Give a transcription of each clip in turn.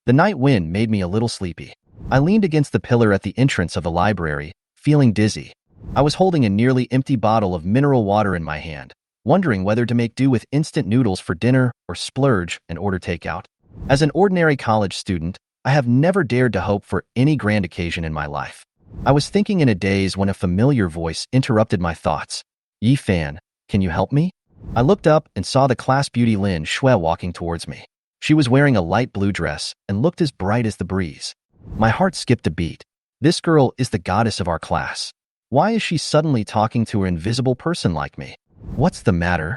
The night wind made me a little sleepy. I leaned against the pillar at the entrance of the library, feeling dizzy. I was holding a nearly empty bottle of mineral water in my hand, wondering whether to make do with instant noodles for dinner or splurge and order takeout. As an ordinary college student, I have never dared to hope for any grand occasion in my life. I was thinking in a daze when a familiar voice interrupted my thoughts. "Yi Fan, can you help me?" I looked up and saw the class beauty Lin Xue walking towards me. She was wearing a light blue dress and looked as bright as the breeze. My heart skipped a beat. This girl is the goddess of our class. Why is she suddenly talking to an invisible person like me? What's the matter?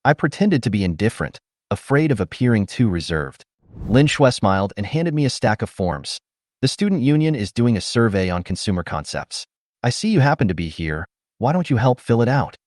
I pretended to be indifferent, afraid of appearing too reserved. Lin Xue smiled and handed me a stack of forms. "The student union is doing a survey on consumer concepts. I see you happen to be here. Why don't you help fill it out?"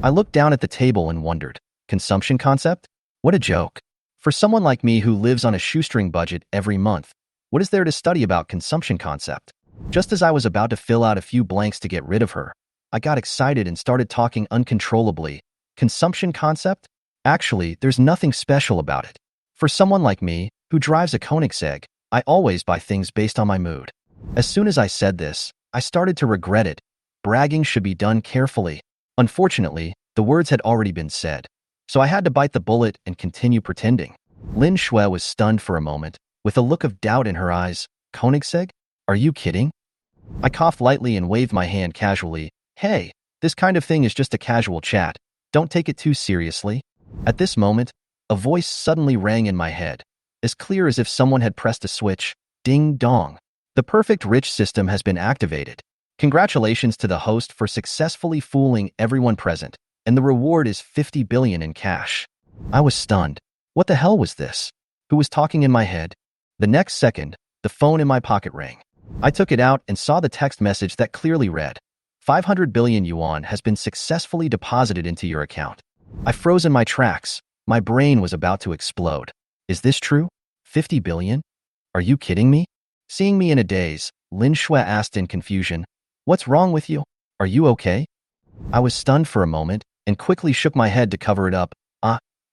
I looked down at the table and wondered, consumption concept? What a joke. For someone like me who lives on a shoestring budget every month, what is there to study about consumption concept? Just as I was about to fill out a few blanks to get rid of her, I got excited and started talking uncontrollably. Consumption concept? Actually, there's nothing special about it. For someone like me, who drives a Koenigsegg, I always buy things based on my mood. As soon as I said this, I started to regret it. Bragging should be done carefully. Unfortunately, the words had already been said, so I had to bite the bullet and continue pretending. Lin Xue was stunned for a moment, with a look of doubt in her eyes. "Koenigsegg? Are you kidding?" I coughed lightly and waved my hand casually. "Hey, this kind of thing is just a casual chat. Don't take it too seriously." At this moment, a voice suddenly rang in my head, as clear as if someone had pressed a switch. Ding dong. The perfect rich system has been activated. Congratulations to the host for successfully fooling everyone present, and the reward is 50 billion in cash. I was stunned. What the hell was this? Who was talking in my head? The next second, the phone in my pocket rang. I took it out and saw the text message that clearly read, 500 billion yuan has been successfully deposited into your account. I froze in my tracks. My brain was about to explode. Is this true? 50 billion? Are you kidding me? Seeing me in a daze, Lin Xue asked in confusion, "What's wrong with you? Are you okay?" I was stunned for a moment and quickly shook my head to cover it up.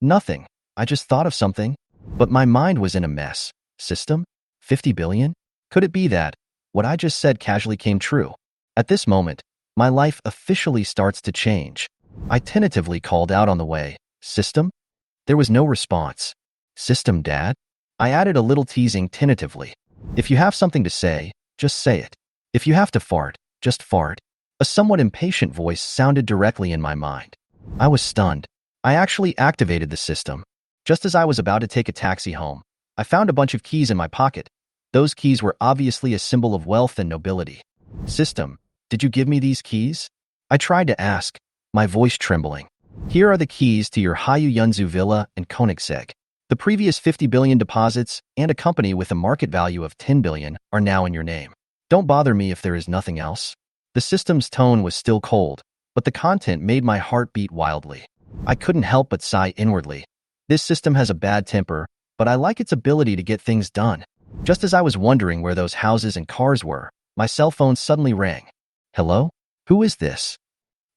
Nothing. I just thought of something. But my mind was in a mess. System? 50 billion? Could it be that what I just said casually came true? At this moment, my life officially starts to change. I tentatively called out on the way, "System?" There was no response. "System, Dad?" I added a little teasing tentatively. "If you have something to say, just say it. If you have to fart, just fart." A somewhat impatient voice sounded directly in my mind. I was stunned. I actually activated the system. Just as I was about to take a taxi home, I found a bunch of keys in my pocket. Those keys were obviously a symbol of wealth and nobility. "System, did you give me these keys?" I tried to ask, my voice trembling. "Here are the keys to your Hayu Yunzu villa and Koenigsegg. The previous 50 billion deposits and a company with a market value of 10 billion are now in your name. Don't bother me if there is nothing else." The system's tone was still cold, but the content made my heart beat wildly. I couldn't help but sigh inwardly. This system has a bad temper, but I like its ability to get things done. Just as I was wondering where those houses and cars were, my cell phone suddenly rang. "Hello? Who is this?"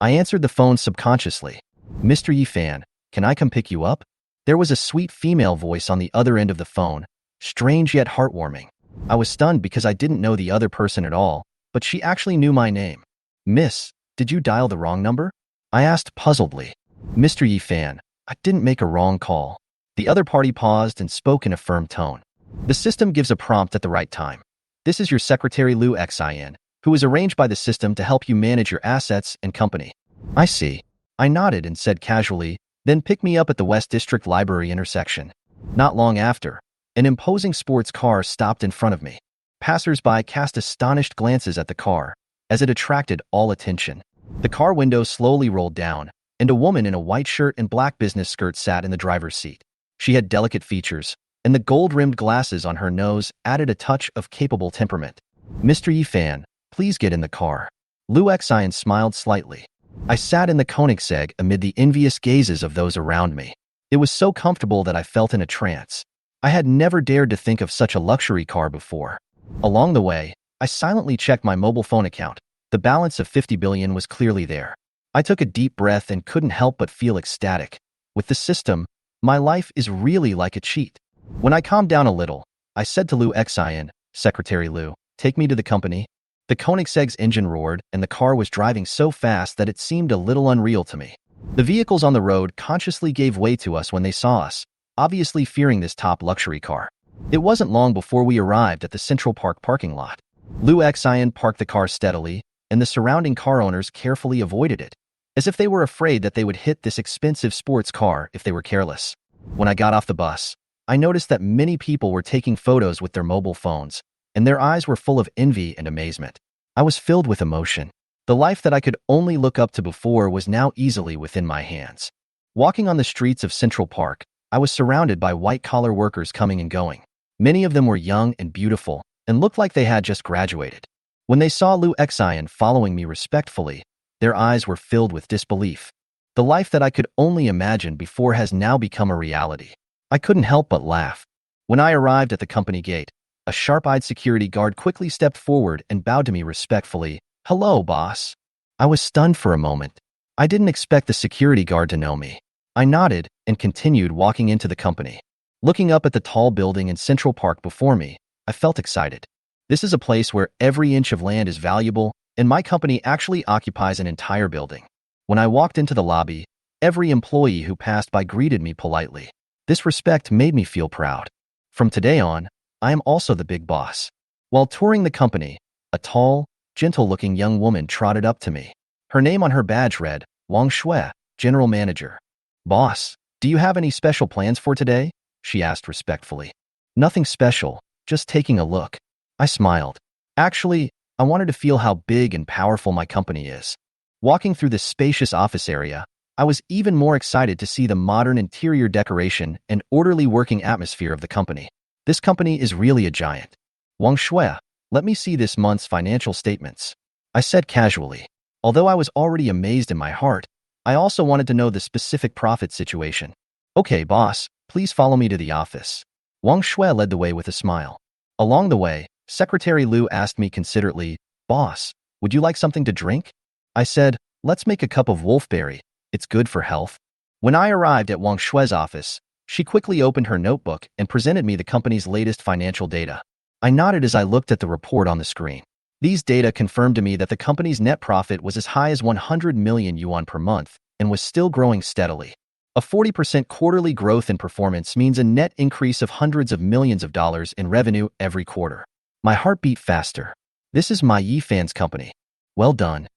I answered the phone subconsciously. "Mr. Yi Fan, can I come pick you up?" There was a sweet female voice on the other end of the phone, strange yet heartwarming. I was stunned because I didn't know the other person at all, but she actually knew my name. "Miss, did you dial the wrong number?" I asked puzzledly. "Mr. Yi Fan, I didn't make a wrong call." The other party paused and spoke in a firm tone. "The system gives a prompt at the right time. This is your secretary Lin Xue, who is arranged by the system to help you manage your assets and company." "I see." I nodded and said casually, "Then pick me up at the West District Library intersection." Not long after, an imposing sports car stopped in front of me. Passers-by cast astonished glances at the car, as it attracted all attention. The car window slowly rolled down, and a woman in a white shirt and black business skirt sat in the driver's seat. She had delicate features, and the gold-rimmed glasses on her nose added a touch of capable temperament. "Mr. Yi Fan, please get in the car." Lin Xue smiled slightly. I sat in the Koenigsegg amid the envious gazes of those around me. It was so comfortable that I felt in a trance. I had never dared to think of such a luxury car before. Along the way, I silently checked my mobile phone account. The balance of 50 billion was clearly there. I took a deep breath and couldn't help but feel ecstatic. With the system, my life is really like a cheat. When I calmed down a little, I said to Lin Xue, Secretary Liu, take me to the company. The Koenigsegg's engine roared, and the car was driving so fast that it seemed a little unreal to me. The vehicles on the road consciously gave way to us when they saw us, obviously fearing this top luxury car. It wasn't long before we arrived at the Central Park parking lot. Lin Xue parked the car steadily, and the surrounding car owners carefully avoided it, as if they were afraid that they would hit this expensive sports car if they were careless. When I got off the bus, I noticed that many people were taking photos with their mobile phones, and their eyes were full of envy and amazement. I was filled with emotion. The life that I could only look up to before was now easily within my hands. Walking on the streets of Central Park, I was surrounded by white-collar workers coming and going. Many of them were young and beautiful, and looked like they had just graduated. When they saw Lin Xue following me respectfully, their eyes were filled with disbelief. The life that I could only imagine before has now become a reality. I couldn't help but laugh. When I arrived at the company gate, a sharp-eyed security guard quickly stepped forward and bowed to me respectfully. "Hello, boss." I was stunned for a moment. I didn't expect the security guard to know me. I nodded and continued walking into the company. Looking up at the tall building in Central Park before me, I felt excited. This is a place where every inch of land is valuable, and my company actually occupies an entire building. When I walked into the lobby, every employee who passed by greeted me politely. This respect made me feel proud. From today on, I am also the big boss. While touring the company, a tall, gentle-looking young woman trotted up to me. Her name on her badge read, Lin Xue, General Manager. "Boss, do you have any special plans for today?" she asked respectfully. "Nothing special, just taking a look." I smiled. Actually, I wanted to feel how big and powerful my company is. Walking through this spacious office area, I was even more excited to see the modern interior decoration and orderly working atmosphere of the company. This company is really a giant. "Lin Xue, let me see this month's financial statements," I said casually. Although I was already amazed in my heart, I also wanted to know the specific profit situation. "Okay, boss, please follow me to the office." Lin Xue led the way with a smile. Along the way, Secretary Liu asked me considerately, "Boss, would you like something to drink?" I said, "Let's make a cup of wolfberry. It's good for health." When I arrived at Lin Xue's office, she quickly opened her notebook and presented me the company's latest financial data. I nodded as I looked at the report on the screen. These data confirmed to me that the company's net profit was as high as 100 million yuan per month and was still growing steadily. A 40% quarterly growth in performance means a net increase of hundreds of millions of dollars in revenue every quarter. My heart beat faster. This is my Yifan's company. Well done.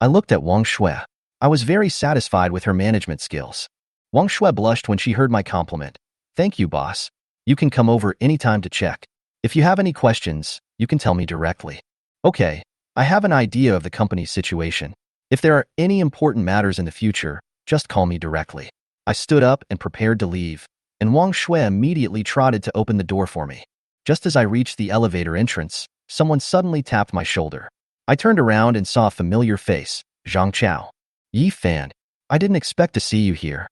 I looked at Lin Xue. I was very satisfied with her management skills. Lin Xue blushed when she heard my compliment. "Thank you, boss. You can come over anytime to check. If you have any questions, you can tell me directly." "Okay, I have an idea of the company's situation. If there are any important matters in the future, just call me directly." I stood up and prepared to leave, and Lin Xue immediately trotted to open the door for me. Just as I reached the elevator entrance, someone suddenly tapped my shoulder. I turned around and saw a familiar face, Zhang Chao. "Yifan, I didn't expect to see you here."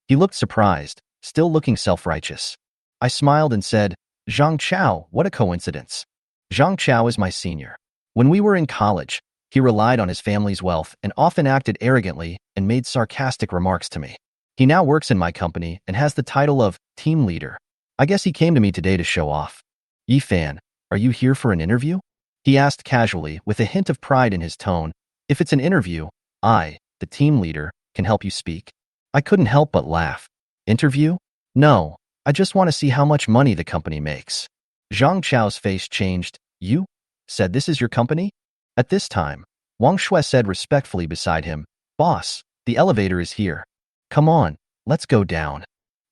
He looked surprised, still looking self-righteous. I smiled and said, "Zhang Chao, what a coincidence." Zhang Chao is my senior. When we were in college, he relied on his family's wealth and often acted arrogantly and made sarcastic remarks to me. He now works in my company and has the title of team leader. I guess he came to me today to show off. "Yifan, are you here for an interview?" He asked casually with a hint of pride in his tone. "If it's an interview, I, the team leader, can help you speak." I couldn't help but laugh. "Interview? No, I just want to see how much money the company makes." Zhang Chao's face changed. "You said this is your company?" At this time, Lin Xue said respectfully beside him, "Boss, the elevator is here. Come on, let's go down."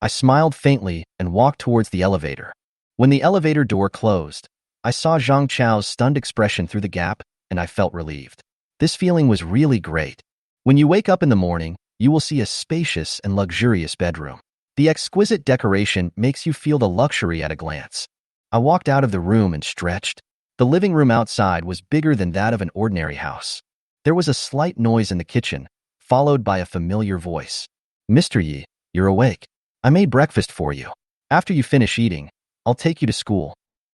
I smiled faintly and walked towards the elevator. When the elevator door closed, I saw Zhang Chao's stunned expression through the gap, and I felt relieved. This feeling was really great. When you wake up in the morning, you will see a spacious and luxurious bedroom. The exquisite decoration makes you feel the luxury at a glance. I walked out of the room and stretched. The living room outside was bigger than that of an ordinary house. There was a slight noise in the kitchen, followed by a familiar voice. "Mr. Yi, you're awake. I made breakfast for you. After you finish eating, I'll take you to school."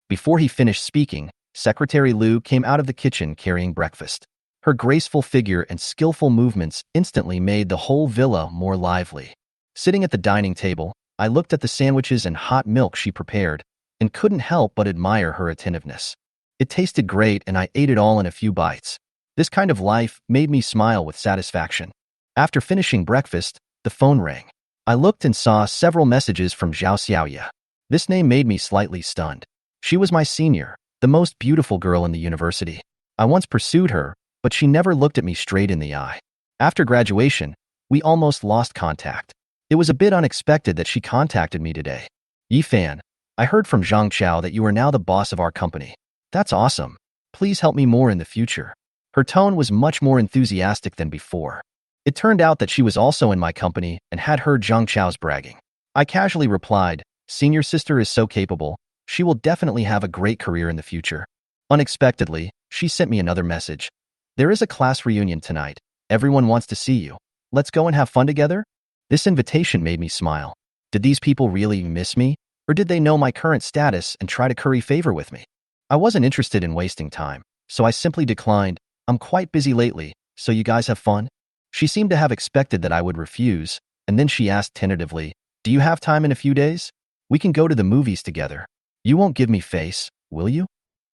Before he finished speaking, Secretary Liu came out of the kitchen carrying breakfast. Her graceful figure and skillful movements instantly made the whole villa more lively. Sitting at the dining table, I looked at the sandwiches and hot milk she prepared, and couldn't help but admire her attentiveness. It tasted great and I ate it all in a few bites. This kind of life made me smile with satisfaction. After finishing breakfast, the phone rang. I looked and saw several messages from Zhao Xiaoya. This name made me slightly stunned. She was my senior, the most beautiful girl in the university. I once pursued her, but she never looked at me straight in the eye. After graduation, we almost lost contact. It was a bit unexpected that she contacted me today. Yifan, I heard from Zhang Chao that you are now the boss of our company. That's awesome. Please help me more in the future. Her tone was much more enthusiastic than before. It turned out that she was also in my company and had heard Zhang Chao's bragging. I casually replied, "Senior sister is so capable, she will definitely have a great career in the future." Unexpectedly, she sent me another message. "There is a class reunion tonight. Everyone wants to see you. Let's go and have fun together?" This invitation made me smile. Did these people really miss me? Or did they know my current status and try to curry favor with me? I wasn't interested in wasting time, so I simply declined. "I'm quite busy lately, so you guys have fun?" She seemed to have expected that I would refuse, and then she asked tentatively, "Do you have time in a few days? We can go to the movies together. You won't give me face, will you?"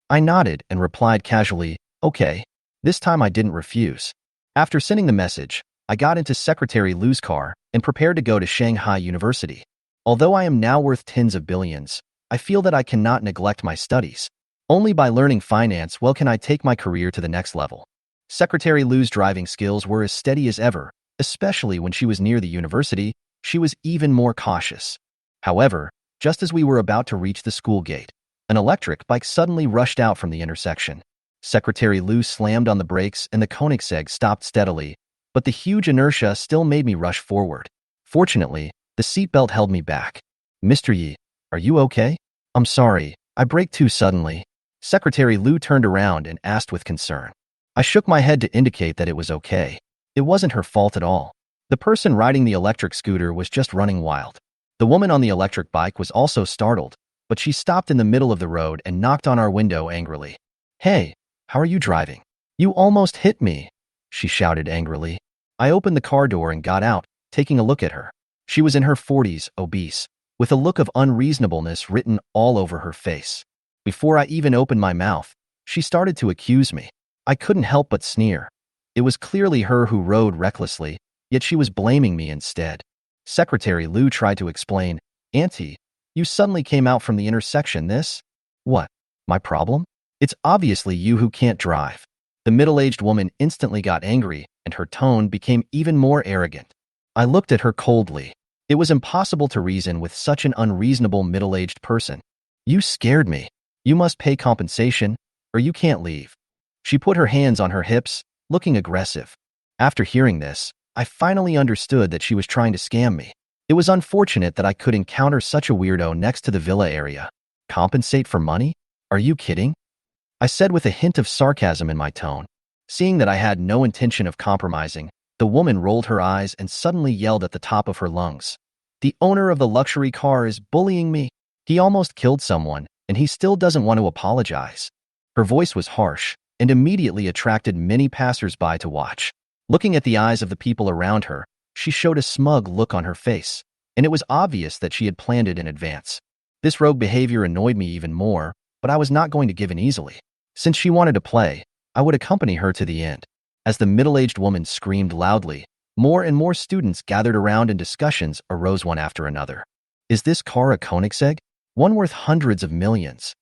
I nodded and replied casually, "Okay." This time I didn't refuse. After sending the message, I got into Secretary Lu's car and prepared to go to Shanghai University. Although I am now worth tens of billions, I feel that I cannot neglect my studies. Only by learning finance well can I take my career to the next level. Secretary Lu's driving skills were as steady as ever, especially when she was near the university. She was even more cautious. However, just as we were about to reach the school gate, an electric bike suddenly rushed out from the intersection. Secretary Lu slammed on the brakes and the Koenigsegg stopped steadily, but the huge inertia still made me rush forward. Fortunately, the seatbelt held me back. "Mr. Yi, are you okay?" "I'm sorry, I braked too suddenly." Secretary Lu turned around and asked with concern. I shook my head to indicate that it was okay. It wasn't her fault at all. The person riding the electric scooter was just running wild. The woman on the electric bike was also startled, but she stopped in the middle of the road and knocked on our window angrily. "Hey, how are you driving? You almost hit me," she shouted angrily. I opened the car door and got out, taking a look at her. She was in her 40s, obese, with a look of unreasonableness written all over her face. Before I even opened my mouth, she started to accuse me. I couldn't help but sneer. It was clearly her who rode recklessly, yet she was blaming me instead. Secretary Lu tried to explain, "Auntie, you suddenly came out from the intersection this? What? My problem? It's obviously you who can't drive." The middle-aged woman instantly got angry, and her tone became even more arrogant. I looked at her coldly. It was impossible to reason with such an unreasonable middle-aged person. "You scared me. You must pay compensation, or you can't leave." She put her hands on her hips, looking aggressive. After hearing this, I finally understood that she was trying to scam me. It was unfortunate that I could encounter such a weirdo next to the villa area. "Compensate for money? Are you kidding?" I said with a hint of sarcasm in my tone. Seeing that I had no intention of compromising, the woman rolled her eyes and suddenly yelled at the top of her lungs. "The owner of the luxury car is bullying me. He almost killed someone, and he still doesn't want to apologize." Her voice was harsh and immediately attracted many passers-by to watch. Looking at the eyes of the people around her, she showed a smug look on her face, and it was obvious that she had planned it in advance. This rogue behavior annoyed me even more, but I was not going to give in easily. Since she wanted to play, I would accompany her to the end. As the middle-aged woman screamed loudly, more and more students gathered around and discussions arose one after another. "Is this car a Koenigsegg? One worth hundreds of millions?"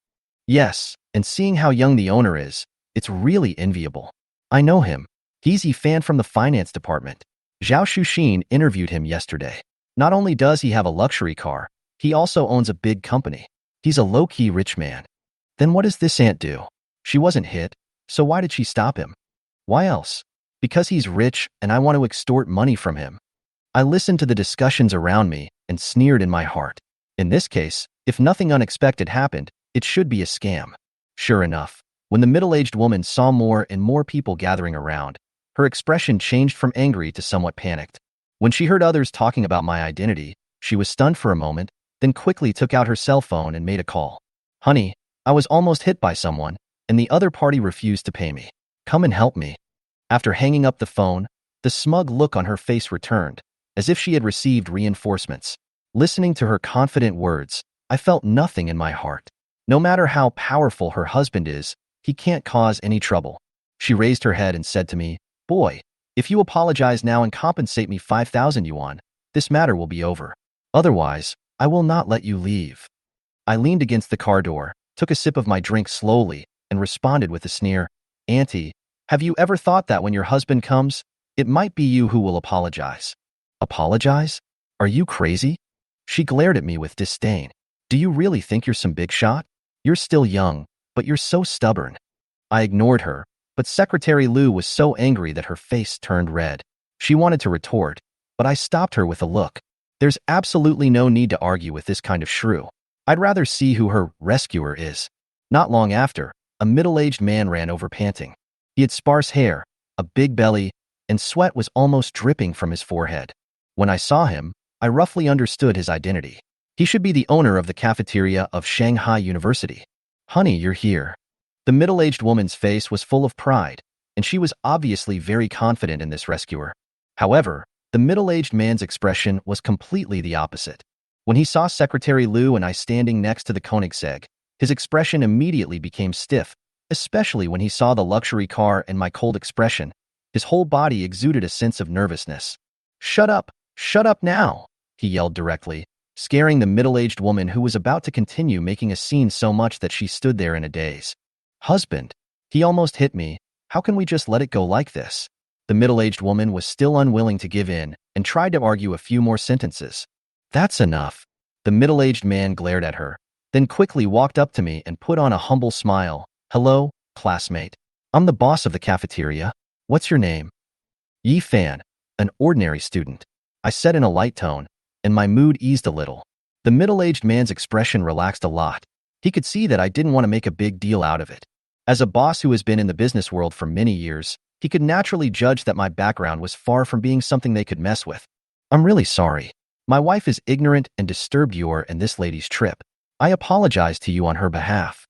"Yes, and seeing how young the owner is, it's really enviable. I know him. He's Yifan from the finance department. Zhao Shuxin interviewed him yesterday. Not only does he have a luxury car, he also owns a big company. He's a low-key rich man." Then what does this aunt do? She wasn't hit, so why did she stop him? Why else? Because he's rich and I want to extort money from him. I listened to the discussions around me and sneered in my heart. In this case, if nothing unexpected happened, it should be a scam. Sure enough, when the middle-aged woman saw more and more people gathering around, her expression changed from angry to somewhat panicked. When she heard others talking about my identity, she was stunned for a moment, then quickly took out her cell phone and made a call. "Honey, I was almost hit by someone, and the other party refused to pay me. Come and help me." After hanging up the phone, the smug look on her face returned, as if she had received reinforcements. Listening to her confident words, I felt nothing in my heart. No matter how powerful her husband is, he can't cause any trouble. She raised her head and said to me, "Boy, if you apologize now and compensate me 5,000 yuan, this matter will be over. Otherwise, I will not let you leave." I leaned against the car door, took a sip of my drink slowly, and responded with a sneer, "Auntie, have you ever thought that when your husband comes, it might be you who will apologize?" "Apologize? Are you crazy?" She glared at me with disdain. "Do you really think you're some big shot? You're still young, but you're so stubborn." I ignored her, but Secretary Liu was so angry that her face turned red. She wanted to retort, but I stopped her with a look. There's absolutely no need to argue with this kind of shrew. I'd rather see who her rescuer is. Not long after, a middle-aged man ran over panting. He had sparse hair, a big belly, and sweat was almost dripping from his forehead. When I saw him, I roughly understood his identity. He should be the owner of the cafeteria of Shanghai University. "Honey, you're here." The middle-aged woman's face was full of pride, and she was obviously very confident in this rescuer. However, the middle-aged man's expression was completely the opposite. When he saw Secretary Liu and I standing next to the Koenigsegg, his expression immediately became stiff, especially when he saw the luxury car and my cold expression. His whole body exuded a sense of nervousness. Shut up now," he yelled directly, scaring the middle-aged woman who was about to continue making a scene so much that she stood there in a daze. "Husband, he almost hit me. How can we just let it go like this?" The middle-aged woman was still unwilling to give in and tried to argue a few more sentences. "That's enough." The middle-aged man glared at her, then quickly walked up to me and put on a humble smile. "Hello, classmate. I'm the boss of the cafeteria. What's your name?" "Yi Fan, an ordinary student," I said in a light tone, and my mood eased a little. The middle-aged man's expression relaxed a lot. He could see that I didn't want to make a big deal out of it. As a boss who has been in the business world for many years, he could naturally judge that my background was far from being something they could mess with. "I'm really sorry. My wife is ignorant and disturbed your and this lady's trip. I apologize to you on her behalf."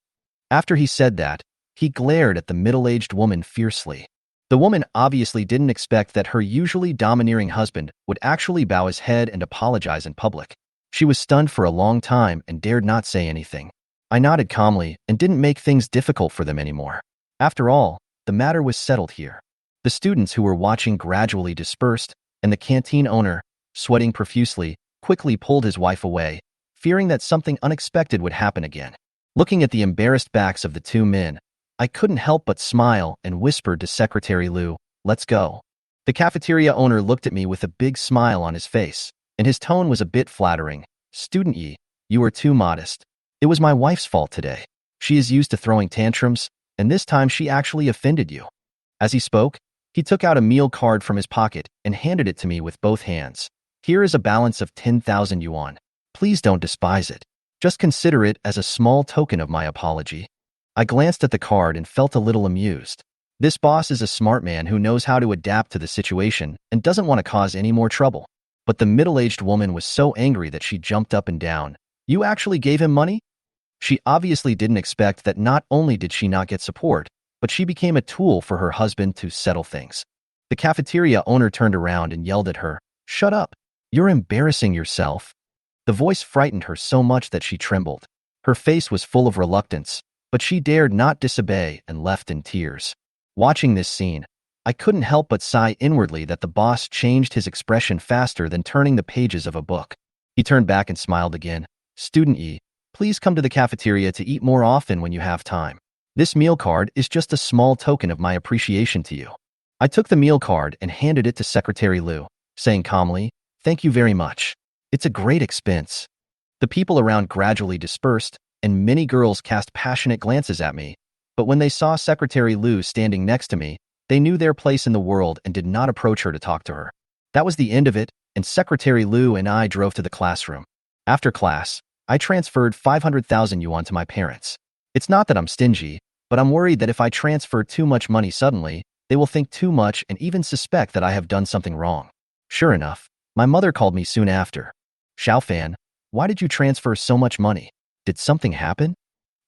After he said that, he glared at the middle-aged woman fiercely. The woman obviously didn't expect that her usually domineering husband would actually bow his head and apologize in public. She was stunned for a long time and dared not say anything. I nodded calmly and didn't make things difficult for them anymore. After all, the matter was settled here. The students who were watching gradually dispersed, and the canteen owner, sweating profusely, quickly pulled his wife away, fearing that something unexpected would happen again. Looking at the embarrassed backs of the two men, I couldn't help but smile and whispered to Secretary Liu, "Let's go." The cafeteria owner looked at me with a big smile on his face, and his tone was a bit flattering. "Student Yi, you are too modest. It was my wife's fault today. She is used to throwing tantrums, and this time she actually offended you." As he spoke, he took out a meal card from his pocket and handed it to me with both hands. "Here is a balance of 10,000 yuan. Please don't despise it. Just consider it as a small token of my apology." I glanced at the card and felt a little amused. This boss is a smart man who knows how to adapt to the situation and doesn't want to cause any more trouble. But the middle-aged woman was so angry that she jumped up and down. "You actually gave him money?" She obviously didn't expect that not only did she not get support, but she became a tool for her husband to settle things. The cafeteria owner turned around and yelled at her, "Shut up. You're embarrassing yourself." The voice frightened her so much that she trembled. Her face was full of reluctance, but she dared not disobey and left in tears. Watching this scene, I couldn't help but sigh inwardly that the boss changed his expression faster than turning the pages of a book. He turned back and smiled again. "Student Yi, please come to the cafeteria to eat more often when you have time. This meal card is just a small token of my appreciation to you." I took the meal card and handed it to Secretary Liu, saying calmly, "Thank you very much. It's a great expense." The people around gradually dispersed, and many girls cast passionate glances at me, but when they saw Secretary Liu standing next to me, they knew their place in the world and did not approach her to talk to her. That was the end of it, and Secretary Liu and I drove to the classroom. After class, I transferred 500,000 yuan to my parents. It's not that I'm stingy, but I'm worried that if I transfer too much money suddenly, they will think too much and even suspect that I have done something wrong. Sure enough, my mother called me soon after. "Xiaofan, why did you transfer so much money? Did something happen?"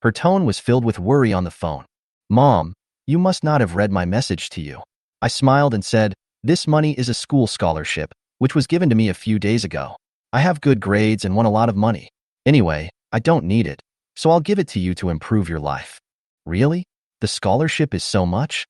Her tone was filled with worry on the phone. "Mom, you must not have read my message to you." I smiled and said, "This money is a school scholarship, which was given to me a few days ago. I have good grades and won a lot of money. Anyway, I don't need it. so I'll give it to you to improve your life. Really? The scholarship is so much?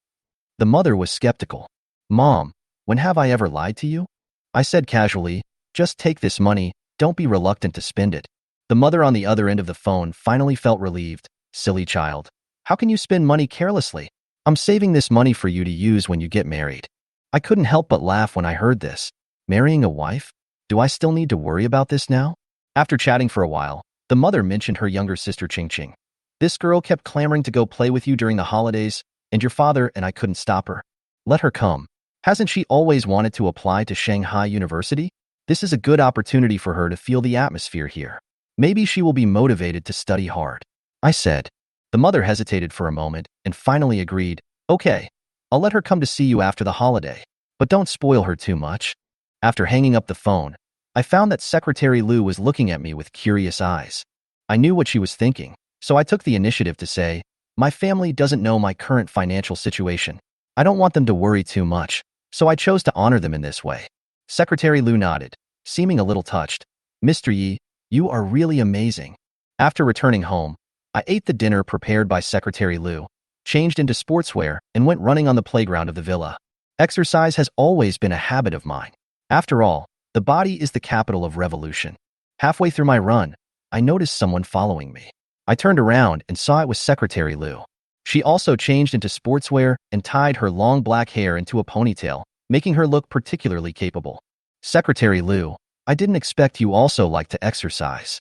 The mother was skeptical. Mom, when have I ever lied to you? I said casually, just take this money, don't be reluctant to spend it. The mother on the other end of the phone finally felt relieved. Silly child. How can you spend money carelessly? I'm saving this money for you to use when you get married. I couldn't help but laugh when I heard this. Marrying a wife? Do I still need to worry about this now? After chatting for a while, the mother mentioned her younger sister Ching Ching. This girl kept clamoring to go play with you during the holidays, and your father and I couldn't stop her. Let her come. Hasn't she always wanted to apply to Shanghai University? This is a good opportunity for her to feel the atmosphere here. Maybe she will be motivated to study hard. I said. The mother hesitated for a moment and finally agreed, okay, I'll let her come to see you after the holiday, but don't spoil her too much. After hanging up the phone, I found that Secretary Liu was looking at me with curious eyes. I knew what she was thinking, so I took the initiative to say, my family doesn't know my current financial situation. I don't want them to worry too much, so I chose to honor them in this way. Secretary Liu nodded, seeming a little touched. Mr. Yi, you are really amazing. After returning home, I ate the dinner prepared by Secretary Liu, changed into sportswear, and went running on the playground of the villa. Exercise has always been a habit of mine. After all, the body is the capital of revolution. Halfway through my run, I noticed someone following me. I turned around and saw it was Secretary Liu. She also changed into sportswear and tied her long black hair into a ponytail, making her look particularly capable. Secretary Liu, I didn't expect you also like to exercise.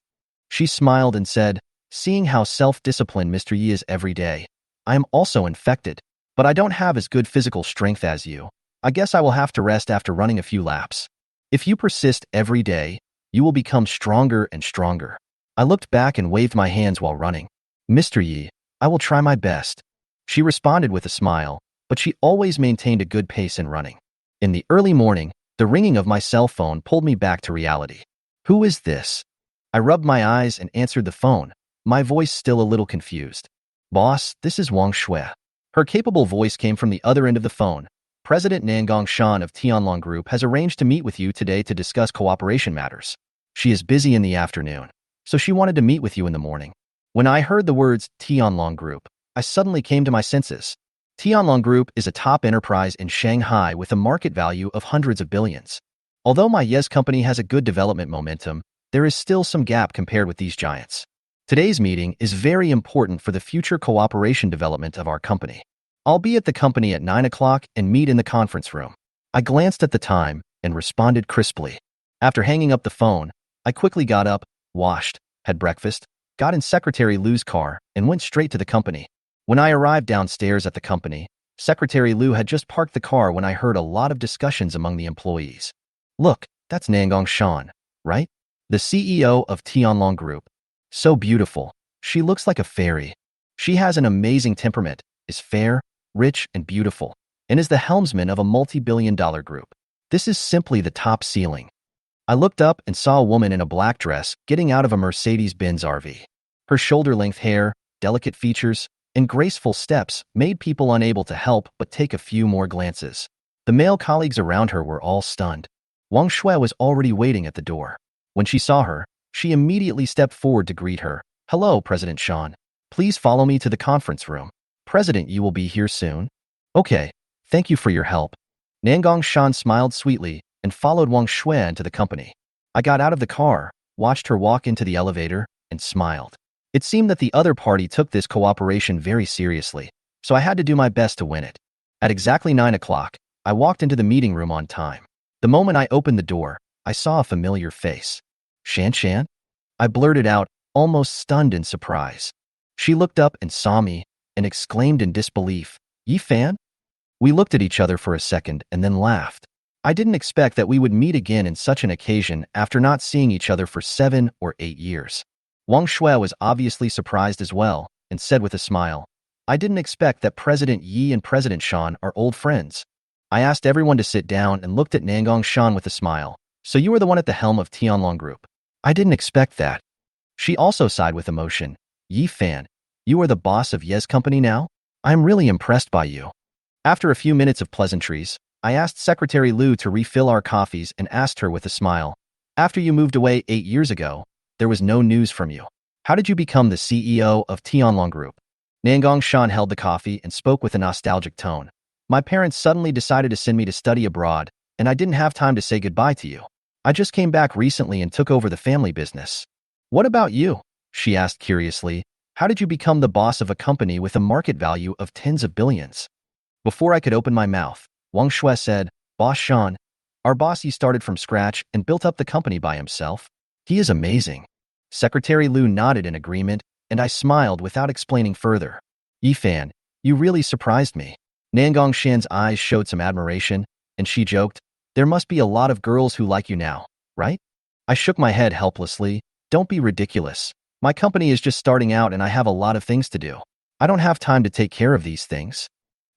She smiled and said, seeing how self-disciplined Mr. Yi is every day, I am also infected, but I don't have as good physical strength as you. I guess I will have to rest after running a few laps. If you persist every day, you will become stronger and stronger. I looked back and waved my hands while running. Mr. Yi, I will try my best. She responded with a smile, but she always maintained a good pace in running. In the early morning, the ringing of my cell phone pulled me back to reality. Who is this? I rubbed my eyes and answered the phone, my voice still a little confused. Boss, this is Lin Xue. Her capable voice came from the other end of the phone. President Nangong Shan of Tianlong Group has arranged to meet with you today to discuss cooperation matters. She is busy in the afternoon, so she wanted to meet with you in the morning. When I heard the words Tianlong Group, I suddenly came to my senses. Tianlong Group is a top enterprise in Shanghai with a market value of hundreds of billions. Although my Yes company has a good development momentum, there is still some gap compared with these giants. Today's meeting is very important for the future cooperation development of our company. I'll be at the company at 9 o'clock and meet in the conference room. I glanced at the time and responded crisply. After hanging up the phone, I quickly got up, washed, had breakfast, got in Secretary Liu's car, and went straight to the company. When I arrived downstairs at the company, Secretary Liu had just parked the car when I heard a lot of discussions among the employees. Look, that's Nangong Shan, right? The CEO of Tianlong Group. So beautiful. She looks like a fairy. She has an amazing temperament, is fair, rich, and beautiful, and is the helmsman of a multi-billion-dollar group. This is simply the top ceiling. I looked up and saw a woman in a black dress getting out of a Mercedes-Benz RV. Her shoulder-length hair, delicate features, and graceful steps made people unable to help but take a few more glances. The male colleagues around her were all stunned. Lin Xue was already waiting at the door. When she saw her, she immediately stepped forward to greet her. Hello, President Shan. Please follow me to the conference room. President, you will be here soon? Okay, thank you for your help. Nangong Shan smiled sweetly and followed Lin Xue into the company. I got out of the car, watched her walk into the elevator, and smiled. It seemed that the other party took this cooperation very seriously, so I had to do my best to win it. At exactly 9 o'clock, I walked into the meeting room on time. The moment I opened the door, I saw a familiar face. Shan Shan? I blurted out, almost stunned in surprise. She looked up and saw me, and exclaimed in disbelief, Yi Fan? We looked at each other for a second and then laughed. I didn't expect that we would meet again in such an occasion after not seeing each other for 7 or 8 years. Lin Xue was obviously surprised as well, and said with a smile, I didn't expect that President Yi and President Shan are old friends. I asked everyone to sit down and looked at Nangong Shan with a smile. So you are the one at the helm of Tianlong Group. I didn't expect that. She also sighed with emotion. Yi Fan, you are the boss of Yes Company now? I'm really impressed by you. After a few minutes of pleasantries, I asked Secretary Liu to refill our coffees and asked her with a smile. After you moved away 8 years ago, there was no news from you. How did you become the CEO of Tianlong Group? Nangong Shan held the coffee and spoke with a nostalgic tone. My parents suddenly decided to send me to study abroad, and I didn't have time to say goodbye to you. I just came back recently and took over the family business. What about you? She asked curiously. How did you become the boss of a company with a market value of tens of billions? Before I could open my mouth, Lin Xue said, Boss Shan, our boss he started from scratch and built up the company by himself. He is amazing. Secretary Lu nodded in agreement, and I smiled without explaining further. Yifan, you really surprised me. Nangong Shan's eyes showed some admiration, and she joked, there must be a lot of girls who like you now, right? I shook my head helplessly. Don't be ridiculous. My company is just starting out and I have a lot of things to do. I don't have time to take care of these things.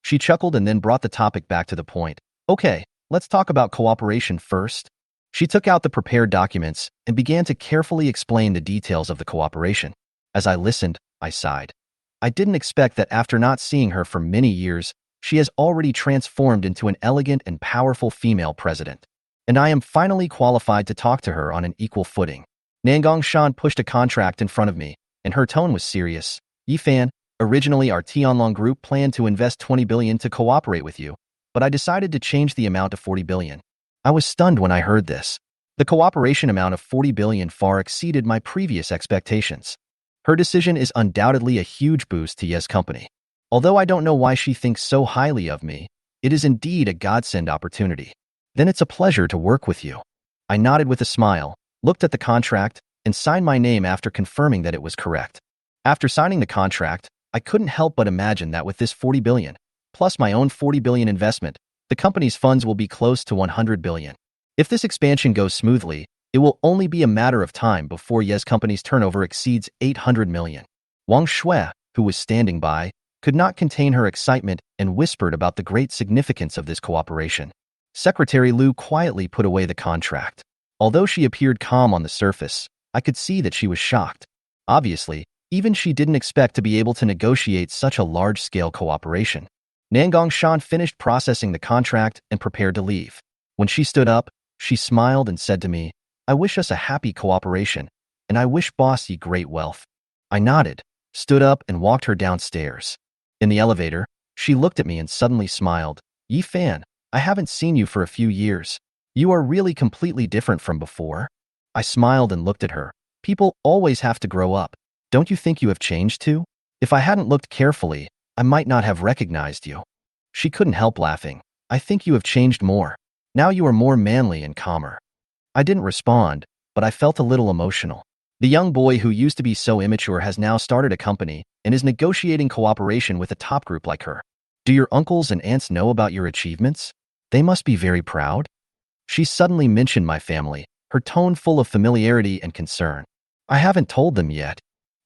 She chuckled and then brought the topic back to the point. Okay, let's talk about cooperation first. She took out the prepared documents and began to carefully explain the details of the cooperation. As I listened, I sighed. I didn't expect that after not seeing her for many years, she has already transformed into an elegant and powerful female president. And I am finally qualified to talk to her on an equal footing. Nangong Shan pushed a contract in front of me, and her tone was serious. Yifan, originally our Tianlong Group planned to invest 20 billion to cooperate with you, but I decided to change the amount to 40 billion. I was stunned when I heard this. The cooperation amount of 40 billion far exceeded my previous expectations. Her decision is undoubtedly a huge boost to Ye's company. Although I don't know why she thinks so highly of me, it is indeed a godsend opportunity. Then it's a pleasure to work with you. I nodded with a smile, looked at the contract, and signed my name after confirming that it was correct. After signing the contract, I couldn't help but imagine that with this 40 billion, plus my own 40 billion investment, the company's funds will be close to 100 billion. If this expansion goes smoothly, it will only be a matter of time before Ye's company's turnover exceeds 800 million. Lin Xue, who was standing by, could not contain her excitement and whispered about the great significance of this cooperation. Secretary Lu quietly put away the contract. Although she appeared calm on the surface, I could see that she was shocked. Obviously, even she didn't expect to be able to negotiate such a large-scale cooperation. Nangong Shan finished processing the contract and prepared to leave. When she stood up, she smiled and said to me, I wish us a happy cooperation, and I wish Boss Yi great wealth. I nodded, stood up and walked her downstairs. In the elevator, she looked at me and suddenly smiled. Yifan, I haven't seen you for a few years. You are really completely different from before. I smiled and looked at her. People always have to grow up. Don't you think you have changed too? If I hadn't looked carefully, I might not have recognized you. She couldn't help laughing. I think you have changed more. Now you are more manly and calmer. I didn't respond, but I felt a little emotional. The young boy who used to be so immature has now started a company and is negotiating cooperation with a top group like her. Do your uncles and aunts know about your achievements? They must be very proud. She suddenly mentioned my family, her tone full of familiarity and concern. I haven't told them yet.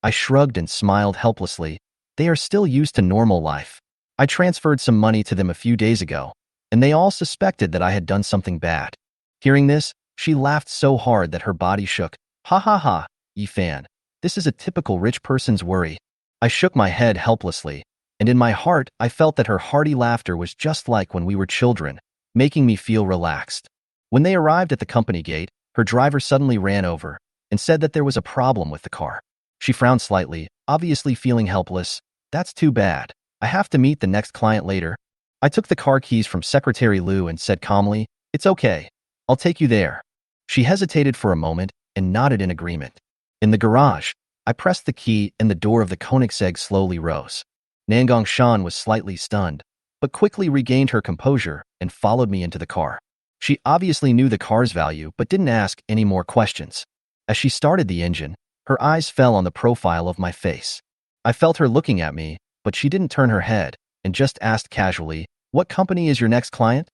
I shrugged and smiled helplessly. They are still used to normal life. I transferred some money to them a few days ago, and they all suspected that I had done something bad. Hearing this, she laughed so hard that her body shook. Ha ha ha, Yifan. This is a typical rich person's worry. I shook my head helplessly, and in my heart I felt that her hearty laughter was just like when we were children, making me feel relaxed. When they arrived at the company gate, her driver suddenly ran over and said that there was a problem with the car. She frowned slightly, obviously feeling helpless. That's too bad. I have to meet the next client later. I took the car keys from Secretary Lu and said calmly, It's okay. I'll take you there. She hesitated for a moment and nodded in agreement. In the garage, I pressed the key and the door of the Koenigsegg slowly rose. Nangong Shan was slightly stunned, but quickly regained her composure and followed me into the car. She obviously knew the car's value but didn't ask any more questions. As she started the engine, her eyes fell on the profile of my face. I felt her looking at me, but she didn't turn her head and just asked casually, What company is your next client?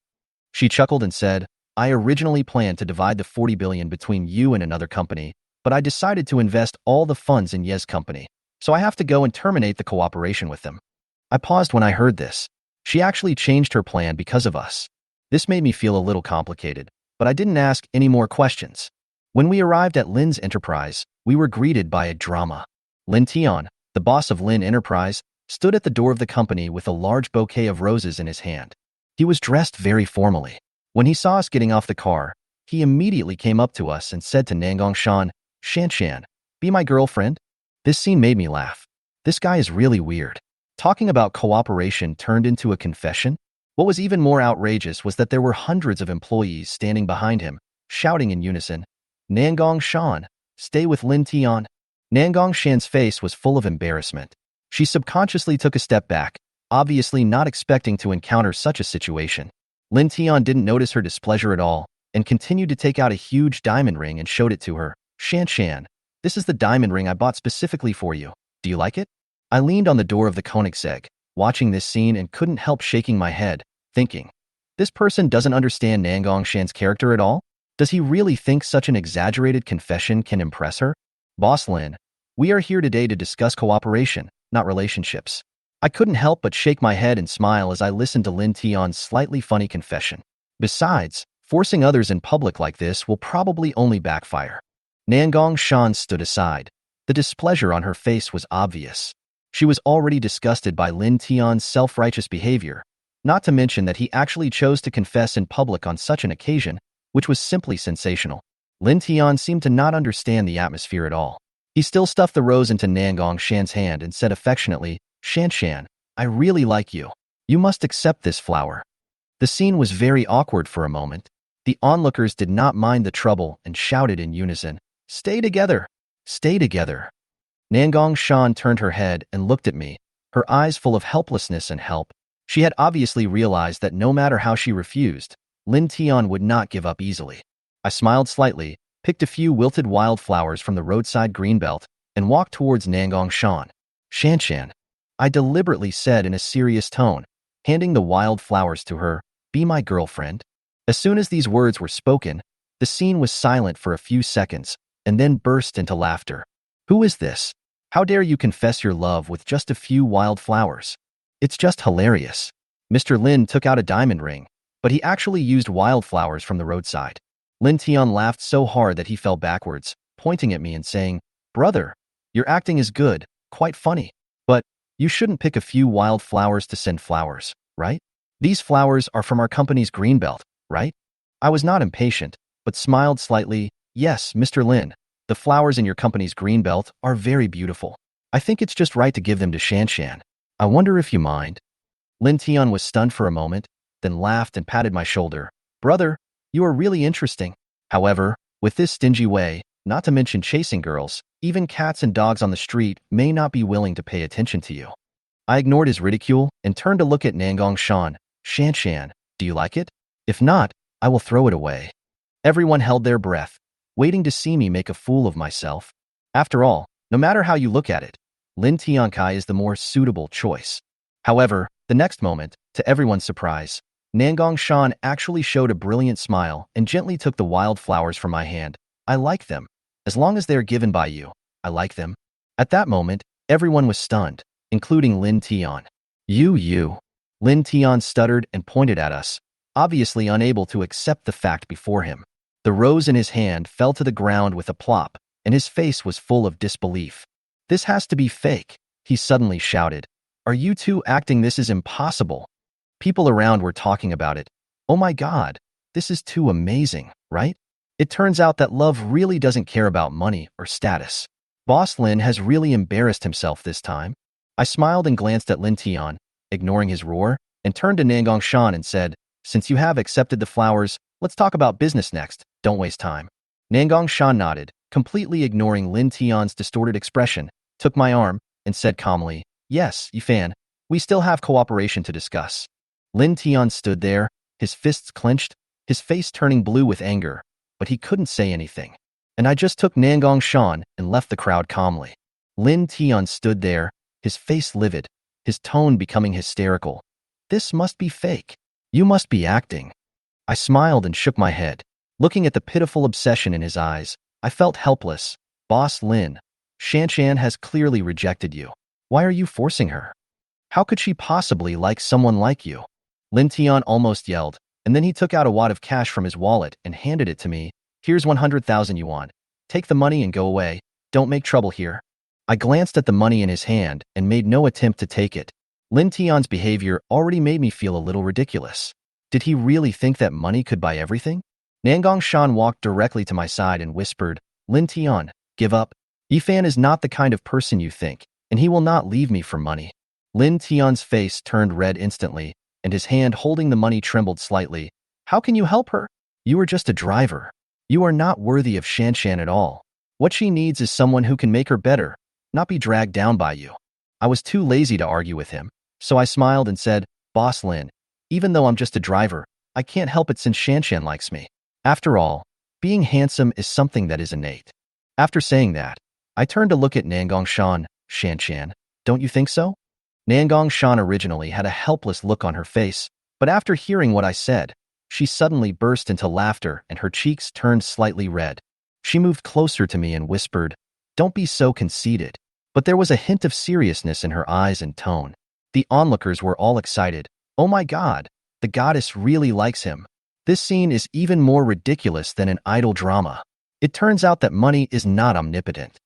She chuckled and said, I originally planned to divide the 40 billion between you and another company, but I decided to invest all the funds in Ye's company, so I have to go and terminate the cooperation with them. I paused when I heard this. She actually changed her plan because of us. This made me feel a little complicated, but I didn't ask any more questions. When we arrived at Lin's enterprise, we were greeted by a drama. Lin Tian, the boss of Lin Enterprise, stood at the door of the company with a large bouquet of roses in his hand. He was dressed very formally. When he saw us getting off the car, he immediately came up to us and said to Nangong Shan, Shan Shan, be my girlfriend? This scene made me laugh. This guy is really weird. Talking about cooperation turned into a confession? What was even more outrageous was that there were hundreds of employees standing behind him, shouting in unison, "Nangong Shan, stay with Lin Tian." Nangong Shan's face was full of embarrassment. She subconsciously took a step back, obviously not expecting to encounter such a situation. Lin Tian didn't notice her displeasure at all and continued to take out a huge diamond ring and showed it to her. "Shan Shan, this is the diamond ring I bought specifically for you. Do you like it?" I leaned on the door of the Koenigsegg, watching this scene and couldn't help shaking my head, thinking, this person doesn't understand Nangong Shan's character at all? Does he really think such an exaggerated confession can impress her? "Boss Lin, we are here today to discuss cooperation, not relationships." I couldn't help but shake my head and smile as I listened to Lin Tian's slightly funny confession. Besides, forcing others in public like this will probably only backfire. Nangong Shan stood aside. The displeasure on her face was obvious. She was already disgusted by Lin Tian's self-righteous behavior, not to mention that he actually chose to confess in public on such an occasion, which was simply sensational. Lin Tian seemed to not understand the atmosphere at all. He still stuffed the rose into Nangong Shan's hand and said affectionately, "Shan Shan, I really like you. You must accept this flower." The scene was very awkward for a moment. The onlookers did not mind the trouble and shouted in unison, "Stay together! Stay together!" Nangong Shan turned her head and looked at me, her eyes full of helplessness and help. She had obviously realized that no matter how she refused, Lin Tian would not give up easily. I smiled slightly, picked a few wilted wildflowers from the roadside greenbelt, and walked towards Nangong Shan. "Shan Shan," I deliberately said in a serious tone, handing the wildflowers to her, "be my girlfriend." As soon as these words were spoken, the scene was silent for a few seconds, and then burst into laughter. "Who is this? How dare you confess your love with just a few wildflowers? It's just hilarious." Mr. Lin took out a diamond ring, but he actually used wildflowers from the roadside. Lin Tian laughed so hard that he fell backwards, pointing at me and saying, "Brother, your acting is good, quite funny. But you shouldn't pick a few wildflowers to send flowers, right? These flowers are from our company's greenbelt, right?" I was not impatient, but smiled slightly. "Yes, Mr. Lin. The flowers in your company's greenbelt are very beautiful. I think it's just right to give them to Shan Shan. I wonder if you mind." Lin Tian was stunned for a moment, then laughed and patted my shoulder. "Brother, you are really interesting. However, with this stingy way, not to mention chasing girls, even cats and dogs on the street may not be willing to pay attention to you." I ignored his ridicule and turned to look at Nangong Shan. "Shan Shan, do you like it? If not, I will throw it away." Everyone held their breath, waiting to see me make a fool of myself. After all, no matter how you look at it, Lin Tiankai is the more suitable choice. However, the next moment, to everyone's surprise, Nangong Shan actually showed a brilliant smile and gently took the wildflowers from my hand. "I like them. As long as they are given by you, I like them." At that moment, everyone was stunned, including Lin Tian. You. Lin Tian stuttered and pointed at us, obviously unable to accept the fact before him. The rose in his hand fell to the ground with a plop, and his face was full of disbelief. "This has to be fake," he suddenly shouted. "Are you two acting? This is impossible." People around were talking about it. "Oh my God, this is too amazing, right? It turns out that love really doesn't care about money or status. Boss Lin has really embarrassed himself this time." I smiled and glanced at Lin Tian, ignoring his roar, and turned to Nangong Shan and said, "Since you have accepted the flowers, let's talk about business next. Don't waste time." Nangong Shan nodded, completely ignoring Lin Tian's distorted expression, took my arm, and said calmly, "Yes, Yifan, we still have cooperation to discuss." Lin Tian stood there, his fists clenched, his face turning blue with anger, but he couldn't say anything. And I just took Nangong Shan and left the crowd calmly. Lin Tian stood there, his face livid, his tone becoming hysterical. "This must be fake. You must be acting." I smiled and shook my head. Looking at the pitiful obsession in his eyes, I felt helpless. "Boss Lin, Shan Shan has clearly rejected you. Why are you forcing her? How could she possibly like someone like you?" Lin Tian almost yelled, and then he took out a wad of cash from his wallet and handed it to me. "Here's 100,000 yuan. Take the money and go away. Don't make trouble here." I glanced at the money in his hand and made no attempt to take it. Lin Tian's behavior already made me feel a little ridiculous. Did he really think that money could buy everything? Nangong Shan walked directly to my side and whispered, "Lin Tian, give up. Yifan is not the kind of person you think, and he will not leave me for money. Lin Tian's face turned red instantly, and his hand holding the money trembled slightly. How can you help her? You are just a driver. You are not worthy of Shanshan at all. What she needs is someone who can make her better, not be dragged down by you. I was too lazy to argue with him, so I smiled and said, Boss Lin, even though I'm just a driver, I can't help it since Shanshan likes me. After all, being handsome is something that is innate. After saying that, I turned to look at Nangong Shanshan, don't you think so? Nangong Shan originally had a helpless look on her face, but after hearing what I said, she suddenly burst into laughter and her cheeks turned slightly red. She moved closer to me and whispered, Don't be so conceited. But there was a hint of seriousness in her eyes and tone. The onlookers were all excited. Oh my God, the goddess really likes him. This scene is even more ridiculous than an idol drama. It turns out that money is not omnipotent.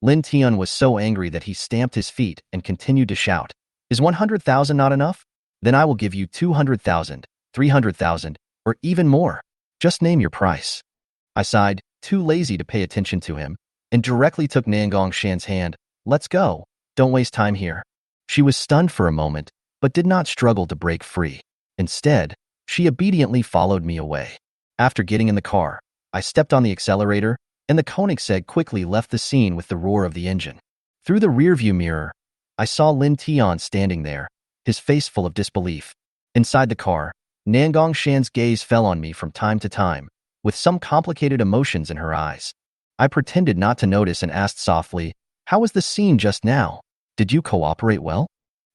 Lin Tian was so angry that he stamped his feet and continued to shout, Is 100,000 not enough? Then I will give you 200,000, 300,000, or even more. Just name your price. I sighed, too lazy to pay attention to him, and directly took Nangong Shan's hand. Let's go. Don't waste time here. She was stunned for a moment, but did not struggle to break free. Instead, she obediently followed me away. After getting in the car, I stepped on the accelerator, and the Koenigsegg quickly left the scene with the roar of the engine. Through the rearview mirror, I saw Lin Tian standing there, his face full of disbelief. Inside the car, Nangong Shan's gaze fell on me from time to time, with some complicated emotions in her eyes. I pretended not to notice and asked softly, How was the scene just now? Did you cooperate well?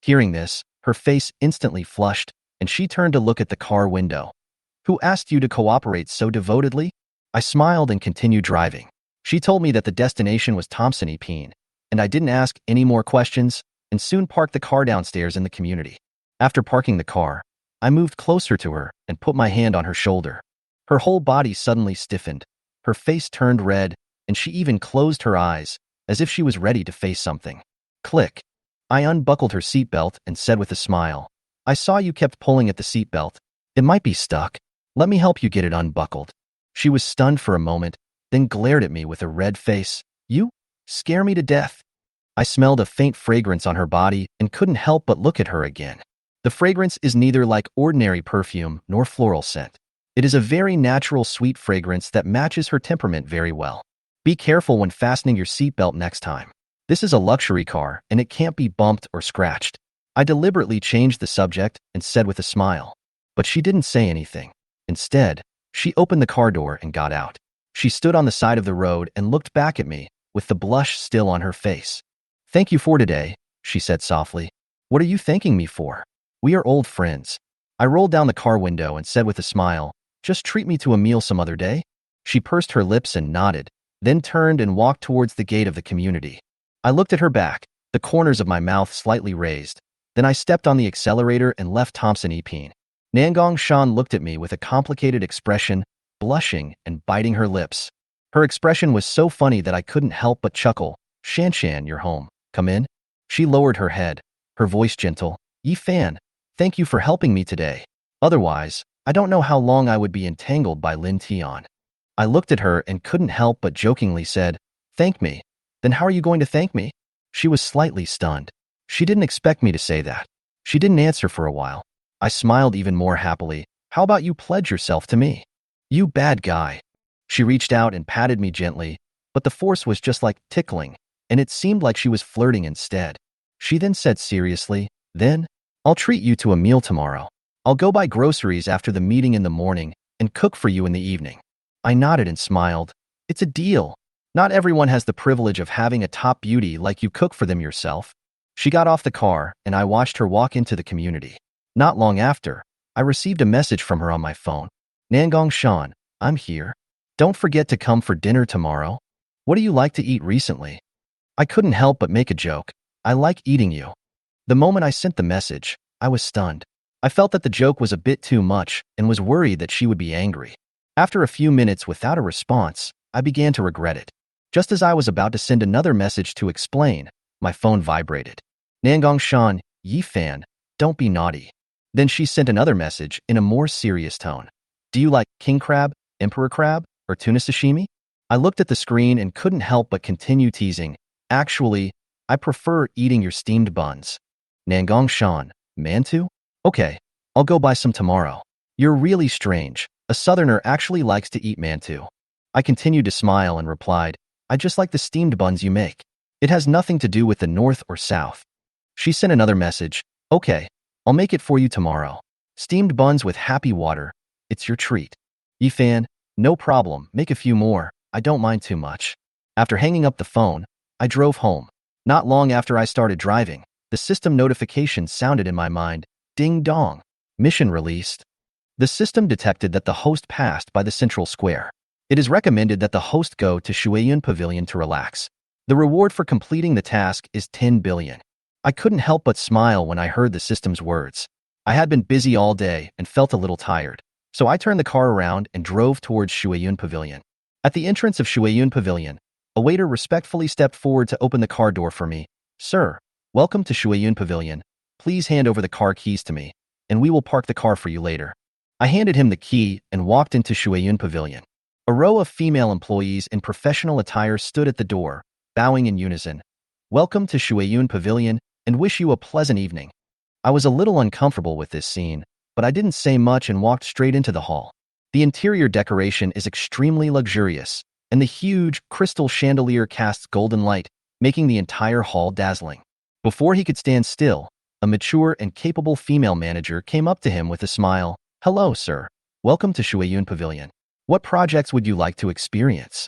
Hearing this, her face instantly flushed, and she turned to look at the car window. Who asked you to cooperate so devotedly? I smiled and continued driving. She told me that the destination was Thompson-Epine, and I didn't ask any more questions and soon parked the car downstairs in the community. After parking the car, I moved closer to her and put my hand on her shoulder. Her whole body suddenly stiffened, her face turned red, and she even closed her eyes, as if she was ready to face something. Click. I unbuckled her seatbelt and said with a smile, I saw you kept pulling at the seatbelt. It might be stuck. Let me help you get it unbuckled. She was stunned for a moment, then glared at me with a red face. You? Scare me to death. I smelled a faint fragrance on her body and couldn't help but look at her again. The fragrance is neither like ordinary perfume nor floral scent. It is a very natural sweet fragrance that matches her temperament very well. Be careful when fastening your seatbelt next time. This is a luxury car and it can't be bumped or scratched. I deliberately changed the subject and said with a smile. But she didn't say anything. Instead, she opened the car door and got out. She stood on the side of the road and looked back at me, with the blush still on her face. Thank you for today, she said softly. What are you thanking me for? We are old friends. I rolled down the car window and said with a smile, Just treat me to a meal some other day. She pursed her lips and nodded, then turned and walked towards the gate of the community. I looked at her back, the corners of my mouth slightly raised. Then I stepped on the accelerator and left Thompson-Epine. Nangong Shan looked at me with a complicated expression, blushing and biting her lips. Her expression was so funny that I couldn't help but chuckle. Shanshan, you're home. Come in. She lowered her head, her voice gentle. Yifan, thank you for helping me today. Otherwise, I don't know how long I would be entangled by Lin Tian. I looked at her and couldn't help but jokingly said, Thank me. Then how are you going to thank me? She was slightly stunned. She didn't expect me to say that. She didn't answer for a while. I smiled even more happily. How about you pledge yourself to me? You bad guy. She reached out and patted me gently, but the force was just like tickling, and it seemed like she was flirting instead. She then said seriously, Then, I'll treat you to a meal tomorrow. I'll go buy groceries after the meeting in the morning and cook for you in the evening. I nodded and smiled. It's a deal. Not everyone has the privilege of having a top beauty like you cook for them yourself. She got off the car, and I watched her walk into the community. Not long after, I received a message from her on my phone. Nangong Shan, I'm here. Don't forget to come for dinner tomorrow. What do you like to eat recently? I couldn't help but make a joke. I like eating you. The moment I sent the message, I was stunned. I felt that the joke was a bit too much and was worried that she would be angry. After a few minutes without a response, I began to regret it. Just as I was about to send another message to explain, my phone vibrated. Nangong Shan, Yifan, don't be naughty. Then she sent another message in a more serious tone. Do you like king crab, emperor crab, or tuna sashimi? I looked at the screen and couldn't help but continue teasing. Actually, I prefer eating your steamed buns. Nangong Shan, mantu? Okay, I'll go buy some tomorrow. You're really strange. A southerner actually likes to eat mantu. I continued to smile and replied, I just like the steamed buns you make. It has nothing to do with the north or south. She sent another message. Okay, I'll make it for you tomorrow. Steamed buns with happy water. It's your treat. Yifan, no problem, make a few more. I don't mind too much. After hanging up the phone, I drove home. Not long after I started driving, the system notification sounded in my mind. Ding dong. Mission released. The system detected that the host passed by the central square. It is recommended that the host go to Shueyun Pavilion to relax. The reward for completing the task is 10 billion. I couldn't help but smile when I heard the system's words. I had been busy all day and felt a little tired, so I turned the car around and drove towards Shueyun Pavilion. At the entrance of Shueyun Pavilion, a waiter respectfully stepped forward to open the car door for me. Sir, welcome to Shueyun Pavilion. Please hand over the car keys to me, and we will park the car for you later. I handed him the key and walked into Shueyun Pavilion. A row of female employees in professional attire stood at the door, bowing in unison. Welcome to Shueyun Pavilion, and wish you a pleasant evening. I was a little uncomfortable with this scene, but I didn't say much and walked straight into the hall. The interior decoration is extremely luxurious, and the huge crystal chandelier casts golden light, making the entire hall dazzling. Before he could stand still, a mature and capable female manager came up to him with a smile. Hello, sir. Welcome to Shueyun Pavilion. What projects would you like to experience?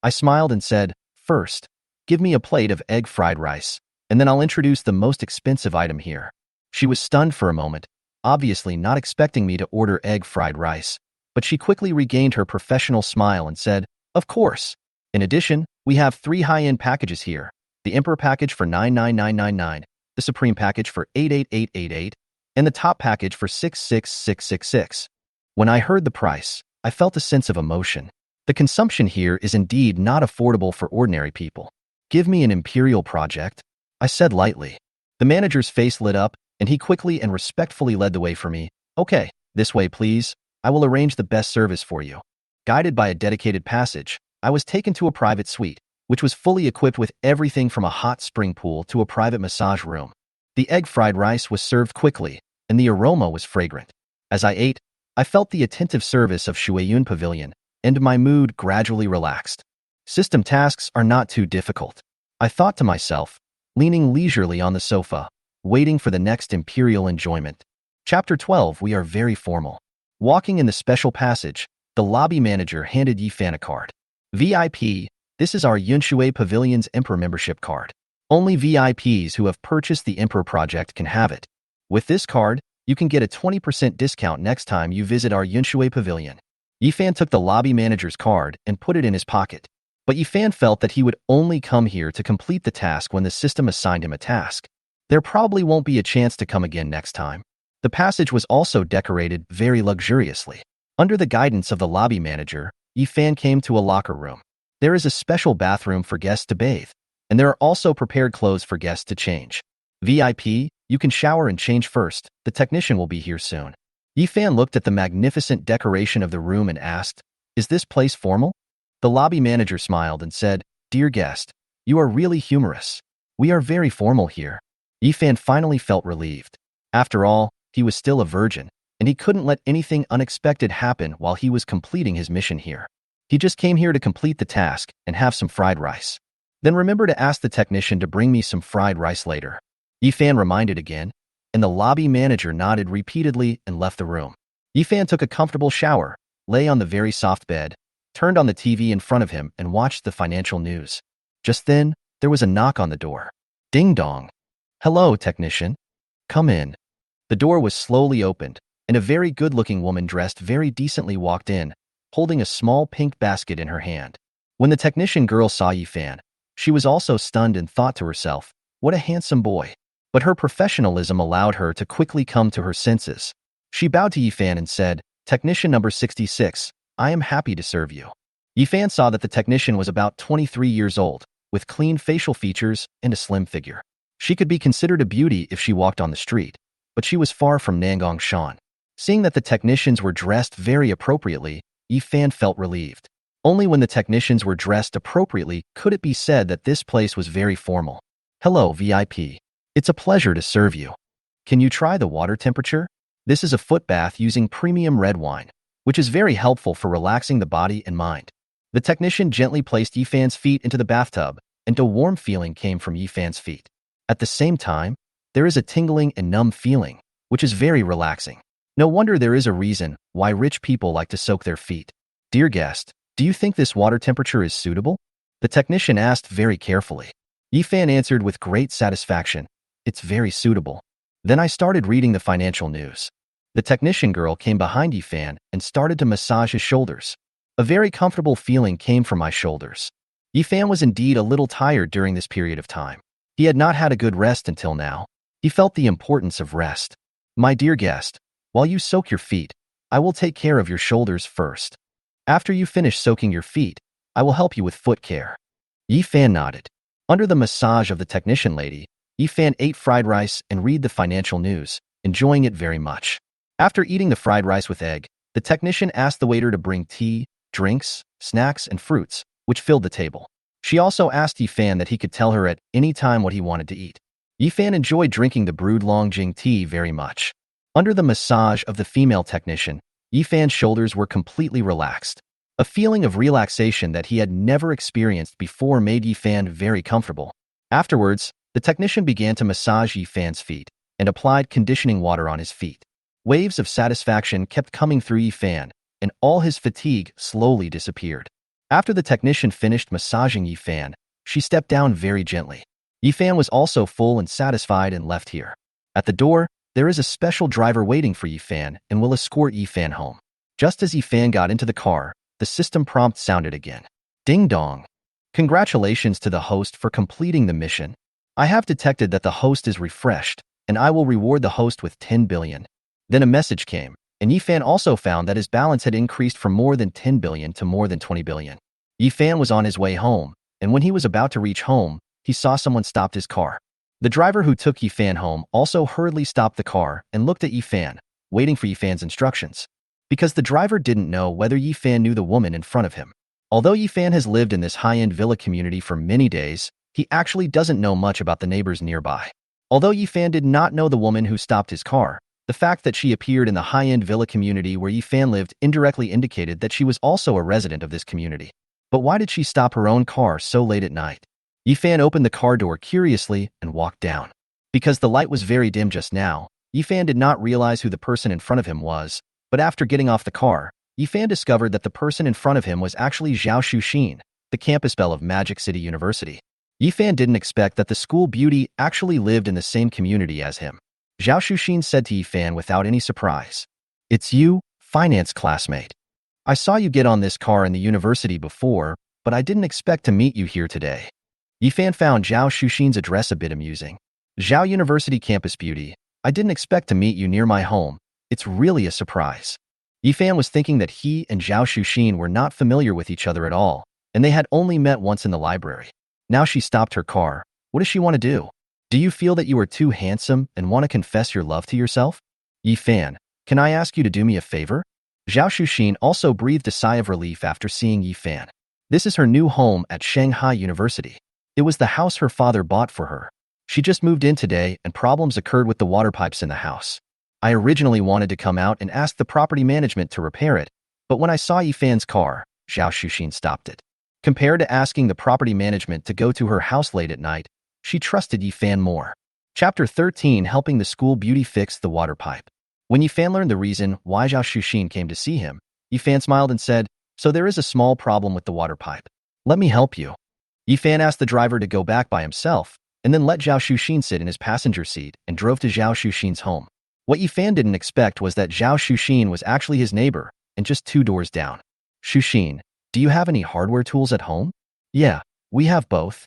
I smiled and said, First, give me a plate of egg fried rice, and then I'll introduce the most expensive item here. She was stunned for a moment, obviously not expecting me to order egg fried rice, but she quickly regained her professional smile and said, Of course. In addition, we have 3 high-end packages here. The Emperor package for 99999, the Supreme package for 88888, and the top package for 66666. When I heard the price, I felt a sense of emotion. The consumption here is indeed not affordable for ordinary people. Give me an imperial project, I said lightly. The manager's face lit up, and he quickly and respectfully led the way for me. Okay, this way please. I will arrange the best service for you. Guided by a dedicated passage, I was taken to a private suite, which was fully equipped with everything from a hot spring pool to a private massage room. The egg fried rice was served quickly, and the aroma was fragrant. As I ate, I felt the attentive service of Shueyun Pavilion, and my mood gradually relaxed. System tasks are not too difficult, I thought to myself, leaning leisurely on the sofa, waiting for the next imperial enjoyment. Chapter 12. We are very formal. Walking in the special passage, the lobby manager handed Yifan a card. VIP, this is our Yunxue Pavilion's Emperor membership card. Only VIPs who have purchased the Emperor project can have it. With this card, you can get a 20% discount next time you visit our Yunxue Pavilion. Yifan took the lobby manager's card and put it in his pocket. But Yifan felt that he would only come here to complete the task when the system assigned him a task. There probably won't be a chance to come again next time. The passage was also decorated very luxuriously. Under the guidance of the lobby manager, Yifan came to a locker room. There is a special bathroom for guests to bathe, and there are also prepared clothes for guests to change. VIP, you can shower and change first. The technician will be here soon. Yifan looked at the magnificent decoration of the room and asked, Is this place formal? The lobby manager smiled and said, Dear guest, you are really humorous. We are very formal here. Yifan finally felt relieved. After all, he was still a virgin, and he couldn't let anything unexpected happen while he was completing his mission here. He just came here to complete the task and have some fried rice. Then remember to ask the technician to bring me some fried rice later. Yifan reminded again, and the lobby manager nodded repeatedly and left the room. Yifan took a comfortable shower, lay on the very soft bed, turned on the TV in front of him and watched the financial news. Just then, there was a knock on the door. Ding dong. Hello, technician. Come in. The door was slowly opened, and a very good-looking woman dressed very decently walked in, holding a small pink basket in her hand. When the technician girl saw Yifan, she was also stunned and thought to herself, what a handsome boy. But her professionalism allowed her to quickly come to her senses. She bowed to Yifan and said, Technician number 66, I am happy to serve you. Yifan saw that the technician was about 23 years old, with clean facial features and a slim figure. She could be considered a beauty if she walked on the street, but she was far from Nangong Shan. Seeing that the technicians were dressed very appropriately, Yifan felt relieved. Only when the technicians were dressed appropriately could it be said that this place was very formal. Hello, VIP. It's a pleasure to serve you. Can you try the water temperature? This is a foot bath using premium red wine, which is very helpful for relaxing the body and mind. The technician gently placed Yifan's feet into the bathtub, and a warm feeling came from Yifan's feet. At the same time, there is a tingling and numb feeling, which is very relaxing. No wonder there is a reason why rich people like to soak their feet. Dear guest, do you think this water temperature is suitable? The technician asked very carefully. Yifan answered with great satisfaction, it's very suitable. Then I started reading the financial news. The technician girl came behind Yifan and started to massage his shoulders. A very comfortable feeling came from my shoulders. Yifan was indeed a little tired during this period of time. He had not had a good rest until now. He felt the importance of rest. My dear guest, while you soak your feet, I will take care of your shoulders first. After you finish soaking your feet, I will help you with foot care. Yifan nodded. Under the massage of the technician lady, Yifan ate fried rice and read the financial news, enjoying it very much. After eating the fried rice with egg, the technician asked the waiter to bring tea, drinks, snacks, and fruits, which filled the table. She also asked Yifan that he could tell her at any time what he wanted to eat. Yifan enjoyed drinking the brewed Longjing tea very much. Under the massage of the female technician, Yifan's shoulders were completely relaxed. A feeling of relaxation that he had never experienced before made Yifan very comfortable. Afterwards, the technician began to massage Yifan's feet and applied conditioning water on his feet. Waves of satisfaction kept coming through Yifan, and all his fatigue slowly disappeared. After the technician finished massaging Yifan, she stepped down very gently. Yifan was also full and satisfied and left here. At the door, there is a special driver waiting for Yifan and will escort Yifan home. Just as Yifan got into the car, the system prompt sounded again. Ding dong. Congratulations to the host for completing the mission. I have detected that the host is refreshed, and I will reward the host with 10 billion. Then a message came, and Yifan also found that his balance had increased from more than 10 billion to more than 20 billion. Yifan was on his way home, and when he was about to reach home, he saw someone stopped his car. The driver who took Yifan home also hurriedly stopped the car and looked at Yifan, waiting for Yifan's instructions. Because the driver didn't know whether Yifan knew the woman in front of him. Although Yifan has lived in this high-end villa community for many days, he actually doesn't know much about the neighbors nearby. Although Yifan did not know the woman who stopped his car, the fact that she appeared in the high-end villa community where Yifan lived indirectly indicated that she was also a resident of this community. But why did she stop her own car so late at night? Yifan opened the car door curiously and walked down. Because the light was very dim just now, Yifan did not realize who the person in front of him was, but after getting off the car, Yifan discovered that the person in front of him was actually Zhao Xuxin, the campus belle of Magic City University. Yifan didn't expect that the school beauty actually lived in the same community as him. Zhao Xuxin said to Yifan without any surprise, "It's you, finance classmate. I saw you get on this car in the university before, but I didn't expect to meet you here today." Yifan found Zhao Xuxin's address a bit amusing. "Zhao University campus beauty, I didn't expect to meet you near my home. It's really a surprise." Yifan was thinking that he and Zhao Xuxin were not familiar with each other at all, and they had only met once in the library. Now she stopped her car. What does she want to do? Do you feel that you are too handsome and want to confess your love to yourself? Yifan, can I ask you to do me a favor? Zhao Xuxin also breathed a sigh of relief after seeing Yifan. This is her new home at Shanghai University. It was the house her father bought for her. She just moved in today and problems occurred with the water pipes in the house. I originally wanted to come out and ask the property management to repair it, but when I saw Yifan's car, Zhao Xuxin stopped it. Compared to asking the property management to go to her house late at night, she trusted Yifan more. Chapter 13, Helping the School Beauty Fix the Water Pipe. When Yifan learned the reason why Zhao Xuxin came to see him, Yifan smiled and said, "So there is a small problem with the water pipe. Let me help you." Yifan asked the driver to go back by himself, and then let Zhao Xuxin sit in his passenger seat and drove to Zhao Xuxin's home. What Yifan didn't expect was that Zhao Xuxin was actually his neighbor, and just 2 doors down. "Xuxin, do you have any hardware tools at home?" "Yeah, we have both."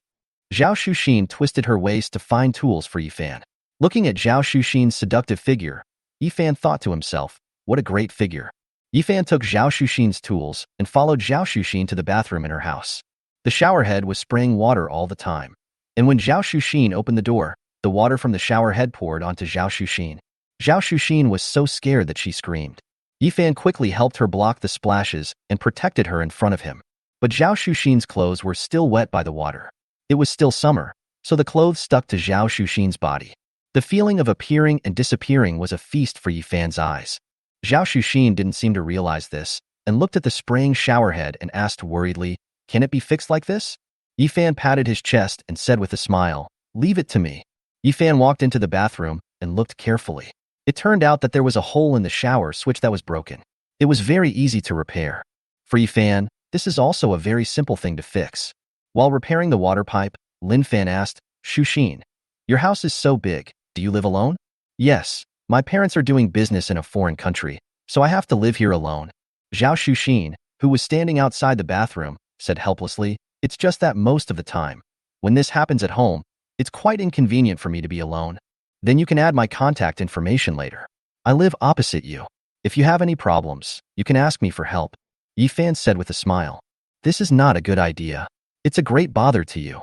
Zhao Xuxin twisted her waist to find tools for Yifan. Looking at Zhao Xuxin's seductive figure, Yifan thought to himself, what a great figure. Yifan took Zhao Xuxin's tools and followed Zhao Xuxin to the bathroom in her house. The shower head was spraying water all the time. And when Zhao Xuxin opened the door, the water from the shower head poured onto Zhao Xuxin. Zhao Xuxin was so scared that she screamed. Yifan quickly helped her block the splashes and protected her in front of him. But Zhao Shuxin's clothes were still wet by the water. It was still summer, so the clothes stuck to Zhao Shuxin's body. The feeling of appearing and disappearing was a feast for Yifan's eyes. Zhao Shuxin didn't seem to realize this, and looked at the spraying showerhead and asked worriedly, "Can it be fixed like this?" Yifan patted his chest and said with a smile, "Leave it to me." Yifan walked into the bathroom and looked carefully. It turned out that there was a hole in the shower switch that was broken. It was very easy to repair. For Yifan, this is also a very simple thing to fix. While repairing the water pipe, Lin Fan asked, "Shuxin, your house is so big, do you live alone?" "Yes, my parents are doing business in a foreign country, so I have to live here alone." Zhao Shuxin, who was standing outside the bathroom, said helplessly, "It's just that most of the time, when this happens at home, it's quite inconvenient for me to be alone. Then you can add my contact information later. I live opposite you. If you have any problems, you can ask me for help." Yifan said with a smile. "This is not a good idea. It's a great bother to you."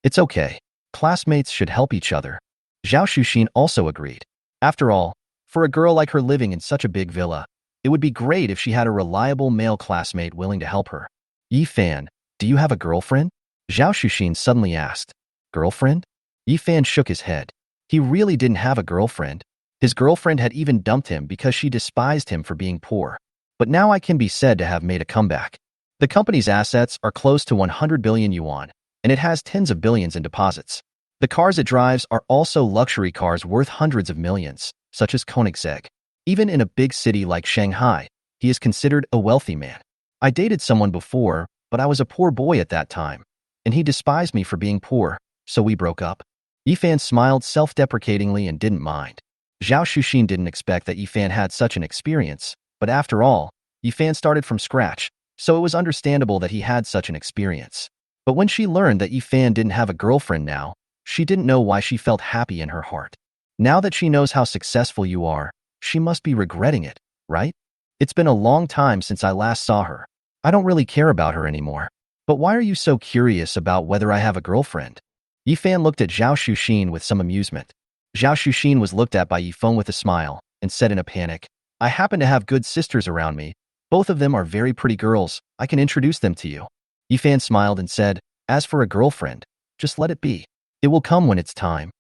"It's okay. Classmates should help each other." Zhao Shuxin also agreed. After all, for a girl like her living in such a big villa, it would be great if she had a reliable male classmate willing to help her. "Yifan, do you have a girlfriend?" Zhao Shuxin suddenly asked. "Girlfriend?" Yifan shook his head. He really didn't have a girlfriend. His girlfriend had even dumped him because she despised him for being poor. But now I can be said to have made a comeback. The company's assets are close to 100 billion yuan, and it has tens of billions in deposits. The cars it drives are also luxury cars worth hundreds of millions, such as Koenigsegg. Even in a big city like Shanghai, he is considered a wealthy man. I dated someone before, but I was a poor boy at that time, and he despised me for being poor, so we broke up. Yifan smiled self-deprecatingly and didn't mind. Zhao Shuxin didn't expect that Yifan had such an experience, but after all, Yifan started from scratch, so it was understandable that he had such an experience. But when she learned that Yifan didn't have a girlfriend now, she didn't know why she felt happy in her heart. Now that she knows how successful you are, she must be regretting it, right? "It's been a long time since I last saw her. I don't really care about her anymore. But why are you so curious about whether I have a girlfriend?" Yifan looked at Zhao Shuxin with some amusement. Zhao Shuxin was looked at by Yifan with a smile and said in a panic, "I happen to have good sisters around me. Both of them are very pretty girls. I can introduce them to you." Yifan smiled and said, "As for a girlfriend, just let it be. It will come when it's time."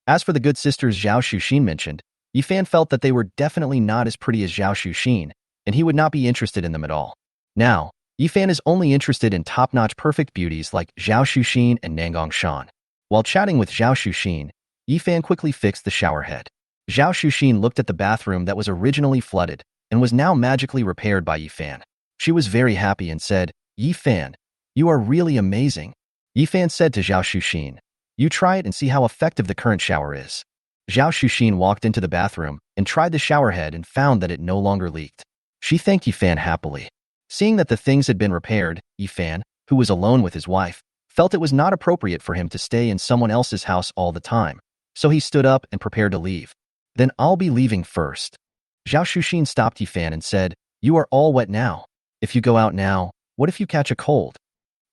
As for the good sisters Zhao Shuxin mentioned, Yifan felt that they were definitely not as pretty as Zhao Shuxin, and he would not be interested in them at all. Now, Yifan is only interested in top-notch perfect beauties like Zhao Shuxin and Nangong Shan. While chatting with Zhao Shuxin, Yifan quickly fixed the showerhead. Zhao Shuxin looked at the bathroom that was originally flooded and was now magically repaired by Yifan. She was very happy and said, "Yifan, you are really amazing." Yifan said to Zhao Shuxin, "You try it and see how effective the current shower is." Zhao Shuxin walked into the bathroom and tried the showerhead and found that it no longer leaked. She thanked Yifan happily. Seeing that the things had been repaired, Yifan, who was alone with his wife, felt it was not appropriate for him to stay in someone else's house all the time, so he stood up and prepared to leave. "Then I'll be leaving first." Zhao Shuxin stopped Yifan and said, "You are all wet now. If you go out now, what if you catch a cold?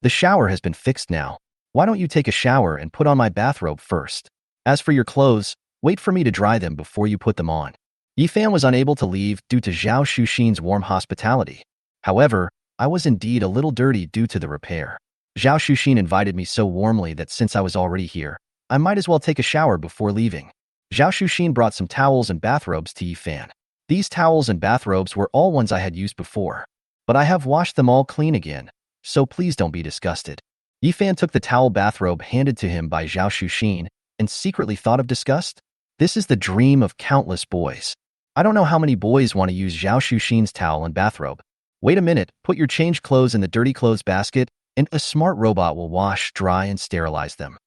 The shower has been fixed now. Why don't you take a shower and put on my bathrobe first? As for your clothes, wait for me to dry them before you put them on." Yifan was unable to leave due to Zhao Shuxin's warm hospitality. However, I was indeed a little dirty due to the repair. Zhao Shuxin invited me so warmly that since I was already here, I might as well take a shower before leaving. Zhao Shuxin brought some towels and bathrobes to Yifan. These towels and bathrobes were all ones I had used before, but I have washed them all clean again, so please don't be disgusted. Yifan took the towel bathrobe handed to him by Zhao Shuxin and secretly thought of disgust. This is the dream of countless boys. I don't know how many boys want to use Zhao Shuxin's towel and bathrobe. Wait a minute, put your changed clothes in the dirty clothes basket, and a smart robot will wash, dry, and sterilize them.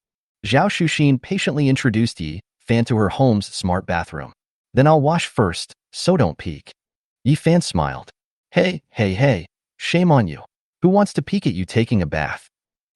Zhao Shuxin patiently introduced Yifan to her home's smart bathroom. "Then I'll wash first, so don't peek." Yifan smiled. Hey, shame on you. Who wants to peek at you taking a bath?"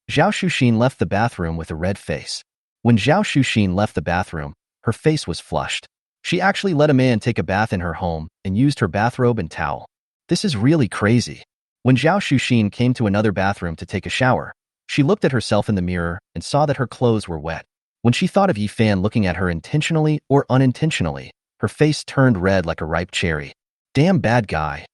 Zhao Shuxin left the bathroom with a red face. When Zhao Shuxin left the bathroom, her face was flushed. She actually let a man take a bath in her home and used her bathrobe and towel. This is really crazy. When Zhao Shuxin came to another bathroom to take a shower, she looked at herself in the mirror and saw that her clothes were wet. When she thought of Yifan looking at her intentionally or unintentionally, her face turned red like a ripe cherry. Damn bad guy.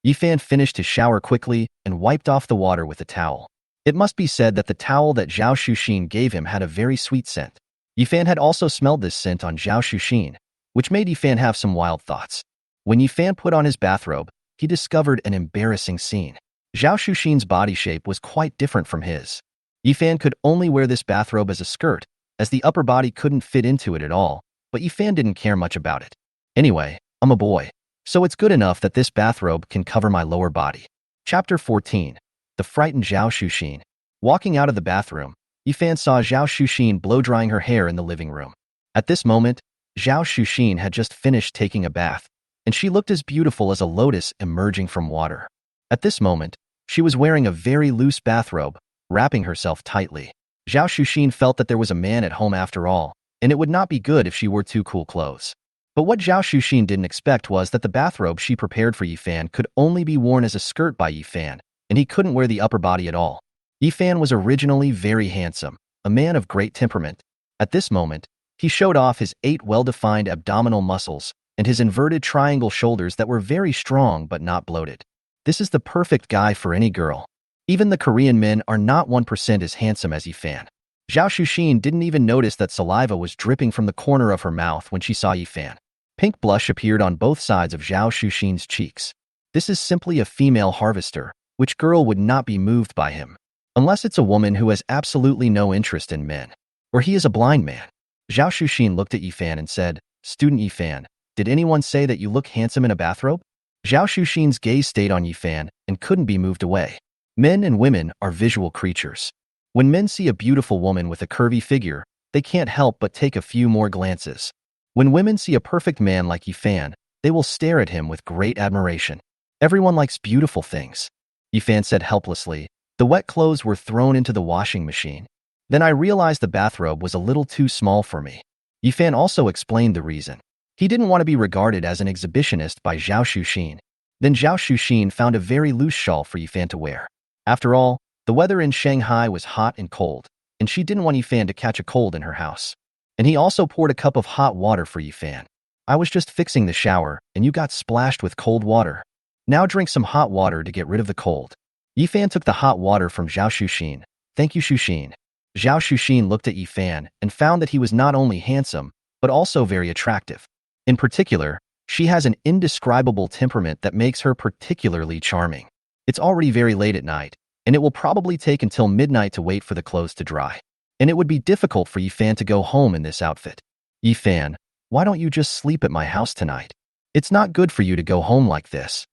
Yifan finished his shower quickly and wiped off the water with a towel. It must be said that the towel that Zhao Shuxin gave him had a very sweet scent. Yifan had also smelled this scent on Zhao Shuxin, which made Yifan have some wild thoughts. When Yifan put on his bathrobe, he discovered an embarrassing scene. Zhao Shuxin's body shape was quite different from his. Yifan could only wear this bathrobe as a skirt, as the upper body couldn't fit into it at all, but Yifan didn't care much about it. Anyway, I'm a boy, so it's good enough that this bathrobe can cover my lower body. Chapter 14. The Frightened Zhao Shuxin. Walking out of the bathroom, Yifan saw Zhao Shuxin blow-drying her hair in the living room. At this moment, Zhao Shuxin had just finished taking a bath, and she looked as beautiful as a lotus emerging from water. At this moment, she was wearing a very loose bathrobe, wrapping herself tightly. Zhao Shuxin felt that there was a man at home after all, and it would not be good if she wore too cool clothes. But what Zhao Shuxin didn't expect was that the bathrobe she prepared for Yifan could only be worn as a skirt by Yifan, and he couldn't wear the upper body at all. Yifan was originally very handsome, a man of great temperament. At this moment, he showed off his 8 well-defined abdominal muscles and his inverted triangle shoulders that were very strong but not bloated. This is the perfect guy for any girl. Even the Korean men are not 1% as handsome as Yifan. Zhao Shuxin didn't even notice that saliva was dripping from the corner of her mouth when she saw Yifan. Pink blush appeared on both sides of Zhao Shuxin's cheeks. This is simply a female harvester. Which girl would not be moved by him? Unless it's a woman who has absolutely no interest in men. Or he is a blind man. Zhao Shuxin looked at Yifan and said, "Student Yifan, did anyone say that you look handsome in a bathrobe?" Zhao Shuxin's gaze stayed on Yifan and couldn't be moved away. Men and women are visual creatures. When men see a beautiful woman with a curvy figure, they can't help but take a few more glances. When women see a perfect man like Yifan, they will stare at him with great admiration. Everyone likes beautiful things. Yifan said helplessly. The wet clothes were thrown into the washing machine. Then I realized the bathrobe was a little too small for me. Yifan also explained the reason. He didn't want to be regarded as an exhibitionist by Zhao Shuxin. Then Zhao Shuxin found a very loose shawl for Yifan to wear. After all, the weather in Shanghai was hot and cold, and she didn't want Yifan to catch a cold in her house. And he also poured a cup of hot water for Yifan. I was just fixing the shower, and you got splashed with cold water. Now drink some hot water to get rid of the cold. Yifan took the hot water from Zhao Shuxin. Thank you, Shuxin. Zhao Shuxin looked at Yifan and found that he was not only handsome, but also very attractive. In particular, she has an indescribable temperament that makes her particularly charming. It's already very late at night, and it will probably take until midnight to wait for the clothes to dry. And it would be difficult for Yifan to go home in this outfit. Yifan, why don't you just sleep at my house tonight? It's not good for you to go home like this.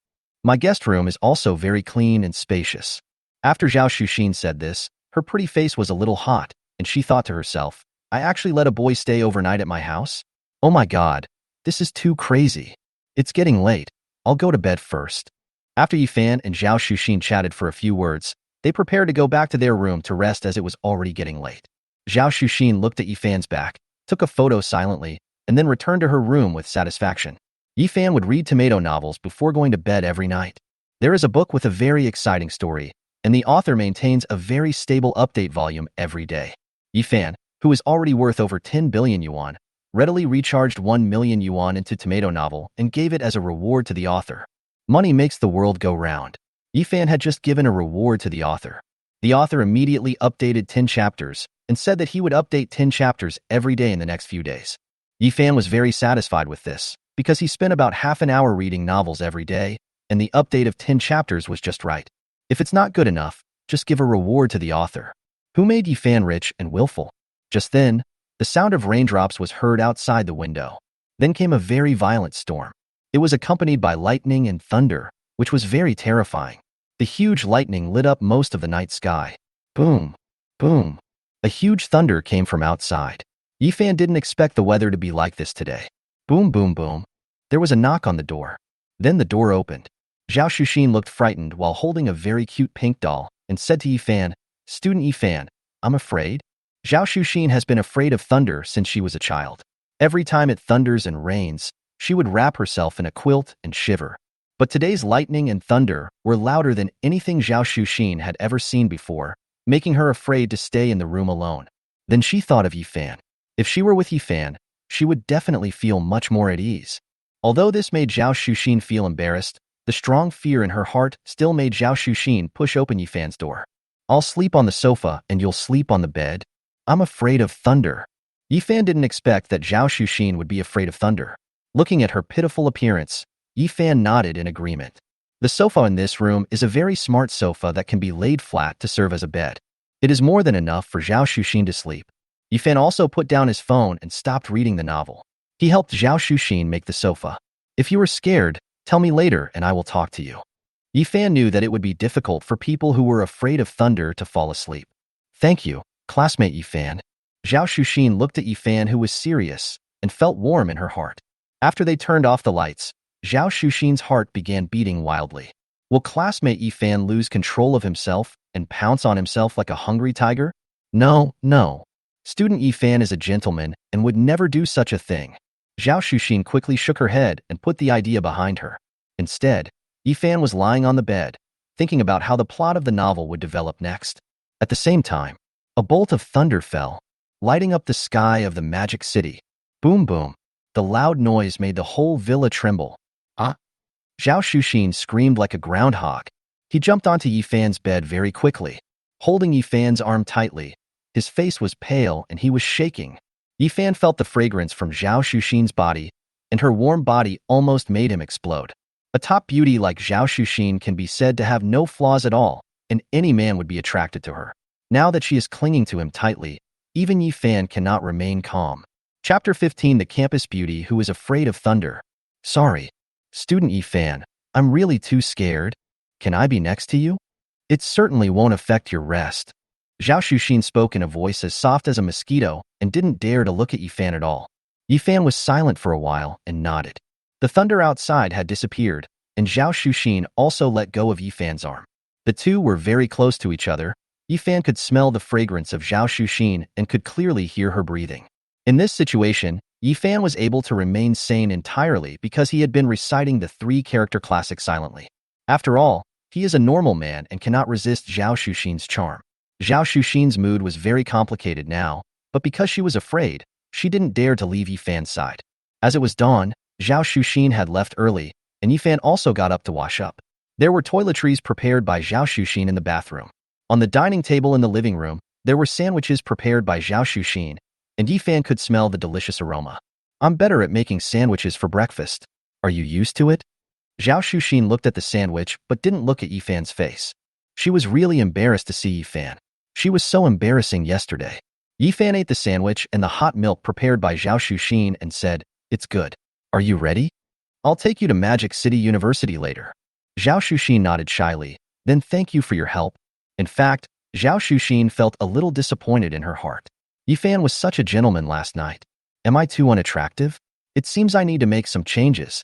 My guest room is also very clean and spacious. After Zhao Shuxin said this, her pretty face was a little hot, and she thought to herself, I actually let a boy stay overnight at my house? Oh my god, this is too crazy. It's getting late. I'll go to bed first. After Yifan and Zhao Shuxin chatted for a few words, they prepared to go back to their room to rest as it was already getting late. Zhao Shuxin looked at Yifan's back, took a photo silently, and then returned to her room with satisfaction. Yifan would read tomato novels before going to bed every night. There is a book with a very exciting story, and the author maintains a very stable update volume every day. Yifan, who is already worth over 10 billion yuan, readily recharged 1 million yuan into tomato novel and gave it as a reward to the author. Money makes the world go round. Yifan had just given a reward to the author. The author immediately updated 10 chapters and said that he would update 10 chapters every day in the next few days. Yifan was very satisfied with this, because he spent about half an hour reading novels every day, and the update of 10 chapters was just right. If it's not good enough, just give a reward to the author. Who made Yifan rich and willful? Just then, the sound of raindrops was heard outside the window. Then came a very violent storm. It was accompanied by lightning and thunder, which was very terrifying. The huge lightning lit up most of the night sky. Boom, boom. A huge thunder came from outside. Yifan didn't expect the weather to be like this today. Boom, boom, boom. There was a knock on the door. Then the door opened. Zhao Shuxin looked frightened while holding a very cute pink doll and said to Yifan, Student Yifan, I'm afraid. Zhao Shuxin has been afraid of thunder since she was a child. Every time it thunders and rains, she would wrap herself in a quilt and shiver. But today's lightning and thunder were louder than anything Zhao Shuxin had ever seen before, making her afraid to stay in the room alone. Then she thought of Yifan. If she were with Yifan, she would definitely feel much more at ease. Although this made Zhao Shuxin feel embarrassed, The strong fear in her heart still made Zhao Xuxin push open Yifan's door. I'll sleep on the sofa and you'll sleep on the bed. I'm afraid of thunder. Yifan didn't expect that Zhao Xuxin would be afraid of thunder. Looking at her pitiful appearance, Yifan nodded in agreement. The sofa in this room is a very smart sofa that can be laid flat to serve as a bed. It is more than enough for Zhao Xuxin to sleep. Yifan also put down his phone and stopped reading the novel. He helped Zhao Xuxin make the sofa. If you are scared, tell me later and I will talk to you. Yifan knew that it would be difficult for people who were afraid of thunder to fall asleep. Thank you, classmate Yifan. Zhao Xuxin looked at Yifan, who was serious, and felt warm in her heart. After they turned off the lights, Zhao Xuxin's heart began beating wildly. Will classmate Yifan lose control of himself and pounce on himself like a hungry tiger? No, no. Student Yifan is a gentleman and would never do such a thing. Zhao Xuxin quickly shook her head and put the idea behind her. Instead, Yifan was lying on the bed, thinking about how the plot of the novel would develop next. At the same time, a bolt of thunder fell, lighting up the sky of the magic city. Boom, boom. The loud noise made the whole villa tremble. Ah! Zhao Xuxin screamed like a groundhog. He jumped onto Yifan's bed very quickly, holding Yifan's arm tightly. His face was pale and he was shaking. Yifan felt the fragrance from Zhao Xuxin's body, and her warm body almost made him explode. A top beauty like Zhao Xuxin can be said to have no flaws at all, and any man would be attracted to her. Now that she is clinging to him tightly, even Yifan cannot remain calm. Chapter 15: The Campus Beauty Who is Afraid of Thunder. Sorry, Student Yifan, I'm really too scared. Can I be next to you? It certainly won't affect your rest. Zhao Xuxin spoke in a voice as soft as a mosquito and didn't dare to look at Yifan at all. Yifan was silent for a while and nodded. The thunder outside had disappeared, and Zhao Xuxin also let go of Yifan's arm. The two were very close to each other. Yifan could smell the fragrance of Zhao Xuxin and could clearly hear her breathing. In this situation, Yifan was able to remain sane entirely because he had been reciting the three-character classic silently. After all, he is a normal man and cannot resist Zhao Xuxin's charm. Zhao Xuxin's mood was very complicated now, but because she was afraid, she didn't dare to leave Yifan's side. As it was dawn, Zhao Xuxin had left early, and Yifan also got up to wash up. There were toiletries prepared by Zhao Xuxin in the bathroom. On the dining table in the living room, there were sandwiches prepared by Zhao Xuxin, and Yifan could smell the delicious aroma. I'm better at making sandwiches for breakfast. Are you used to it? Zhao Xuxin looked at the sandwich but didn't look at Yifan's face. She was really embarrassed to see Yifan. She was so embarrassing yesterday. Yifan ate the sandwich and the hot milk prepared by Zhao Xuxin and said, "It's good. Are you ready? I'll take you to Magic City University later." Zhao Xuxin nodded shyly, then thank you for your help. In fact, Zhao Xuxin felt a little disappointed in her heart. Yifan was such a gentleman last night. Am I too unattractive? It seems I need to make some changes.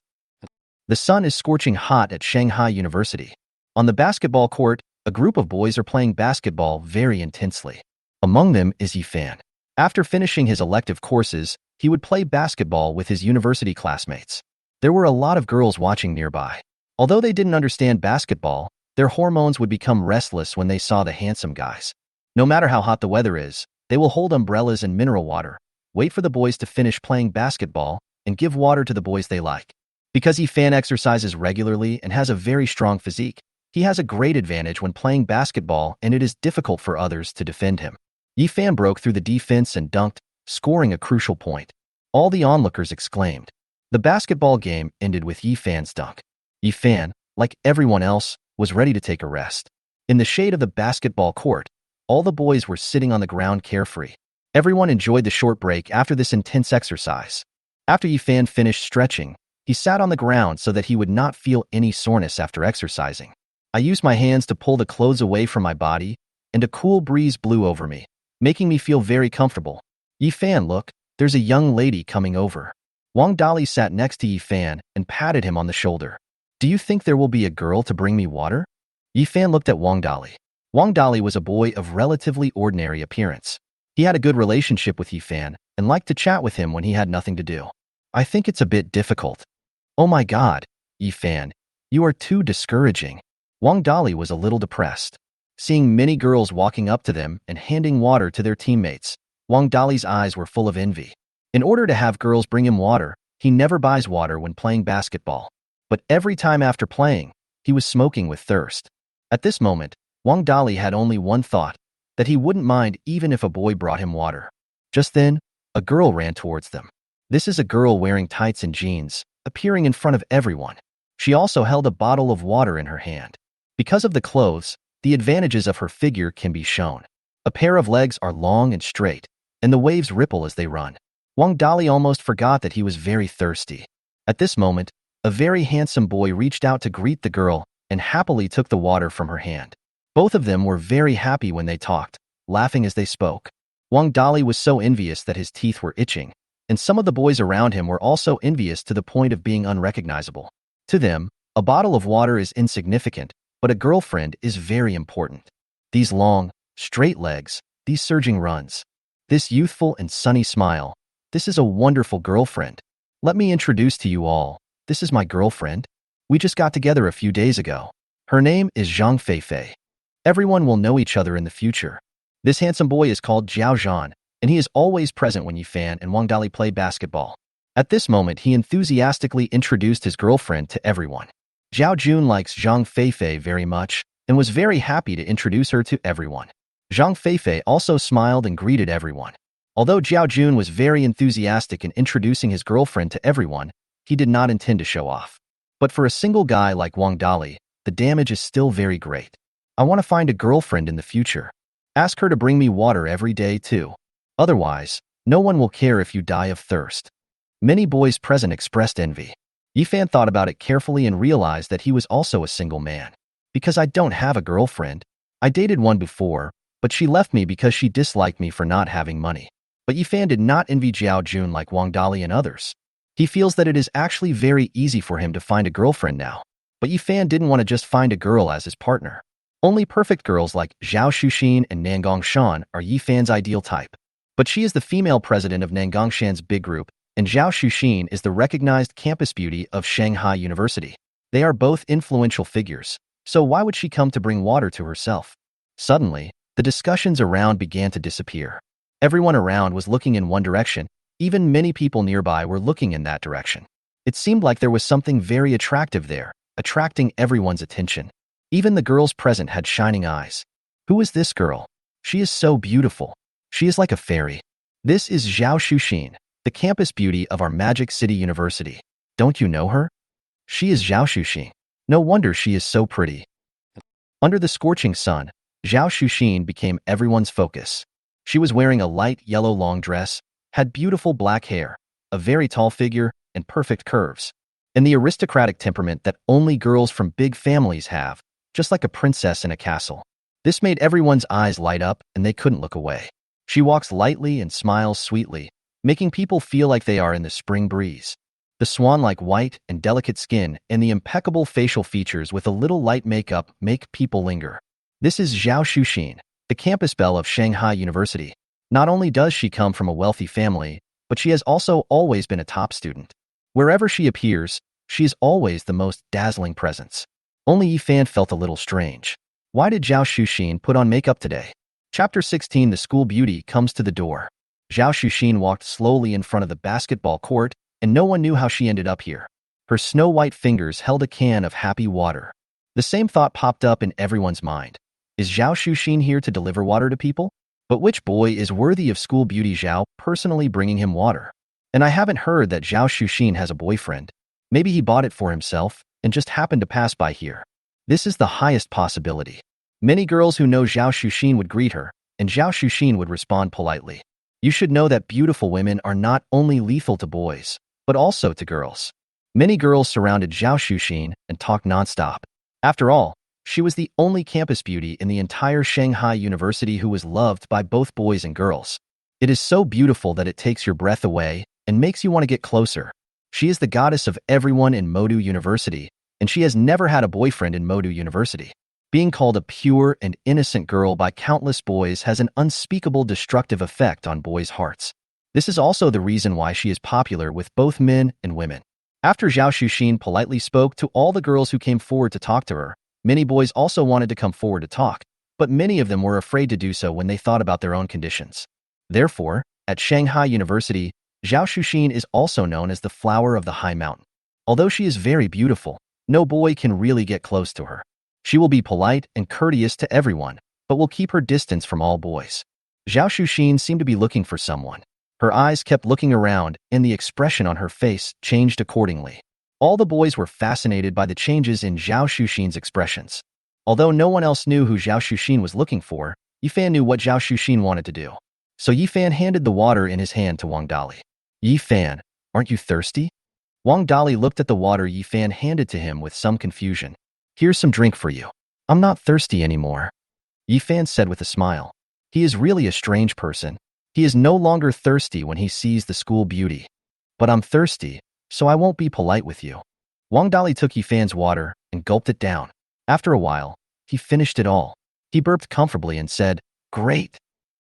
The sun is scorching hot at Shanghai University. On the basketball court, a group of boys are playing basketball very intensely. Among them is Yifan. After finishing his elective courses, he would play basketball with his university classmates. There were a lot of girls watching nearby. Although they didn't understand basketball, their hormones would become restless when they saw the handsome guys. No matter how hot the weather is, they will hold umbrellas and mineral water, wait for the boys to finish playing basketball, and give water to the boys they like. Because Yifan exercises regularly and has a very strong physique, he has a great advantage when playing basketball, and it is difficult for others to defend him. Yifan broke through the defense and dunked, scoring a crucial point. All the onlookers exclaimed. The basketball game ended with Yifan's dunk. Yifan, like everyone else, was ready to take a rest. In the shade of the basketball court, all the boys were sitting on the ground carefree. Everyone enjoyed the short break after this intense exercise. After Yifan finished stretching, he sat on the ground so that he would not feel any soreness after exercising. I used my hands to pull the clothes away from my body, and a cool breeze blew over me, making me feel very comfortable. Yifan, look, there's a young lady coming over. Wang Dali sat next to Yifan and patted him on the shoulder. Do you think there will be a girl to bring me water? Yifan looked at Wang Dali. Wang Dali was a boy of relatively ordinary appearance. He had a good relationship with Yifan and liked to chat with him when he had nothing to do. I think it's a bit difficult. Oh my God, Yifan, you are too discouraging. Wang Dali was a little depressed. Seeing many girls walking up to them and handing water to their teammates, Wang Dali's eyes were full of envy. In order to have girls bring him water, he never buys water when playing basketball. but every time after playing, he was smoking with thirst. At this moment, Wang Dali had only one thought, that he wouldn't mind even if a boy brought him water. Just then, a girl ran towards them. This is a girl wearing tights and jeans, appearing in front of everyone. She also held a bottle of water in her hand. Because of the clothes, the advantages of her figure can be shown. A pair of legs are long and straight, and the waves ripple as they run. Wang Dali almost forgot that he was very thirsty. At this moment, a very handsome boy reached out to greet the girl and happily took the water from her hand. Both of them were very happy when they talked, laughing as they spoke. Wang Dali was so envious that his teeth were itching, and some of the boys around him were also envious to the point of being unrecognizable. To them, a bottle of water is insignificant, but a girlfriend is very important. These long, straight legs, these surging runs, this youthful and sunny smile, this is a wonderful girlfriend. Let me introduce to you all, this is my girlfriend. We just got together a few days ago. Her name is Zhang Feifei. Everyone will know each other in the future. This handsome boy is called Zhao Zhan, and he is always present when Yifan and Wang Dali play basketball. At this moment, he enthusiastically introduced his girlfriend to everyone. Zhao Jun likes Zhang Feifei very much and was very happy to introduce her to everyone. Zhang Feifei also smiled and greeted everyone. Although Zhao Jun was very enthusiastic in introducing his girlfriend to everyone, he did not intend to show off. But for a single guy like Wang Dali, the damage is still very great. I want to find a girlfriend in the future. Ask her to bring me water every day too. Otherwise, no one will care if you die of thirst. Many boys present expressed envy. Yifan thought about it carefully and realized that he was also a single man. Because I don't have a girlfriend. I dated one before, but she left me because she disliked me for not having money. But Yifan did not envy Zhao Jun like Wang Dali and others. He feels that it is actually very easy for him to find a girlfriend now. But Yifan didn't want to just find a girl as his partner. Only perfect girls like Zhao Shuxin and Nangong Shan are Yifan's ideal type. But she is the female president of Nangong Shan's big group, and Zhao Shuxin is the recognized campus beauty of Shanghai University. They are both influential figures, so why would she come to bring water to herself? Suddenly, the discussions around began to disappear. Everyone around was looking in one direction, even many people nearby were looking in that direction. It seemed like there was something very attractive there, attracting everyone's attention. Even the girls present had shining eyes. Who is this girl? She is so beautiful. She is like a fairy. This is Zhao Shuxin, the campus beauty of our Magic City University. Don't you know her? She is Zhao Shuxin. No wonder she is so pretty. Under the scorching sun, Zhao Shuxin became everyone's focus. She was wearing a light yellow long dress, had beautiful black hair, a very tall figure, and perfect curves, and the aristocratic temperament that only girls from big families have, just like a princess in a castle. This made everyone's eyes light up and they couldn't look away. She walks lightly and smiles sweetly, making people feel like they are in the spring breeze. The swan-like white and delicate skin and the impeccable facial features with a little light makeup make people linger. This is Zhao Shuxin, the campus belle of Shanghai University. Not only does she come from a wealthy family, but she has also always been a top student. Wherever she appears, she is always the most dazzling presence. Only Yifan felt a little strange. Why did Zhao Shuxin put on makeup today? Chapter 16. The school beauty comes to the door. Zhao Shuxin walked slowly in front of the basketball court, and no one knew how she ended up here. Her snow-white fingers held a can of happy water. The same thought popped up in everyone's mind. Is Zhao Shuxin here to deliver water to people? But which boy is worthy of school beauty Zhao personally bringing him water? And I haven't heard that Zhao Shuxin has a boyfriend. Maybe he bought it for himself and just happened to pass by here. This is the highest possibility. Many girls who know Zhao Shuxin would greet her, and Zhao Shuxin would respond politely. You should know that beautiful women are not only lethal to boys, but also to girls. Many girls surrounded Zhao Shuxin and talked nonstop. After all, she was the only campus beauty in the entire Shanghai University who was loved by both boys and girls. It is so beautiful that it takes your breath away and makes you want to get closer. She is the goddess of everyone in Modu University, and she has never had a boyfriend in Modu University. Being called a pure and innocent girl by countless boys has an unspeakable destructive effect on boys' hearts. This is also the reason why she is popular with both men and women. After Zhao Shuxin politely spoke to all the girls who came forward to talk to her, many boys also wanted to come forward to talk, but many of them were afraid to do so when they thought about their own conditions. Therefore, at Shanghai University, Zhao Shuxin is also known as the flower of the high mountain. Although she is very beautiful, No boy can really get close to her. She will be polite and courteous to everyone, but will keep her distance from all boys. Zhao Xuxin seemed to be looking for someone. Her eyes kept looking around, and the expression on her face changed accordingly. All the boys were fascinated by the changes in Zhao Xuxin's expressions. Although no one else knew who Zhao Xuxin was looking for, Yifan knew what Zhao Xuxin wanted to do. So Yifan handed the water in his hand to Wang Dali. Yifan, aren't you thirsty? Wang Dali looked at the water Yifan handed to him with some confusion. Here's some drink for you. I'm not thirsty anymore, Yifan said with a smile. He is really a strange person. He is no longer thirsty when he sees the school beauty. But I'm thirsty, so I won't be polite with you. Wang Dali took Yifan's water and gulped it down. After a while, he finished it all. He burped comfortably and said, "Great."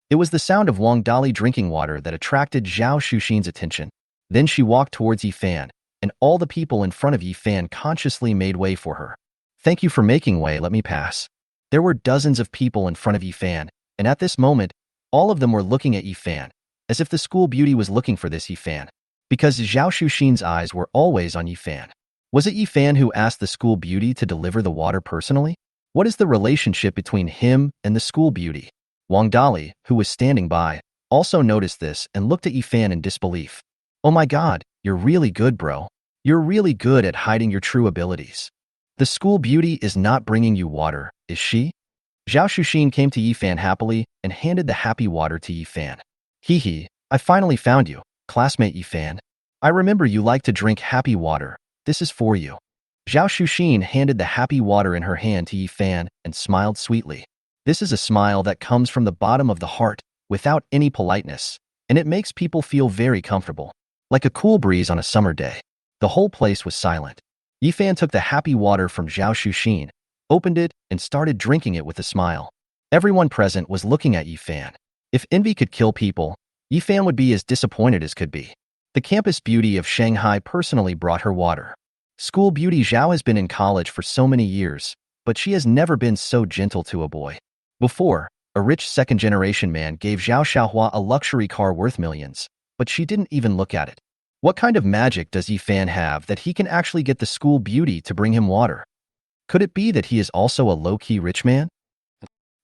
It was the sound of Wang Dali drinking water that attracted Zhao Xuxin's attention. Then she walked towards Yifan, and all the people in front of Yifan consciously made way for her. "Thank you for making way, let me pass." There were dozens of people in front of Yifan, and at this moment, all of them were looking at Yifan, as if the school beauty was looking for this Yifan, because Zhao Xuxin's eyes were always on Yifan. Was it Yifan who asked the school beauty to deliver the water personally? What is the relationship between him and the school beauty? Wang Dali, who was standing by, also noticed this and looked at Yifan in disbelief. "Oh my god, you're really good, bro. You're really good at hiding your true abilities. The school beauty is not bringing you water, is she?" Zhao Xuxin came to Yifan happily and handed the happy water to Yifan. "Hee, I finally found you, classmate Yifan. I remember you like to drink happy water. This is for you." Zhao Xuxin handed the happy water in her hand to Yifan and smiled sweetly. This is a smile that comes from the bottom of the heart, without any politeness, and it makes people feel very comfortable, like a cool breeze on a summer day. The whole place was silent. Yifan took the happy water from Zhao Xuxin, opened it, and started drinking it with a smile. Everyone present was looking at Yifan. If envy could kill people, Yifan would be as disappointed as could be. The campus beauty of Shanghai personally brought her water. School beauty Zhao has been in college for so many years, but she has never been so gentle to a boy. Before, a rich second-generation man gave Zhao Xiaohua a luxury car worth millions, but she didn't even look at it. What kind of magic does Yifan have that he can actually get the school beauty to bring him water? Could it be that he is also a low-key rich man?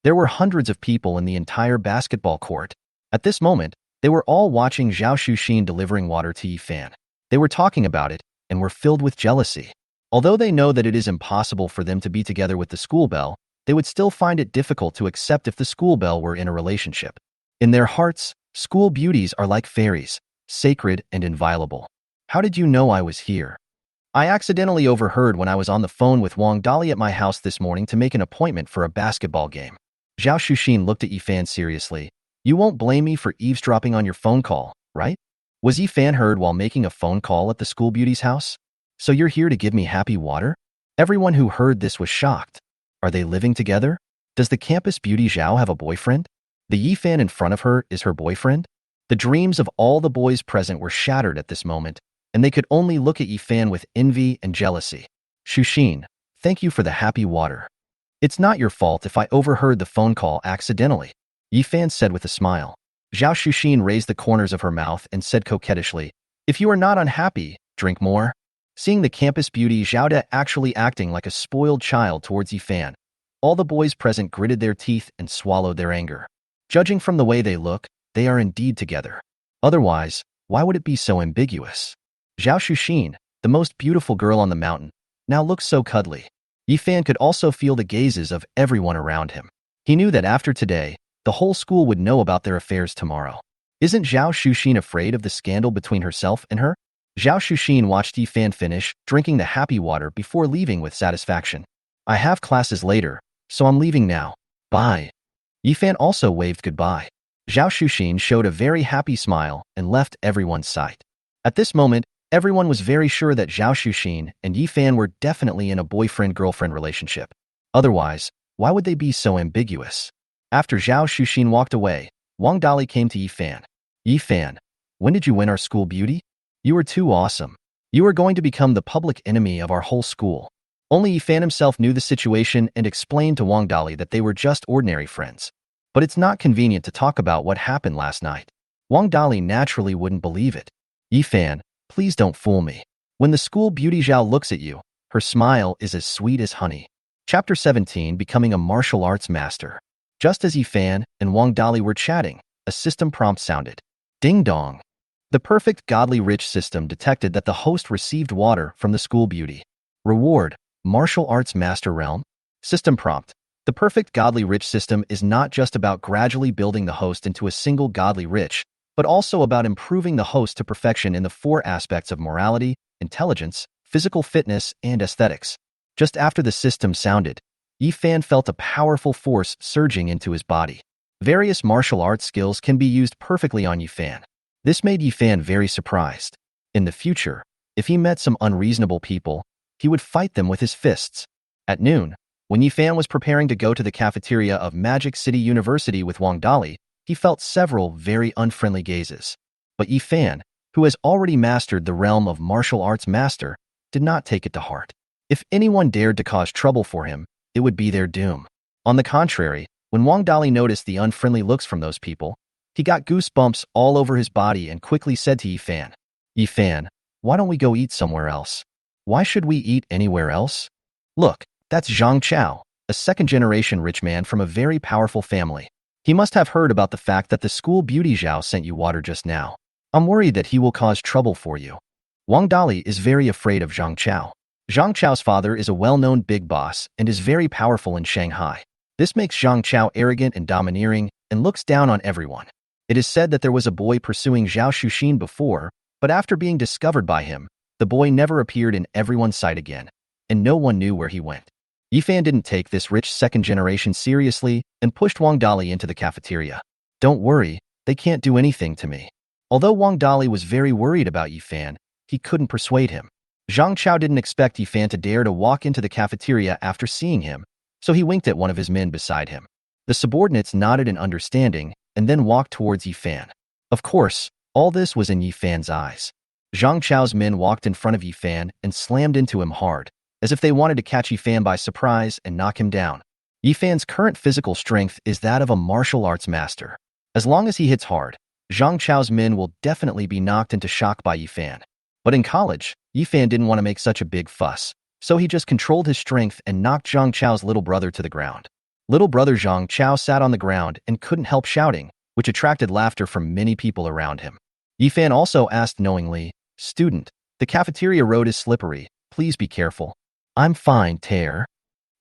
There were hundreds of people in the entire basketball court. At this moment, they were all watching Zhao Xuxin delivering water to Yifan. They were talking about it and were filled with jealousy. Although they know that it is impossible for them to be together with the school belle, they would still find it difficult to accept if the school belle were in a relationship. In their hearts, school beauties are like fairies, sacred and inviolable. "How did you know I was here?" "I accidentally overheard when I was on the phone with Wang Dali at my house this morning to make an appointment for a basketball game." Zhao Xuxin looked at Yifan seriously. "You won't blame me for eavesdropping on your phone call, right?" Was Yifan heard while making a phone call at the school beauty's house? "So you're here to give me happy water?" Everyone who heard this was shocked. Are they living together? Does the campus beauty Zhao have a boyfriend? The Yifan in front of her is her boyfriend? The dreams of all the boys present were shattered at this moment, and they could only look at Yifan with envy and jealousy. "Xuxin, thank you for the happy water. It's not your fault if I overheard the phone call accidentally," Yifan said with a smile. Zhao Xuxin raised the corners of her mouth and said coquettishly, "If you are not unhappy, drink more." Seeing the campus beauty Zhao De actually acting like a spoiled child towards Yifan, all the boys present gritted their teeth and swallowed their anger. Judging from the way they look, they are indeed together. Otherwise, why would it be so ambiguous? Zhao Xuxin, the most beautiful girl on the mountain, now looks so cuddly. Yifan could also feel the gazes of everyone around him. He knew that after today, the whole school would know about their affairs tomorrow. Isn't Zhao Xuxin afraid of the scandal between herself and her? Zhao Xuxin watched Yifan finish drinking the happy water before leaving with satisfaction. "I have classes later, so I'm leaving now. Bye." Yifan also waved goodbye. Zhao Xuxin showed a very happy smile and left everyone's sight. At this moment, everyone was very sure that Zhao Xuxin and Yifan were definitely in a boyfriend-girlfriend relationship. Otherwise, why would they be so ambiguous? After Zhao Xuxin walked away, Wang Dali came to Yifan. "Yifan, when did you win our school beauty? You are too awesome. You are going to become the public enemy of our whole school." Only Yifan himself knew the situation and explained to Wang Dali that they were just ordinary friends. But it's not convenient to talk about what happened last night. Wang Dali naturally wouldn't believe it. "Yifan, please don't fool me. When the school beauty Zhao looks at you, Her smile is as sweet as honey. Chapter 17, Becoming a Martial Arts Master. Just as Yifan and Wang Dali were chatting, a system prompt sounded. Ding dong. The perfect godly rich system detected that the host received water from the school beauty. Reward, Martial Arts Master Realm. System prompt. The perfect godly rich system is not just about gradually building the host into a single godly rich, but also about improving the host to perfection in the four aspects of morality, intelligence, physical fitness, and aesthetics. Just after the system sounded, Yifan felt a powerful force surging into his body. Various martial arts skills can be used perfectly on Yifan. This made Yifan very surprised. In the future, if he met some unreasonable people, he would fight them with his fists. At noon, when Yifan was preparing to go to the cafeteria of Magic City University with Wang Dali, he felt several very unfriendly gazes. But Yifan, who has already mastered the realm of martial arts master, did not take it to heart. If anyone dared to cause trouble for him, it would be their doom. On the contrary, when Wang Dali noticed the unfriendly looks from those people, he got goosebumps all over his body and quickly said to Yifan, Yifan, why don't we go eat somewhere else? Why should we eat anywhere else? Look, that's Zhang Chao, a second-generation rich man from a very powerful family. He must have heard about the fact that the school beauty Zhao sent you water just now. I'm worried that he will cause trouble for you. Wang Dali is very afraid of Zhang Chao. Zhang Chao's father is a well-known big boss and is very powerful in Shanghai. This makes Zhang Chao arrogant and domineering and looks down on everyone. It is said that there was a boy pursuing Zhao Shuxin before, but after being discovered by him, the boy never appeared in everyone's sight again, and no one knew where he went. Yifan didn't take this rich second generation seriously and pushed Wang Dali into the cafeteria. Don't worry, they can't do anything to me. Although Wang Dali was very worried about Yifan, he couldn't persuade him. Zhang Chao didn't expect Yifan to dare to walk into the cafeteria after seeing him, so he winked at one of his men beside him. The subordinates nodded in understanding and then walked towards Yifan. Of course, all this was in Yifan's eyes. Zhang Chao's men walked in front of Yifan and slammed into him hard, as if they wanted to catch Yifan by surprise and knock him down. Yifan's current physical strength is that of a martial arts master. As long as he hits hard, Zhang Chao's men will definitely be knocked into shock by Yifan. But in college, Yifan didn't want to make such a big fuss, so he just controlled his strength and knocked Zhang Chao's little brother to the ground. Little brother Zhang Chao sat on the ground and couldn't help shouting, which attracted laughter from many people around him. Yifan also asked knowingly, Student, the cafeteria road is slippery, please be careful. I'm fine, Tear.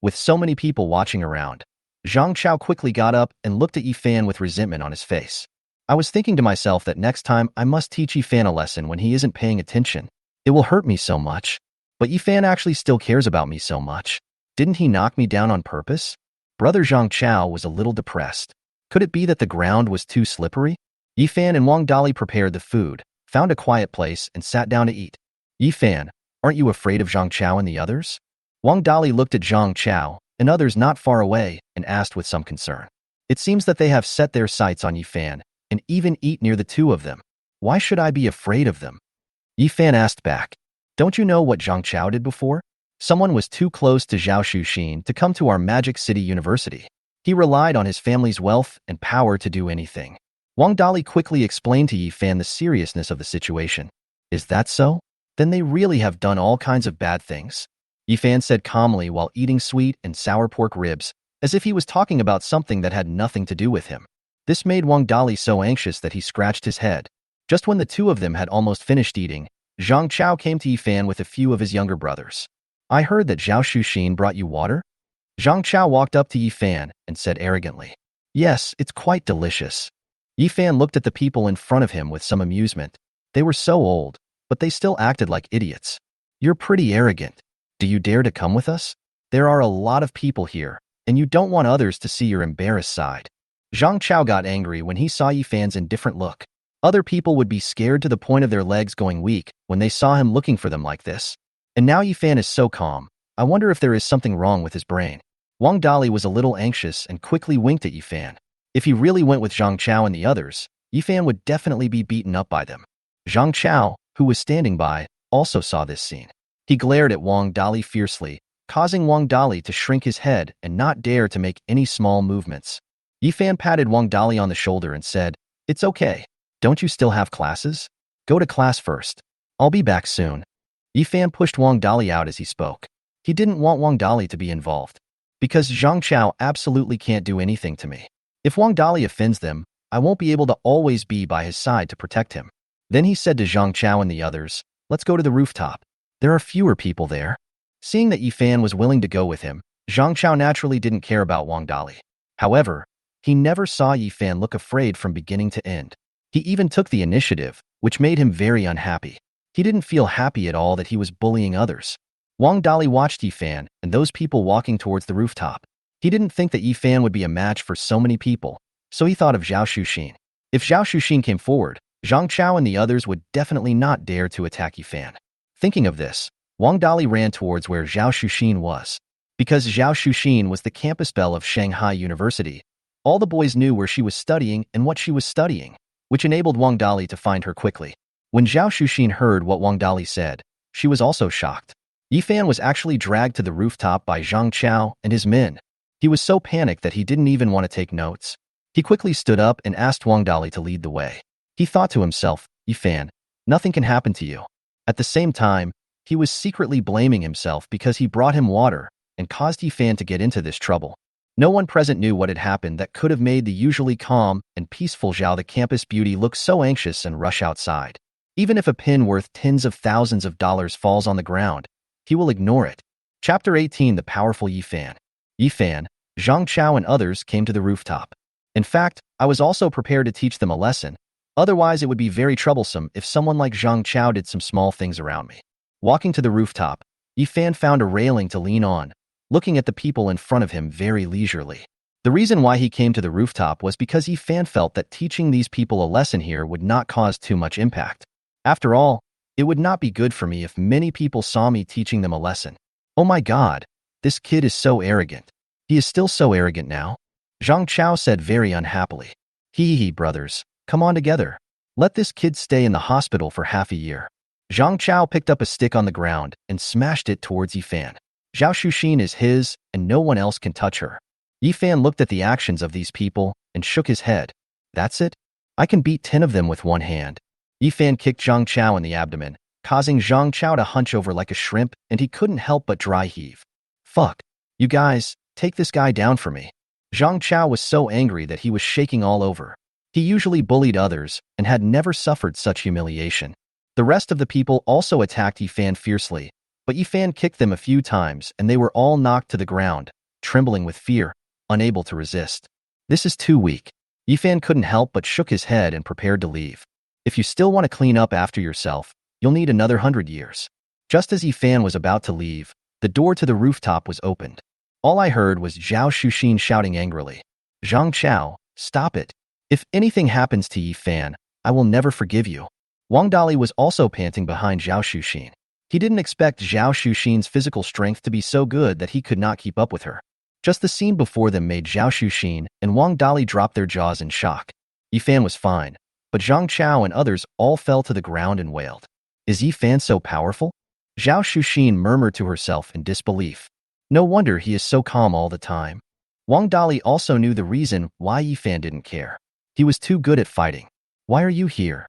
With so many people watching around, Zhang Chao quickly got up and looked at Yifan with resentment on his face. I was thinking to myself that next time I must teach Yifan a lesson when he isn't paying attention. It will hurt me so much. But Yifan actually still cares about me so much. Didn't he knock me down on purpose? Brother Zhang Chao was a little depressed. Could it be that the ground was too slippery? Yifan and Wang Dali prepared the food, found a quiet place, and sat down to eat. Yifan, aren't you afraid of Zhang Chao and the others? Wang Dali looked at Zhang Chao and others not far away and asked with some concern. It seems that they have set their sights on Yifan and even eat near the two of them. Why should I be afraid of them? Yifan asked back. Don't you know what Zhang Chao did before? Someone was too close to Zhao Shuxin to come to our Magic City University. He relied on his family's wealth and power to do anything. Wang Dali quickly explained to Yifan the seriousness of the situation. Is that so? Then they really have done all kinds of bad things. Yifan said calmly while eating sweet and sour pork ribs, as if he was talking about something that had nothing to do with him. This made Wang Dali so anxious that he scratched his head. Just when the two of them had almost finished eating, Zhang Chao came to Yifan with a few of his younger brothers. I heard that Zhao Shuxin brought you water? Zhang Chao walked up to Yifan and said arrogantly. Yes, it's quite delicious. Yifan looked at the people in front of him with some amusement. They were so old, but they still acted like idiots. You're pretty arrogant. Do you dare to come with us? There are a lot of people here, and you don't want others to see your embarrassed side. Zhang Chao got angry when he saw Yifan's indifferent look. Other people would be scared to the point of their legs going weak when they saw him looking for them like this. And now Yifan is so calm. I wonder if there is something wrong with his brain. Wang Dali was a little anxious and quickly winked at Yifan. If he really went with Zhang Chao and the others, Yifan would definitely be beaten up by them. Zhang Chao, who was standing by, also saw this scene. He glared at Wang Dali fiercely, causing Wang Dali to shrink his head and not dare to make any small movements. Yifan patted Wang Dali on the shoulder and said, It's okay. Don't you still have classes? Go to class first. I'll be back soon. Yifan pushed Wang Dali out as he spoke. He didn't want Wang Dali to be involved. Because Zhang Chao absolutely can't do anything to me. If Wang Dali offends them, I won't be able to always be by his side to protect him. Then he said to Zhang Chao and the others, let's go to the rooftop. There are fewer people there. Seeing that Yifan was willing to go with him, Zhang Chao naturally didn't care about Wang Dali. However, he never saw Yifan look afraid from beginning to end. He even took the initiative, which made him very unhappy. He didn't feel happy at all that he was bullying others. Wang Dali watched Yifan and those people walking towards the rooftop. He didn't think that Yifan would be a match for so many people, so he thought of Zhao Xuxin. If Zhao Xuxin came forward, Zhang Chao and the others would definitely not dare to attack Yifan. Thinking of this, Wang Dali ran towards where Zhao Xuxin was. Because Zhao Xuxin was the campus belle of Shanghai University, all the boys knew where she was studying and what she was studying, which enabled Wang Dali to find her quickly. When Zhao Xuxin heard what Wang Dali said, she was also shocked. Yifan was actually dragged to the rooftop by Zhang Chao and his men. He was so panicked that he didn't even want to take notes. He quickly stood up and asked Wang Dali to lead the way. He thought to himself, Yifan, nothing can happen to you. At the same time, he was secretly blaming himself because he brought him water and caused Yifan to get into this trouble. No one present knew what had happened that could have made the usually calm and peaceful Zhao the campus beauty look so anxious and rush outside. Even if a pin worth tens of thousands of dollars falls on the ground, he will ignore it. Chapter 18 The Powerful Yifan. Yifan, Zhang Chao and others came to the rooftop. In fact, I was also prepared to teach them a lesson. Otherwise, it would be very troublesome if someone like Zhang Chao did some small things around me. Walking to the rooftop, Yifan found a railing to lean on, looking at the people in front of him very leisurely. The reason why he came to the rooftop was because Yifan felt that teaching these people a lesson here would not cause too much impact. After all, it would not be good for me if many people saw me teaching them a lesson. Oh my God, this kid is so arrogant. He is still so arrogant now. Zhang Chao said very unhappily. Hee, brothers, come on together. Let this kid stay in the hospital for half a year. Zhang Chao picked up a stick on the ground and smashed it towards Yifan. Zhao Xuxin is his, and no one else can touch her. Yifan looked at the actions of these people and shook his head. That's it? I can beat 10 of them with one hand. Yifan kicked Zhang Chao in the abdomen, causing Zhang Chao to hunch over like a shrimp, and he couldn't help but dry heave. Fuck. You guys, take this guy down for me. Zhang Chao was so angry that he was shaking all over. He usually bullied others and had never suffered such humiliation. The rest of the people also attacked Yifan fiercely, but Yifan kicked them a few times and they were all knocked to the ground, trembling with fear, unable to resist. This is too weak. Yifan couldn't help but shook his head and prepared to leave. If you still want to clean up after yourself, you'll need another 100 years. Just as Yifan was about to leave, the door to the rooftop was opened. All I heard was Zhao Xuxin shouting angrily. Zhang Chao, stop it. If anything happens to Yifan, I will never forgive you. Wang Dali was also panting behind Zhao Xuxin. He didn't expect Zhao Xuxin's physical strength to be so good that he could not keep up with her. Just the scene before them made Zhao Xuxin and Wang Dali drop their jaws in shock. Yifan was fine, but Zhang Chao and others all fell to the ground and wailed. Is Yifan so powerful? Zhao Xuxin murmured to herself in disbelief. No wonder he is so calm all the time. Wang Dali also knew the reason why Yifan didn't care. He was too good at fighting. Why are you here?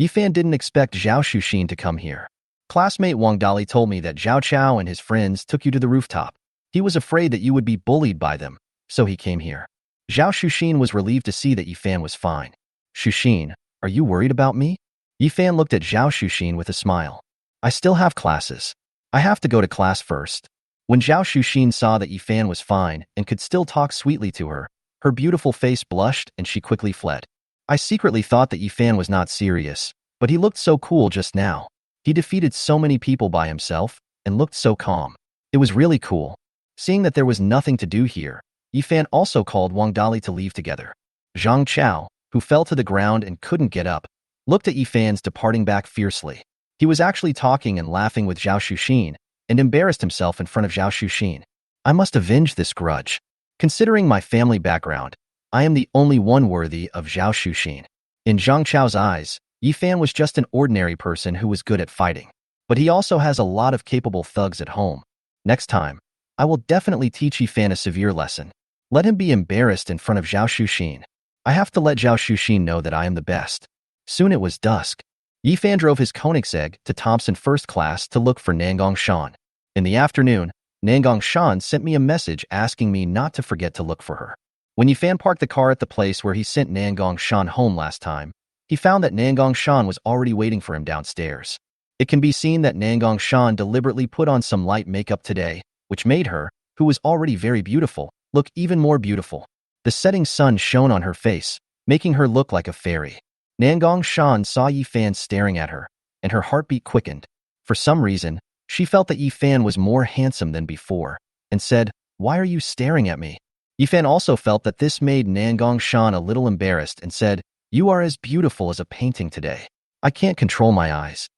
Yifan didn't expect Zhao Xuxin to come here. Classmate Wang Dali told me that Zhao Chao and his friends took you to the rooftop. He was afraid that you would be bullied by them, so he came here. Zhao Xuxin was relieved to see that Yifan was fine. Xuxin, are you worried about me? Yifan looked at Zhao Xuxin with a smile. I still have classes. I have to go to class first. When Zhao Xuxin saw that Yifan was fine and could still talk sweetly to her, her beautiful face blushed and she quickly fled. I secretly thought that Yifan was not serious, but he looked so cool just now. He defeated so many people by himself and looked so calm. It was really cool. Seeing that there was nothing to do here, Yifan also called Wang Dali to leave together. Zhang Chao, who fell to the ground and couldn't get up, looked at Yifan's departing back fiercely. He was actually talking and laughing with Zhao Xuxin and embarrassed himself in front of Zhao Xuxin. I must avenge this grudge. Considering my family background, I am the only one worthy of Zhao Xuxin. In Zhang Chao's eyes, Yifan was just an ordinary person who was good at fighting. But he also has a lot of capable thugs at home. Next time, I will definitely teach Yifan a severe lesson. Let him be embarrassed in front of Zhao Xuxin. I have to let Zhao Xuxin know that I am the best. Soon it was dusk. Yifan drove his Koenigsegg to Thompson First Class to look for Nangong Shan. In the afternoon, Nangong Shan sent me a message asking me not to forget to look for her. When Yifan parked the car at the place where he sent Nangong Shan home last time, he found that Nangong Shan was already waiting for him downstairs. It can be seen that Nangong Shan deliberately put on some light makeup today, which made her, who was already very beautiful, look even more beautiful. The setting sun shone on her face, making her look like a fairy. Nangong Shan saw Yifan staring at her, and her heartbeat quickened. For some reason, she felt that Yifan was more handsome than before, and said, "Why are you staring at me?" Yifan also felt that this made Nangong Shan a little embarrassed and said, "You are as beautiful as a painting today. I can't control my eyes.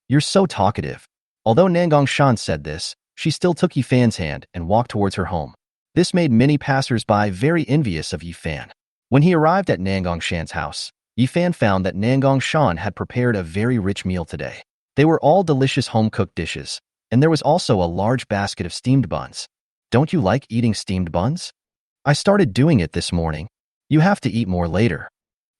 You're so talkative." Although Nangong Shan said this, she still took Yifan's hand and walked towards her home. This made many passers-by very envious of Yifan. When he arrived at Nangong Shan's house, Yifan found that Nangong Shan had prepared a very rich meal today. They were all delicious home-cooked dishes, and there was also a large basket of steamed buns. "Don't you like eating steamed buns?" "I started doing it this morning." "You have to eat more later,"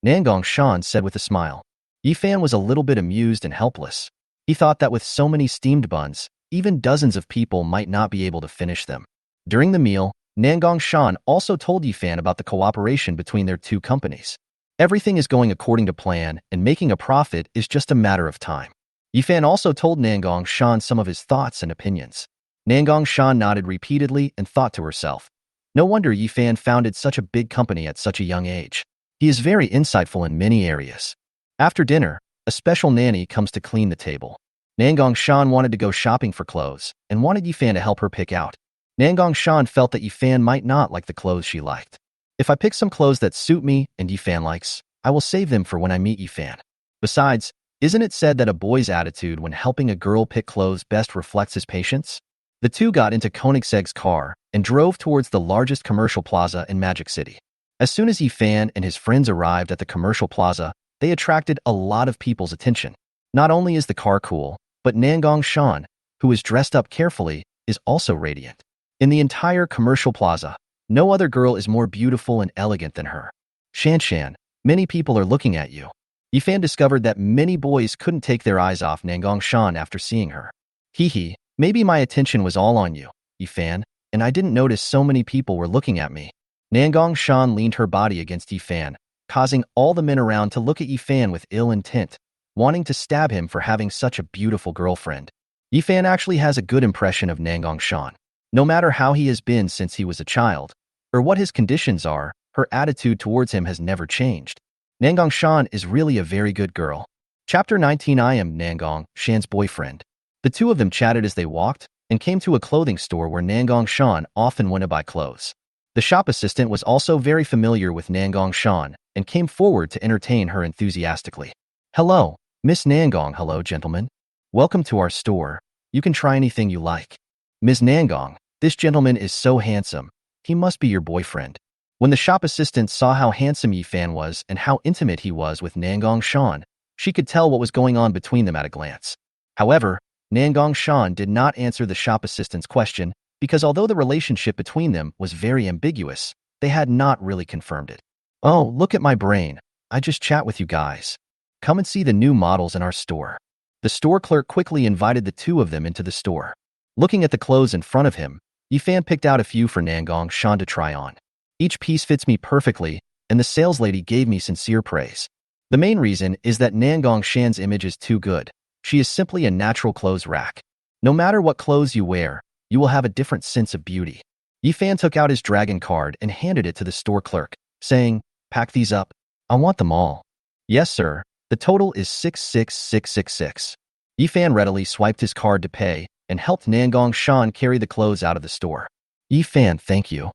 Nangong Shan said with a smile. Yifan was a little bit amused and helpless. He thought that with so many steamed buns, even dozens of people might not be able to finish them. During the meal, Nangong Shan also told Yifan about the cooperation between their two companies. Everything is going according to plan, and making a profit is just a matter of time. Yifan also told Nangong Shan some of his thoughts and opinions. Nangong Shan nodded repeatedly and thought to herself, "No wonder Yifan founded such a big company at such a young age. He is very insightful in many areas." After dinner, a special nanny comes to clean the table. Nangong Shan wanted to go shopping for clothes and wanted Yifan to help her pick out. Nangong Shan felt that Yifan might not like the clothes she liked. "If I pick some clothes that suit me and Yifan likes, I will save them for when I meet Yifan. Besides, isn't it said that a boy's attitude when helping a girl pick clothes best reflects his patience?" The two got into Koenigsegg's car and drove towards the largest commercial plaza in Magic City. As soon as Yifan and his friends arrived at the commercial plaza, they attracted a lot of people's attention. Not only is the car cool, but Nangong Shan, who is dressed up carefully, is also radiant. In the entire commercial plaza, no other girl is more beautiful and elegant than her. "Shan, many people are looking at you." Yifan discovered that many boys couldn't take their eyes off Nangong Shan after seeing her. "Hee, maybe my attention was all on you, Yifan, and I didn't notice so many people were looking at me." Nangong Shan leaned her body against Yifan, causing all the men around to look at Yifan with ill intent, wanting to stab him for having such a beautiful girlfriend. Yifan actually has a good impression of Nangong Shan. No matter how he has been since he was a child, or what his conditions are, her attitude towards him has never changed. Nangong Shan is really a very good girl. Chapter 19. I am Nangong Shan's boyfriend. The two of them chatted as they walked and came to a clothing store where Nangong Shan often went to buy clothes. The shop assistant was also very familiar with Nangong Shan and came forward to entertain her enthusiastically. "Hello, Miss Nangong." "Hello, gentlemen. Welcome to our store. You can try anything you like." "Ms. Nangong, this gentleman is so handsome. He must be your boyfriend." When the shop assistant saw how handsome Yifan was and how intimate he was with Nangong Shan, she could tell what was going on between them at a glance. However, Nangong Shan did not answer the shop assistant's question because although the relationship between them was very ambiguous, they had not really confirmed it. "Oh, look at my brain. I just chat with you guys. Come and see the new models in our store." The store clerk quickly invited the two of them into the store. Looking at the clothes in front of him, Yifan picked out a few for Nangong Shan to try on. "Each piece fits me perfectly, and the saleslady gave me sincere praise." The main reason is that Nangong Shan's image is too good. She is simply a natural clothes rack. No matter what clothes you wear, you will have a different sense of beauty. Yifan took out his dragon card and handed it to the store clerk, saying, "Pack these up. I want them all." "Yes, sir. The total is 66666. Yifan readily swiped his card to pay and helped Nangong Shan carry the clothes out of the store. "Yifan, thank you."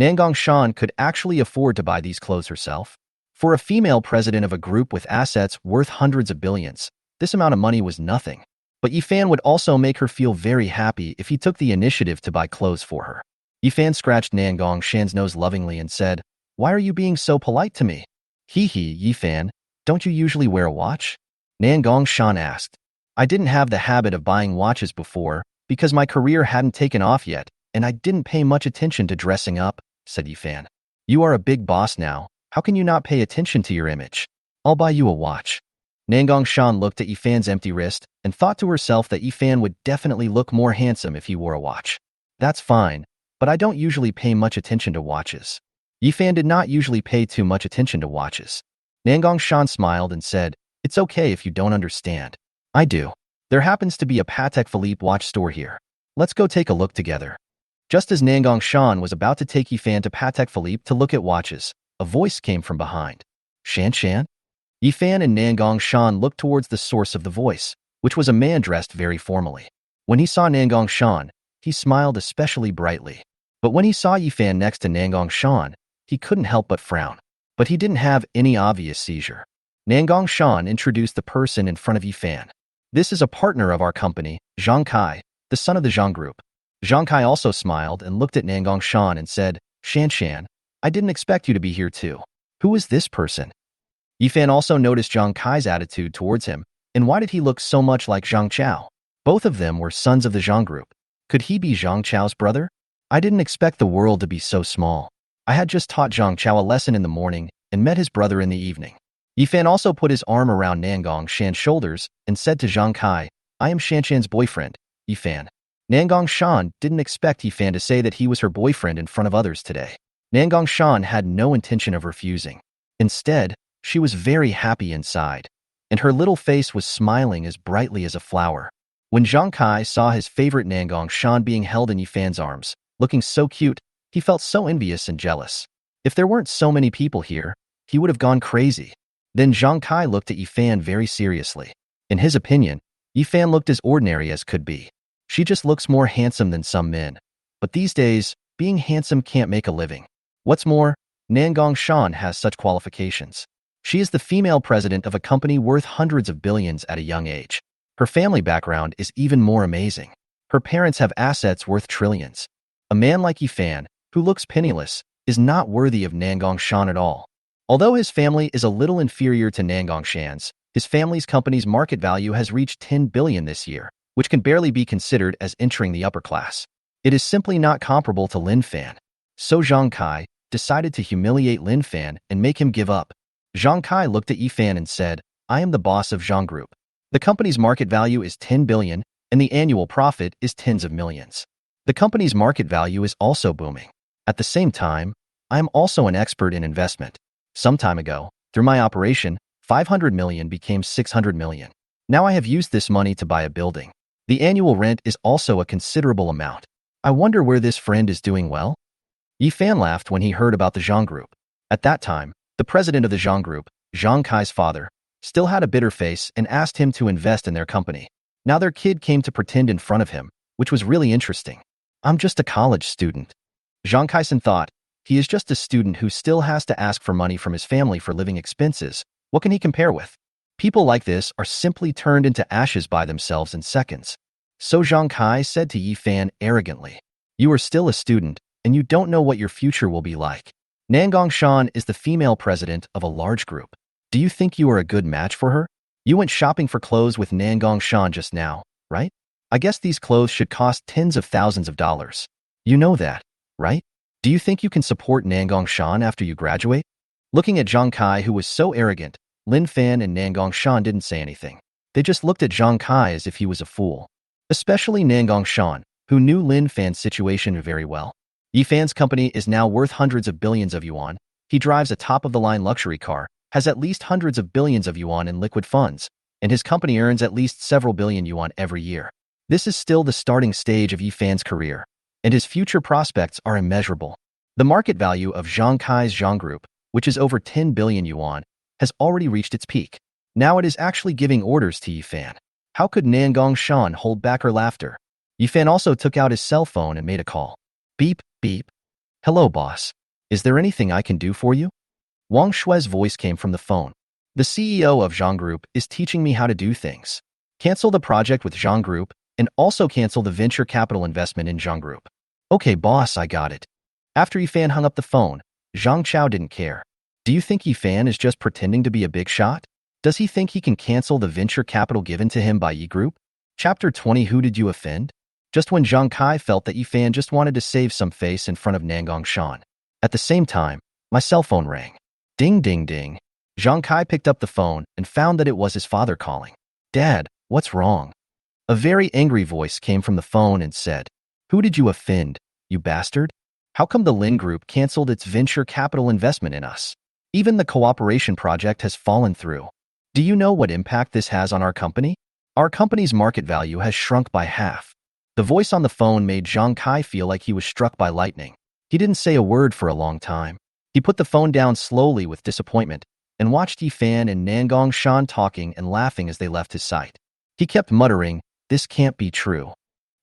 Nangong Shan could actually afford to buy these clothes herself. For a female president of a group with assets worth hundreds of billions, this amount of money was nothing. But Yifan would also make her feel very happy if he took the initiative to buy clothes for her. Yifan scratched Nangong Shan's nose lovingly and said, "Why are you being so polite to me?" Yifan, don't you usually wear a watch?" Nangong Shan asked. "I didn't have the habit of buying watches before because my career hadn't taken off yet, and I didn't pay much attention to dressing up," said Yifan. "You are a big boss now. How can you not pay attention to your image? I'll buy you a watch." Nangong Shan looked at Yifan's empty wrist and thought to herself that Yifan would definitely look more handsome if he wore a watch. That's fine, but I don't usually pay much attention to watches. Yifan did not usually pay too much attention to watches. Nangong Shan smiled and said, "It's okay if you don't understand. I do. There happens to be a Patek Philippe watch store here. Let's go take a look together." Just as Nangong Shan was about to take Yifan to Patek Philippe to look at watches, a voice came from behind. "Shan Shan?" Yifan and Nangong Shan looked towards the source of the voice, which was a man dressed very formally. When he saw Nangong Shan, he smiled especially brightly. But when he saw Yifan next to Nangong Shan, he couldn't help but frown. But he didn't have any obvious seizure. Nangong Shan introduced the person in front of Yifan. "This is a partner of our company, Zhang Kai, the son of the Zhang Group." Zhang Kai also smiled and looked at Nangong Shan and said, "Shan Shan, I didn't expect you to be here too. Who is this person?" Yifan also noticed Zhang Kai's attitude towards him, and why did he look so much like Zhang Chao? Both of them were sons of the Zhang Group. Could he be Zhang Chao's brother? I didn't expect the world to be so small. I had just taught Zhang Chao a lesson in the morning and met his brother in the evening. Yifan also put his arm around Nangong Shan's shoulders and said to Zhang Kai, "I am Shan Shan's boyfriend, Yifan." Nangong Shan didn't expect Yifan to say that he was her boyfriend in front of others today. Nangong Shan had no intention of refusing. Instead, she was very happy inside, and her little face was smiling as brightly as a flower. When Zhang Kai saw his favorite Nangong Shan being held in Yifan's arms, looking so cute, he felt so envious and jealous. If there weren't so many people here, he would have gone crazy. Then Zhang Kai looked at Yifan very seriously. In his opinion, Yifan looked as ordinary as could be. She just looks more handsome than some men. But these days, being handsome can't make a living. What's more, Nangong Shan has such qualifications. She is the female president of a company worth hundreds of billions at a young age. Her family background is even more amazing. Her parents have assets worth trillions. A man like Yifan, who looks penniless, is not worthy of Nangong Shan at all. Although his family is a little inferior to Nangong Shan's, his family's company's market value has reached 10 billion this year, which can barely be considered as entering the upper class. It is simply not comparable to Lin Fan. So Zhang Kai decided to humiliate Lin Fan and make him give up. Zhang Kai looked at Yifan and said, "I am the boss of Zhang Group. The company's market value is 10 billion, and the annual profit is tens of millions. The company's market value is also booming. At the same time, I am also an expert in investment. Some time ago, through my operation, 500 million became 600 million. Now I have used this money to buy a building. The annual rent is also a considerable amount. I wonder where this friend is doing well?" Yifan laughed when he heard about the Zhang Group. At that time, the president of the Zhang Group, Zhang Kai's father, still had a bitter face and asked him to invest in their company. Now their kid came to pretend in front of him, which was really interesting. "I'm just a college student." Zhang Kaisen thought, he is just a student who still has to ask for money from his family for living expenses. What can he compare with? People like this are simply turned into ashes by themselves in seconds. So Zhang Kai said to Yifan arrogantly, "You are still a student, and you don't know what your future will be like. Nangong Shan is the female president of a large group. Do you think you are a good match for her? You went shopping for clothes with Nangong Shan just now, right? I guess these clothes should cost tens of thousands of dollars. You know that, right? Do you think you can support Nangong Shan after you graduate?" Looking at Zhang Kai, who was so arrogant, Lin Fan and Nangong Shan didn't say anything. They just looked at Zhang Kai as if he was a fool. Especially Nangong Shan, who knew Lin Fan's situation very well. Yifan's company is now worth hundreds of billions of yuan. He drives a top-of-the-line luxury car, has at least hundreds of billions of yuan in liquid funds, and his company earns at least several billion yuan every year. This is still the starting stage of Yifan's career, and his future prospects are immeasurable. The market value of Zhang Kai's Zhang Group, which is over 10 billion yuan, has already reached its peak. Now it is actually giving orders to Yifan. How could Nangong Shan hold back her laughter? Yifan also took out his cell phone and made a call. Beep, beep. "Hello, boss. Is there anything I can do for you?" Wang Shue's voice came from the phone. "The CEO of Zhang Group is teaching me how to do things. Cancel the project with Zhang Group and also cancel the venture capital investment in Zhang Group." "Okay, boss, I got it." After Yifan hung up the phone, Zhang Chao didn't care. Do you think Yifan is just pretending to be a big shot? Does he think he can cancel the venture capital given to him by Yi Group? Chapter 20. Who did you offend? Just when Zhang Kai felt that Yifan just wanted to save some face in front of Nangong Shan. At the same time, my cell phone rang. Ding, ding, ding. Zhang Kai picked up the phone and found that it was his father calling. "Dad, what's wrong?" A very angry voice came from the phone and said, Who did you offend, you bastard? How come the Lin Group canceled its venture capital investment in us? Even the cooperation project has fallen through. Do you know what impact this has on our company? Our company's market value has shrunk by half. The voice on the phone made Zhang Kai feel like he was struck by lightning. He didn't say a word for a long time. He put the phone down slowly with disappointment and watched Yifan and Nangong Shan talking and laughing as they left his sight. He kept muttering, "This can't be true.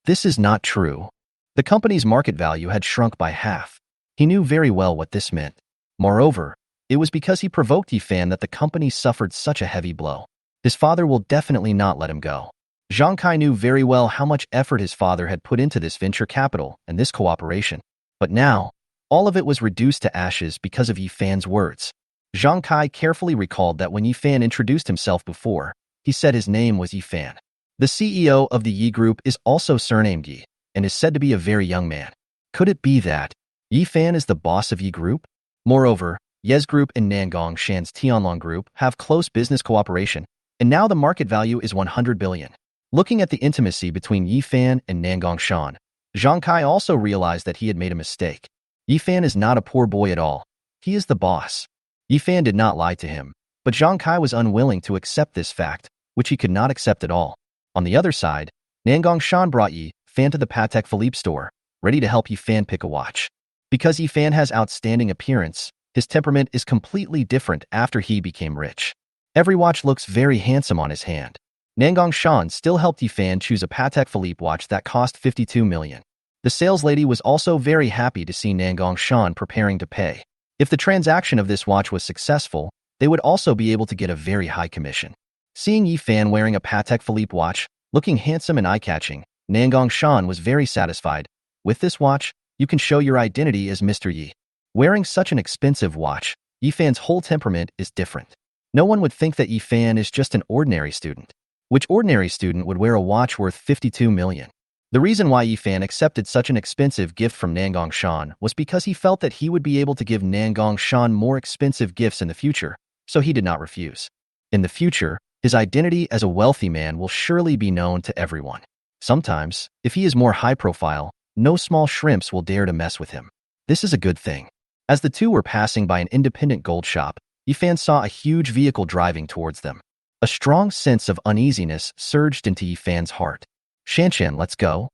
This is not true." The company's market value had shrunk by half. He knew very well what this meant. Moreover, it was because he provoked Yifan that the company suffered such a heavy blow. His father will definitely not let him go. Zhang Kai knew very well how much effort his father had put into this venture capital and this cooperation. But now, all of it was reduced to ashes because of Yifan's words. Zhang Kai carefully recalled that when Yifan introduced himself before, he said his name was Yifan. The CEO of the Yi Group is also surnamed Yi, and is said to be a very young man. Could it be that Yifan is the boss of Yi Group? Moreover, Yes Group and Nangong Shan's Tianlong Group have close business cooperation, and now the market value is 100 billion. Looking at the intimacy between Yifan and Nangong Shan, Zhang Kai also realized that he had made a mistake. Yifan is not a poor boy at all. He is the boss. Yifan did not lie to him, but Zhang Kai was unwilling to accept this fact, which he could not accept at all. On the other side, Nangong Shan brought Yifan to the Patek Philippe store, ready to help Yifan pick a watch. Because Yifan has outstanding appearance, his temperament is completely different after he became rich. Every watch looks very handsome on his hand. Nangong Shan still helped Yifan choose a Patek Philippe watch that cost 52 million. The sales lady was also very happy to see Nangong Shan preparing to pay. If the transaction of this watch was successful, they would also be able to get a very high commission. Seeing Yifan wearing a Patek Philippe watch, looking handsome and eye-catching, Nangong Shan was very satisfied. With this watch, you can show your identity as Mr. Yi. Wearing such an expensive watch, Yifan's whole temperament is different. No one would think that Yifan is just an ordinary student. Which ordinary student would wear a watch worth 52 million? The reason why Yifan accepted such an expensive gift from Nangong Shan was because he felt that he would be able to give Nangong Shan more expensive gifts in the future, so he did not refuse. In the future, his identity as a wealthy man will surely be known to everyone. Sometimes, if he is more high profile, no small shrimps will dare to mess with him. This is a good thing. As the two were passing by an independent gold shop, Yifan saw a huge vehicle driving towards them. A strong sense of uneasiness surged into Yifan's heart. "Shanshan, let's go."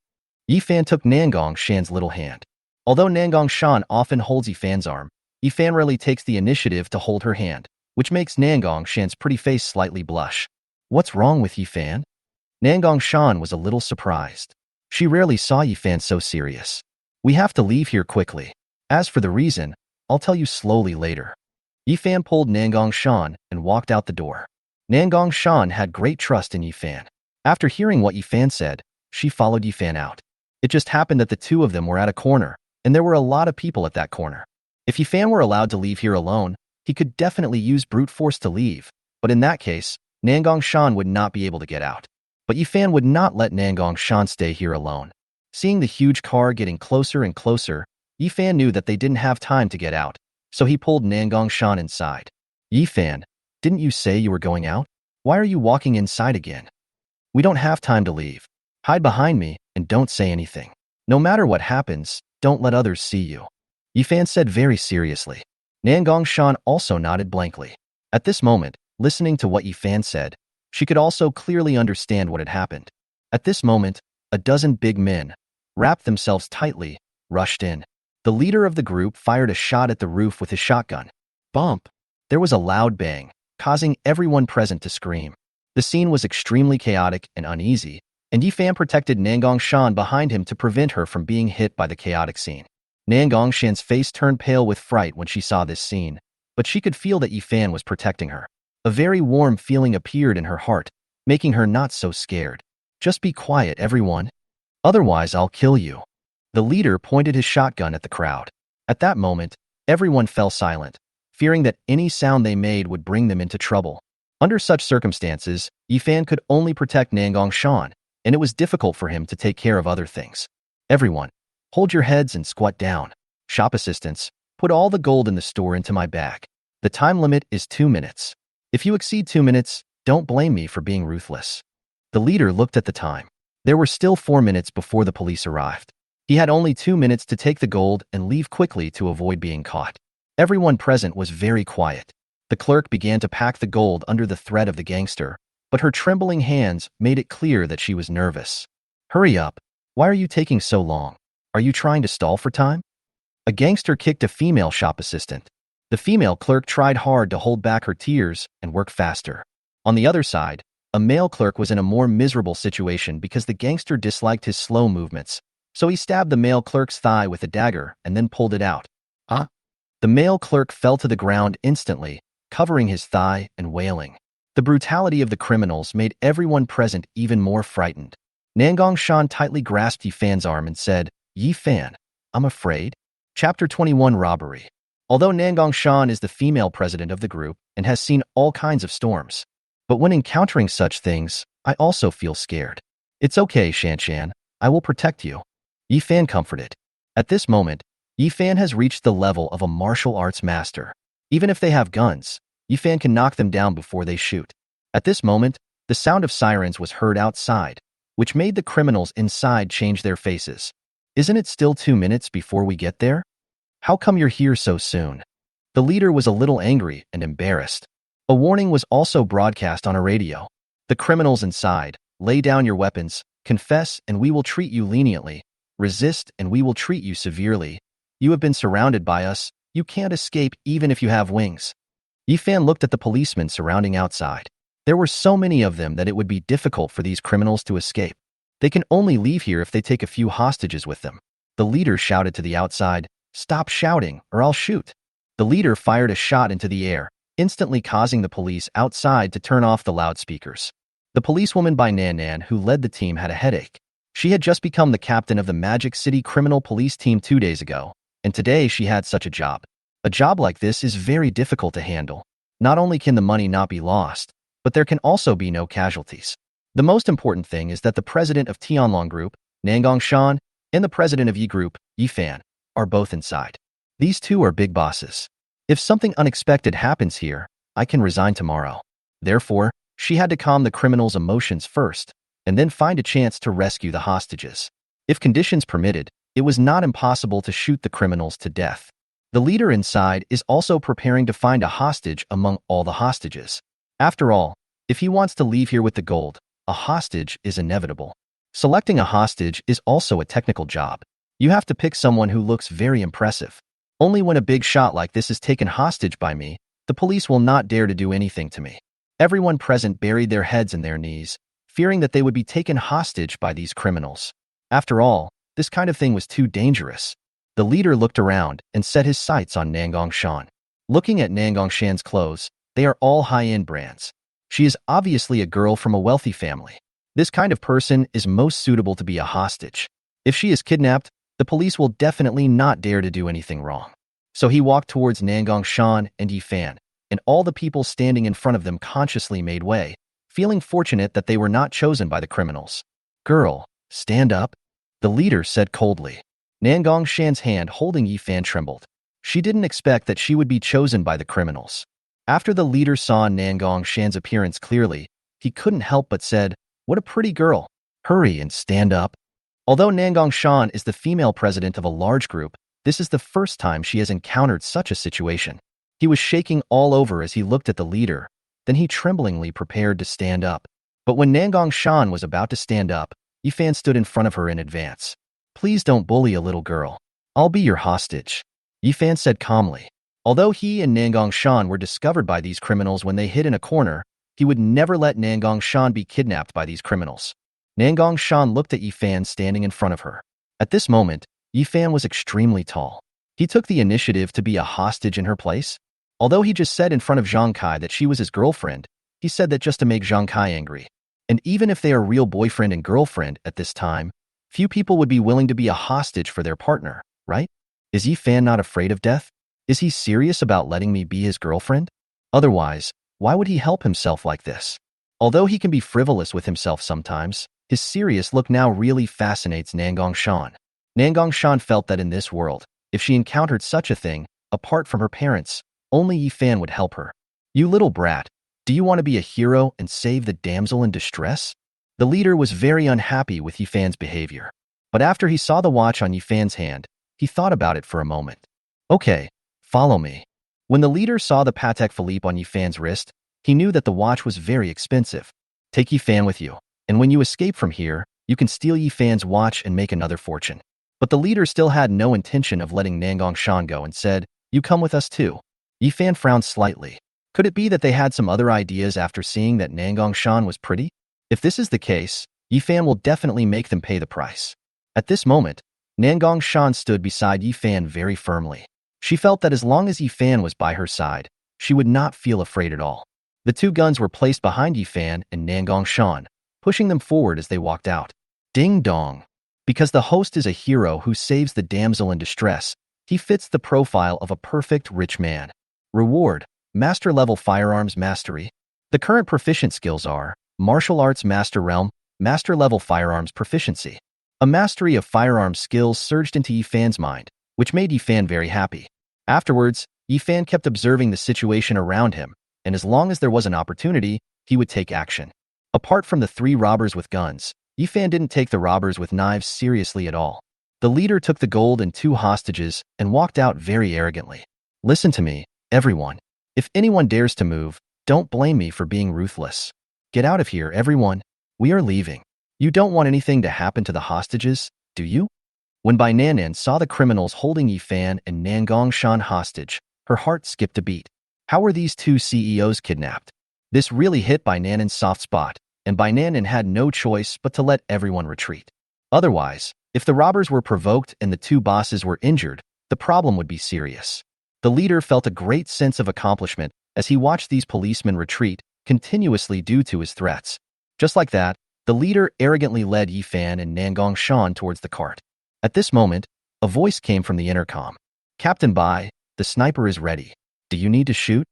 Yifan took Nangong Shan's little hand. Although Nangong Shan often holds Yifan's arm, Yifan rarely takes the initiative to hold her hand, which makes Nangong Shan's pretty face slightly blush. What's wrong with Yifan? Nangong Shan was a little surprised. She rarely saw Yifan so serious. "We have to leave here quickly. As for the reason, I'll tell you slowly later." Yifan pulled Nangong Shan and walked out the door. Nangong Shan had great trust in Yifan. After hearing what Yifan said, she followed Yifan out. It just happened that the two of them were at a corner, and there were a lot of people at that corner. If Yifan were allowed to leave here alone, he could definitely use brute force to leave, but in that case, Nangong Shan would not be able to get out. But Yifan would not let Nangong Shan stay here alone. Seeing the huge car getting closer and closer, Yifan knew that they didn't have time to get out, so he pulled Nangong Shan inside. "Yifan, didn't you say you were going out? Why are you walking inside again?" "We don't have time to leave. Hide behind me and don't say anything. No matter what happens, don't let others see you," Yifan said very seriously. Nangong Shan also nodded blankly. At this moment, listening to what Yifan said, she could also clearly understand what had happened. At this moment, a dozen big men, wrapped themselves tightly, rushed in. The leader of the group fired a shot at the roof with his shotgun. Bump! There was a loud bang, causing everyone present to scream. The scene was extremely chaotic and uneasy, and Yifan protected Nangong Shan behind him to prevent her from being hit by the chaotic scene. Nangong Shan's face turned pale with fright when she saw this scene, but she could feel that Yifan was protecting her. A very warm feeling appeared in her heart, making her not so scared. "Just be quiet, everyone. Otherwise, I'll kill you." The leader pointed his shotgun at the crowd. At that moment, everyone fell silent, fearing that any sound they made would bring them into trouble. Under such circumstances, Yifan could only protect Nangong Shan, and it was difficult for him to take care of other things. "Everyone, hold your heads and squat down. Shop assistants, put all the gold in the store into my bag. The time limit is 2 minutes. If you exceed 2 minutes, don't blame me for being ruthless." The leader looked at the time. There were still 4 minutes before the police arrived. He had only 2 minutes to take the gold and leave quickly to avoid being caught. Everyone present was very quiet. The clerk began to pack the gold under the threat of the gangster, but her trembling hands made it clear that she was nervous. Hurry up. Why are you taking so long? Are you trying to stall for time? A gangster kicked a female shop assistant. The female clerk tried hard to hold back her tears and work faster. On the other side, a male clerk was in a more miserable situation because the gangster disliked his slow movements, so he stabbed the male clerk's thigh with a dagger and then pulled it out. Ah! The male clerk fell to the ground instantly, covering his thigh and wailing. The brutality of the criminals made everyone present even more frightened. Nangong Shan tightly grasped Yi Fan's arm and said, "Yi Fan, I'm afraid." Chapter 21 Robbery. Although Nangong Shan is the female president of the group and has seen all kinds of storms, but when encountering such things, I also feel scared. It's okay, Shan. I will protect you. Yi Fan comforted. At this moment, Yi Fan has reached the level of a martial arts master. Even if they have guns, Yi Fan can knock them down before they shoot. At this moment, the sound of sirens was heard outside, which made the criminals inside change their faces. Isn't it still 2 minutes before we get there? How come you're here so soon? The leader was a little angry and embarrassed. A warning was also broadcast on a radio. The criminals inside, lay down your weapons, confess and we will treat you leniently, resist and we will treat you severely. You have been surrounded by us, you can't escape even if you have wings. Yi Fan looked at the policemen surrounding outside. There were so many of them that it would be difficult for these criminals to escape. They can only leave here if they take a few hostages with them. The leader shouted to the outside, "Stop shouting, or I'll shoot." The leader fired a shot into the air, instantly causing the police outside to turn off the loudspeakers. The policewoman by Nan, who led the team, had a headache. She had just become the captain of the Magic City Criminal Police Team 2 days ago, and today she had such a job. A job like this is very difficult to handle. Not only can the money not be lost, but there can also be no casualties. The most important thing is that the president of Tianlong Group, Nangong Shan, and the president of Yi Group, Yi Fan, are both inside. These two are big bosses. If something unexpected happens here, I can resign tomorrow. Therefore, she had to calm the criminals' emotions first, and then find a chance to rescue the hostages. If conditions permitted, it was not impossible to shoot the criminals to death. The leader inside is also preparing to find a hostage among all the hostages. After all, if he wants to leave here with the gold, a hostage is inevitable. Selecting a hostage is also a technical job. You have to pick someone who looks very impressive. Only when a big shot like this is taken hostage by me, the police will not dare to do anything to me. Everyone present buried their heads in their knees, fearing that they would be taken hostage by these criminals. After all, this kind of thing was too dangerous. The leader looked around and set his sights on Nangong Shan. Looking at Nangong Shan's clothes, they are all high-end brands. She is obviously a girl from a wealthy family. This kind of person is most suitable to be a hostage. If she is kidnapped, the police will definitely not dare to do anything wrong. So he walked towards Nangong Shan and Yi Fan, and all the people standing in front of them consciously made way, feeling fortunate that they were not chosen by the criminals. "Girl, stand up," the leader said coldly. Nangong Shan's hand holding Yi Fan trembled. She didn't expect that she would be chosen by the criminals. After the leader saw Nangong Shan's appearance clearly, he couldn't help but said, "What a pretty girl. Hurry and stand up." Although Nangong Shan is the female president of a large group, this is the first time she has encountered such a situation. He was shaking all over as he looked at the leader, then he tremblingly prepared to stand up. But when Nangong Shan was about to stand up, Yi Fan stood in front of her in advance. "Please don't bully a little girl. I'll be your hostage," Yi Fan said calmly. Although he and Nangong Shan were discovered by these criminals when they hid in a corner, he would never let Nangong Shan be kidnapped by these criminals. Nangong Shan looked at Yi Fan standing in front of her. At this moment, Yi Fan was extremely tall. He took the initiative to be a hostage in her place. Although he just said in front of Zhang Kai that she was his girlfriend, he said that just to make Zhang Kai angry. And even if they are real boyfriend and girlfriend at this time, few people would be willing to be a hostage for their partner, right? Is Yi Fan not afraid of death? Is he serious about letting me be his girlfriend? Otherwise, why would he help himself like this? Although he can be frivolous with himself sometimes, his serious look now really fascinates Nangong Shan. Nangong Shan felt that in this world, if she encountered such a thing, apart from her parents, only Yi Fan would help her. "You little brat, do you want to be a hero and save the damsel in distress?" The leader was very unhappy with Yi Fan's behavior. But after he saw the watch on Yifan's hand, he thought about it for a moment. Okay, follow me. When the leader saw the Patek Philippe on Yifan's wrist, he knew that the watch was very expensive. Take Yifan with you, and when you escape from here, you can steal Yifan's watch and make another fortune. But the leader still had no intention of letting Nangong Shan go and said, you come with us too. Yifan frowned slightly. Could it be that they had some other ideas after seeing that Nangong Shan was pretty? If this is the case, Yifan will definitely make them pay the price. At this moment, Nangong Shan stood beside Yifan very firmly. She felt that as long as Yifan was by her side, she would not feel afraid at all. The two guns were placed behind Yifan and Nangong Shan, pushing them forward as they walked out. Ding dong. Because the host is a hero who saves the damsel in distress, he fits the profile of a perfect rich man. Reward: Master Level Firearms Mastery. The current proficient skills are Martial Arts Master Realm, Master Level Firearms Proficiency. A mastery of firearms skills surged into Yifan's mind, which made Yifan very happy. Afterwards, Yifan kept observing the situation around him, and as long as there was an opportunity, he would take action. Apart from the 3 robbers with guns, Yifan didn't take the robbers with knives seriously at all. The leader took the gold and 2 hostages and walked out very arrogantly. Listen to me, everyone. If anyone dares to move, don't blame me for being ruthless. Get out of here, everyone. We are leaving. You don't want anything to happen to the hostages, do you? When Bai Nanan saw the criminals holding Yifan and Nangong Shan hostage, her heart skipped a beat. How were these 2 CEOs kidnapped? This really hit Bai Nanan's soft spot, and Bai Nanan had no choice but to let everyone retreat. Otherwise, if the robbers were provoked and the 2 bosses were injured, the problem would be serious. The leader felt a great sense of accomplishment as he watched these policemen retreat continuously due to his threats. Just like that, the leader arrogantly led Yifan and Nangong Shan towards the cart. At this moment, a voice came from the intercom. Captain Bai, the sniper is ready. Do you need to shoot?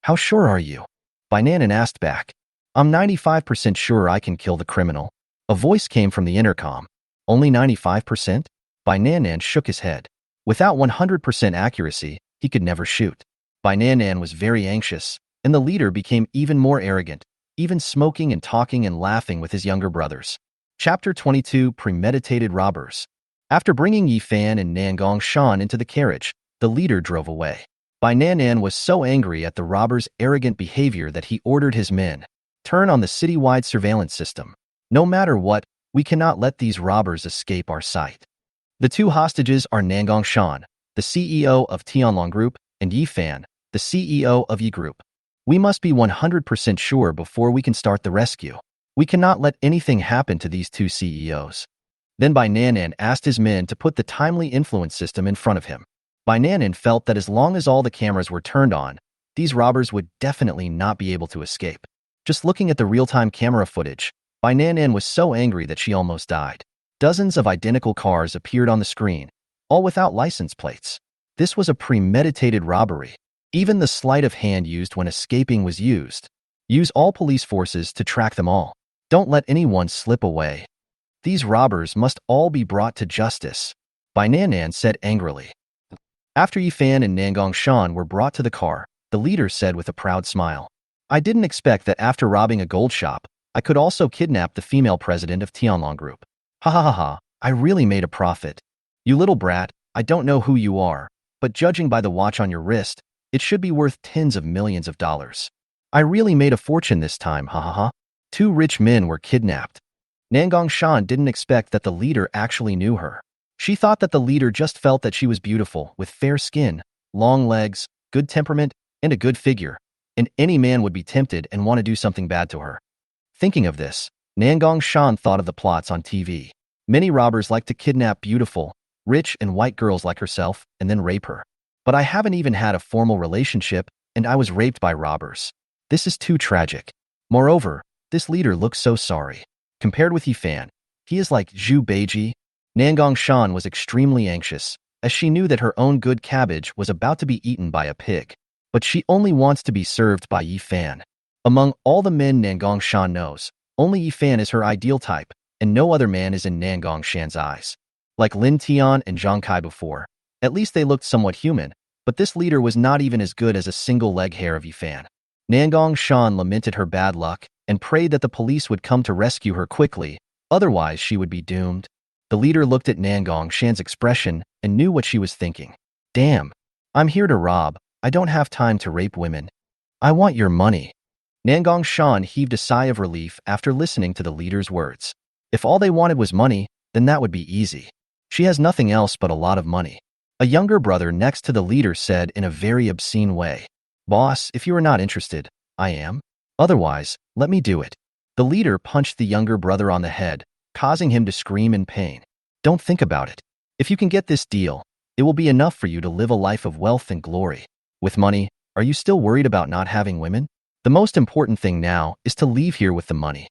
How sure are you? Bai Nanan asked back. I'm 95% sure I can kill the criminal. A voice came from the intercom. Only 95%? Bai Nanan shook his head. Without 100% accuracy, he could never shoot. Bai Nanan was very anxious, and the leader became even more arrogant, even smoking and talking and laughing with his younger brothers. Chapter 22: Premeditated Robbers. After bringing Yifan and Nangong Shan into the carriage, the leader drove away. Bai Nanan was so angry at the robbers' arrogant behavior that he ordered his men, turn on the citywide surveillance system. No matter what, we cannot let these robbers escape our sight. The 2 hostages are Nangong Shan, the CEO of Tianlong Group, and Yifan, the CEO of Yi Group. We must be 100% sure before we can start the rescue. We cannot let anything happen to these 2 CEOs. Then Bai Nanan asked his men to put the timely influence system in front of him. Bai Nanan felt that as long as all the cameras were turned on, these robbers would definitely not be able to escape. Just looking at the real-time camera footage, Bai Nanan was so angry that she almost died. Dozens of identical cars appeared on the screen, all without license plates. This was a premeditated robbery. Even the sleight of hand used when escaping was used. Use all police forces to track them all. Don't let anyone slip away. These robbers must all be brought to justice, Bai Nanan said angrily. After Yifan and Nangong Shan were brought to the car, the leader said with a proud smile, I didn't expect that after robbing a gold shop, I could also kidnap the female president of Tianlong Group. Ha ha ha ha, I really made a profit. You little brat, I don't know who you are, but judging by the watch on your wrist, it should be worth tens of millions of dollars. I really made a fortune this time, ha ha ha. 2 rich men were kidnapped. Nangong Shan didn't expect that the leader actually knew her. She thought that the leader just felt that she was beautiful, with fair skin, long legs, good temperament, and a good figure, and any man would be tempted and want to do something bad to her. Thinking of this, Nangong Shan thought of the plots on TV. Many robbers like to kidnap beautiful, rich and white girls like herself and then rape her. But I haven't even had a formal relationship, and I was raped by robbers. This is too tragic. Moreover, this leader looks so sorry. Compared with Yifan, he is like Zhu Beiji. Nangong Shan was extremely anxious, as she knew that her own good cabbage was about to be eaten by a pig. But she only wants to be served by Yifan. Among all the men Nangong Shan knows, only Yifan is her ideal type, and no other man is in Nangong Shan's eyes. Like Lin Tian and Zhang Kai before, at least they looked somewhat human, but this leader was not even as good as a single leg hair of Yifan. Nangong Shan lamented her bad luck and prayed that the police would come to rescue her quickly, otherwise she would be doomed. The leader looked at Nangong Shan's expression and knew what she was thinking. Damn, I'm here to rob. I don't have time to rape women. I want your money. Nangong Shan heaved a sigh of relief after listening to the leader's words. If all they wanted was money, then that would be easy. She has nothing else but a lot of money. A younger brother next to the leader said in a very obscene way. Boss, if you are not interested, I am. Otherwise, let me do it. The leader punched the younger brother on the head, causing him to scream in pain. Don't think about it. If you can get this deal, it will be enough for you to live a life of wealth and glory. With money, are you still worried about not having women? The most important thing now is to leave here with the money.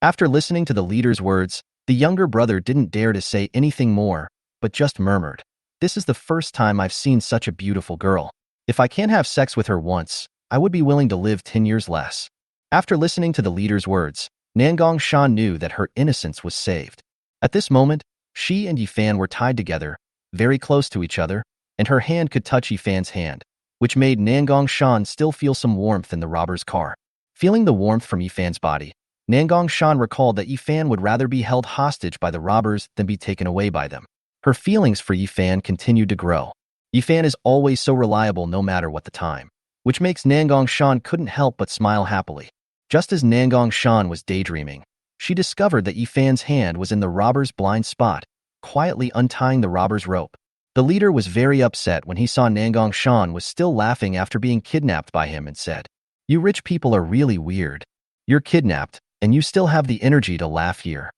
After listening to the leader's words, the younger brother didn't dare to say anything more, but just murmured. This is the first time I've seen such a beautiful girl. If I can't have sex with her once, I would be willing to live 10 years less. After listening to the leader's words, Nangong Shan knew that her innocence was saved. At this moment, she and Yifan were tied together, very close to each other, and her hand could touch Yifan's hand, which made Nangong Shan still feel some warmth in the robber's car. Feeling the warmth from Yifan's body, Nangong Shan recalled that Yifan would rather be held hostage by the robbers than be taken away by them. Her feelings for Yifan continued to grow. Yifan is always so reliable no matter what the time, which makes Nangong Shan couldn't help but smile happily. Just as Nangong Shan was daydreaming, she discovered that Yifan's hand was in the robber's blind spot, quietly untying the robber's rope. The leader was very upset when he saw Nangong Shan was still laughing after being kidnapped by him and said, "You rich people are really weird. You're kidnapped, and you still have the energy to laugh here.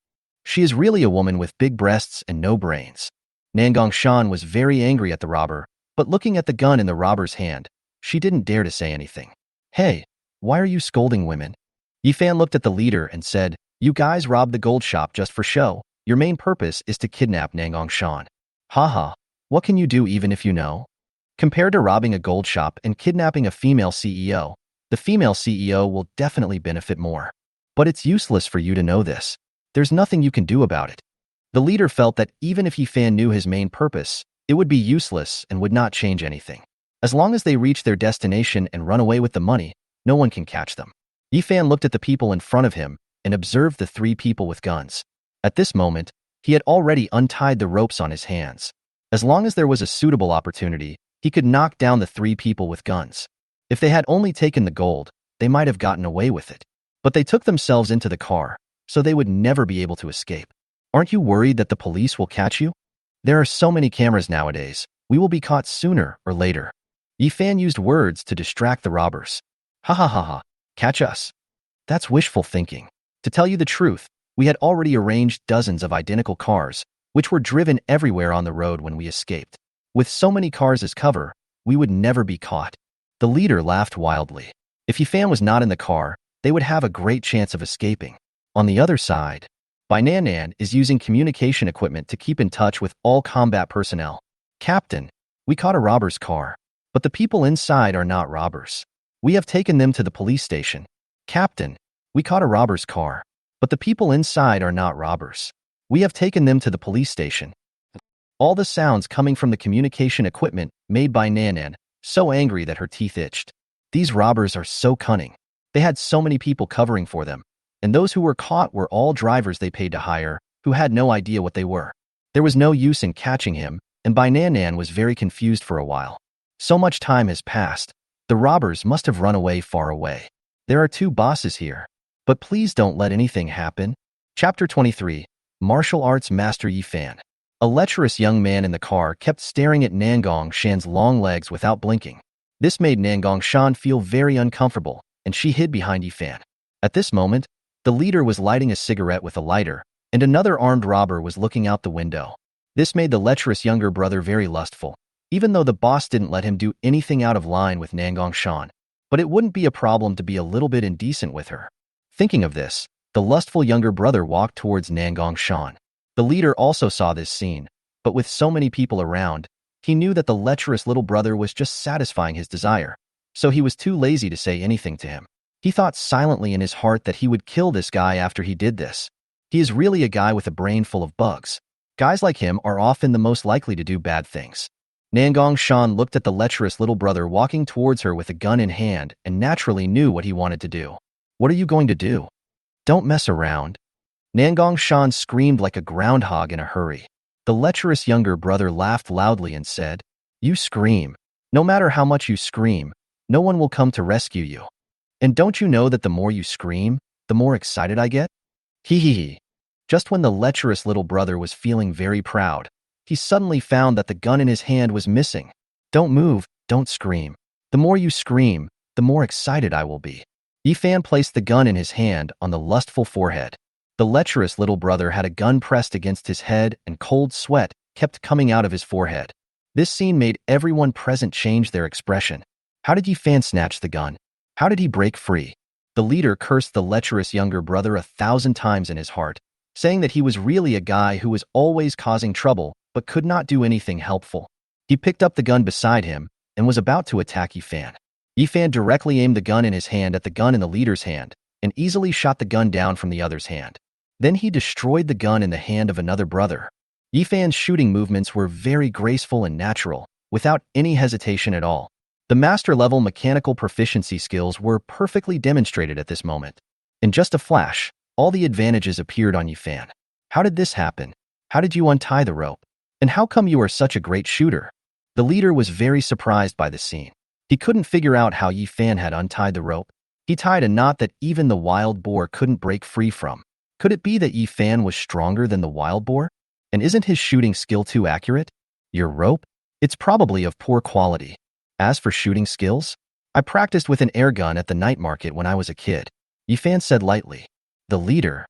She is really a woman with big breasts and no brains." Nangong Shan was very angry at the robber, but looking at the gun in the robber's hand, she didn't dare to say anything. "Hey, why are you scolding women?" Yifan looked at the leader and said, "You guys robbed the gold shop just for show. Your main purpose is to kidnap Nangong Shan. Haha, what can you do even if you know? Compared to robbing a gold shop and kidnapping a female CEO, the female CEO will definitely benefit more. But it's useless for you to know this. There's nothing you can do about it." The leader felt that even if Yifan knew his main purpose, it would be useless and would not change anything. As long as they reach their destination and run away with the money, no one can catch them. Yifan looked at the people in front of him and observed the 3 people with guns. At this moment, he had already untied the ropes on his hands. As long as there was a suitable opportunity, he could knock down the 3 people with guns. If they had only taken the gold, they might have gotten away with it. But they took themselves into the car, so they would never be able to escape. Aren't you worried that the police will catch you? There are so many cameras nowadays. We will be caught sooner or later. Yifan used words to distract the robbers. Ha ha ha ha. Catch us. That's wishful thinking. To tell you the truth, we had already arranged dozens of identical cars, which were driven everywhere on the road when we escaped. With so many cars as cover, we would never be caught. The leader laughed wildly. If Yifan was not in the car, they would have a great chance of escaping. On the other side, Nan is using communication equipment to keep in touch with all combat personnel. "Captain, we caught a robber's car, but the people inside are not robbers. We have taken them to the police station." "Captain, we caught a robber's car, but the people inside are not robbers. We have taken them to the police station." All the sounds coming from the communication equipment made by Nan, so angry that her teeth itched. These robbers are so cunning. They had so many people covering for them, and those who were caught were all drivers they paid to hire, who had no idea what they were. There was no use in catching him, and Nan was very confused for a while. So much time has passed. The robbers must have run away far away. There are 2 bosses here. But please don't let anything happen. Chapter 23. Martial Arts Master Yifan. A lecherous young man in the car kept staring at Nangong Shan's long legs without blinking. This made Nangong Shan feel very uncomfortable, and she hid behind Yifan. At this moment, the leader was lighting a cigarette with a lighter, and another armed robber was looking out the window. This made the lecherous younger brother very lustful, even though the boss didn't let him do anything out of line with Nangong Shan. But it wouldn't be a problem to be a little bit indecent with her. Thinking of this, the lustful younger brother walked towards Nangong Shan. The leader also saw this scene, but with so many people around, he knew that the lecherous little brother was just satisfying his desire, so he was too lazy to say anything to him. He thought silently in his heart that he would kill this guy after he did this. He is really a guy with a brain full of bugs. Guys like him are often the most likely to do bad things. Nangong Shan looked at the lecherous little brother walking towards her with a gun in hand and naturally knew what he wanted to do. "What are you going to do? Don't mess around." Nangong Shan screamed like a groundhog in a hurry. The lecherous younger brother laughed loudly and said, "You scream. No matter how much you scream, no one will come to rescue you. And don't you know that the more you scream, the more excited I get?" Hee hee hee. Just when the lecherous little brother was feeling very proud, he suddenly found that the gun in his hand was missing. "Don't move, don't scream. The more you scream, the more excited I will be." Yifan placed the gun in his hand on the lustful forehead. The lecherous little brother had a gun pressed against his head and cold sweat kept coming out of his forehead. This scene made everyone present change their expression. How did Yifan snatch the gun? How did he break free? The leader cursed the lecherous younger brother 1,000 times in his heart, saying that he was really a guy who was always causing trouble but could not do anything helpful. He picked up the gun beside him and was about to attack Yifan. Yifan directly aimed the gun in his hand at the gun in the leader's hand and easily shot the gun down from the other's hand. Then he destroyed the gun in the hand of another brother. Yifan's shooting movements were very graceful and natural, without any hesitation at all. The master-level mechanical proficiency skills were perfectly demonstrated at this moment. In just a flash, all the advantages appeared on Yifan. How did this happen? How did you untie the rope? And how come you are such a great shooter? The leader was very surprised by the scene. He couldn't figure out how Yifan had untied the rope. He tied a knot that even the wild boar couldn't break free from. Could it be that Yifan was stronger than the wild boar? And isn't his shooting skill too accurate? Your rope? It's probably of poor quality. As for shooting skills, I practiced with an air gun at the night market when I was a kid, Yifan said lightly. The leader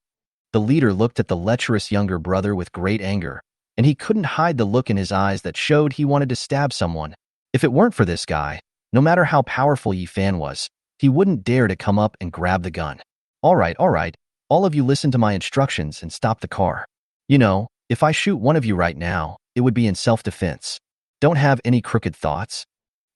looked at the lecherous younger brother with great anger, and he couldn't hide the look in his eyes that showed he wanted to stab someone. If it weren't for this guy, no matter how powerful Yifan was, he wouldn't dare to come up and grab the gun. All right, all of you listen to my instructions and stop the car. You know, if I shoot one of you right now, it would be in self-defense. Don't have any crooked thoughts.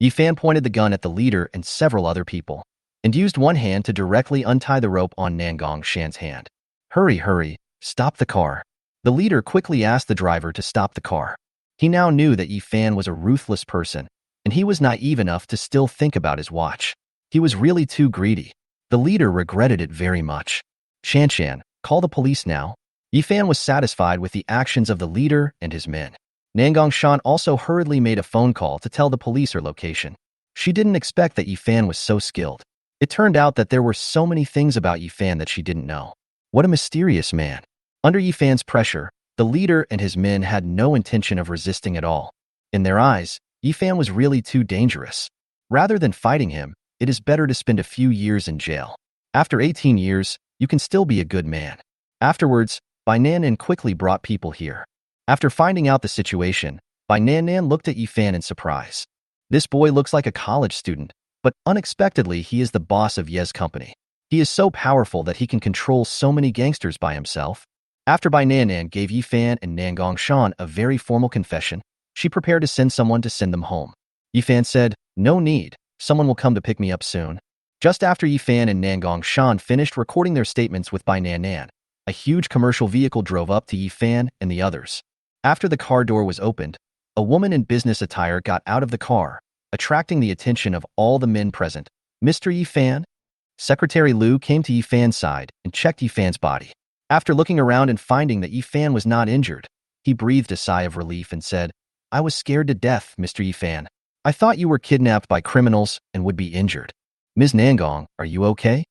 Yifan pointed the gun at the leader and several other people, and used one hand to directly untie the rope on Nangong Shan's hand. Hurry, stop the car. The leader quickly asked the driver to stop the car. He now knew that Yifan was a ruthless person, and he was naive enough to still think about his watch. He was really too greedy. The leader regretted it very much. Shan, call the police now. Yifan was satisfied with the actions of the leader and his men. Nangong Shan also hurriedly made a phone call to tell the police her location. She didn't expect that Yifan was so skilled. It turned out that there were so many things about Yifan that she didn't know. What a mysterious man. Under Yifan's pressure, the leader and his men had no intention of resisting at all. In their eyes, Yifan was really too dangerous. Rather than fighting him, it is better to spend a few years in jail. After 18 years, you can still be a good man. Afterwards, Bai Nan quickly brought people here. After finding out the situation, Bai Nan looked at Yifan in surprise. This boy looks like a college student, but unexpectedly he is the boss of Ye's company. He is so powerful that he can control so many gangsters by himself. After Bai Nan gave Yifan and Nangong Shan a very formal confession, she prepared to send someone to send them home. Yifan said, "No need, someone will come to pick me up soon." Just after Yifan and Nangong Shan finished recording their statements with Bai Nan, a huge commercial vehicle drove up to Yifan and the others. After the car door was opened, a woman in business attire got out of the car, attracting the attention of all the men present. "Mr. Yifan?" Secretary Liu came to Yifan's side and checked Yifan's body. After looking around and finding that Yifan was not injured, he breathed a sigh of relief and said, "I was scared to death, Mr. Yifan. I thought you were kidnapped by criminals and would be injured." "Ms. Nangong, are you okay?"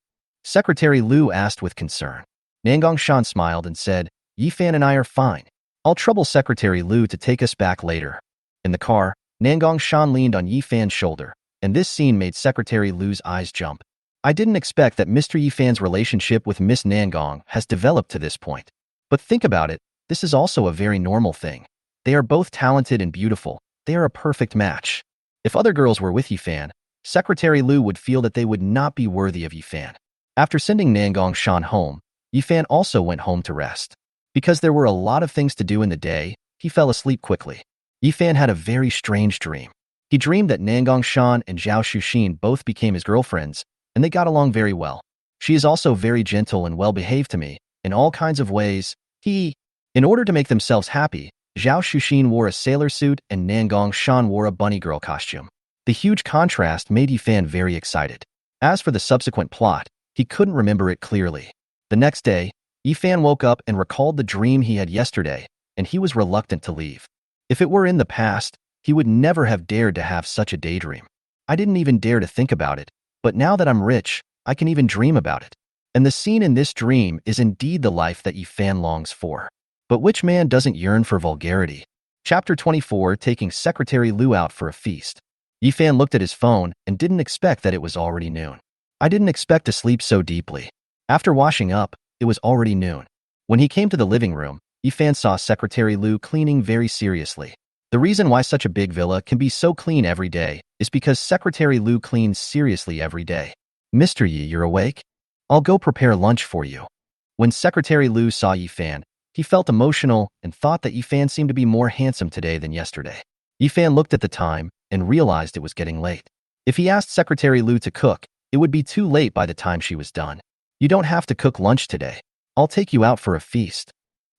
Secretary Liu asked with concern. Nangong Shan smiled and said, "Yifan and I are fine. I'll trouble Secretary Liu to take us back later." In the car, Nangong Shan leaned on Yifan's shoulder, and this scene made Secretary Liu's eyes jump. "I didn't expect that Mr. Yifan's relationship with Miss Nangong has developed to this point. But think about it, this is also a very normal thing. They are both talented and beautiful. They are a perfect match. If other girls were with Yifan, Secretary Liu would feel that they would not be worthy of Yifan." After sending Nangong Shan home, Yifan also went home to rest. Because there were a lot of things to do in the day, he fell asleep quickly. Yifan had a very strange dream. He dreamed that Nangong Shan and Zhao Shuxin both became his girlfriends, and they got along very well. "She is also very gentle and well-behaved to me, in all kinds of ways." In order to make themselves happy, Zhao Shuxin wore a sailor suit and Nangong Shan wore a bunny girl costume. The huge contrast made Yifan very excited. As for the subsequent plot, he couldn't remember it clearly. The next day, Yifan woke up and recalled the dream he had yesterday, and he was reluctant to leave. If it were in the past, he would never have dared to have such a daydream. I didn't even dare to think about it, but now that I'm rich, I can even dream about it. And the scene in this dream is indeed the life that Yifan longs for. But which man doesn't yearn for vulgarity? Chapter 24, taking Secretary Liu out for a feast. Yifan looked at his phone and didn't expect that it was already noon. I didn't expect to sleep so deeply. After washing up, it was already noon. When he came to the living room, Yifan saw Secretary Liu cleaning very seriously. The reason why such a big villa can be so clean every day is because Secretary Liu cleans seriously every day. Mr. Yi, you're awake? I'll go prepare lunch for you. When Secretary Liu saw Yifan, he felt emotional and thought that Yifan seemed to be more handsome today than yesterday. Yifan looked at the time and realized it was getting late. If he asked Secretary Liu to cook, it would be too late by the time she was done. You don't have to cook lunch today. I'll take you out for a feast.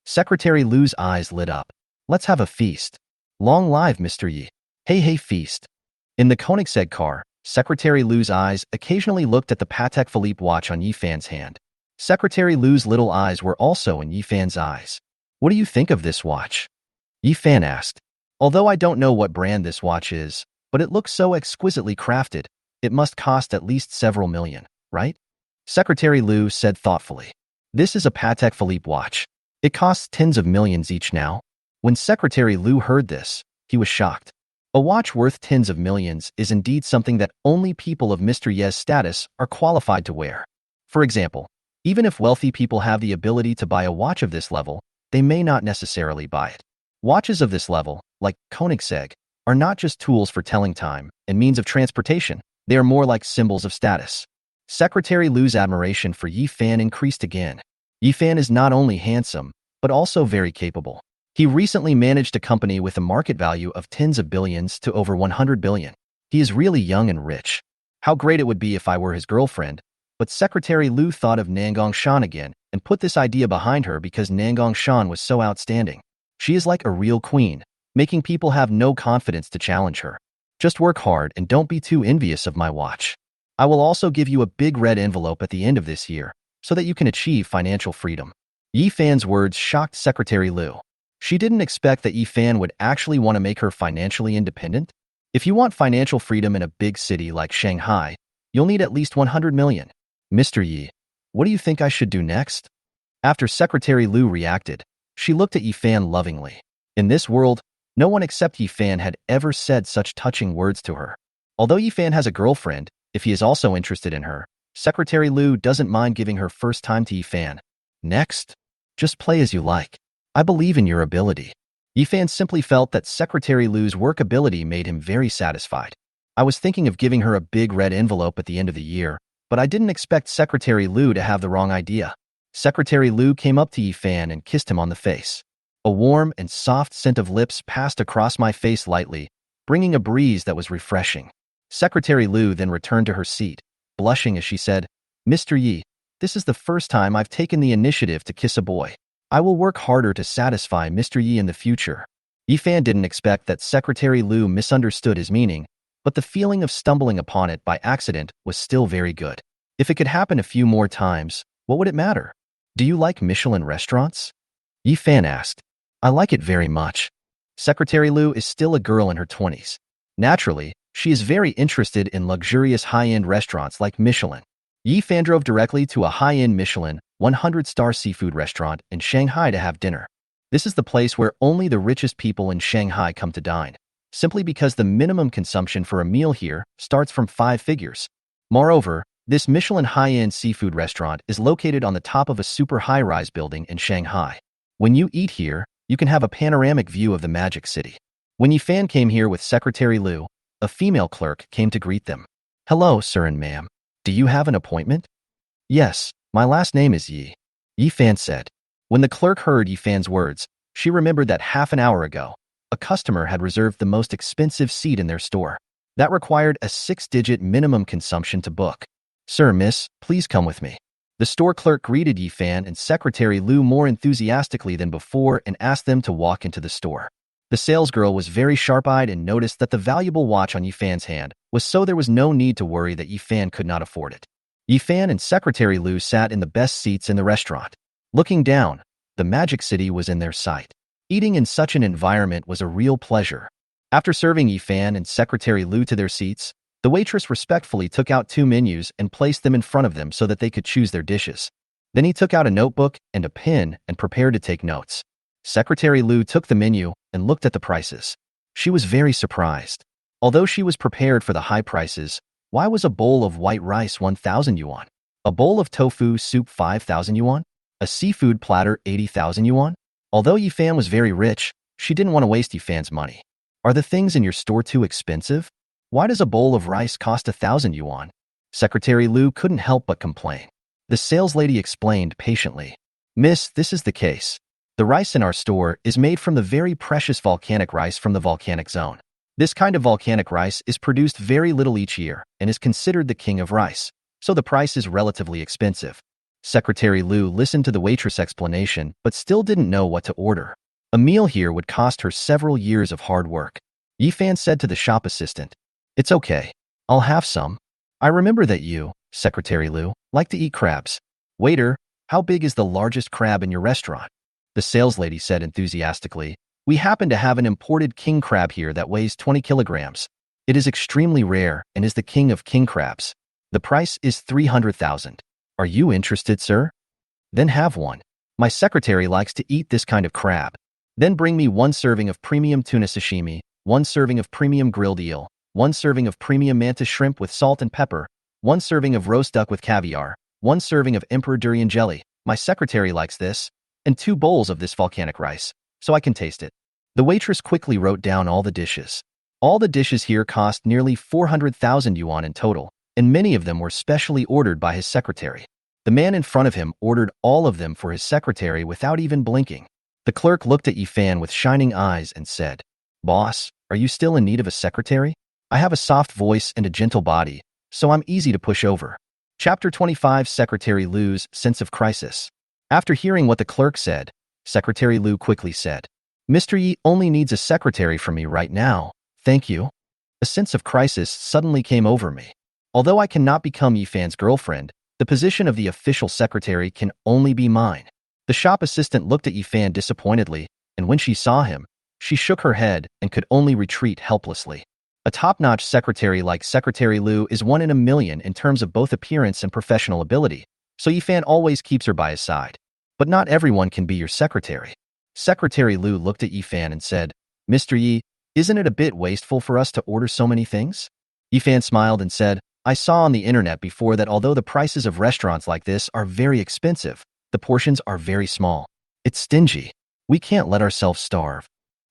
Secretary Liu's eyes lit up. Let's have a feast. Long live Mr. Yi. Hey, feast. In the Koenigsegg car, Secretary Liu's eyes occasionally looked at the Patek Philippe watch on Yifan's hand. Secretary Liu's little eyes were also in Yifan's eyes. What do you think of this watch? Yifan asked. Although I don't know what brand this watch is, but it looks so exquisitely crafted, it must cost at least several million, right? Secretary Liu said thoughtfully. This is a Patek Philippe watch. It costs tens of millions each now. When Secretary Liu heard this, he was shocked. A watch worth tens of millions is indeed something that only people of Mr. Ye's status are qualified to wear. For example, even if wealthy people have the ability to buy a watch of this level, they may not necessarily buy it. Watches of this level, like Koenigsegg, are not just tools for telling time and means of transportation, they are more like symbols of status. Secretary Liu's admiration for Yifan increased again. Yifan is not only handsome, but also very capable. He recently managed a company with a market value of tens of billions to over 100 billion. He is really young and rich. How great it would be if I were his girlfriend, but Secretary Liu thought of Nangong Shan again and put this idea behind her because Nangong Shan was so outstanding. She is like a real queen, making people have no confidence to challenge her. Just work hard and don't be too envious of my watch. I will also give you a big red envelope at the end of this year so that you can achieve financial freedom. Yifan's words shocked Secretary Liu. She didn't expect that Yifan would actually want to make her financially independent. If you want financial freedom in a big city like Shanghai, you'll need at least 100 million. Mr. Yi, what do you think I should do next? After Secretary Liu reacted, she looked at Yifan lovingly. In this world, no one except Yifan had ever said such touching words to her. Although Yifan has a girlfriend, if he is also interested in her, Secretary Liu doesn't mind giving her first time to Yifan. Next, just play as you like. I believe in your ability. Yifan simply felt that Secretary Liu's work ability made him very satisfied. I was thinking of giving her a big red envelope at the end of the year, but I didn't expect Secretary Liu to have the wrong idea. Secretary Liu came up to Yifan and kissed him on the face. A warm and soft scent of lips passed across my face lightly, bringing a breeze that was refreshing. Secretary Liu then returned to her seat, blushing as she said, Mr. Yi, this is the first time I've taken the initiative to kiss a boy. I will work harder to satisfy Mr. Yi in the future. Yifan didn't expect that Secretary Liu misunderstood his meaning, but the feeling of stumbling upon it by accident was still very good. If it could happen a few more times, what would it matter? Do you like Michelin restaurants? Yifan asked. I like it very much. Secretary Liu is still a girl in her 20s. Naturally, she is very interested in luxurious high-end restaurants like Michelin. Yifan drove directly to a high-end Michelin 100-star seafood restaurant in Shanghai to have dinner. This is the place where only the richest people in Shanghai come to dine, simply because the minimum consumption for a meal here starts from 5 figures. Moreover, this Michelin high-end seafood restaurant is located on the top of a super high-rise building in Shanghai. When you eat here, you can have a panoramic view of the Magic City. When Yifan came here with Secretary Liu, a female clerk came to greet them. Hello, sir and ma'am. Do you have an appointment? Yes, my last name is Yi. Yifan said. When the clerk heard Yifan's words, she remembered that half an hour ago, a customer had reserved the most expensive seat in their store. That required a 6-digit minimum consumption to book. Sir, miss, please come with me. The store clerk greeted Yifan and Secretary Liu more enthusiastically than before and asked them to walk into the store. The salesgirl was very sharp-eyed and noticed that the valuable watch on Yifan's hand was so there was no need to worry that Yifan could not afford it. Yifan and Secretary Liu sat in the best seats in the restaurant. Looking down, the magic city was in their sight. Eating in such an environment was a real pleasure. After serving Yifan and Secretary Lu to their seats, the waitress respectfully took out 2 menus and placed them in front of them so that they could choose their dishes. Then he took out a notebook and a pen and prepared to take notes. Secretary Lu took the menu and looked at the prices. She was very surprised. Although she was prepared for the high prices, why was a bowl of white rice 1,000 yuan? A bowl of tofu soup 5,000 yuan? A seafood platter 80,000 yuan? Although Yifan was very rich, she didn't want to waste Yifan's money. Are the things in your store too expensive? Why does a bowl of rice cost 1,000 yuan? Secretary Lu couldn't help but complain. The saleslady explained patiently. Miss, this is the case. The rice in our store is made from the very precious volcanic rice from the volcanic zone. This kind of volcanic rice is produced very little each year and is considered the king of rice, so the price is relatively expensive. Secretary Lu listened to the waitress' explanation but still didn't know what to order. A meal here would cost her several years of hard work. Yifan said to the shop assistant, It's okay. I'll have some. I remember that you, Secretary Lu, like to eat crabs. Waiter, how big is the largest crab in your restaurant? The saleslady said enthusiastically, We happen to have an imported king crab here that weighs 20 kilograms. It is extremely rare and is the king of king crabs. The price is 300,000. Are you interested, sir? Then have one. My secretary likes to eat this kind of crab. Then bring me 1 serving of premium tuna sashimi, 1 serving of premium grilled eel, 1 serving of premium mantis shrimp with salt and pepper, 1 serving of roast duck with caviar, 1 serving of emperor durian jelly. My secretary likes this, and 2 bowls of this volcanic rice, so I can taste it. The waitress quickly wrote down all the dishes. All the dishes here cost nearly 400,000 yuan in total, and many of them were specially ordered by his secretary. The man in front of him ordered all of them for his secretary without even blinking. The clerk looked at Yifan with shining eyes and said, Boss, are you still in need of a secretary? I have a soft voice and a gentle body, so I'm easy to push over. Chapter 25 Secretary Lu's Sense of Crisis. After hearing what the clerk said, Secretary Lu quickly said, Mr. Yi only needs a secretary from me right now, thank you. A sense of crisis suddenly came over me. Although I cannot become Yifan's girlfriend, the position of the official secretary can only be mine. The shop assistant looked at Yifan disappointedly, and when she saw him, she shook her head and could only retreat helplessly. A top-notch secretary like Secretary Lu is 1 in a million in terms of both appearance and professional ability, so Yifan always keeps her by his side. But not everyone can be your secretary. Secretary Lu looked at Yifan and said, Mr. Yi, isn't it a bit wasteful for us to order so many things? Yifan smiled and said, I saw on the internet before that although the prices of restaurants like this are very expensive, the portions are very small. It's stingy. We can't let ourselves starve.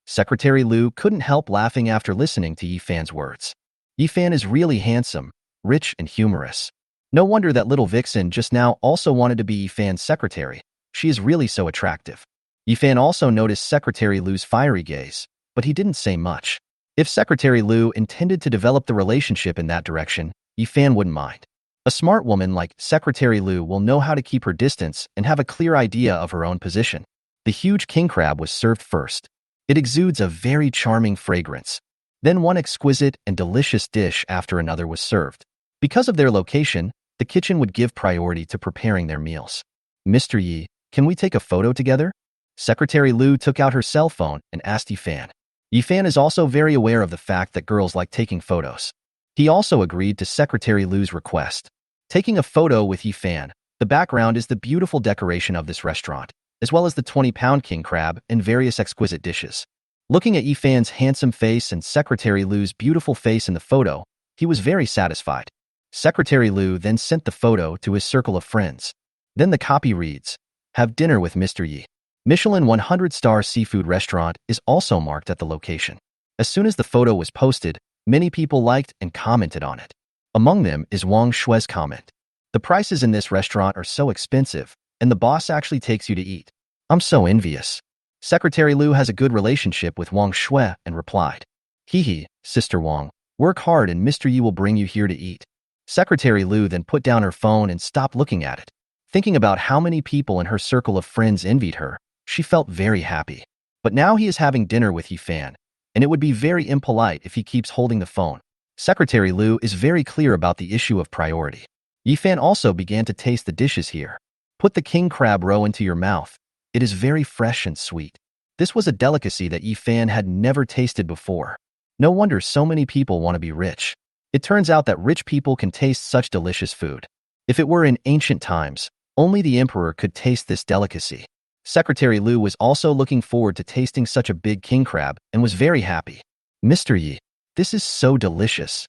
Secretary Lu couldn't help laughing after listening to Yifan's words. Yifan is really handsome, rich, and humorous. No wonder that little vixen just now also wanted to be Yifan's secretary. She is really so attractive. Yifan also noticed Secretary Lu's fiery gaze, but he didn't say much. If Secretary Lu intended to develop the relationship in that direction, Yifan wouldn't mind. A smart woman like Secretary Lu will know how to keep her distance and have a clear idea of her own position. The huge king crab was served first. It exudes a very charming fragrance. Then one exquisite and delicious dish after another was served. Because of their location, the kitchen would give priority to preparing their meals. Mr. Yi, can we take a photo together? Secretary Lu took out her cell phone and asked Yifan. Yifan is also very aware of the fact that girls like taking photos. He also agreed to Secretary Lu's request. Taking a photo with Yifan, the background is the beautiful decoration of this restaurant, as well as the 20-pound king crab and various exquisite dishes. Looking at Yifan's handsome face and Secretary Lu's beautiful face in the photo, he was very satisfied. Secretary Lu then sent the photo to his circle of friends. Then the copy reads, Have dinner with Mr. Yi. Michelin 100-star seafood restaurant is also marked at the location. As soon as the photo was posted, many people liked and commented on it. Among them is Wang Xue's comment. The prices in this restaurant are so expensive, and the boss actually takes you to eat. I'm so envious. Secretary Lu has a good relationship with Wang Xue and replied, Hee hee, Sister Wang, work hard and Mr. Yi will bring you here to eat. Secretary Lu then put down her phone and stopped looking at it. Thinking about how many people in her circle of friends envied her, she felt very happy. But now he is having dinner with Yifan, and it would be very impolite if he keeps holding the phone. Secretary Lu is very clear about the issue of priority. Yifan also began to taste the dishes here. Put the king crab roe into your mouth. It is very fresh and sweet. This was a delicacy that Yi Fan had never tasted before. No wonder so many people want to be rich. It turns out that rich people can taste such delicious food. If it were in ancient times, only the emperor could taste this delicacy. Secretary Liu was also looking forward to tasting such a big king crab and was very happy. Mr. Yi, this is so delicious.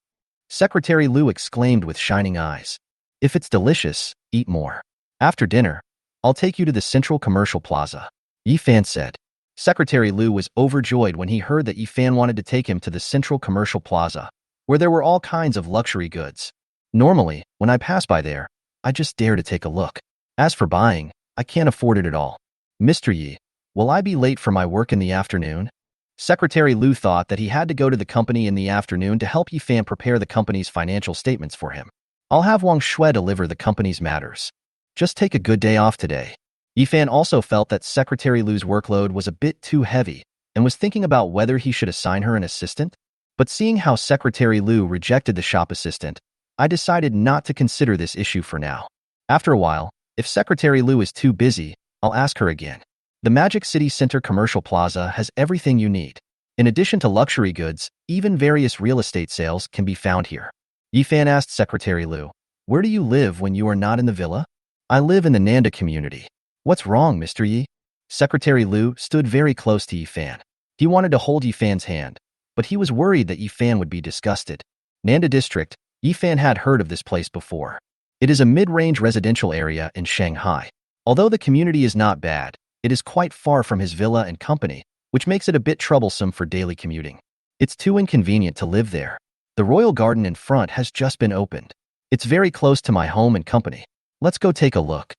Secretary Liu exclaimed with shining eyes. If it's delicious, eat more. After dinner, I'll take you to the Central Commercial Plaza, Yi Fan said. Secretary Liu was overjoyed when he heard that Yi Fan wanted to take him to the Central Commercial Plaza, where there were all kinds of luxury goods. Normally, when I pass by there, I just dare to take a look. As for buying, I can't afford it at all. Mr. Yi, will I be late for my work in the afternoon? Secretary Liu thought that he had to go to the company in the afternoon to help Yi Fan prepare the company's financial statements for him. I'll have Wang Xue deliver the company's matters. Just take a good day off today. Yi Fan also felt that Secretary Liu's workload was a bit too heavy and was thinking about whether he should assign her an assistant. But seeing how Secretary Liu rejected the shop assistant, I decided not to consider this issue for now. After a while, if Secretary Liu is too busy, I'll ask her again. The Magic City Center Commercial Plaza has everything you need. In addition to luxury goods, even various real estate sales can be found here. Yi Fan asked Secretary Liu, where do you live when you are not in the villa? I live in the Nanda community. What's wrong, Mr. Yi? Secretary Liu stood very close to Yi Fan. He wanted to hold Yi Fan's hand, but he was worried that Yi Fan would be disgusted. Nanda District, Yi Fan had heard of this place before. It is a mid-range residential area in Shanghai. Although the community is not bad, it is quite far from his villa and company, which makes it a bit troublesome for daily commuting. It's too inconvenient to live there. The royal garden in front has just been opened. It's very close to my home and company. Let's go take a look.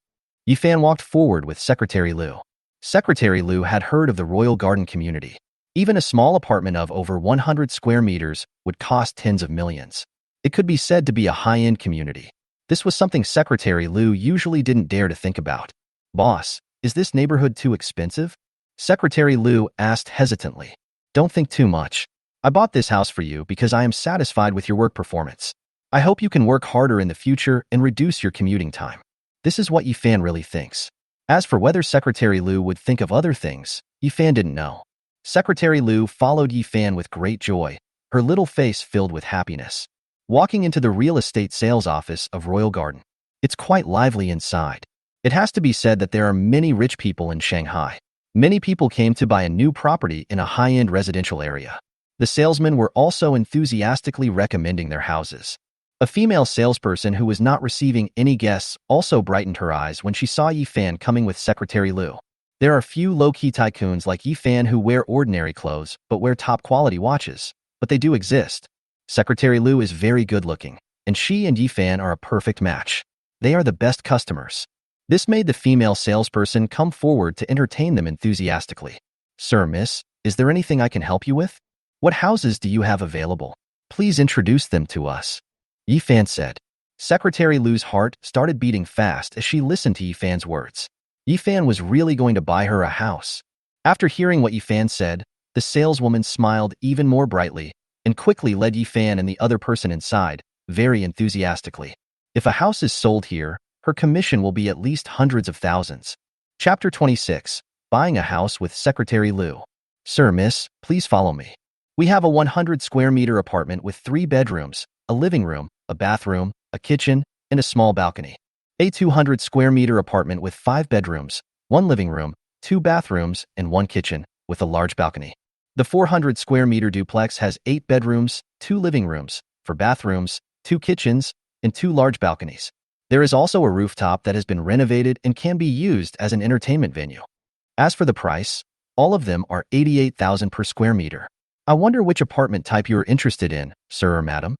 Yi Fan walked forward with Secretary Liu. Secretary Liu had heard of the royal garden community. Even a small apartment of over 100 square meters would cost tens of millions. It could be said to be a high-end community. This was something Secretary Liu usually didn't dare to think about. Boss, is this neighborhood too expensive? Secretary Liu asked hesitantly. Don't think too much. I bought this house for you because I am satisfied with your work performance. I hope you can work harder in the future and reduce your commuting time. This is what Yi Fan really thinks. As for whether Secretary Liu would think of other things, Yi Fan didn't know. Secretary Liu followed Yi Fan with great joy, her little face filled with happiness. Walking into the real estate sales office of Royal Garden. It's quite lively inside. It has to be said that there are many rich people in Shanghai. Many people came to buy a new property in a high-end residential area. The salesmen were also enthusiastically recommending their houses. A female salesperson who was not receiving any guests also brightened her eyes when she saw Yi Fan coming with Secretary Liu. There are few low-key tycoons like Yi Fan who wear ordinary clothes but wear top-quality watches, but they do exist. Secretary Liu is very good-looking, and she and Yi Fan are a perfect match. They are the best customers. This made the female salesperson come forward to entertain them enthusiastically. Sir, miss, is there anything I can help you with? What houses do you have available? Please introduce them to us. Yi Fan said. Secretary Liu's heart started beating fast as she listened to Yi Fan's words. Yi Fan was really going to buy her a house. After hearing what Yi Fan said, the saleswoman smiled even more brightly and quickly led Yi Fan and the other person inside, very enthusiastically. If a house is sold here, her commission will be at least hundreds of thousands. Chapter 26. Buying a house with Secretary Liu. Sir, miss, please follow me. We have a 100 square meter apartment with 3 bedrooms, a living room, a bathroom, a kitchen, and a small balcony. A 200 square meter apartment with 5 bedrooms, 1 living room, 2 bathrooms, and 1 kitchen, with a large balcony. The 400 square meter duplex has 8 bedrooms, 2 living rooms, 4 bathrooms, 2 kitchens, and 2 large balconies. There is also a rooftop that has been renovated and can be used as an entertainment venue. As for the price, all of them are 88,000 per square meter. I wonder which apartment type you are interested in, sir or madam?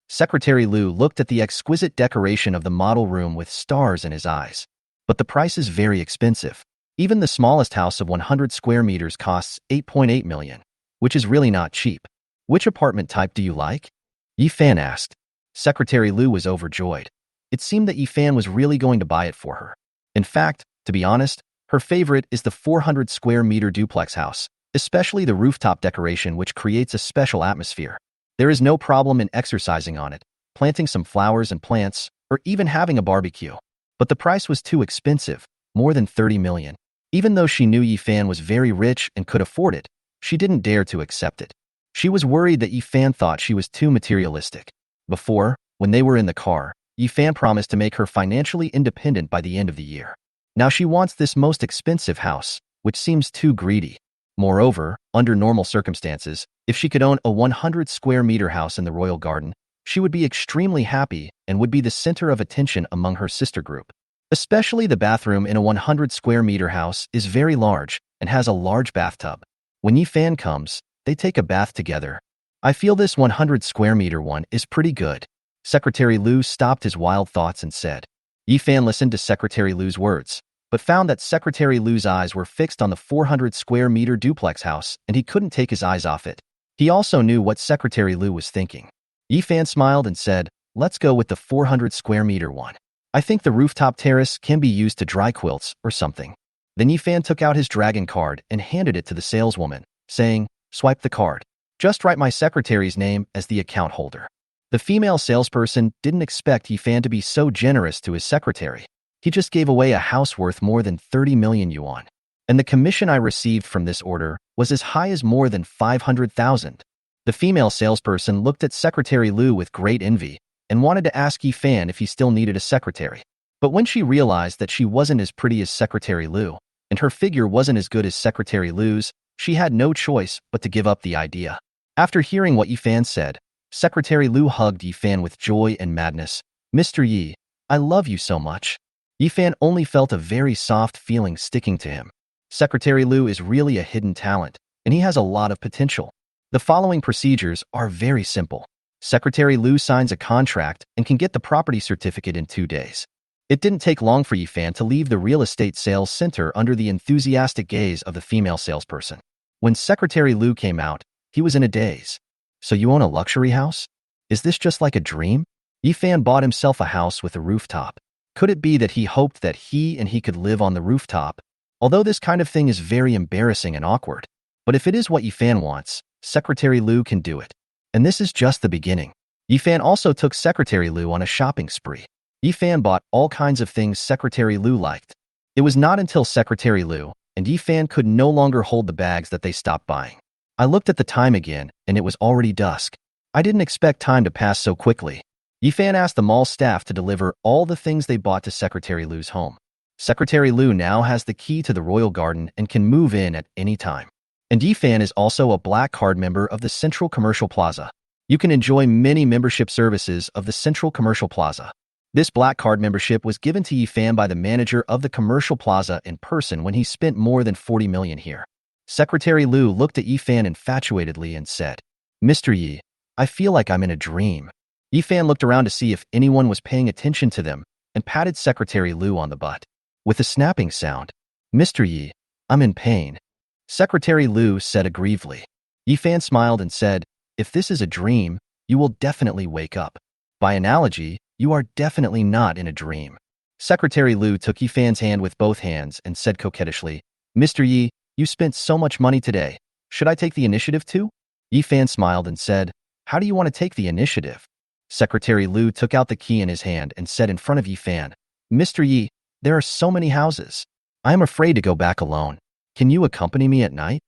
Secretary Liu looked at the exquisite decoration of the model room with stars in his eyes. But the price is very expensive. Even the smallest house of 100 square meters costs 8.8 million, which is really not cheap. Which apartment type do you like? Yi Fan asked. Secretary Liu was overjoyed. It seemed that Yi Fan was really going to buy it for her. In fact, to be honest, her favorite is the 400 square meter duplex house, especially the rooftop decoration which creates a special atmosphere. There is no problem in exercising on it, planting some flowers and plants, or even having a barbecue. But the price was too expensive, more than 30 million. Even though she knew Yifan was very rich and could afford it, she didn't dare to accept it. She was worried that Yifan thought she was too materialistic. Before, when they were in the car, Yifan promised to make her financially independent by the end of the year. Now she wants this most expensive house, which seems too greedy. Moreover, under normal circumstances, if she could own a 100 square meter house in the royal garden, she would be extremely happy and would be the center of attention among her sister group. Especially the bathroom in a 100 square meter house is very large and has a large bathtub. When Yifan comes, they take a bath together. I feel this 100 square meter one is pretty good. Secretary Lu stopped his wild thoughts and said. Yifan listened to Secretary Lu's words, but found that Secretary Lu's eyes were fixed on the 400 square meter duplex house and he couldn't take his eyes off it. He also knew what Secretary Lu was thinking. Yifan smiled and said, let's go with the 400 square meter one. I think the rooftop terrace can be used to dry quilts or something. Then Yifan took out his dragon card and handed it to the saleswoman, saying, swipe the card. Just write my secretary's name as the account holder. The female salesperson didn't expect Yifan to be so generous to his secretary. He just gave away a house worth more than 30 million yuan. And the commission I received from this order was as high as more than 500,000. The female salesperson looked at Secretary Lu with great envy and wanted to ask Yifan if he still needed a secretary. But when she realized that she wasn't as pretty as Secretary Lu, and her figure wasn't as good as Secretary Lu's, she had no choice but to give up the idea. After hearing what Yifan said, Secretary Lu hugged Yifan with joy and madness. Mr. Yi, I love you so much. Yifan only felt a very soft feeling sticking to him. Secretary Lu is really a hidden talent, and he has a lot of potential. The following procedures are very simple. Secretary Lu signs a contract and can get the property certificate in 2 days. It didn't take long for Yifan to leave the real estate sales center under the enthusiastic gaze of the female salesperson. When Secretary Lu came out, he was in a daze. So you own a luxury house? Is this just like a dream? Yifan bought himself a house with a rooftop. Could it be that he hoped that he could live on the rooftop? Although this kind of thing is very embarrassing and awkward. But if it is what Yifan wants, Secretary Lu can do it. And this is just the beginning. Yifan also took Secretary Lu on a shopping spree. Yifan bought all kinds of things Secretary Lu liked. It was not until Secretary Lu and Yifan could no longer hold the bags that they stopped buying. I looked at the time again, and it was already dusk. I didn't expect time to pass so quickly. Yifan asked the mall staff to deliver all the things they bought to Secretary Lu's home. Secretary Lu now has the key to the royal garden and can move in at any time. And Yifan is also a black card member of the Central Commercial Plaza. You can enjoy many membership services of the Central Commercial Plaza. This black card membership was given to Yifan by the manager of the Commercial Plaza in person when he spent more than 40 million here. Secretary Lu looked at Yifan infatuatedly and said, Mr. Yi, I feel like I'm in a dream. Yifan looked around to see if anyone was paying attention to them and patted Secretary Lu on the butt. With a snapping sound, Mr. Yi, I'm in pain. Secretary Lu said aggrievedly. Yifan smiled and said, if this is a dream, you will definitely wake up. By analogy, you are definitely not in a dream. Secretary Lu took Yifan's hand with both hands and said coquettishly, Mr. Yi, you spent so much money today. Should I take the initiative too? Yifan smiled and said, how do you want to take the initiative? Secretary Lu took out the key in his hand and said in front of Yifan, Mr. Yi, there are so many houses. I am afraid to go back alone. Can you accompany me at night?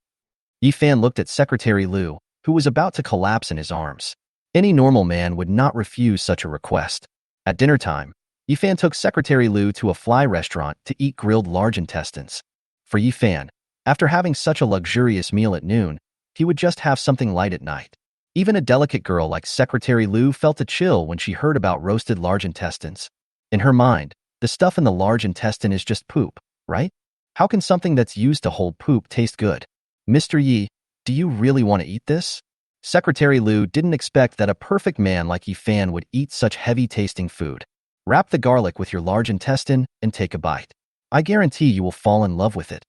Yifan looked at Secretary Lu, who was about to collapse in his arms. Any normal man would not refuse such a request. At dinner time, Yifan took Secretary Lu to a fly restaurant to eat grilled large intestines. For Yifan, after having such a luxurious meal at noon, he would just have something light at night. Even a delicate girl like Secretary Lu felt a chill when she heard about roasted large intestines. In her mind, the stuff in the large intestine is just poop, right? How can something that's used to hold poop taste good? Mr. Yi, do you really want to eat this? Secretary Lu didn't expect that a perfect man like Yifan would eat such heavy-tasting food. Wrap the garlic with your large intestine and take a bite. I guarantee you will fall in love with it.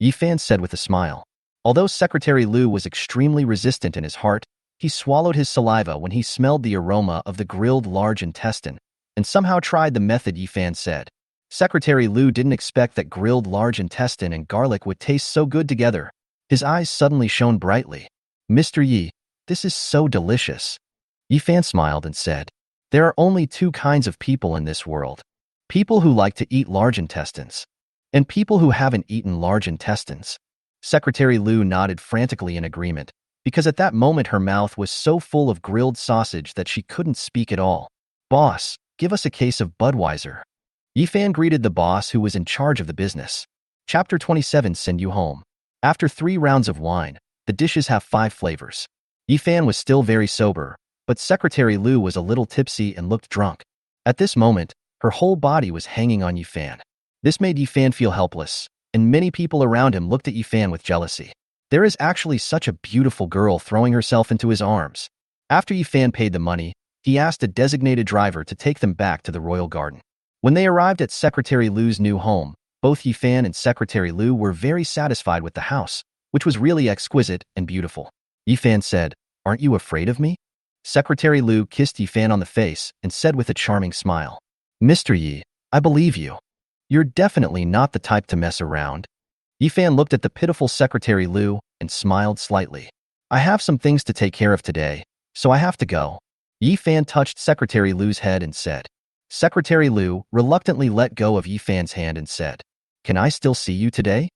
Yifan said with a smile. Although Secretary Lu was extremely resistant in his heart, he swallowed his saliva when he smelled the aroma of the grilled large intestine and somehow tried the method Yifan said. Secretary Lu didn't expect that grilled large intestine and garlic would taste so good together. His eyes suddenly shone brightly. Mr. Yi, this is so delicious. Yifan smiled and said, there are only 2 kinds of people in this world. People who like to eat large intestines. And people who haven't eaten large intestines. Secretary Lu nodded frantically in agreement, because at that moment her mouth was so full of grilled sausage that she couldn't speak at all. Boss, give us a case of Budweiser. Yifan greeted the boss who was in charge of the business. Chapter 27 Send You Home. After 3 rounds of wine, the dishes have 5 flavors. Yifan was still very sober, but Secretary Lu was a little tipsy and looked drunk. At this moment, her whole body was hanging on Yifan. This made Yifan feel helpless, and many people around him looked at Yifan with jealousy. There is actually such a beautiful girl throwing herself into his arms. After Yifan paid the money, he asked a designated driver to take them back to the royal garden. When they arrived at Secretary Lu's new home, both Yifan and Secretary Lu were very satisfied with the house, which was really exquisite and beautiful. Yifan said, "Aren't you afraid of me?" Secretary Lu kissed Yifan on the face and said with a charming smile, "Mr. Yi, I believe you. You're definitely not the type to mess around." Yifan looked at the pitiful Secretary Lu and smiled slightly. "I have some things to take care of today, so I have to go." Yifan touched Secretary Lu's head and said. Secretary Lu reluctantly let go of Yifan's hand and said, "Can I still see you today?"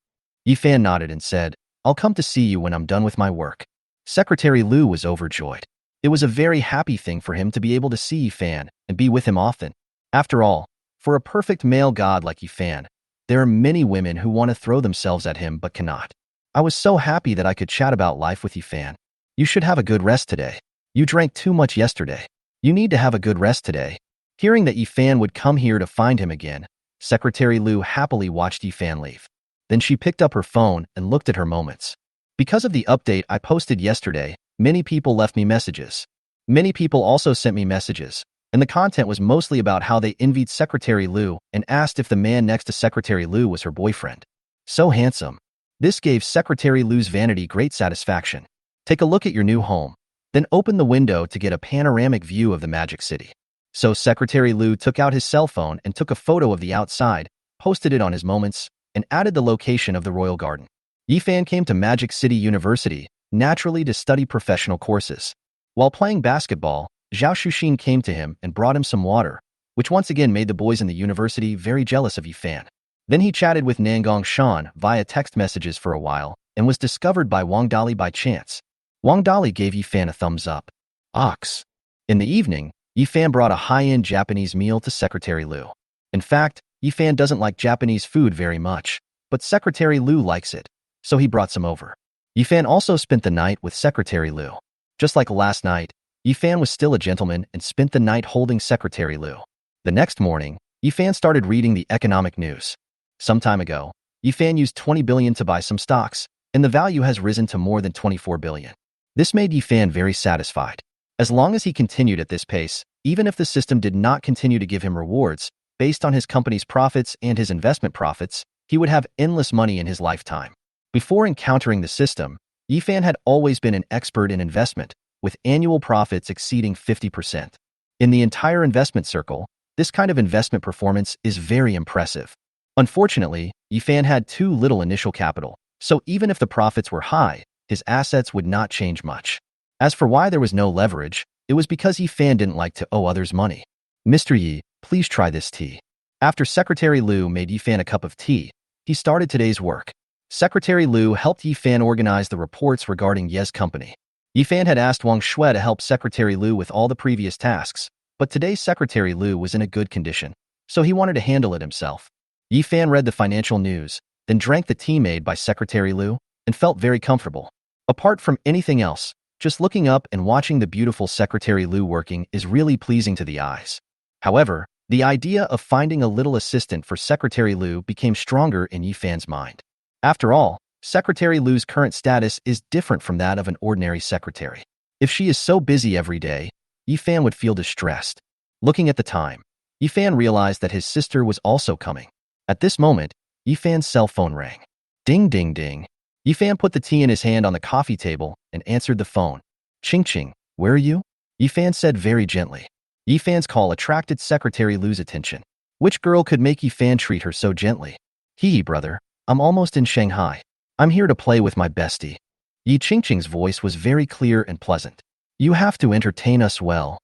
Yifan nodded and said, "I'll come to see you when I'm done with my work." Secretary Lu was overjoyed. It was a very happy thing for him to be able to see Yifan and be with him often. After all, for a perfect male god like Yifan, there are many women who want to throw themselves at him but cannot. I was so happy that I could chat about life with Yifan. You should have a good rest today. You drank too much yesterday. You need to have a good rest today. Hearing that Yifan would come here to find him again, Secretary Lu happily watched Yifan leave. Then she picked up her phone and looked at her moments. Because of the update I posted yesterday, many people left me messages. Many people also sent me messages, and the content was mostly about how they envied Secretary Lu and asked if the man next to Secretary Lu was her boyfriend. So handsome. This gave Secretary Lu's vanity great satisfaction. Take a look at your new home, then open the window to get a panoramic view of the Magic City. So Secretary Lu took out his cell phone and took a photo of the outside, posted it on his moments, and added the location of the royal garden. Yifan came to Magic City University, naturally to study professional courses. While playing basketball, Zhao Shuxin came to him and brought him some water, which once again made the boys in the university very jealous of Yifan. Then he chatted with Nangong Shan via text messages for a while and was discovered by Wang Dali by chance. Wang Dali gave Yifan a thumbs up. Ox. In the evening, Yifan brought a high-end Japanese meal to Secretary Lu. In fact, Yifan doesn't like Japanese food very much, but Secretary Lu likes it, so he brought some over. Yifan also spent the night with Secretary Lu. Just like last night, Yifan was still a gentleman and spent the night holding Secretary Lu. The next morning, Yifan started reading the economic news. Some time ago, Yifan used 20 billion to buy some stocks, and the value has risen to more than 24 billion. This made Yifan very satisfied. As long as he continued at this pace, even if the system did not continue to give him rewards, based on his company's profits and his investment profits, he would have endless money in his lifetime. Before encountering the system, Yifan had always been an expert in investment, with annual profits exceeding 50%. In the entire investment circle, this kind of investment performance is very impressive. Unfortunately, Yifan had too little initial capital, so even if the profits were high, his assets would not change much. As for why there was no leverage, it was because Yifan didn't like to owe others money. "Mr. Yi, please try this tea." After Secretary Lu made Yifan a cup of tea, he started today's work. Secretary Lu helped Yifan organize the reports regarding Ye's company. Yifan had asked Wang Xue to help Secretary Lu with all the previous tasks, but today's Secretary Lu was in a good condition, so he wanted to handle it himself. Yifan read the financial news, then drank the tea made by Secretary Lu, and felt very comfortable. Apart from anything else, just looking up and watching the beautiful Secretary Lu working is really pleasing to the eyes. However, the idea of finding a little assistant for Secretary Lu became stronger in Yifan's mind. After all, Secretary Lu's current status is different from that of an ordinary secretary. If she is so busy every day, Yifan would feel distressed. Looking at the time, Yifan realized that his sister was also coming. At this moment, Yifan's cell phone rang. Ding ding ding. Yifan put the tea in his hand on the coffee table and answered the phone. "Ching Ching, where are you?" Yifan said very gently. Yifan's call attracted Secretary Lu's attention. Which girl could make Yifan treat her so gently? "Hee brother, I'm almost in Shanghai. I'm here to play with my bestie." Yi Qingqing's voice was very clear and pleasant. "You have to entertain us well."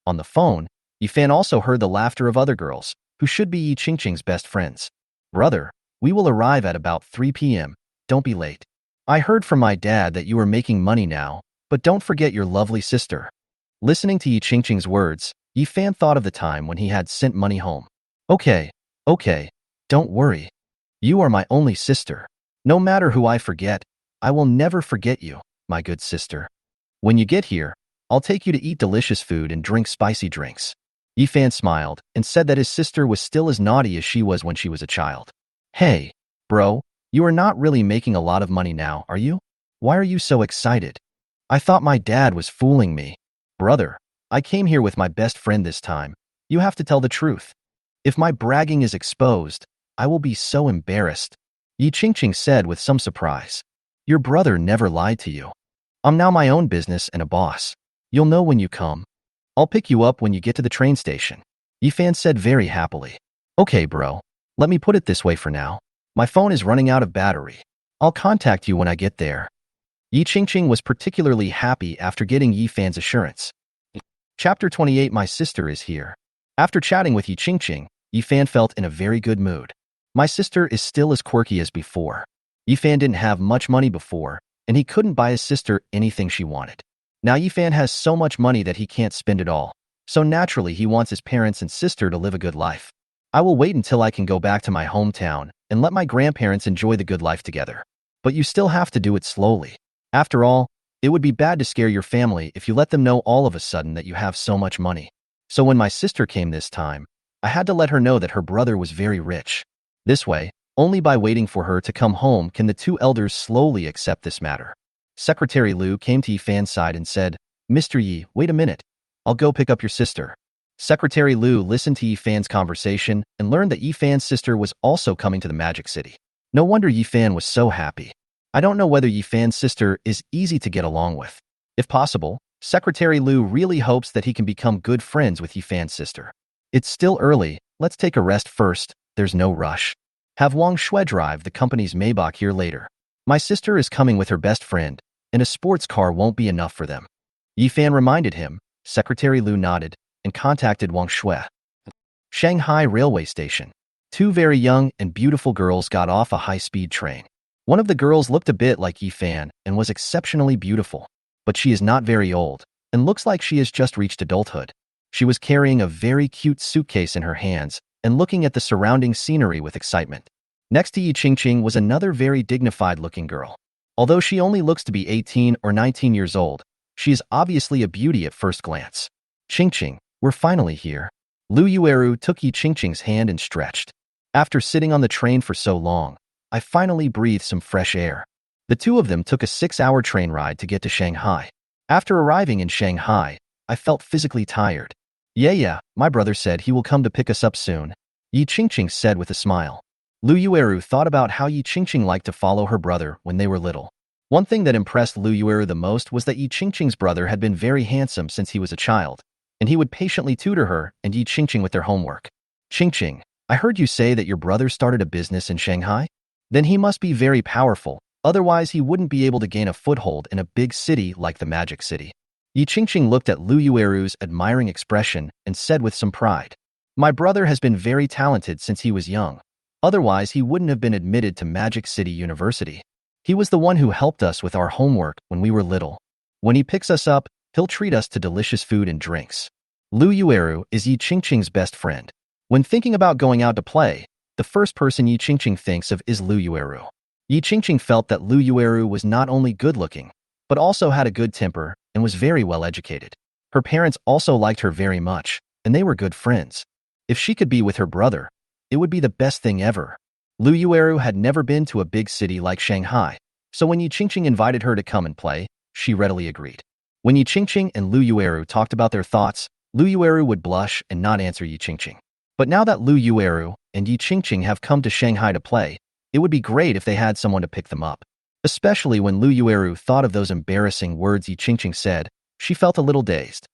On the phone, Yifan also heard the laughter of other girls, who should be Yi Qingqing's best friends. Brother, we will arrive at about 3 p.m. Don't be late. I heard from my dad that you are making money now, but don't forget your lovely sister. Listening to Yi Qingqing's words, Yi Fan thought of the time when he had sent money home. Okay, don't worry. You are my only sister. No matter who I forget, I will never forget you, my good sister. When you get here, I'll take you to eat delicious food and drink spicy drinks. Yi Fan smiled and said that his sister was still as naughty as she was when she was a child. Hey, bro, you are not really making a lot of money now, are you? Why are you so excited? I thought my dad was fooling me. Brother, I came here with my best friend this time. You have to tell the truth. If my bragging is exposed, I will be so embarrassed. Yi Qingqing said with some surprise. Your brother never lied to you. I'm now my own business and a boss. You'll know when you come. I'll pick you up when you get to the train station. Yi Fan said very happily. Okay, bro. Let me put it this way for now. My phone is running out of battery. I'll contact you when I get there. Yi Qingqing was particularly happy after getting Yi Fan's assurance. Chapter 28. My sister is here. After chatting with Yi Qingqing, Yi Fan felt in a very good mood. My sister is still as quirky as before. Yi Fan didn't have much money before, and he couldn't buy his sister anything she wanted. Now Yi Fan has so much money that he can't spend it all, so naturally he wants his parents and sister to live a good life. I will wait until I can go back to my hometown and let my grandparents enjoy the good life together. But you still have to do it slowly. After all, it would be bad to scare your family if you let them know all of a sudden that you have so much money. So when my sister came this time, I had to let her know that her brother was very rich. This way, only by waiting for her to come home can the two elders slowly accept this matter. Secretary Liu came to Yi Fan's side and said, Mr. Yi, wait a minute. I'll go pick up your sister. Secretary Liu listened to Yi Fan's conversation and learned that Yi Fan's sister was also coming to the Magic City. No wonder Yi Fan was so happy. I don't know whether Yi Fan's sister is easy to get along with. If possible, Secretary Liu really hopes that he can become good friends with Yi Fan's sister. It's still early, let's take a rest first, there's no rush. Have Wang Xue drive the company's Maybach here later. My sister is coming with her best friend, and a sports car won't be enough for them. Yi Fan reminded him. Secretary Liu nodded and contacted Wang Xue. Shanghai Railway Station. Two very young and beautiful girls got off a high-speed train. One of the girls looked a bit like Yi Fan and was exceptionally beautiful, but she is not very old and looks like she has just reached adulthood. She was carrying a very cute suitcase in her hands and looking at the surrounding scenery with excitement. Next to Yi Qingqing was another very dignified-looking girl. Although she only looks to be 18 or 19 years old, she is obviously a beauty at first glance. Qingqing, we're finally here. Lu Yueru took Yi Qingqing's hand and stretched. After sitting on the train for so long, I finally breathed some fresh air. The two of them took a 6-hour train ride to get to Shanghai. After arriving in Shanghai, I felt physically tired. Yeah, my brother said he will come to pick us up soon, Yi Qingqing said with a smile. Lu Yueru thought about how Yi Qingqing liked to follow her brother when they were little. One thing that impressed Lu Yueru the most was that Yi Qingqing's brother had been very handsome since he was a child, and he would patiently tutor her and Yi Qingqing with their homework. Qingqing, I heard you say that your brother started a business in Shanghai? Then he must be very powerful, otherwise he wouldn't be able to gain a foothold in a big city like the Magic City. Yi Qingqing looked at Lu Yueru's admiring expression and said with some pride, My brother has been very talented since he was young. Otherwise, he wouldn't have been admitted to Magic City University. He was the one who helped us with our homework when we were little. When he picks us up, he'll treat us to delicious food and drinks. Lu Yueru is Yi Qingqing's best friend. When thinking about going out to play, the first person Yi Qingqing thinks of is Lu Yueru. Yi Qingqing felt that Lu Yueru was not only good-looking, but also had a good temper and was very well educated. Her parents also liked her very much, and they were good friends. If she could be with her brother, it would be the best thing ever. Lu Yueru had never been to a big city like Shanghai, so when Yi Qingqing invited her to come and play, she readily agreed. When Yi Qingqing and Lu Yueru talked about their thoughts, Lu Yueru would blush and not answer Yi Qingqing. But now that Lu Yueru and Yi Qingqing have come to Shanghai to play, it would be great if they had someone to pick them up. Especially when Lu Yueru thought of those embarrassing words Yi Qingqing said, she felt a little dazed.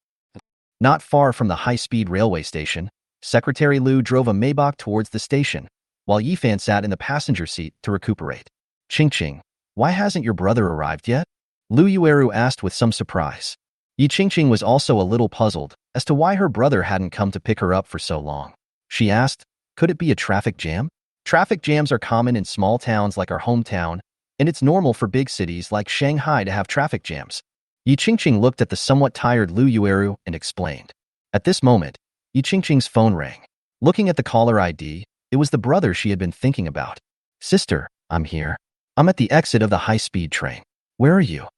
Not far from the high-speed railway station, Secretary Liu drove a Maybach towards the station, while Yi Fan sat in the passenger seat to recuperate. Qingqing, why hasn't your brother arrived yet? Lu Yueru asked with some surprise. Yi Qingqing was also a little puzzled as to why her brother hadn't come to pick her up for so long. She asked, Could it be a traffic jam? Traffic jams are common in small towns like our hometown, and it's normal for big cities like Shanghai to have traffic jams. Yi Qingqing looked at the somewhat tired Lu Yueru and explained. At this moment, Yi Qingqing's phone rang. Looking at the caller ID, it was the brother she had been thinking about. Sister, I'm here. I'm at the exit of the high-speed train. Where are you?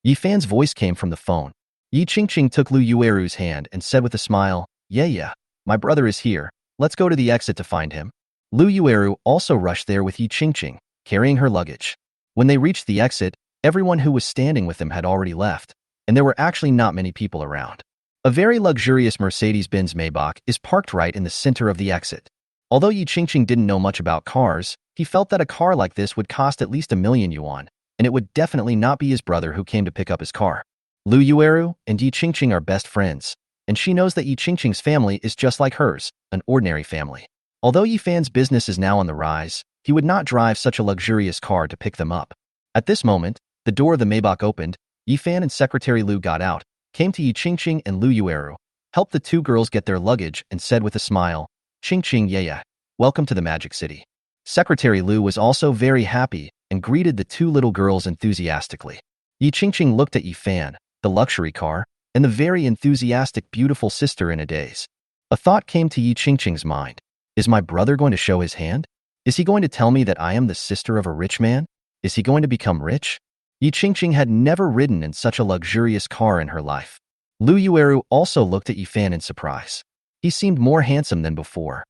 Yi Fan's voice came from the phone. Yi Qingqing took Lu Yueru's hand and said with a smile, Yeah, my brother is here. Let's go to the exit to find him. Lu Yueru also rushed there with Yi Qingqing, carrying her luggage. When they reached the exit, everyone who was standing with them had already left, and there were actually not many people around. A very luxurious Mercedes-Benz Maybach is parked right in the center of the exit. Although Yi Qingqing didn't know much about cars, he felt that a car like this would cost at least 1,000,000 yuan, and it would definitely not be his brother who came to pick up his car. Lu Yueru and Yi Qingqing are best friends, and she knows that Yi Qingqing's family is just like hers, an ordinary family. Although Yi Fan's business is now on the rise, he would not drive such a luxurious car to pick them up. At this moment, the door of the Maybach opened. Yi Fan and Secretary Lu got out, came to Yi Qingqing and Lu Yueru, helped the two girls get their luggage, and said with a smile, Qingqing, yeah, welcome to the Magic City. Secretary Lu was also very happy and greeted the two little girls enthusiastically. Yi Qingqing looked at Yi Fan, the luxury car, and the very enthusiastic beautiful sister in a daze. A thought came to Yi Qingqing's mind. Is my brother going to show his hand? Is he going to tell me that I am the sister of a rich man? Is he going to become rich? Yi Qingqing had never ridden in such a luxurious car in her life. Lu Yueru also looked at Yi Fan in surprise. He seemed more handsome than before.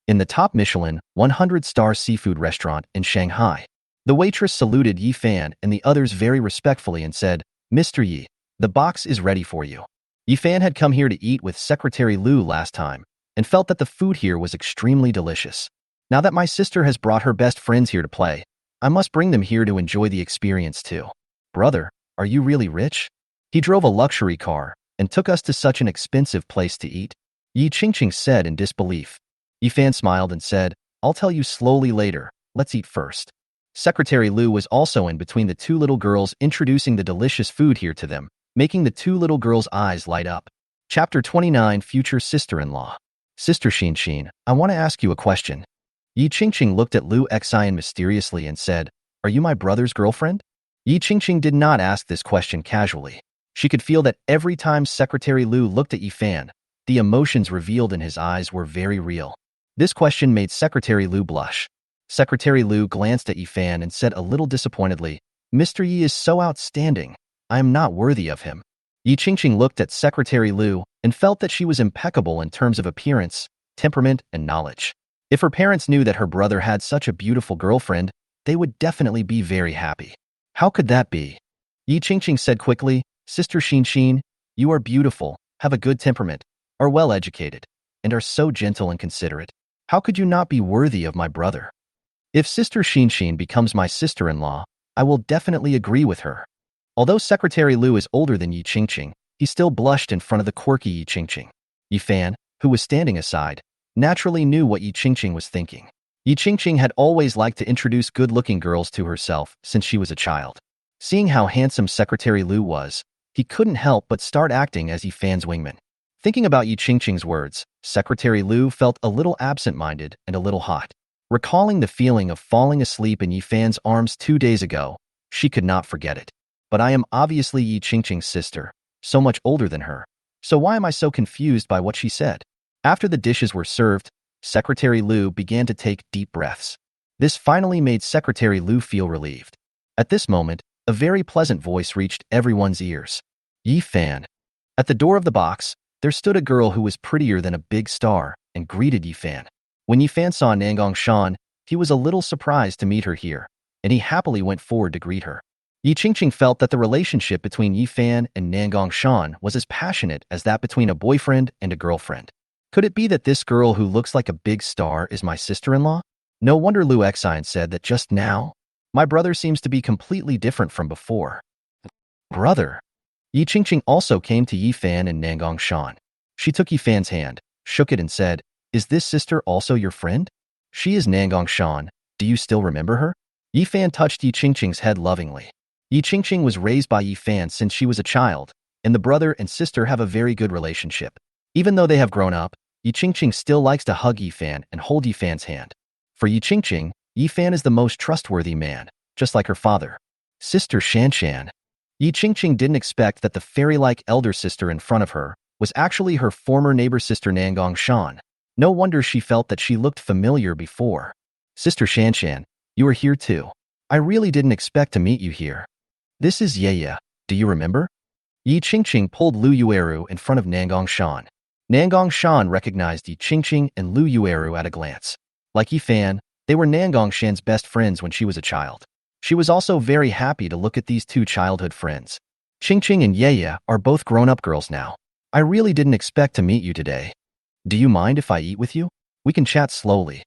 In the top Michelin 100-star seafood restaurant in Shanghai, the waitress saluted Yi Fan and the others very respectfully and said, Mr. Yi, the box is ready for you. Yi Fan had come here to eat with Secretary Lu last time and felt that the food here was extremely delicious. Now that my sister has brought her best friends here to play, I must bring them here to enjoy the experience too. Brother, are you really rich? He drove a luxury car and took us to such an expensive place to eat. Yi Qingqing said in disbelief. Yi Fan smiled and said, I'll tell you slowly later. Let's eat first. Secretary Lu was also in between the two little girls, introducing the delicious food here to them, making the two little girls' eyes light up. Chapter 29, Future Sister-in-Law. Sister Xinxin, I want to ask you a question. Yi Qingqing looked at Lu Xian mysteriously and said, Are you my brother's girlfriend? Yi Qingqing did not ask this question casually. She could feel that every time Secretary Lu looked at Yi Fan, the emotions revealed in his eyes were very real. This question made Secretary Lu blush. Secretary Lu glanced at Yi Fan and said a little disappointedly, Mr. Yi is so outstanding. I am not worthy of him. Yi Qingqing looked at Secretary Lu and felt that she was impeccable in terms of appearance, temperament, and knowledge. If her parents knew that her brother had such a beautiful girlfriend, they would definitely be very happy. How could that be? Yi Qingqing said quickly, Sister Xinxin, you are beautiful, have a good temperament, are well educated, and are so gentle and considerate. How could you not be worthy of my brother? If Sister Xinxin becomes my sister-in-law, I will definitely agree with her. Although Secretary Lu is older than Yi Qingqing, he still blushed in front of the quirky Yi Qingqing. Yi Fan, who was standing aside, naturally knew what Yi Qingqing was thinking. Yi Qingqing had always liked to introduce good-looking girls to herself since she was a child. Seeing how handsome Secretary Lu was, he couldn't help but start acting as Yi Fan's wingman. Thinking about Yi Qingqing's words, Secretary Lu felt a little absent-minded and a little hot. Recalling the feeling of falling asleep in Yi Fan's arms 2 days ago, she could not forget it. But I am obviously Yi Qingqing's sister, so much older than her. So why am I so confused by what she said? After the dishes were served, Secretary Lu began to take deep breaths. This finally made Secretary Lu feel relieved. At this moment, a very pleasant voice reached everyone's ears. Yi Fan. At the door of the box, there stood a girl who was prettier than a big star and greeted Yi Fan. When Yi Fan saw Nangong Shan, he was a little surprised to meet her here, and he happily went forward to greet her. Yi Qingqing felt that the relationship between Yi Fan and Nangong Shan was as passionate as that between a boyfriend and a girlfriend. Could it be that this girl who looks like a big star is my sister-in-law? No wonder Lu Xian said that just now. My brother seems to be completely different from before. Brother. Yi Qingqing also came to Yi Fan and Nangong Shan. She took Yi Fan's hand, shook it and said, Is this sister also your friend? She is Nangong Shan. Do you still remember her? Yi Fan touched Yi Qingqing's head lovingly. Yi Qingqing was raised by Yi Fan since she was a child, and the brother and sister have a very good relationship. Even though they have grown up, Yi Qingqing still likes to hug Yifan and hold Yifan's hand. For Yi Qingqing, Yifan is the most trustworthy man, just like her father. Sister Shanshan. Yi Qingqing didn't expect that the fairy-like elder sister in front of her was actually her former neighbor sister Nangong Shan. No wonder she felt that she looked familiar before. Sister Shanshan, you are here too. I really didn't expect to meet you here. This is Yaya, do you remember? Yi Qingqing pulled Lu Yueru in front of Nangong Shan. Nangong Shan recognized Yi Qingqing and Lu Yueru at a glance. Like Yifan, they were Nangong Shan's best friends when she was a child. She was also very happy to look at these two childhood friends. Qingqing and Yaya are both grown-up girls now. I really didn't expect to meet you today. Do you mind if I eat with you? We can chat slowly.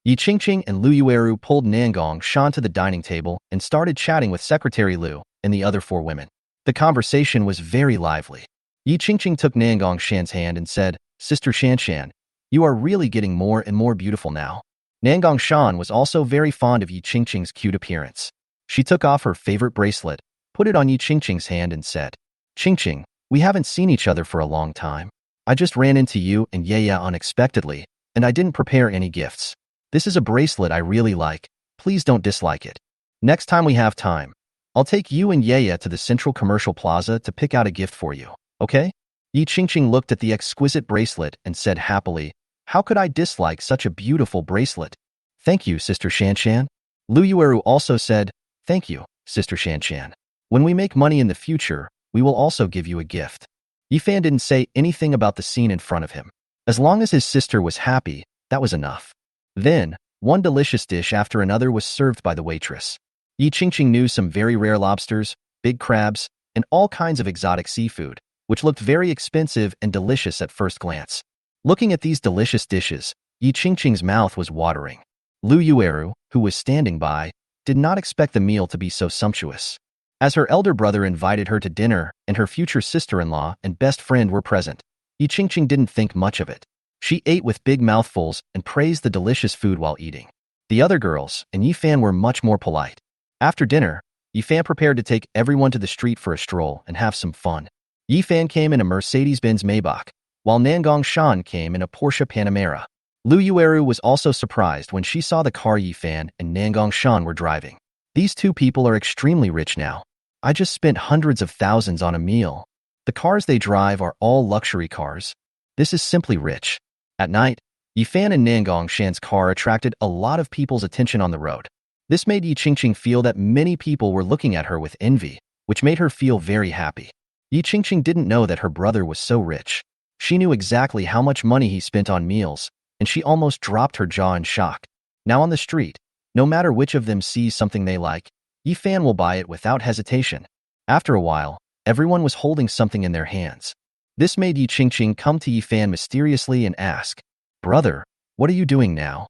Yi Qingqing and Lu Yueru pulled Nangong Shan to the dining table and started chatting with Secretary Lu and the other four women. The conversation was very lively. Yi Qingqing took Nangong Shan's hand and said, Sister Shanshan, you are really getting more and more beautiful now. Nangong Shan was also very fond of Yi Qingqing's cute appearance. She took off her favorite bracelet, put it on Yi Qingqing's hand and said, Qingqing, we haven't seen each other for a long time. I just ran into you and Yaya unexpectedly, and I didn't prepare any gifts. This is a bracelet I really like. Please don't dislike it. Next time we have time, I'll take you and Yaya to the Central Commercial Plaza to pick out a gift for you, okay? Yi Qingqing looked at the exquisite bracelet and said happily, how could I dislike such a beautiful bracelet? Thank you, Sister Shanshan. Lu Yueru also said, thank you, Sister Shanshan. When we make money in the future, we will also give you a gift. Yifan didn't say anything about the scene in front of him. As long as his sister was happy, that was enough. Then, one delicious dish after another was served by the waitress. Yi Qingqing knew some very rare lobsters, big crabs, and all kinds of exotic seafood, which looked very expensive and delicious at first glance. Looking at these delicious dishes, Yi Qingqing's mouth was watering. Lu Yueru, who was standing by, did not expect the meal to be so sumptuous. As her elder brother invited her to dinner and her future sister-in-law and best friend were present, Yi Qingqing didn't think much of it. She ate with big mouthfuls and praised the delicious food while eating. The other girls and Yifan were much more polite. After dinner, Yifan prepared to take everyone to the street for a stroll and have some fun. Yifan came in a Mercedes-Benz Maybach, while Nangong Shan came in a Porsche Panamera. Lu Yueru was also surprised when she saw the car Yifan and Nangong Shan were driving. These two people are extremely rich now. I just spent hundreds of thousands on a meal. The cars they drive are all luxury cars. This is simply rich. At night, Yifan and Nangong Shan's car attracted a lot of people's attention on the road. This made Yi Qingqing feel that many people were looking at her with envy, which made her feel very happy. Yi Qingqing didn't know that her brother was so rich. She knew exactly how much money he spent on meals, and she almost dropped her jaw in shock. Now on the street, no matter which of them sees something they like, Yifan will buy it without hesitation. After a while, everyone was holding something in their hands. This made Yi Qingqing come to Yifan mysteriously and ask, Brother, what are you doing now?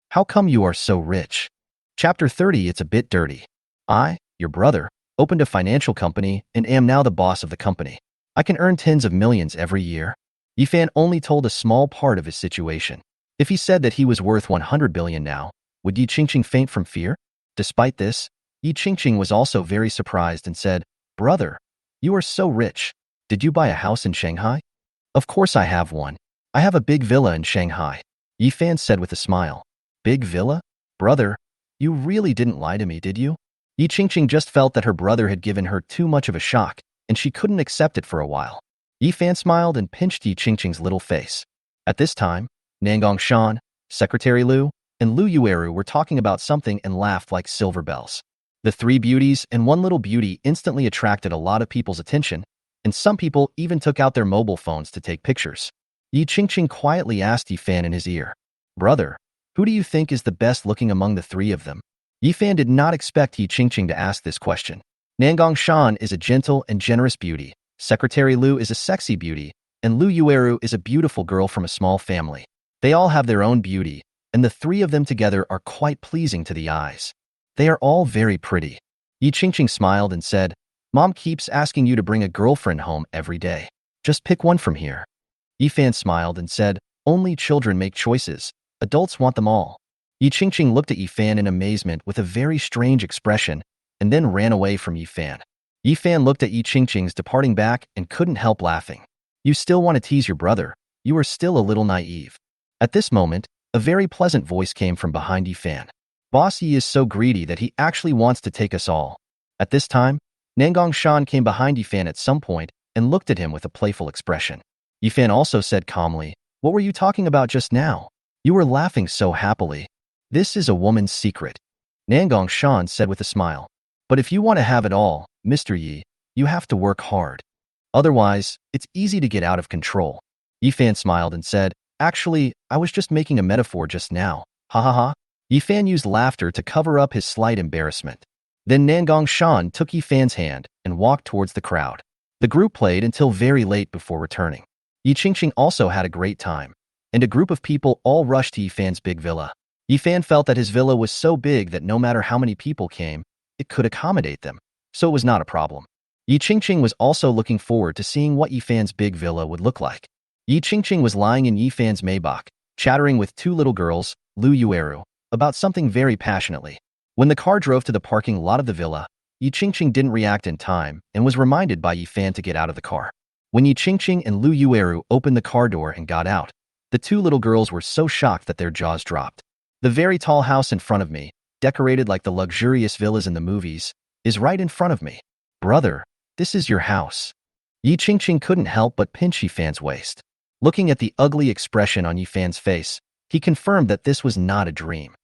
How come you are so rich? Chapter 30. It's a bit dirty. I, your brother, opened a financial company and am now the boss of the company. I can earn tens of millions every year. Yifan only told a small part of his situation. If he said that he was worth 100 billion now, would Yi Qingqing faint from fear? Despite this, Yi Qingqing was also very surprised and said, Brother, you are so rich. Did you buy a house in Shanghai? Of course I have one. I have a big villa in Shanghai. Yifan said with a smile. Big villa? Brother, you really didn't lie to me, did you? Yi Qingqing just felt that her brother had given her too much of a shock, and she couldn't accept it for a while. Yifan smiled and pinched Yi Qingqing's little face. At this time, Nangong Shan, Secretary Lu, and Lu Yueru were talking about something and laughed like silver bells. The three beauties and one little beauty instantly attracted a lot of people's attention, and some people even took out their mobile phones to take pictures. Yi Qingqing quietly asked Yifan in his ear, Brother, who do you think is the best looking among the three of them? Yifan did not expect Yi Qingqing to ask this question. Nangong Shan is a gentle and generous beauty, Secretary Lu is a sexy beauty, and Lu Yueru is a beautiful girl from a small family. They all have their own beauty, and the three of them together are quite pleasing to the eyes. They are all very pretty. Yi Qingqing smiled and said, Mom keeps asking you to bring a girlfriend home every day. Just pick one from here. Yifan smiled and said, Only children make choices. Adults want them all. Yi Qingqing looked at Yifan in amazement with a very strange expression and then ran away from Yifan. Yifan looked at Yi Qingqing's departing back and couldn't help laughing. You still want to tease your brother, you are still a little naive. At this moment, a very pleasant voice came from behind Yifan. Boss Yi is so greedy that he actually wants to take us all. At this time, Nangong Shan came behind Yifan at some point and looked at him with a playful expression. Yifan also said calmly, "What were you talking about just now? You were laughing so happily. This is a woman's secret." Nangong Shan said with a smile, "But if you want to have it all, Mr. Yi, you have to work hard. Otherwise, it's easy to get out of control." Yifan smiled and said, "Actually, I was just making a metaphor just now. Ha ha ha." Yifan used laughter to cover up his slight embarrassment. Then Nangong Shan took Yifan's hand and walked towards the crowd. The group played until very late before returning. Yi Qingqing also had a great time, and a group of people all rushed to Yifan's big villa. Yifan felt that his villa was so big that no matter how many people came, it could accommodate them, so it was not a problem. Yi Qingqing was also looking forward to seeing what Yifan's big villa would look like. Yi Qingqing was lying in Yifan's Maybach, chattering with two little girls, Lu Yueru, about something very passionately. When the car drove to the parking lot of the villa, Yi Qingqing didn't react in time and was reminded by Yifan to get out of the car. When Yi Qingqing and Lu Yueru opened the car door and got out, the two little girls were so shocked that their jaws dropped. The very tall house in front of me, decorated like the luxurious villas in the movies, is right in front of me. Brother, this is your house. Yi Qingqing couldn't help but pinch Yifan's waist. Looking at the ugly expression on Yifan's face, he confirmed that this was not a dream.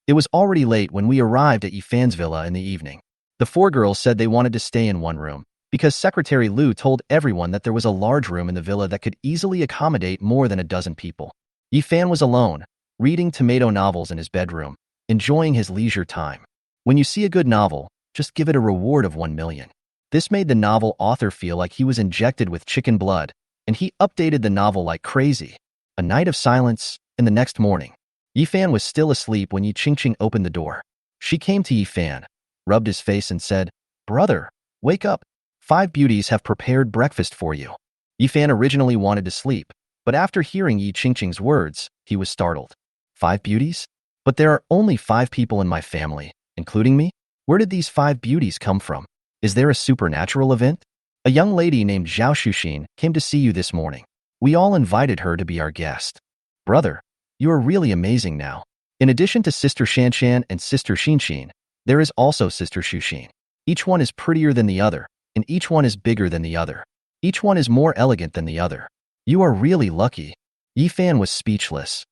It was already late when we arrived at Yifan's villa in the evening. The four girls said they wanted to stay in one room, because Secretary Lu told everyone that there was a large room in the villa that could easily accommodate more than a dozen people. Yifan was alone, reading tomato novels in his bedroom, enjoying his leisure time. When you see a good novel, just give it a reward of 1 million. This made the novel author feel like he was injected with chicken blood, and he updated the novel like crazy. A night of silence, and the next morning, Yifan was still asleep when Yi Qingqing opened the door. She came to Yifan, rubbed his face and said, "Brother, wake up. 5 beauties have prepared breakfast for you." Yifan originally wanted to sleep, but after hearing Yi Qingqing's words, he was startled. 5 beauties? But there are only 5 people in my family, including me? Where did these 5 beauties come from? Is there a supernatural event? A young lady named Zhao Xuxin came to see you this morning. We all invited her to be our guest. Brother, you are really amazing now. In addition to Sister Shanshan and Sister Xinxin, there is also Sister Xuxin. Each one is prettier than the other, and each one is bigger than the other. Each one is more elegant than the other. You are really lucky. Yifan was speechless.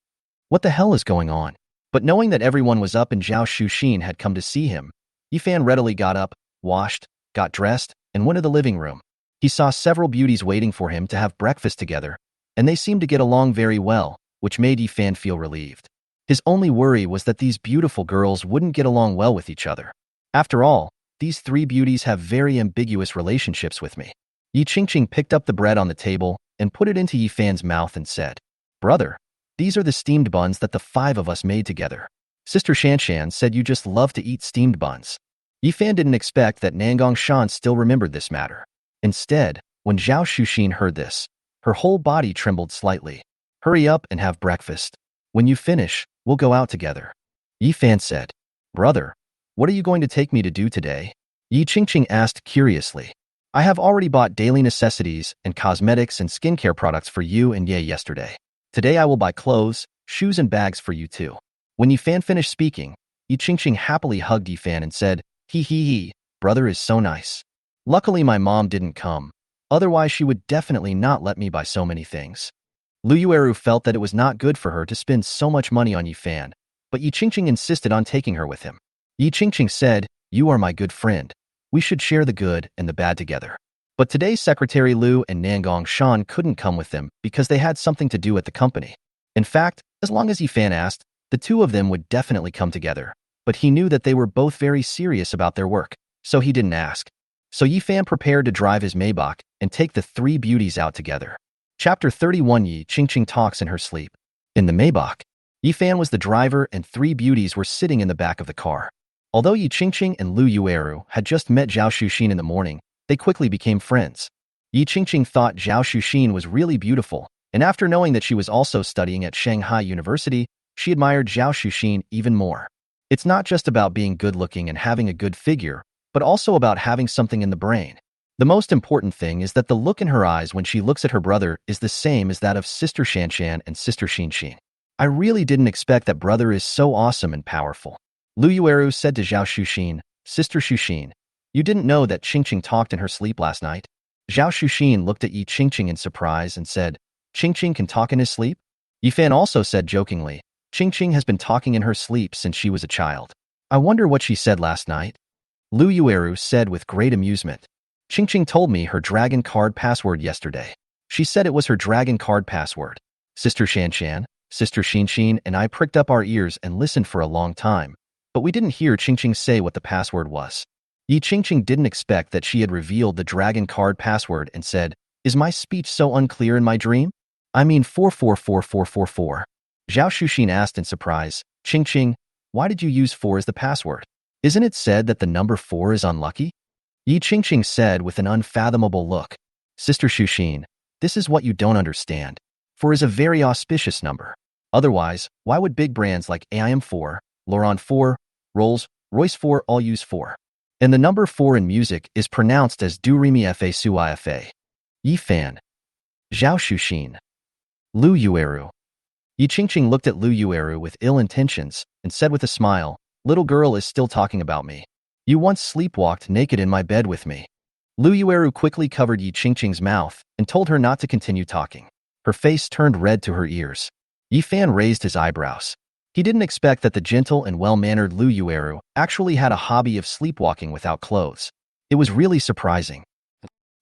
What the hell is going on? But knowing that everyone was up and Zhao Xuxin had come to see him, Yifan readily got up, washed, got dressed, and went to the living room. He saw several beauties waiting for him to have breakfast together, and they seemed to get along very well, which made Yifan feel relieved. His only worry was that these beautiful girls wouldn't get along well with each other. After all, these 3 beauties have very ambiguous relationships with me. Yi Qingqing picked up the bread on the table and put it into Yifan's mouth and said, "Brother, these are the steamed buns that the 5 of us made together. Sister Shanshan said you just love to eat steamed buns." Yifan didn't expect that Nangong Shan still remembered this matter. Instead, when Zhao Xuxin heard this, her whole body trembled slightly. "Hurry up and have breakfast. When you finish, we'll go out together." Yifan said, "Brother, what are you going to take me to do today?" Yi Qingqing asked curiously. "I have already bought daily necessities and cosmetics and skincare products for you and Ye yesterday. Today I will buy clothes, shoes and bags for you too." When Yifan finished speaking, Yi Qingqing happily hugged Yifan and said, He, brother is so nice. Luckily my mom didn't come, otherwise she would definitely not let me buy so many things." Lu Yueru felt that it was not good for her to spend so much money on Yifan, but Yi Qingqing insisted on taking her with him. Yi Qingqing said, "You are my good friend. We should share the good and the bad together." But today Secretary Lu and Nangong Shan couldn't come with them because they had something to do at the company. In fact, as long as Yifan asked, the two of them would definitely come together, but he knew that they were both very serious about their work, so he didn't ask. So Yifan prepared to drive his Maybach and take the 3 beauties out together. Chapter 31. Yi Qingqing talks in her sleep. In the Maybach, Yifan was the driver and 3 beauties were sitting in the back of the car. Although Yi Qingqing and Lu Yueru had just met Zhao Xuxin in the morning, they quickly became friends. Yi Qingqing thought Zhao Xuxin was really beautiful, and after knowing that she was also studying at Shanghai University, she admired Zhao Xuxin even more. It's not just about being good-looking and having a good figure, but also about having something in the brain. The most important thing is that the look in her eyes when she looks at her brother is the same as that of Sister Shanshan and Sister Xinxin. I really didn't expect that brother is so awesome and powerful. Lu Yueru said to Zhao Shuxin, Sister Shuxin, you didn't know that Qingqing talked in her sleep last night? Zhao Shuxin looked at Yi Qingqing in surprise and said, Qingqing can talk in his sleep? Yifan also said jokingly, Qingqing has been talking in her sleep since she was a child. I wonder what she said last night. Lu Yueru said with great amusement. Qingqing told me her dragon card password yesterday. She said it was her dragon card password. Sister Shanshan, Sister Xinxin, and I pricked up our ears and listened for a long time, but we didn't hear Qingqing say what the password was. Yi Qingqing didn't expect that she had revealed the dragon card password and said, Is my speech so unclear in my dream? I mean 444444. Zhao Shuxin asked in surprise, Qingqing, why did you use 4 as the password? Isn't it said that the number 4 is unlucky? Yi Qingqing said with an unfathomable look. Sister Shuxin, this is what you don't understand. 4 is a very auspicious number. Otherwise, why would big brands like AIM4, Laurent 4, Rolls, Royce 4 all use 4? And the number 4 in music is pronounced as do re mi fa su I fa. Yi Fan. Zhao Shuxin. Lu Yueru. Yi Qingqing looked at Lu Yueru with ill intentions and said with a smile, Little girl is still talking about me. You once sleepwalked naked in my bed with me. Lu Yueru quickly covered Yi Qingqing's mouth and told her not to continue talking. Her face turned red to her ears. Yi Fan raised his eyebrows. He didn't expect that the gentle and well-mannered Lu Yueru actually had a hobby of sleepwalking without clothes. It was really surprising.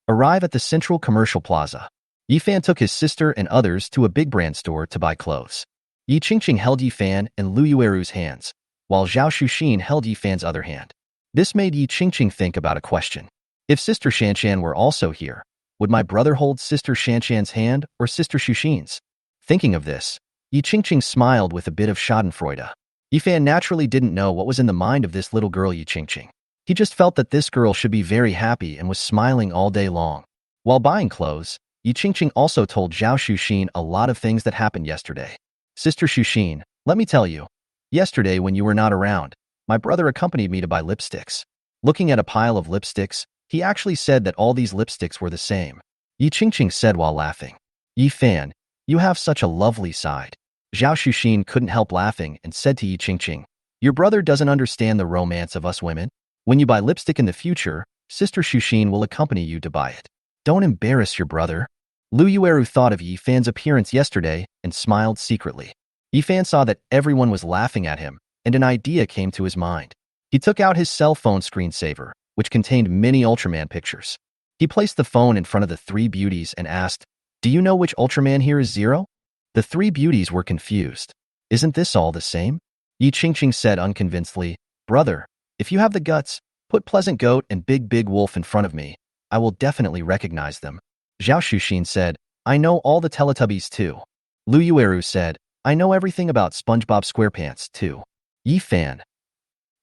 Arrive at the Central Commercial Plaza. Yi Fan took his sister and others to a big brand store to buy clothes. Yi Qingqing held Yi Fan and Lu Yueru's hands, while Zhao Shuxin held Yi Fan's other hand. This made Yi Qingqing think about a question. If Sister Shanshan were also here, would my brother hold Sister Shanshan's hand or Sister Shuxin's? Thinking of this, Yi Qingqing smiled with a bit of schadenfreude. Yi Fan naturally didn't know what was in the mind of this little girl Yi Qingqing. He just felt that this girl should be very happy and was smiling all day long. While buying clothes, Yi Qingqing also told Zhao Shuxin a lot of things that happened yesterday. Sister Shuxin, let me tell you. Yesterday when you were not around, my brother accompanied me to buy lipsticks. Looking at a pile of lipsticks, he actually said that all these lipsticks were the same. Yi Qingqing said while laughing. Yi Fan, you have such a lovely side. Zhao Shuxin couldn't help laughing and said to Yi Qingqing, Your brother doesn't understand the romance of us women. When you buy lipstick in the future, Sister Shuxin will accompany you to buy it. Don't embarrass your brother. Lu Yueru thought of Yi Fan's appearance yesterday and smiled secretly. Yi Fan saw that everyone was laughing at him, and an idea came to his mind. He took out his cell phone screensaver, which contained many Ultraman pictures. He placed the phone in front of the 3 beauties and asked, Do you know which Ultraman here is Zero? The 3 beauties were confused. Isn't this all the same? Yi Qingqing said unconvincedly, Brother, if you have the guts, put Pleasant Goat and Big Wolf in front of me. I will definitely recognize them. Zhao Shuxin said, I know all the Teletubbies too. Lu Yueru said, I know everything about SpongeBob SquarePants too. Yi Fan.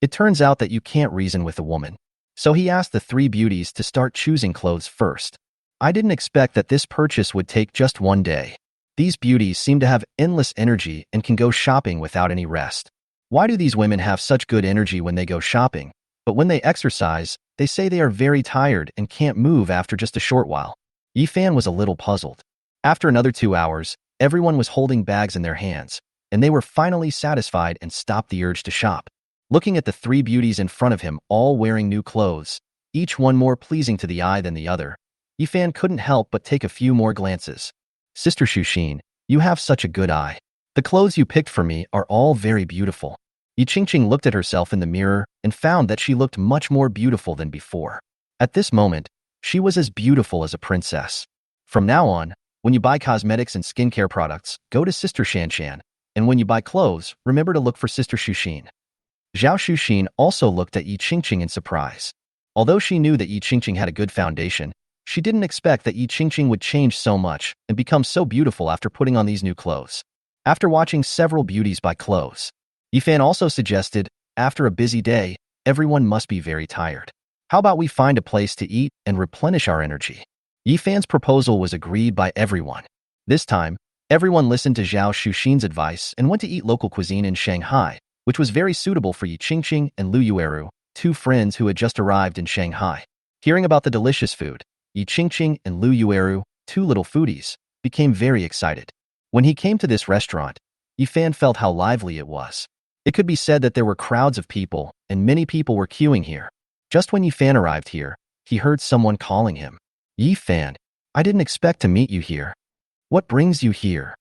It turns out that you can't reason with a woman. So he asked the 3 beauties to start choosing clothes first. I didn't expect that this purchase would take just one day. These beauties seem to have endless energy and can go shopping without any rest. Why do these women have such good energy when they go shopping, but when they exercise, they say they are very tired and can't move after just a short while? Yi Fan was a little puzzled. After another 2 hours, everyone was holding bags in their hands, and they were finally satisfied and stopped the urge to shop. Looking at the 3 beauties in front of him, all wearing new clothes, each one more pleasing to the eye than the other, Yi Fan couldn't help but take a few more glances. Sister Shuxin, you have such a good eye. The clothes you picked for me are all very beautiful. Yi Qingqing looked at herself in the mirror and found that she looked much more beautiful than before. At this moment, she was as beautiful as a princess. From now on, when you buy cosmetics and skincare products, go to Sister Shanshan, and when you buy clothes, remember to look for Sister Shuxin. Zhao Shuxin also looked at Yi Qingqing in surprise. Although she knew that Yi Qingqing had a good foundation, she didn't expect that Yi Qingqing would change so much and become so beautiful after putting on these new clothes. After watching several beauties buy clothes, Yi Fan also suggested, after a busy day, everyone must be very tired. How about we find a place to eat and replenish our energy? Yi Fan's proposal was agreed by everyone. This time, everyone listened to Zhao Shuxin's advice and went to eat local cuisine in Shanghai, which was very suitable for Yi Qingqing and Lu Yueru, 2 friends who had just arrived in Shanghai. Hearing about the delicious food, Yi Qingqing and Lu Yueru, two little foodies, became very excited. When he came to this restaurant, Yifan felt how lively it was. It could be said that there were crowds of people, and many people were queuing here. Just when Yifan arrived here, he heard someone calling him. Yifan, I didn't expect to meet you here. What brings you here?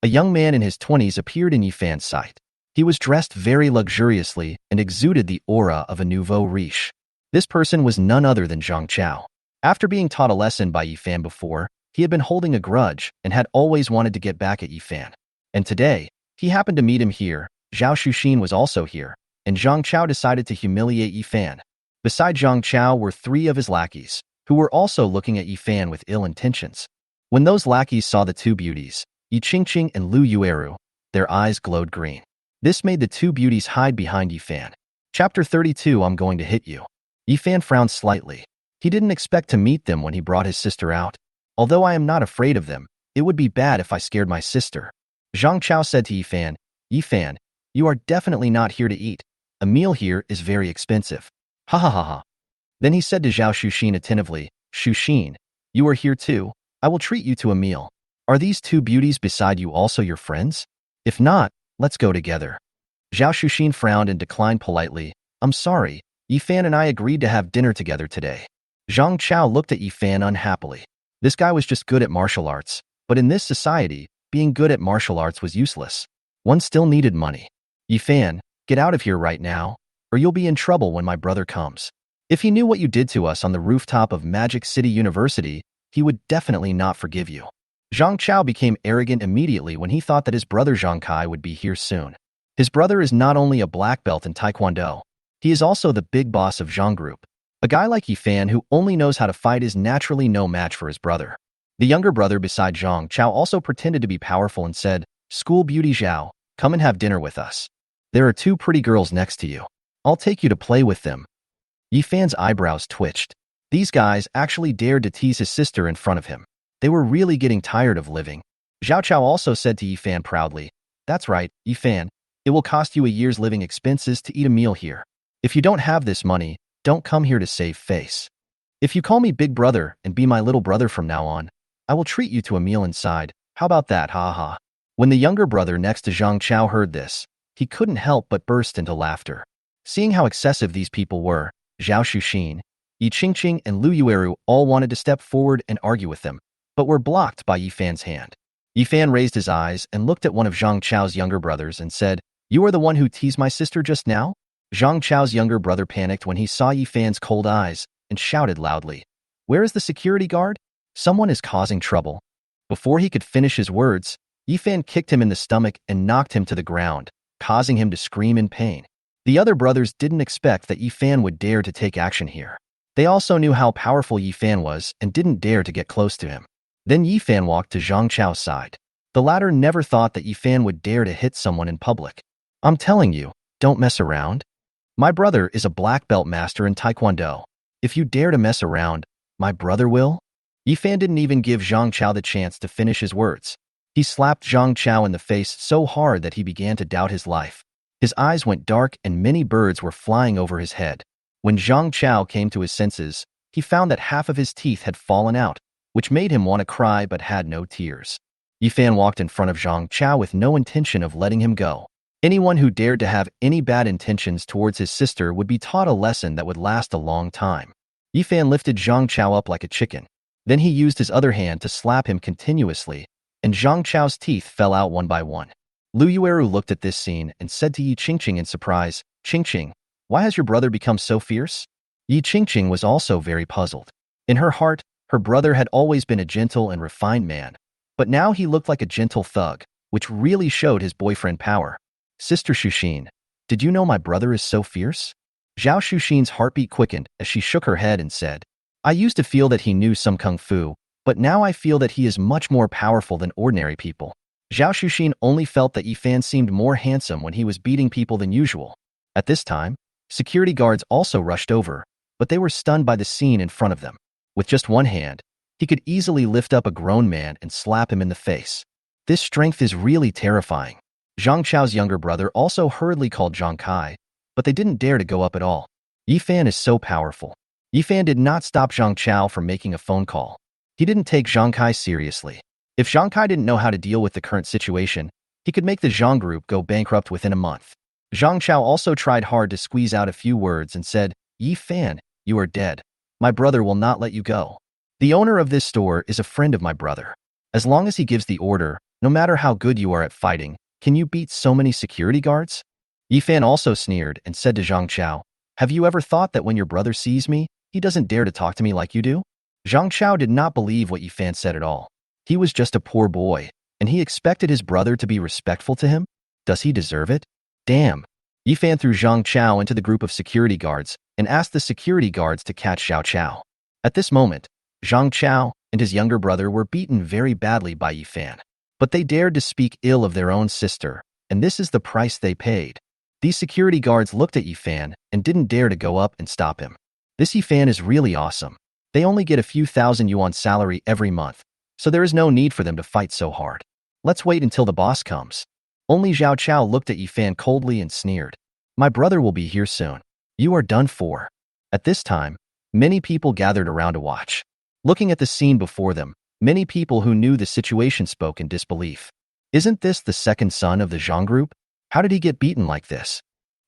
A young man in his 20s appeared in Yifan's sight. He was dressed very luxuriously and exuded the aura of a nouveau riche. This person was none other than Zhang Chao. After being taught a lesson by Yifan before, he had been holding a grudge and had always wanted to get back at Yifan. And today, he happened to meet him here. Zhao Xuxin was also here, and Zhang Chao decided to humiliate Yifan. Beside Zhang Chao were 3 of his lackeys, who were also looking at Yifan with ill intentions. When those lackeys saw the 2 beauties, Yi Qingqing and Lu Yueru, their eyes glowed green. This made the 2 beauties hide behind Yifan. Chapter 32, I'm going to hit you. Yifan frowned slightly. He didn't expect to meet them when he brought his sister out. Although I am not afraid of them, it would be bad if I scared my sister. Zhang Chao said to Yifan, Yifan, you are definitely not here to eat. A meal here is very expensive. Ha ha ha ha. Then he said to Zhao Xuxin attentively, Xuxin, you are here too. I will treat you to a meal. Are these 2 beauties beside you also your friends? If not, let's go together. Zhao Xuxin frowned and declined politely. I'm sorry, Yifan and I agreed to have dinner together today. Zhang Chao looked at Yifan unhappily. This guy was just good at martial arts, but in this society, being good at martial arts was useless. One still needed money. Yifan, get out of here right now, or you'll be in trouble when my brother comes. If he knew what you did to us on the rooftop of Magic City University, he would definitely not forgive you. Zhang Chao became arrogant immediately when he thought that his brother Zhang Kai would be here soon. His brother is not only a black belt in Taekwondo, he is also the big boss of Zhang Group. A guy like Yifan who only knows how to fight is naturally no match for his brother. The younger brother beside Zhang Chao also pretended to be powerful and said, School beauty Zhao, come and have dinner with us. There are 2 pretty girls next to you. I'll take you to play with them. Yifan's eyebrows twitched. These guys actually dared to tease his sister in front of him. They were really getting tired of living. Zhao Chao also said to Yifan proudly, That's right, Yifan, it will cost you a year's living expenses to eat a meal here. If you don't have this money, don't come here to save face. If you call me big brother and be my little brother from now on, I will treat you to a meal inside. How about that, ha ha. When the younger brother next to Zhang Chao heard this, he couldn't help but burst into laughter. Seeing how excessive these people were, Zhao Xuxin, Yi Qingqing, and Lu Yueru all wanted to step forward and argue with them, but were blocked by Yifan's hand. Yifan raised his eyes and looked at one of Zhang Chao's younger brothers and said, You are the one who teased my sister just now? Zhang Chao's younger brother panicked when he saw Yifan's cold eyes and shouted loudly, Where is the security guard? Someone is causing trouble. Before he could finish his words, Yifan kicked him in the stomach and knocked him to the ground, causing him to scream in pain. The other brothers didn't expect that Yifan would dare to take action here. They also knew how powerful Yifan was and didn't dare to get close to him. Then Yifan walked to Zhang Chao's side. The latter never thought that Yifan would dare to hit someone in public. I'm telling you, don't mess around. My brother is a black belt master in Taekwondo. If you dare to mess around, my brother will? Yifan didn't even give Zhang Chao the chance to finish his words. He slapped Zhang Chao in the face so hard that he began to doubt his life. His eyes went dark and many birds were flying over his head. When Zhang Chao came to his senses, he found that half of his teeth had fallen out, which made him want to cry but had no tears. Yifan walked in front of Zhang Chao with no intention of letting him go. Anyone who dared to have any bad intentions towards his sister would be taught a lesson that would last a long time. Yifan lifted Zhang Chao up like a chicken. Then he used his other hand to slap him continuously, and Zhang Chao's teeth fell out one by one. Lu Yueru looked at this scene and said to Yi Qingqing in surprise, Qingqing, why has your brother become so fierce? Yi Qingqing was also very puzzled. In her heart, her brother had always been a gentle and refined man, but now he looked like a gentle thug, which really showed his boyfriend power. Sister Xuxin, did you know my brother is so fierce? Zhao Xuxin's heartbeat quickened as she shook her head and said, I used to feel that he knew some kung fu, but now I feel that he is much more powerful than ordinary people. Zhao Xuxin only felt that Yifan seemed more handsome when he was beating people than usual. At this time, security guards also rushed over, but they were stunned by the scene in front of them. With just one hand, he could easily lift up a grown man and slap him in the face. This strength is really terrifying. Zhang Chao's younger brother also hurriedly called Zhang Kai, but they didn't dare to go up at all. Yifan is so powerful. Yifan did not stop Zhang Chao from making a phone call. He didn't take Zhang Kai seriously. If Zhang Kai didn't know how to deal with the current situation, he could make the Zhang group go bankrupt within a month. Zhang Chao also tried hard to squeeze out a few words and said, "Yifan, you are dead. My brother will not let you go. The owner of this store is a friend of my brother. As long as he gives the order, no matter how good you are at fighting, can you beat so many security guards?" Yifan also sneered and said to Zhang Chao, "Have you ever thought that when your brother sees me, he doesn't dare to talk to me like you do?" Zhang Chao did not believe what Yifan said at all. He was just a poor boy, and he expected his brother to be respectful to him? Does he deserve it? Damn. Yifan threw Zhang Chao into the group of security guards and asked the security guards to catch Xiao Chao. At this moment, Zhang Chao and his younger brother were beaten very badly by Yifan. But they dared to speak ill of their own sister, and this is the price they paid. These security guards looked at Yifan and didn't dare to go up and stop him. This Yifan is really awesome. They only get a few thousand yuan salary every month, so there is no need for them to fight so hard. Let's wait until the boss comes. Only Xiao Chao looked at Yifan coldly and sneered. My brother will be here soon. You are done for. At this time, many people gathered around to watch. Looking at the scene before them, many people who knew the situation spoke in disbelief. Isn't this the second son of the Zhang group? How did he get beaten like this?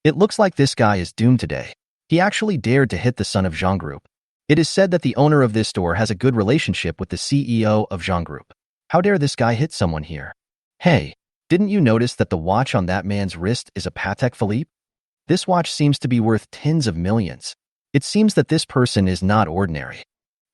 It looks like this guy is doomed today. He actually dared to hit the son of Zhang group. It is said that the owner of this store has a good relationship with the CEO of Zhang group. How dare this guy hit someone here? Hey, didn't you notice that the watch on that man's wrist is a Patek Philippe? This watch seems to be worth tens of millions. It seems that this person is not ordinary.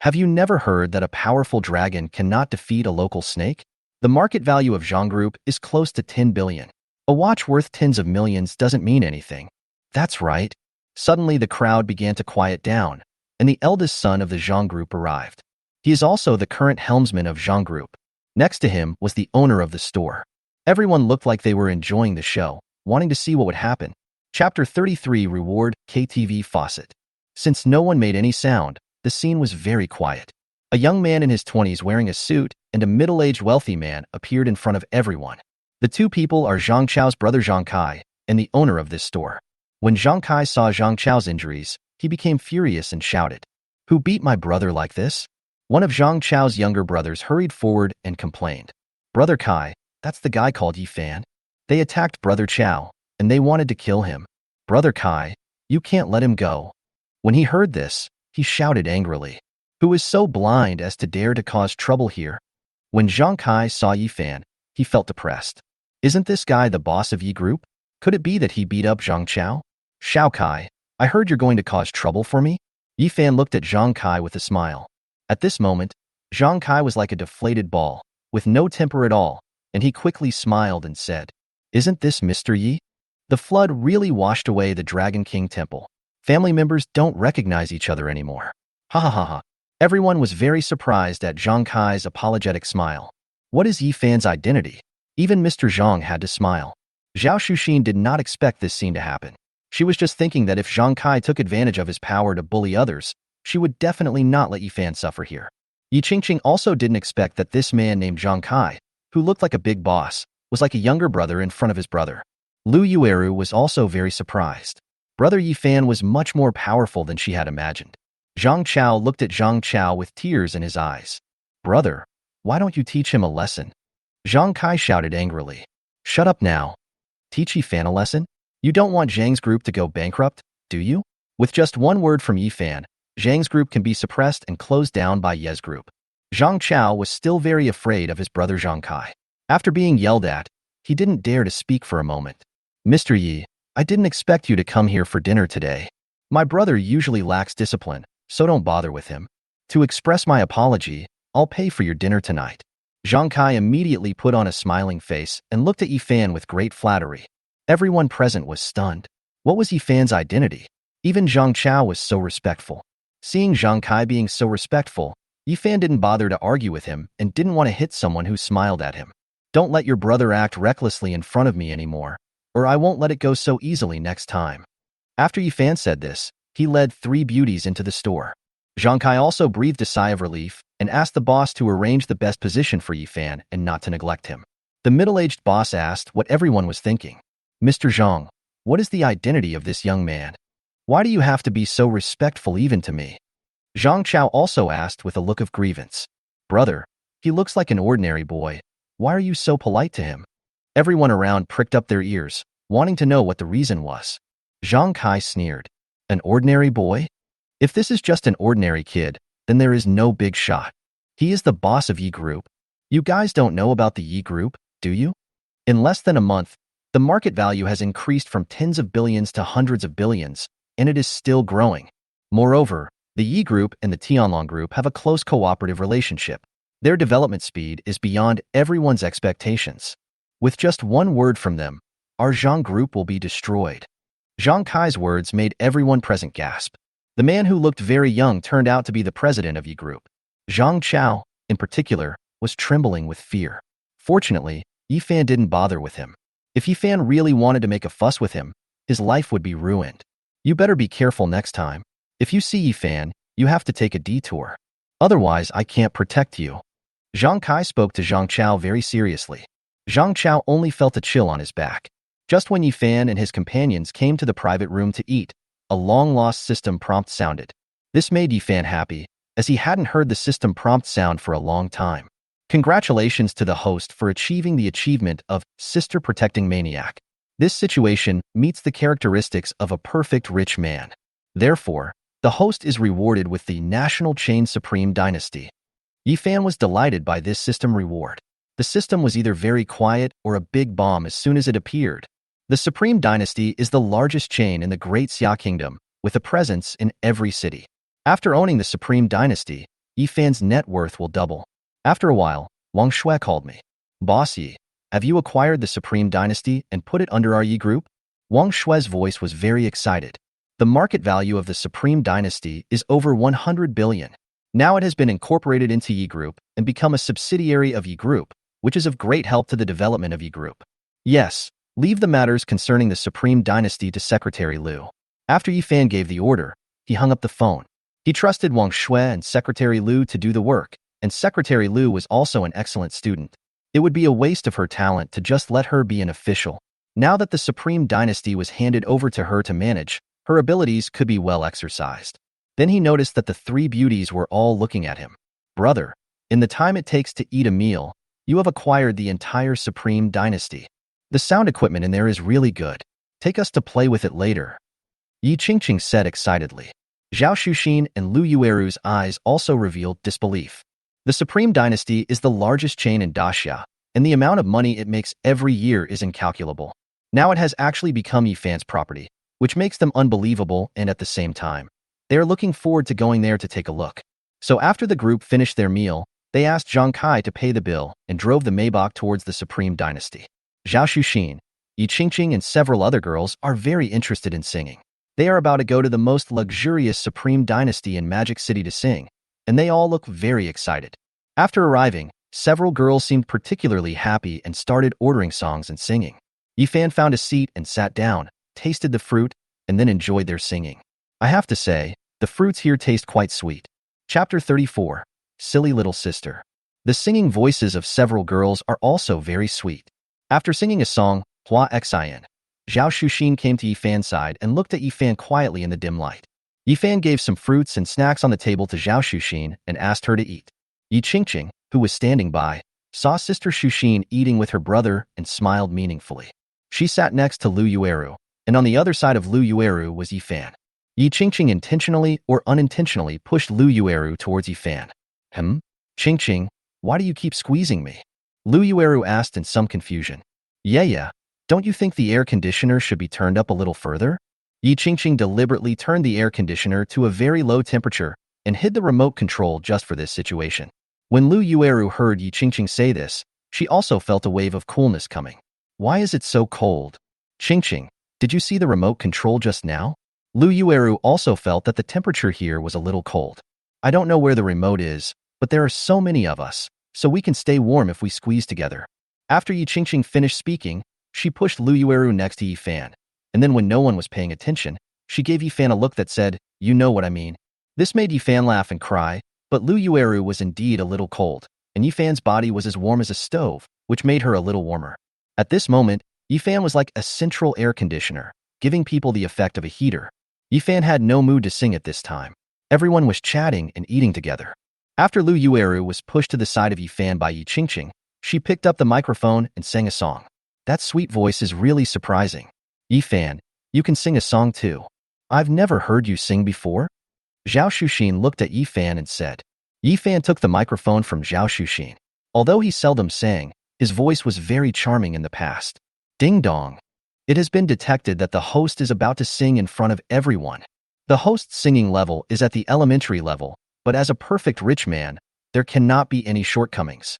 Have you never heard that a powerful dragon cannot defeat a local snake? The market value of Zhang group is close to 10 billion. A watch worth tens of millions doesn't mean anything. That's right. Suddenly the crowd began to quiet down, and the eldest son of the Zhang group arrived. He is also the current helmsman of Zhang group. Next to him was the owner of the store. Everyone looked like they were enjoying the show, wanting to see what would happen. Chapter 33 Reward KTV Faucet. Since no one made any sound, the scene was very quiet. A young man in his 20s wearing a suit and a middle-aged wealthy man appeared in front of everyone. The two people are Zhang Chao's brother Zhang Kai and the owner of this store. When Zhang Kai saw Zhang Chao's injuries, he became furious and shouted, "Who beat my brother like this?" One of Zhang Chao's younger brothers hurried forward and complained, "Brother Kai, that's the guy called Yifan. They attacked Brother Chao, and they wanted to kill him. Brother Kai, you can't let him go." When he heard this, he shouted angrily, "Who is so blind as to dare to cause trouble here?" When Zhang Kai saw Yifan, he felt depressed. Isn't this guy the boss of Yi Group? Could it be that he beat up Zhang Chao? Xiao Kai, I heard you're going to cause trouble for me? Yifan looked at Zhang Kai with a smile. At this moment, Zhang Kai was like a deflated ball, with no temper at all, and he quickly smiled and said, "Isn't this Mr. Yi?" The flood really washed away the Dragon King Temple. Family members don't recognize each other anymore. Ha ha ha ha. Everyone was very surprised at Zhang Kai's apologetic smile. What is Yifan's identity? Even Mr. Zhang had to smile. Zhao Shuxin did not expect this scene to happen. She was just thinking that if Zhang Kai took advantage of his power to bully others, she would definitely not let Yifan suffer here. Yi Qingqing also didn't expect that this man named Zhang Kai, who looked like a big boss, was like a younger brother in front of his brother. Lu Yueru was also very surprised. Brother Yifan was much more powerful than she had imagined. Zhang Chao looked at Zhang Chao with tears in his eyes. "Brother, why don't you teach him a lesson?" Zhang Kai shouted angrily. "Shut up now. Teach Yifan a lesson? You don't want Zhang's group to go bankrupt, do you?" With just one word from Yifan, Zhang's group can be suppressed and closed down by Ye's group. Zhang Chao was still very afraid of his brother Zhang Kai. After being yelled at, he didn't dare to speak for a moment. "Mr. Yi, I didn't expect you to come here for dinner today. My brother usually lacks discipline, so don't bother with him. To express my apology, I'll pay for your dinner tonight." Zhang Kai immediately put on a smiling face and looked at Yifan with great flattery. Everyone present was stunned. What was Yifan's identity? Even Zhang Chao was so respectful. Seeing Zhang Kai being so respectful, Yifan didn't bother to argue with him and didn't want to hit someone who smiled at him. "Don't let your brother act recklessly in front of me anymore, or I won't let it go so easily next time." After Yifan said this, he led 3 beauties into the store. Zhang Kai also breathed a sigh of relief and asked the boss to arrange the best position for Yifan and not to neglect him. The middle-aged boss asked what everyone was thinking. "Mr. Zhang, what is the identity of this young man? Why do you have to be so respectful even to me?" Zhang Chao also asked with a look of grievance. Brother, he looks like an ordinary boy. Why are you so polite to him? Everyone around pricked up their ears, wanting to know what the reason was. Zhang Kai sneered. An ordinary boy? If this is just an ordinary kid, then there is no big shot. He is the boss of Yi Group. You guys don't know about the Yi Group, do you? In less than a month, the market value has increased from tens of billions to hundreds of billions, and it is still growing. Moreover, the Yi Group and the Tianlong Group have a close cooperative relationship. Their development speed is beyond everyone's expectations. With just one word from them, our Zhang Group will be destroyed. Zhang Kai's words made everyone present gasp. The man who looked very young turned out to be the president of Yi Group. Zhang Chao, in particular, was trembling with fear. Fortunately, Yi Fan didn't bother with him. If Yi Fan really wanted to make a fuss with him, his life would be ruined. You better be careful next time. If you see Yi Fan, you have to take a detour. Otherwise, I can't protect you. Zhang Kai spoke to Zhang Chao very seriously. Zhang Chao only felt a chill on his back. Just when Yi Fan and his companions came to the private room to eat, a long-lost system prompt sounded. This made Yi Fan happy, as he hadn't heard the system prompt sound for a long time. Congratulations to the host for achieving the achievement of Sister Protecting Maniac. This situation meets the characteristics of a perfect rich man. Therefore, the host is rewarded with the National Chain Supreme Dynasty. Yi Fan was delighted by this system reward. The system was either very quiet or a big bomb as soon as it appeared. The Supreme Dynasty is the largest chain in the Great Xia Kingdom, with a presence in every city. After owning the Supreme Dynasty, Yi Fan's net worth will double. After a while, Wang Xue called me. Boss Yi, have you acquired the Supreme Dynasty and put it under our Yi Group? Wang Xue's voice was very excited. The market value of the Supreme Dynasty is over 100 billion. Now it has been incorporated into Yi Group and become a subsidiary of Yi Group, which is of great help to the development of Yi Group. Yes, leave the matters concerning the Supreme Dynasty to Secretary Liu. After Yi Fan gave the order, he hung up the phone. He trusted Wang Xue and Secretary Liu to do the work, and Secretary Liu was also an excellent student. It would be a waste of her talent to just let her be an official. Now that the Supreme Dynasty was handed over to her to manage, her abilities could be well exercised. Then he noticed that the three beauties were all looking at him. Brother, in the time it takes to eat a meal, you have acquired the entire Supreme Dynasty. The sound equipment in there is really good. Take us to play with it later. Yi Qingqing said excitedly. Zhao Xuxin and Lu Yueru's eyes also revealed disbelief. The Supreme Dynasty is the largest chain in Daxia, and the amount of money it makes every year is incalculable. Now it has actually become Yi Fan's property, which makes them unbelievable, and at the same time, they are looking forward to going there to take a look. So after the group finished their meal, they asked Zhang Kai to pay the bill and drove the Maybach towards the Supreme Dynasty. Zhao Xuxin, Yi Qingqing and several other girls are very interested in singing. They are about to go to the most luxurious Supreme Dynasty in Magic City to sing, and they all look very excited. After arriving, several girls seemed particularly happy and started ordering songs and singing. Yi Fan found a seat and sat down, tasted the fruit, and then enjoyed their singing. I have to say, the fruits here taste quite sweet. Chapter 34. Silly Little Sister. The singing voices of several girls are also very sweet. After singing a song, Hua Xin, Zhao Xuxin came to Yi Fan's side and looked at Yi Fan quietly in the dim light. Yi Fan gave some fruits and snacks on the table to Zhao Xuxin and asked her to eat. Yi Qingqing, who was standing by, saw Sister Xuxin eating with her brother and smiled meaningfully. She sat next to Lu Yueru, and on the other side of Lu Yueru was Yi Fan. Yi Qingqing intentionally or unintentionally pushed Lu Yueru towards Yi Fan. Qingqing, why do you keep squeezing me? Lu Yueru asked in some confusion. Yeah, don't you think the air conditioner should be turned up a little further? Yi Qingqing deliberately turned the air conditioner to a very low temperature and hid the remote control just for this situation. When Lu Yueru heard Yi Qingqing say this, she also felt a wave of coolness coming. Why is it so cold? Qingqing, did you see the remote control just now? Lu Yueru also felt that the temperature here was a little cold. I don't know where the remote is, but there are so many of us, so we can stay warm if we squeeze together. After Yi Qingqing finished speaking, she pushed Lu Yueru next to Yi Fan, and then when no one was paying attention, she gave Yi Fan a look that said, you know what I mean. This made Yi Fan laugh and cry, but Lu Yueru was indeed a little cold, and Yi Fan's body was as warm as a stove, which made her a little warmer. At this moment, Yi Fan was like a central air conditioner, giving people the effect of a heater. Yi Fan had no mood to sing at this time. Everyone was chatting and eating together. After Lu Yueru was pushed to the side of Yifan by Yi Qingqing, she picked up the microphone and sang a song. That sweet voice is really surprising. Yifan, you can sing a song too. I've never heard you sing before. Zhao Shuxin looked at Yifan and said. Yifan took the microphone from Zhao Shuxin. Although he seldom sang, his voice was very charming in the past. Ding dong. It has been detected that the host is about to sing in front of everyone. The host's singing level is at the elementary level, but as a perfect rich man, there cannot be any shortcomings.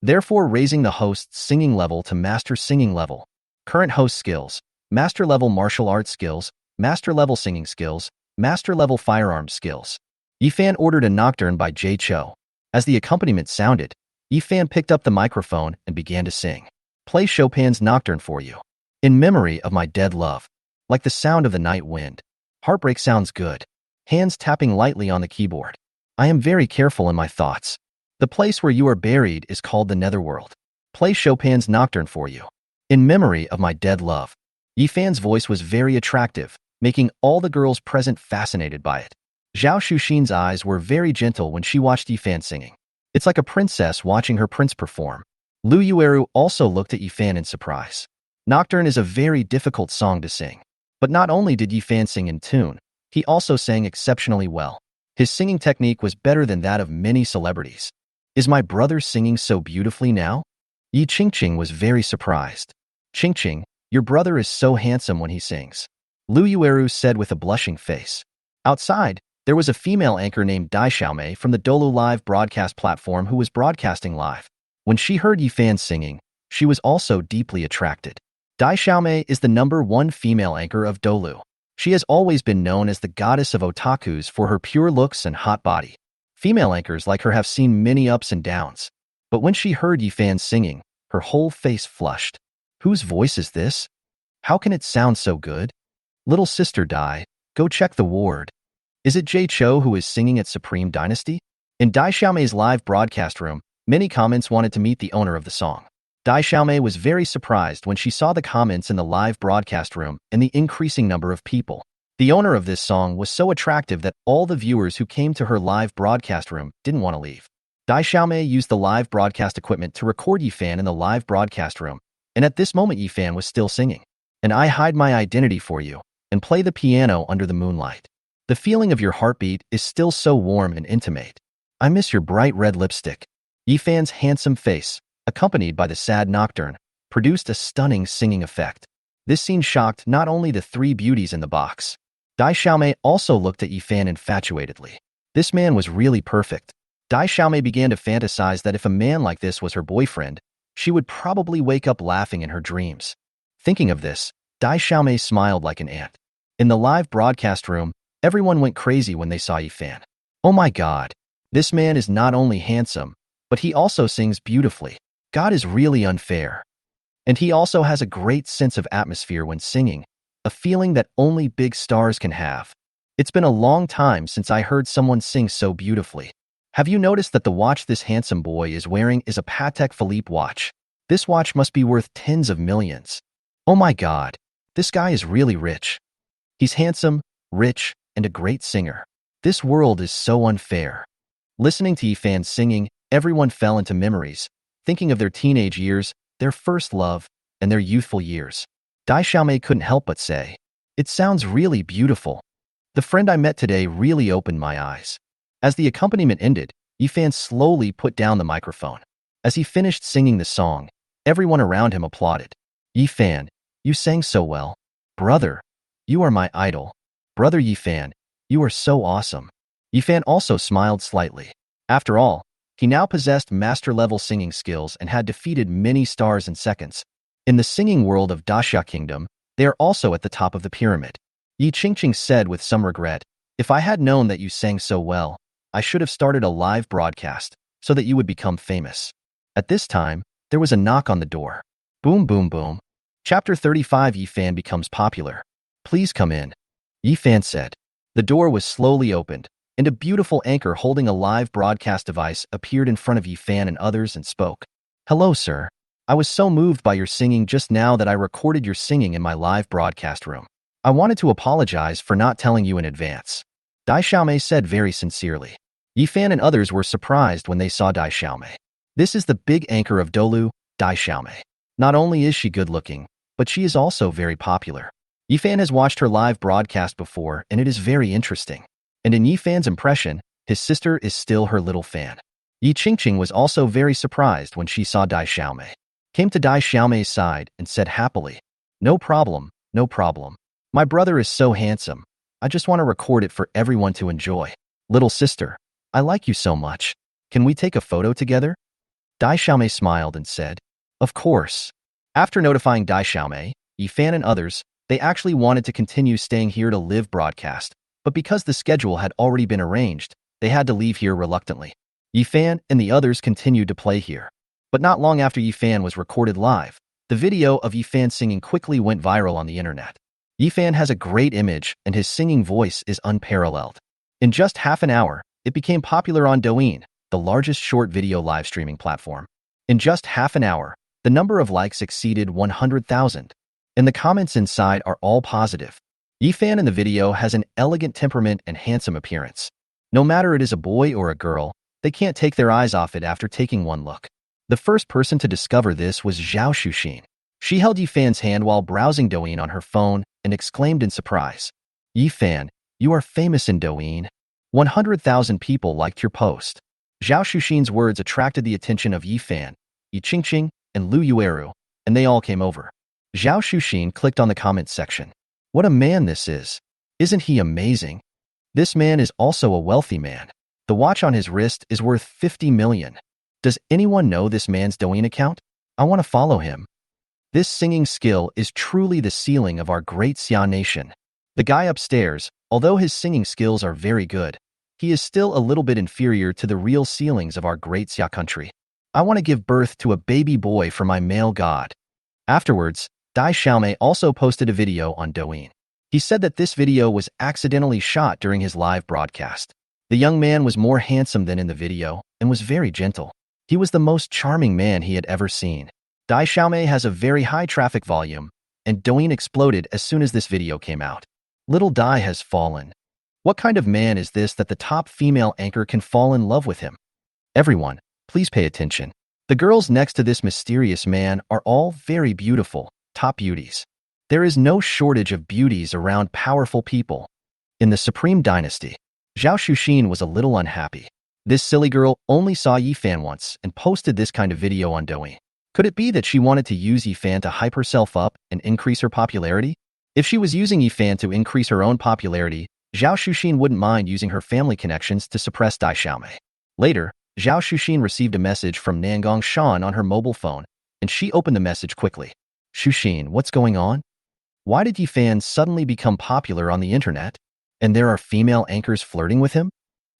Therefore, raising the host's singing level to master singing level. Current host skills: master level martial arts skills, master level singing skills, master level firearms skills. Yifan ordered a nocturne by Jay Cho. As the accompaniment sounded, Yifan picked up the microphone and began to sing. Play Chopin's Nocturne for you. In memory of my dead love. Like the sound of the night wind. Heartbreak sounds good. Hands tapping lightly on the keyboard. I am very careful in my thoughts. The place where you are buried is called the Netherworld. Play Chopin's Nocturne for you. In memory of my dead love. Yifan's voice was very attractive, making all the girls present fascinated by it. Zhao Shuxin's eyes were very gentle when she watched Yifan singing. It's like a princess watching her prince perform. Lu Yueru also looked at Yifan in surprise. Nocturne is a very difficult song to sing. But not only did Yifan sing in tune, he also sang exceptionally well. His singing technique was better than that of many celebrities. Is my brother singing so beautifully now? Yi Qingqing was very surprised. Qingqing, your brother is so handsome when he sings. Lu Yueru said with a blushing face. Outside, there was a female anchor named Dai Xiaomei from the Dolu Live broadcast platform who was broadcasting live. When she heard Yifan singing, she was also deeply attracted. Dai Xiaomei is the #1 female anchor of Dolu. She has always been known as the goddess of otakus for her pure looks and hot body. Female anchors like her have seen many ups and downs. But when she heard Yifan singing, her whole face flushed. Whose voice is this? How can it sound so good? Little sister Dai, go check the ward. Is it Jay Cho who is singing at Supreme Dynasty? In Dai Xiaomei's live broadcast room, many comments wanted to meet the owner of the song. Dai Xiaomei was very surprised when she saw the comments in the live broadcast room and the increasing number of people. The owner of this song was so attractive that all the viewers who came to her live broadcast room didn't want to leave. Dai Xiaomei used the live broadcast equipment to record Yifan in the live broadcast room, and at this moment Yifan was still singing. And I hide my identity for you, and play the piano under the moonlight. The feeling of your heartbeat is still so warm and intimate. I miss your bright red lipstick. Yifan's handsome face, accompanied by the sad nocturne, produced a stunning singing effect. This scene shocked not only the three beauties in the box. Dai Xiaomei also looked at Yifan infatuatedly. This man was really perfect. Dai Xiaomei began to fantasize that if a man like this was her boyfriend, she would probably wake up laughing in her dreams. Thinking of this, Dai Xiaomei smiled like an ant. In the live broadcast room, everyone went crazy when they saw Yifan. Oh my God! This man is not only handsome, but he also sings beautifully. God is really unfair. And he also has a great sense of atmosphere when singing, a feeling that only big stars can have. It's been a long time since I heard someone sing so beautifully. Have you noticed that the watch this handsome boy is wearing is a Patek Philippe watch? This watch must be worth tens of millions. Oh my God! This guy is really rich. He's handsome, rich, and a great singer. This world is so unfair. Listening to Yifan singing, everyone fell into memories, thinking of their teenage years, their first love, and their youthful years. Dai Xiaomei couldn't help but say, "It sounds really beautiful. The friend I met today really opened my eyes." As the accompaniment ended, Yifan slowly put down the microphone. As he finished singing the song, everyone around him applauded. Yifan, you sang so well. Brother, you are my idol. Brother Yifan, you are so awesome. Yifan also smiled slightly. After all, he now possessed master-level singing skills and had defeated many stars in seconds. In the singing world of Daxia Kingdom, they are also at the top of the pyramid. Yi Qingqing said with some regret, "If I had known that you sang so well, I should have started a live broadcast so that you would become famous." At this time, there was a knock on the door. Boom, boom, boom. Chapter 35 Yifan becomes popular. Please come in. Yifan said. The door was slowly opened, and a beautiful anchor holding a live broadcast device appeared in front of Yifan and others and spoke. Hello, sir. I was so moved by your singing just now that I recorded your singing in my live broadcast room. I wanted to apologize for not telling you in advance. Dai Xiaomei said very sincerely. Yifan and others were surprised when they saw Dai Xiaomei. This is the big anchor of Dolu, Dai Xiaomei. Not only is she good-looking, but she is also very popular. Yifan has watched her live broadcast before, and it is very interesting. And in Yifan's impression, his sister is still her little fan. Yi Qingqing was also very surprised when she saw Dai Xiaomei. Came to Dai Xiaomei's side and said happily, "No problem, no problem. My brother is so handsome. I just want to record it for everyone to enjoy. Little sister, I like you so much. Can we take a photo together?" Dai Xiaomei smiled and said, "Of course." After notifying Dai Xiaomei, Yifan and others, they actually wanted to continue staying here to live broadcast, but because the schedule had already been arranged, they had to leave here reluctantly. Yifan and the others continued to play here. But not long after Yifan was recorded live, the video of Yifan singing quickly went viral on the internet. Yifan has a great image and his singing voice is unparalleled. In just half an hour, it became popular on Douyin, the largest short video live streaming platform. In just half an hour, the number of likes exceeded 100,000, and the comments inside are all positive. Yifan in the video has an elegant temperament and handsome appearance. No matter it is a boy or a girl, they can't take their eyes off it after taking one look. The first person to discover this was Zhao Xuxin. She held Yifan's hand while browsing Douyin on her phone and exclaimed in surprise, "Yifan, you are famous in Douyin. 100,000 people liked your post." Zhao Xuxin's words attracted the attention of Yifan, Yi Qingqing, and Lu Yueru, and they all came over. Zhao Xuxin clicked on the comments section. "What a man this is. Isn't he amazing? This man is also a wealthy man. The watch on his wrist is worth 50 million. Does anyone know this man's Douyin account? I want to follow him. This singing skill is truly the ceiling of our great Xia nation." The guy upstairs, although his singing skills are very good, he is still a little bit inferior to the real ceilings of our great Xia country. "I want to give birth to a baby boy for my male god." Afterwards, Dai Xiaomei also posted a video on Douyin. He said that this video was accidentally shot during his live broadcast. The young man was more handsome than in the video and was very gentle. He was the most charming man he had ever seen. Dai Xiaomei has a very high traffic volume, and Douyin exploded as soon as this video came out. Little Dai has fallen. What kind of man is this that the top female anchor can fall in love with him? Everyone, please pay attention. The girls next to this mysterious man are all very beautiful, top beauties. There is no shortage of beauties around powerful people. In the Supreme Dynasty, Zhao Xuxin was a little unhappy. This silly girl only saw Yifan once and posted this kind of video on Douyin. Could it be that she wanted to use Yifan to hype herself up and increase her popularity? If she was using Yifan to increase her own popularity, Zhao Xuxin wouldn't mind using her family connections to suppress Dai Xiaomei. Later, Zhao Xuxin received a message from Nangong Shan on her mobile phone, and she opened the message quickly. "Xuxin, what's going on? Why did Yifan suddenly become popular on the internet? And there are female anchors flirting with him?"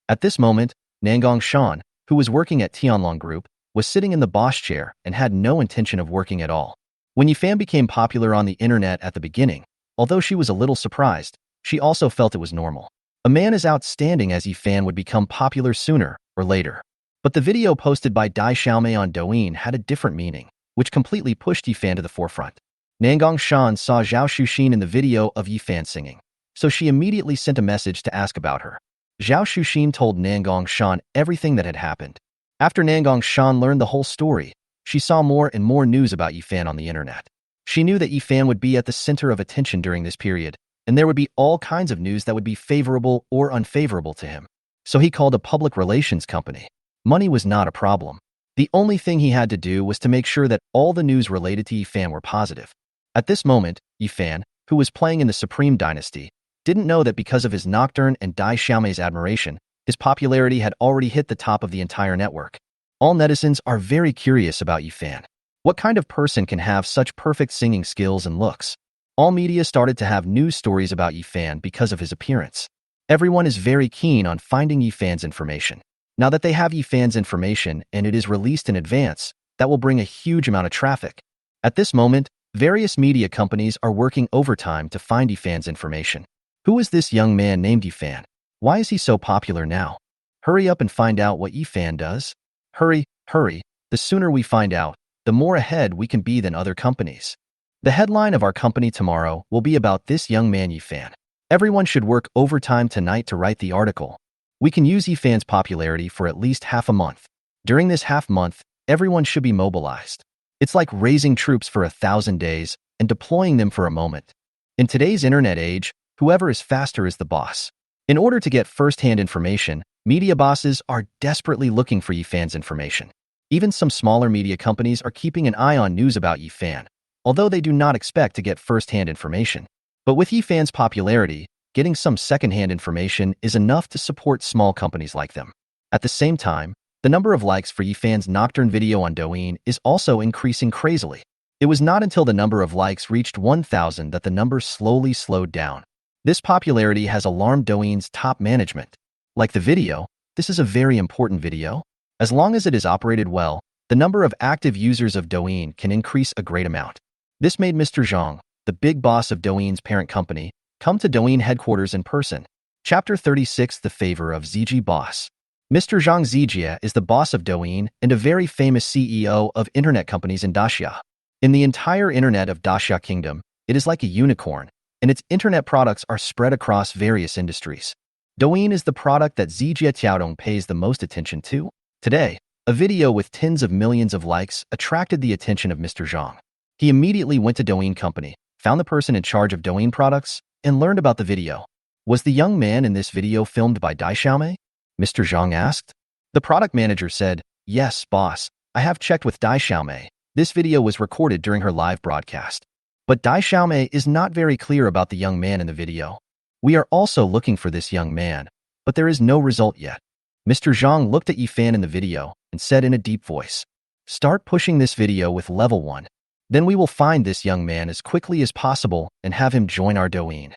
At this moment, Nangong Shan, who was working at Tianlong Group, was sitting in the boss chair and had no intention of working at all. When Yifan became popular on the internet at the beginning, although she was a little surprised, she also felt it was normal. A man as outstanding as Yifan would become popular sooner or later. But the video posted by Dai Xiaomei on Douyin had a different meaning, which completely pushed Yifan to the forefront. Nangong Shan saw Zhao Xuxin in the video of Yifan singing, so she immediately sent a message to ask about her. Zhao Xuxin told Nangong Shan everything that had happened. After Nangong Shan learned the whole story, she saw more and more news about Yifan on the internet. She knew that Yifan would be at the center of attention during this period, and there would be all kinds of news that would be favorable or unfavorable to him. So he called a public relations company. Money was not a problem. The only thing he had to do was to make sure that all the news related to Yifan were positive. At this moment, Yifan, who was playing in the Supreme Dynasty, didn't know that because of his nocturne and Dai Xiaomei's admiration, his popularity had already hit the top of the entire network. All netizens are very curious about Yifan. What kind of person can have such perfect singing skills and looks? All media started to have news stories about Yifan because of his appearance. Everyone is very keen on finding Yifan's information. Now that they have Yifan's information and it is released in advance, that will bring a huge amount of traffic. At this moment, various media companies are working overtime to find Yifan's information. Who is this young man named Yifan? Why is he so popular now? Hurry up and find out what Yifan does. Hurry, hurry. The sooner we find out, the more ahead we can be than other companies. The headline of our company tomorrow will be about this young man Yifan. Everyone should work overtime tonight to write the article. We can use Yifan's popularity for at least half a month. During this half month, everyone should be mobilized. It's like raising troops for 1,000 days and deploying them for a moment. In today's internet age, whoever is faster is the boss. In order to get first-hand information, media bosses are desperately looking for Yifan's information. Even some smaller media companies are keeping an eye on news about Yifan, although they do not expect to get first-hand information. But with Yifan's popularity, getting some second-hand information is enough to support small companies like them. At the same time, the number of likes for Yifan's Nocturne video on Douyin is also increasing crazily. It was not until the number of likes reached 1,000 that the number slowly slowed down. This popularity has alarmed Douyin's top management. Like the video, this is a very important video. As long as it is operated well, the number of active users of Douyin can increase a great amount. This made Mr. Zhang, the big boss of Douyin's parent company, come to Douyin headquarters in person. Chapter 36: The Favor of Ziji Boss. Mr. Zhang Zijie is the boss of Douyin and a very famous CEO of internet companies in Daxia. In the entire internet of Daxia Kingdom, it is like a unicorn, and its internet products are spread across various industries. Douyin is the product that Zijie Tiaodong pays the most attention to. Today, a video with tens of millions of likes attracted the attention of Mr. Zhang. He immediately went to Douyin company, found the person in charge of Douyin products, and learned about the video. Was the young man in this video filmed by Dai Xiaomei? Mr. Zhang asked. The product manager said, "Yes, boss, I have checked with Dai Xiaomei. This video was recorded during her live broadcast." But Dai Xiaomei is not very clear about the young man in the video. We are also looking for this young man, but there is no result yet. Mr. Zhang looked at Yifan in the video and said in a deep voice, "Start pushing this video with level 1. Then we will find this young man as quickly as possible and have him join our Douyin."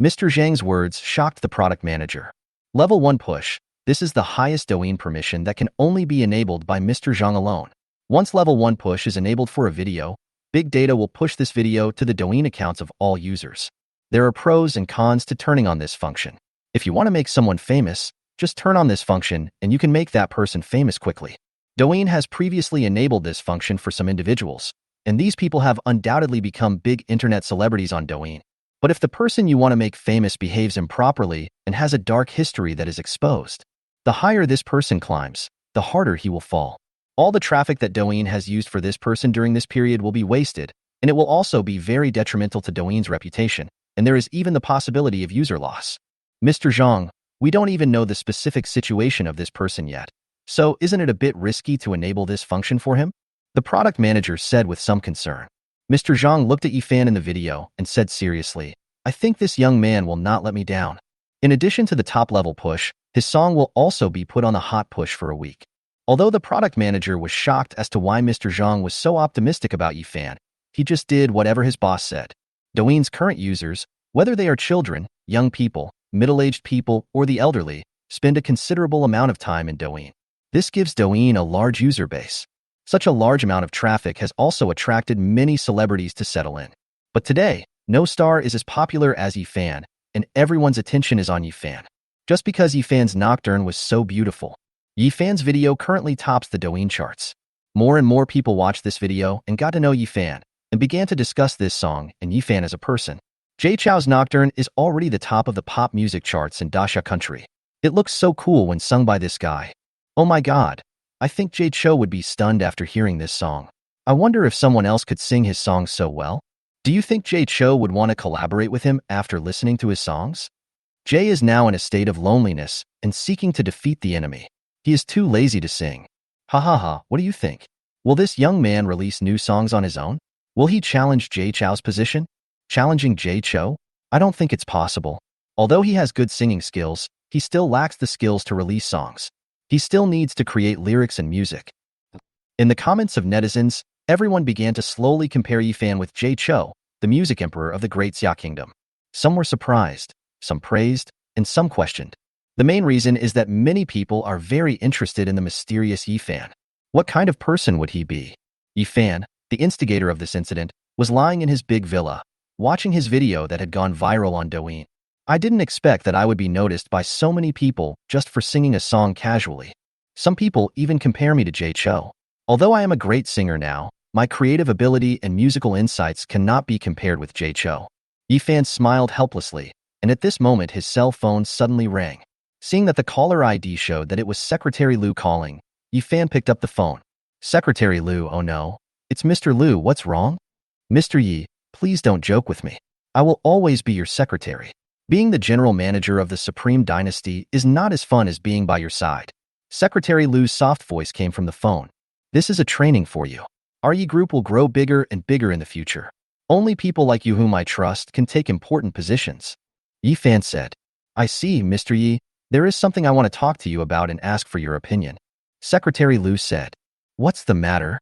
Mr. Zhang's words shocked the product manager. Level 1 push. This is the highest Douyin permission that can only be enabled by Mr. Zhang alone. Once level 1 push is enabled for a video, big data will push this video to the Douyin accounts of all users. There are pros and cons to turning on this function. If you want to make someone famous, just turn on this function and you can make that person famous quickly. Douyin has previously enabled this function for some individuals, and these people have undoubtedly become big internet celebrities on Douyin. But if the person you want to make famous behaves improperly and has a dark history that is exposed, the higher this person climbs, the harder he will fall. All the traffic that Douyin has used for this person during this period will be wasted, and it will also be very detrimental to Douyin's reputation, and there is even the possibility of user loss. Mr. Zhang, we don't even know the specific situation of this person yet, so isn't it a bit risky to enable this function for him? The product manager said with some concern. Mr. Zhang looked at Yifan in the video and said seriously, "I think this young man will not let me down." In addition to the top-level push, his song will also be put on the hot push for a week. Although the product manager was shocked as to why Mr. Zhang was so optimistic about Yifan, he just did whatever his boss said. Douyin's current users, whether they are children, young people, middle-aged people, or the elderly, spend a considerable amount of time in Douyin. This gives Douyin a large user base. Such a large amount of traffic has also attracted many celebrities to settle in. But today, no star is as popular as Yifan, and everyone's attention is on Yifan. Just because Yifan's Nocturne was so beautiful. Yifan's video currently tops the Douyin charts. More and more people watched this video and got to know Yifan, and began to discuss this song and Yifan as a person. Jay Chou's Nocturne is already the top of the pop music charts in Daxia country. It looks so cool when sung by this guy. Oh my god, I think Jay Chou would be stunned after hearing this song. I wonder if someone else could sing his songs so well. Do you think Jay Chou would want to collaborate with him after listening to his songs? Jay is now in a state of loneliness and seeking to defeat the enemy. He is too lazy to sing. Ha ha ha, what do you think? Will this young man release new songs on his own? Will he challenge Jay Chou's position? Challenging Jay Chou? I don't think it's possible. Although he has good singing skills, he still lacks the skills to release songs. He still needs to create lyrics and music. In the comments of netizens, everyone began to slowly compare Yifan with Jay Chou, the music emperor of the Great Xia Kingdom. Some were surprised, some praised, and some questioned. The main reason is that many people are very interested in the mysterious Yifan. What kind of person would he be? Yifan, the instigator of this incident, was lying in his big villa, watching his video that had gone viral on Douyin. I didn't expect that I would be noticed by so many people just for singing a song casually. Some people even compare me to Jay Chou. Although I am a great singer now, my creative ability and musical insights cannot be compared with Jay Chou. Yifan smiled helplessly and at this moment his cell phone suddenly rang. Seeing that the caller ID showed that it was Secretary Liu calling, Yifan picked up the phone. Secretary Liu, oh no. It's Mr. Liu, what's wrong? Mr. Yi, please don't joke with me. I will always be your secretary. Being the general manager of the Supreme Dynasty is not as fun as being by your side. Secretary Liu's soft voice came from the phone. This is a training for you. Our Yi group will grow bigger and bigger in the future. Only people like you whom I trust can take important positions. Yifan said. I see, Mr. Yi. There is something I want to talk to you about and ask for your opinion. Secretary Liu said. What's the matter?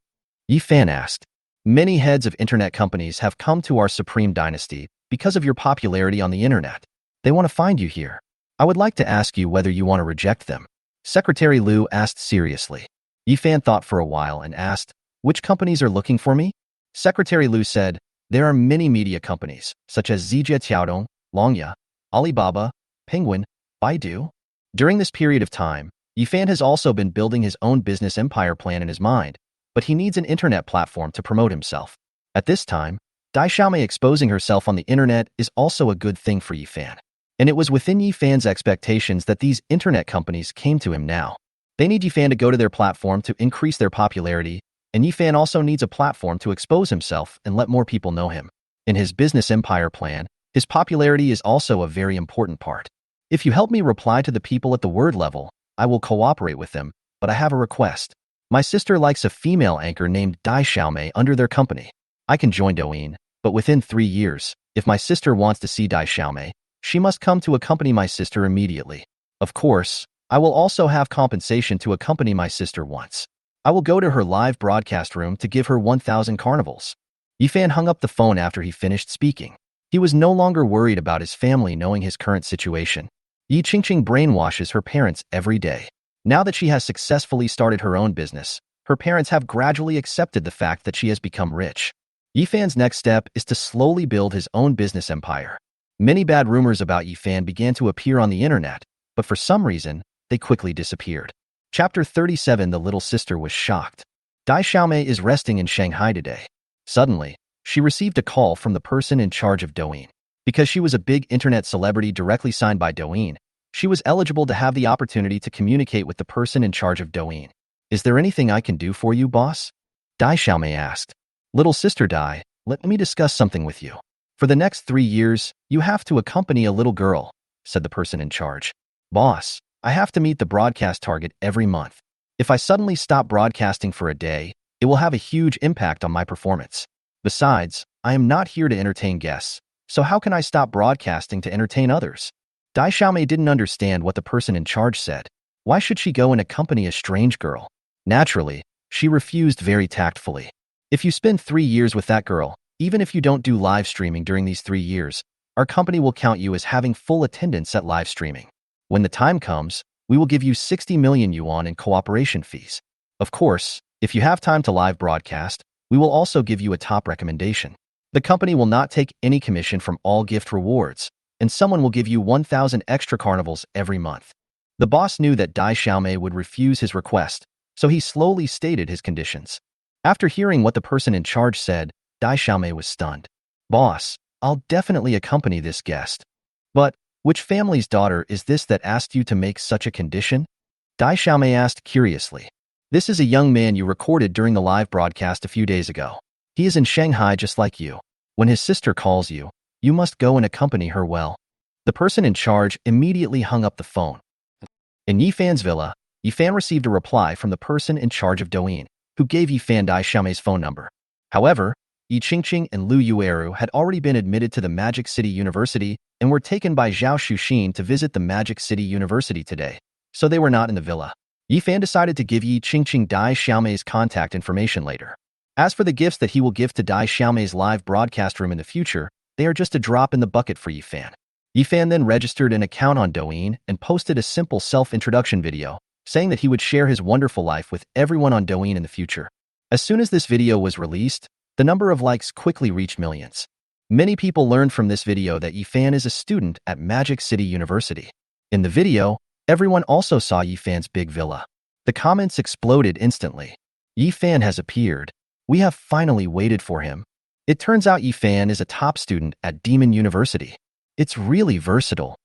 Yifan asked. Many heads of internet companies have come to our Supreme Dynasty because of your popularity on the internet. They want to find you here. I would like to ask you whether you want to reject them. Secretary Liu asked seriously. Yifan thought for a while and asked, which companies are looking for me? Secretary Liu said, there are many media companies, such as Zijie Qiaodong, Longya, Alibaba, Penguin, Baidu. During this period of time, Yifan has also been building his own business empire plan in his mind, but he needs an internet platform to promote himself. At this time, Dai Xiaomei exposing herself on the internet is also a good thing for Yifan. And it was within Yifan's expectations that these internet companies came to him now. They need Yifan to go to their platform to increase their popularity, and Yifan also needs a platform to expose himself and let more people know him. In his business empire plan, his popularity is also a very important part. If you help me reply to the people at the word level, I will cooperate with them, but I have a request. My sister likes a female anchor named Dai Xiaomei under their company. I can join Douyin, but within 3 years, if my sister wants to see Dai Xiaomei, she must come to accompany my sister immediately. Of course, I will also have compensation to accompany my sister once. I will go to her live broadcast room to give her 1,000 carnivals. Yifan hung up the phone after he finished speaking. He was no longer worried about his family knowing his current situation. Yi Qingqing brainwashes her parents every day. Now that she has successfully started her own business, her parents have gradually accepted the fact that she has become rich. Yifan's next step is to slowly build his own business empire. Many bad rumors about Yifan began to appear on the internet, but for some reason, they quickly disappeared. Chapter 37. The little sister was shocked. Dai Xiaomei is resting in Shanghai today. Suddenly, she received a call from the person in charge of Douyin. Because she was a big internet celebrity directly signed by Douyin, she was eligible to have the opportunity to communicate with the person in charge of Douyin. Is there anything I can do for you, boss? Dai Xiaomei asked. Little sister Dai, let me discuss something with you. For the next 3 years, you have to accompany a little girl, said the person in charge. Boss, I have to meet the broadcast target every month. If I suddenly stop broadcasting for a day, it will have a huge impact on my performance. Besides, I am not here to entertain guests, so how can I stop broadcasting to entertain others? Dai Xiaomei didn't understand what the person in charge said. Why should she go and accompany a strange girl? Naturally, she refused very tactfully. If you spend 3 years with that girl, even if you don't do live streaming during these 3 years, our company will count you as having full attendance at live streaming. When the time comes, we will give you 60 million yuan in cooperation fees. Of course, if you have time to live broadcast, we will also give you a top recommendation. The company will not take any commission from all gift rewards, and someone will give you 1,000 extra carnivals every month. The boss knew that Dai Xiaomei would refuse his request, so he slowly stated his conditions. After hearing what the person in charge said, Dai Xiaomei was stunned. Boss, I'll definitely accompany this guest. But which family's daughter is this that asked you to make such a condition? Dai Xiaomei asked curiously. This is a young man you recorded during the live broadcast a few days ago. He is in Shanghai just like you. When his sister calls you, you must go and accompany her well. The person in charge immediately hung up the phone. In Yifan's villa, Yifan received a reply from the person in charge of Douyin, who gave Yifan Dai Xiaomei's phone number. However, Yi Qingqing and Liu Yueru had already been admitted to the Magic City University and were taken by Zhao Shuxin to visit the Magic City University today, so they were not in the villa. Yifan decided to give Yi Qingqing Dai Xiaomei's contact information later. As for the gifts that he will give to Dai Xiaomei's live broadcast room in the future, they are just a drop in the bucket for Yifan. Yifan then registered an account on Douyin and posted a simple self-introduction video, saying that he would share his wonderful life with everyone on Douyin in the future. As soon as this video was released, the number of likes quickly reached millions. Many people learned from this video that Yifan is a student at Magic City University. In the video, everyone also saw Yifan's big villa. The comments exploded instantly. Yifan has appeared. We have finally waited for him. It turns out Yifan is a top student at Demon University. It's really versatile.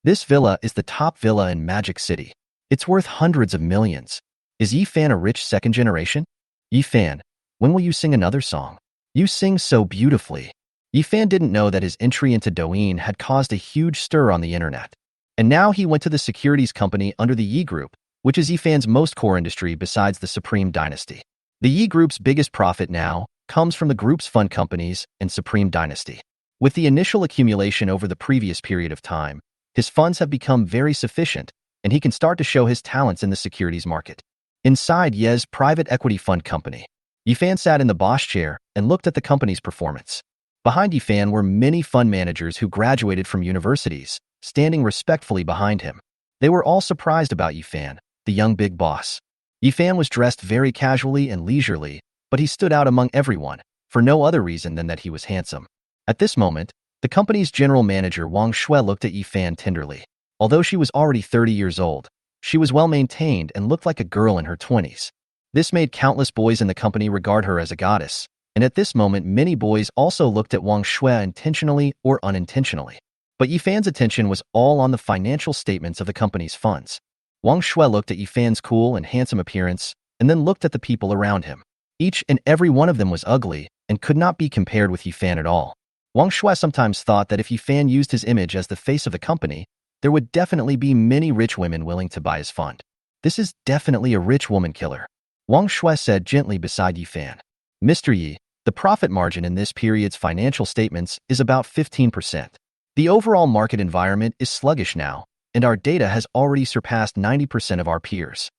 This villa is the top villa in Magic City. It's worth hundreds of millions. Is Yifan a rich second generation? Yifan, when will you sing another song? You sing so beautifully. Yifan didn't know that his entry into Douyin had caused a huge stir on the internet. And now he went to the securities company under the Yi Group, which is Yifan's most core industry besides the Supreme Dynasty. The Yi Group's biggest profit now comes from the group's fund companies and Supreme Dynasty. With the initial accumulation over the previous period of time, his funds have become very sufficient, and he can start to show his talents in the securities market. Inside Ye's private equity fund company, Yifan sat in the boss chair and looked at the company's performance. Behind Yifan were many fund managers who graduated from universities, standing respectfully behind him. They were all surprised about Yifan, the young big boss. Yifan was dressed very casually and leisurely, but he stood out among everyone, for no other reason than that he was handsome. At this moment, the company's general manager Lin Xue looked at Yifan tenderly. Although she was already 30 years old, she was well-maintained and looked like a girl in her 20s. This made countless boys in the company regard her as a goddess, and at this moment many boys also looked at Lin Xue intentionally or unintentionally. But Yifan's attention was all on the financial statements of the company's funds. Lin Xue looked at Yifan's cool and handsome appearance, and then looked at the people around him. Each and every one of them was ugly and could not be compared with Yifan at all. Lin Xue sometimes thought that if Yifan used his image as the face of the company, there would definitely be many rich women willing to buy his fund. This is definitely a rich woman killer. Lin Xue said gently beside Yifan. Mr. Yi, the profit margin in this period's financial statements is about 15%. The overall market environment is sluggish now, and our data has already surpassed 90% of our peers.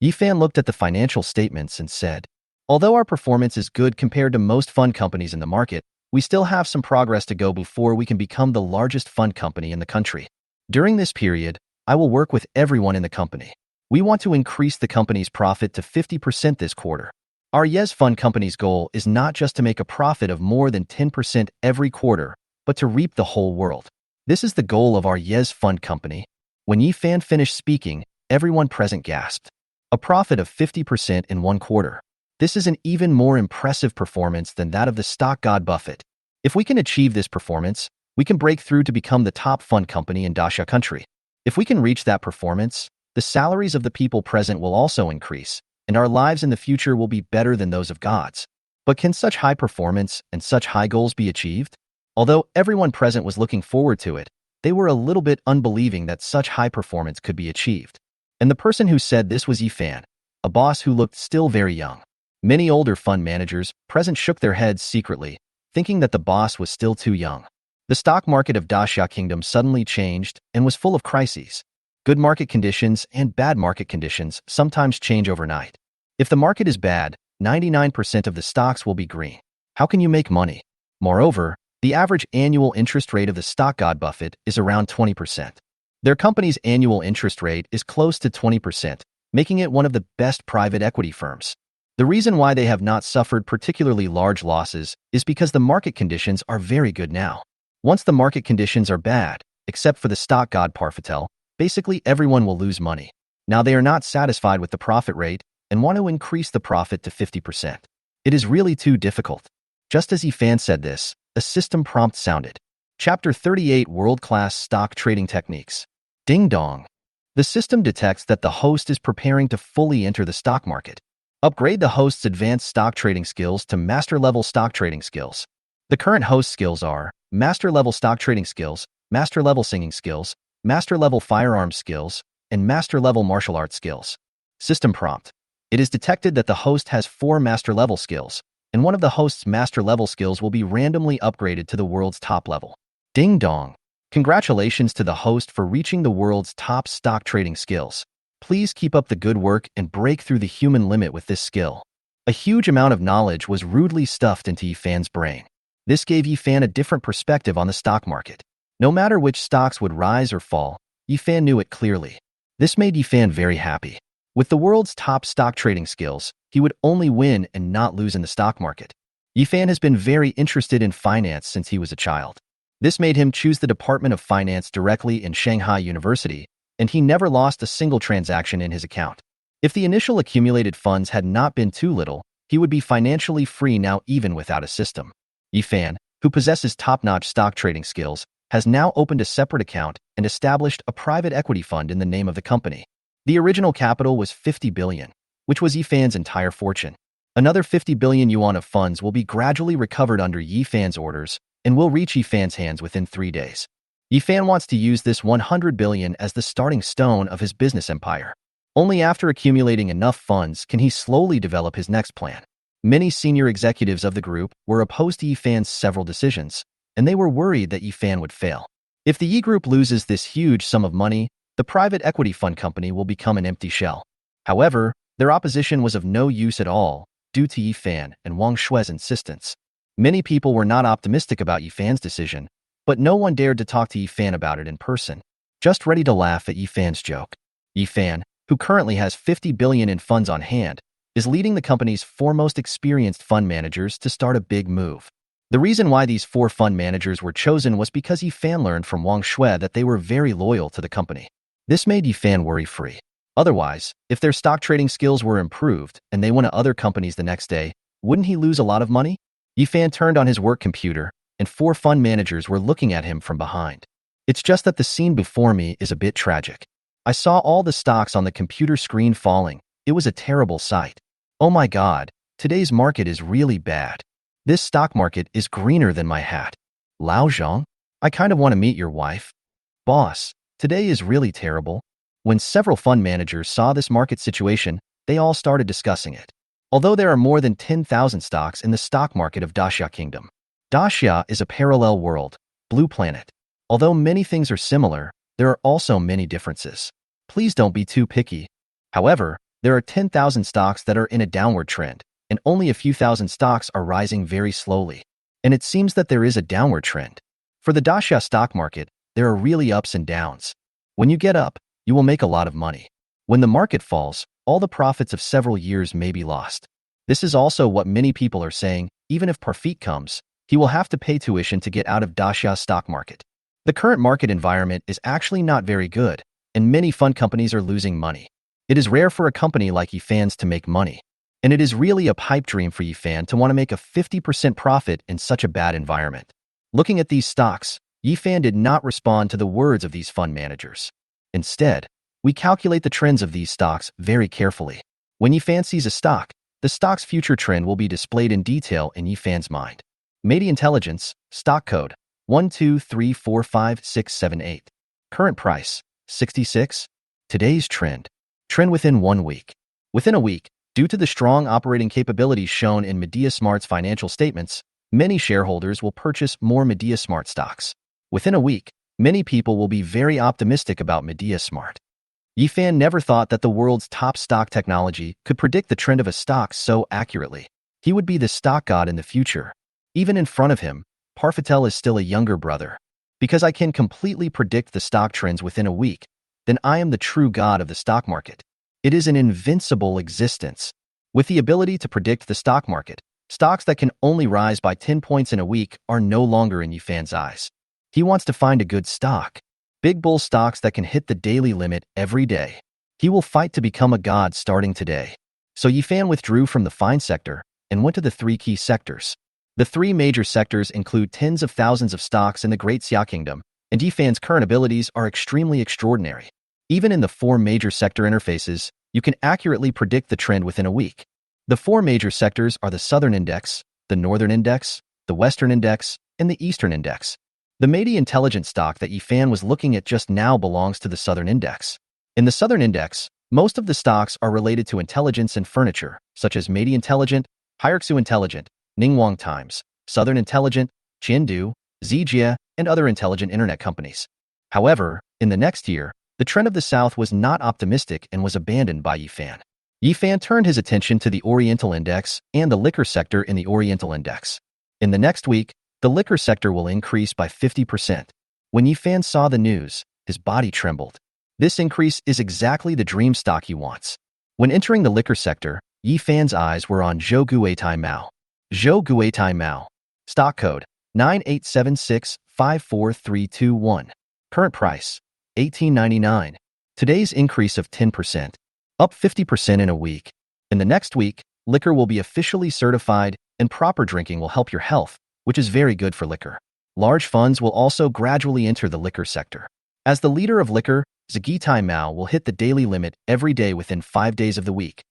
Yifan looked at the financial statements and said, although our performance is good compared to most fund companies in the market, we still have some progress to go before we can become the largest fund company in the country. During this period, I will work with everyone in the company. We want to increase the company's profit to 50% this quarter. Our Yes Fund company's goal is not just to make a profit of more than 10% every quarter, but to reap the whole world. This is the goal of our Yes Fund company. When Yifan finished speaking, everyone present gasped. A profit of 50% in one quarter. This is an even more impressive performance than that of the stock god Buffett. If we can achieve this performance, we can break through to become the top fund company in Daxia country. If we can reach that performance, the salaries of the people present will also increase, and our lives in the future will be better than those of gods. But can such high performance and such high goals be achieved? Although everyone present was looking forward to it, they were a little bit unbelieving that such high performance could be achieved. And the person who said this was Yifan, a boss who looked still very young. Many older fund managers present shook their heads secretly, thinking that the boss was still too young. The stock market of Daxia Kingdom suddenly changed and was full of crises. Good market conditions and bad market conditions sometimes change overnight. If the market is bad, 99% of the stocks will be green. How can you make money? Moreover, the average annual interest rate of the stock god Buffett is around 20%. Their company's annual interest rate is close to 20%, making it one of the best private equity firms. The reason why they have not suffered particularly large losses is because the market conditions are very good now. Once the market conditions are bad, except for the stock god Parfatel, basically everyone will lose money. Now they are not satisfied with the profit rate and want to increase the profit to 50%. It is really too difficult. Just as Yifan said this, a system prompt sounded. Chapter 38 World-Class Stock Trading Techniques. Ding dong. The system detects that the host is preparing to fully enter the stock market. Upgrade the host's advanced stock trading skills to master-level stock trading skills. The current host skills are master-level stock trading skills, master-level singing skills, master-level firearms skills, and master-level martial arts skills. System prompt. It is detected that the host has 4 master-level skills, and one of the host's master-level skills will be randomly upgraded to the world's top level. Ding dong. Congratulations to the host for reaching the world's top stock trading skills. Please keep up the good work and break through the human limit with this skill. A huge amount of knowledge was rudely stuffed into Yifan's brain. This gave Yifan a different perspective on the stock market. No matter which stocks would rise or fall, Yifan knew it clearly. This made Yifan very happy. With the world's top stock trading skills, he would only win and not lose in the stock market. Yifan has been very interested in finance since he was a child. This made him choose the Department of Finance directly in Shanghai University, and he never lost a single transaction in his account. If the initial accumulated funds had not been too little, he would be financially free now even without a system. Yifan, who possesses top-notch stock trading skills, has now opened a separate account and established a private equity fund in the name of the company. The original capital was 50 billion, which was Yifan's entire fortune. Another 50 billion yuan of funds will be gradually recovered under Yifan's orders and will reach Yifan's hands within 3 days. Yifan wants to use this 100 billion as the starting stone of his business empire. Only after accumulating enough funds can he slowly develop his next plan. Many senior executives of the group were opposed to Yifan's several decisions, and they were worried that Yifan would fail. If the Yi Group loses this huge sum of money, the private equity fund company will become an empty shell. However, their opposition was of no use at all due to Yifan and Wang Xue's insistence. Many people were not optimistic about Yifan's decision, but no one dared to talk to Yifan about it in person, just ready to laugh at Yifan's joke. Yifan, who currently has 50 billion in funds on hand, is leading the company's foremost experienced fund managers to start a big move. The reason why these 4 fund managers were chosen was because Yifan learned from Wang Xue that they were very loyal to the company. This made Yifan worry-free. Otherwise, if their stock trading skills were improved and they went to other companies the next day, wouldn't he lose a lot of money? Yifan turned on his work computer, and 4 fund managers were looking at him from behind. It's just that the scene before me is a bit tragic. I saw all the stocks on the computer screen falling. It was a terrible sight. Oh my God, today's market is really bad. This stock market is greener than my hat. Lao Zhang, I kind of want to meet your wife. Boss, today is really terrible. When several fund managers saw this market situation, they all started discussing it. Although there are more than 10,000 stocks in the stock market of Daxia Kingdom, Daxia is a parallel world, blue planet. Although many things are similar, there are also many differences. Please don't be too picky. However, there are 10,000 stocks that are in a downward trend, and only a few thousand stocks are rising very slowly. And it seems that there is a downward trend. For the Daxia stock market, there are really ups and downs. When you get up, you will make a lot of money. When the market falls, all the profits of several years may be lost. This is also what many people are saying. Even if Parfit comes, he will have to pay tuition to get out of Daxia's stock market. The current market environment is actually not very good, and many fund companies are losing money. It is rare for a company like Yifan's to make money, and it is really a pipe dream for Yifan to want to make a 50% profit in such a bad environment. Looking at these stocks, Yifan did not respond to the words of these fund managers. Instead, we calculate the trends of these stocks very carefully. When Yifan sees a stock, the stock's future trend will be displayed in detail in Yifan's mind. Media Intelligence, stock code 1234568. Current price 66. Today's trend. Trend within 1 week. Within a week, due to the strong operating capabilities shown in MediaSmart's financial statements, many shareholders will purchase more MediaSmart stocks. Within a week, many people will be very optimistic about MediaSmart. Yifan never thought that the world's top stock technology could predict the trend of a stock so accurately. He would be the stock god in the future. Even in front of him, Parfitel is still a younger brother. Because I can completely predict the stock trends within a week, then I am the true god of the stock market. It is an invincible existence. With the ability to predict the stock market, stocks that can only rise by 10 points in a week are no longer in Yifan's eyes. He wants to find a good stock. Big bull stocks that can hit the daily limit every day. He will fight to become a god starting today. So Yifan withdrew from the fine sector and went to the 3 key sectors. The 3 major sectors include tens of thousands of stocks in the Great Xia Kingdom, and Yifan's current abilities are extremely extraordinary. Even in the 4 major sector interfaces, you can accurately predict the trend within a week. The 4 major sectors are the Southern Index, the Northern Index, the Western Index, and the Eastern Index. The Media Intelligence stock that Yifan was looking at just now belongs to the Southern Index. In the Southern Index, most of the stocks are related to intelligence and furniture, such as Media Intelligent, Hyerxu Intelligent, Ningong Times, Southern Intelligent, Chengdu, Zijia, and other intelligent internet companies. However, in the next year, the trend of the South was not optimistic and was abandoned by Yifan. Yifan turned his attention to the Oriental Index and the liquor sector in the Oriental Index. In the next week, the liquor sector will increase by 50%. When Yifan saw the news, his body trembled. This increase is exactly the dream stock he wants. When entering the liquor sector, Yifan's eyes were on Zhou Guitai Mao. Zhou Guitai Mao. Stock code 987654321. Current price $18.99. Today's increase of 10%, up 50% in a week. In the next week, liquor will be officially certified and proper drinking will help your health, which is very good for liquor. Large funds will also gradually enter the liquor sector. As the leader of liquor, Zigitai Mao will hit the daily limit every day within 5 days of the week.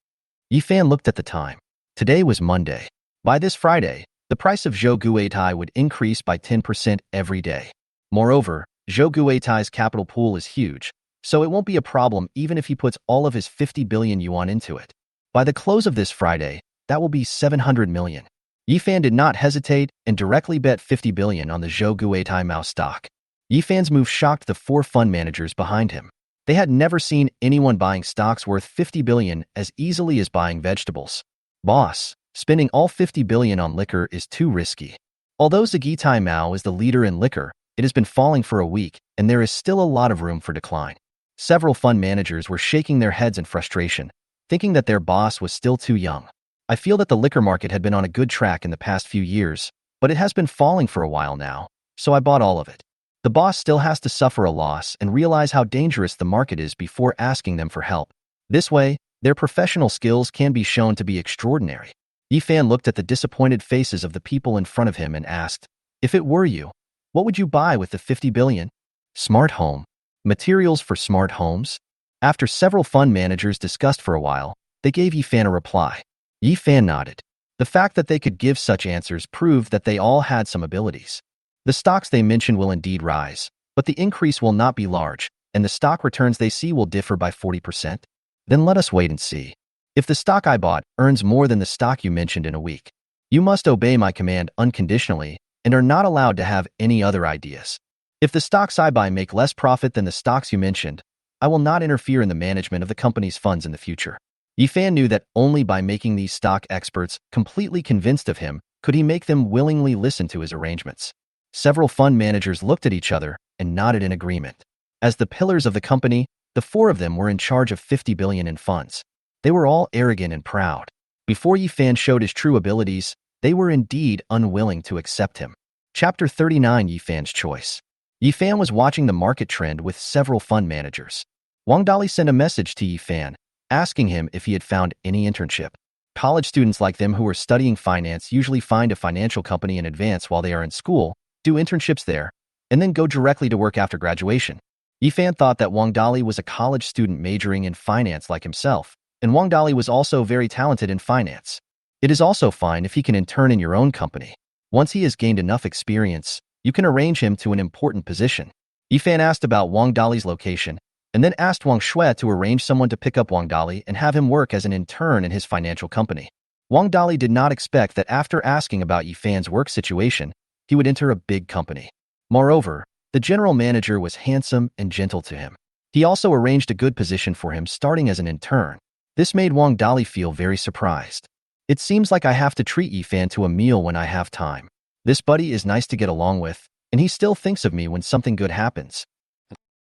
Yifan looked at the time. Today was Monday. By this Friday, the price of Zhou Guitai would increase by 10% every day. Moreover, Zhou Guitai's capital pool is huge, so it won't be a problem even if he puts all of his 50 billion yuan into it. By the close of this Friday, that will be 700 million. Yifan did not hesitate and directly bet 50 billion on the Zhou Guitai Mao stock. Yifan's move shocked the 4 fund managers behind him. They had never seen anyone buying stocks worth 50 billion as easily as buying vegetables. Boss, spending all 50 billion on liquor is too risky. Although Zigitai Mao is the leader in liquor, it has been falling for a week, and there is still a lot of room for decline. Several fund managers were shaking their heads in frustration, thinking that their boss was still too young. I feel that the liquor market had been on a good track in the past few years, but it has been falling for a while now, so I bought all of it. The boss still has to suffer a loss and realize how dangerous the market is before asking them for help. This way, their professional skills can be shown to be extraordinary. Yifan looked at the disappointed faces of the people in front of him and asked, "If it were you, what would you buy with the 50 billion? Smart home. Materials for smart homes?" After several fund managers discussed for a while, they gave Yifan a reply. Yifan nodded. The fact that they could give such answers proved that they all had some abilities. The stocks they mentioned will indeed rise, but the increase will not be large, and the stock returns they see will differ by 40%. Then let us wait and see. If the stock I bought earns more than the stock you mentioned in a week, you must obey my command unconditionally and are not allowed to have any other ideas. If the stocks I buy make less profit than the stocks you mentioned, I will not interfere in the management of the company's funds in the future. Yifan knew that only by making these stock experts completely convinced of him could he make them willingly listen to his arrangements. Several fund managers looked at each other and nodded in agreement. As the pillars of the company, the 4 of them were in charge of 50 billion in funds. They were all arrogant and proud. Before Yifan showed his true abilities, they were indeed unwilling to accept him. Chapter 39: Yifan's Choice. Yifan was watching the market trend with several fund managers. Wang Dali sent a message to Yifan, asking him if he had found any internship. College students like them who are studying finance usually find a financial company in advance while they are in school, do internships there, and then go directly to work after graduation. Yifan thought that Wang Dali was a college student majoring in finance like himself, and Wang Dali was also very talented in finance. It is also fine if he can intern in your own company. Once he has gained enough experience, you can arrange him to an important position. Yifan asked about Wang Dali's location, and then asked Wang Xue to arrange someone to pick up Wang Dali and have him work as an intern in his financial company. Wang Dali did not expect that after asking about Yifan's work situation, he would enter a big company. Moreover, the general manager was handsome and gentle to him. He also arranged a good position for him starting as an intern. This made Wang Dali feel very surprised. It seems like I have to treat Yifan to a meal when I have time. This buddy is nice to get along with, and he still thinks of me when something good happens.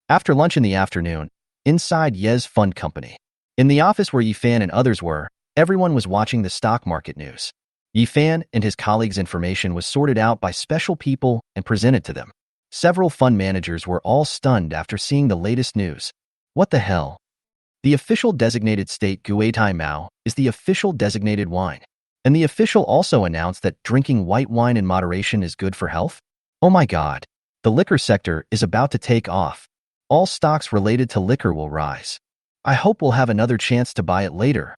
After lunch in the afternoon, inside Ye's fund company. In the office where Yifan and others were, everyone was watching the stock market news. Yifan and his colleagues' information was sorted out by special people and presented to them. Several fund managers were all stunned after seeing the latest news. What the hell? The official designated state Guitai Mao is the official designated wine. And the official also announced that drinking white wine in moderation is good for health? Oh my god. The liquor sector is about to take off. All stocks related to liquor will rise. I hope we'll have another chance to buy it later.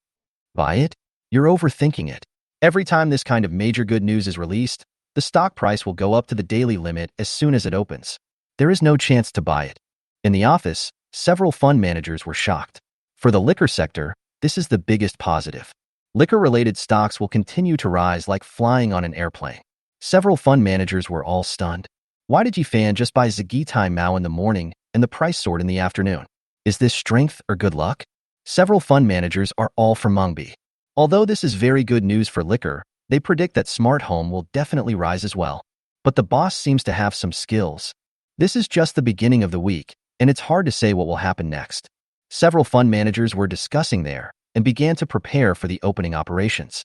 Buy it? You're overthinking it. Every time this kind of major good news is released, the stock price will go up to the daily limit as soon as it opens. There is no chance to buy it. In the office, several fund managers were shocked. For the liquor sector, this is the biggest positive. Liquor-related stocks will continue to rise like flying on an airplane. Several fund managers were all stunned. Why did Yifan just buy Zigitai Mao in the morning and the price soared in the afternoon? Is this strength or good luck? Several fund managers are all for Mengbi. Although this is very good news for liquor, they predict that smart home will definitely rise as well. But the boss seems to have some skills. This is just the beginning of the week, and it's hard to say what will happen next. Several fund managers were discussing there and began to prepare for the opening operations.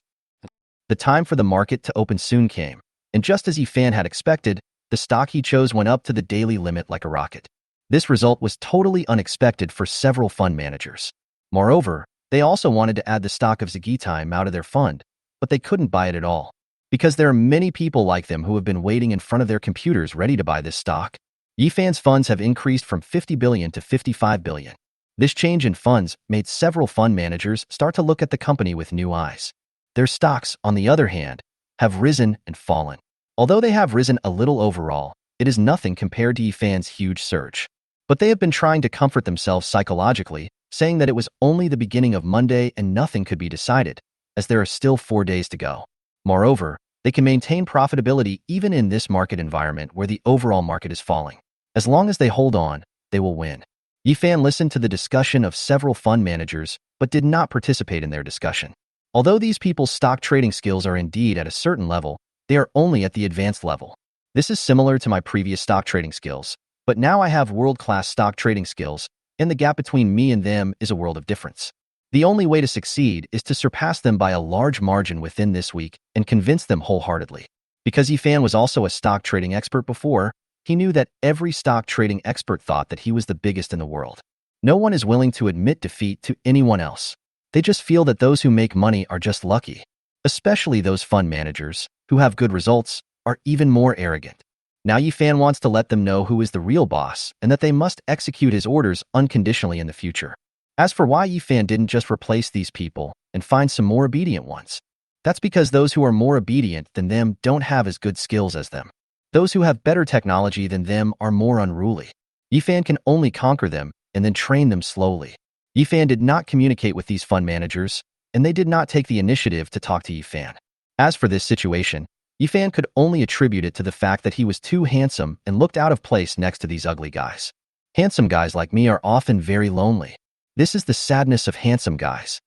The time for the market to open soon came, and just as Yifan had expected, the stock he chose went up to the daily limit like a rocket. This result was totally unexpected for several fund managers. Moreover, they also wanted to add the stock of Zigitai Mao to their fund, but they couldn't buy it at all. because there are many people like them who have been waiting in front of their computers ready to buy this stock. Yifan's funds have increased from 50 billion to 55 billion. This change in funds made several fund managers start to look at the company with new eyes. Their stocks, on the other hand, have risen and fallen. Although they have risen a little overall, it is nothing compared to Yifan's huge surge. But they have been trying to comfort themselves psychologically, saying that it was only the beginning of Monday and nothing could be decided, as there are still 4 days to go. Moreover, they can maintain profitability even in this market environment where the overall market is falling. As long as they hold on, they will win. Yifan listened to the discussion of several fund managers, but did not participate in their discussion. Although these people's stock trading skills are indeed at a certain level, they are only at the advanced level. This is similar to my previous stock trading skills, but now I have world-class stock trading skills, and the gap between me and them is a world of difference. The only way to succeed is to surpass them by a large margin within this week and convince them wholeheartedly. Because Yifan was also a stock trading expert before, he knew that every stock trading expert thought that he was the biggest in the world. No one is willing to admit defeat to anyone else. They just feel that those who make money are just lucky. Especially those fund managers, who have good results, are even more arrogant. Now Yifan wants to let them know who is the real boss and that they must execute his orders unconditionally in the future. As for why Yifan didn't just replace these people and find some more obedient ones, that's because those who are more obedient than them don't have as good skills as them. Those who have better technology than them are more unruly. Yifan can only conquer them and then train them slowly. Yifan did not communicate with these fund managers, and they did not take the initiative to talk to Yifan. As for this situation, Yifan could only attribute it to the fact that he was too handsome and looked out of place next to these ugly guys. Handsome guys like me are often very lonely. This is the sadness of handsome guys.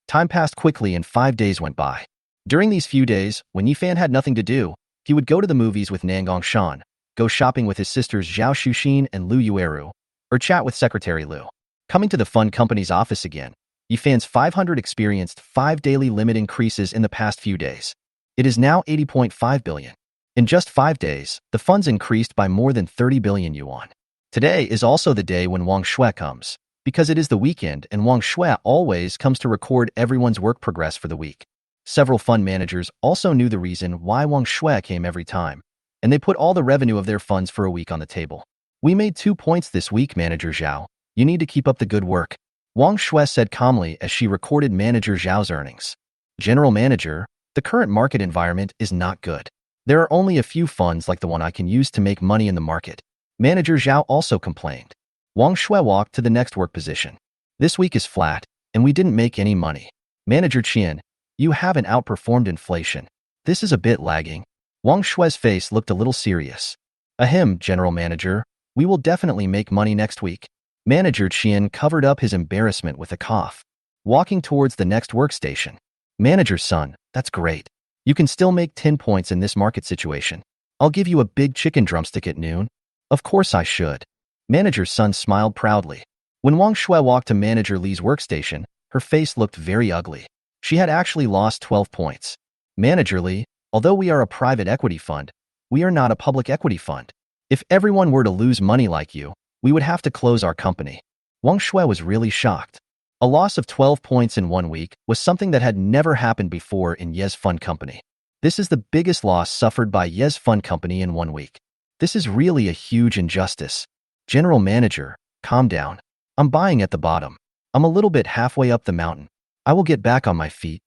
Time passed quickly and 5 days went by. During these few days, when Yifan had nothing to do, he would go to the movies with Nangong Shan, go shopping with his sisters Zhao Xuxin and Lu Yueru, or chat with Secretary Lu. Coming to the fund company's office again, Yifan's 500 experienced 5 daily limit increases in the past few days. It is now 80.5 billion. In just 5 days, the funds increased by more than 30 billion yuan. Today is also the day when Wang Xue comes, because it is the weekend and Wang Xue always comes to record everyone's work progress for the week. Several fund managers also knew the reason why Wang Xue came every time, and they put all the revenue of their funds for a week on the table. We made 2 points this week, Manager Zhao. You need to keep up the good work, Wang Xue said calmly as she recorded Manager Zhao's earnings. General Manager, the current market environment is not good. There are only a few funds like the one I can use to make money in the market. Manager Zhao also complained. Wang Xue walked to the next work position. This week is flat, and we didn't make any money. Manager Qian, you haven't outperformed inflation. This is a bit lagging. Wang Xue's face looked a little serious. Ahem, General Manager, we will definitely make money next week. Manager Qian covered up his embarrassment with a cough. Walking towards the next workstation. Manager Sun, that's great. You can still make 10 points in this market situation. I'll give you a big chicken drumstick at noon. Of course I should. Manager Sun smiled proudly. When Wang Xue walked to Manager Li's workstation, her face looked very ugly. She had actually lost 12 points. Manager Li, although we are a private equity fund, we are not a public equity fund. If everyone were to lose money like you, we would have to close our company. Wang Xue was really shocked. A loss of 12 points in 1 week was something that had never happened before in Ye's fund company. This is the biggest loss suffered by Ye's fund company in 1 week. This is really a huge injustice. General Manager, calm down. I'm buying at the bottom. I'm a little bit halfway up the mountain. I will get back on my feet.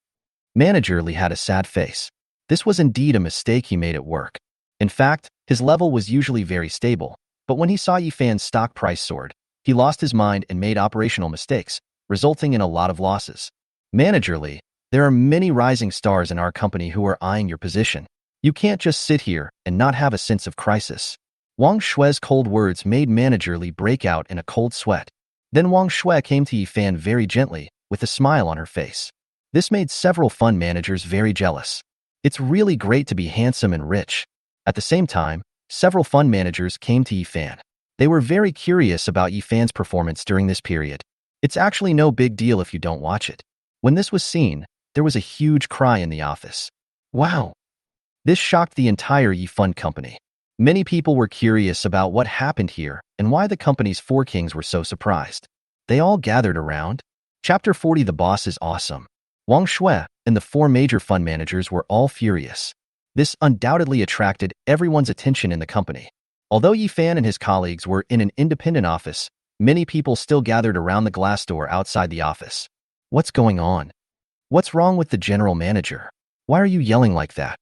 Manager Li had a sad face. This was indeed a mistake he made at work. In fact, his level was usually very stable, but when he saw Yifan's stock price soared, he lost his mind and made operational mistakes, resulting in a lot of losses. Manager Li, there are many rising stars in our company who are eyeing your position. You can't just sit here and not have a sense of crisis. Wang Xue's cold words made Manager Li break out in a cold sweat. Then Wang Xue came to Yifan very gently, with a smile on her face. This made several fund managers very jealous. It's really great to be handsome and rich. At the same time, several fund managers came to Yifan. They were very curious about Yifan's performance during this period. It's actually no big deal if you don't watch it. When this was seen, there was a huge cry in the office. Wow! This shocked the entire Yifan company. Many people were curious about what happened here and why the company's 4 kings were so surprised. They all gathered around. Chapter 40 The Boss is Awesome. Wang Xue, and the four major fund managers were all furious. This undoubtedly attracted everyone's attention in the company. Although Yifan and his colleagues were in an independent office, many people still gathered around the glass door outside the office. What's going on? What's wrong with the general manager? Why are you yelling like that?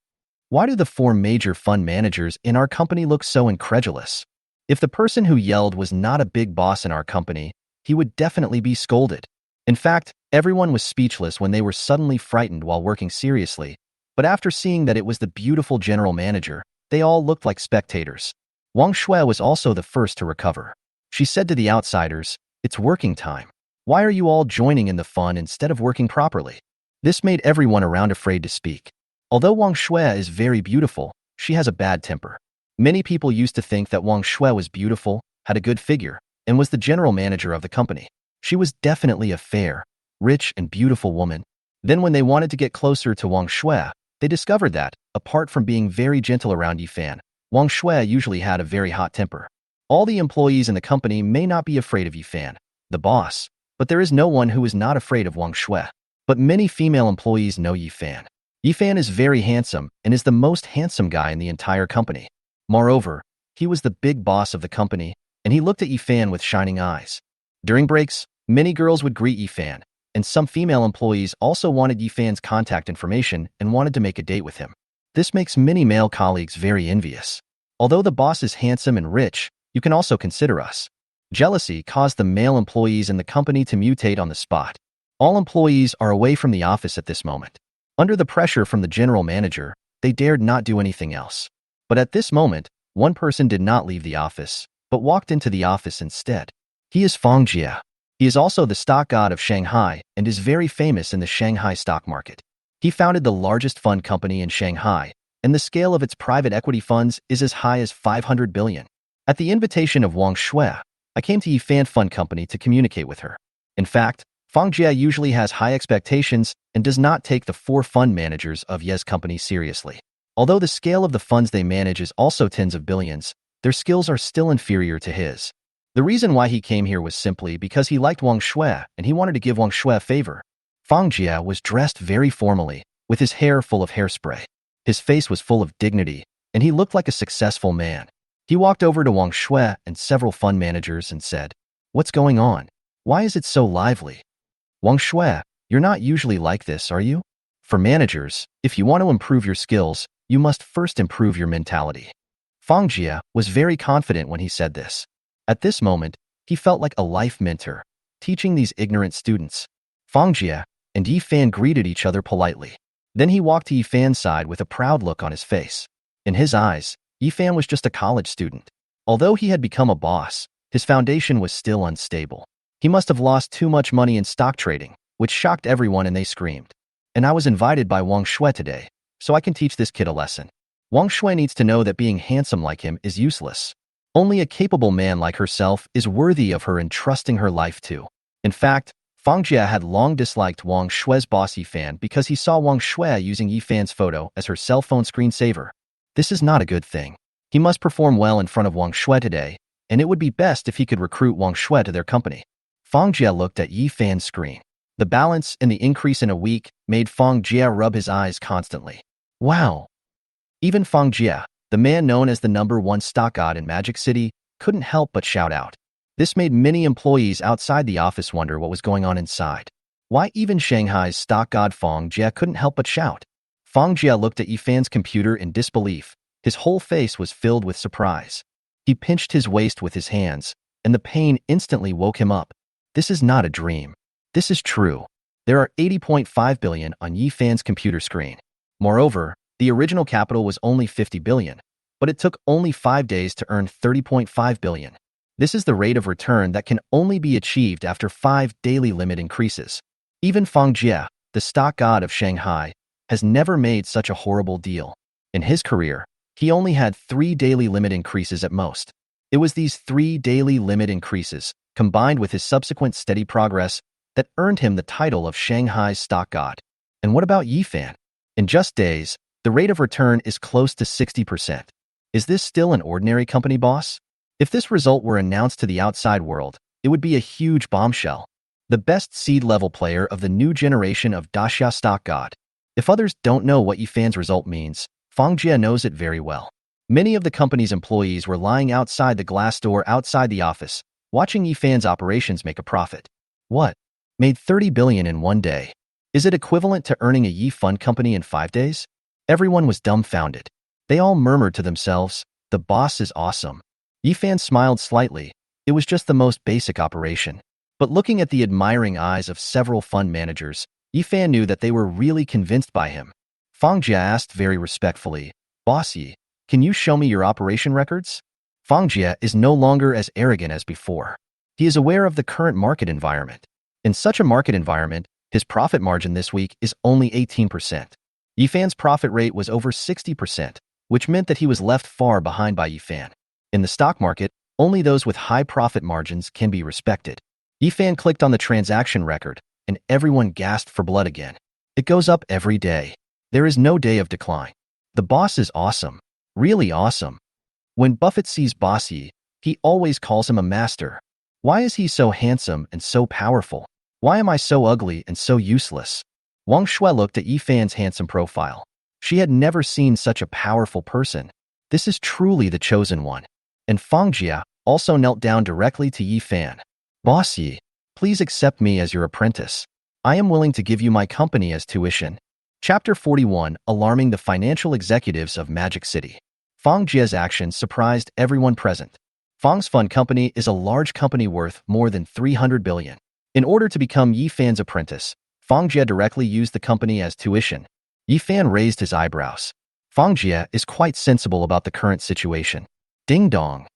Why do the four major fund managers in our company look so incredulous? If the person who yelled was not a big boss in our company, he would definitely be scolded. In fact, everyone was speechless when they were suddenly frightened while working seriously, but after seeing that it was the beautiful general manager, they all looked like spectators. Wang Xue was also the first to recover. She said to the outsiders, "It's working time. Why are you all joining in the fun instead of working properly?" This made everyone around afraid to speak. Although Wang Xue is very beautiful, she has a bad temper. Many people used to think that Wang Xue was beautiful, had a good figure, and was the general manager of the company. She was definitely a fair, rich, and beautiful woman. Then when they wanted to get closer to Wang Xue, they discovered that, apart from being very gentle around Yifan, Wang Xue usually had a very hot temper. All the employees in the company may not be afraid of Yifan, the boss, but there is no one who is not afraid of Wang Xue. But many female employees know Yifan. Yifan is very handsome and is the most handsome guy in the entire company. Moreover, he was the big boss of the company, and he looked at Yifan with shining eyes. During breaks, many girls would greet Yifan, and some female employees also wanted Yifan's contact information and wanted to make a date with him. This makes many male colleagues very envious. Although the boss is handsome and rich, you can also consider us. Jealousy caused the male employees in the company to mutate on the spot. All employees are away from the office at this moment. Under the pressure from the general manager, they dared not do anything else. But at this moment, one person did not leave the office, but walked into the office instead. He is Fang Jie. He is also the stock god of Shanghai and is very famous in the Shanghai stock market. He founded the largest fund company in Shanghai, and the scale of its private equity funds is as high as 500 billion. At the invitation of Wang Xue, I came to Yifan Fund Company to communicate with her. In fact, Fang Jie usually has high expectations and does not take the four fund managers of Ye's company seriously. Although the scale of the funds they manage is also tens of billions, their skills are still inferior to his. The reason why he came here was simply because he liked Wang Xue and he wanted to give Wang Xue a favor. Fang Jie was dressed very formally, with his hair full of hairspray. His face was full of dignity, and he looked like a successful man. He walked over to Wang Xue and several fund managers and said, "What's going on? Why is it so lively? Wang Xue, you're not usually like this, are you? For managers, if you want to improve your skills, you must first improve your mentality." Fang Jie was very confident when he said this. At this moment, he felt like a life mentor, teaching these ignorant students. Fang Jie and Yifan greeted each other politely. Then he walked to Yifan's side with a proud look on his face. In his eyes, Yifan was just a college student. Although he had become a boss, his foundation was still unstable. He must have lost too much money in stock trading, which shocked everyone and they screamed. "And I was invited by Wang Xue today, so I can teach this kid a lesson. Wang Xue needs to know that being handsome like him is useless. Only a capable man like herself is worthy of her entrusting her life to." In fact, Fang Jie had long disliked Wang Xue's boss Yifan because he saw Wang Xue using Yifan's photo as her cell phone screensaver. This is not a good thing. He must perform well in front of Wang Xue today, and it would be best if he could recruit Wang Xue to their company. Fang Jie looked at Yifan's screen. The balance and the increase in a week made Fang Jie rub his eyes constantly. Wow! Even Fang Jie, the man known as the #1 stock god in Magic City, couldn't help but shout out. This made many employees outside the office wonder what was going on inside. Why even Shanghai's stock god Fang Jie couldn't help but shout. Fang Jie looked at Yifan's computer in disbelief. His whole face was filled with surprise. He pinched his waist with his hands, and the pain instantly woke him up. This is not a dream. This is true. There are 80.5 billion on Yifan's computer screen. Moreover, the original capital was only 50 billion, but it took only 5 days to earn 30.5 billion. This is the rate of return that can only be achieved after 5 daily limit increases. Even Fang Jie, the stock god of Shanghai, has never made such a horrible deal. In his career, he only had 3 daily limit increases at most. It was these 3 daily limit increases, combined with his subsequent steady progress, that earned him the title of Shanghai's stock god. And what about Yifan? In just days, the rate of return is close to 60%. Is this still an ordinary company boss? If this result were announced to the outside world, it would be a huge bombshell. The best seed-level player of the new generation of Daxia stock god. If others don't know what Yifan's result means, Fang Jie knows it very well. Many of the company's employees were lying outside the glass door outside the office, watching Yifan's operations make a profit. What? Made 30 billion in one day. Is it equivalent to earning a Yifan company in 5 days? Everyone was dumbfounded. They all murmured to themselves, the boss is awesome. Yifan smiled slightly. It was just the most basic operation. But looking at the admiring eyes of several fund managers, Yifan knew that they were really convinced by him. Fang Jie asked very respectfully, Boss Yi, can you show me your operation records? Fang Jie is no longer as arrogant as before. He is aware of the current market environment. In such a market environment, his profit margin this week is only 18%. Yifan's profit rate was over 60%, which meant that he was left far behind by Yifan. In the stock market, only those with high profit margins can be respected. Yifan clicked on the transaction record, and everyone gasped for blood again. It goes up every day. There is no day of decline. The boss is awesome. Really awesome. When Buffett sees Boss Yi, he always calls him a master. Why is he so handsome and so powerful? Why am I so ugly and so useless? Wang Xue looked at Yifan's handsome profile. She had never seen such a powerful person. This is truly the chosen one. And Fang Jie also knelt down directly to Yifan. Boss Yi, please accept me as your apprentice. I am willing to give you my company as tuition. Chapter 41, Alarming the Financial Executives of Magic City. Fang Jie's actions surprised everyone present. Fang's fund company is a large company worth more than 300 billion. In order to become Yifan's apprentice, Fang Jie directly used the company as tuition. Yifan raised his eyebrows. Fang Jie is quite sensible about the current situation. Ding dong.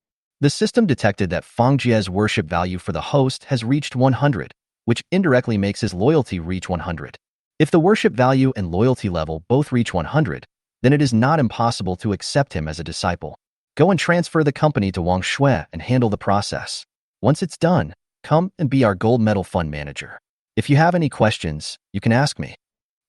The system detected that Fang Jie's worship value for the host has reached 100, which indirectly makes his loyalty reach 100. If the worship value and loyalty level both reach 100, then it is not impossible to accept him as a disciple. Go and transfer the company to Wang Xue and handle the process. Once it's done, come and be our gold medal fund manager. If you have any questions, you can ask me.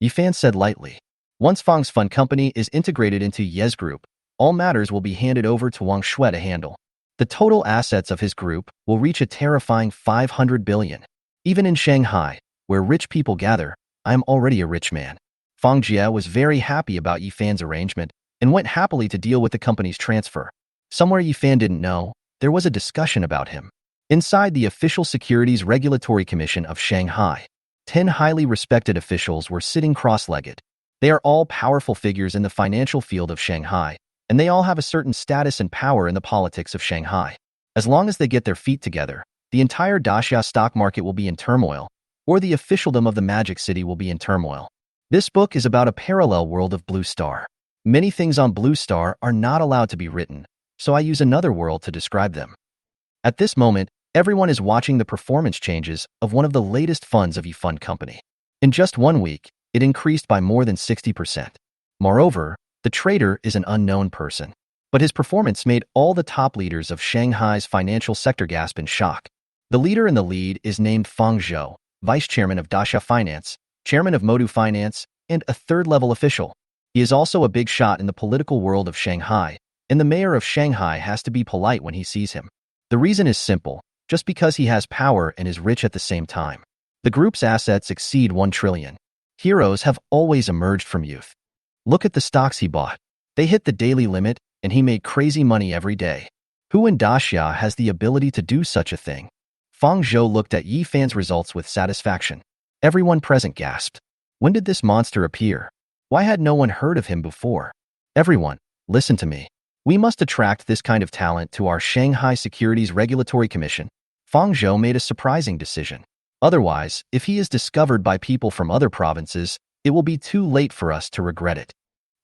Yifan said lightly. Once Fang's fund company is integrated into Ye's group, all matters will be handed over to Wang Xue to handle. The total assets of his group will reach a terrifying 500 billion. Even in Shanghai, where rich people gather, I am already a rich man. Fang Jie was very happy about Yifan's arrangement and went happily to deal with the company's transfer. Somewhere Yifan didn't know, there was a discussion about him. Inside the Official Securities Regulatory Commission of Shanghai, 10 highly respected officials were sitting cross-legged. They are all powerful figures in the financial field of Shanghai, and they all have a certain status and power in the politics of Shanghai. As long as they get their feet together, the entire Daxia stock market will be in turmoil, or the officialdom of the Magic City will be in turmoil. This book is about a parallel world of Blue Star. Many things on Blue Star are not allowed to be written, so I use another world to describe them. At this moment, everyone is watching the performance changes of one of the latest funds of Yifan Company. In just 1 week, it increased by more than 60%. Moreover, the trader is an unknown person, but his performance made all the top leaders of Shanghai's financial sector gasp in shock. The leader in the lead is named Fang Zhou, vice chairman of Daxia Finance, chairman of Modu Finance, and a third-level official. He is also a big shot in the political world of Shanghai, and the mayor of Shanghai has to be polite when he sees him. The reason is simple, just because he has power and is rich at the same time. The group's assets exceed 1 trillion. Heroes have always emerged from youth. Look at the stocks he bought. They hit the daily limit, and he made crazy money every day. Who in Daxia has the ability to do such a thing? Fang Zhou looked at Yifan's results with satisfaction. Everyone present gasped. When did this monster appear? Why had no one heard of him before? Everyone, listen to me. We must attract this kind of talent to our Shanghai Securities Regulatory Commission. Fang Zhou made a surprising decision. Otherwise, if he is discovered by people from other provinces, it will be too late for us to regret it.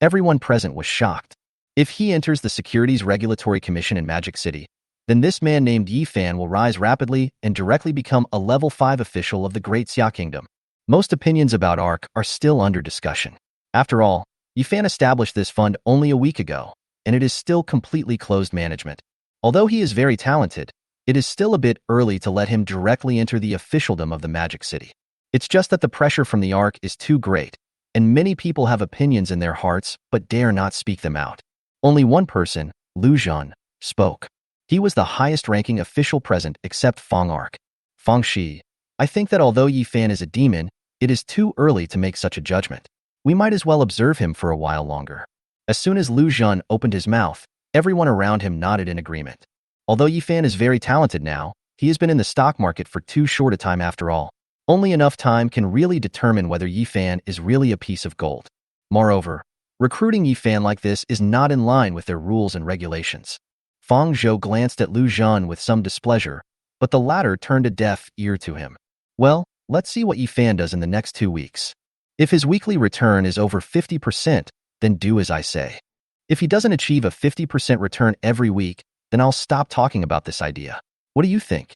Everyone present was shocked. If he enters the Securities Regulatory Commission in Magic City, then this man named Yifan will rise rapidly and directly become a level 5 official of the Great Xia Kingdom. Most opinions about ARK are still under discussion. After all, Yifan established this fund only a week ago, and it is still completely closed management. Although he is very talented, it is still a bit early to let him directly enter the officialdom of the Magic City. It's just that the pressure from the ARK is too great, and many people have opinions in their hearts but dare not speak them out. Only one person, Lu Zhan, spoke. He was the highest-ranking official present except Fang Ark. Fang Shi, I think that although Yifan is a demon, it is too early to make such a judgment. We might as well observe him for a while longer. As soon as Lu Zhan opened his mouth, everyone around him nodded in agreement. Although Yifan is very talented now, he has been in the stock market for too short a time after all. Only enough time can really determine whether Yifan is really a piece of gold. Moreover, recruiting Yifan like this is not in line with their rules and regulations. Fang Zhou glanced at Lu Zhan with some displeasure, but the latter turned a deaf ear to him. Well, let's see what Yifan does in the next 2 weeks. If his weekly return is over 50%, then do as I say. If he doesn't achieve a 50% return every week, then I'll stop talking about this idea. What do you think?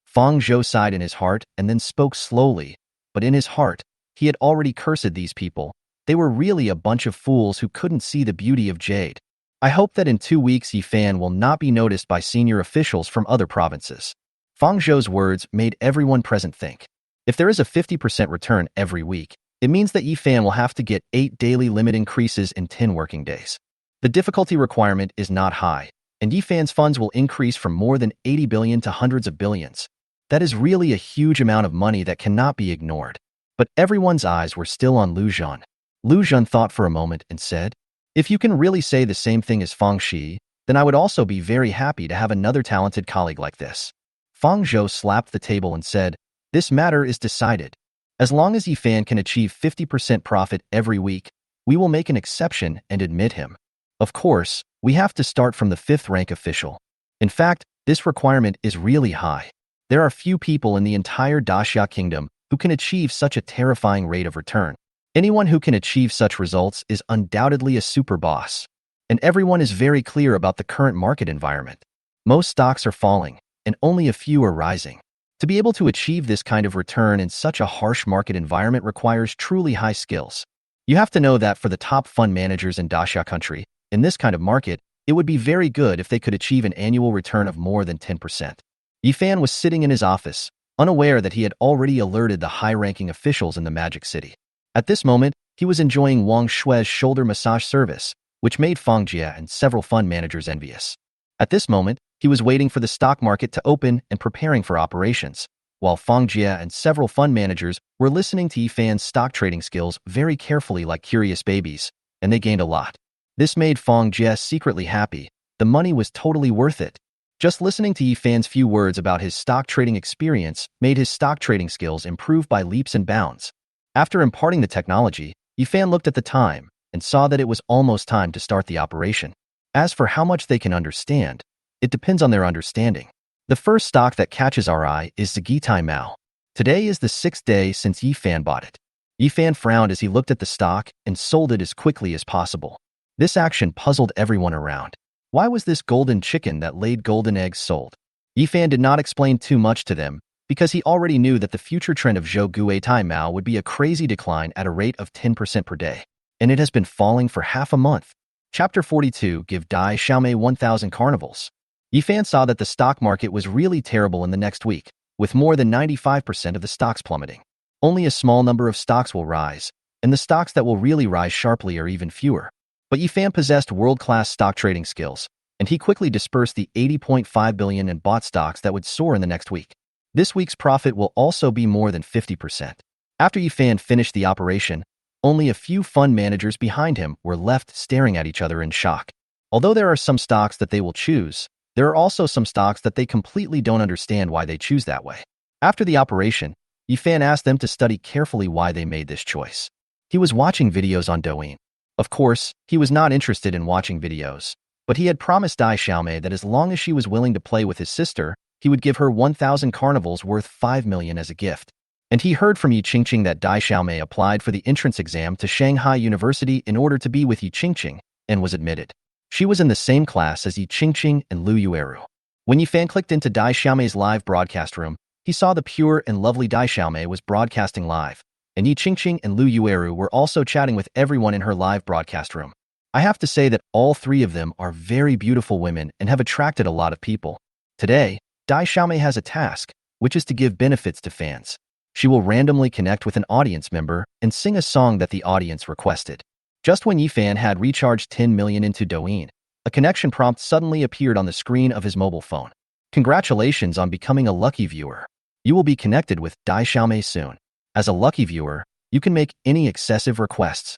Fang Zhou sighed in his heart and then spoke slowly, but in his heart, he had already cursed these people. They were really a bunch of fools who couldn't see the beauty of jade. I hope that in 2 weeks Yifan will not be noticed by senior officials from other provinces. Fang Zhou's words made everyone present think. If there is a 50% return every week, it means that Yifan will have to get 8 daily limit increases in 10 working days. The difficulty requirement is not high, and Yifan's funds will increase from more than 80 billion to hundreds of billions. That is really a huge amount of money that cannot be ignored. But everyone's eyes were still on Lu Zhan. Lu Zhan thought for a moment and said, "If you can really say the same thing as Fang Shi, then I would also be very happy to have another talented colleague like this." Fang Zhou slapped the table and said, "This matter is decided. As long as Yifan can achieve 50% profit every week, we will make an exception and admit him. Of course, we have to start from the 5th rank official. In fact, this requirement is really high. There are few people in the entire Daxia kingdom who can achieve such a terrifying rate of return. Anyone who can achieve such results is undoubtedly a super boss. And everyone is very clear about the current market environment. Most stocks are falling, and only a few are rising. To be able to achieve this kind of return in such a harsh market environment requires truly high skills. You have to know that for the top fund managers in Daxia country, in this kind of market, it would be very good if they could achieve an annual return of more than 10%. Yifan was sitting in his office, unaware that he had already alerted the high-ranking officials in the Magic City. At this moment, he was enjoying Wang Shue's shoulder massage service, which made Fang Jie and several fund managers envious. At this moment, he was waiting for the stock market to open and preparing for operations, while Fang Jie and several fund managers were listening to Yifan's stock trading skills very carefully like curious babies, and they gained a lot. This made Fang Jie secretly happy. The money was totally worth it. Just listening to Yifan's few words about his stock trading experience made his stock trading skills improve by leaps and bounds. After imparting the technology, Yifan looked at the time and saw that it was almost time to start the operation. As for how much they can understand, it depends on their understanding. The first stock that catches our eye is Zigitai Mao. Today is the 6th day since Yifan bought it. Yifan frowned as he looked at the stock and sold it as quickly as possible. This action puzzled everyone around. Why was this golden chicken that laid golden eggs sold? Yifan did not explain too much to them, because he already knew that the future trend of Zhou Gui Tai Mao would be a crazy decline at a rate of 10% per day. And it has been falling for half a month. Chapter 42, Give Dai Xiaomei 1,000 carnivals. Yifan saw that the stock market was really terrible in the next week, with more than 95% of the stocks plummeting. Only a small number of stocks will rise, and the stocks that will really rise sharply are even fewer. But Yifan possessed world-class stock trading skills, and he quickly dispersed the 80.5 billion and bought stocks that would soar in the next week. This week's profit will also be more than 50%. After Yifan finished the operation, only a few fund managers behind him were left staring at each other in shock. Although there are some stocks that they will choose, there are also some stocks that they completely don't understand why they choose that way. After the operation, Yifan asked them to study carefully why they made this choice. He was watching videos on Douyin. Of course, he was not interested in watching videos, but he had promised Dai Xiaomei that as long as she was willing to play with his sister, he would give her 1,000 carnivals worth 5 million as a gift. And he heard from Yi Qingqing that Dai Xiaomei applied for the entrance exam to Shanghai University in order to be with Yi Qingqing, and was admitted. She was in the same class as Yi Qingqing and Lu Yueru. When Yifan clicked into Dai Xiaomei's live broadcast room, he saw the pure and lovely Dai Xiaomei was broadcasting live, and Yi Qingqing and Lu Yueru were also chatting with everyone in her live broadcast room. I have to say that all three of them are very beautiful women and have attracted a lot of people. Today, Dai Xiaomei has a task, which is to give benefits to fans. She will randomly connect with an audience member and sing a song that the audience requested. Just when Yifan had recharged 10 million into Douyin, a connection prompt suddenly appeared on the screen of his mobile phone. Congratulations on becoming a lucky viewer. You will be connected with Dai Xiaomei soon. As a lucky viewer, You can make any excessive requests.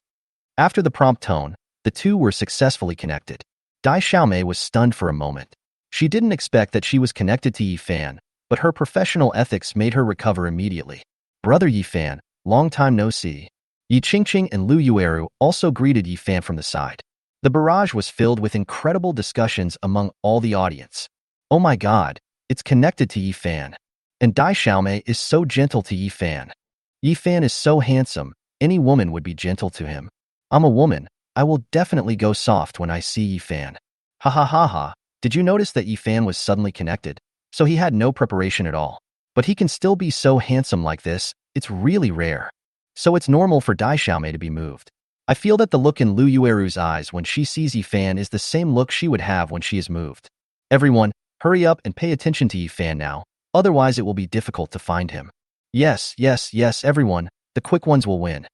After the prompt tone, the two were successfully connected. Dai Xiaomei was stunned for a moment. She didn't expect that she was connected to Yi Fan, but her professional ethics made her recover immediately. Brother Yi Fan, long time no see. Yi Qingqing and Lu Yueru also greeted Yi Fan from the side. The barrage was filled with incredible discussions among all the audience. Oh my god, it's connected to Yi Fan. And Dai Xiaomei is so gentle to Yi Fan. Yi Fan is so handsome, any woman would be gentle to him. I'm a woman, I will definitely go soft when I see Yi Fan. Ha ha ha ha, did you notice that Yi Fan was suddenly connected? So he had no preparation at all. But he can still be so handsome like this, it's really rare. So it's normal for Dai Xiaomei to be moved. I feel that the look in Lu Yueru's eyes when she sees Yi Fan is the same look she would have when she is moved. Everyone, hurry up and pay attention to Yi Fan now, otherwise it will be difficult to find him. Yes, yes, yes, everyone, the quick ones will win.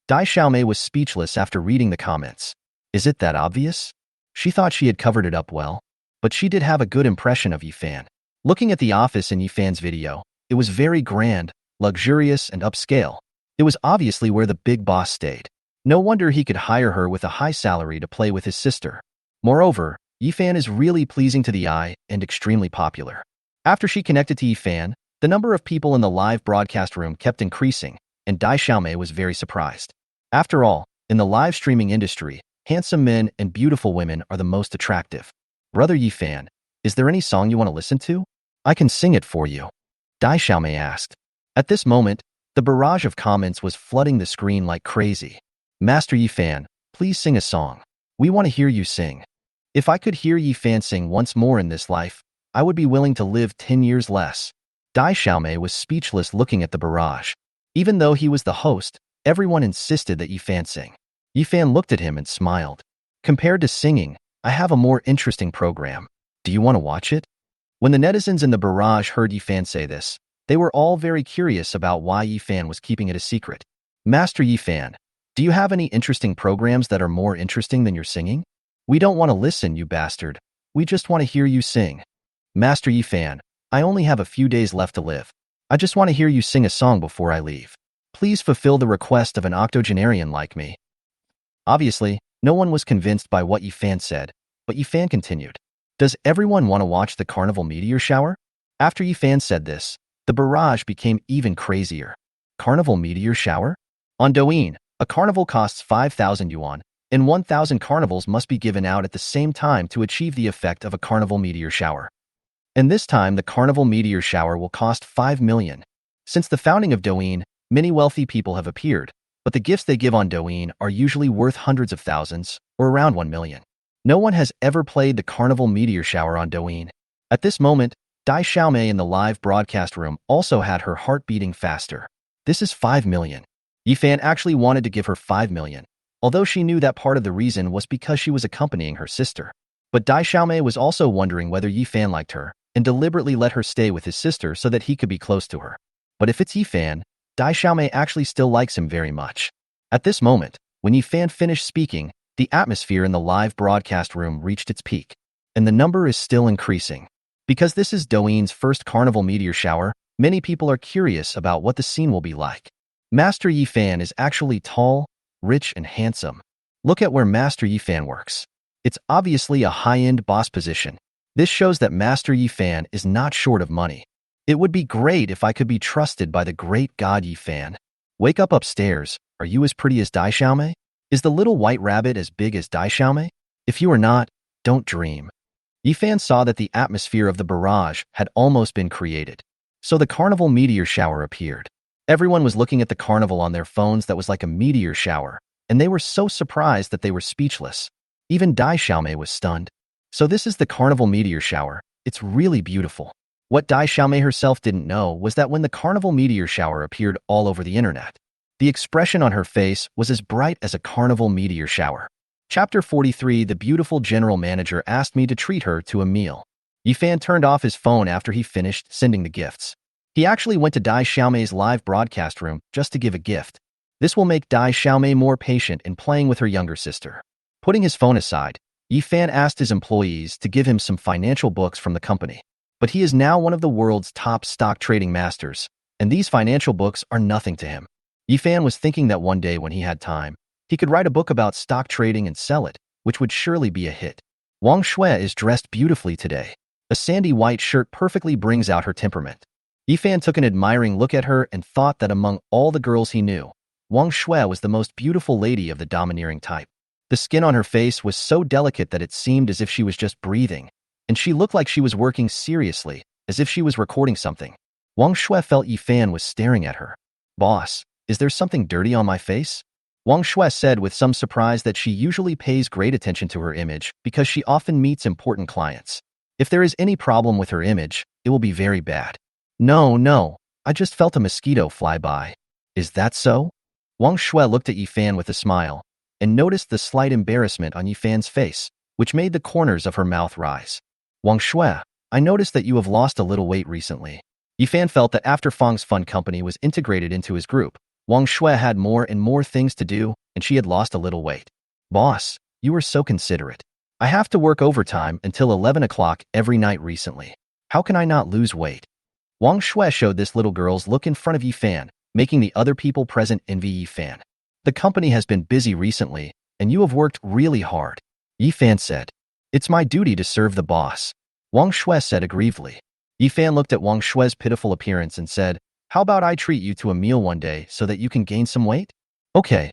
Dai Xiaomei was speechless after reading the comments. Is it that obvious? She thought she had covered it up well, but she did have a good impression of Yi Fan. Looking at the office in Yi Fan's video, it was very grand, luxurious, and upscale. It was obviously where the big boss stayed. No wonder he could hire her with a high salary to play with his sister. Moreover, Yi Fan is really pleasing to the eye and extremely popular. After she connected to Yi Fan, the number of people in the live broadcast room kept increasing, and Dai Xiaomei was very surprised. After all, in the live streaming industry, handsome men and beautiful women are the most attractive. Brother Yi Fan, is there any song you want to listen to? I can sing it for you. Dai Xiaomei asked. At this moment, the barrage of comments was flooding the screen like crazy. Master Yi Fan, please sing a song. We want to hear you sing. If I could hear Yi Fan sing once more in this life, I would be willing to live 10 years less. Dai Xiaomei was speechless looking at the barrage. Even though he was the host, everyone insisted that Yi Fan sing. Yi Fan looked at him and smiled. Compared to singing, I have a more interesting program. Do you want to watch it? When the netizens in the barrage heard Yi Fan say this, they were all very curious about why Yi Fan was keeping it a secret. Master Yi Fan, do you have any interesting programs that are more interesting than your singing? We don't want to listen, you bastard. We just want to hear you sing. Master Yi Fan, I only have a few days left to live. I just want to hear you sing a song before I leave. Please fulfill the request of an octogenarian like me. Obviously, no one was convinced by what Yi Fan said, but Yi Fan continued. Does everyone want to watch the carnival meteor shower? After Yi Fan said this, the barrage became even crazier. Carnival meteor shower? On Douyin, a carnival costs 5,000 yuan, and 1,000 carnivals must be given out at the same time to achieve the effect of a carnival meteor shower. And this time, the carnival meteor shower will cost 5 million. Since the founding of Douyin, many wealthy people have appeared, but the gifts they give on Douyin are usually worth hundreds of thousands, or around 1 million. No one has ever played the carnival meteor shower on Douyin. At this moment, Dai Xiaomei in the live broadcast room also had her heart beating faster. This is 5 million. Yi Fan actually wanted to give her 5 million, although she knew that part of the reason was because she was accompanying her sister. But Dai Xiaomei was also wondering whether Yi Fan liked her, and deliberately let her stay with his sister so that he could be close to her. But if it's Yi Fan, Dai Xiaomei actually still likes him very much. At this moment, when Yi Fan finished speaking, the atmosphere in the live broadcast room reached its peak, and the number is still increasing. Because this is Douyin's first carnival meteor shower, many people are curious about what the scene will be like. Master Yi Fan is actually tall, rich, and handsome. Look at where Master Yi Fan works. It's obviously a high-end boss position. This shows that Master Yi Fan is not short of money. It would be great if I could be trusted by the great god Yi Fan. Wake up upstairs. Are you as pretty as Dai Xiaomei? Is the little white rabbit as big as Dai Xiaomei? If you are not, don't dream. Yi Fan saw that the atmosphere of the barrage had almost been created. So the carnival meteor shower appeared. Everyone was looking at the carnival on their phones that was like a meteor shower, and they were so surprised that they were speechless. Even Dai Xiaomei was stunned. So this is the carnival meteor shower. It's really beautiful. What Dai Xiaomei herself didn't know was that when the carnival meteor shower appeared all over the internet, the expression on her face was as bright as a carnival meteor shower. Chapter 43. The beautiful general manager asked me to treat her to a meal. Yi Fan turned off his phone after he finished sending the gifts. He actually went to Dai Xiaomei's live broadcast room just to give a gift. This will make Dai Xiaomei more patient in playing with her younger sister. Putting his phone aside, Yi Fan asked his employees to give him some financial books from the company. But he is now one of the world's top stock trading masters, and these financial books are nothing to him. Yifan was thinking that one day when he had time, he could write a book about stock trading and sell it, which would surely be a hit. Wang Xue is dressed beautifully today. A sandy white shirt perfectly brings out her temperament. Yifan took an admiring look at her and thought that among all the girls he knew, Wang Xue was the most beautiful lady of the domineering type. The skin on her face was so delicate that it seemed as if she was just breathing, and she looked like she was working seriously, as if she was recording something. Wang Xue felt Yifan was staring at her. "Boss, is there something dirty on my face?" Wang Xue said with some surprise that she usually pays great attention to her image because she often meets important clients. If there is any problem with her image, it will be very bad. No, I just felt a mosquito fly by. Is that so? Wang Xue looked at Yifan with a smile and noticed the slight embarrassment on Yifan's face, which made the corners of her mouth rise. "Wang Xue, I noticed that you have lost a little weight recently." Yifan felt that after Fang's fun company was integrated into his group, Wang Xue had more and more things to do, and she had lost a little weight. "Boss, you were so considerate. I have to work overtime until 11 o'clock every night recently. How can I not lose weight?" Wang Xue showed this little girl's look in front of Yifan, making the other people present envy Yifan. "The company has been busy recently, and you have worked really hard," Yifan said. "It's my duty to serve the boss," Wang Xue said aggrievedly. Yifan looked at Wang Xue's pitiful appearance and said, "How about I treat you to a meal one day so that you can gain some weight?" Okay.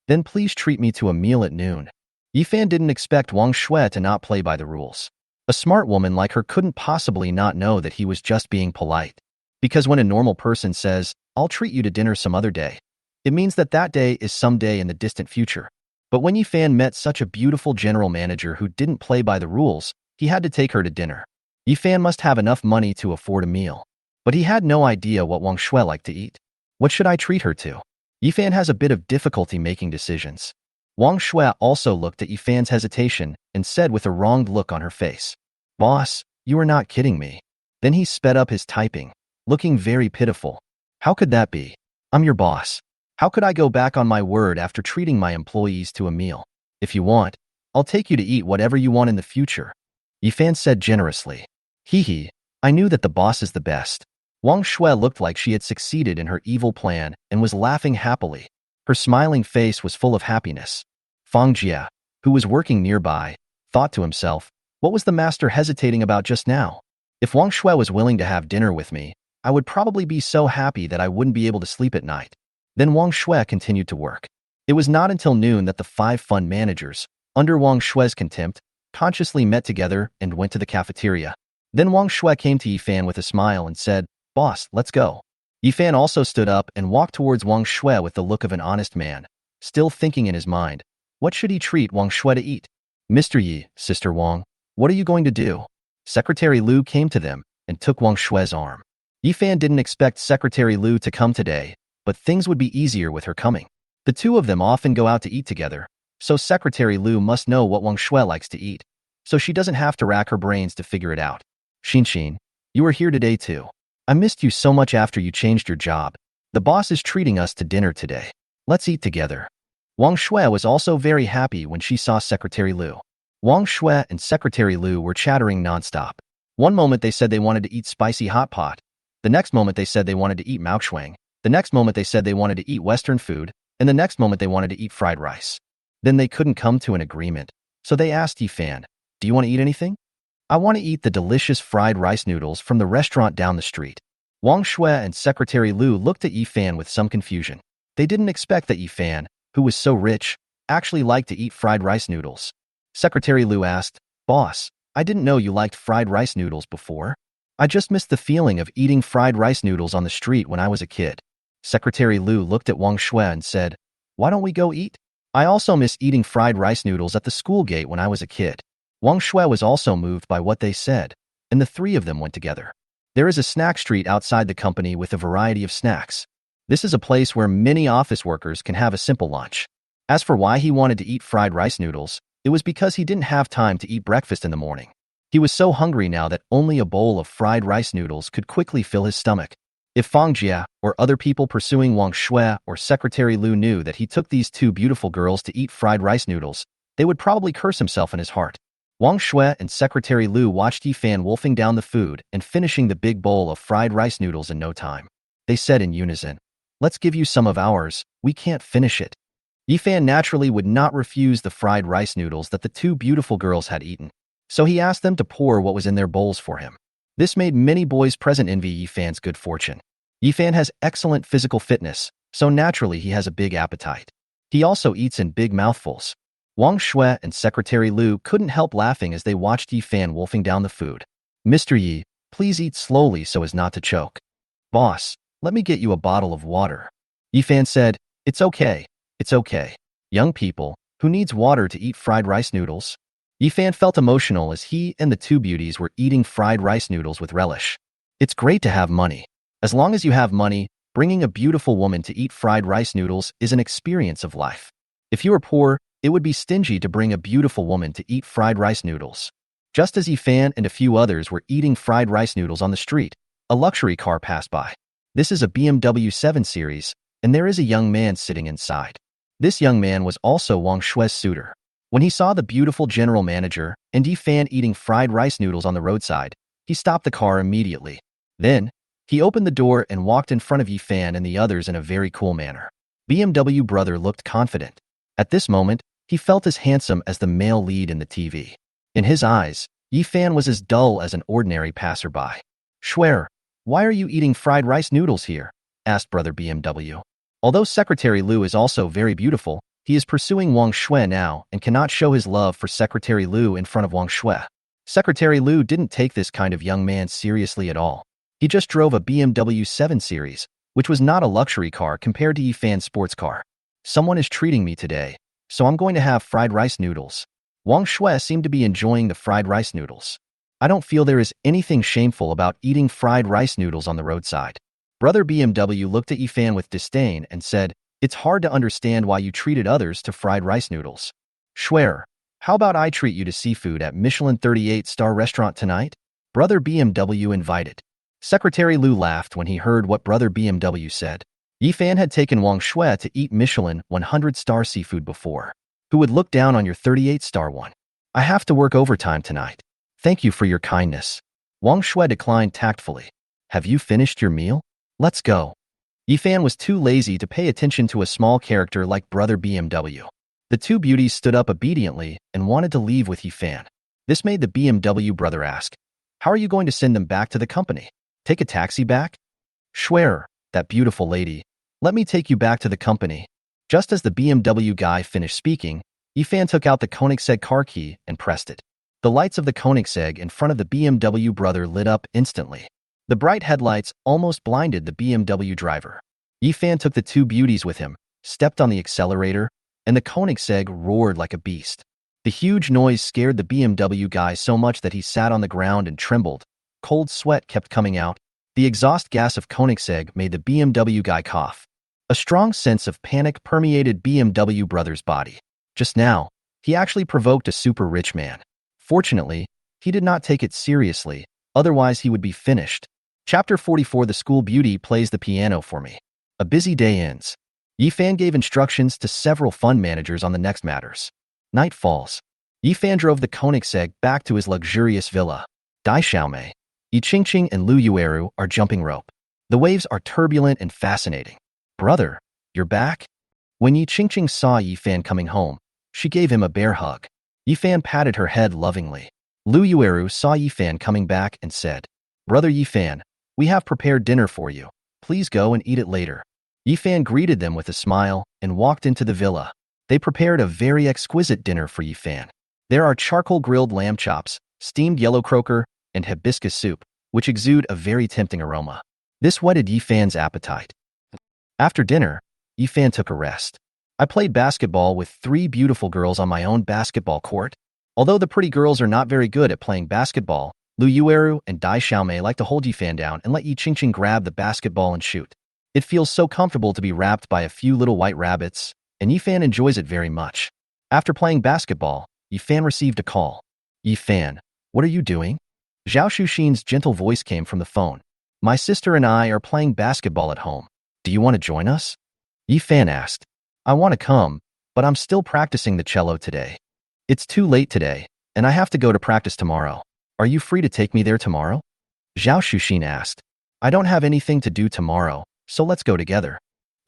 Then please treat me to a meal at noon." Yifan didn't expect Wang Xue to not play by the rules. A smart woman like her couldn't possibly not know that he was just being polite. Because when a normal person says, "I'll treat you to dinner some other day," it means that that day is some day in the distant future. But when Yifan met such a beautiful general manager who didn't play by the rules, he had to take her to dinner. Yifan must have enough money to afford a meal. But he had no idea what Wang Xue liked to eat. What should I treat her to? Yifan has a bit of difficulty making decisions. Wang Xue also looked at Yifan's hesitation and said with a wronged look on her face, "Boss, you are not kidding me." Then he sped up his typing, looking very pitiful. "How could that be? I'm your boss. How could I go back on my word after treating my employees to a meal? If you want, I'll take you to eat whatever you want in the future," Yifan said generously. "Hee, I knew that the boss is the best." Wang Xue looked like she had succeeded in her evil plan and was laughing happily. Her smiling face was full of happiness. Fang Jia, who was working nearby, thought to himself, what was the master hesitating about just now? If Wang Xue was willing to have dinner with me, I would probably be so happy that I wouldn't be able to sleep at night. Then Wang Xue continued to work. It was not until noon that the 5 fund managers, under Wang Xue's contempt, consciously met together and went to the cafeteria. Then Wang Xue came to Yifan with a smile and said, "Boss, let's go." Yifan also stood up and walked towards Wang Xue with the look of an honest man, still thinking in his mind, what should he treat Wang Xue to eat? "Mr. Yi, Sister Wang, what are you going to do?" Secretary Liu came to them and took Wang Xue's arm. Yifan didn't expect Secretary Liu to come today, but things would be easier with her coming. The two of them often go out to eat together, so Secretary Liu must know what Wang Xue likes to eat, so she doesn't have to rack her brains to figure it out. "Xin, you are here today too. I missed you so much after you changed your job. The boss is treating us to dinner today. Let's eat together." Wang Xue was also very happy when she saw Secretary Liu. Wang Xue and Secretary Liu were chattering nonstop. One moment they said they wanted to eat spicy hot pot. The next moment they said they wanted to eat maochuang. The next moment they said they wanted to eat Western food. And the next moment they wanted to eat fried rice. Then they couldn't come to an agreement, so they asked Yifan, "Do you want to eat anything?" "I want to eat the delicious fried rice noodles from the restaurant down the street." Wang Xue and Secretary Liu looked at Yifan with some confusion. They didn't expect that Yifan, who was so rich, actually liked to eat fried rice noodles. Secretary Liu asked, "Boss, I didn't know you liked fried rice noodles before. I just missed the feeling of eating fried rice noodles on the street when I was a kid." Secretary Liu looked at Wang Xue and said, "Why don't we go eat? I also miss eating fried rice noodles at the school gate when I was a kid." Wang Xue was also moved by what they said, and the three of them went together. There is a snack street outside the company with a variety of snacks. This is a place where many office workers can have a simple lunch. As for why he wanted to eat fried rice noodles, it was because he didn't have time to eat breakfast in the morning. He was so hungry now that only a bowl of fried rice noodles could quickly fill his stomach. If Fang Jia or other people pursuing Wang Xue or Secretary Liu knew that he took these two beautiful girls to eat fried rice noodles, they would probably curse himself in his heart. Wang Xue and Secretary Liu watched Yifan wolfing down the food and finishing the big bowl of fried rice noodles in no time. They said in unison, Let's give you some of ours. We can't finish it. Yifan naturally would not refuse the fried rice noodles that the two beautiful girls had eaten, so he asked them to pour what was in their bowls for him. This made many boys present envy Yifan's good fortune. Yifan has excellent physical fitness, so naturally he has a big appetite. He also eats in big mouthfuls. Wang Xue and Secretary Liu couldn't help laughing as they watched Yifan wolfing down the food. Mr. Yi, please eat slowly so as not to choke. Boss, let me get you a bottle of water. Yifan said, It's okay. It's okay. Young people, who needs water to eat fried rice noodles? Yifan felt emotional as he and the two beauties were eating fried rice noodles with relish. It's great to have money. As long as you have money, bringing a beautiful woman to eat fried rice noodles is an experience of life. If you are poor, it would be stingy to bring a beautiful woman to eat fried rice noodles. Just as Yifan and a few others were eating fried rice noodles on the street, a luxury car passed by. This is a BMW 7 Series, and there is a young man sitting inside. This young man was also Wang Xue's suitor. When he saw the beautiful general manager and Yifan eating fried rice noodles on the roadside, he stopped the car immediately. Then, he opened the door and walked in front of Yifan and the others in a very cool manner. BMW brother looked confident. At this moment, he felt as handsome as the male lead in the TV. In his eyes, Yifan was as dull as an ordinary passerby. Xue, why are you eating fried rice noodles here? Asked brother BMW. Although Secretary Liu is also very beautiful, he is pursuing Wang Xue now and cannot show his love for Secretary Liu in front of Wang Xue. Secretary Liu didn't take this kind of young man seriously at all. He just drove a BMW 7 Series, which was not a luxury car compared to Yifan's sports car. Someone is treating me today, so I'm going to have fried rice noodles. Wang Xue seemed to be enjoying the fried rice noodles. I don't feel there is anything shameful about eating fried rice noodles on the roadside. Brother BMW looked at Yifan with disdain and said, It's hard to understand why you treated others to fried rice noodles. Xue, how about I treat you to seafood at Michelin 38-star restaurant tonight? Brother BMW invited. Secretary Liu laughed when he heard what Brother BMW said. Yifan had taken Wang Xue to eat Michelin 100-star seafood before. Who would look down on your 38-star one? I have to work overtime tonight. Thank you for your kindness. Wang Xue declined tactfully. Have you finished your meal? Let's go. Yifan was too lazy to pay attention to a small character like Brother BMW. The two beauties stood up obediently and wanted to leave with Yifan. This made the BMW brother ask, How are you going to send them back to the company? Take a taxi back? Xue, that beautiful lady, let me take you back to the company. Just as the BMW guy finished speaking, Yifan took out the Koenigsegg car key and pressed it. The lights of the Koenigsegg in front of the BMW brother lit up instantly. The bright headlights almost blinded the BMW driver. Yifan took the two beauties with him, stepped on the accelerator, and the Koenigsegg roared like a beast. The huge noise scared the BMW guy so much that he sat on the ground and trembled. Cold sweat kept coming out. The exhaust gas of Koenigsegg made the BMW guy cough. A strong sense of panic permeated BMW brother's body. Just now, he actually provoked a super rich man. Fortunately, he did not take it seriously, otherwise he would be finished. Chapter 44 The School Beauty plays the piano for me. A busy day ends. Yifan gave instructions to several fund managers on the next matters. Night falls. Yifan drove the Koenigsegg back to his luxurious villa. Dai Xiaomei, Yi Qingqing and Lu Yueru are jumping rope. The waves are turbulent and fascinating. Brother, you're back? When Yi Qingqing saw Yifan coming home, she gave him a bear hug. Yifan patted her head lovingly. Lu Yueru saw Yifan coming back and said, Brother Yifan, we have prepared dinner for you. Please go and eat it later. Yifan greeted them with a smile and walked into the villa. They prepared a very exquisite dinner for Yifan. There are charcoal-grilled lamb chops, steamed yellow croaker, and hibiscus soup, which exude a very tempting aroma. This whetted Yifan's appetite. After dinner, Yifan took a rest. I played basketball with 3 beautiful girls on my own basketball court. Although the pretty girls are not very good at playing basketball, Lu Yueru and Dai Xiaomei like to hold Yifan down and let Yi Qingqing grab the basketball and shoot. It feels so comfortable to be wrapped by a few little white rabbits, and Yifan enjoys it very much. After playing basketball, Yifan received a call. Yifan, what are you doing? Zhao Shuxin's gentle voice came from the phone. My sister and I are playing basketball at home. Do you want to join us? Yifan asked. I want to come, but I'm still practicing the cello today. It's too late today, and I have to go to practice tomorrow. Are you free to take me there tomorrow? Zhao Shuxin asked. I don't have anything to do tomorrow, so let's go together.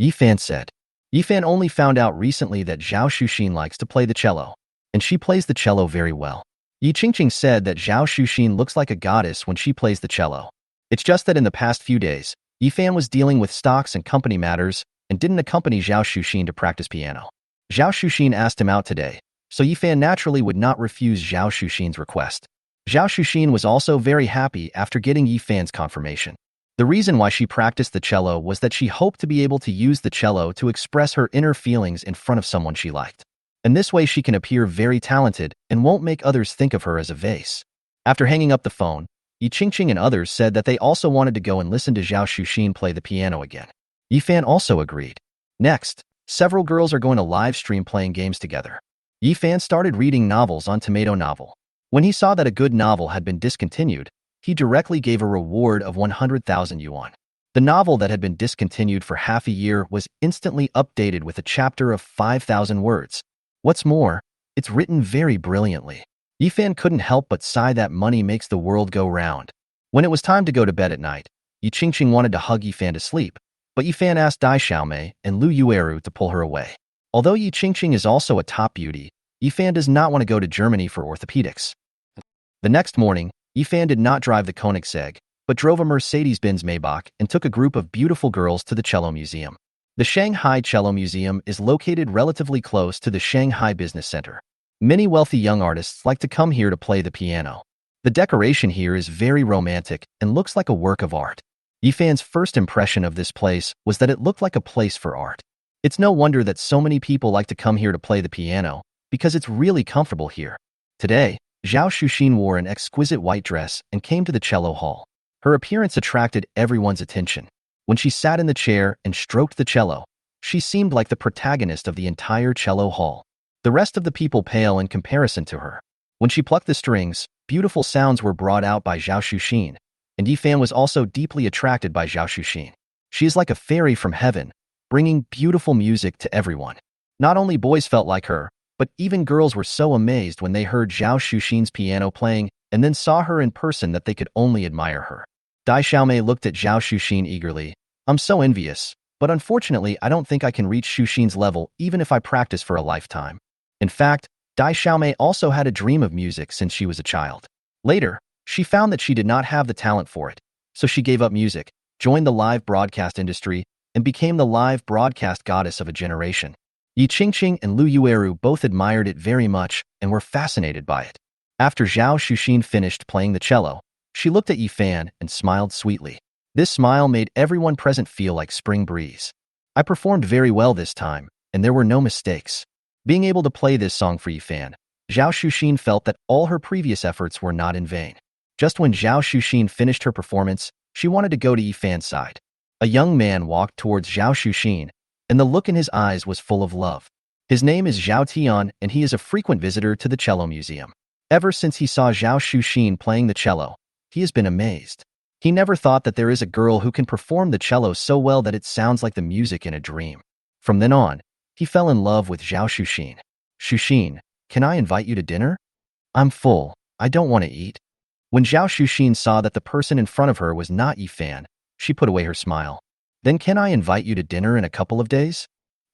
Yifan said. Yifan only found out recently that Zhao Shuxin likes to play the cello, and she plays the cello very well. Yi Qingqing said that Zhao Shuxin looks like a goddess when she plays the cello. It's just that in the past few days, Yifan was dealing with stocks and company matters and didn't accompany Zhao Shuxin to practice piano. Zhao Shuxin asked him out today, so Yifan naturally would not refuse Zhao Shuxin's request. Zhao Shuxin was also very happy after getting Yifan's confirmation. The reason why she practiced the cello was that she hoped to be able to use the cello to express her inner feelings in front of someone she liked. And this way she can appear very talented and won't make others think of her as a vase. After hanging up the phone, Yi Qingqing and others said that they also wanted to go and listen to Zhao Shuxin play the piano again. Yifan also agreed. Next, several girls are going to live stream playing games together. Yifan started reading novels on Tomato Novel. When he saw that a good novel had been discontinued, he directly gave a reward of 100,000 yuan. The novel that had been discontinued for half a year was instantly updated with a chapter of 5,000 words. What's more, it's written very brilliantly. Yifan couldn't help but sigh that money makes the world go round. When it was time to go to bed at night, Yi Qingqing wanted to hug Yifan to sleep, but Yifan asked Dai Xiaomei and Lu Yueru to pull her away. Although Yi Qingqing is also a top beauty, Yifan does not want to go to Germany for orthopedics. The next morning, Yifan did not drive the Koenigsegg, but drove a Mercedes-Benz Maybach and took a group of beautiful girls to the Cello Museum. The Shanghai Cello Museum is located relatively close to the Shanghai Business Center. Many wealthy young artists like to come here to play the piano. The decoration here is very romantic and looks like a work of art. Yifan's first impression of this place was that it looked like a place for art. It's no wonder that so many people like to come here to play the piano, because it's really comfortable here. Today, Zhao Shuxin wore an exquisite white dress and came to the cello hall. Her appearance attracted everyone's attention. When she sat in the chair and stroked the cello, she seemed like the protagonist of the entire cello hall. The rest of the people pale in comparison to her. When she plucked the strings, beautiful sounds were brought out by Zhao Shuxin, and Yifan was also deeply attracted by Zhao Shuxin. She is like a fairy from heaven, bringing beautiful music to everyone. Not only boys felt like her, but even girls were so amazed when they heard Zhao Shuxin's piano playing and then saw her in person that they could only admire her. Dai Xiaomei looked at Zhao Shuxin eagerly. I'm so envious, but unfortunately I don't think I can reach Shuxin's level even if I practice for a lifetime. In fact, Dai Xiaomei also had a dream of music since she was a child. Later, she found that she did not have the talent for it, so she gave up music, joined the live broadcast industry, and became the live broadcast goddess of a generation. Yi Qingqing and Lu Yueru both admired it very much and were fascinated by it. After Zhao Shuxin finished playing the cello, she looked at Yifan and smiled sweetly. This smile made everyone present feel like spring breeze. I performed very well this time, and there were no mistakes. Being able to play this song for Yifan, Zhao Shuxin felt that all her previous efforts were not in vain. Just when Zhao Shuxin finished her performance, she wanted to go to Yifan's side. A young man walked towards Zhao Shuxin, and the look in his eyes was full of love. His name is Zhao Tian, and he is a frequent visitor to the Cello Museum. Ever since he saw Zhao Shuxin playing the cello, he has been amazed. He never thought that there is a girl who can perform the cello so well that it sounds like the music in a dream. From then on, he fell in love with Zhao Shuxin. Shuxin, can I invite you to dinner? I'm full. I don't want to eat. When Zhao Shuxin saw that the person in front of her was not Yifan, she put away her smile. Then can I invite you to dinner in a couple of days?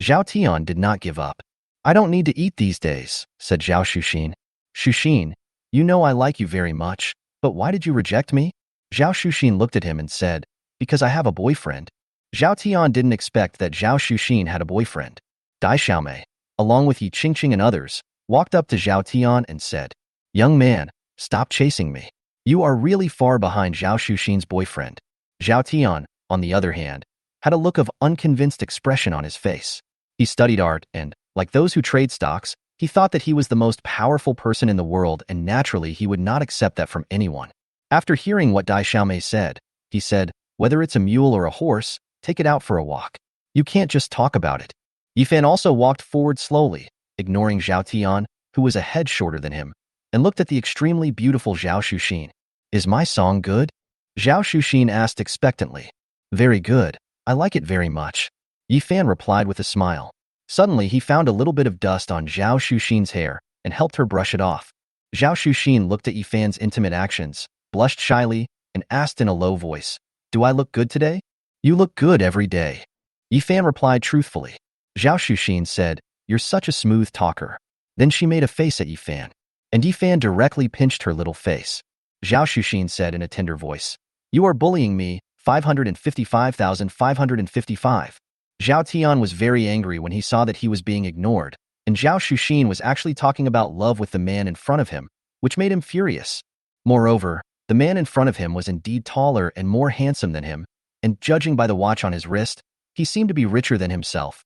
Zhao Tian did not give up. I don't need to eat these days, said Zhao Shuxin. Shuxin, you know I like you very much, but why did you reject me? Zhao Shuxin looked at him and said, because I have a boyfriend. Zhao Tian didn't expect that Zhao Shuxin had a boyfriend. Dai Xiaomei, along with Yi Qingqing and others, walked up to Zhao Tian and said, young man, stop chasing me. You are really far behind Zhao Shuxin's boyfriend. Zhao Tian, on the other hand, had a look of unconvinced expression on his face. He studied art and, like those who trade stocks, he thought that he was the most powerful person in the world and naturally he would not accept that from anyone. After hearing what Dai Xiaomei said, he said, whether it's a mule or a horse, take it out for a walk. You can't just talk about it. Yifan also walked forward slowly, ignoring Zhao Tian, who was a head shorter than him, and looked at the extremely beautiful Zhao Shuxin. Is my song good? Zhao Shuxin asked expectantly. Very good. I like it very much. Yifan replied with a smile. Suddenly, he found a little bit of dust on Zhao Shuxin's hair and helped her brush it off. Zhao Shuxin looked at Yifan's intimate actions, blushed shyly, and asked in a low voice, do I look good today? You look good every day. Yifan replied truthfully. Zhao Xuxin said, "You're such a smooth talker." Then she made a face at Yifan, and Yifan directly pinched her little face. Zhao Xuxin said in a tender voice, "You are bullying me, 555,555. Zhao Tian was very angry when he saw that he was being ignored, and Zhao Xuxin was actually talking about love with the man in front of him, which made him furious. Moreover, the man in front of him was indeed taller and more handsome than him, and judging by the watch on his wrist, he seemed to be richer than himself.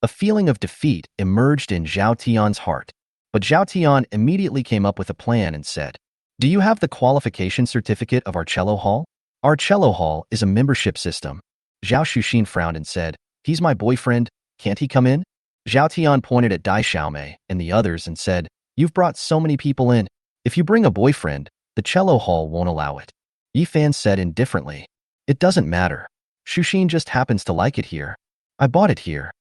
A feeling of defeat emerged in Zhao Tian's heart, but Zhao Tian immediately came up with a plan and said, "Do you have the qualification certificate of our cello hall? Our cello hall is a membership system." Zhao Xuxin frowned and said, "He's my boyfriend, can't he come in?" Zhao Tian pointed at Dai Xiaomei and the others and said, "You've brought so many people in. If you bring a boyfriend, the cello hall won't allow it." Yifan said indifferently, "It doesn't matter. Xuxin just happens to like it here. I bought it here."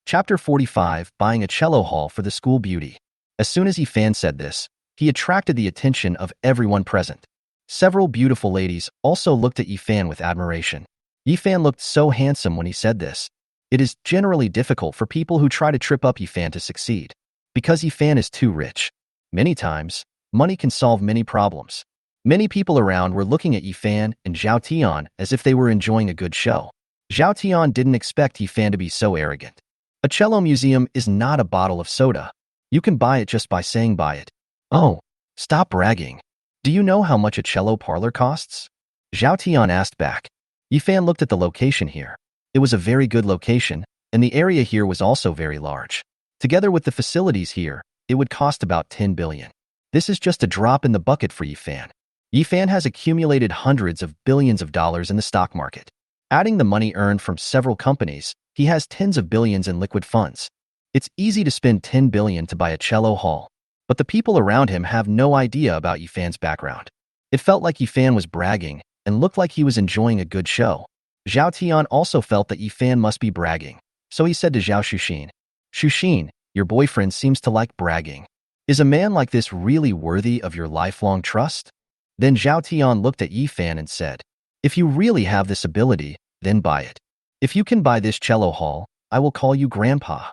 Chapter 45, Buying a Cello Hall for the School Beauty. As soon as Yifan said this, he attracted the attention of everyone present. Several beautiful ladies also looked at Yifan with admiration. Yifan looked so handsome when he said this. It is generally difficult for people who try to trip up Yifan to succeed, because Yifan is too rich. Many times, money can solve many problems. Many people around were looking at Yifan and Zhao Tian as if they were enjoying a good show. Zhao Tian didn't expect Yifan to be so arrogant. A cello museum is not a bottle of soda. You can buy it just by saying buy it. Oh, stop bragging. Do you know how much a cello parlor costs? Zhao Tian asked back. Yifan looked at the location here. It was a very good location, and the area here was also very large. Together with the facilities here, it would cost about 10 billion. This is just a drop in the bucket for Yifan. Yifan has accumulated hundreds of billions of dollars in the stock market. Adding the money earned from several companies, he has tens of billions in liquid funds. It's easy to spend 10 billion to buy a cello hall, but the people around him have no idea about Yifan's background. It felt like Yifan was bragging and looked like he was enjoying a good show. Zhao Tian also felt that Yifan must be bragging, so he said to Zhao Xuxin, "Xuxin, your boyfriend seems to like bragging. Is a man like this really worthy of your lifelong trust?" Then Zhao Tian looked at Yifan and said, "If you really have this ability, then buy it. If you can buy this cello hall, I will call you Grandpa."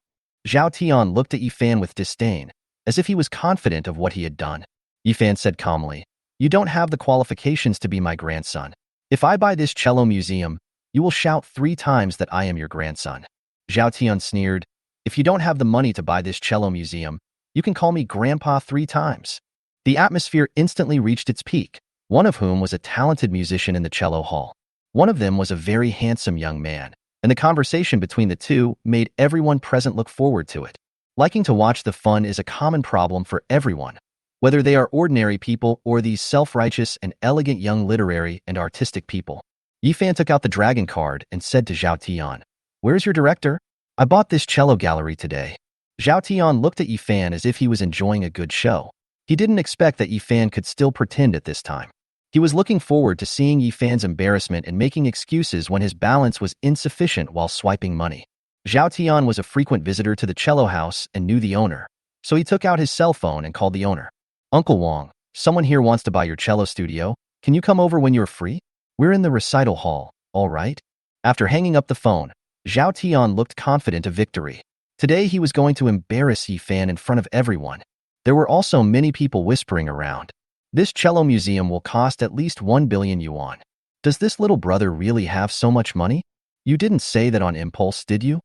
Zhao Tian looked at Yifan with disdain, as if he was confident of what he had done. Yifan said calmly, "You don't have the qualifications to be my grandson. If I buy this cello museum, you will shout 3 times that I am your grandson." Zhao Tian sneered, "If you don't have the money to buy this cello museum, you can call me Grandpa 3 times. The atmosphere instantly reached its peak, one of whom was a talented musician in the cello hall. One of them was a very handsome young man, and the conversation between the two made everyone present look forward to it. Liking to watch the fun is a common problem for everyone, whether they are ordinary people or these self-righteous and elegant young literary and artistic people. Yifan took out the dragon card and said to Zhao Tian, "Where's your director? I bought this cello gallery today." Zhao Tian looked at Yifan as if he was enjoying a good show. He didn't expect that Yifan could still pretend at this time. He was looking forward to seeing Yifan's embarrassment and making excuses when his balance was insufficient while swiping money. Zhao Tian was a frequent visitor to the cello house and knew the owner, so he took out his cell phone and called the owner. "Uncle Wang, someone here wants to buy your cello studio. Can you come over when you're free? We're in the recital hall, all right?" After hanging up the phone, Zhao Tian looked confident of victory. Today he was going to embarrass Yifan in front of everyone. There were also many people whispering around. "This cello museum will cost at least 1 billion yuan. Does this little brother really have so much money? You didn't say that on impulse, did you?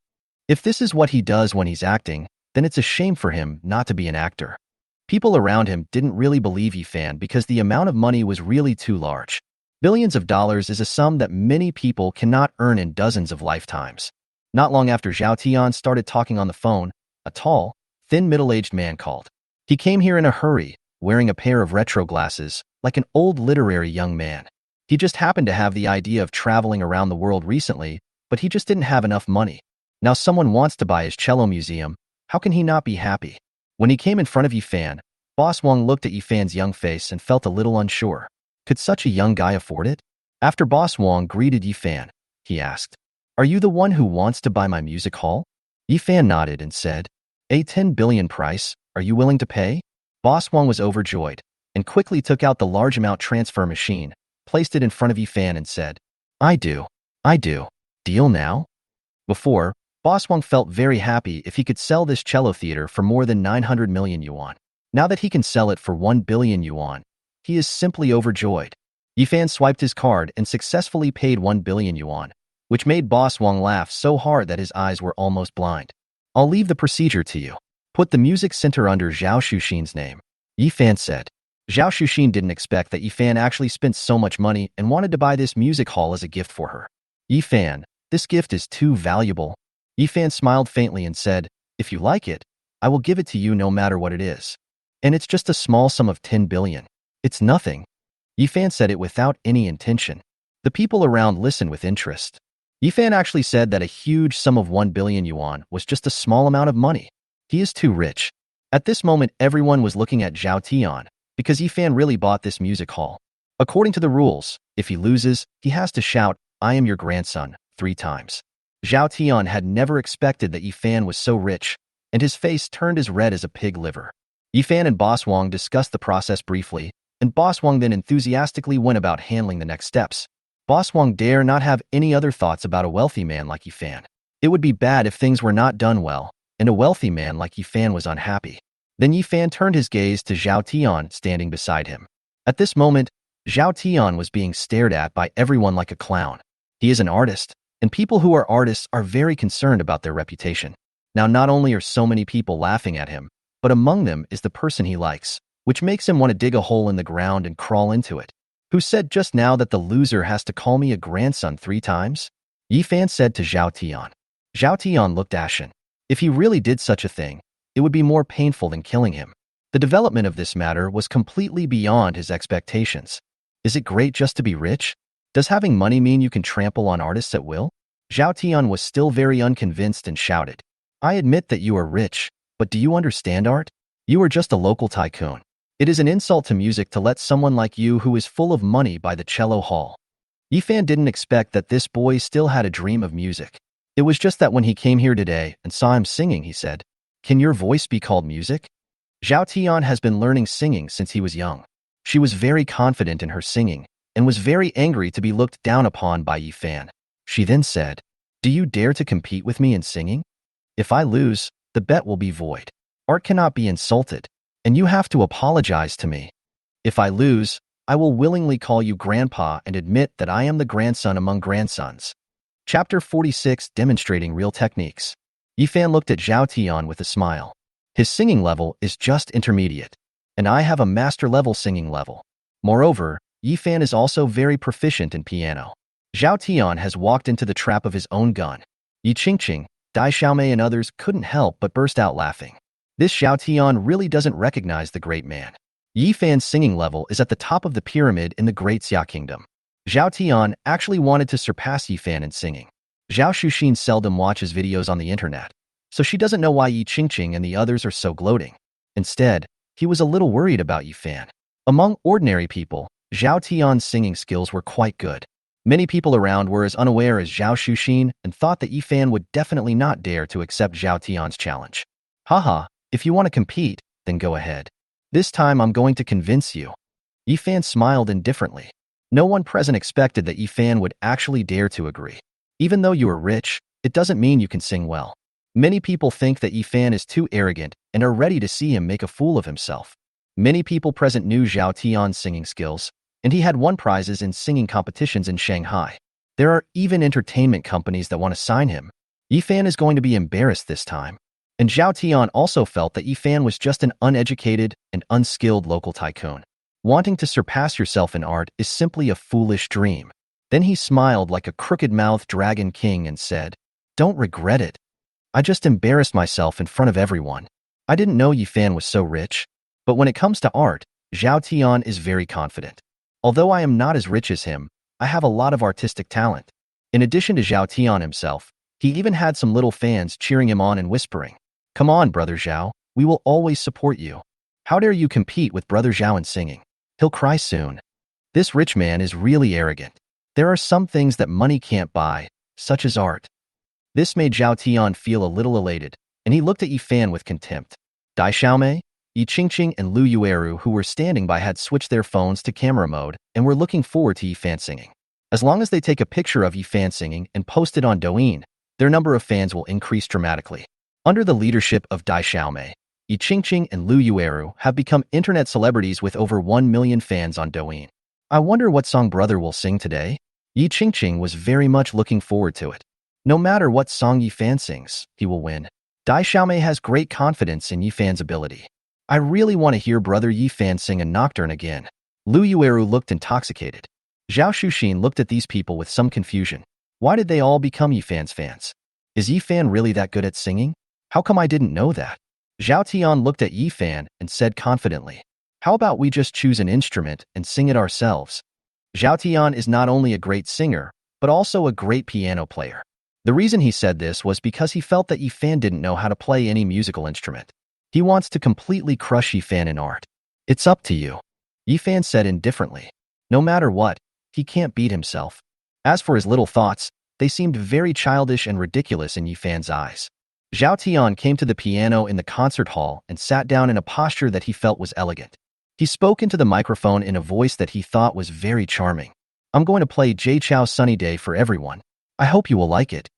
If this is what he does when he's acting, then it's a shame for him not to be an actor." People around him didn't really believe Yifan because the amount of money was really too large. Billions of dollars is a sum that many people cannot earn in dozens of lifetimes. Not long after Zhao Tian started talking on the phone, a tall, thin middle-aged man called. He came here in a hurry, wearing a pair of retro glasses, like an old literary young man. He just happened to have the idea of traveling around the world recently, but he just didn't have enough money. Now someone wants to buy his cello museum. How can he not be happy? When he came in front of Yifan, Boss Wang looked at Yifan's young face and felt a little unsure. Could such a young guy afford it? After Boss Wang greeted Yifan, he asked, "Are you the one who wants to buy my music hall?" Yifan nodded and said, "A 10 billion price, are you willing to pay?" Boss Wang was overjoyed and quickly took out the large amount transfer machine, placed it in front of Yifan and said, I do. Deal now?" Before, Boss Wang felt very happy if he could sell this cello theater for more than 900 million yuan. Now that he can sell it for 1 billion yuan, he is simply overjoyed. Yifan swiped his card and successfully paid 1 billion yuan, which made Boss Wang laugh so hard that his eyes were almost blind. I'll leave the procedure to you. Put the music center under Zhao Shuxin's name, Yifan said. Zhao Shuxin didn't expect that Yifan actually spent so much money and wanted to buy this music hall as a gift for her. Yifan, this gift is too valuable. Yifan smiled faintly and said, if you like it, I will give it to you no matter what it is. And it's just a small sum of 10 billion. It's nothing. Yifan said it without any intention. The people around listened with interest. Yifan actually said that a huge sum of 1 billion yuan was just a small amount of money. He is too rich. At this moment, everyone was looking at Zhao Tian, because Yifan really bought this music hall. According to the rules, if he loses, he has to shout, I am your grandson, 3 times. Zhao Tian had never expected that Yifan was so rich, and his face turned as red as a pig liver. Yifan and Boss Wang discussed the process briefly, and Boss Wang then enthusiastically went about handling the next steps. Boss Wang dare not have any other thoughts about a wealthy man like Yifan. It would be bad if things were not done well, and a wealthy man like Yifan was unhappy. Then Yifan turned his gaze to Zhao Tian standing beside him. At this moment, Zhao Tian was being stared at by everyone like a clown. He is an artist, and people who are artists are very concerned about their reputation. Now, not only are so many people laughing at him, but among them is the person he likes, which makes him want to dig a hole in the ground and crawl into it. Who said just now that the loser has to call me a grandson 3 times? Yifan said to Zhao Tian. Zhao Tian looked ashen. If he really did such a thing, it would be more painful than killing him. The development of this matter was completely beyond his expectations. Is it great just to be rich? Does having money mean you can trample on artists at will? Zhao Tian was still very unconvinced and shouted, I admit that you are rich, but do you understand art? You are just a local tycoon. It is an insult to music to let someone like you who is full of money buy the cello hall. Yifan didn't expect that this boy still had a dream of music. It was just that when he came here today and saw him singing, he said, can your voice be called music? Zhao Tian has been learning singing since he was young. She was very confident in her singing and was very angry to be looked down upon by Yifan. She then said, do you dare to compete with me in singing? If I lose, the bet will be void. Art cannot be insulted, and you have to apologize to me. If I lose, I will willingly call you grandpa and admit that I am the grandson among grandsons. Chapter 46, Demonstrating Real Techniques. Yifan looked at Zhao Tian with a smile. His singing level is just intermediate, and I have a master-level singing level. Moreover, Yifan is also very proficient in piano. Zhao Tian has walked into the trap of his own gun. Yi Qingqing, Dai Xiaomei and others couldn't help but burst out laughing. This Zhao Tian really doesn't recognize the great man. Yifan's singing level is at the top of the pyramid in the Great Xia Kingdom. Zhao Tian actually wanted to surpass Yifan in singing. Zhao Shuxin seldom watches videos on the internet, so she doesn't know why Yi Qingqing and the others are so gloating. Instead, he was a little worried about Yifan. Among ordinary people, Zhao Tian's singing skills were quite good. Many people around were as unaware as Zhao Shuxin and thought that Yifan would definitely not dare to accept Zhao Tian's challenge. Haha, if you want to compete, then go ahead. This time I'm going to convince you. Yifan smiled indifferently. No one present expected that Yifan would actually dare to agree. Even though you are rich, it doesn't mean you can sing well. Many people think that Yifan is too arrogant and are ready to see him make a fool of himself. Many people present knew Zhao Tian's singing skills, and he had won prizes in singing competitions in Shanghai. There are even entertainment companies that want to sign him. Yifan is going to be embarrassed this time. And Zhao Tian also felt that Yifan was just an uneducated and unskilled local tycoon. Wanting to surpass yourself in art is simply a foolish dream. Then he smiled like a crooked-mouthed dragon king and said, don't regret it. I just embarrassed myself in front of everyone. I didn't know Yifan was so rich. But when it comes to art, Zhao Tian is very confident. Although I am not as rich as him, I have a lot of artistic talent. In addition to Zhao Tian himself, he even had some little fans cheering him on and whispering, come on, Brother Zhao, we will always support you. How dare you compete with Brother Zhao in singing? He'll cry soon. This rich man is really arrogant. There are some things that money can't buy, such as art. This made Zhao Tian feel a little elated, and he looked at Yifan with contempt. Dai Xiaomei, Yi Qingqing and Lu Yueru, who were standing by, had switched their phones to camera mode and were looking forward to Yifan singing. As long as they take a picture of Yifan singing and post it on Douyin, their number of fans will increase dramatically. Under the leadership of Dai Xiaomei, Yi Qingqing and Lu Yueru have become internet celebrities with over 1 million fans on Douyin. I wonder what song brother will sing today? Yi Qingqing was very much looking forward to it. No matter what song Yi Fan sings, he will win. Dai Xiaomei has great confidence in Yi Fan's ability. I really want to hear brother Yi Fan sing a nocturne again. Lu Yueru looked intoxicated. Zhao Shuxin looked at these people with some confusion. Why did they all become Yi Fan's fans? Is Yi Fan really that good at singing? How come I didn't know that? Zhao Tian looked at Yi Fan and said confidently, how about we just choose an instrument and sing it ourselves? Zhao Tian is not only a great singer, but also a great piano player. The reason he said this was because he felt that Yi Fan didn't know how to play any musical instrument. He wants to completely crush Yi Fan in art. It's up to you. Yi Fan said indifferently. No matter what, he can't beat himself. As for his little thoughts, they seemed very childish and ridiculous in Yi Fan's eyes. Zhao Tian came to the piano in the concert hall and sat down in a posture that he felt was elegant. He spoke into the microphone in a voice that he thought was very charming. I'm going to play Jay Chou's Sunny Day for everyone. I hope you will like it.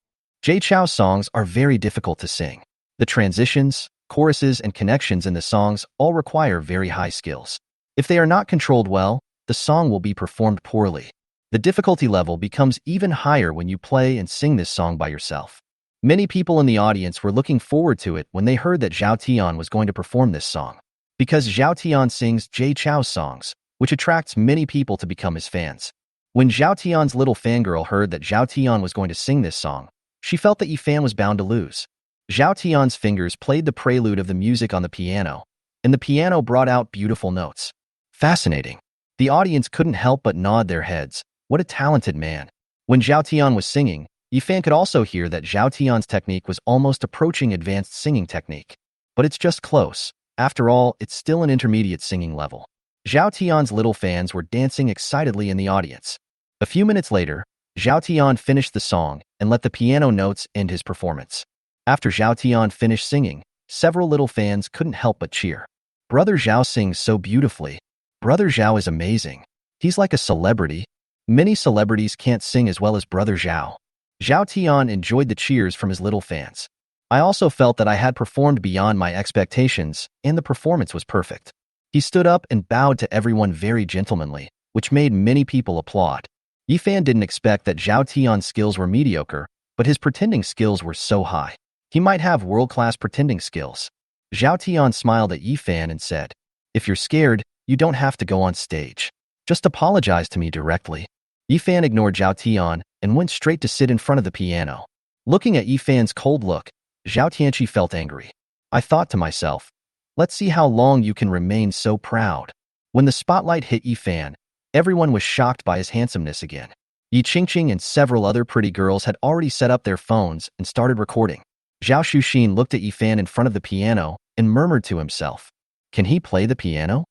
Jay Chou's songs are very difficult to sing. The transitions, choruses, and connections in the songs all require very high skills. If they are not controlled well, the song will be performed poorly. The difficulty level becomes even higher when you play and sing this song by yourself. Many people in the audience were looking forward to it when they heard that Zhao Tian was going to perform this song. Because Zhao Tian sings Jay Chou's songs, which attracts many people to become his fans. When Zhao Tian's little fangirl heard that Zhao Tian was going to sing this song, she felt that Yi Fan was bound to lose. Zhao Tian's fingers played the prelude of the music on the piano, and the piano brought out beautiful notes. Fascinating. The audience couldn't help but nod their heads. What a talented man. When Zhao Tian was singing, Yi Fan could also hear that Zhao Tian's technique was almost approaching advanced singing technique. But it's just close. After all, it's still an intermediate singing level. Zhao Tian's little fans were dancing excitedly in the audience. A few minutes later, Zhao Tian finished the song and let the piano notes end his performance. After Zhao Tian finished singing, several little fans couldn't help but cheer. Brother Zhao sings so beautifully. Brother Zhao is amazing. He's like a celebrity. Many celebrities can't sing as well as Brother Zhao. Zhao Tian enjoyed the cheers from his little fans. I also felt that I had performed beyond my expectations, and the performance was perfect. He stood up and bowed to everyone very gentlemanly, which made many people applaud. Yi Fan didn't expect that Zhao Tian's skills were mediocre, but his pretending skills were so high. He might have world-class pretending skills. Zhao Tian smiled at Yi Fan and said, if you're scared, you don't have to go on stage. Just apologize to me directly. Yi Fan ignored Zhao Tian and went straight to sit in front of the piano. Looking at Yi Fan's cold look, Zhao Tianqi felt angry. I thought to myself, let's see how long you can remain so proud. When the spotlight hit Yi Fan, everyone was shocked by his handsomeness again. Yi Qingqing and several other pretty girls had already set up their phones and started recording. Zhao Shuxin looked at Yi Fan in front of the piano and murmured to himself, can he play the piano?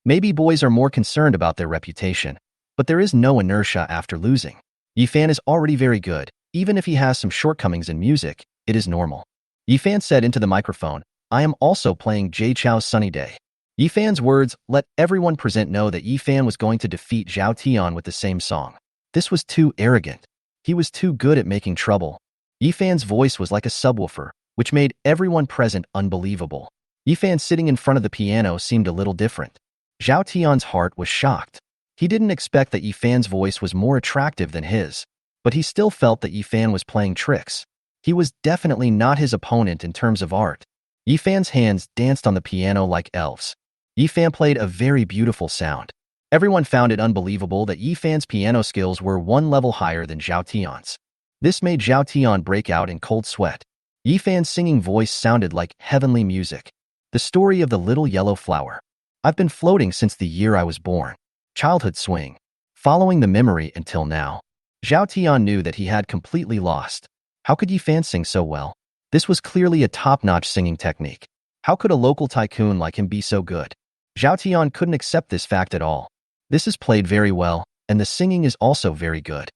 Maybe boys are more concerned about their reputation, but there is no inertia after losing. Yi Fan is already very good. Even if he has some shortcomings in music, it is normal. Yi Fan said into the microphone, I am also playing Jay Chou's Sunny Day. Yi Fan's words let everyone present know that Yi Fan was going to defeat Zhao Tian with the same song. This was too arrogant. He was too good at making trouble. Yi Fan's voice was like a subwoofer, which made everyone present unbelievable. Yi Fan sitting in front of the piano seemed a little different. Zhao Tian's heart was shocked. He didn't expect that Yi Fan's voice was more attractive than his, but he still felt that Yi Fan was playing tricks. He was definitely not his opponent in terms of art. Yi Fan's hands danced on the piano like elves. Yi Fan played a very beautiful sound. Everyone found it unbelievable that Yi Fan's piano skills were one level higher than Zhao Tian's. This made Zhao Tian break out in cold sweat. Yi Fan's singing voice sounded like heavenly music. The story of the little yellow flower. I've been floating since the year I was born. Childhood swing. Following the memory until now. Zhao Tian knew that he had completely lost. How could Yi Fan sing so well? This was clearly a top-notch singing technique. How could a local tycoon like him be so good? Zhao Tian couldn't accept this fact at all. This is played very well, and the singing is also very good.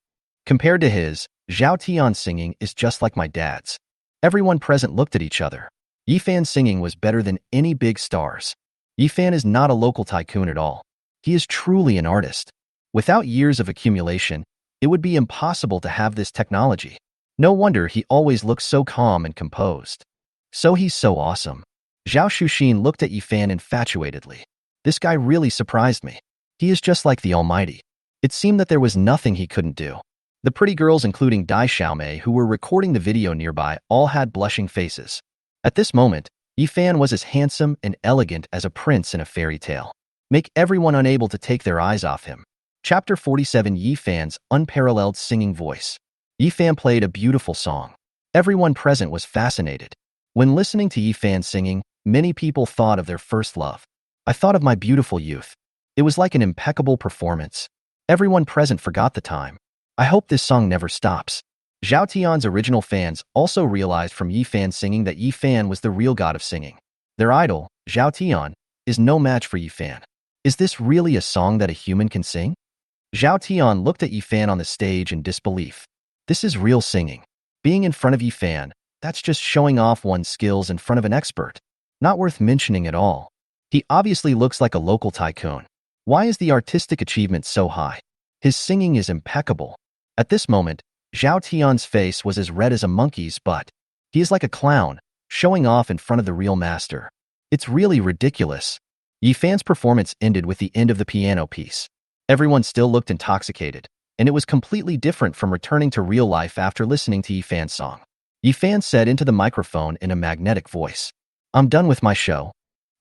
Compared to his, Zhao Tian's singing is just like my dad's. Everyone present looked at each other. Yi Fan's singing was better than any big stars. Yi Fan is not a local tycoon at all. He is truly an artist. Without years of accumulation, it would be impossible to have this technology. No wonder he always looks so calm and composed. So he's so awesome. Zhao Shuxin looked at Yifan infatuatedly. This guy really surprised me. He is just like the Almighty. It seemed that there was nothing he couldn't do. The pretty girls, including Dai Xiaomei, who were recording the video nearby, all had blushing faces. At this moment, Yifan was as handsome and elegant as a prince in a fairy tale. Make everyone unable to take their eyes off him. Chapter 47. Yifan's unparalleled singing voice. Yifan played a beautiful song. Everyone present was fascinated. When listening to Yifan singing, many people thought of their first love. I thought of my beautiful youth. It was like an impeccable performance. Everyone present forgot the time. I hope this song never stops. Zhao Tian's original fans also realized from Yifan singing that Yifan was the real god of singing. Their idol, Zhao Tian, is no match for Yifan. Is this really a song that a human can sing? Zhao Tian looked at Yifan on the stage in disbelief. This is real singing. Being in front of Yifan, that's just showing off one's skills in front of an expert. Not worth mentioning at all. He obviously looks like a local tycoon. Why is the artistic achievement so high? His singing is impeccable. At this moment, Zhao Tian's face was as red as a monkey's butt. He is like a clown, showing off in front of the real master. It's really ridiculous. Yifan's performance ended with the end of the piano piece. Everyone still looked intoxicated, and it was completely different from returning to real life after listening to Yifan's song. Yifan said into the microphone in a magnetic voice, "I'm done with my show."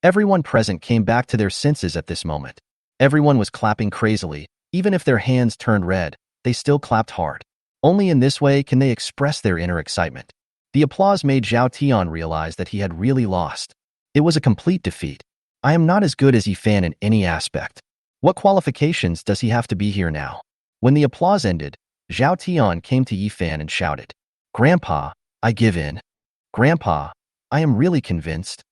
Everyone present came back to their senses at this moment. Everyone was clapping crazily. Even if their hands turned red, they still clapped hard. Only in this way can they express their inner excitement. The applause made Zhao Tian realize that he had really lost. It was a complete defeat. I am not as good as Yifan in any aspect. What qualifications does he have to be here now? When the applause ended, Zhao Tian came to Yifan and shouted, "Grandpa, I give in. Grandpa, I am really convinced.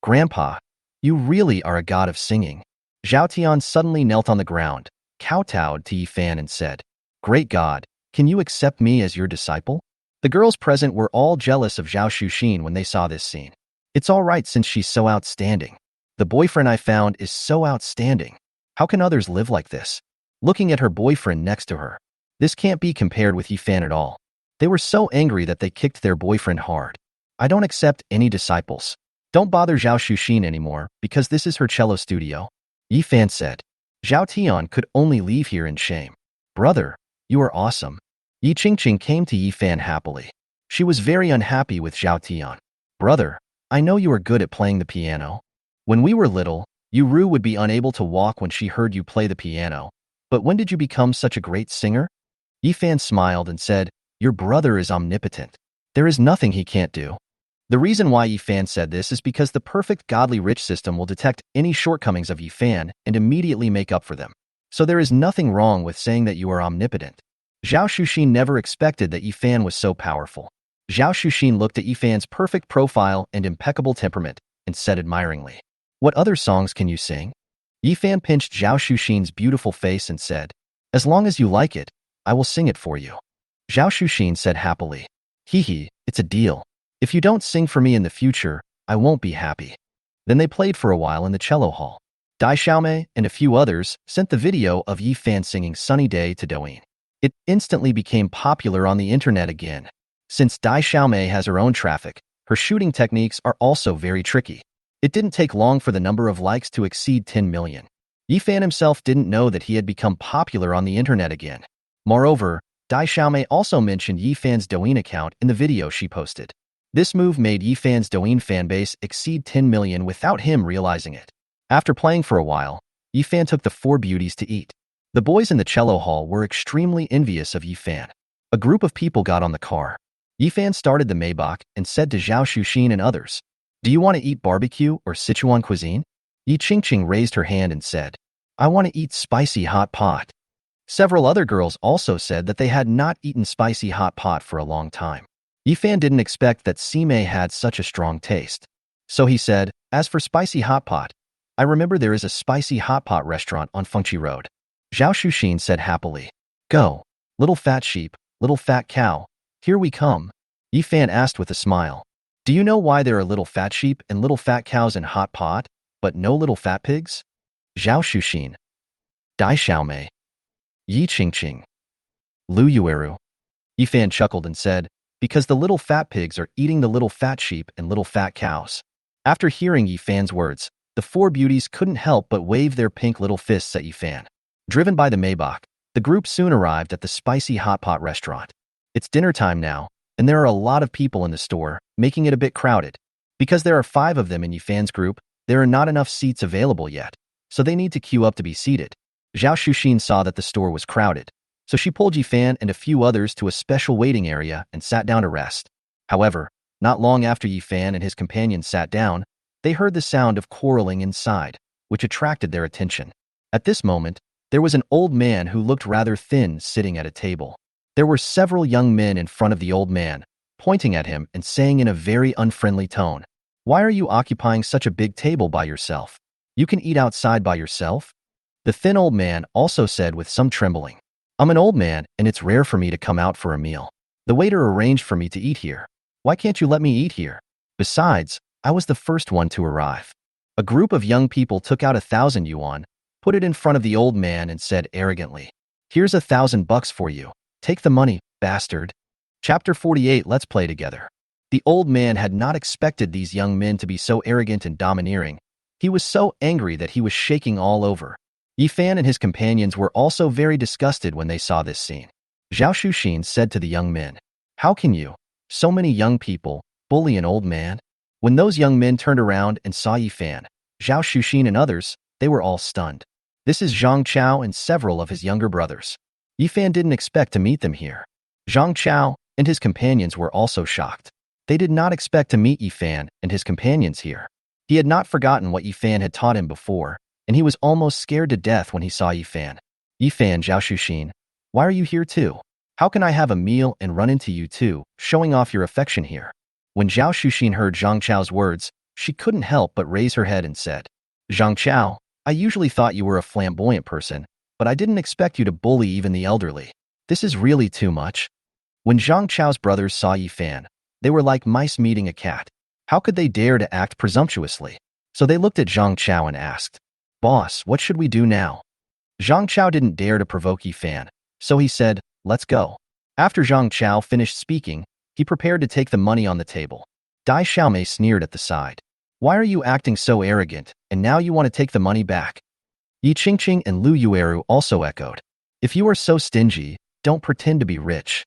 Grandpa, you really are a god of singing." Zhao Tian suddenly knelt on the ground, kowtowed to Yifan and said, "Great God, can you accept me as your disciple?" The girls present were all jealous of Zhao Shuxin when they saw this scene. It's all right since she's so outstanding. The boyfriend I found is so outstanding. How can others live like this? Looking at her boyfriend next to her. This can't be compared with Yifan at all. They were so angry that they kicked their boyfriend hard. I don't accept any disciples. Don't bother Zhao Shuxin anymore because this is her cello studio. Yifan said. Zhao Tian could only leave here in shame. Brother, you are awesome. Yi Qingqing came to Yifan happily. She was very unhappy with Zhao Tian. Brother, I know you are good at playing the piano. When we were little, Yuru would be unable to walk when she heard you play the piano. But when did you become such a great singer? Yifan smiled and said, your brother is omnipotent. There is nothing he can't do. The reason why Yifan said this is because the perfect godly rich system will detect any shortcomings of Yifan and immediately make up for them. So there is nothing wrong with saying that you are omnipotent. Zhao Shuxin never expected that Yifan was so powerful. Zhao Shuxin looked at Yifan's perfect profile and impeccable temperament and said admiringly, what other songs can you sing? Yifan pinched Zhao Shuxin's beautiful face and said, as long as you like it, I will sing it for you. Zhao Shuxin said happily, hee, it's a deal. If you don't sing for me in the future, I won't be happy. Then they played for a while in the cello hall. Dai Xiaomei and a few others sent the video of Yifan singing Sunny Day to Douyin. It instantly became popular on the internet again. Since Dai Xiaomei has her own traffic, her shooting techniques are also very tricky. It didn't take long for the number of likes to exceed 10 million. Yifan himself didn't know that he had become popular on the internet again. Moreover, Dai Xiaomei also mentioned Yifan's Douyin account in the video she posted. This move made Yifan's Douyin fanbase exceed 10 million without him realizing it. After playing for a while, Yifan took the 4 beauties to eat. The boys in the cello hall were extremely envious of Yifan. A group of people got on the car. Yifan started the Maybach and said to Zhao Shuxin and others, do you want to eat barbecue or Sichuan cuisine? Yi Qingqing raised her hand and said, I want to eat spicy hot pot. Several other girls also said that they had not eaten spicy hot pot for a long time. Yifan didn't expect that Simei had such a strong taste. So he said, as for spicy hot pot, I remember there is a spicy hot pot restaurant on Fengqi Road. Zhao Shuxin said happily, go, little fat sheep, little fat cow, here we come. Yifan asked with a smile, do you know why there are little fat sheep and little fat cows in hot pot, but no little fat pigs? Zhao Shuxin, Dai Xiaomei, Yi Qingqing, Lu Yueru. Yifan chuckled and said, because the little fat pigs are eating the little fat sheep and little fat cows. After hearing Yifan's words, the four beauties couldn't help but wave their pink little fists at Yifan. Driven by the Maybach, the group soon arrived at the spicy hot pot restaurant. It's dinner time now, and there are a lot of people in the store, making it a bit crowded. Because there are 5 of them in Yifan's group, there are not enough seats available yet, so they need to queue up to be seated. Zhao Xuxin saw that the store was crowded, so she pulled Yifan and a few others to a special waiting area and sat down to rest. However, not long after Yifan and his companions sat down, they heard the sound of quarreling inside, which attracted their attention. At this moment, there was an old man who looked rather thin sitting at a table. There were several young men in front of the old man, pointing at him and saying in a very unfriendly tone, "Why are you occupying such a big table by yourself? You can eat outside by yourself?" The thin old man also said with some trembling, "I'm an old man, and it's rare for me to come out for a meal. The waiter arranged for me to eat here. Why can't you let me eat here? Besides, I was the first one to arrive." A group of young people took out 1,000 yuan, put it in front of the old man and said arrogantly, "Here's $1,000 for you. Take the money, bastard." Chapter 48. Let's play together. The old man had not expected these young men to be so arrogant and domineering. He was so angry that he was shaking all over. Yifan and his companions were also very disgusted when they saw this scene. Zhao Xuxin said to the young men, "How can you, so many young people, bully an old man?" When those young men turned around and saw Yifan, Zhao Xuxin and others, they were all stunned. This is Zhang Chao and several of his younger brothers. Yifan didn't expect to meet them here. Zhang Chao and his companions were also shocked. They did not expect to meet Yifan and his companions here. He had not forgotten what Yifan had taught him before, and he was almost scared to death when he saw Yifan. "Yifan, Zhao Xuxin, why are you here too? How can I have a meal and run into you too, showing off your affection here?" When Zhao Xuxin heard Zhang Chao's words, she couldn't help but raise her head and said, "Zhang Chao, I usually thought you were a flamboyant person, but I didn't expect you to bully even the elderly. This is really too much." When Zhang Chao's brothers saw Yifan, they were like mice meeting a cat. How could they dare to act presumptuously? So they looked at Zhang Chao and asked, "Boss, what should we do now?" Zhang Chao didn't dare to provoke Yifan, so he said, "Let's go." After Zhang Chao finished speaking, he prepared to take the money on the table. Dai Xiaomei sneered at the side. "Why are you acting so arrogant, and now you want to take the money back?" Yi Qingqing and Lu Yueru also echoed, "If you are so stingy, don't pretend to be rich."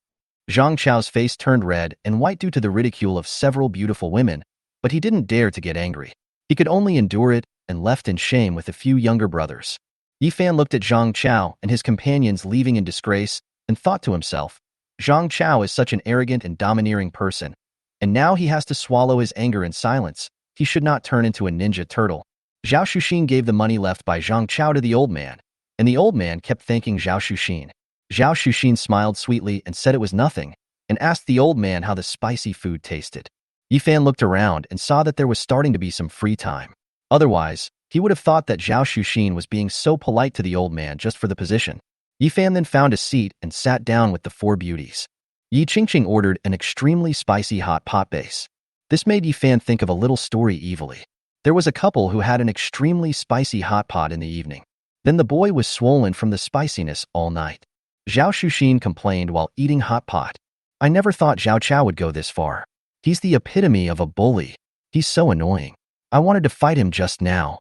Zhang Chao's face turned red and white due to the ridicule of several beautiful women, but he didn't dare to get angry. He could only endure it and left in shame with a few younger brothers. Yifan looked at Zhang Chao and his companions leaving in disgrace and thought to himself, "Zhang Chao is such an arrogant and domineering person, and now he has to swallow his anger in silence. He should not turn into a ninja turtle." Zhao Xuxin gave the money left by Zhang Chao to the old man, and the old man kept thanking Zhao Xuxin. Zhao Xuxin smiled sweetly and said it was nothing, and asked the old man how the spicy food tasted. Yifan looked around and saw that there was starting to be some free time. Otherwise, he would have thought that Zhao Xuxin was being so polite to the old man just for the position. Yifan then found a seat and sat down with the 4 beauties. Yi Qingqing ordered an extremely spicy hot pot base. This made Yifan think of a little story evilly. There was a couple who had an extremely spicy hot pot in the evening. Then the boy was swollen from the spiciness all night. Zhao Xuxin complained while eating hot pot. "I never thought Zhao Chao would go this far. He's the epitome of a bully. He's so annoying. I wanted to fight him just now."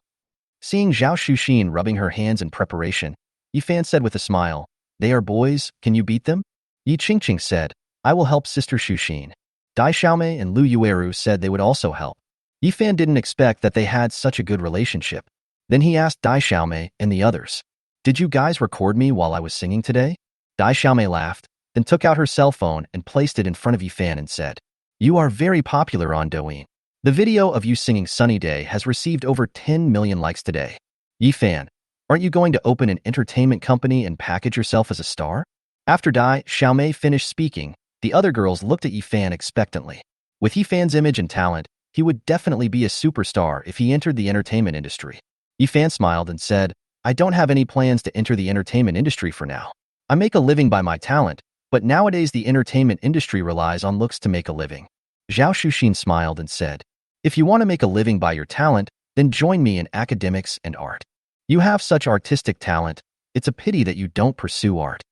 Seeing Zhao Xuxin rubbing her hands in preparation, Yifan said with a smile, "They are boys, can you beat them?" Yi Qingqing said, "I will help Sister Xuxin." Dai Xiaomei and Lu Yueru said they would also help. Yifan didn't expect that they had such a good relationship. Then he asked Dai Xiaomei and the others, "Did you guys record me while I was singing today?" Dai Xiaomei laughed, then took out her cell phone and placed it in front of Yifan and said, "You are very popular on Douyin. The video of you singing Sunny Day has received over 10 million likes today. Yifan, aren't you going to open an entertainment company and package yourself as a star?" After Dai Xiaomei finished speaking, the other girls looked at Yifan expectantly. With Yifan's image and talent, he would definitely be a superstar if he entered the entertainment industry. Yifan smiled and said, "I don't have any plans to enter the entertainment industry for now. I make a living by my talent, but nowadays the entertainment industry relies on looks to make a living." Zhao Xuxin smiled and said, "If you want to make a living by your talent, then join me in academics and art. You have such artistic talent, it's a pity that you don't pursue art.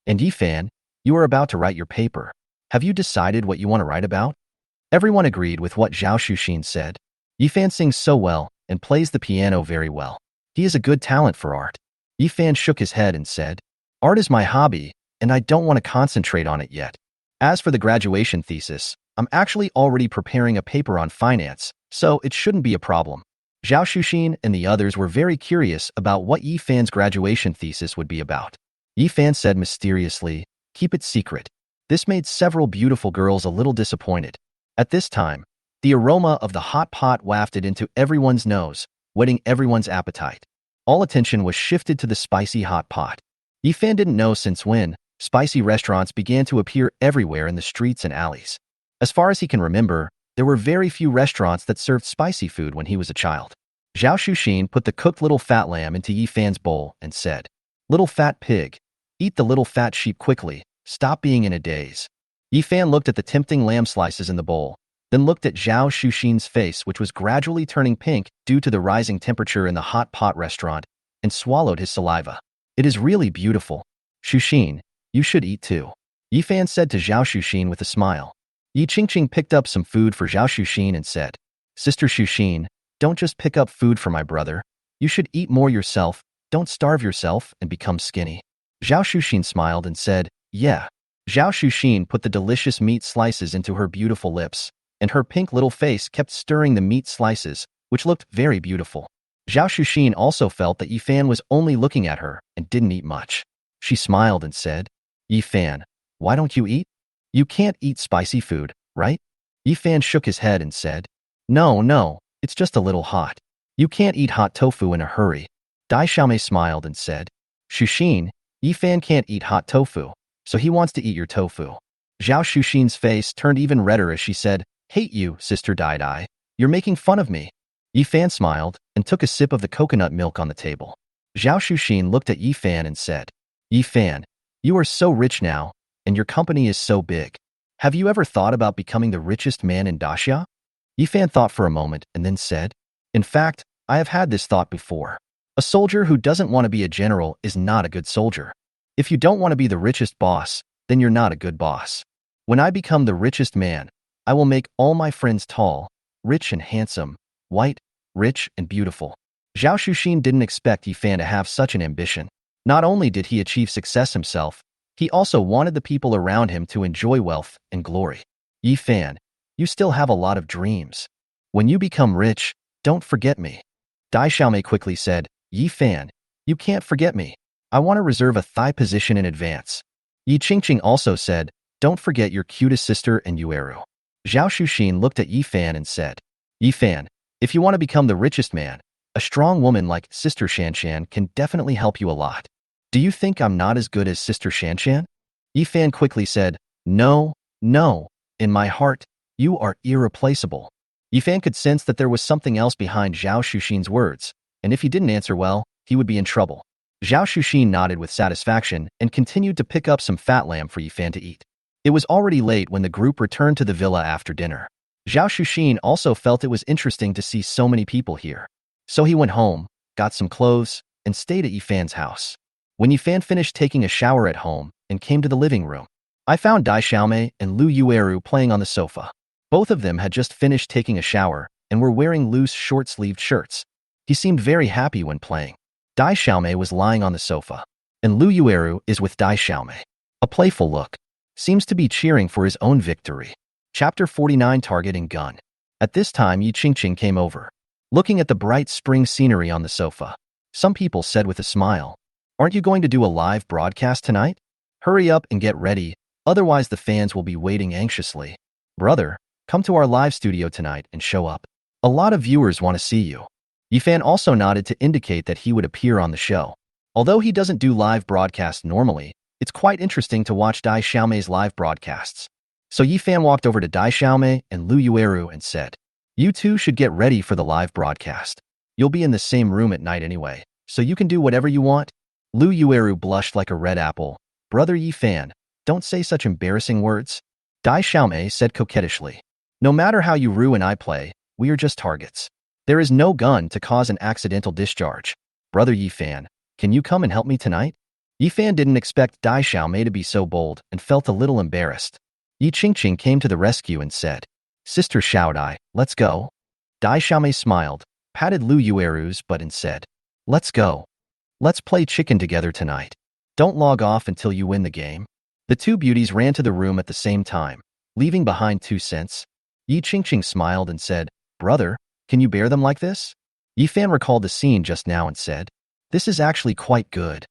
And Yifan, you are about to write your paper. Have you decided what you want to write about? Everyone agreed with what Zhao Xuxin said. Yifan sings so well and plays the piano very well. He is a good talent for art. Yifan shook his head and said, art is my hobby, and I don't want to concentrate on it yet. As for the graduation thesis, I'm actually already preparing a paper on finance, so it shouldn't be a problem. Zhao Xuxin and the others were very curious about what Yifan's graduation thesis would be about. Yifan said mysteriously, keep it secret. This made several beautiful girls a little disappointed. At this time, the aroma of the hot pot wafted into everyone's nose, whetting everyone's appetite. All attention was shifted to the spicy hot pot. Yifan didn't know since when spicy restaurants began to appear everywhere in the streets and alleys. As far as he can remember, there were very few restaurants that served spicy food when he was a child. Zhao Xuxin put the cooked little fat lamb into Yifan's bowl and said, little fat pig, eat the little fat sheep quickly, stop being in a daze. Yifan looked at the tempting lamb slices in the bowl, then looked at Zhao Xuxin's face, which was gradually turning pink due to the rising temperature in the hot pot restaurant, and swallowed his saliva. It is really beautiful. Xuxin, you should eat too. Yifan said to Zhao Xuxin with a smile. Yi Qingqing picked up some food for Zhao Xuxin and said, Sister Xuxin, don't just pick up food for my brother. You should eat more yourself, don't starve yourself and become skinny. Zhao Xuxin smiled and said, yeah. Zhao Xuxin put the delicious meat slices into her beautiful lips, and her pink little face kept stirring the meat slices, which looked very beautiful. Zhao Xuxin also felt that Yifan was only looking at her and didn't eat much. She smiled and said, Yifan, why don't you eat? You can't eat spicy food, right? Yifan shook his head and said, no, it's just a little hot. You can't eat hot tofu in a hurry. Dai Xiaomei smiled and said, Xuxin, Yifan can't eat hot tofu, so he wants to eat your tofu. Zhao Xuxin's face turned even redder as she said, hate you, Sister Dai Dai. You're making fun of me. Yifan smiled and took a sip of the coconut milk on the table. Zhao Xuxin looked at Yifan and said, Yifan, you are so rich now, and your company is so big. Have you ever thought about becoming the richest man in Daxia? Yifan thought for a moment and then said, in fact, I have had this thought before. A soldier who doesn't want to be a general is not a good soldier. If you don't want to be the richest boss, then you're not a good boss. When I become the richest man, I will make all my friends tall, rich and handsome, white, rich and beautiful. Zhao Xuxin didn't expect Yifan to have such an ambition. Not only did he achieve success himself, he also wanted the people around him to enjoy wealth and glory. Yifan, you still have a lot of dreams. When you become rich, don't forget me. Dai Xiaomei quickly said, Yifan, you can't forget me. I want to reserve a thigh position in advance. Yi Qingqing also said, don't forget your cutest sister and Yueru. Zhao Xuxin looked at Yifan and said, Yifan, if you want to become the richest man, a strong woman like Sister Shanshan can definitely help you a lot. Do you think I'm not as good as Sister Shanshan? Yifan quickly said, no, in my heart, you are irreplaceable. Yifan could sense that there was something else behind Zhao Xuxin's words, and if he didn't answer well, he would be in trouble. Zhao Xuxin nodded with satisfaction and continued to pick up some fat lamb for Yifan to eat. It was already late when the group returned to the villa after dinner. Zhao Xuxin also felt it was interesting to see so many people here. So he went home, got some clothes, and stayed at Yifan's house. When Yifan finished taking a shower at home and came to the living room, I found Dai Xiaomei and Lu Yueru playing on the sofa. Both of them had just finished taking a shower and were wearing loose short-sleeved shirts. He seemed very happy when playing. Dai Xiaomei was lying on the sofa, and Lu Yueru is with Dai Xiaomei. A playful look. Seems to be cheering for his own victory. Chapter 49 Target and Gun. At this time, Yi Qingqing came over. Looking at the bright spring scenery on the sofa, some people said with a smile, aren't you going to do a live broadcast tonight? Hurry up and get ready, otherwise the fans will be waiting anxiously. Brother, come to our live studio tonight and show up. A lot of viewers want to see you. Yifan also nodded to indicate that he would appear on the show. Although he doesn't do live broadcasts normally, it's quite interesting to watch Dai Xiaomei's live broadcasts. So Yifan walked over to Dai Xiaomei and Lu Yueru and said, you two should get ready for the live broadcast. You'll be in the same room at night anyway, so you can do whatever you want. Lu Yueru blushed like a red apple. Brother Yifan, don't say such embarrassing words. Dai Xiaomei said coquettishly. No matter how Yueru and I play, we are just targets. There is no gun to cause an accidental discharge. Brother Yifan, can you come and help me tonight? Yifan didn't expect Dai Xiaomei to be so bold and felt a little embarrassed. Yi Qingqing came to the rescue and said, Sister Xiaodai, let's go. Dai Xiaomei smiled, patted Lu Yueru's butt and said, let's go. Let's play chicken together tonight. Don't log off until you win the game. The two beauties ran to the room at the same time, leaving behind 2 cents. Yi Qingqing smiled and said, brother, can you bear them like this? Yi Fan recalled the scene just now and said, this is actually quite good.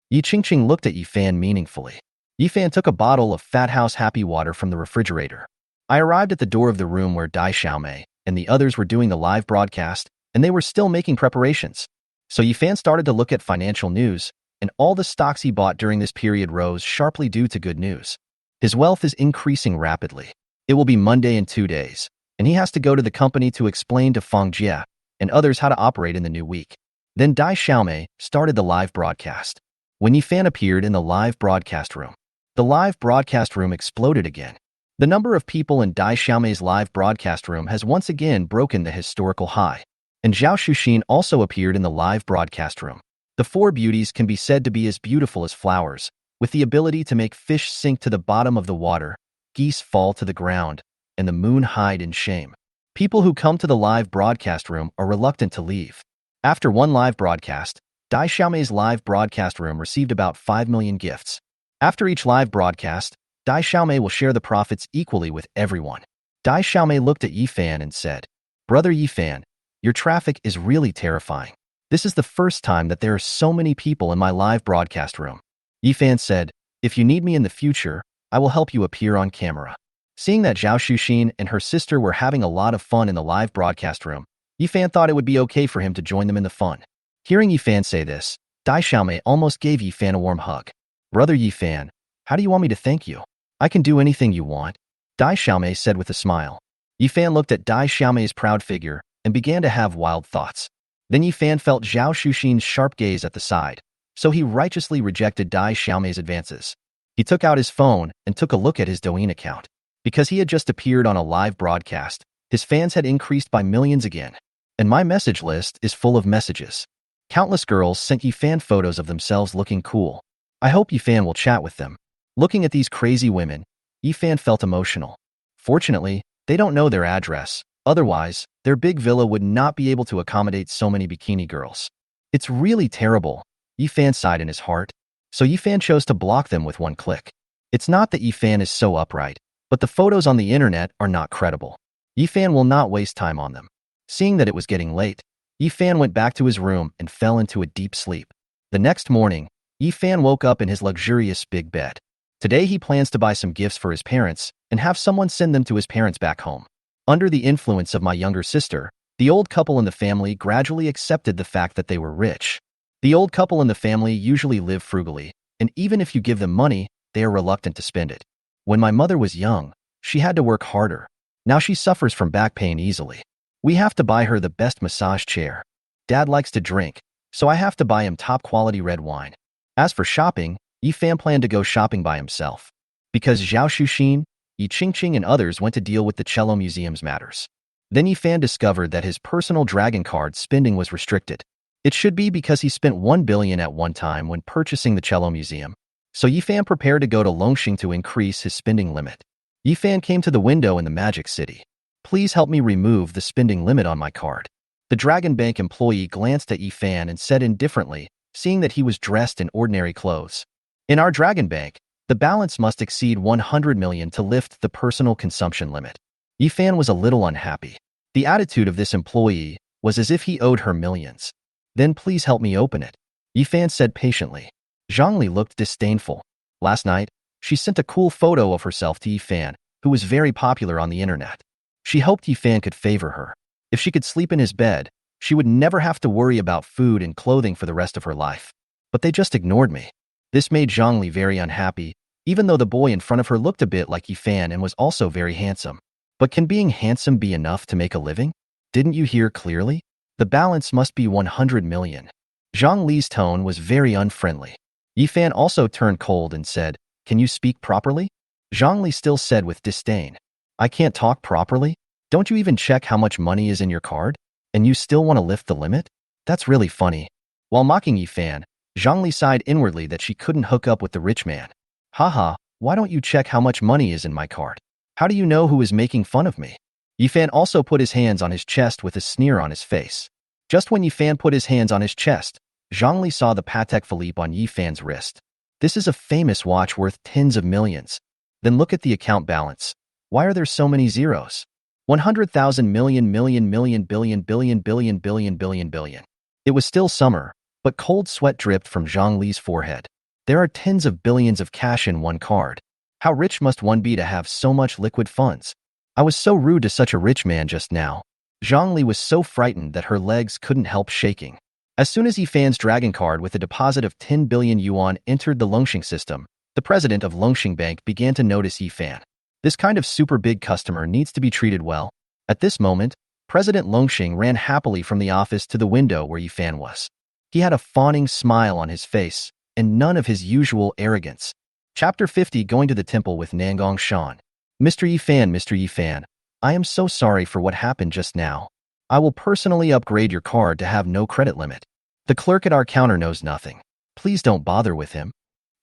Yi Qingqing looked at Yi Fan meaningfully. Yi Fan took a bottle of Fat House Happy Water from the refrigerator. I arrived at the door of the room where Dai Xiaomei and the others were doing the live broadcast, and they were still making preparations. So Yi Fan started to look at financial news, and all the stocks he bought during this period rose sharply due to good news. His wealth is increasing rapidly. It will be Monday in 2 days, and he has to go to the company to explain to Feng Jie and others how to operate in the new week. Then Dai Xiaomei started the live broadcast. When Yi Fan appeared in the live broadcast room, the live broadcast room exploded again. The number of people in Dai Xiaomei's live broadcast room has once again broken the historical high. And Zhao Shuxin also appeared in the live broadcast room. The 4 beauties can be said to be as beautiful as flowers, with the ability to make fish sink to the bottom of the water, geese fall to the ground, and the moon hide in shame. People who come to the live broadcast room are reluctant to leave. After one live broadcast, Dai Xiaomei's live broadcast room received about 5 million gifts. After each live broadcast, Dai Xiaomei will share the profits equally with everyone. Dai Xiaomei looked at Yi Fan and said, brother Yi Fan, your traffic is really terrifying. This is the first time that there are so many people in my live broadcast room. Yi Fan said, if you need me in the future, I will help you appear on camera. Seeing that Zhao Shuxin and her sister were having a lot of fun in the live broadcast room, Yi Fan thought it would be okay for him to join them in the fun. Hearing Yi Fan say this, Dai Xiaomei almost gave Yi Fan a warm hug. Brother Yi Fan, how do you want me to thank you? I can do anything you want, Dai Xiaomei said with a smile. Yi Fan looked at Dai Xiaomei's proud figure and began to have wild thoughts. Then Yi Fan felt Zhao Shuxin's sharp gaze at the side, so he righteously rejected Dai Xiaomei's advances. He took out his phone and took a look at his Douyin account. Because he had just appeared on a live broadcast, his fans had increased by millions again. And my message list is full of messages. Countless girls sent Yi Fan photos of themselves looking cool. I hope Yi Fan will chat with them. Looking at these crazy women, Yi Fan felt emotional. Fortunately, they don't know their address. Otherwise, their big villa would not be able to accommodate so many bikini girls. It's really terrible, Yi Fan sighed in his heart. So Yi Fan chose to block them with one click. It's not that Yi Fan is so upright, but the photos on the internet are not credible. Yi Fan will not waste time on them. Seeing that it was getting late, Yi Fan went back to his room and fell into a deep sleep. The next morning, Yi Fan woke up in his luxurious big bed. Today he plans to buy some gifts for his parents and have someone send them to his parents back home. Under the influence of my younger sister, the old couple in the family gradually accepted the fact that they were rich. The old couple in the family usually live frugally, and even if you give them money, they are reluctant to spend it. When my mother was young, she had to work harder. Now she suffers from back pain easily. We have to buy her the best massage chair. Dad likes to drink, so I have to buy him top-quality red wine. As for shopping, Yi Fan planned to go shopping by himself. Because Zhao Shuxin, Yi Qingqing and others went to deal with the Cello Museum's matters. Then Yi Fan discovered that his personal dragon card spending was restricted. It should be because he spent 1 billion at one time when purchasing the Cello Museum. So Yi Fan prepared to go to Longxing to increase his spending limit. Yi Fan came to the window in the Magic City. Please help me remove the spending limit on my card. The Dragon Bank employee glanced at Yi Fan and said indifferently, seeing that he was dressed in ordinary clothes. In our Dragon Bank, the balance must exceed 100 million to lift the personal consumption limit. Yi Fan was a little unhappy. The attitude of this employee was as if he owed her millions. Then please help me open it, Yi Fan said patiently. Zhongli looked disdainful. Last night, she sent a cool photo of herself to Yi Fan, who was very popular on the internet. She hoped Yi Fan could favor her. If she could sleep in his bed, she would never have to worry about food and clothing for the rest of her life. But they just ignored me. This made Zhongli very unhappy, even though the boy in front of her looked a bit like Yi Fan and was also very handsome. But can being handsome be enough to make a living? Didn't you hear clearly? The balance must be 100 million. Zhang Li's tone was very unfriendly. Yi Fan also turned cold and said, "Can you speak properly?" Zhang Li still said with disdain, "I can't talk properly? Don't you even check how much money is in your card? And you still want to lift the limit? That's really funny." While mocking Yi Fan, Zhang Li sighed inwardly that she couldn't hook up with the rich man. Haha, why don't you check how much money is in my card? How do you know who is making fun of me? Yifan also put his hands on his chest with a sneer on his face. Just when Yifan put his hands on his chest, Zhongli saw the Patek Philippe on Yifan's wrist. This is a famous watch worth tens of millions. Then look at the account balance. Why are there so many zeros? 100,000 million million million billion billion billion billion billion billion. It was still summer, but cold sweat dripped from Zhongli's forehead. There are tens of billions of cash in one card. How rich must one be to have so much liquid funds? I was so rude to such a rich man just now. Zhongli was so frightened that her legs couldn't help shaking. As soon as Yifan's dragon card with a deposit of 10 billion yuan entered the Longxing system, the president of Longxing Bank began to notice Yifan. This kind of super big customer needs to be treated well. At this moment, President Longxing ran happily from the office to the window where Yifan was. He had a fawning smile on his face, and none of his usual arrogance. Chapter 50 Going to the Temple with Nangong Shan. Mr. Yifan, I am so sorry for what happened just now. I will personally upgrade your card to have no credit limit. The clerk at our counter knows nothing. Please don't bother with him.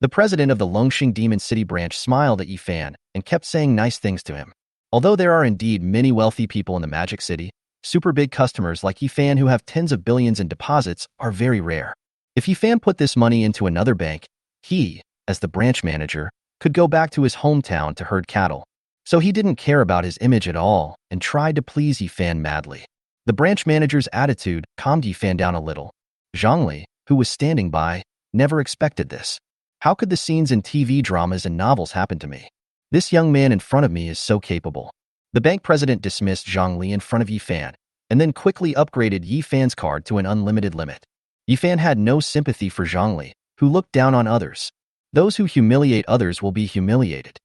The president of the Longxing Demon City branch smiled at Yifan and kept saying nice things to him. Although there are indeed many wealthy people in the Magic City, super big customers like Yifan who have tens of billions in deposits are very rare. If Yifan put this money into another bank, he, as the branch manager, could go back to his hometown to herd cattle. So he didn't care about his image at all and tried to please Yifan madly. The branch manager's attitude calmed Yifan down a little. Zhongli, who was standing by, never expected this. How could the scenes in TV dramas and novels happen to me? This young man in front of me is so capable. The bank president dismissed Zhongli in front of Yifan, and then quickly upgraded Yifan's card to an unlimited limit. Yifan had no sympathy for Zhongli, who looked down on others. Those who humiliate others will be humiliated.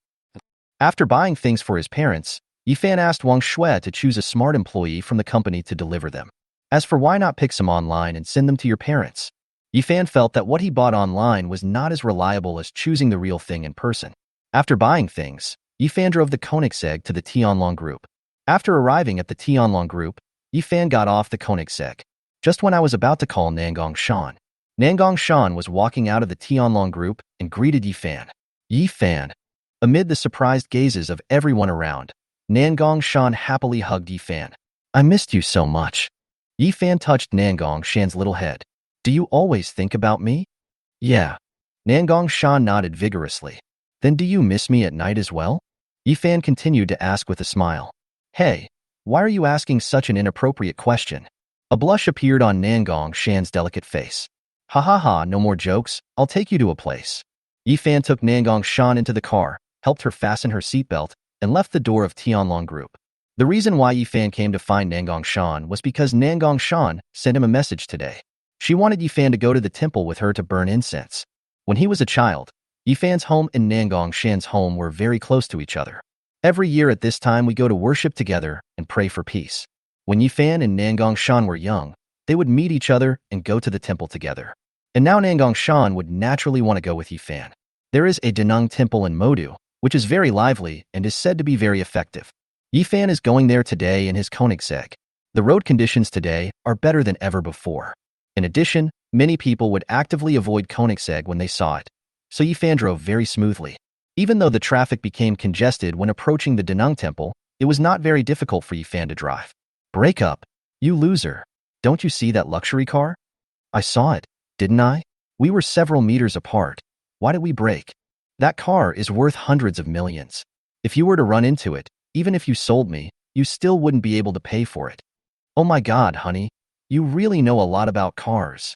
After buying things for his parents, Yifan asked Lin Xue to choose a smart employee from the company to deliver them. As for why not pick some online and send them to your parents? Yifan felt that what he bought online was not as reliable as choosing the real thing in person. After buying things, Yifan drove the Koenigsegg to the Tianlong Group. After arriving at the Tianlong Group, Yifan got off the Koenigsegg. Just when I was about to call Nangong Shan was walking out of the Tianlong Group and greeted Yifan. Yifan. Amid the surprised gazes of everyone around, Nangong Shan happily hugged Yifan. I missed you so much. Yifan touched Nangong Shan's little head. Do you always think about me? Yeah. Nangong Shan nodded vigorously. Then do you miss me at night as well? Yifan continued to ask with a smile. Hey, why are you asking such an inappropriate question? A blush appeared on Nangong Shan's delicate face. Ha ha ha, no more jokes, I'll take you to a place. Yifan took Nangong Shan into the car, helped her fasten her seatbelt, and left the door of Tianlong Group. The reason why Yifan came to find Nangong Shan was because Nangong Shan sent him a message today. She wanted Yifan to go to the temple with her to burn incense. When he was a child, Yifan's home and Nangong Shan's home were very close to each other. Every year at this time we go to worship together and pray for peace. When Yifan and Nangong Shan were young, they would meet each other and go to the temple together. And now Nangong Shan would naturally want to go with Yifan. There is a Danang temple in Modu, which is very lively and is said to be very effective. Yifan is going there today in his Koenigsegg. The road conditions today are better than ever before. In addition, many people would actively avoid Koenigsegg when they saw it, so Yifan drove very smoothly. Even though the traffic became congested when approaching the Danang temple, it was not very difficult for Yifan to drive. Break up. You loser. Don't you see that luxury car? I saw it, didn't I? We were several meters apart. Why did we break? That car is worth hundreds of millions. If you were to run into it, even if you sold me, you still wouldn't be able to pay for it. Oh my God, honey. You really know a lot about cars.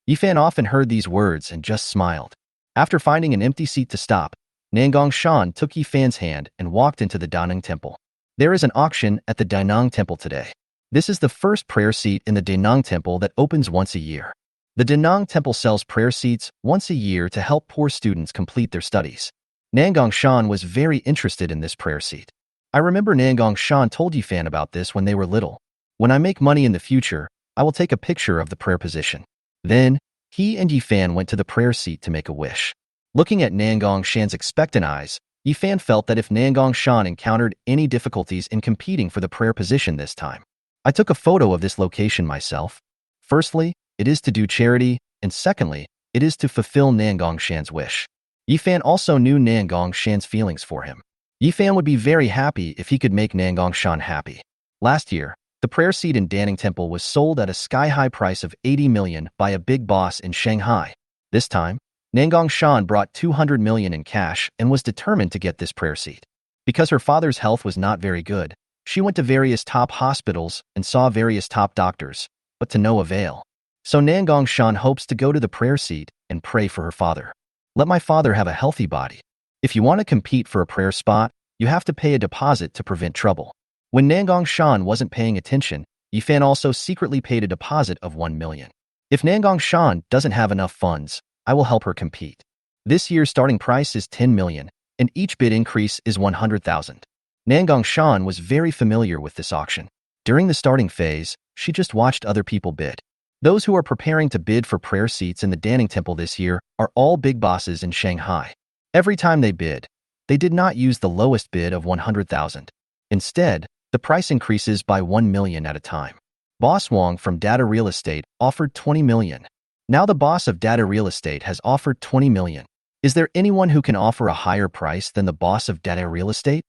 Yifan often heard these words and just smiled. After finding an empty seat to stop, Nangong Shan took Yifan's hand and walked into the Danang temple. There is an auction at the Danang temple today. This is the first prayer seat in the Danang temple that opens once a year. The Danang temple sells prayer seats once a year to help poor students complete their studies. Nangong Shan was very interested in this prayer seat. I remember Nangong Shan told Yifan about this when they were little. When I make money in the future, I will take a picture of the prayer position. Then, he and Yifan went to the prayer seat to make a wish. Looking at Nangong Shan's expectant eyes, Yifan felt that if Nangong Shan encountered any difficulties in competing for the prayer position this time. I took a photo of this location myself. Firstly, it is to do charity, and secondly, it is to fulfill Nangong Shan's wish. Yifan also knew Nangong Shan's feelings for him. Yifan would be very happy if he could make Nangong Shan happy. Last year, the prayer seat in Danning Temple was sold at a sky-high price of 80 million by a big boss in Shanghai. This time, Nangong Shan brought 200 million in cash and was determined to get this prayer seat. Because her father's health was not very good, she went to various top hospitals and saw various top doctors, but to no avail. So Nangong Shan hopes to go to the prayer seat and pray for her father. Let my father have a healthy body. If you want to compete for a prayer spot, you have to pay a deposit to prevent trouble. When Nangong Shan wasn't paying attention, Yifan also secretly paid a deposit of 1 million. If Nangong Shan doesn't have enough funds, I will help her compete. This year's starting price is 10 million, and each bid increase is 100,000. Nangong Shan was very familiar with this auction. During the starting phase, she just watched other people bid. Those who are preparing to bid for prayer seats in the Danning Temple this year are all big bosses in Shanghai. Every time they bid, they did not use the lowest bid of 100,000. Instead, the price increases by 1 million at a time. Boss Wong from Data Real Estate offered 20 million. Now the boss of Data Real Estate has offered 20 million. Is there anyone who can offer a higher price than the boss of Data Real Estate?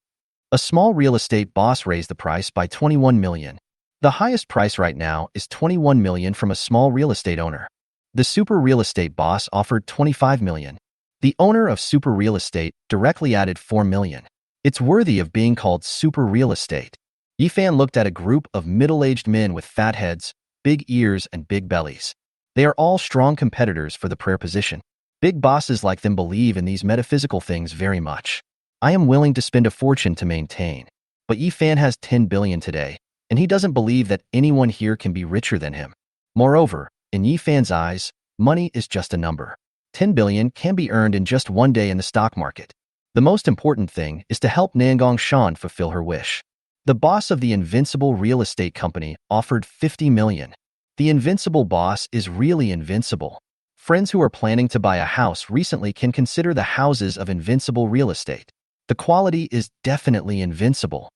A small real estate boss raised the price by 21 million. The highest price right now is 21 million from a small real estate owner. The super real estate boss offered 25 million. The owner of super real estate directly added 4 million. It's worthy of being called super real estate. Yifan looked at a group of middle-aged men with fat heads, big ears, and big bellies. They are all strong competitors for the prayer position. Big bosses like them believe in these metaphysical things very much. I am willing to spend a fortune to maintain. But Yifan has 10 billion today, and he doesn't believe that anyone here can be richer than him. Moreover, in Yifan's eyes, money is just a number. 10 billion can be earned in just one day in the stock market. The most important thing is to help Nangong Shan fulfill her wish. The boss of the Invincible Real Estate Company offered 50 million. The Invincible boss is really invincible. Friends who are planning to buy a house recently can consider the houses of Invincible Real Estate. The quality is definitely invincible.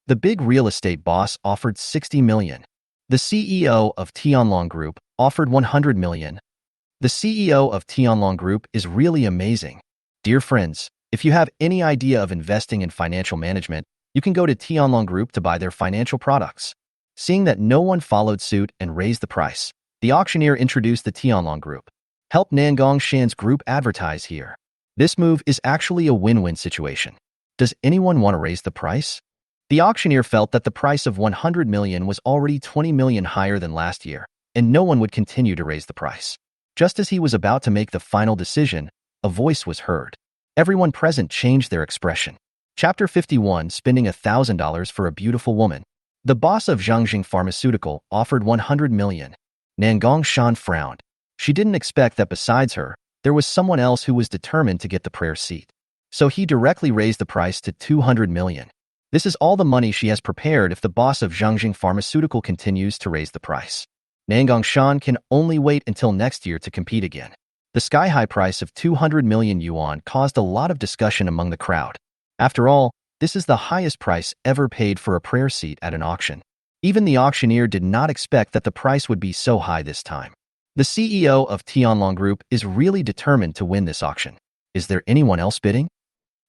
The big real estate boss offered 60 million. The CEO of Tianlong Group offered 100 million. The CEO of Tianlong Group is really amazing. Dear friends, if you have any idea of investing in financial management, you can go to Tianlong Group to buy their financial products. Seeing that no one followed suit and raised the price, the auctioneer introduced the Tianlong Group. Help Nangong Shan's group advertise here. This move is actually a win-win situation. Does anyone want to raise the price? The auctioneer felt that the price of 100 million was already 20 million higher than last year, and no one would continue to raise the price. Just as he was about to make the final decision, a voice was heard. Everyone present changed their expression. Chapter 51, Spending $1,000 for a Beautiful Woman. The boss of Zhangxing Pharmaceutical offered 100 million. Nangong Shan frowned. She didn't expect that besides her, there was someone else who was determined to get the prayer seat. So he directly raised the price to 200 million. This is all the money she has prepared if the boss of Zhangxing Pharmaceutical continues to raise the price. Nangong Shan can only wait until next year to compete again. The sky-high price of 200 million yuan caused a lot of discussion among the crowd. After all, this is the highest price ever paid for a prayer seat at an auction. Even the auctioneer did not expect that the price would be so high this time. The CEO of Tianlong Group is really determined to win this auction. Is there anyone else bidding?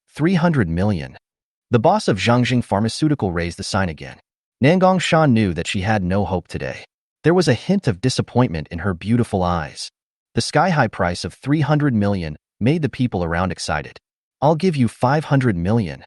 300 million. The boss of Zhangxing Pharmaceutical raised the sign again. Nangong Shan knew that she had no hope today. There was a hint of disappointment in her beautiful eyes. The sky-high price of 300 million made the people around excited. I'll give you 500 million.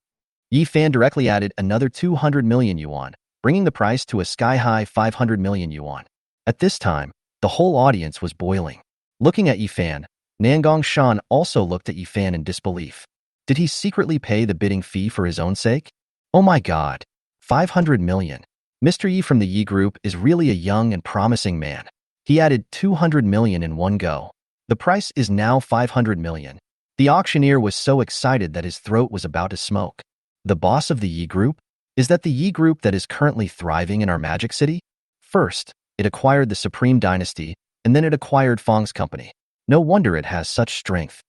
Yifan directly added another 200 million yuan, bringing the price to a sky-high 500 million yuan. At this time, the whole audience was boiling. Looking at Yifan, Nangong Shan also looked at Yifan in disbelief. Did he secretly pay the bidding fee for his own sake? Oh my god, 500 million. Mr. Yi from the Yi Group is really a young and promising man. He added 200 million in one go. The price is now 500 million. The auctioneer was so excited that his throat was about to smoke. The boss of the Yi Group? Is that the Yi Group that is currently thriving in our Magic City? First, it acquired the Supreme Dynasty, and then it acquired Fong's company. No wonder it has such strength.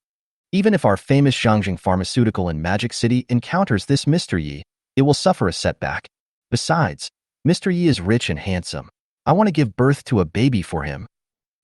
Even if our famous Zhangxing Pharmaceutical in Magic City encounters this Mr. Yi, it will suffer a setback. Besides, Mr. Yi is rich and handsome. I want to give birth to a baby for him.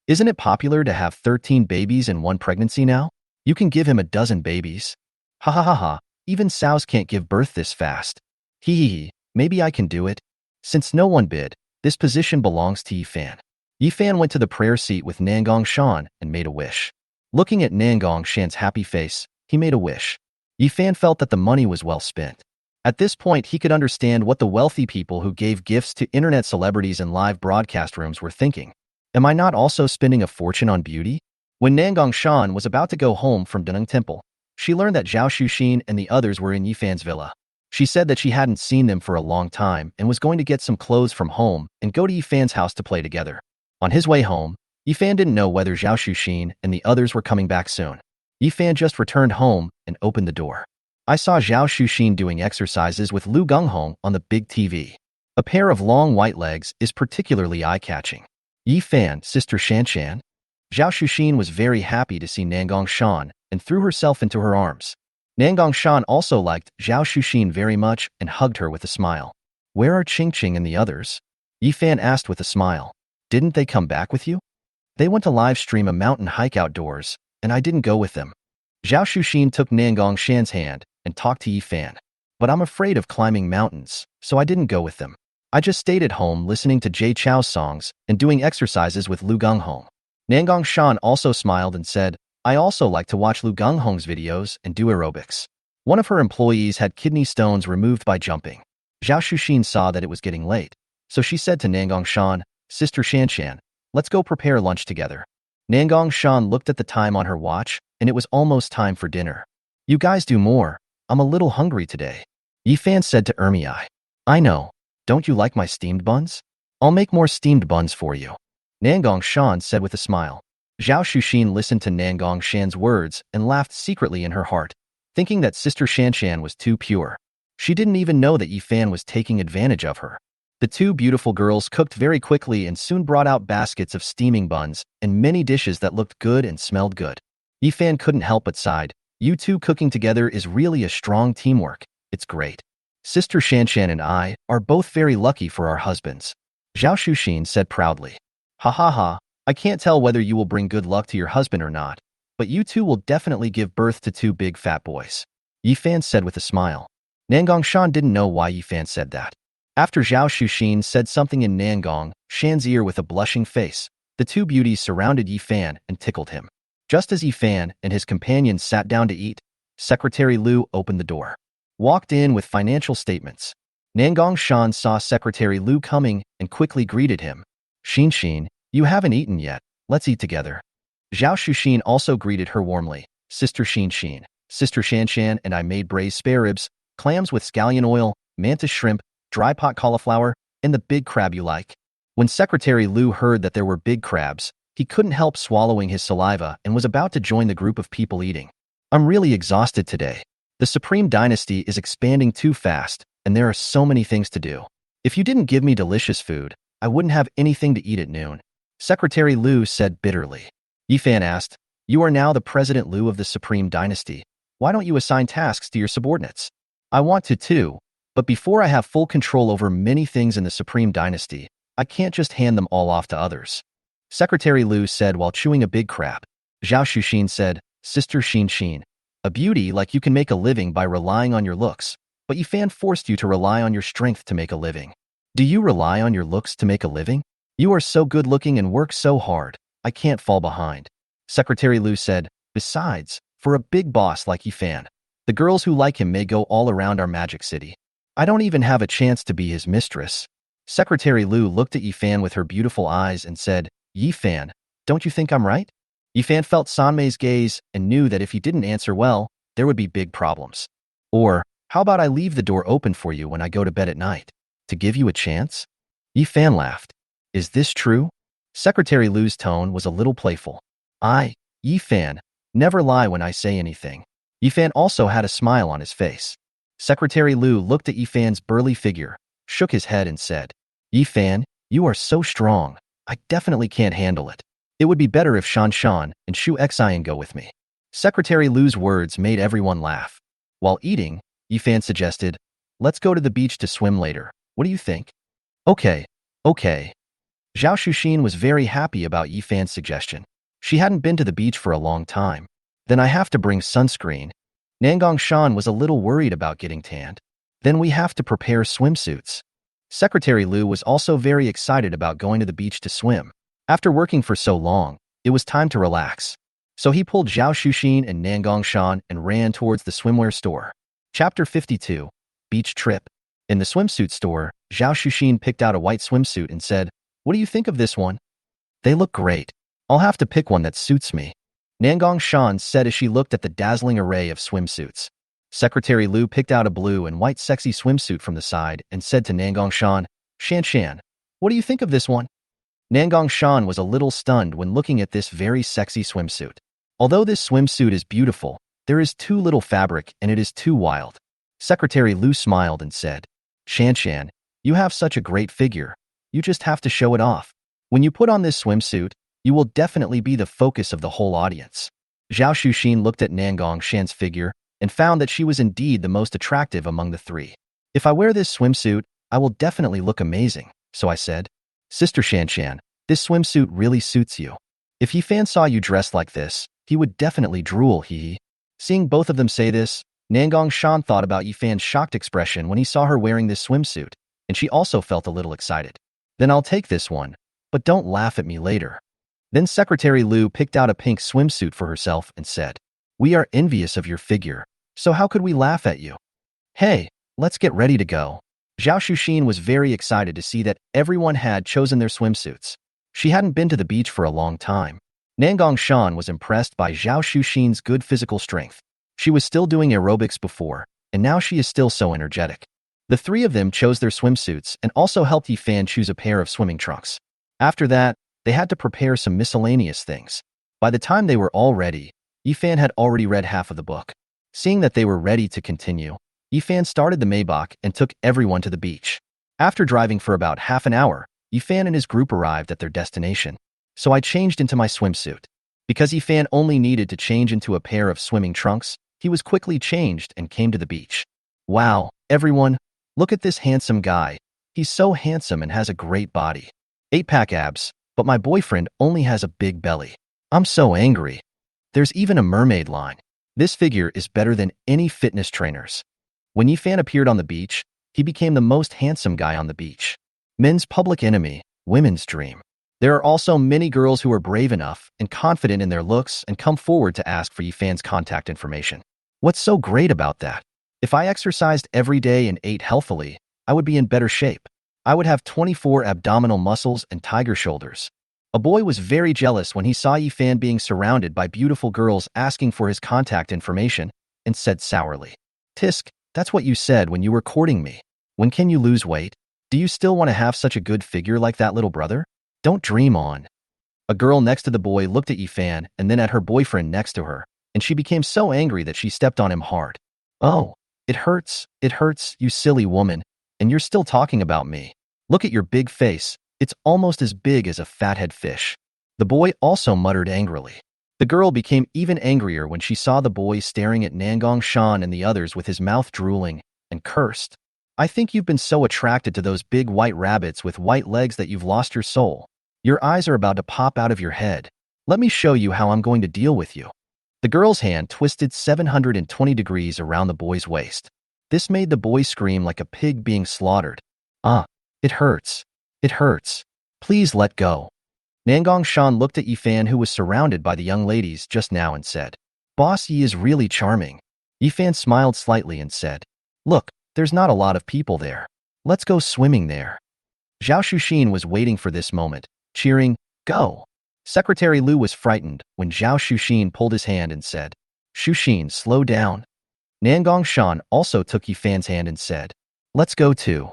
Isn't it popular to have 13 babies in one pregnancy now? You can give him a dozen babies. Ha ha ha ha, even sows can't give birth this fast. Hee hee hee, maybe I can do it. Since no one bid, this position belongs to Yifan. Yifan went to the prayer seat with Nangong Shan and made a wish. Looking at Nangong Shan's happy face, he made a wish. Yifan felt that the money was well spent. At this point, he could understand what the wealthy people who gave gifts to internet celebrities in live broadcast rooms were thinking. Am I not also spending a fortune on beauty? When Nangong Shan was about to go home from Daneng Temple, she learned that Zhao Xuxin and the others were in Yifan's villa. She said that she hadn't seen them for a long time and was going to get some clothes from home and go to Yifan's house to play together. On his way home, Yifan didn't know whether Zhao Xuxin and the others were coming back soon. Yifan just returned home and opened the door. I saw Zhao Xuxin doing exercises with Lu Gonghong on the big TV. A pair of long white legs is particularly eye-catching. Yifan, Sister Shanshan? Zhao Xuxin was very happy to see Nangong Shan and threw herself into her arms. Nangong Shan also liked Zhao Xuxin very much and hugged her with a smile. Where are Qingqing and the others? Yifan asked with a smile. Didn't they come back with you? They went to live stream a mountain hike outdoors, and I didn't go with them. Zhao Xuxin took Nangong Shan's hand and talked to Yifan. But I'm afraid of climbing mountains, so I didn't go with them. I just stayed at home listening to Jay Chou's songs and doing exercises with Lu Gonghong. Nangong Shan also smiled and said, I also like to watch Lu Gonghong's videos and do aerobics. One of her employees had kidney stones removed by jumping. Zhao Xuxin saw that it was getting late, so she said to Nangong Shan, Sister Shanshan, let's go prepare lunch together. Nangong Shan looked at the time on her watch, and it was almost time for dinner. You guys do more. I'm a little hungry today. Yifan said to Ermiai. I know. Don't you like my steamed buns? I'll make more steamed buns for you. Nangong Shan said with a smile. Zhao Xuxin listened to Nangong Shan's words and laughed secretly in her heart, thinking that Sister Shanshan was too pure. She didn't even know that Yifan was taking advantage of her. The two beautiful girls cooked very quickly and soon brought out baskets of steaming buns and many dishes that looked good and smelled good. Yifan couldn't help but sighed. You two cooking together is really a strong teamwork. It's great. Sister Shanshan and I are both very lucky for our husbands. Zhao Xuxin said proudly. Ha ha ha, I can't tell whether you will bring good luck to your husband or not, but you two will definitely give birth to two big fat boys. Yifan said with a smile. Nangong Shan didn't know why Yifan said that. After Zhao Xuxin said something in Nangong Shan's ear with a blushing face, the two beauties surrounded Yifan and tickled him. Just as Yifan and his companions sat down to eat, Secretary Lu opened the door. Walked in with financial statements. Nangong Shan saw Secretary Lu coming and quickly greeted him. Xin, you haven't eaten yet. Let's eat together. Zhao Xuxin also greeted her warmly. Sister Xin, Sister Shanshan and I made braised spare ribs, clams with scallion oil, mantis shrimp, dry pot cauliflower, and the big crab you like. When Secretary Lu heard that there were big crabs, he couldn't help swallowing his saliva and was about to join the group of people eating. I'm really exhausted today. The Supreme Dynasty is expanding too fast, and there are so many things to do. If you didn't give me delicious food, I wouldn't have anything to eat at noon. Secretary Lu said bitterly. Yifan asked, You are now the President Lu of the Supreme Dynasty. Why don't you assign tasks to your subordinates? I want to too, but before I have full control over many things in the Supreme Dynasty, I can't just hand them all off to others. Secretary Lu said while chewing a big crab. Zhao Xuxin said, Sister Xin, a beauty like you can make a living by relying on your looks, but Yifan forced you to rely on your strength to make a living. Do you rely on your looks to make a living? You are so good looking and work so hard, I can't fall behind. Secretary Lu said, Besides, for a big boss like Yifan, the girls who like him may go all around our magic city. I don't even have a chance to be his mistress. Secretary Lu looked at Yifan with her beautiful eyes and said, Yifan, don't you think I'm right? Yifan felt Sanmei's gaze and knew that if he didn't answer well, there would be big problems. Or, how about I leave the door open for you when I go to bed at night? To give you a chance? Yifan laughed. Is this true? Secretary Lu's tone was a little playful. Yifan, never lie when I say anything. Yifan also had a smile on his face. Secretary Lu looked at Yifan's burly figure, shook his head and said, Yifan, you are so strong. I definitely can't handle it. It would be better if Shan and Shu Xian go with me. Secretary Lu's words made everyone laugh. While eating, Yifan suggested, Let's go to the beach to swim later. What do you think? Okay. Zhao Xuxin was very happy about Yifan's suggestion. She hadn't been to the beach for a long time. Then I have to bring sunscreen. Nangong Shan was a little worried about getting tanned. Then we have to prepare swimsuits. Secretary Lu was also very excited about going to the beach to swim. After working for so long, it was time to relax. So he pulled Zhao Xuxin and Nangong Shan and ran towards the swimwear store. Chapter 52. Beach Trip. In the swimsuit store, Zhao Xuxin picked out a white swimsuit and said, "What do you think of this one?" "They look great. I'll have to pick one that suits me," Nangong Shan said as she looked at the dazzling array of swimsuits. Secretary Lu picked out a blue and white sexy swimsuit from the side and said to Nangong Shan, "Shan, what do you think of this one?" Nangong Shan was a little stunned when looking at this very sexy swimsuit. Although this swimsuit is beautiful, there is too little fabric and it is too wild. Secretary Lu smiled and said, Shan, you have such a great figure. You just have to show it off. When you put on this swimsuit, you will definitely be the focus of the whole audience." Zhao Xuxin looked at Nangong Shan's figure and found that she was indeed the most attractive among the three. "If I wear this swimsuit, I will definitely look amazing," so I said. "Sister Shan, this swimsuit really suits you. If Yifan saw you dressed like this, he would definitely drool, hee." Seeing both of them say this, Nangong Shan thought about Yifan's shocked expression when he saw her wearing this swimsuit, and she also felt a little excited. "Then I'll take this one, but don't laugh at me later." Then Secretary Lu picked out a pink swimsuit for herself and said, "We are envious of your figure, so how could we laugh at you? Hey, let's get ready to go." Zhao Xuxin was very excited to see that everyone had chosen their swimsuits. She hadn't been to the beach for a long time. Nangong Shan was impressed by Zhao Xuxin's good physical strength. She was still doing aerobics before, and now she is still so energetic. The three of them chose their swimsuits and also helped Yifan choose a pair of swimming trunks. After that, they had to prepare some miscellaneous things. By the time they were all ready, Yifan had already read half of the book. Seeing that they were ready to continue, Yifan started the Maybach and took everyone to the beach. After driving for about half an hour, Yifan and his group arrived at their destination. So I changed into my swimsuit. Because Yifan only needed to change into a pair of swimming trunks, he was quickly changed and came to the beach. "Wow, everyone, look at this handsome guy. He's so handsome and has a great body. 8-pack abs, but my boyfriend only has a big belly. I'm so angry. There's even a mermaid line. This figure is better than any fitness trainers." When Yifan appeared on the beach, he became the most handsome guy on the beach. Men's public enemy, women's dream. There are also many girls who are brave enough and confident in their looks and come forward to ask for Yifan's contact information. What's so great about that? If I exercised every day and ate healthily, I would be in better shape. I would have 24 abdominal muscles and tiger shoulders. A boy was very jealous when he saw Yifan being surrounded by beautiful girls asking for his contact information and said sourly, "Tisk, that's what you said when you were courting me. When can you lose weight? Do you still want to have such a good figure like that, little brother? Don't dream on." A girl next to the boy looked at Yifan and then at her boyfriend next to her, and she became so angry that she stepped on him hard. "Oh, it hurts, you silly woman, and you're still talking about me. Look at your big face. It's almost as big as a fathead fish." The boy also muttered angrily. The girl became even angrier when she saw the boy staring at Nangong Shan and the others with his mouth drooling, and cursed. "I think you've been so attracted to those big white rabbits with white legs that you've lost your soul. Your eyes are about to pop out of your head. Let me show you how I'm going to deal with you." The girl's hand twisted 720 degrees around the boy's waist. This made the boy scream like a pig being slaughtered. "Ah, it hurts. It hurts. Please let go." Nangong Shan looked at Yifan, who was surrounded by the young ladies just now, and said, "Boss Yi is really charming." Yifan smiled slightly and said, "Look, there's not a lot of people there. Let's go swimming there." Zhao Xuxin was waiting for this moment, cheering, "Go." Secretary Lu was frightened when Zhao Xuxin pulled his hand and said, "Xuxin, slow down." Nangong Shan also took Yifan's hand and said, "Let's go too."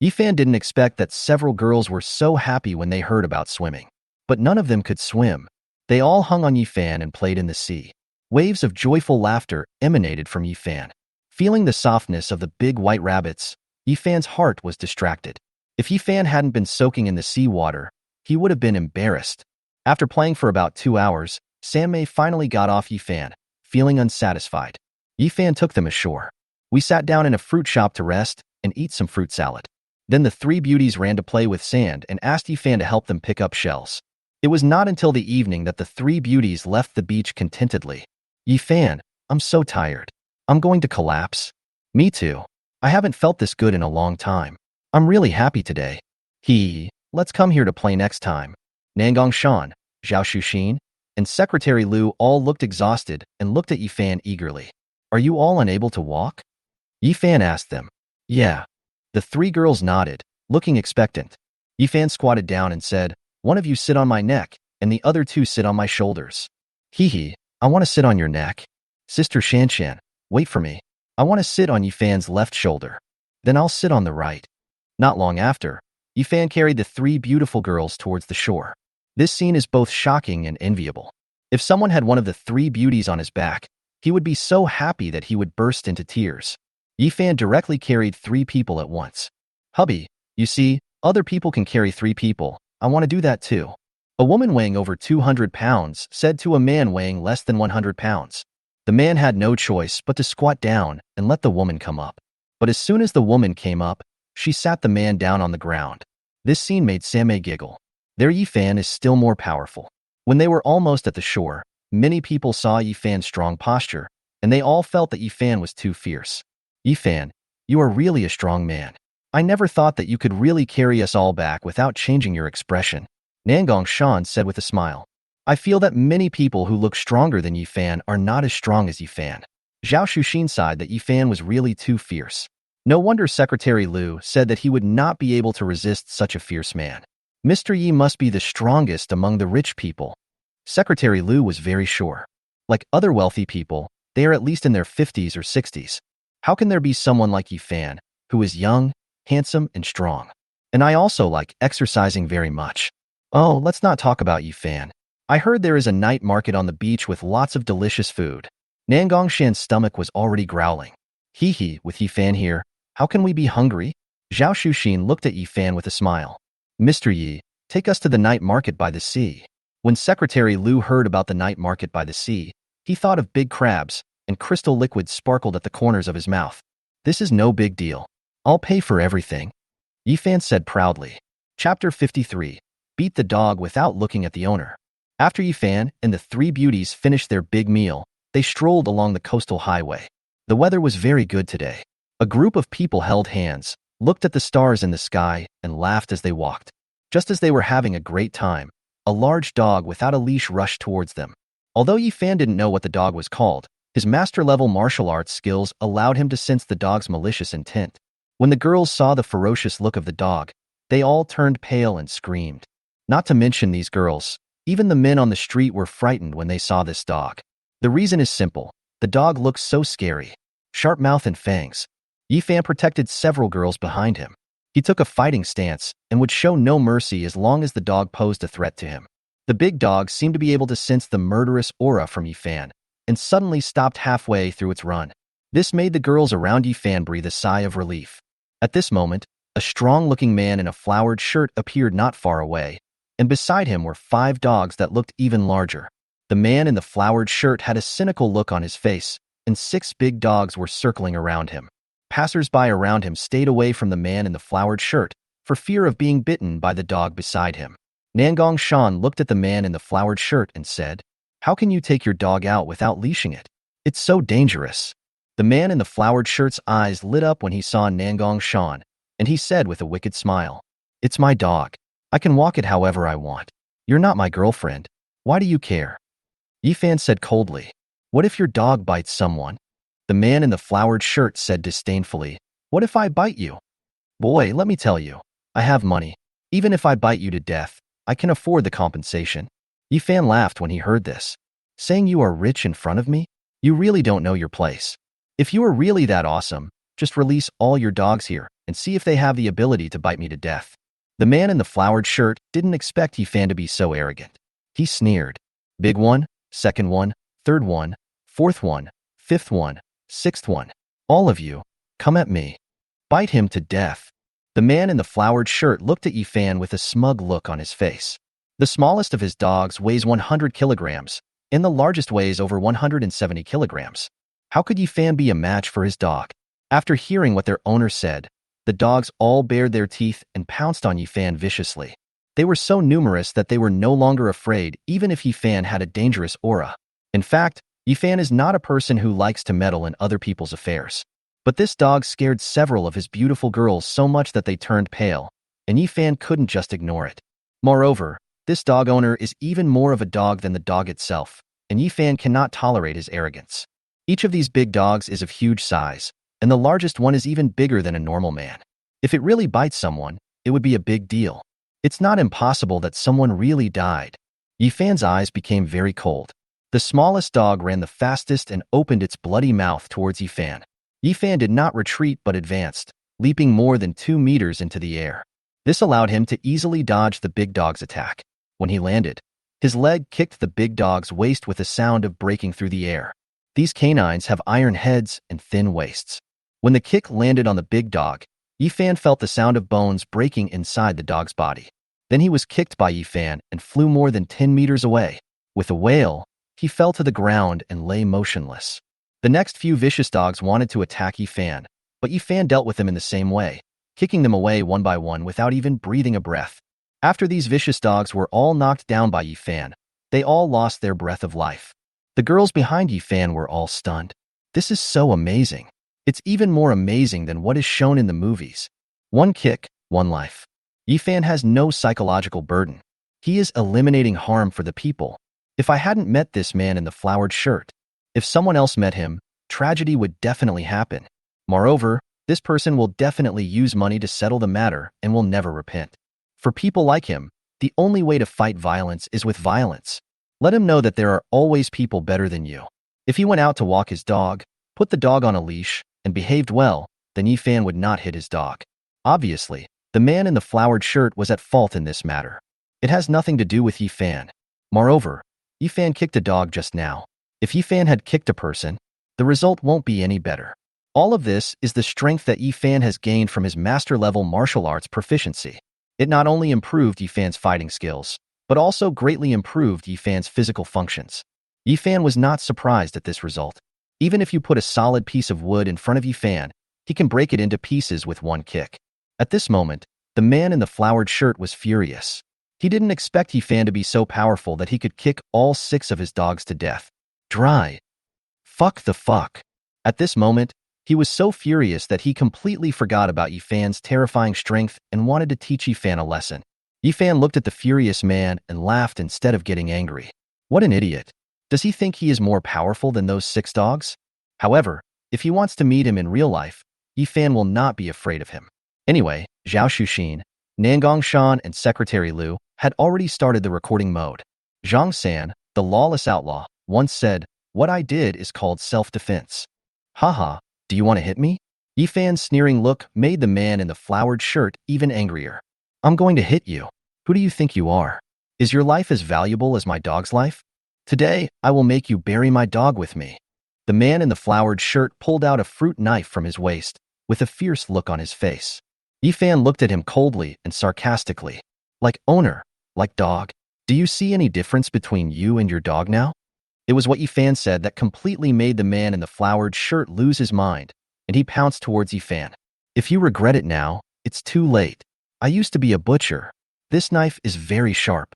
Yifan didn't expect that several girls were so happy when they heard about swimming. But none of them could swim. They all hung on Yifan and played in the sea. Waves of joyful laughter emanated from Yifan. Feeling the softness of the big white rabbits, Yifan's heart was distracted. If Yifan hadn't been soaking in the seawater, he would have been embarrassed. After playing for about 2 hours, Sammei finally got off Yifan, feeling unsatisfied. Yifan took them ashore. We sat down in a fruit shop to rest and eat some fruit salad. Then the three beauties ran to play with sand and asked Yifan to help them pick up shells. It was not until the evening that the three beauties left the beach contentedly. Yifan, I'm so tired. I'm going to collapse. Me too. I haven't felt this good in a long time. I'm really happy today. Let's come here to play next time. Nangong Shan, Zhao Shuxin, and Secretary Lu all looked exhausted and looked at Yifan eagerly. Are you all unable to walk? Yifan asked them. Yeah. The three girls nodded, looking expectant. Yifan squatted down and said, one of you sit on my neck, and the other two sit on my shoulders. I want to sit on your neck. Sister Shanshan, wait for me. I want to sit on Yifan's left shoulder. Then I'll sit on the right. Not long after, Yifan carried the three beautiful girls towards the shore. This scene is both shocking and enviable. If someone had one of the three beauties on his back, he would be so happy that he would burst into tears. Yifan directly carried three people at once. Hubby, you see, other people can carry three people. I want to do that too. A woman weighing over 200 pounds said to a man weighing less than 100 pounds. The man had no choice but to squat down and let the woman come up. But as soon as the woman came up, she sat the man down on the ground. This scene made Samay giggle. Their Yifan is still more powerful. When they were almost at the shore, many people saw Yifan's strong posture, and they all felt that Yifan was too fierce. Yifan, you are really a strong man. I never thought that you could really carry us all back without changing your expression. Nangong Shan said with a smile. I feel that many people who look stronger than Yifan are not as strong as Yifan. Zhao Shuxin sighed that Yifan was really too fierce. No wonder Secretary Lu said that he would not be able to resist such a fierce man. Mr. Yi must be the strongest among the rich people. Secretary Lu was very sure. Like other wealthy people, they are at least in their 50s or 60s. How can there be someone like Yifan, who is young, handsome, and strong? And I also like exercising very much. Oh, let's not talk about Yifan. I heard there is a night market on the beach with lots of delicious food. Nangong Shan's stomach was already growling. With Yifan here, how can we be hungry? Zhao Shuxin looked at Yifan with a smile. Mr. Yi, take us to the night market by the sea. When Secretary Lu heard about the night market by the sea, he thought of big crabs, and crystal liquid sparkled at the corners of his mouth. This is no big deal. I'll pay for everything. Yifan said proudly. Chapter 53. Beat the dog without looking at the owner. After Yifan and the three beauties finished their big meal, they strolled along the coastal highway. The weather was very good today. A group of people held hands, looked at the stars in the sky, and laughed as they walked. Just as they were having a great time, a large dog without a leash rushed towards them. Although Yifan didn't know what the dog was called, his master-level martial arts skills allowed him to sense the dog's malicious intent. When the girls saw the ferocious look of the dog, they all turned pale and screamed. Not to mention these girls, even the men on the street were frightened when they saw this dog. The reason is simple. The dog looks so scary. Sharp mouth and fangs. Yifan protected several girls behind him. He took a fighting stance and would show no mercy as long as the dog posed a threat to him. The big dog seemed to be able to sense the murderous aura from Yifan and suddenly stopped halfway through its run. This made the girls around Yifan breathe a sigh of relief. At this moment, a strong-looking man in a flowered shirt appeared not far away, and beside him were 5 dogs that looked even larger. The man in the flowered shirt had a cynical look on his face, and 6 big dogs were circling around him. Passers-by around him stayed away from the man in the flowered shirt for fear of being bitten by the dog beside him. Nangong Shan looked at the man in the flowered shirt and said, "How can you take your dog out without leashing it? It's so dangerous." The man in the flowered shirt's eyes lit up when he saw Nangong Shan, and he said with a wicked smile, "It's my dog. I can walk it however I want. You're not my girlfriend. Why do you care?" Yifan said coldly, "What if your dog bites someone?" The man in the flowered shirt said disdainfully, "What if I bite you?" "Boy, let me tell you, I have money. Even if I bite you to death, I can afford the compensation." Yifan laughed when he heard this. "Saying you are rich in front of me? You really don't know your place. If you are really that awesome, just release all your dogs here and see if they have the ability to bite me to death." The man in the flowered shirt didn't expect Yifan to be so arrogant. He sneered. "Big one, second one, third one, fourth one, fifth one, sixth one. All of you, come at me. Bite him to death." The man in the flowered shirt looked at Yifan with a smug look on his face. The smallest of his dogs weighs 100 kilograms, and the largest weighs over 170 kilograms. How could Yifan be a match for his dog? After hearing what their owner said, the dogs all bared their teeth and pounced on Yifan viciously. They were so numerous that they were no longer afraid even if Yifan had a dangerous aura. In fact, Yifan is not a person who likes to meddle in other people's affairs. But this dog scared several of his beautiful girls so much that they turned pale, and Yifan couldn't just ignore it. Moreover, this dog owner is even more of a dog than the dog itself, and Yifan cannot tolerate his arrogance. Each of these big dogs is of huge size, and the largest one is even bigger than a normal man. If it really bites someone, it would be a big deal. It's not impossible that someone really died. Yifan's eyes became very cold. The smallest dog ran the fastest and opened its bloody mouth towards Yifan. Yifan did not retreat but advanced, leaping more than 2 meters into the air. This allowed him to easily dodge the big dog's attack. When he landed, his leg kicked the big dog's waist with a sound of breaking through the air. These canines have iron heads and thin waists. When the kick landed on the big dog, Yifan felt the sound of bones breaking inside the dog's body. Then he was kicked by Yifan and flew more than 10 meters away. With a wail, he fell to the ground and lay motionless. The next few vicious dogs wanted to attack Yifan, but Yifan dealt with them in the same way, kicking them away one by one without even breathing a breath. After these vicious dogs were all knocked down by Yifan, they all lost their breath of life. The girls behind Yifan were all stunned. This is so amazing. It's even more amazing than what is shown in the movies. One kick, one life. Yifan has no psychological burden. He is eliminating harm for the people. If I hadn't met this man in the flowered shirt, if someone else met him, tragedy would definitely happen. Moreover, this person will definitely use money to settle the matter and will never repent. For people like him, the only way to fight violence is with violence. Let him know that there are always people better than you. If he went out to walk his dog, put the dog on a leash, and behaved well, then Yifan would not hit his dog. Obviously, the man in the flowered shirt was at fault in this matter. It has nothing to do with Yifan. Moreover, Yifan kicked a dog just now. If Yifan had kicked a person, the result won't be any better. All of this is the strength that Yifan has gained from his master-level martial arts proficiency. It not only improved Yifan's fighting skills, but also greatly improved Yifan's physical functions. Yifan was not surprised at this result. Even if you put a solid piece of wood in front of Yifan, he can break it into pieces with one kick. At this moment, the man in the flowered shirt was furious. He didn't expect Yifan to be so powerful that he could kick all 6 of his dogs to death. Dry. Fuck the fuck. At this moment, he was so furious that he completely forgot about Yifan's terrifying strength and wanted to teach Yifan a lesson. Yifan looked at the furious man and laughed instead of getting angry. What an idiot. Does he think he is more powerful than those 6 dogs? However, if he wants to meet him in real life, Yifan will not be afraid of him. Anyway, Zhao Shuxin, Nangong Shan, and Secretary Liu had already started the recording mode. Zhang San, the lawless outlaw, once said, "What I did is called self-defense." Haha, do you want to hit me? Yifan's sneering look made the man in the flowered shirt even angrier. I'm going to hit you. Who do you think you are? Is your life as valuable as my dog's life? Today, I will make you bury my dog with me. The man in the flowered shirt pulled out a fruit knife from his waist, with a fierce look on his face. Yifan looked at him coldly and sarcastically. Like owner, like dog. Do you see any difference between you and your dog now? It was what Yifan said that completely made the man in the flowered shirt lose his mind, and he pounced towards Yifan. If you regret it now, it's too late. I used to be a butcher. This knife is very sharp.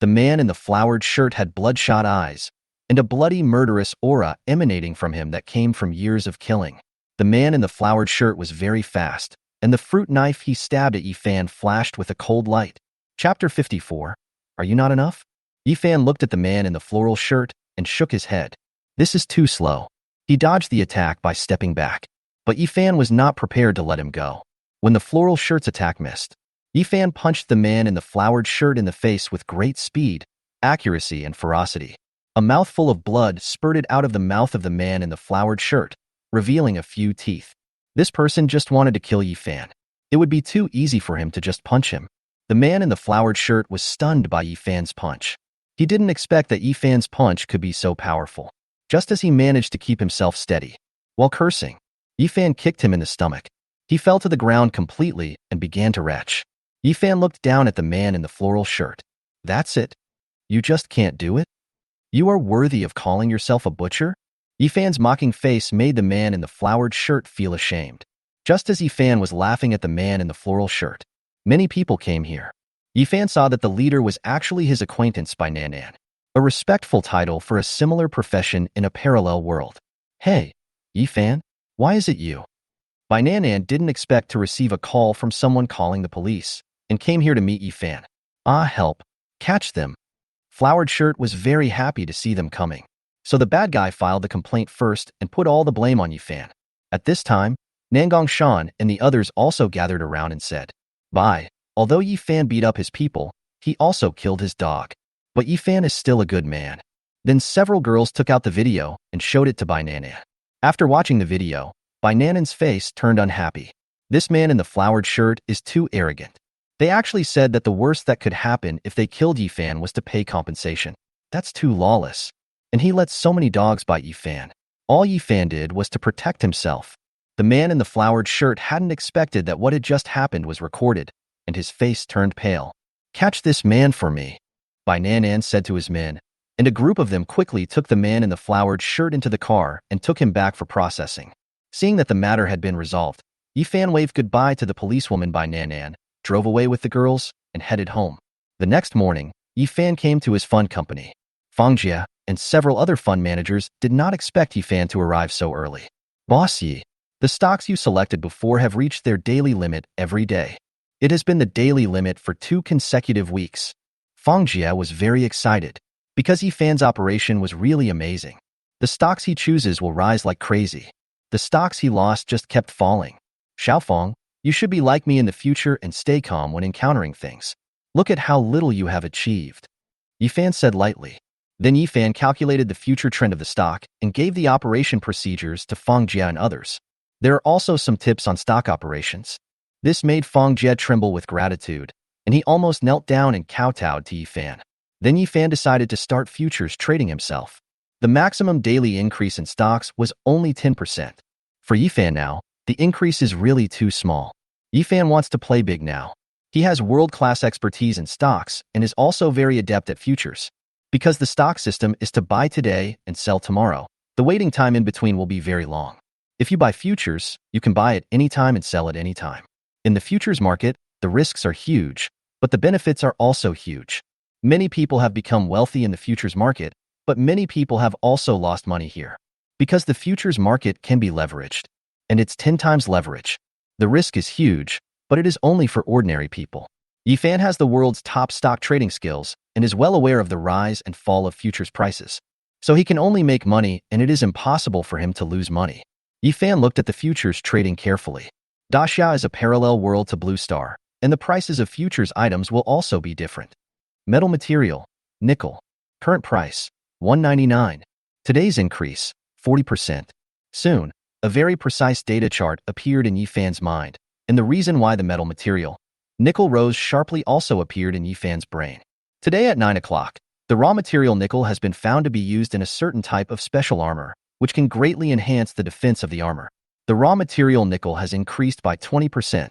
The man in the flowered shirt had bloodshot eyes, and a bloody murderous aura emanating from him that came from years of killing. The man in the flowered shirt was very fast, and the fruit knife he stabbed at Yifan flashed with a cold light. Chapter 54. Are you not enough? Yifan looked at the man in the floral shirt and shook his head. This is too slow. He dodged the attack by stepping back, but Yifan was not prepared to let him go. When the floral shirt's attack missed, Yifan punched the man in the flowered shirt in the face with great speed, accuracy, and ferocity. A mouthful of blood spurted out of the mouth of the man in the flowered shirt, revealing a few teeth. This person just wanted to kill Yifan. It would be too easy for him to just punch him. The man in the flowered shirt was stunned by Yifan's punch. He didn't expect that Yifan's punch could be so powerful. Just as he managed to keep himself steady, while cursing, Yifan kicked him in the stomach. He fell to the ground completely and began to retch. Yifan looked down at the man in the floral shirt. That's it? You just can't do it? You are worthy of calling yourself a butcher? Yifan's mocking face made the man in the flowered shirt feel ashamed. Just as Yifan was laughing at the man in the floral shirt, many people came here. Yifan saw that the leader was actually his acquaintance by Nanan. a respectful title for a similar profession in a parallel world. Hey, Yifan, why is it you? Nangong didn't expect to receive a call from someone calling the police and came here to meet Yifan. Ah, help. Catch them. Flowered Shirt was very happy to see them coming. So the bad guy filed the complaint first and put all the blame on Yifan. At this time, Nangong Shan and the others also gathered around and said, "Bye." Although Yifan beat up his people, he also killed his dog. But Yifan is still a good man. Then several girls took out the video and showed it to Nangong. After watching the video, Nangong's face turned unhappy. This man in the flowered shirt is too arrogant. They actually said that the worst that could happen if they killed Yifan was to pay compensation. That's too lawless. And he let so many dogs bite Yifan. All Yifan did was to protect himself. The man in the flowered shirt hadn't expected that what had just happened was recorded, and his face turned pale. "Catch this man for me," Nangong said to his men, and a group of them quickly took the man in the flowered shirt into the car and took him back for processing. Seeing that the matter had been resolved, Yifan waved goodbye to the policewoman Nangong, drove away with the girls, and headed home. The next morning, Yifan came to his fund company. Fangjia and several other fund managers did not expect Yifan to arrive so early. "Boss Yi, the stocks you selected before have reached their daily limit every day. It has been the daily limit for 2 consecutive weeks." Fangjia was very excited because Yifan's operation was really amazing. The stocks he chooses will rise like crazy. The stocks he lost just kept falling. "Xiaofeng, you should be like me in the future and stay calm when encountering things. Look at how little you have achieved," Yifan said lightly. Then Yifan calculated the future trend of the stock and gave the operation procedures to Fangjia and others. There are also some tips on stock operations. This made Fangjia tremble with gratitude, and he almost knelt down and kowtowed to Yifan. Then Yifan decided to start futures trading himself. The maximum daily increase in stocks was only 10%. For Yifan now, the increase is really too small. Yifan wants to play big now. He has world-class expertise in stocks and is also very adept at futures. Because the stock system is to buy today and sell tomorrow, the waiting time in between will be very long. If you buy futures, you can buy at any time and sell at any time. In the futures market, the risks are huge, but the benefits are also huge. Many people have become wealthy in the futures market, but many people have also lost money here. Because the futures market can be leveraged, and it's 10 times leverage. The risk is huge, but it is only for ordinary people. Yifan has the world's top stock trading skills and is well aware of the rise and fall of futures prices. So he can only make money, and it is impossible for him to lose money. Yifan looked at the futures trading carefully. Daxia is a parallel world to Blue Star, and the prices of futures items will also be different. Metal material, nickel. Current price, $199. Today's increase, 40%. Soon, a very precise data chart appeared in Yifan's mind, and the reason why the metal material, nickel rose sharply also appeared in Yifan's brain. Today at 9 o'clock, the raw material nickel has been found to be used in a certain type of special armor, which can greatly enhance the defense of the armor. The raw material nickel has increased by 20%.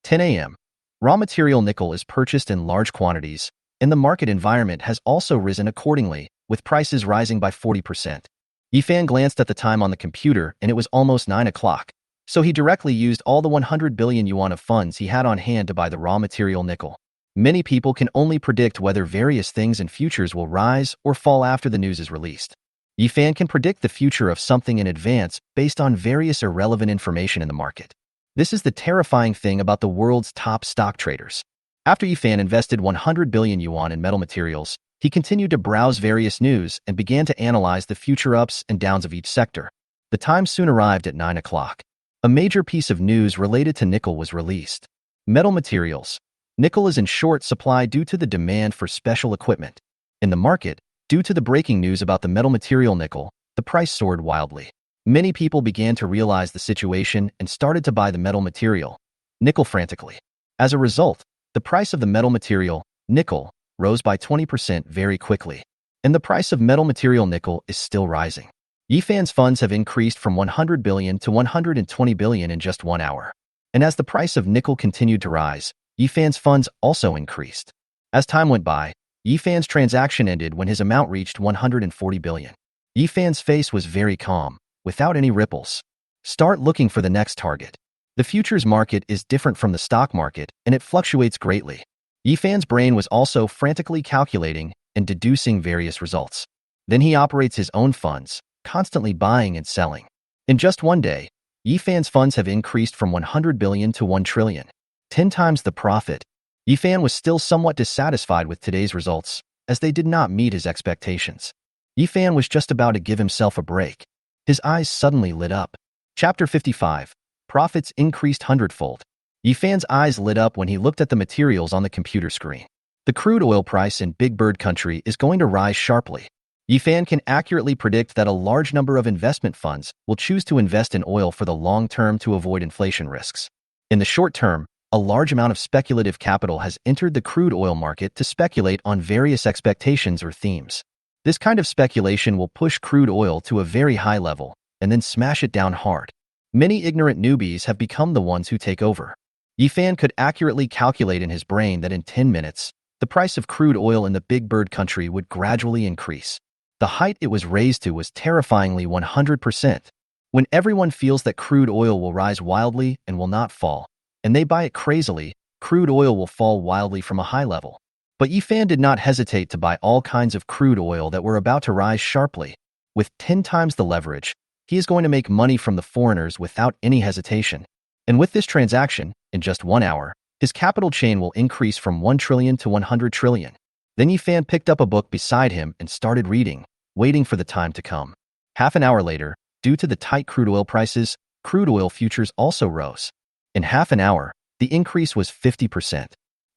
10 a.m. Raw material nickel is purchased in large quantities, and the market environment has also risen accordingly, with prices rising by 40%. Yifan glanced at the time on the computer, and it was almost 9 o'clock, so he directly used all the 100 billion yuan of funds he had on hand to buy the raw material nickel. Many people can only predict whether various things in futures will rise or fall after the news is released. Yifan can predict the future of something in advance based on various irrelevant information in the market. This is the terrifying thing about the world's top stock traders. After Yifan invested 100 billion yuan in metal materials, he continued to browse various news and began to analyze the future ups and downs of each sector. The time soon arrived at 9 o'clock. A major piece of news related to nickel was released. Metal materials. Nickel is in short supply due to the demand for special equipment. In the market, due to the breaking news about the metal material nickel, the price soared wildly. Many people began to realize the situation and started to buy the metal material, nickel frantically. As a result, the price of the metal material, nickel, rose by 20% very quickly. And the price of metal material nickel is still rising. Yifan's funds have increased from 100 billion to 120 billion in just 1 hour. And as the price of nickel continued to rise, Yifan's funds also increased. As time went by, Yifan's transaction ended when his amount reached 140 billion. Yifan's face was very calm, without any ripples. Start looking for the next target. The futures market is different from the stock market, and it fluctuates greatly. Yifan's brain was also frantically calculating, and deducing various results. Then he operates his own funds, constantly buying and selling. In just one day, Yifan's funds have increased from 100 billion to 1 trillion, 10 times the profit. Yifan was still somewhat dissatisfied with today's results, as they did not meet his expectations. Yifan was just about to give himself a break. His eyes suddenly lit up. Chapter 55. Profits increased hundredfold. Yifan's eyes lit up when he looked at the materials on the computer screen. The crude oil price in Big Bird Country is going to rise sharply. Yifan can accurately predict that a large number of investment funds will choose to invest in oil for the long term to avoid inflation risks. In the short term, a large amount of speculative capital has entered the crude oil market to speculate on various expectations or themes. This kind of speculation will push crude oil to a very high level and then smash it down hard. Many ignorant newbies have become the ones who take over. Yifan could accurately calculate in his brain that in 10 minutes, the price of crude oil in the Big Bird Country would gradually increase. The height it was raised to was terrifyingly 100%. When everyone feels that crude oil will rise wildly and will not fall, and they buy it crazily, crude oil will fall wildly from a high level. But Yifan did not hesitate to buy all kinds of crude oil that were about to rise sharply. With 10 times the leverage, he is going to make money from the foreigners without any hesitation. And with this transaction, in just 1 hour, his capital chain will increase from 1 trillion to 100 trillion. Then Yifan picked up a book beside him and started reading, waiting for the time to come. Half an hour later, due to the tight crude oil prices, crude oil futures also rose. In half an hour, the increase was 50%.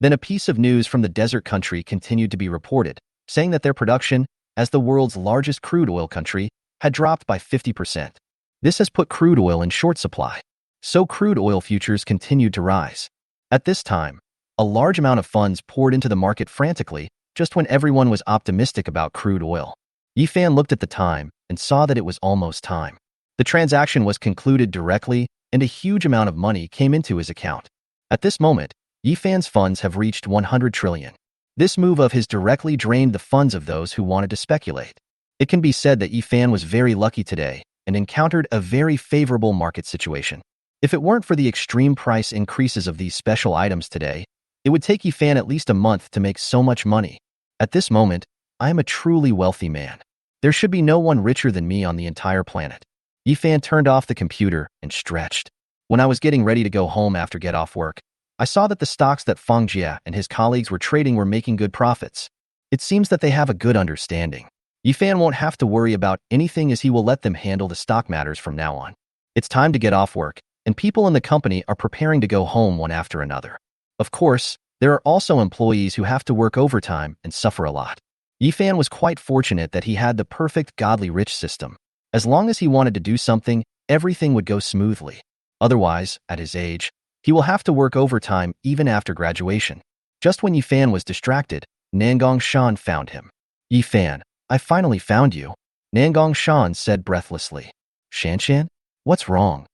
Then a piece of news from the desert country continued to be reported, saying that their production, as the world's largest crude oil country, had dropped by 50%. This has put crude oil in short supply. So crude oil futures continued to rise. At this time, a large amount of funds poured into the market frantically, just when everyone was optimistic about crude oil. Yifan looked at the time and saw that it was almost time. The transaction was concluded directly, and a huge amount of money came into his account. At this moment, Yifan's funds have reached 100 trillion. This move of his directly drained the funds of those who wanted to speculate. It can be said that Yifan was very lucky today and encountered a very favorable market situation. If it weren't for the extreme price increases of these special items today, it would take Yifan at least a month to make so much money. At this moment, I am a truly wealthy man. There should be no one richer than me on the entire planet. Yifan turned off the computer and stretched. When I was getting ready to go home after get off work, I saw that the stocks that Feng Jia and his colleagues were trading were making good profits. It seems that they have a good understanding. Yifan won't have to worry about anything as he will let them handle the stock matters from now on. It's time to get off work, and people in the company are preparing to go home one after another. Of course, there are also employees who have to work overtime and suffer a lot. Yifan was quite fortunate that he had the perfect godly rich system. As long as he wanted to do something, everything would go smoothly. Otherwise, at his age, he will have to work overtime even after graduation. Just when Yifan was distracted, Nangong Shan found him. Yifan, I finally found you, Nangong Shan said breathlessly. Shanshan? What's wrong?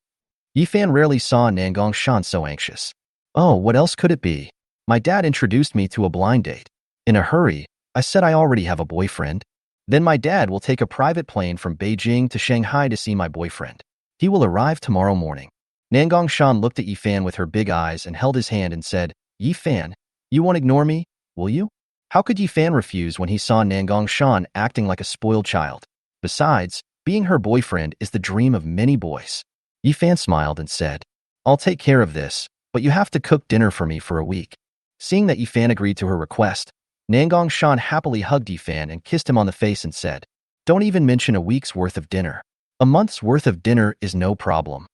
Yifan rarely saw Nangong Shan so anxious. Oh, what else could it be? My dad introduced me to a blind date. In a hurry, I said I already have a boyfriend. Then my dad will take a private plane from Beijing to Shanghai to see my boyfriend. He will arrive tomorrow morning. Nangong Shan looked at Yifan with her big eyes and held his hand and said, Yifan, you won't ignore me, will you? How could Yifan refuse when he saw Nangong Shan acting like a spoiled child? Besides, being her boyfriend is the dream of many boys. Yifan smiled and said, I'll take care of this, but you have to cook dinner for me for a week. Seeing that Yifan agreed to her request, Nangong Shan happily hugged Yifan and kissed him on the face and said, Don't even mention a week's worth of dinner. A month's worth of dinner is no problem.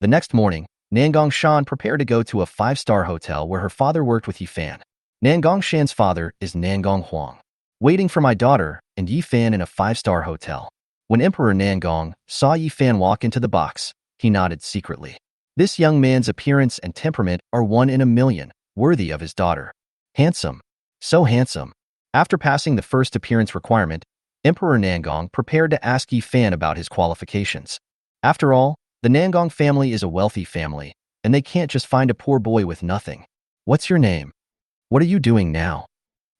The next morning, Nangong Shan prepared to go to a 5-star hotel where her father worked with Yifan. Nangong Shan's father is Nangong Huang. Waiting for my daughter and Yifan in a 5-star hotel. When Emperor Nangong saw Yifan walk into the box, he nodded secretly. This young man's appearance and temperament are 1 in a million, worthy of his daughter. Handsome. So handsome. After passing the first appearance requirement, Emperor Nangong prepared to ask Yifan about his qualifications. After all, the Nangong family is a wealthy family, and they can't just find a poor boy with nothing. What's your name? What are you doing now?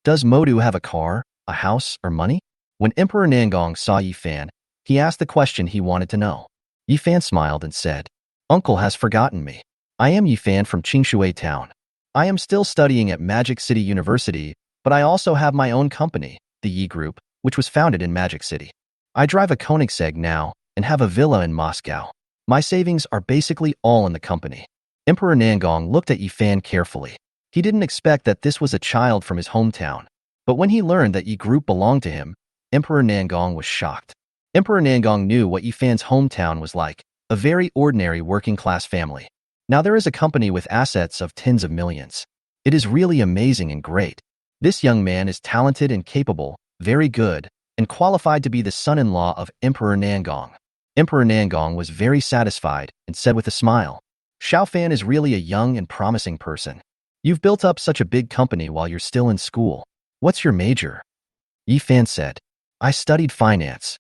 Does Modu have a car, a house, or money? When Emperor Nangong saw Yifan, he asked the question he wanted to know. Yifan smiled and said, Uncle has forgotten me. I am Yifan from Qingshui town. I am still studying at Magic City University, but I also have my own company, the Yi Group, which was founded in Magic City. I drive a Koenigsegg now and have a villa in Moscow. My savings are basically all in the company. Emperor Nangong looked at Yi Fan carefully. He didn't expect that this was a child from his hometown. But when he learned that Yi Group belonged to him, Emperor Nangong was shocked. Emperor Nangong knew what Yi Fan's hometown was like, a very ordinary working-class family. Now there is a company with assets of tens of millions. It is really amazing and great. This young man is talented and capable, very good, and qualified to be the son-in-law of Emperor Nangong. Emperor Nangong was very satisfied and said with a smile, Xiao Fan is really a young and promising person. You've built up such a big company while you're still in school. What's your major? Yi Fan said, I studied finance.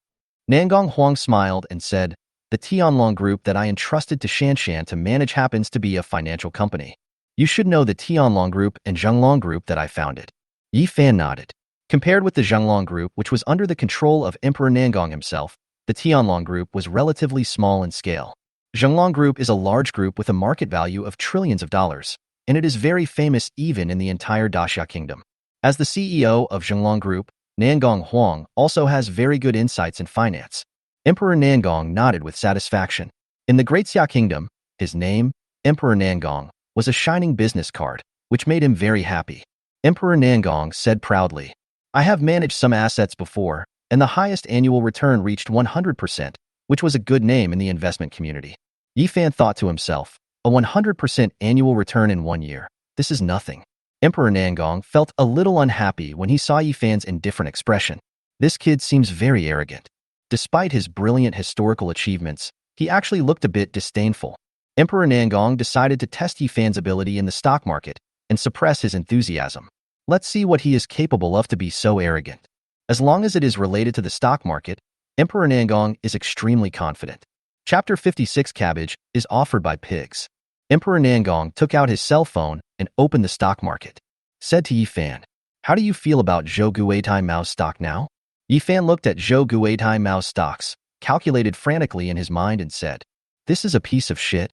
Nangong Huang smiled and said, the Tianlong Group that I entrusted to Shanshan to manage happens to be a financial company. You should know the Tianlong Group and Zhenglong Group that I founded. Yi Fan nodded. Compared with the Zhenglong Group, which was under the control of Emperor Nangong himself, the Tianlong Group was relatively small in scale. Zhenglong Group is a large group with a market value of trillions of dollars, and it is very famous even in the entire Daxia Kingdom. As the CEO of Zhenglong Group, Nangong Huang also has very good insights in finance. Emperor Nangong nodded with satisfaction. In the Great Xia Kingdom, his name, Emperor Nangong, was a shining business card, which made him very happy. Emperor Nangong said proudly, I have managed some assets before, and the highest annual return reached 100%, which was a good name in the investment community. Yi Fan thought to himself, a 100% annual return in 1 year. This is nothing. Emperor Nangong felt a little unhappy when he saw Yi Fan's indifferent expression. This kid seems very arrogant. Despite his brilliant historical achievements, he actually looked a bit disdainful. Emperor Nangong decided to test Yi Fan's ability in the stock market and suppress his enthusiasm. Let's see what he is capable of to be so arrogant. As long as it is related to the stock market, Emperor Nangong is extremely confident. Chapter 56 Cabbage is offered by pigs. Emperor Nangong took out his cell phone and opened the stock market. Said to Yi Fan, how do you feel about Zhou Guitai Mao's stock now? Yi Fan looked at Zhou Guitai Mao's stocks, calculated frantically in his mind and said, this is a piece of shit.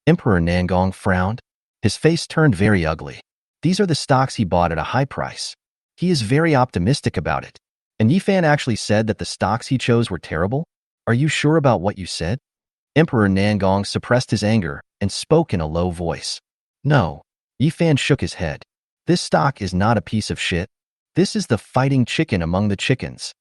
Emperor Nangong frowned. His face turned very ugly. These are the stocks he bought at a high price. He is very optimistic about it. And Yi Fan actually said that the stocks he chose were terrible? Are you sure about what you said? Emperor Nangong suppressed his anger and spoke in a low voice. No. Yi Fan shook his head. This stock is not a piece of shit. This is the fighting chicken among the chickens.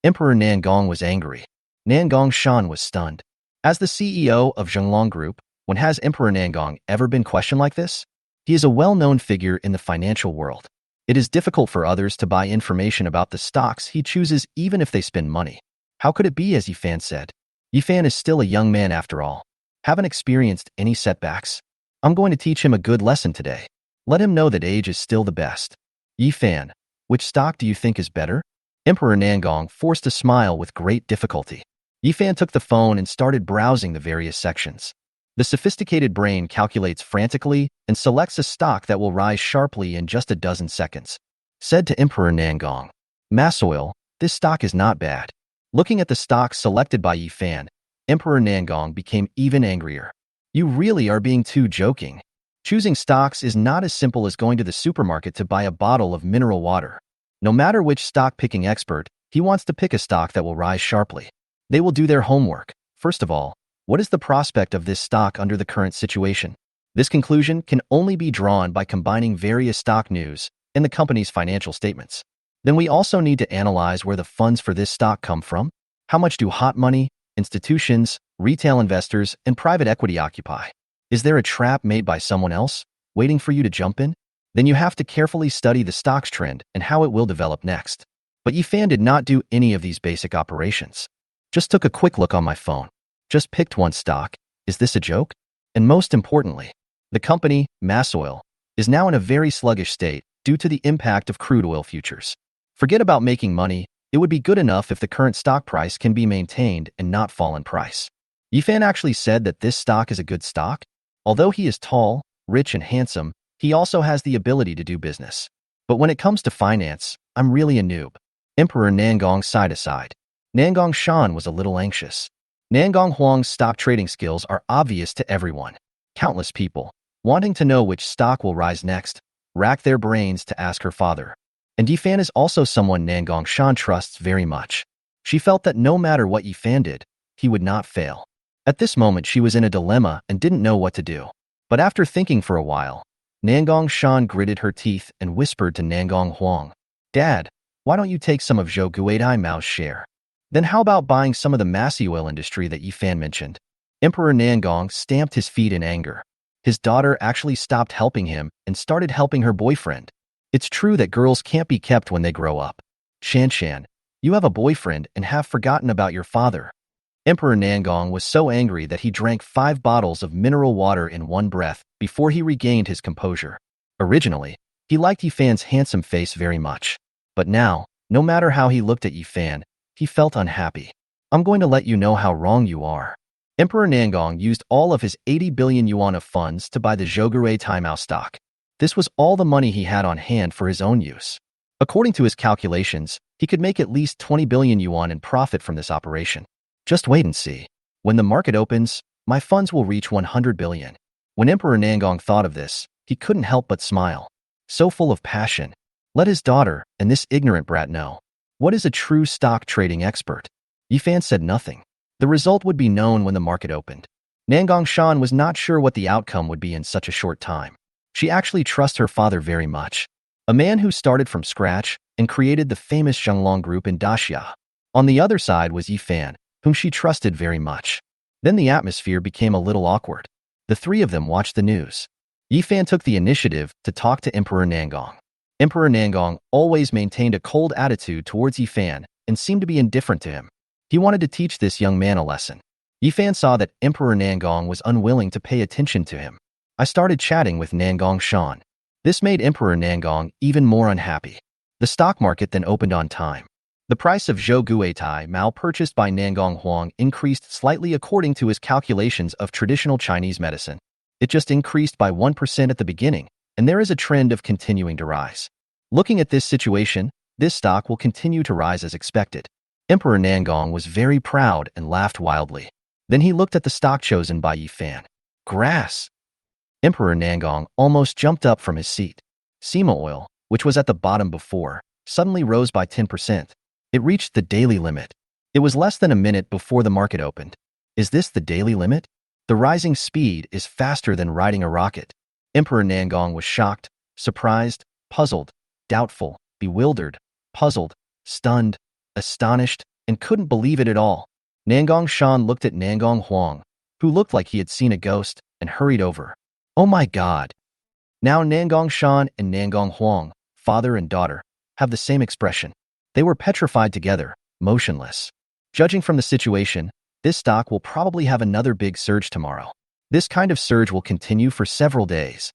Emperor Nangong was angry. Nangong Shan was stunned. As the CEO of Zhenglong Group, when has Emperor Nangong ever been questioned like this? He is a well-known figure in the financial world. It is difficult for others to buy information about the stocks he chooses even if they spend money. How could it be, as Yi Fan said? Yi Fan is still a young man after all. Haven't experienced any setbacks. I'm going to teach him a good lesson today. Let him know that age is still the best. Yi Fan, which stock do you think is better? Emperor Nangong forced a smile with great difficulty. Yi Fan took the phone and started browsing the various sections. The sophisticated brain calculates frantically and selects a stock that will rise sharply in just a dozen seconds. Said to Emperor Nangong, Mass Oil, this stock is not bad. Looking at the stocks selected by Yi Fan, Emperor Nangong became even angrier. You really are being too joking. Choosing stocks is not as simple as going to the supermarket to buy a bottle of mineral water. No matter which stock-picking expert, he wants to pick a stock that will rise sharply. They will do their homework. First of all, what is the prospect of this stock under the current situation? This conclusion can only be drawn by combining various stock news and the company's financial statements. Then we also need to analyze where the funds for this stock come from. How much do hot money, institutions, retail investors, and private equity occupy? Is there a trap made by someone else, waiting for you to jump in? Then you have to carefully study the stock's trend and how it will develop next. But Yi Fan did not do any of these basic operations. Just took a quick look on my phone. Just picked one stock. Is this a joke? And most importantly, the company, Mass Oil, is now in a very sluggish state due to the impact of crude oil futures. Forget about making money. It would be good enough if the current stock price can be maintained and not fall in price. Yi Fan actually said that this stock is a good stock. Although he is tall, rich, and handsome, he also has the ability to do business. But when it comes to finance, I'm really a noob. Emperor Nangong sighed aside. Nangong Shan was a little anxious. Nangong Huang's stock trading skills are obvious to everyone. Countless people, wanting to know which stock will rise next, racked their brains to ask her father. And Yifan is also someone Nangong Shan trusts very much. She felt that no matter what Yifan did, he would not fail. At this moment, she was in a dilemma and didn't know what to do. But after thinking for a while, Nangong Shan gritted her teeth and whispered to Nangong Huang, "Dad, why don't you take some of Zhou Guidai Mao's share? Then how about buying some of the massy oil industry that Yifan mentioned?" Emperor Nangong stamped his feet in anger. His daughter actually stopped helping him and started helping her boyfriend. It's true that girls can't be kept when they grow up. Shan, you have a boyfriend and have forgotten about your father. Emperor Nangong was so angry that he drank 5 bottles of mineral water in one breath before he regained his composure. Originally, he liked Yifan's handsome face very much. But now, no matter how he looked at Yifan, he felt unhappy. "I'm going to let you know how wrong you are." Emperor Nangong used all of his 80 billion yuan of funds to buy the Zhogurei Taimao stock. This was all the money he had on hand for his own use. According to his calculations, he could make at least 20 billion yuan in profit from this operation. "Just wait and see. When the market opens, my funds will reach 100 billion. When Emperor Nangong thought of this, he couldn't help but smile. So full of passion. Let his daughter and this ignorant brat know. What is a true stock trading expert? Yifan said nothing. The result would be known when the market opened. Nangong Shan was not sure what the outcome would be in such a short time. She actually trusts her father very much. A man who started from scratch and created the famous Zhenglong group in Daxia. On the other side was Yifan, whom she trusted very much. Then the atmosphere became a little awkward. The three of them watched the news. Yifan took the initiative to talk to Emperor Nangong. Emperor Nangong always maintained a cold attitude towards Yifan and seemed to be indifferent to him. He wanted to teach this young man a lesson. Yifan saw that Emperor Nangong was unwilling to pay attention to him. I started chatting with Nangong Shan. This made Emperor Nangong even more unhappy. The stock market then opened on time. The price of Zhou Guitai Mao purchased by Nangong Huang increased slightly according to his calculations of traditional Chinese medicine. It just increased by 1% at the beginning, and there is a trend of continuing to rise. Looking at this situation, this stock will continue to rise as expected. Emperor Nangong was very proud and laughed wildly. Then he looked at the stock chosen by Yifan. Grass. Emperor Nangong almost jumped up from his seat. Sema oil, which was at the bottom before, suddenly rose by 10%. It reached the daily limit. It was less than a minute before the market opened. Is this the daily limit? The rising speed is faster than riding a rocket. Emperor Nangong was shocked, surprised, puzzled, doubtful, bewildered, puzzled, stunned, astonished, and couldn't believe it at all. Nangong Shan looked at Nangong Huang, who looked like he had seen a ghost, and hurried over. Oh my God! Now Nangong Shan and Nangong Huang, father and daughter, have the same expression. They were petrified together, motionless. Judging from the situation, this stock will probably have another big surge tomorrow. This kind of surge will continue for several days.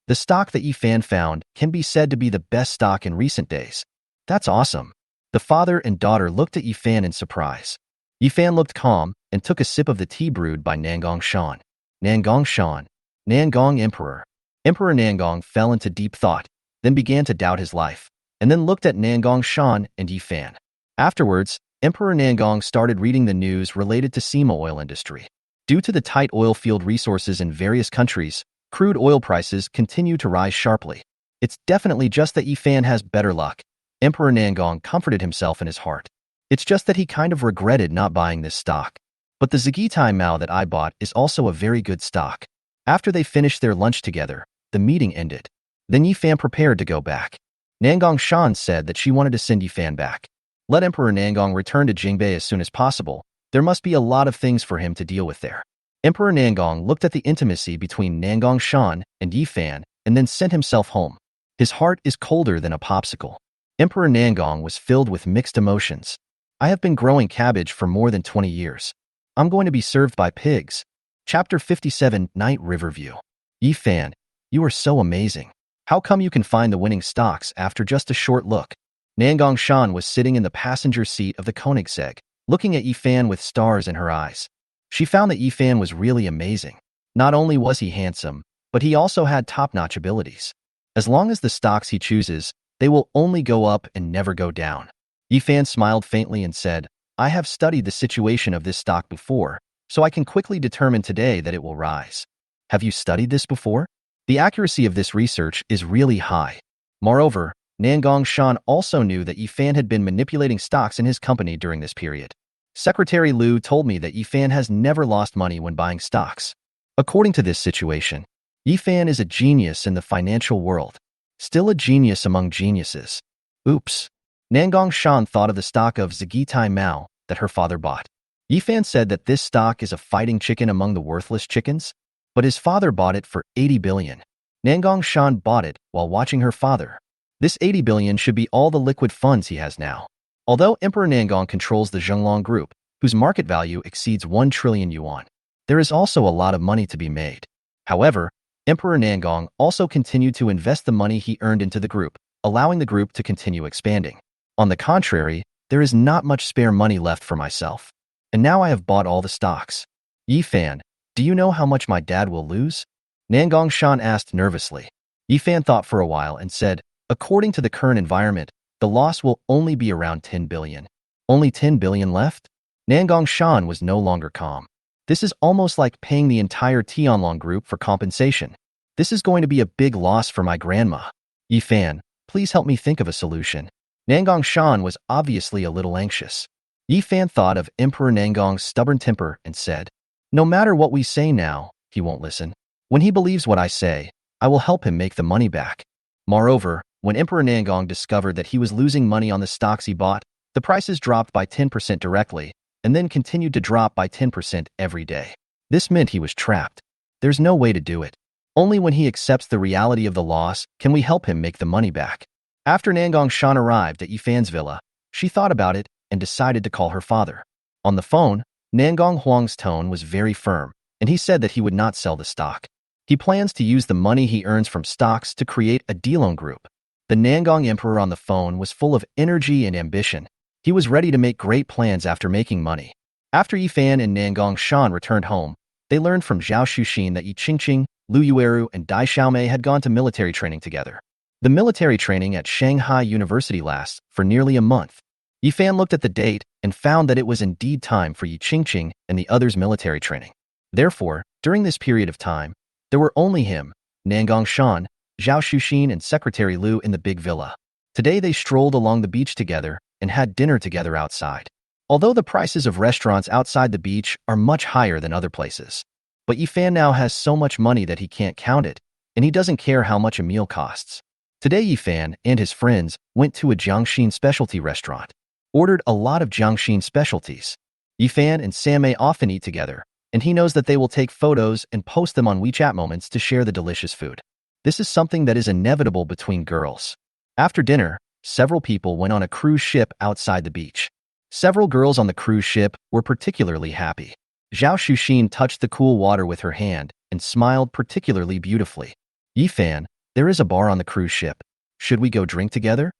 The stock that Yifan found can be said to be the best stock in recent days. That's awesome. The father and daughter looked at Yifan in surprise. Yifan looked calm and took a sip of the tea brewed by Nangong Shan. Nangong Shan. Nangong Emperor. Emperor Nangong fell into deep thought, then began to doubt his life, and then looked at Nangong Shan and Yifan. Afterwards, Emperor Nangong started reading the news related to Sema oil industry. Due to the tight oil field resources in various countries, crude oil prices continue to rise sharply. It's definitely just that Yifan has better luck. Emperor Nangong comforted himself in his heart. It's just that he kind of regretted not buying this stock. But the Zigitai Mao that I bought is also a very good stock. After they finished their lunch together, the meeting ended. Then Yifan prepared to go back. Nangong Shan said that she wanted to send Yifan back. Let Emperor Nangong return to Jingbei as soon as possible. There must be a lot of things for him to deal with there. Emperor Nangong looked at the intimacy between Nangong Shan and Yifan and then sent himself home. His heart is colder than a popsicle. Emperor Nangong was filled with mixed emotions. I have been growing cabbage for more than 20 years. I'm going to be served by pigs. Chapter 57, Night Riverview. Yifan, you are so amazing. How come you can find the winning stocks after just a short look? Nangong Shan was sitting in the passenger seat of the Koenigsegg, looking at Yifan with stars in her eyes. She found that Yifan was really amazing. Not only was he handsome, but he also had top-notch abilities. As long as the stocks he chooses, they will only go up and never go down. Yifan smiled faintly and said, I have studied the situation of this stock before, so I can quickly determine today that it will rise. Have you studied this before? The accuracy of this research is really high. Moreover, Nangong Shan also knew that Yifan had been manipulating stocks in his company during this period. Secretary Liu told me that Yifan has never lost money when buying stocks. According to this situation, Yifan is a genius in the financial world, still a genius among geniuses. Oops. Nangong Shan thought of the stock of Zigitai Mao that her father bought. Yifan said that this stock is a fighting chicken among the worthless chickens, but his father bought it for 80 billion. Nangong Shan bought it while watching her father. This 80 billion should be all the liquid funds he has now. Although Emperor Nangong controls the Zhenglong Group, whose market value exceeds 1 trillion yuan, there is also a lot of money to be made. However, Emperor Nangong also continued to invest the money he earned into the group, allowing the group to continue expanding. On the contrary, there is not much spare money left for myself. And now I have bought all the stocks. Yifan, do you know how much my dad will lose? Nangong Shan asked nervously. Yifan thought for a while and said, according to the current environment, the loss will only be around 10 billion. Only 10 billion left? Nangong Shan was no longer calm. This is almost like paying the entire Tianlong group for compensation. This is going to be a big loss for my grandma. Yifan, please help me think of a solution. Nangong Shan was obviously a little anxious. Yifan thought of Emperor Nangong's stubborn temper and said, no matter what we say now, he won't listen. When he believes what I say, I will help him make the money back. Moreover, when Emperor Nangong discovered that he was losing money on the stocks he bought, the prices dropped by 10% directly, and then continued to drop by 10% every day. This meant he was trapped. There's no way to do it. Only when he accepts the reality of the loss can we help him make the money back. After Nangong Shan arrived at Yifan's villa, she thought about it and decided to call her father. On the phone, Nangong Huang's tone was very firm, and he said that he would not sell the stock. He plans to use the money he earns from stocks to create a D-loan group. The Nangong Emperor on the phone was full of energy and ambition. He was ready to make great plans after making money. After Yifan and Nangong Shan returned home, they learned from Zhao Xuxin that Yi Qingqing, Lu Yueru, and Dai Xiaomei had gone to military training together. The military training at Shanghai University lasts for nearly a month. Yifan looked at the date and found that it was indeed time for Yi Qingqing and the others' military training. Therefore, during this period of time, there were only him, Nangong Shan, Zhao Xuxin, and Secretary Liu in the big villa. Today they strolled along the beach together and had dinner together outside. Although the prices of restaurants outside the beach are much higher than other places. But Yifan now has so much money that he can't count it, and he doesn't care how much a meal costs. Today Yifan and his friends went to a Jiangxin specialty restaurant, ordered a lot of Jiangxin specialties. Yifan and Samei often eat together, and he knows that they will take photos and post them on WeChat moments to share the delicious food. This is something that is inevitable between girls. After dinner, several people went on a cruise ship outside the beach. Several girls on the cruise ship were particularly happy. Zhao Xuxin touched the cool water with her hand and smiled particularly beautifully. Yifan, there is a bar on the cruise ship. Should we go drink together?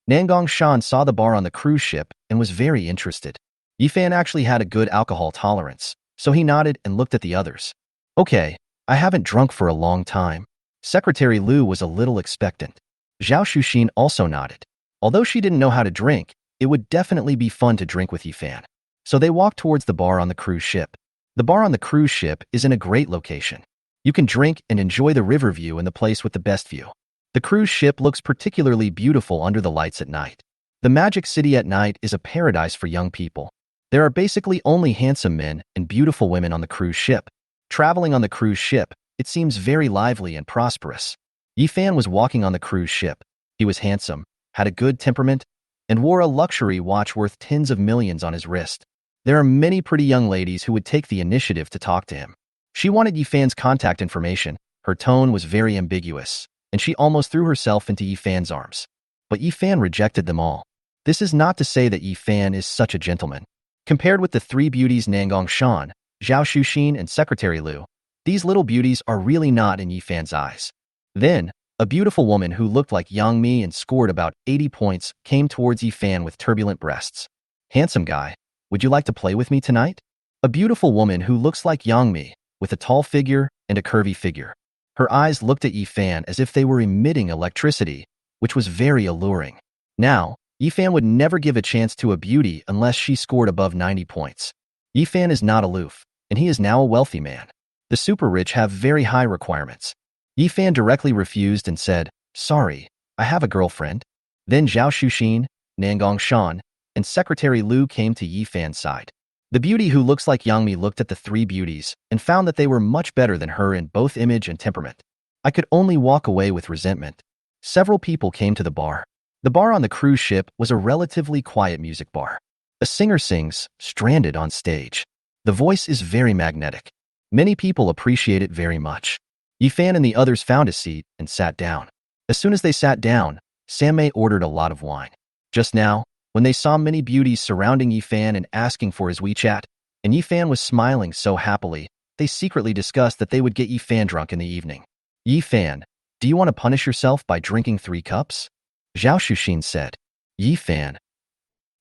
Nangong Shan saw the bar on the cruise ship and was very interested. Yifan actually had a good alcohol tolerance, so he nodded and looked at the others. Okay, I haven't drunk for a long time. Secretary Liu was a little expectant. Zhao Xuxin also nodded. Although she didn't know how to drink, it would definitely be fun to drink with Yifan. So they walked towards the bar on the cruise ship. The bar on the cruise ship is in a great location. You can drink and enjoy the river view in the place with the best view. The cruise ship looks particularly beautiful under the lights at night. The Magic City at night is a paradise for young people. There are basically only handsome men and beautiful women on the cruise ship. Traveling on the cruise ship, it seems very lively and prosperous. Yifan was walking on the cruise ship. He was handsome, had a good temperament, and wore a luxury watch worth tens of millions on his wrist. There are many pretty young ladies who would take the initiative to talk to him. She wanted Yifan's contact information. Her tone was very ambiguous, and she almost threw herself into Yifan's arms. But Yifan rejected them all. This is not to say that Yifan is such a gentleman. Compared with the three beauties Nangong Shan, Zhao Xuxin, and Secretary Liu, these little beauties are really not in Yifan's eyes. Then, a beautiful woman who looked like Yang Mi and scored about 80 points came towards Yifan with turbulent breasts. Handsome guy, would you like to play with me tonight? A beautiful woman who looks like Yang Mi, with a tall figure and a curvy figure. Her eyes looked at Yifan as if they were emitting electricity, which was very alluring. Now, Yifan would never give a chance to a beauty unless she scored above 90 points. Yifan is not aloof, and he is now a wealthy man. The super rich have very high requirements. Yifan directly refused and said, sorry, I have a girlfriend. Then Zhao Shuxin, Nangong Shan, and Secretary Lu came to Yi Fan's side. The beauty who looks like Yang Mi looked at the three beauties and found that they were much better than her in both image and temperament. I could only walk away with resentment. Several people came to the bar. The bar on the cruise ship was a relatively quiet music bar. A singer sings, stranded on stage. The voice is very magnetic. Many people appreciate it very much. Yi Fan and the others found a seat and sat down. As soon as they sat down, Sam Mei ordered a lot of wine. Just now, when they saw many beauties surrounding Yi Fan and asking for his WeChat, and Yi Fan was smiling so happily, they secretly discussed that they would get Yi Fan drunk in the evening. Yi Fan, do you want to punish yourself by drinking 3 cups? Zhao Shuxin said. Yi Fan.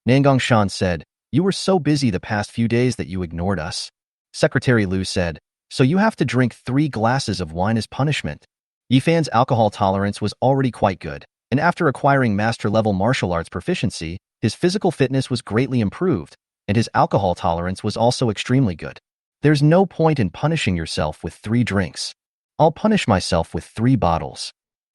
Nangong Shan said, you were so busy the past few days that you ignored us. Secretary Lu said, so you have to drink 3 glasses of wine as punishment. Yi Fan's alcohol tolerance was already quite good, and after acquiring master-level martial arts proficiency, his physical fitness was greatly improved, and his alcohol tolerance was also extremely good. There's no point in punishing yourself with 3 drinks. I'll punish myself with 3 bottles.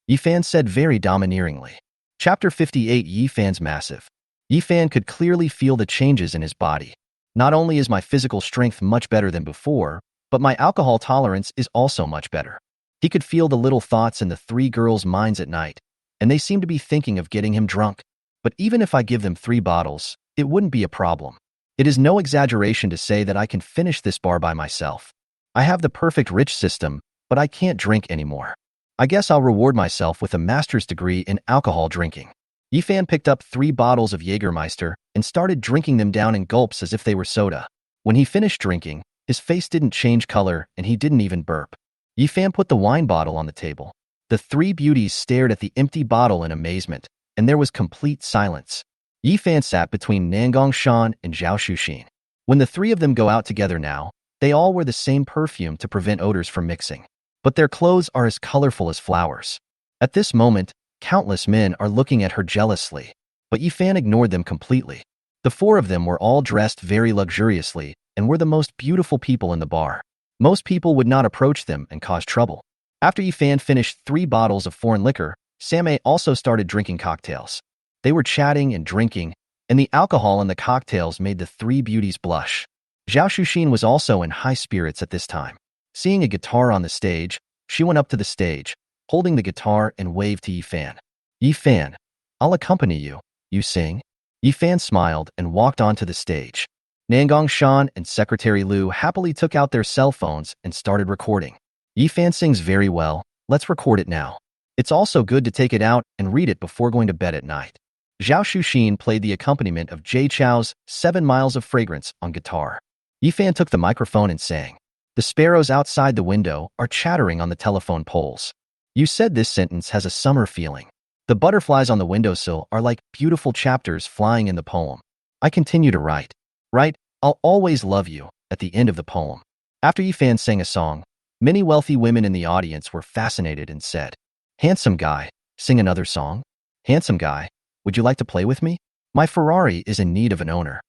Yi Fan said very domineeringly. Chapter 58. Yi Fan's massive. Yi Fan could clearly feel the changes in his body. Not only is my physical strength much better than before, but my alcohol tolerance is also much better. He could feel the little thoughts in the 3 girls' minds at night, and they seemed to be thinking of getting him drunk. But even if I give them 3 bottles, it wouldn't be a problem. It is no exaggeration to say that I can finish this bar by myself. I have the perfect rich system, but I can't drink anymore. I guess I'll reward myself with a master's degree in alcohol drinking. Yi Fan picked up 3 bottles of Jägermeister and started drinking them down in gulps as if they were soda. When he finished drinking, his face didn't change color and he didn't even burp. Yi Fan put the wine bottle on the table. The 3 beauties stared at the empty bottle in amazement, and there was complete silence. Yi Fan sat between Nangong Shan and Zhao Shuxin. When the 3 of them go out together now, they all wear the same perfume to prevent odors from mixing. But their clothes are as colorful as flowers. At this moment, countless men are looking at her jealously, but Yi Fan ignored them completely. The 4 of them were all dressed very luxuriously and were the most beautiful people in the bar. Most people would not approach them and cause trouble. After Yi Fan finished 3 bottles of foreign liquor, Sam Mei also started drinking cocktails. They were chatting and drinking, and the alcohol in the cocktails made the 3 beauties blush. Zhao Shuxin was also in high spirits at this time. Seeing a guitar on the stage, she went up to the stage, holding the guitar and waved to Yi Fan. Yi Fan, I'll accompany you. You sing? Yi Fan smiled and walked onto the stage. Nangong Shan and Secretary Lu happily took out their cell phones and started recording. Yi Fan sings very well. Let's record it now. It's also good to take it out and read it before going to bed at night. Zhao Shuxin played the accompaniment of Jay Chou's 7 Miles of Fragrance on guitar. Yi Fan took the microphone and sang. The sparrows outside the window are chattering on the telephone poles. You said this sentence has a summer feeling. The butterflies on the windowsill are like beautiful chapters flying in the poem. I continue to write. Write, I'll always love you, at the end of the poem. After Yi Fan sang a song, many wealthy women in the audience were fascinated and said, handsome guy, sing another song. Handsome guy, would you like to play with me? My Ferrari is in need of an owner.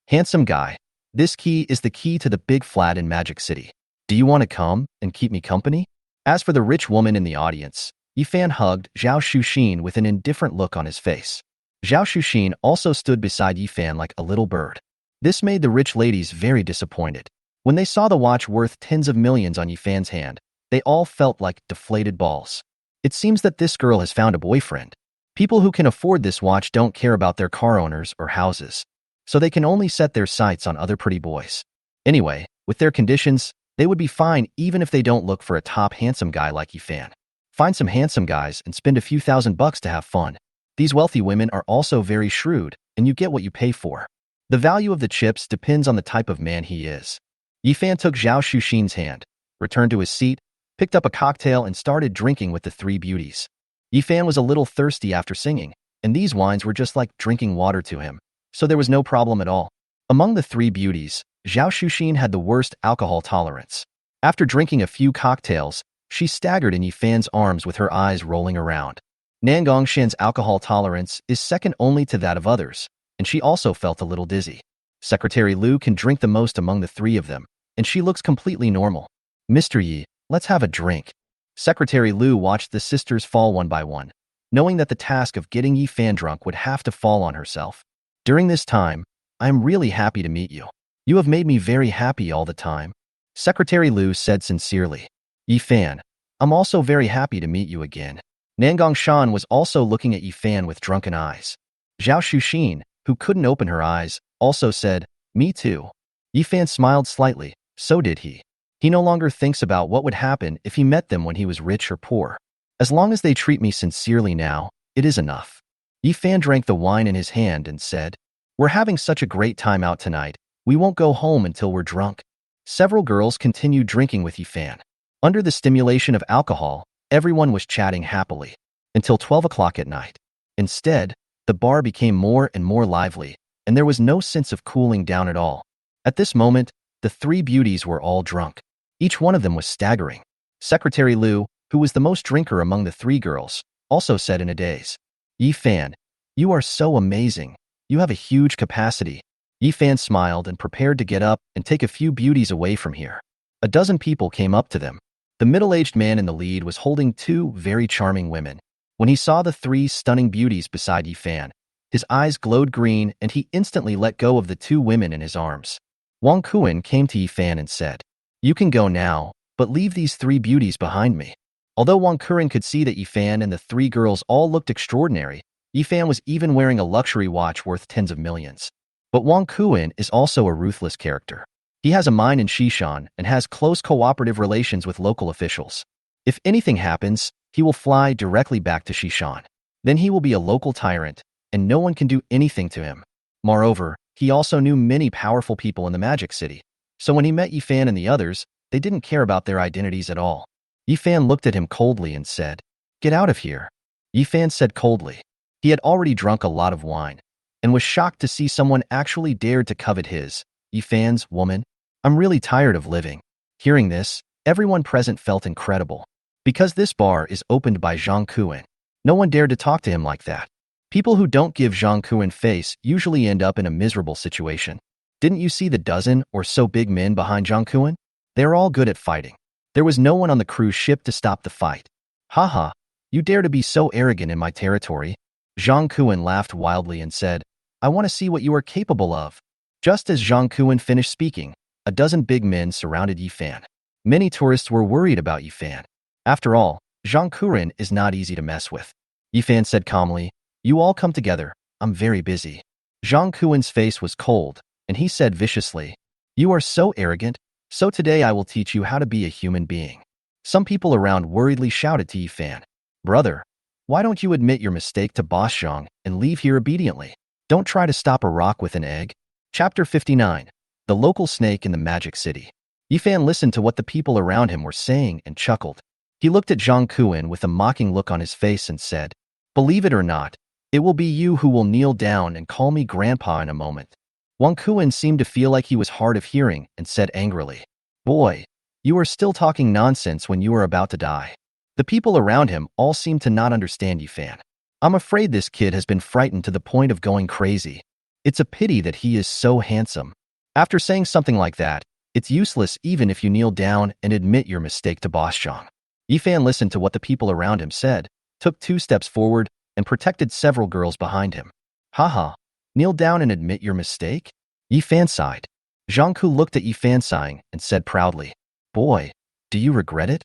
Handsome guy, this key is the key to the big flat in Magic City. Do you want to come and keep me company? As for the rich woman in the audience, Yi Fan hugged Zhao Shuxin with an indifferent look on his face. Zhao Shuxin also stood beside Yi Fan like a little bird. This made the rich ladies very disappointed. When they saw the watch worth tens of millions on Yi Fan's hand, they all felt like deflated balls. It seems that this girl has found a boyfriend. People who can afford this watch don't care about their car owners or houses, so they can only set their sights on other pretty boys. Anyway, with their conditions, they would be fine even if they don't look for a top handsome guy like Yi Fan. Find some handsome guys and spend a few $1,000s to have fun. These wealthy women are also very shrewd, and you get what you pay for. The value of the chips depends on the type of man he is. Yi Fan took Zhao Shuxin's hand, returned to his seat, picked up a cocktail and started drinking with the 3 beauties. Yi Fan was a little thirsty after singing, and these wines were just like drinking water to him, so there was no problem at all. Among the 3 beauties, Zhao Shuxin had the worst alcohol tolerance. After drinking a few cocktails, she staggered in Yi Fan's arms with her eyes rolling around. Nangong Shan's alcohol tolerance is second only to that of others, and she also felt a little dizzy. Secretary Lu can drink the most among the 3 of them, and she looks completely normal. Mr. Yi, let's have a drink. Secretary Lu watched the sisters fall one by one. knowing that the task of getting Yi Fan drunk would have to fall on herself. During this time, I am really happy to meet you. You have made me very happy all the time. Secretary Liu said sincerely. Yi Fan, I'm also very happy to meet you again. Nangong Shan was also looking at Yi Fan with drunken eyes. Zhao Shuxin, who couldn't open her eyes, also said, me too. Yi Fan smiled slightly, so did he. He no longer thinks about what would happen if he met them when he was rich or poor. As long as they treat me sincerely now, it is enough. Yi Fan drank the wine in his hand and said, we're having such a great time out tonight, we won't go home until we're drunk. Several girls continued drinking with Yi Fan. Under the stimulation of alcohol, everyone was chatting happily until 12 o'clock at night. Instead, the bar became more and more lively, and there was no sense of cooling down at all. At this moment, the three beauties were all drunk. Each one of them was staggering. Secretary Liu, who was the most drinker among the three girls, also said in a daze, Yi Fan, you are so amazing. You have a huge capacity. Yi Fan smiled and prepared to get up and take a few beauties away from here. A dozen people came up to them. The middle-aged man in the lead was holding two very charming women. When he saw the three stunning beauties beside Yi Fan, his eyes glowed green and he instantly let go of the two women in his arms. Wang Kuan came to Yi Fan and said, you can go now, but leave these three beauties behind me. Although Wang Kuan could see that Yi Fan and the three girls all looked extraordinary, Yi Fan was even wearing a luxury watch worth tens of millions. But Wang Kuan is also a ruthless character. He has a mine in Xishan and has close cooperative relations with local officials. If anything happens, he will fly directly back to Xishan. Then he will be a local tyrant, and no one can do anything to him. Moreover, he also knew many powerful people in the Magic City. So when he met Yi Fan and the others, they didn't care about their identities at all. Yi Fan looked at him coldly and said, get out of here. Yi Fan said coldly. He had already drunk a lot of wine, and was shocked to see someone actually dared to covet his, Yi Fan's, woman. I'm really tired of living. Hearing this, everyone present felt incredible. Because this bar is opened by Zhang Kuan, no one dared to talk to him like that. People who don't give Zhang Kuan face usually end up in a miserable situation. Didn't you see the dozen or so big men behind Zhang Kuan? They're all good at fighting. There was no one on the cruise ship to stop the fight. Haha, you dare to be so arrogant in my territory? Zhang Kuan laughed wildly and said, I want to see what you are capable of. Just as Zhang Kuan finished speaking, a dozen big men surrounded Yi Fan. Many tourists were worried about Yi Fan. After all, Zhang Kuan is not easy to mess with. Yi Fan said calmly, you all come together, I'm very busy. Zhang Kuan's face was cold, and he said viciously, you are so arrogant, so today I will teach you how to be a human being. Some people around worriedly shouted to Yi Fan, brother, why don't you admit your mistake to Boss Zhang and leave here obediently? Don't try to stop a rock with an egg. Chapter 59. The Local Snake in the Magic City. Yi Fan listened to what the people around him were saying and chuckled. He looked at Zhang Kuan with a mocking look on his face and said, believe it or not, it will be you who will kneel down and call me grandpa in a moment. Wang Kuan seemed to feel like he was hard of hearing and said angrily, boy, you are still talking nonsense when you are about to die. The people around him all seemed to not understand Yi Fan. I'm afraid this kid has been frightened to the point of going crazy. It's a pity that he is so handsome. After saying something like that, it's useless even if you kneel down and admit your mistake to Boss Zhang. Yi Fan listened to what the people around him said, took 2 steps forward, and protected several girls behind him. Haha, kneel down and admit your mistake? Yi Fan sighed. Zhang Ku looked at Yi Fan sighing and said proudly, boy, do you regret it?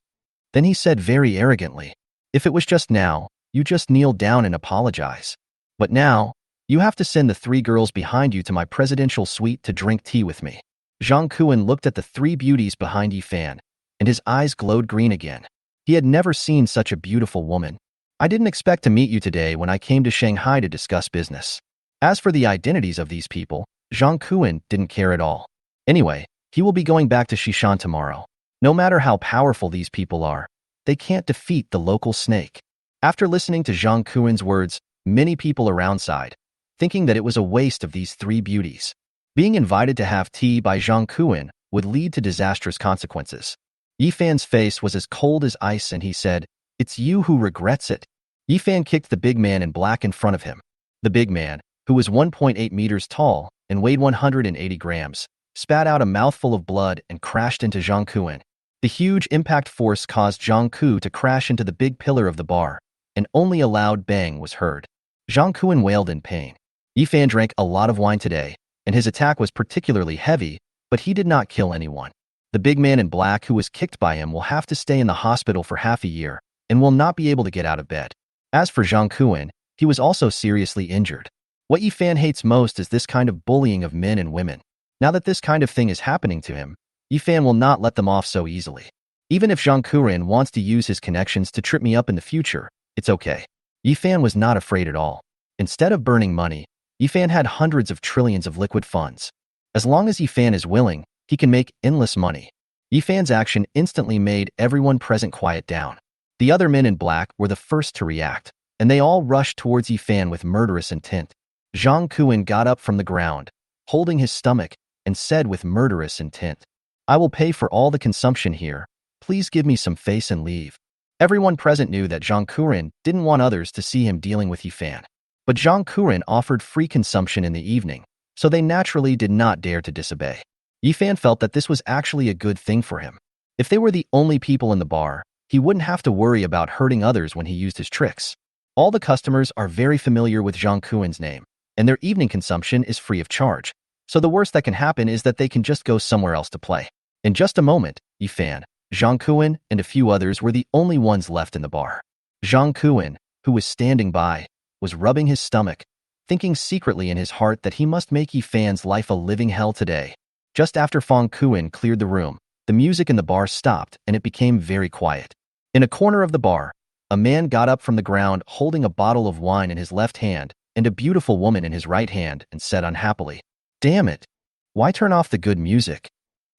Then he said very arrogantly, if it was just now, you just kneel down and apologize. But now, you have to send the 3 girls behind you to my presidential suite to drink tea with me. Zhang Kuan looked at the 3 beauties behind Yi Fan, and his eyes glowed green again. He had never seen such a beautiful woman. I didn't expect to meet you today when I came to Shanghai to discuss business. As for the identities of these people, Zhang Kuan didn't care at all. Anyway, he will be going back to Xishan tomorrow. No matter how powerful these people are, they can't defeat the local snake. After listening to Zhang Kuan's words, many people around sighed, thinking that it was a waste of these 3 beauties. Being invited to have tea by Zhang Kuan would lead to disastrous consequences. Yi Fan's face was as cold as ice and he said, it's you who regrets it. Yi Fan kicked the big man in black in front of him. The big man, who was 1.8 meters tall and weighed 180 grams, spat out a mouthful of blood and crashed into Zhang Kuan. The huge impact force caused Zhang Ku to crash into the big pillar of the bar, and only a loud bang was heard. Zhang Kuan wailed in pain. Yifan drank a lot of wine today, and his attack was particularly heavy, but he did not kill anyone. The big man in black who was kicked by him will have to stay in the hospital for half a year and will not be able to get out of bed. As for Zhang Kuan, he was also seriously injured. What Yifan hates most is this kind of bullying of men and women. Now that this kind of thing is happening to him, Yifan will not let them off so easily. Even if Zhang Kuan wants to use his connections to trip me up in the future, it's okay. Yifan was not afraid at all. Instead of burning money, Yifan had hundreds of trillions of liquid funds. As long as Yifan is willing, he can make endless money. Yifan's action instantly made everyone present quiet down. The other men in black were the first to react, and they all rushed towards Yifan with murderous intent. Zhang Kuan got up from the ground, holding his stomach, and said with murderous intent, "I will pay for all the consumption here. Please give me some face and leave." Everyone present knew that Zhang Kuan didn't want others to see him dealing with Yifan. But Zhang Kuan offered free consumption in the evening, so they naturally did not dare to disobey. Yifan felt that this was actually a good thing for him. If they were the only people in the bar, he wouldn't have to worry about hurting others when he used his tricks. All the customers are very familiar with Zhang Kuan's name, and their evening consumption is free of charge. So the worst that can happen is that they can just go somewhere else to play. In just a moment, Yifan, Zhang Kuan, and a few others were the only ones left in the bar. Zhang Kuan, who was standing by, was rubbing his stomach, thinking secretly in his heart that he must make Yifan's life a living hell today. Just after Fang Kuan cleared the room, the music in the bar stopped and it became very quiet. In a corner of the bar, a man got up from the ground holding a bottle of wine in his left hand and a beautiful woman in his right hand and said unhappily, "Damn it! Why turn off the good music?"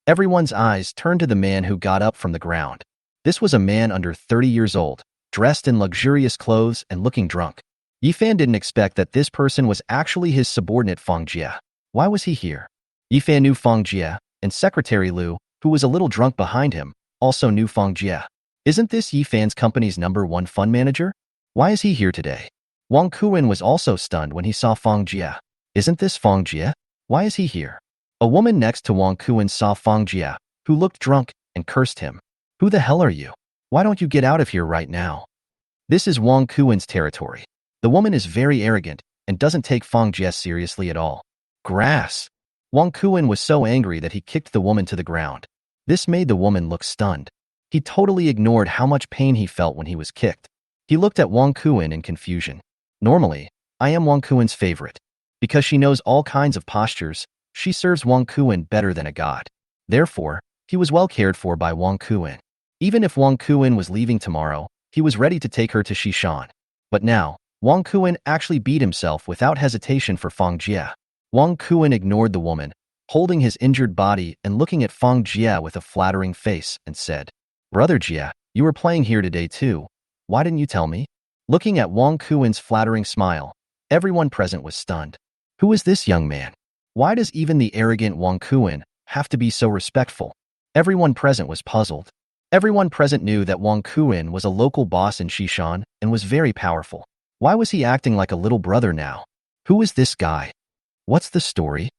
Everyone's eyes turned to the man who got up from the ground. This was a man under 30 years old, dressed in luxurious clothes and looking drunk. Yifan didn't expect that this person was actually his subordinate Fang Jie. Why was he here? Yifan knew Fang Jie, and Secretary Liu, who was a little drunk behind him, also knew Fang Jie. Isn't this Yifan's company's #1 fund manager? Why is he here today? Wang Kuan was also stunned when he saw Fang Jie. Isn't this Fang Jie? Why is he here? A woman next to Wang Kuan saw Fang Jie, who looked drunk, and cursed him. "Who the hell are you? Why don't you get out of here right now?" This is Wang Kuan's territory. The woman is very arrogant and doesn't take Fang Jie seriously at all. Grass! Wang Kuan was so angry that he kicked the woman to the ground. This made the woman look stunned. He totally ignored how much pain he felt when he was kicked. He looked at Wang Kuan in confusion. Normally, I am Wang Kuan's favorite. Because she knows all kinds of postures, she serves Wang Kuan better than a god. Therefore, he was well cared for by Wang Kuan. Even if Wang Kuan was leaving tomorrow, he was ready to take her to Xishan. But now, Wang Kuan actually beat himself without hesitation for Fang Jie. Wang Kuan ignored the woman, holding his injured body and looking at Fang Jie with a flattering face, and said, "Brother Jie, you were playing here today too. Why didn't you tell me?" Looking at Wang Kuan's flattering smile, everyone present was stunned. Who is this young man? Why does even the arrogant Wang Kuan have to be so respectful? Everyone present was puzzled. Everyone present knew that Wang Kuan was a local boss in Xishan and was very powerful. Why was he acting like a little brother now? Who is this guy? What's the story?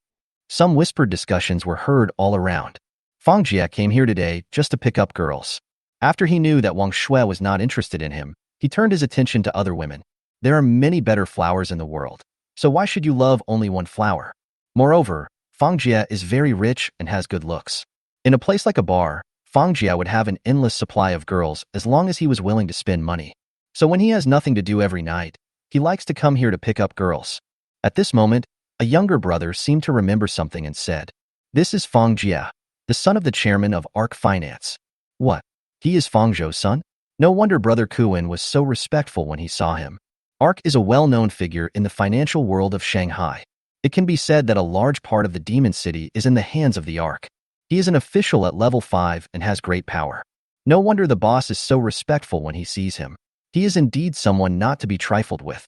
Some whispered discussions were heard all around. Fang Jie came here today just to pick up girls. After he knew that Wang Xue was not interested in him, he turned his attention to other women. There are many better flowers in the world, so why should you love only one flower? Moreover, Fang Jie is very rich and has good looks. In a place like a bar, Fang Jie would have an endless supply of girls as long as he was willing to spend money. So when he has nothing to do every night, he likes to come here to pick up girls. At this moment, a younger brother seemed to remember something and said, "This is Fang Jie, the son of the chairman of ARC Finance." What? He is Fang Zhou's son? No wonder Brother Kuan was so respectful when he saw him. ARC is a well-known figure in the financial world of Shanghai. It can be said that a large part of the Demon City is in the hands of the ARC. He is an official at level 5 and has great power. No wonder the boss is so respectful when he sees him. He is indeed someone not to be trifled with.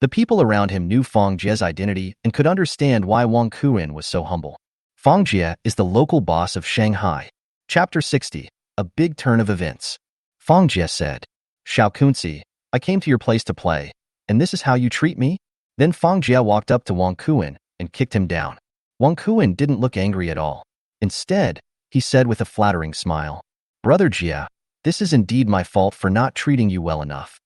The people around him knew Fang Jie's identity and could understand why Wang Kuan was so humble. Fang Jie is the local boss of Shanghai. Chapter 60, A Big Turn of Events. Fang Jie said, "Xiao Kunzi, I came to your place to play, and this is how you treat me?" Then Fang Jie walked up to Wang Kuan and kicked him down. Wang Kuan didn't look angry at all. Instead, he said with a flattering smile, "Brother Jie, this is indeed my fault for not treating you well enough.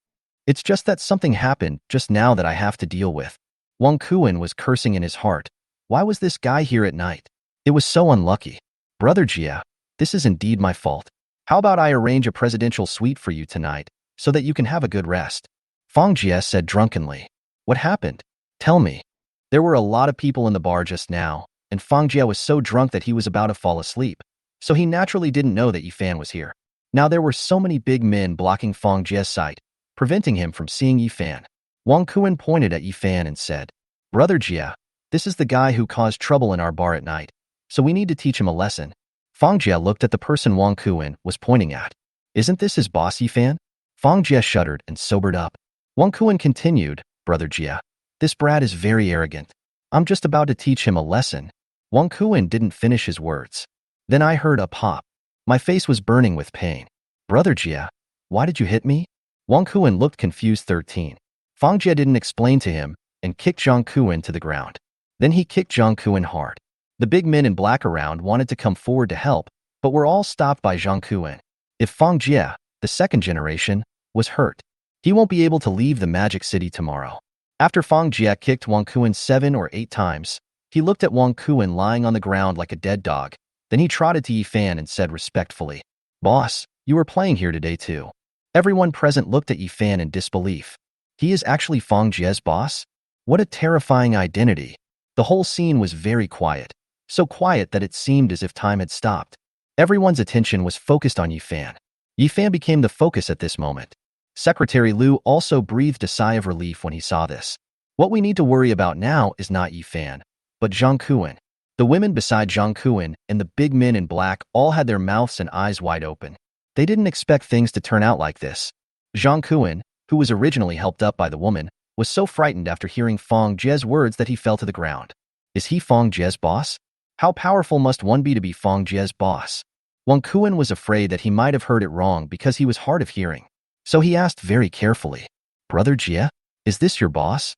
It's just that something happened just now that I have to deal with. Wang Kuan was cursing in his heart. Why was this guy here at night? It was so unlucky. Brother Jia, this is indeed my fault. How about I arrange a presidential suite for you tonight, so that you can have a good rest? Fang Jia said drunkenly. What happened? Tell me. There were a lot of people in the bar just now, and Fang Jia was so drunk that he was about to fall asleep, so he naturally didn't know that Yifan was here. Now there were so many big men blocking Fang Jia's sight, preventing him from seeing Yifan. Wang Kuan pointed at Yifan and said, Brother Jia, this is the guy who caused trouble in our bar at night, so we need to teach him a lesson. Fang Jia looked at the person Wang Kuan was pointing at. Isn't this his boss, Yifan? Fang Jia shuddered and sobered up. Wang Kuan continued, Brother Jia, this brat is very arrogant. I'm just about to teach him a lesson. Wang Kuan didn't finish his words. Then I heard a pop. My face was burning with pain. Brother Jia, why did you hit me? Wang Kuan looked confused. 13. Fang Jia didn't explain to him and kicked Zhang Kuan to the ground. Then he kicked Zhang Kuan hard. The big men in black around wanted to come forward to help, but were all stopped by Zhang Kuan. If Fang Jia, the second generation, was hurt, he won't be able to leave the Magic City tomorrow. After Fang Jia kicked Wang Kuan 7 or 8 times, he looked at Wang Kuan lying on the ground like a dead dog. Then he trotted to Yifan and said respectfully, Boss, you were playing here today too. Everyone present looked at Yifan in disbelief. He is actually Fang Jia's boss? What a terrifying identity. The whole scene was very quiet. So quiet that it seemed as if time had stopped. Everyone's attention was focused on Yifan. Yifan became the focus at this moment. Secretary Liu also breathed a sigh of relief when he saw this. What we need to worry about now is not Yifan, but Zhang Kuan. The women beside Zhang Kuan and the big men in black all had their mouths and eyes wide open. They didn't expect things to turn out like this. Zhang Kuan, who was originally helped up by the woman, was so frightened after hearing Fang Jie's words that he fell to the ground. Is he Fang Jie's boss? How powerful must one be to be Fang Jie's boss? Wang Kuan was afraid that he might have heard it wrong because he was hard of hearing. So he asked very carefully, Brother Jie, is this your boss?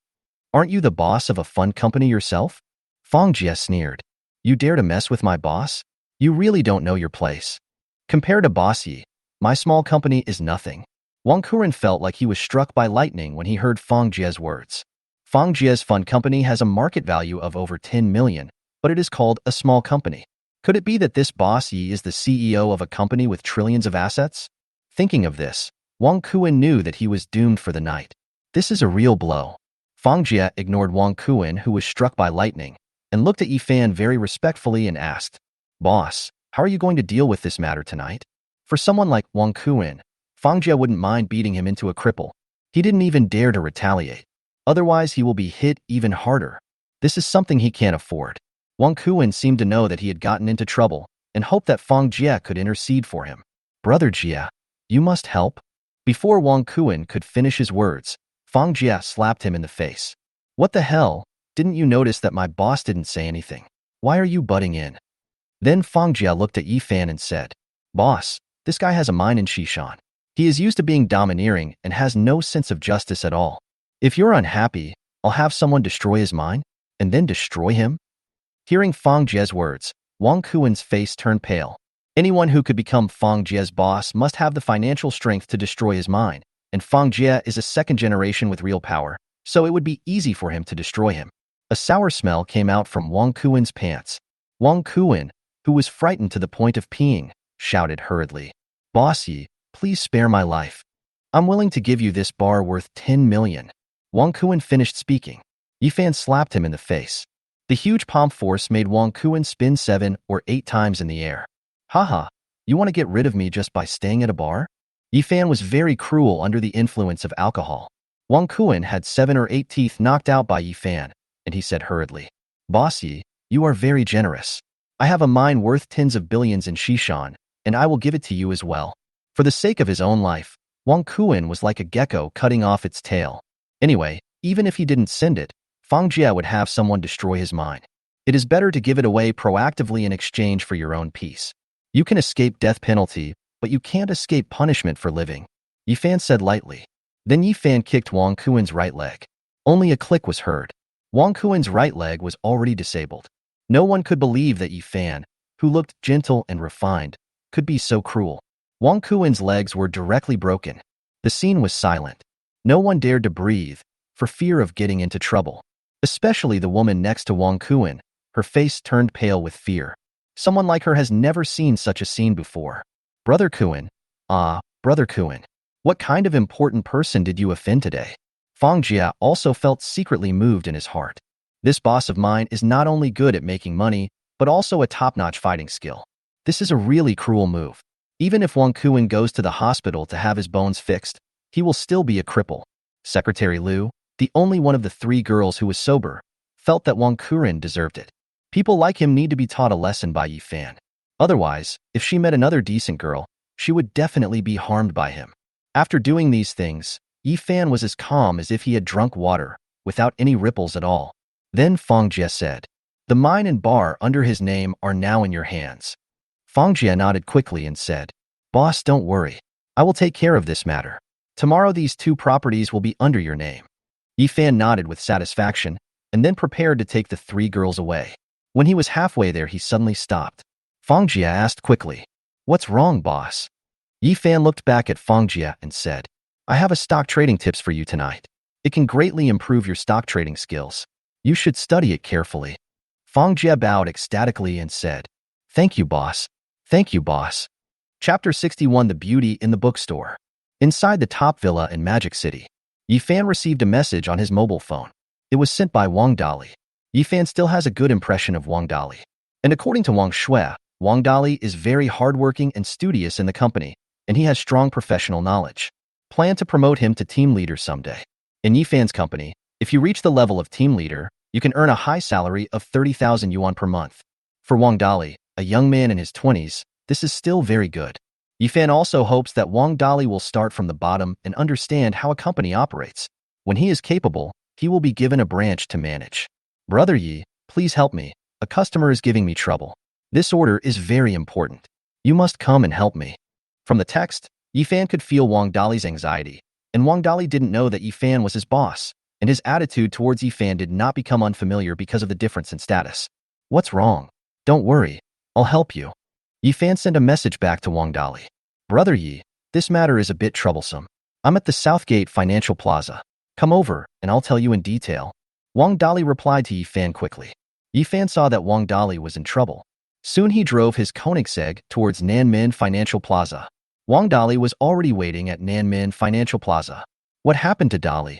Aren't you the boss of a fun company yourself? Fang Jie sneered. You dare to mess with my boss? You really don't know your place. Compared to Boss Yi, my small company is nothing. Wang Kuan felt like he was struck by lightning when he heard Fang Jie's words. Fang Jie's fun company has a market value of over 10 million, but it is called a small company. Could it be that this Boss Yi is the CEO of a company with trillions of assets? Thinking of this, Wang Kuan knew that he was doomed for the night. This is a real blow. Fang Jie ignored Wang Kuan, who was struck by lightning, and looked at Yifan very respectfully and asked, Boss, how are you going to deal with this matter tonight? For someone like Wang Kuan, Fang Jie wouldn't mind beating him into a cripple. He didn't even dare to retaliate. Otherwise, he will be hit even harder. This is something he can't afford. Wang Kuan seemed to know that he had gotten into trouble and hoped that Fang Jie could intercede for him. Brother Jie, you must help. Before Wang Kuan could finish his words, Fang Jie slapped him in the face. What the hell? Didn't you notice that my boss didn't say anything? Why are you butting in? Then Fang Jie looked at Yifan and said, Boss, this guy has a mind in Shishan. He is used to being domineering and has no sense of justice at all. If you're unhappy, I'll have someone destroy his mind and then destroy him. Hearing Fang Jie's words, Wang Kuan's face turned pale. Anyone who could become Fang Jie's boss must have the financial strength to destroy his mind, and Fang Jie is a second generation with real power, so it would be easy for him to destroy him. A sour smell came out from Wang Kuan's pants. Wang Kuan, who was frightened to the point of peeing, shouted hurriedly, Boss Yi, please spare my life. I'm willing to give you this bar worth 10 million. Wang Kuan finished speaking. Yifan slapped him in the face. The huge palm force made Wang Kuan spin 7 or 8 times in the air. Haha, you want to get rid of me just by staying at a bar? Yifan was very cruel under the influence of alcohol. Wang Kuan had 7 or 8 teeth knocked out by Yifan, and he said hurriedly, Boss Yi, you are very generous. I have a mine worth tens of billions in Shishan, and I will give it to you as well. For the sake of his own life, Wang Kuan was like a gecko cutting off its tail. Anyway, even if he didn't send it, Fang Jie would have someone destroy his mine. It is better to give it away proactively in exchange for your own peace. You can escape death penalty, but you can't escape punishment for living, Yifan said lightly. Then Yifan kicked Wang Kuan's right leg. Only a click was heard. Wang Kuan's right leg was already disabled. No one could believe that Yifan, who looked gentle and refined, could be so cruel. Wang Kuan's legs were directly broken. The scene was silent. No one dared to breathe, for fear of getting into trouble. Especially the woman next to Wang Kuan, her face turned pale with fear. Someone like her has never seen such a scene before. Brother Kuan. Brother Kuan. What kind of important person did you offend today? Fang Jia also felt secretly moved in his heart. This boss of mine is not only good at making money, but also a top-notch fighting skill. This is a really cruel move. Even if Wang Kuan goes to the hospital to have his bones fixed, he will still be a cripple. Secretary Liu, the only one of the three girls who was sober, felt that Wang Kuan deserved it. People like him need to be taught a lesson by Yi Fan. Otherwise, if she met another decent girl, she would definitely be harmed by him. After doing these things, Yi Fan was as calm as if he had drunk water, without any ripples at all. Then Fang Jie said, "The mine and bar under his name are now in your hands." Fang Jie nodded quickly and said, "Boss, don't worry. I will take care of this matter. Tomorrow these two properties will be under your name." Yi Fan nodded with satisfaction, and then prepared to take the three girls away. When he was halfway there, he suddenly stopped. Fang Jie asked quickly, "What's wrong, boss?" Yi Fan looked back at Fang Jie and said, "I have a stock trading tips for you tonight. It can greatly improve your stock trading skills. You should study it carefully." Fang Jie bowed ecstatically and said, "Thank you, boss. Thank you, boss." Chapter 61: The Beauty in the Bookstore. Inside the top villa in Magic City, Yi Fan received a message on his mobile phone. It was sent by Wang Dali. Yi Fan still has a good impression of Wang Dali. And according to Lin Xue, Wang Dali is very hardworking and studious in the company, and he has strong professional knowledge. Plan to promote him to team leader someday. In Yi Fan's company, if you reach the level of team leader, you can earn a high salary of 30,000 yuan per month. For Wang Dali, a young man in his 20s, this is still very good. Yi Fan also hopes that Wang Dali will start from the bottom and understand how a company operates. When he is capable, he will be given a branch to manage. "Brother Yi, please help me. A customer is giving me trouble. This order is very important. You must come and help me." From the text, Yi Fan could feel Wang Dali's anxiety, and Wang Dali didn't know that Yi Fan was his boss, and his attitude towards Yi Fan did not become unfamiliar because of the difference in status. "What's wrong? Don't worry. I'll help you." Yi Fan sent a message back to Wang Dali. "Brother Yi, this matter is a bit troublesome. I'm at the Southgate Financial Plaza. Come over, and I'll tell you in detail." Wang Dali replied to Yi Fan quickly. Yi Fan saw that Wang Dali was in trouble. Soon he drove his Koenigsegg towards Nanmin Financial Plaza. Wang Dali was already waiting at Nanmin Financial Plaza. "What happened to Dali?"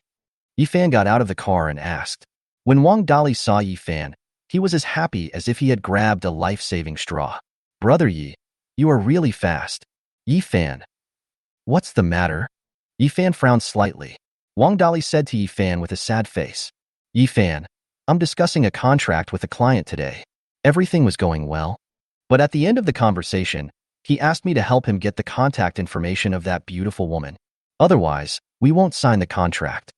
Yi Fan got out of the car and asked. When Wang Dali saw Yi Fan, he was as happy as if he had grabbed a life-saving straw. "Brother Yi, you are really fast." Yi Fan. "What's the matter?" Yi Fan frowned slightly. Wang Dali said to Yi Fan with a sad face, "Yi Fan, I'm discussing a contract with a client today. Everything was going well. But at the end of the conversation, he asked me to help him get the contact information of that beautiful woman. Otherwise, we won't sign the contract."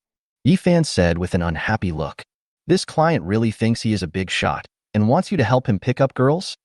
Yi Fan said with an unhappy look. This client really thinks he is a big shot and wants you to help him pick up girls?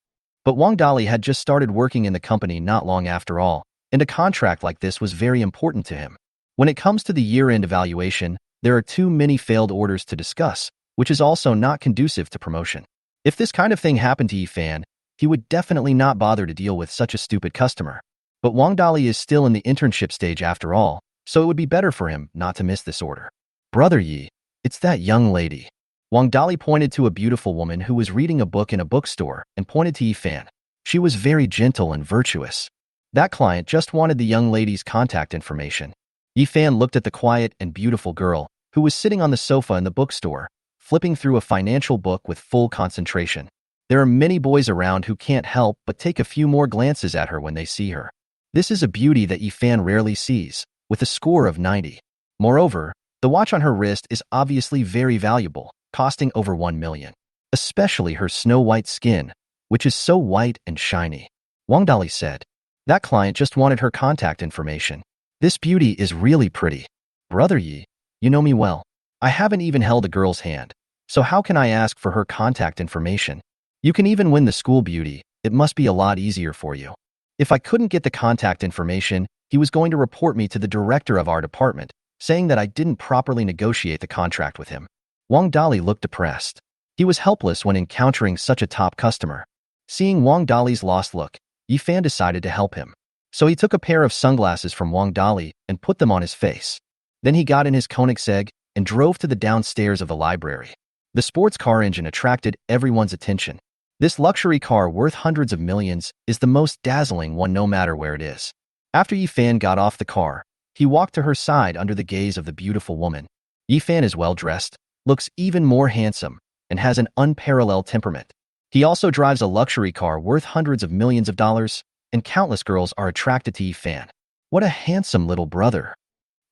But Wang Dali had just started working in the company not long after all, and a contract like this was very important to him. When it comes to the year-end evaluation, there are too many failed orders to discuss, which is also not conducive to promotion. If this kind of thing happened to Yi Fan, he would definitely not bother to deal with such a stupid customer. But Wang Dali is still in the internship stage after all, so it would be better for him not to miss this order. "Brother Yi, it's that young lady." Wang Dali pointed to a beautiful woman who was reading a book in a bookstore and pointed to Yi Fan. She was very gentle and virtuous. That client just wanted the young lady's contact information. Yi Fan looked at the quiet and beautiful girl who was sitting on the sofa in the bookstore, flipping through a financial book with full concentration. There are many boys around who can't help but take a few more glances at her when they see her. This is a beauty that Yi Fan rarely sees, with a score of 90. Moreover, the watch on her wrist is obviously very valuable, costing over 1 million. Especially her snow-white skin, which is so white and shiny. Wang Dali said. That client just wanted her contact information. "This beauty is really pretty. Brother Yi, you know me well. I haven't even held a girl's hand, so how can I ask for her contact information? You can even win the school beauty. It must be a lot easier for you." If I couldn't get the contact information, he was going to report me to the director of our department, saying that I didn't properly negotiate the contract with him. Wang Dali looked depressed. He was helpless when encountering such a top customer. Seeing Wang Dali's lost look, Yi Fan decided to help him. So he took a pair of sunglasses from Wang Dali and put them on his face. Then he got in his Koenigsegg and drove to the downstairs of the library. The sports car engine attracted everyone's attention. This luxury car worth hundreds of millions is the most dazzling one no matter where it is. After Yifan got off the car, he walked to her side under the gaze of the beautiful woman. Yifan is well-dressed, looks even more handsome, and has an unparalleled temperament. He also drives a luxury car worth hundreds of millions of dollars, and countless girls are attracted to Yifan. What a handsome little brother.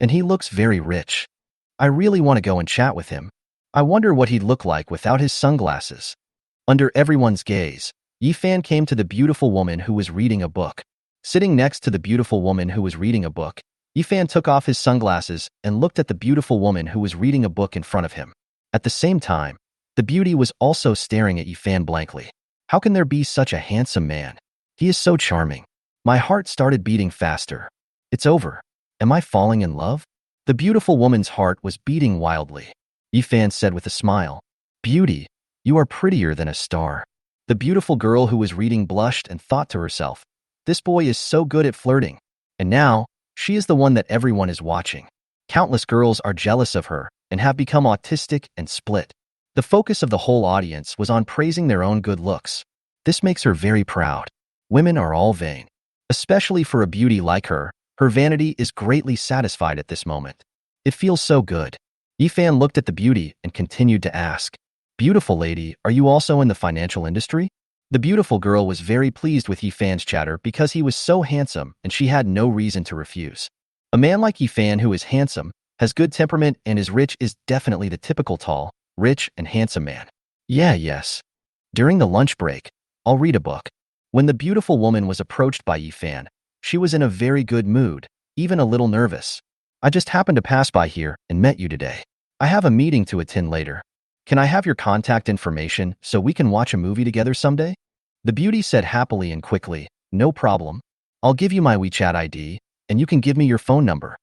And he looks very rich. I really want to go and chat with him. I wonder what he'd look like without his sunglasses. Under everyone's gaze, Yifan came to the beautiful woman who was reading a book. Sitting next to the beautiful woman who was reading a book, Yifan took off his sunglasses and looked at the beautiful woman who was reading a book in front of him. At the same time, the beauty was also staring at Yifan blankly. How can there be such a handsome man? He is so charming. My heart started beating faster. It's over. Am I falling in love? The beautiful woman's heart was beating wildly. Yifan said with a smile, "Beauty, you are prettier than a star." The beautiful girl who was reading blushed and thought to herself, "This boy is so good at flirting." And now, she is the one that everyone is watching. Countless girls are jealous of her and have become autistic and split. The focus of the whole audience was on praising their own good looks. This makes her very proud. Women are all vain. Especially for a beauty like her, her vanity is greatly satisfied at this moment. It feels so good. Yifan looked at the beauty and continued to ask, "Beautiful lady, are you also in the financial industry?" The beautiful girl was very pleased with Yifan's chatter because he was so handsome and she had no reason to refuse. A man like Yifan who is handsome, has good temperament and is rich is definitely the typical tall, rich and handsome man. Yes. During the lunch break, I'll read a book. When the beautiful woman was approached by Yifan, she was in a very good mood, even a little nervous. "I just happened to pass by here and met you today. I have a meeting to attend later. Can I have your contact information so we can watch a movie together someday?" The beauty said happily and quickly, "No problem. I'll give you my WeChat ID, and you can give me your phone number."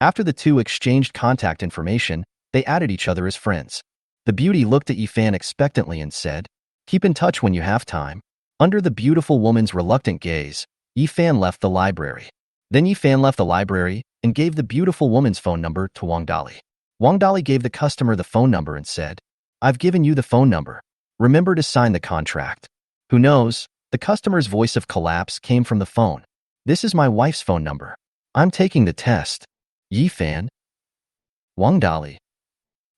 After the two exchanged contact information, they added each other as friends. The beauty looked at Yifan expectantly and said, "Keep in touch when you have time." Under the beautiful woman's reluctant gaze, Yifan left the library. Then Yifan left the library and gave the beautiful woman's phone number to Wang Dali. Wang Dali gave the customer the phone number and said, "I've given you the phone number. Remember to sign the contract." Who knows? The customer's voice of collapse came from the phone. "This is my wife's phone number. I'm taking the test." Yifan? Wang Dali.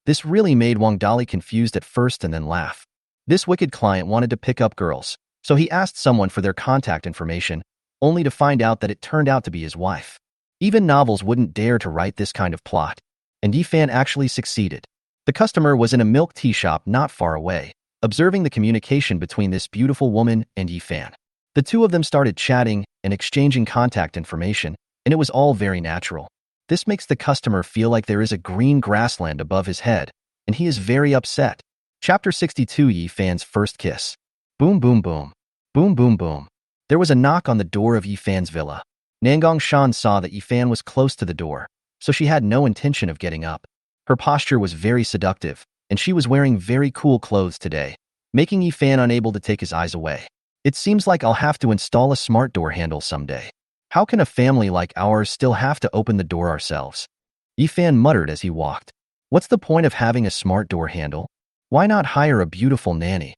This really made Wang Dali confused at first and then laugh. This wicked client wanted to pick up girls, so he asked someone for their contact information, only to find out that it turned out to be his wife. Even novels wouldn't dare to write this kind of plot, and Yifan actually succeeded. The customer was in a milk tea shop not far away, observing the communication between this beautiful woman and Yifan. The two of them started chatting and exchanging contact information, and it was all very natural. This makes the customer feel like there is a green grassland above his head, and he is very upset. Chapter 62: Yifan's First Kiss. Boom, boom, boom. Boom, boom, boom. There was a knock on the door of Yifan's villa. Nangong Shan saw that Yifan was close to the door, so she had no intention of getting up. Her posture was very seductive, and she was wearing very cool clothes today, making Yifan unable to take his eyes away. "It seems like I'll have to install a smart door handle someday. How can a family like ours still have to open the door ourselves?" Yifan muttered as he walked. "What's the point of having a smart door handle? Why not hire a beautiful nanny?"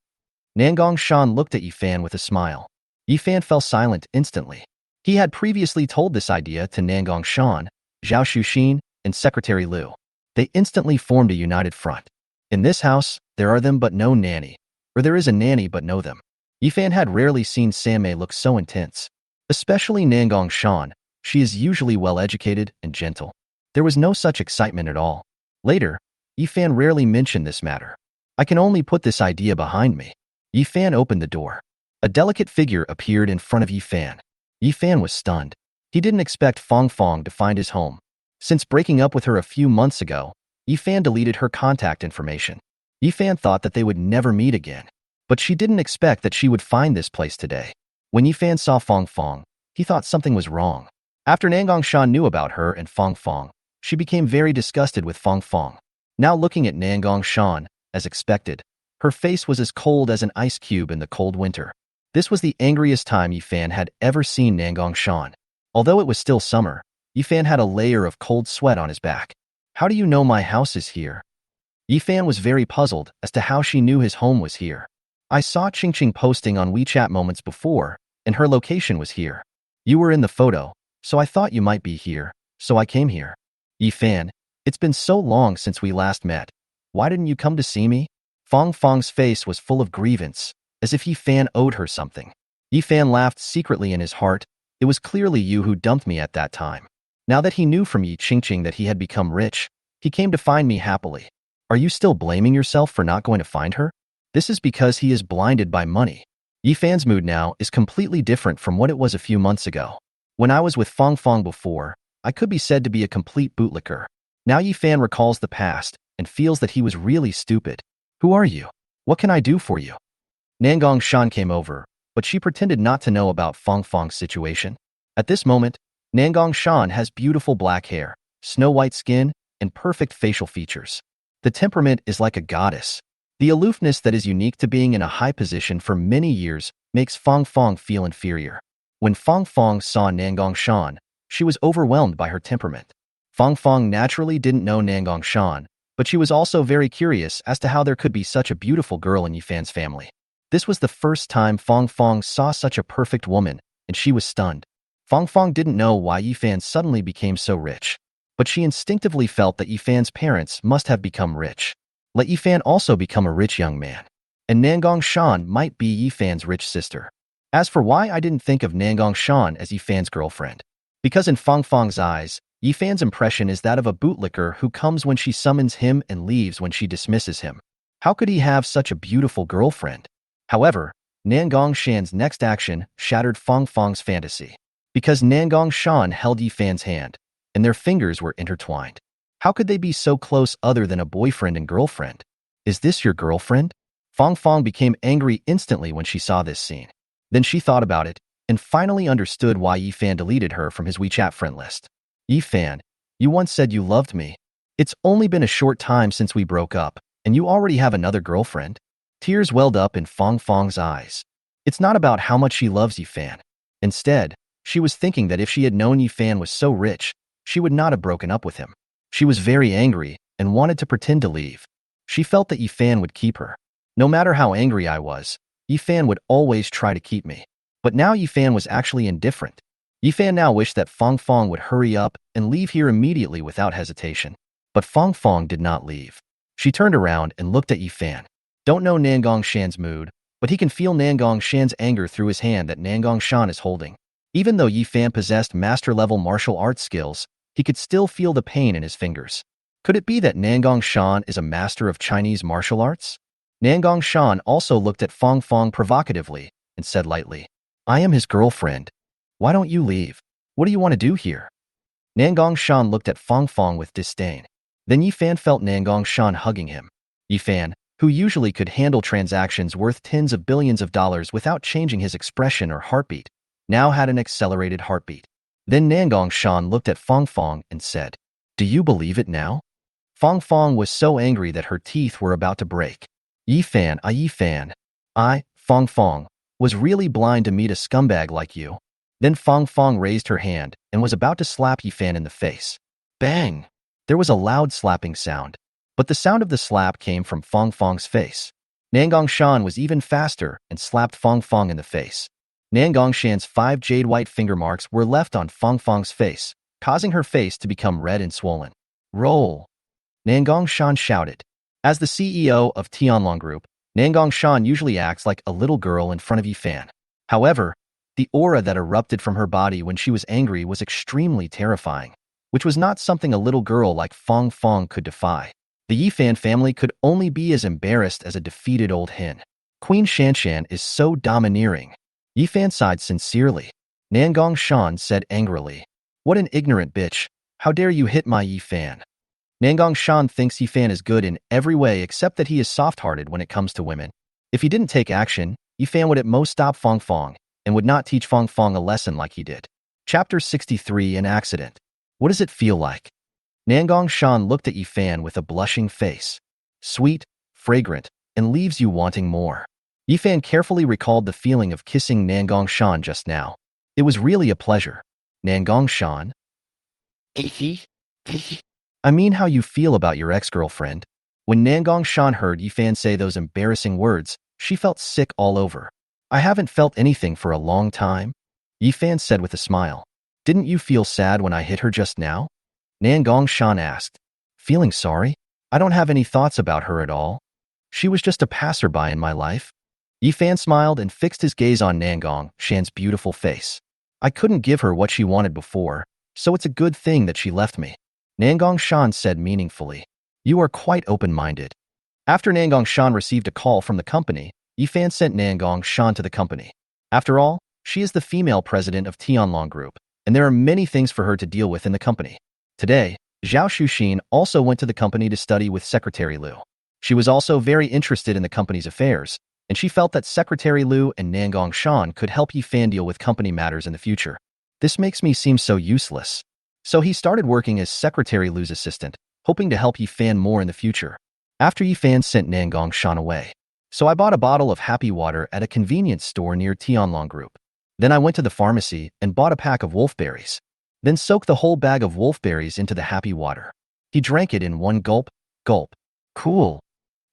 Nangong Shan looked at Yifan with a smile. Yifan fell silent instantly. He had previously told this idea to Nangong Shan, Zhao Shuxin, and Secretary Liu. They instantly formed a united front. In this house, there are them but no nanny, or there is a nanny but no them. Yifan had rarely seen Sammei look so intense. Especially Nangong Shan, she is usually well-educated and gentle. There was no such excitement at all. Later, Yifan rarely mentioned this matter. "I can only put this idea behind me." Yifan opened the door. A delicate figure appeared in front of Yifan. Yifan was stunned. He didn't expect Fong Fong to find his home. Since breaking up with her a few months ago, Yifan deleted her contact information. Yifan thought that they would never meet again, but she didn't expect that she would find this place today. When Yifan saw Fong Fong, he thought something was wrong. After Nangong Shan knew about her and Fong Fong, she became very disgusted with Fong Fong. Now looking at Nangong Shan, as expected, her face was as cold as an ice cube in the cold winter. This was the angriest time Yifan had ever seen Nangong Shan. Although it was still summer, Yifan had a layer of cold sweat on his back. How do you know my house is here? Yifan was very puzzled as to how she knew his home was here. I saw Qingqing posting on WeChat moments before, and her location was here. You were in the photo, so I thought you might be here, so I came here. Yifan, it's been so long since we last met. Why didn't you come to see me? Fong Fong's face was full of grievance, as if Yifan owed her something. Yifan laughed secretly in his heart. It was clearly you who dumped me at that time. Now that he knew from Yi Qingqing that he had become rich, he came to find me happily. Are you still blaming yourself for not going to find her? This is because he is blinded by money. Yifan's mood now is completely different from what it was a few months ago. When I was with Fong Fong before, I could be said to be a complete bootlicker. Now Yifan recalls the past and feels that he was really stupid. Who are you? What can I do for you? Nangong Shan came over, but she pretended not to know about Fong Fong's situation. At this moment, Nangong Shan has beautiful black hair, snow-white skin, and perfect facial features. The temperament is like a goddess. The aloofness that is unique to being in a high position for many years makes Fong Fong feel inferior. When Fong Fong saw Nangong Shan, she was overwhelmed by her temperament. Fong Fong naturally didn't know Nangong Shan, but she was also very curious as to how there could be such a beautiful girl in Yifan's family. This was the first time Fong Fong saw such a perfect woman, and she was stunned. Fong Fong didn't know why Yifan suddenly became so rich, but she instinctively felt that Yifan's parents must have become rich. Let Yifan also become a rich young man, and Nangong Shan might be Yifan's rich sister. As for why I didn't think of Nangong Shan as Yifan's girlfriend, because in Fong Fong's eyes, Yifan's impression is that of a bootlicker who comes when she summons him and leaves when she dismisses him. How could he have such a beautiful girlfriend? However, Nangong Shan's next action shattered Fong Fong's fantasy, because Nangong Shan held Yifan's hand, and their fingers were intertwined. How could they be so close other than a boyfriend and girlfriend? Is this your girlfriend? Fong Fong became angry instantly when she saw this scene. Then she thought about it, and finally understood why Yifan deleted her from his WeChat friend list. Yifan, you once said you loved me. It's only been a short time since we broke up, and you already have another girlfriend? Tears welled up in Fong Fong's eyes. It's not about how much she loves Yifan. Instead, she was thinking that if she had known Yifan was so rich, she would not have broken up with him. She was very angry and wanted to pretend to leave. She felt that Yifan would keep her. No matter how angry I was, Yifan would always try to keep me. But now Yifan was actually indifferent. Yifan now wished that Fong Fong would hurry up and leave here immediately without hesitation. But Fong Fong did not leave. She turned around and looked at Yifan. Don't know Nangong Shan's mood, but he can feel Nangong Shan's anger through his hand that Nangong Shan is holding. Even though Yifan possessed master-level martial arts skills, he could still feel the pain in his fingers. Could it be that Nangong Shan is a master of Chinese martial arts? Nangong Shan also looked at Fong Fong provocatively and said lightly, I am his girlfriend. Why don't you leave? What do you want to do here? Nangong Shan looked at Fong Fong with disdain. Then Yifan felt Nangong Shan hugging him. Yifan, who usually could handle transactions worth tens of billions of dollars without changing his expression or heartbeat, now had an accelerated heartbeat. Then Nangong Shan looked at Fong Fong and said, Do you believe it now? Fong Fong was so angry that her teeth were about to break. Yifan, Fong Fong, was really blind to meet a scumbag like you. Then Fong Fong raised her hand and was about to slap Yifan in the face. Bang! There was a loud slapping sound, but the sound of the slap came from Fong Fong's face. Nangong Shan was even faster and slapped Fong Fong in the face. Nangong Shan's 5 jade white finger marks were left on Fong Fong's face, causing her face to become red and swollen. Roll! Nangong Shan shouted. As the CEO of Tianlong Group, Nangong Shan usually acts like a little girl in front of Yifan. However, the aura that erupted from her body when she was angry was extremely terrifying, which was not something a little girl like Fong Fong could defy. The Yifan family could only be as embarrassed as a defeated old hen. Queen Shanshan is so domineering. Yifan sighed sincerely. Nangong Shan said angrily, What an ignorant bitch. How dare you hit my Yifan? Nangong Shan thinks Yifan is good in every way except that he is soft-hearted when it comes to women. If he didn't take action, Yifan would at most stop Fong Fong and would not teach Fong Fong a lesson like he did. Chapter 63, An Accident. What does it feel like? Nangong Shan looked at Yifan with a blushing face. Sweet, fragrant, and leaves you wanting more. Yifan carefully recalled the feeling of kissing Nangong Shan just now. It was really a pleasure. Nangong Shan? I mean how you feel about your ex-girlfriend. When Nangong Shan heard Yifan say those embarrassing words, she felt sick all over. I haven't felt anything for a long time, Yifan said with a smile. Didn't you feel sad when I hit her just now? Nangong Shan asked. Feeling sorry? I don't have any thoughts about her at all. She was just a passerby in my life. Yifan smiled and fixed his gaze on Nangong Shan's beautiful face. I couldn't give her what she wanted before, so it's a good thing that she left me. Nangong Shan said meaningfully. You are quite open-minded. After Nangong Shan received a call from the company, Yifan sent Nangong Shan to the company. After all, she is the female president of Tianlong Group, and there are many things for her to deal with in the company. Today, Zhao Shuxin also went to the company to study with Secretary Liu. She was also very interested in the company's affairs, and she felt that Secretary Liu and Nangong Shan could help Yifan deal with company matters in the future. This makes me seem so useless. So he started working as Secretary Liu's assistant, hoping to help Yifan more in the future. After Yifan sent Nangong Shan away. So I bought a bottle of happy water at a convenience store near Tianlong Group. Then I went to the pharmacy and bought a pack of wolfberries. Then soaked the whole bag of wolfberries into the happy water. He drank it in one gulp. Gulp. Cool.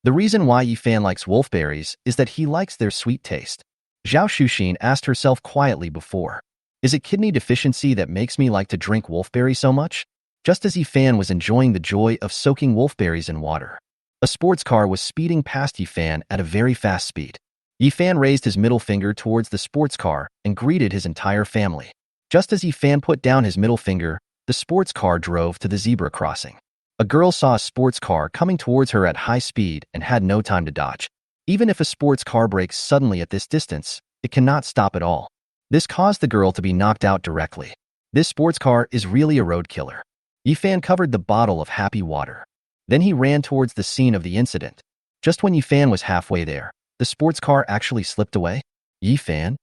The reason why Yifan likes wolfberries is that he likes their sweet taste. Zhao Shuxin asked herself quietly before. Is it kidney deficiency that makes me like to drink wolfberry so much? Just as Yifan was enjoying the joy of soaking wolfberries in water, a sports car was speeding past Yifan at a very fast speed. Yifan raised his middle finger towards the sports car and greeted his entire family. Just as Yifan put down his middle finger, the sports car drove to the zebra crossing. A girl saw a sports car coming towards her at high speed and had no time to dodge. Even if a sports car brakes suddenly at this distance, it cannot stop at all. This caused the girl to be knocked out directly. This sports car is really a road killer. Yifan covered the bottle of happy water. Then he ran towards the scene of the incident. Just when Yifan was halfway there, the sports car actually slipped away. Yifan?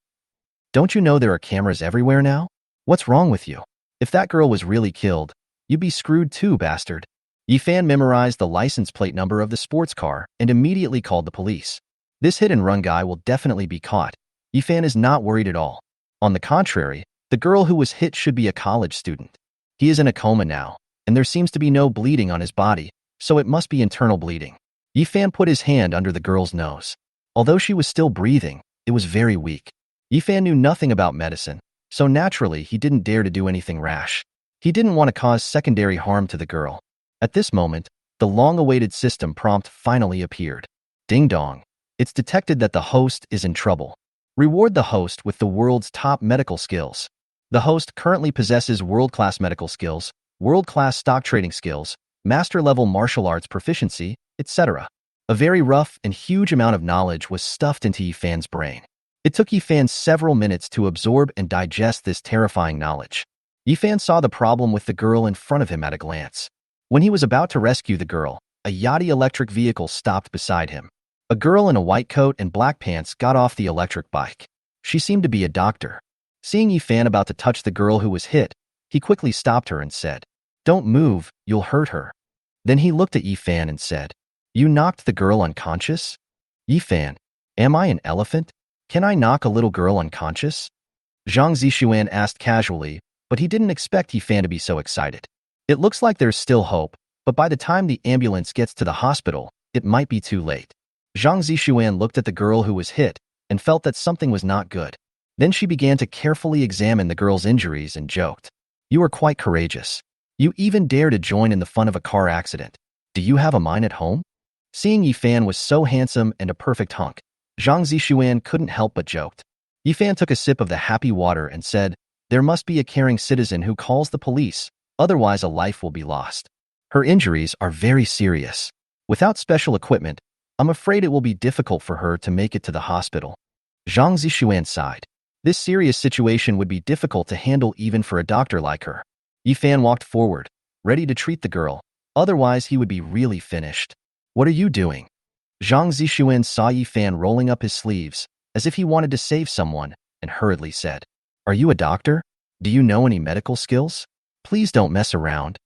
Don't you know there are cameras everywhere now? What's wrong with you? If that girl was really killed, you'd be screwed too, bastard. Yifan memorized the license plate number of the sports car and immediately called the police. This hit-and-run guy will definitely be caught. Yifan is not worried at all. On the contrary, the girl who was hit should be a college student. He is in a coma now, and there seems to be no bleeding on his body, so it must be internal bleeding. Yifan put his hand under the girl's nose. Although she was still breathing, it was very weak. Yifan knew nothing about medicine, so naturally he didn't dare to do anything rash. He didn't want to cause secondary harm to the girl. At this moment, the long-awaited system prompt finally appeared. Ding dong. It's detected that the host is in trouble. Reward the host with the world's top medical skills. The host currently possesses world-class medical skills, world-class stock trading skills, master-level martial arts proficiency, etc. A very rough and huge amount of knowledge was stuffed into Yifan's brain. It took Yifan several minutes to absorb and digest this terrifying knowledge. Yifan saw the problem with the girl in front of him at a glance. When he was about to rescue the girl, a Yachty electric vehicle stopped beside him. A girl in a white coat and black pants got off the electric bike. She seemed to be a doctor. Seeing Yifan about to touch the girl who was hit, he quickly stopped her and said, "Don't move, you'll hurt her." Then he looked at Yifan and said, "You knocked the girl unconscious?" Yifan, am I an elephant? Can I knock a little girl unconscious? Zhang Zixuan asked casually, but he didn't expect Yifan to be so excited. It looks like there's still hope, but by the time the ambulance gets to the hospital, it might be too late. Zhang Zixuan looked at the girl who was hit and felt that something was not good. Then she began to carefully examine the girl's injuries and joked, "You are quite courageous. You even dare to join in the fun of a car accident. Do you have a mine at home?" Seeing Yifan was so handsome and a perfect hunk, Zhang Zixuan couldn't help but joked. Yifan took a sip of the happy water and said, "There must be a caring citizen who calls the police, otherwise a life will be lost. Her injuries are very serious. Without special equipment, I'm afraid it will be difficult for her to make it to the hospital." Zhang Zixuan sighed. This serious situation would be difficult to handle even for a doctor like her. Yifan walked forward, ready to treat the girl, otherwise he would be really finished. "What are you doing?" Zhang Zixuan saw Yifan rolling up his sleeves, as if he wanted to save someone, and hurriedly said, "Are you a doctor? Do you know any medical skills? Please don't mess around."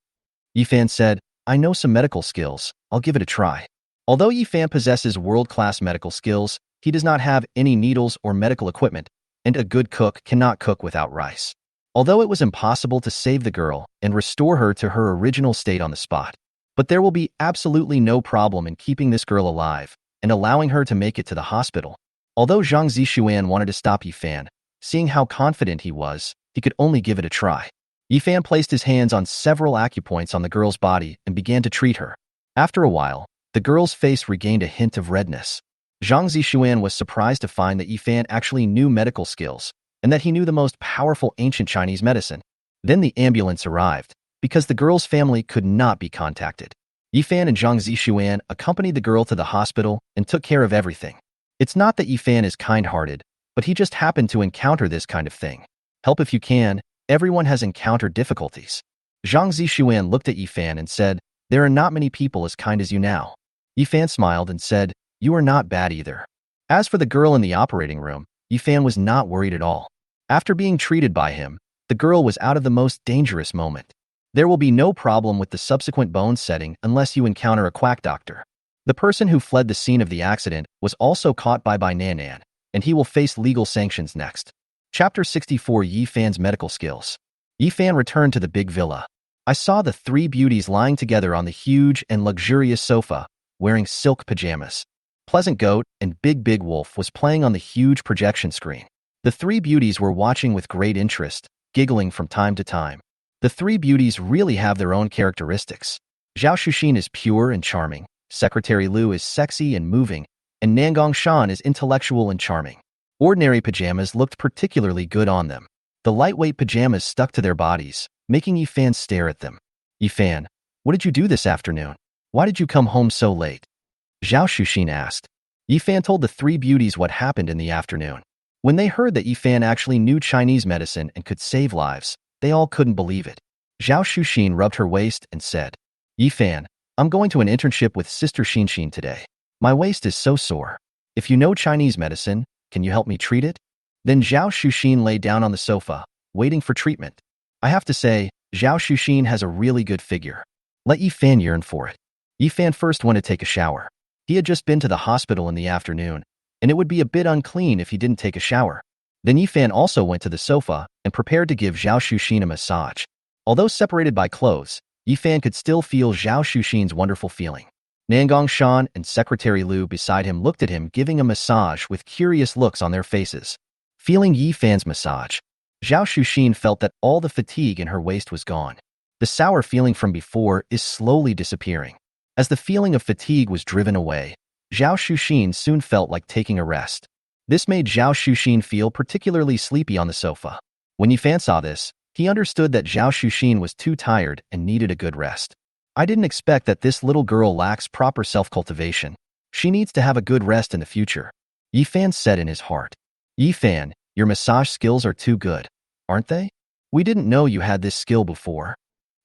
Yifan said, "I know some medical skills, I'll give it a try." Although Yifan possesses world-class medical skills, he does not have any needles or medical equipment, and a good cook cannot cook without rice. although it was impossible to save the girl and restore her to her original state on the spot. But there will be absolutely no problem in keeping this girl alive and allowing her to make it to the hospital. Although Zhang Zishuan wanted to stop Yifan, seeing how confident he was, he could only give it a try. Yifan placed his hands on several acupoints on the girl's body and began to treat her. After a while, the girl's face regained a hint of redness. Zhang Zishuan was surprised to find that Yifan actually knew medical skills and that he knew the most powerful ancient Chinese medicine. Then the ambulance arrived, because the girl's family could not be contacted. Yifan and Zhang Zishuan accompanied the girl to the hospital and took care of everything. It's not that Yifan is kind-hearted, but he just happened to encounter this kind of thing. Help if you can, everyone has encountered difficulties. Zhang Zishuan looked at Yifan and said, "There are not many people as kind as you now." Yifan smiled and said, "You are not bad either." As for the girl in the operating room, Yifan was not worried at all. After being treated by him, the girl was out of the most dangerous moment. There will be no problem with the subsequent bone setting unless you encounter a quack doctor. The person who fled the scene of the accident was also caught by Nan, and he will face legal sanctions next. Chapter 64: Yifan's medical skills. Yifan returned to the big villa. I saw the three beauties lying together on the huge and luxurious sofa, wearing silk pajamas. Pleasant Goat and Big Wolf was playing on the huge projection screen. The three beauties were watching with great interest, giggling from time to time. The three beauties really have their own characteristics. Zhao Xuxin is pure and charming, Secretary Lu is sexy and moving, and Nangong Shan is intellectual and charming. Ordinary pajamas looked particularly good on them. The lightweight pajamas stuck to their bodies, making Yifan stare at them. "Yifan, what did you do this afternoon? Why did you come home so late?" Zhao Xuxin asked. Yifan told the three beauties what happened in the afternoon. When they heard that Yifan actually knew Chinese medicine and could save lives, they all couldn't believe it. Zhao Xuxin rubbed her waist and said, "Yifan, I'm going to an internship with Sister Xinshin today. My waist is so sore. If you know Chinese medicine, can you help me treat it?" Then Zhao Xuxin lay down on the sofa, waiting for treatment. I have to say, Zhao Xuxin has a really good figure. Let Yifan yearn for it. Yifan first went to take a shower. He had just been to the hospital in the afternoon, and it would be a bit unclean if he didn't take a shower. Then Yifan also went to the sofa and prepared to give Zhao Xuxin a massage. Although separated by clothes, Yifan could still feel Zhao Xuxin's wonderful feeling. Nangong Shan and Secretary Lu beside him looked at him giving a massage with curious looks on their faces. Feeling Yifan's massage, Zhao Xuxin felt that all the fatigue in her waist was gone. The sour feeling from before is slowly disappearing. As the feeling of fatigue was driven away, Zhao Xuxin soon felt like taking a rest. This made Zhao Xuxin feel particularly sleepy on the sofa. When Yifan saw this, he understood that Zhao Xuxin was too tired and needed a good rest. I didn't expect that this little girl lacks proper self-cultivation. She needs to have a good rest in the future. Yifan said in his heart. Yifan, your massage skills are too good, aren't they? We didn't know you had this skill before.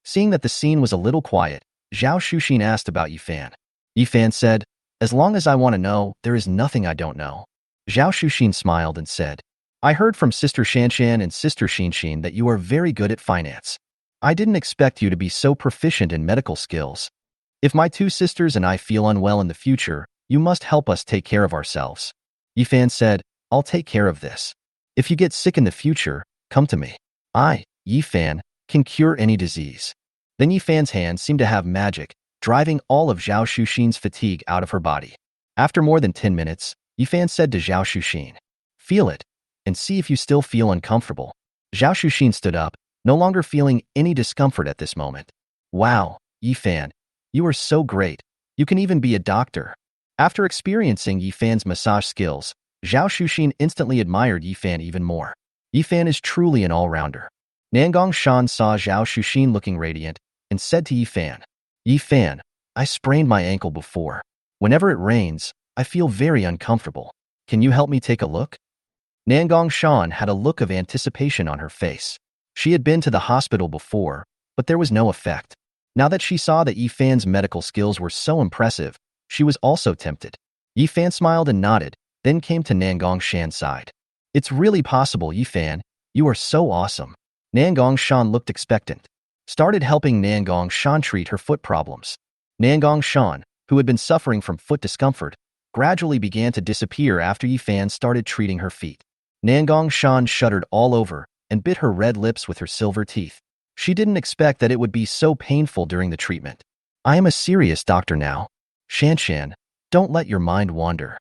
Seeing that the scene was a little quiet, Zhao Xuxin asked about Yifan. Yifan said, "As long as I want to know, there is nothing I don't know." Zhao Xuxin smiled and said, "I heard from Sister Shanshan and Sister Xinshin that you are very good at finance. I didn't expect you to be so proficient in medical skills. If my two sisters and I feel unwell in the future, you must help us take care of ourselves." Yifan said, "I'll take care of this. If you get sick in the future, come to me. I, Yifan, can cure any disease." Then Yifan's hand seemed to have magic, driving all of Zhao Xuxin's fatigue out of her body. After more than 10 minutes, Yifan said to Zhao Xuxin, "Feel it, and see if you still feel uncomfortable." Zhao Xuxin stood up, no longer feeling any discomfort at this moment. "Wow, Yifan, you are so great. You can even be a doctor." After experiencing Yifan's massage skills, Zhao Xuxin instantly admired Yifan even more. Yifan is truly an all-rounder. Nangong Shan saw Zhao Xuxin looking radiant and said to Yifan, "Yifan, I sprained my ankle before. Whenever it rains, I feel very uncomfortable. Can you help me take a look?" Nangong Shan had a look of anticipation on her face. She had been to the hospital before, but there was no effect. Now that she saw that Yifan's medical skills were so impressive, she was also tempted. Yifan smiled and nodded, then came to Nangong Shan's side. "It's really possible, Yifan. You are so awesome." Nangong Shan looked expectant. Started helping Nangong Shan treat her foot problems. Nangong Shan, who had been suffering from foot discomfort, gradually began to disappear after Yifan started treating her feet. Nangong Shan shuddered all over and bit her red lips with her silver teeth. She didn't expect that it would be so painful during the treatment. I am a serious doctor now. Shanshan, don't let your mind wander.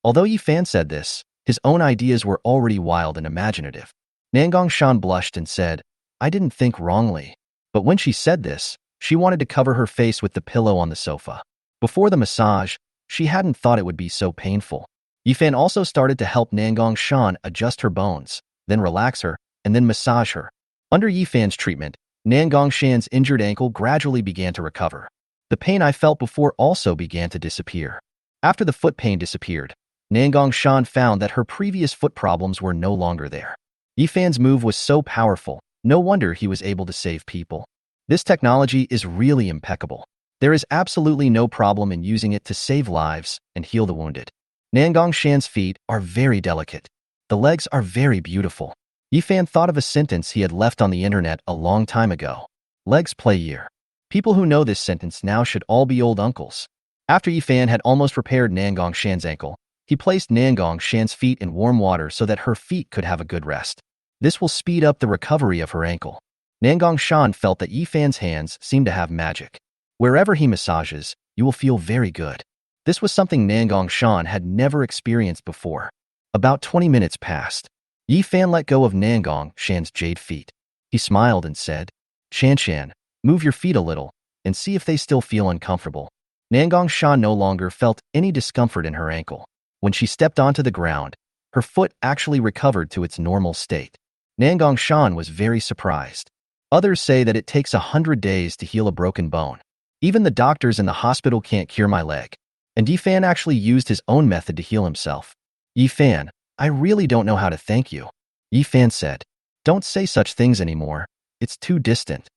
Although Yifan said this, his own ideas were already wild and imaginative. Nangong Shan blushed and said, I didn't think wrongly. But when she said this, she wanted to cover her face with the pillow on the sofa. Before the massage, she hadn't thought it would be so painful. Yifan also started to help Nangong Shan adjust her bones, then relax her, and then massage her. Under Yifan's treatment, Nangong Shan's injured ankle gradually began to recover. The pain I felt before also began to disappear. After the foot pain disappeared, Nangong Shan found that her previous foot problems were no longer there. Yifan's move was so powerful, no wonder he was able to save people. This technology is really impeccable. There is absolutely no problem in using it to save lives and heal the wounded. Nangong Shan's feet are very delicate. The legs are very beautiful. Yifan thought of a sentence he had left on the internet a long time ago. Legs play year. People who know this sentence now should all be old uncles. After Yifan had almost repaired Nangong Shan's ankle, he placed Nangong Shan's feet in warm water so that her feet could have a good rest. This will speed up the recovery of her ankle. Nangong Shan felt that Yifan's hands seemed to have magic. Wherever he massages, you will feel very good. This was something Nangong Shan had never experienced before. About 20 minutes passed. Yifan let go of Nangong Shan's jade feet. He smiled and said, Shanshan, move your feet a little and see if they still feel uncomfortable. Nangong Shan no longer felt any discomfort in her ankle. When she stepped onto the ground, her foot actually recovered to its normal state. Nangong Shan was very surprised. Others say that it takes 100 days to heal a broken bone. Even the doctors in the hospital can't cure my leg. And Yifan actually used his own method to heal himself. Yifan, I really don't know how to thank you. Yifan said, don't say such things anymore. It's too distant.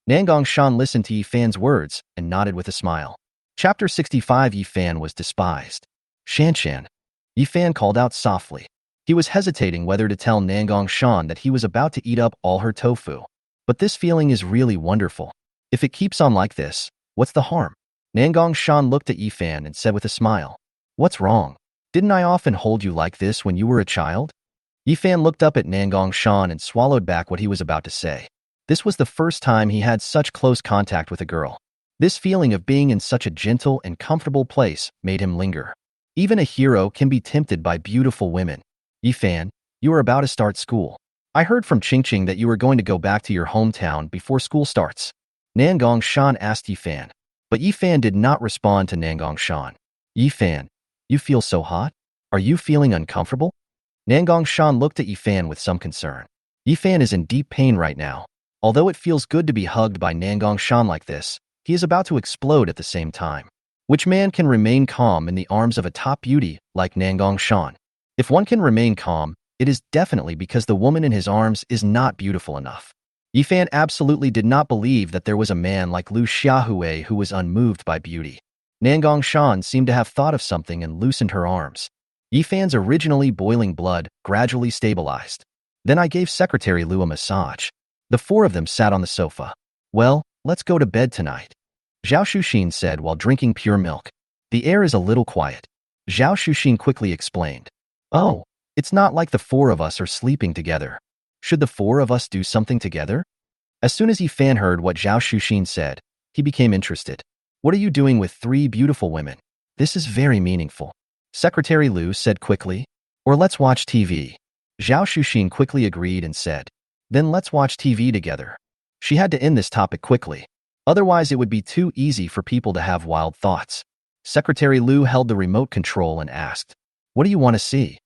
Nangong Shan listened to Yifan's words and nodded with a smile. Chapter 65. Yifan was despised. Shanshan. Yifan called out softly. He was hesitating whether to tell Nangong Shan that he was about to eat up all her tofu. But this feeling is really wonderful. If it keeps on like this, what's the harm? Nangong Shan looked at Yifan and said with a smile, what's wrong? Didn't I often hold you like this when you were a child? Yifan looked up at Nangong Shan and swallowed back what he was about to say. This was the first time he had such close contact with a girl. This feeling of being in such a gentle and comfortable place made him linger. Even a hero can be tempted by beautiful women. Yifan, you are about to start school. I heard from Qingqing that you were going to go back to your hometown before school starts. Nangong Shan asked Yifan. But Yifan did not respond to Nangong Shan. Yifan, you feel so hot? Are you feeling uncomfortable? Nangong Shan looked at Yifan with some concern. Yifan is in deep pain right now. Although it feels good to be hugged by Nangong Shan like this, he is about to explode at the same time. Which man can remain calm in the arms of a top beauty like Nangong Shan? If one can remain calm, it is definitely because the woman in his arms is not beautiful enough. Yifan absolutely did not believe that there was a man like Lin Xue who was unmoved by beauty. Nangong Shan seemed to have thought of something and loosened her arms. Yifan's originally boiling blood gradually stabilized. Then I gave Secretary Lu a massage. The four of them sat on the sofa. Well, let's go to bed tonight. Zhao Shuxin said while drinking pure milk. The air is a little quiet. Zhao Shuxin quickly explained. Oh, it's not like the four of us are sleeping together. Should the four of us do something together? As soon as Yifan heard what Zhao Shuxin said, he became interested. What are you doing with three beautiful women? This is very meaningful. Secretary Lu said quickly. Or let's watch TV. Zhao Shuxin quickly agreed and said. Then let's watch TV together. She had to end this topic quickly. Otherwise it would be too easy for people to have wild thoughts. Secretary Lu held the remote control and asked. What do you want to see?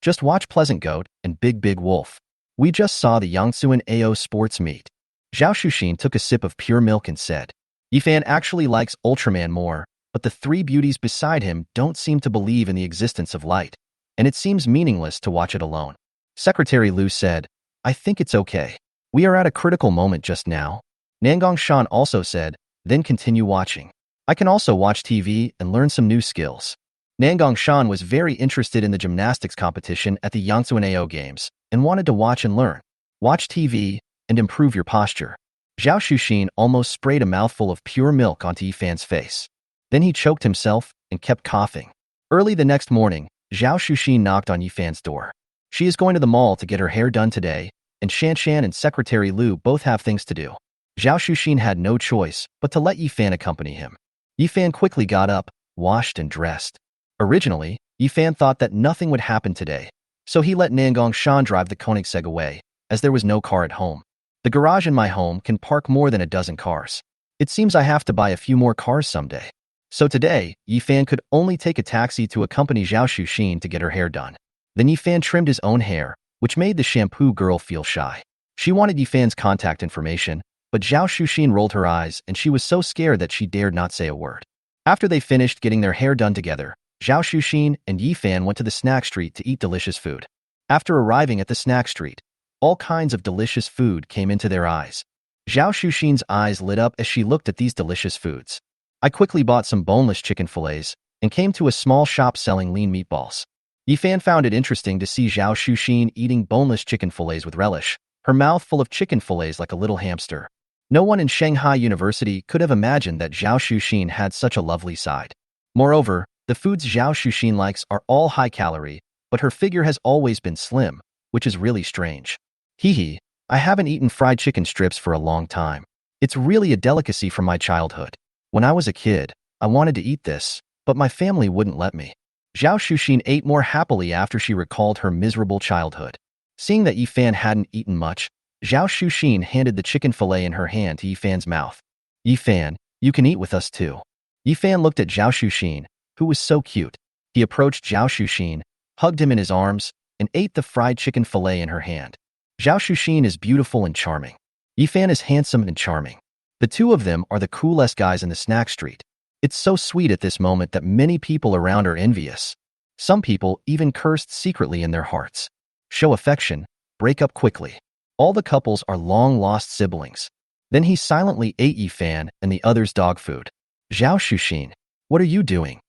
Just watch Pleasant Goat and Big Big Wolf. We just saw the Yangtzuan AO sports meet. Zhao Shuxin took a sip of pure milk and said. Yifan actually likes Ultraman more, but the three beauties beside him don't seem to believe in the existence of light, and it seems meaningless to watch it alone. Secretary Lu said, I think it's okay. We are at a critical moment just now. Nangong Shan also said, then continue watching. I can also watch TV and learn some new skills. Nangong Shan was very interested in the gymnastics competition at the Yangtzuan AO Games and wanted to watch and learn. Watch TV and improve your posture. Zhao Shuxin almost sprayed a mouthful of pure milk onto Yifan's face. Then he choked himself and kept coughing. Early the next morning, Zhao Shuxin knocked on Yifan's door. She is going to the mall to get her hair done today, and Shanshan and Secretary Liu both have things to do. Zhao Xuxin had no choice but to let Yifan accompany him. Yifan quickly got up, washed and dressed. Originally, Yifan thought that nothing would happen today, so he let Nangong Shan drive the Koenigsegg away, as there was no car at home. The garage in my home can park more than a dozen cars. It seems I have to buy a few more cars someday. So today, Yifan could only take a taxi to accompany Zhao Xuxin to get her hair done. Then Yifan trimmed his own hair, which made the shampoo girl feel shy. She wanted Yifan's contact information, but Zhao Xuxin rolled her eyes and she was so scared that she dared not say a word. After they finished getting their hair done together, Zhao Xuxin and Yifan went to the snack street to eat delicious food. After arriving at the snack street, all kinds of delicious food came into their eyes. Zhao Xuxin's eyes lit up as she looked at these delicious foods. I quickly bought some boneless chicken fillets and came to a small shop selling lean meatballs. Yifan found it interesting to see Zhao Xuxin eating boneless chicken fillets with relish, her mouth full of chicken fillets like a little hamster. No one in Shanghai University could have imagined that Zhao Xuxin had such a lovely side. Moreover, the foods Zhao Xuxin likes are all high-calorie, but her figure has always been slim, which is really strange. Hee, I haven't eaten fried chicken strips for a long time. It's really a delicacy from my childhood. When I was a kid, I wanted to eat this, but my family wouldn't let me. Zhao Xuxin ate more happily after she recalled her miserable childhood. Seeing that Yifan hadn't eaten much, Zhao Xuxin handed the chicken fillet in her hand to Yifan's mouth. Yifan, you can eat with us too. Yifan looked at Zhao Xuxin, who was so cute. He approached Zhao Xuxin, hugged him in his arms, and ate the fried chicken fillet in her hand. Zhao Xuxin is beautiful and charming. Yifan is handsome and charming. The two of them are the coolest guys in the snack street. It's so sweet at this moment that many people around are envious. Some people even cursed secretly in their hearts. Show affection, break up quickly. All the couples are long-lost siblings. Then he silently ate Yifan and the others' dog food. Zhao Xuxin, what are you doing?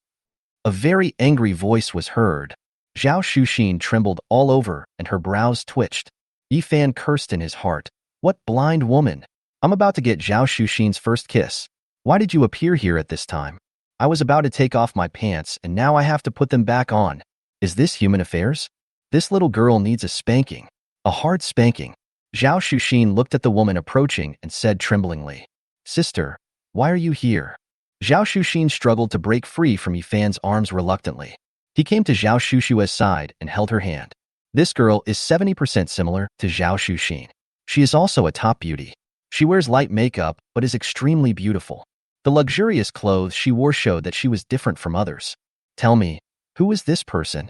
A very angry voice was heard. Zhao Xuxin trembled all over and her brows twitched. Yifan cursed in his heart. What blind woman! I'm about to get Zhao Xuxin's first kiss. Why did you appear here at this time? I was about to take off my pants and now I have to put them back on. Is this human affairs? This little girl needs a spanking. A hard spanking. Zhao Xuxin looked at the woman approaching and said tremblingly, Sister, why are you here? Zhao Xuxin struggled to break free from Yifan's arms reluctantly. He came to Zhao Xuxue's side and held her hand. This girl is 70% similar to Zhao Xuxin. She is also a top beauty. She wears light makeup but is extremely beautiful. The luxurious clothes she wore showed that she was different from others. Tell me, who is this person?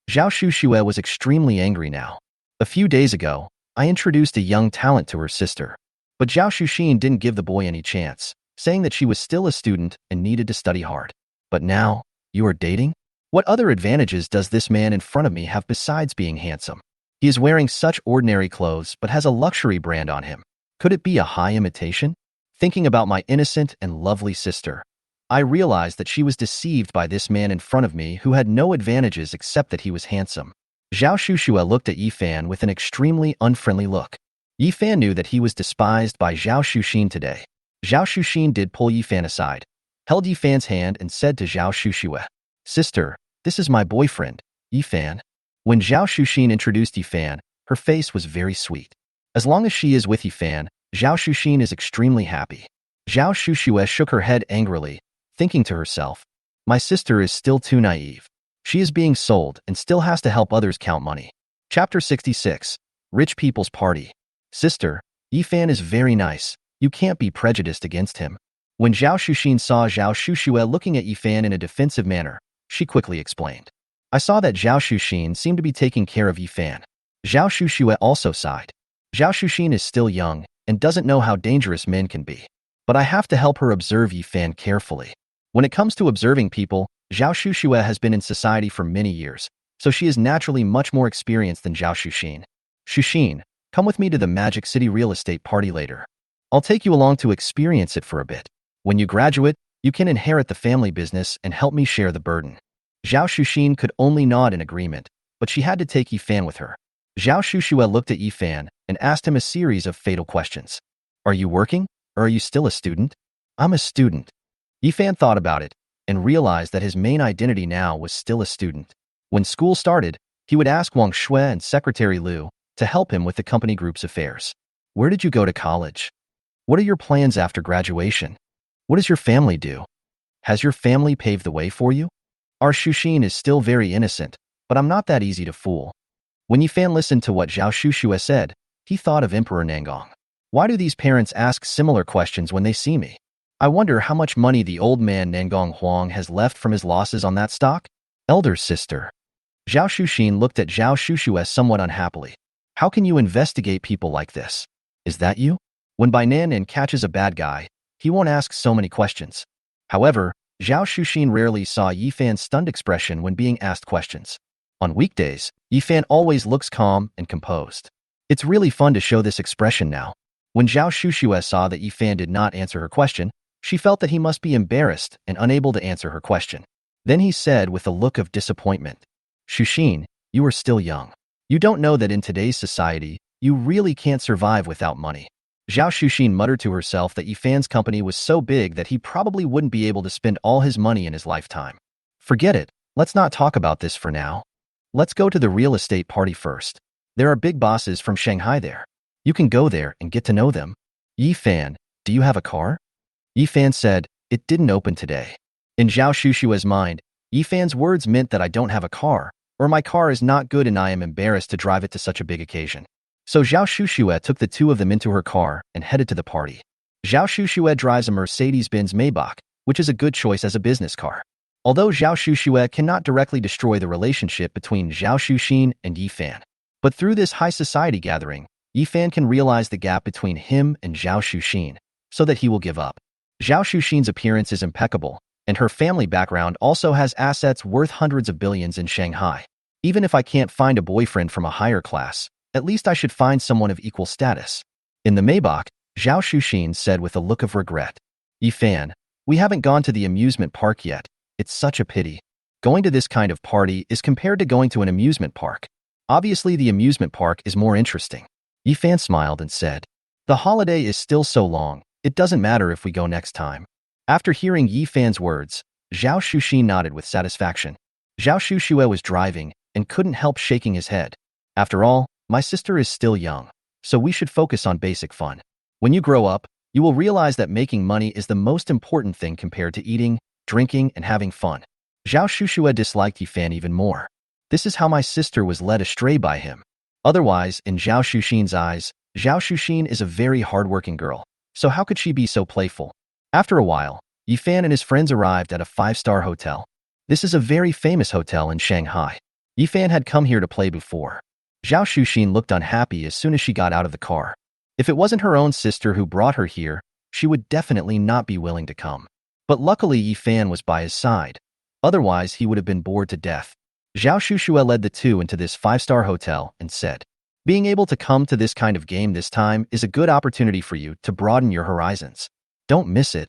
Zhao Xuxue was extremely angry now. A few days ago, I introduced a young talent to her sister. But Zhao Xuxin didn't give the boy any chance, saying that she was still a student and needed to study hard. But now, you are dating? What other advantages does this man in front of me have besides being handsome? He is wearing such ordinary clothes but has a luxury brand on him. Could it be a high imitation? Thinking about my innocent and lovely sister, I realized that she was deceived by this man in front of me who had no advantages except that he was handsome. Zhao Xuxue looked at Yifan with an extremely unfriendly look. Yifan knew that he was despised by Zhao Xuxin today. Zhao Xuxin did pull Yifan aside, held Yifan's hand and said to Zhao Xuxue, Sister, this is my boyfriend, Yifan. When Zhao Xuxin introduced Yifan, her face was very sweet. As long as she is with Yifan, Zhao Xuxin is extremely happy. Zhao Xuxue shook her head angrily, thinking to herself, my sister is still too naive. She is being sold and still has to help others count money. Chapter 66. Rich People's Party. Sister, Yifan is very nice. You can't be prejudiced against him. When Zhao Xuxin saw Zhao Xuxue looking at Yifan in a defensive manner, she quickly explained. I saw that Zhao Xuxin seemed to be taking care of Yifan. Zhao Xuxue also sighed. Zhao Xuxin is still young and doesn't know how dangerous men can be. But I have to help her observe Yifan carefully. When it comes to observing people, Zhao Xuxue has been in society for many years, so she is naturally much more experienced than Zhao Xuxin. Xuxin, come with me to the Magic City real estate party later. I'll take you along to experience it for a bit. When you graduate, you can inherit the family business and help me share the burden. Zhao Xuxin could only nod in agreement, but she had to take Yifan with her. Zhao Xuxue looked at Yifan and asked him a series of fatal questions. Are you working, or are you still a student? I'm a student. Yifan thought about it and realized that his main identity now was still a student. When school started, he would ask Wang Xue and Secretary Liu to help him with the company group's affairs. Where did you go to college? What are your plans after graduation? What does your family do? Has your family paved the way for you? Our Shushin is still very innocent, but I'm not that easy to fool. When Yifan listened to what Zhao Shushue said, he thought of Emperor Nangong. Why do these parents ask similar questions when they see me? I wonder how much money the old man Nangong Huang has left from his losses on that stock? Elder sister. Zhao Shushin looked at Zhao Shushue somewhat unhappily. How can you investigate people like this? Is that you? When Bainan catches a bad guy, he won't ask so many questions. However, Zhao Shushin rarely saw Yifan's stunned expression when being asked questions. On weekdays, Yifan always looks calm and composed. It's really fun to show this expression now. When Zhao Shushue saw that Yifan did not answer her question, she felt that he must be embarrassed and unable to answer her question. Then he said with a look of disappointment, Shushin, you are still young. You don't know that in today's society, you really can't survive without money. Zhao Shushin muttered to herself that Yifan's company was so big that he probably wouldn't be able to spend all his money in his lifetime. Forget it, let's not talk about this for now. Let's go to the real estate party first. There are big bosses from Shanghai there. You can go there and get to know them. Yifan, do you have a car? Yifan said, it didn't open today. In Zhao Shushue's mind, Yifan's words meant that I don't have a car, or my car is not good and I am embarrassed to drive it to such a big occasion. So Zhao Shushue took the two of them into her car and headed to the party. Zhao Shushue drives a Mercedes-Benz Maybach, which is a good choice as a business car. Although Zhao Shushue cannot directly destroy the relationship between Zhao Shushin and Yifan. But through this high society gathering, Yifan can realize the gap between him and Zhao Shushin, so that he will give up. Zhao Shushin's appearance is impeccable, and her family background also has assets worth hundreds of billions in Shanghai. Even if I can't find a boyfriend from a higher class, at least I should find someone of equal status. In the Maybach, Zhao Shushin said with a look of regret, Yifan, we haven't gone to the amusement park yet. It's such a pity. Going to this kind of party is compared to going to an amusement park. Obviously, the amusement park is more interesting. Yifan smiled and said, the holiday is still so long, it doesn't matter if we go next time. After hearing Yifan's words, Zhao Shushin nodded with satisfaction. Zhao Shushue was driving and couldn't help shaking his head. After all, my sister is still young, so we should focus on basic fun. When you grow up, you will realize that making money is the most important thing compared to eating, drinking, and having fun. Zhao Shushue disliked Yifan even more. This is how my sister was led astray by him. Otherwise, in Zhao Shushin's eyes, Zhao Shushin is a very hardworking girl, so how could she be so playful? After a while, Yifan and his friends arrived at a 5-star hotel. This is a very famous hotel in Shanghai. Yifan had come here to play before. Zhao Shushin looked unhappy as soon as she got out of the car. If it wasn't her own sister who brought her here, she would definitely not be willing to come. But luckily Yifan was by his side. Otherwise, he would have been bored to death. Zhao Shushue led the two into this 5-star hotel and said, being able to come to this kind of game this time is a good opportunity for you to broaden your horizons. Don't miss it.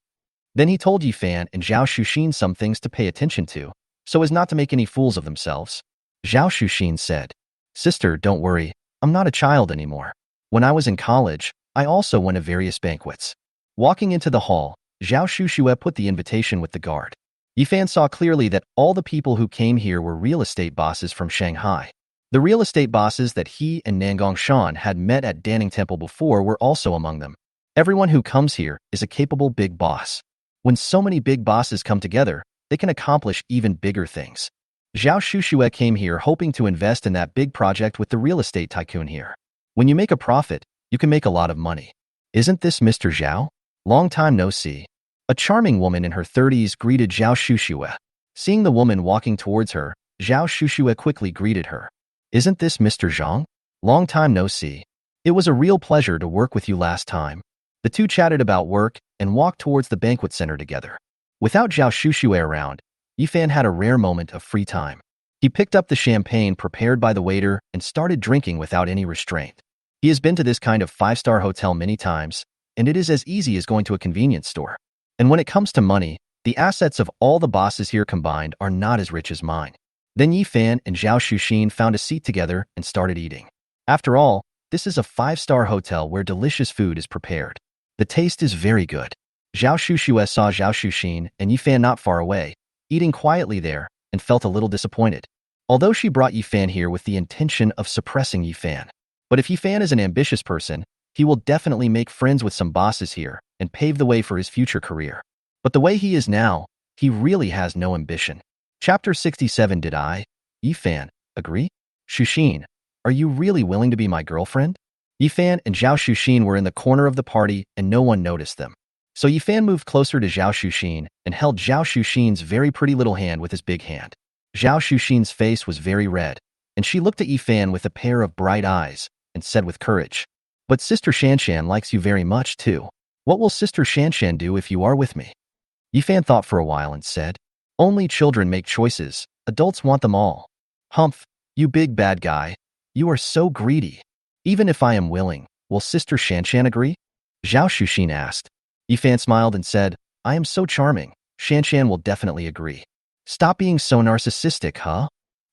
Then he told Yifan and Zhao Shushin some things to pay attention to, so as not to make any fools of themselves. Zhao Shushin said, sister, don't worry, I'm not a child anymore. When I was in college, I also went to various banquets. Walking into the hall, Zhao Shushue put the invitation with the guard. Yifan saw clearly that all the people who came here were real estate bosses from Shanghai. The real estate bosses that he and Nangong Shan had met at Danning Temple before were also among them. Everyone who comes here is a capable big boss. When so many big bosses come together, they can accomplish even bigger things. Zhao Shushue came here hoping to invest in that big project with the real estate tycoon here. When you make a profit, you can make a lot of money. Isn't this Mr. Zhao? Long time no see. A charming woman in her 30s greeted Zhao Shushue. Seeing the woman walking towards her, Zhao Shushue quickly greeted her. Isn't this Mr. Zhang? Long time no see. It was a real pleasure to work with you last time. The two chatted about work and walked towards the banquet center together. Without Zhao Shushue around, Yifan had a rare moment of free time. He picked up the champagne prepared by the waiter and started drinking without any restraint. He has been to this kind of 5-star hotel many times, and it is as easy as going to a convenience store. And when it comes to money, the assets of all the bosses here combined are not as rich as mine. Then Yifan and Zhao Shushin found a seat together and started eating. After all, this is a 5-star hotel where delicious food is prepared. The taste is very good. Zhao Shushue saw Zhao Shushin and Yifan not far away, eating quietly there, and felt a little disappointed. Although she brought Yifan here with the intention of suppressing Yifan. But if Yifan is an ambitious person, he will definitely make friends with some bosses here and pave the way for his future career. But the way he is now, he really has no ambition. Chapter 67. Did I, Yifan, agree? Shuxin, are you really willing to be my girlfriend? Yifan and Zhao Shuxin were in the corner of the party and no one noticed them. So Yifan moved closer to Zhao Shuxin and held Zhao Shuxin's very pretty little hand with his big hand. Zhao Shuxin's face was very red, and she looked at Yifan with a pair of bright eyes and said with courage, "But Sister Shanshan likes you very much too. What will Sister Shanshan do if you are with me?" Yifan thought for a while and said, "Only children make choices. Adults want them all." "Humph, you big bad guy. You are so greedy. Even if I am willing, will Sister Shanshan agree?" Zhao Shuxin asked. Yifan smiled and said, "I am so charming. Shanshan will definitely agree." "Stop being so narcissistic, huh?"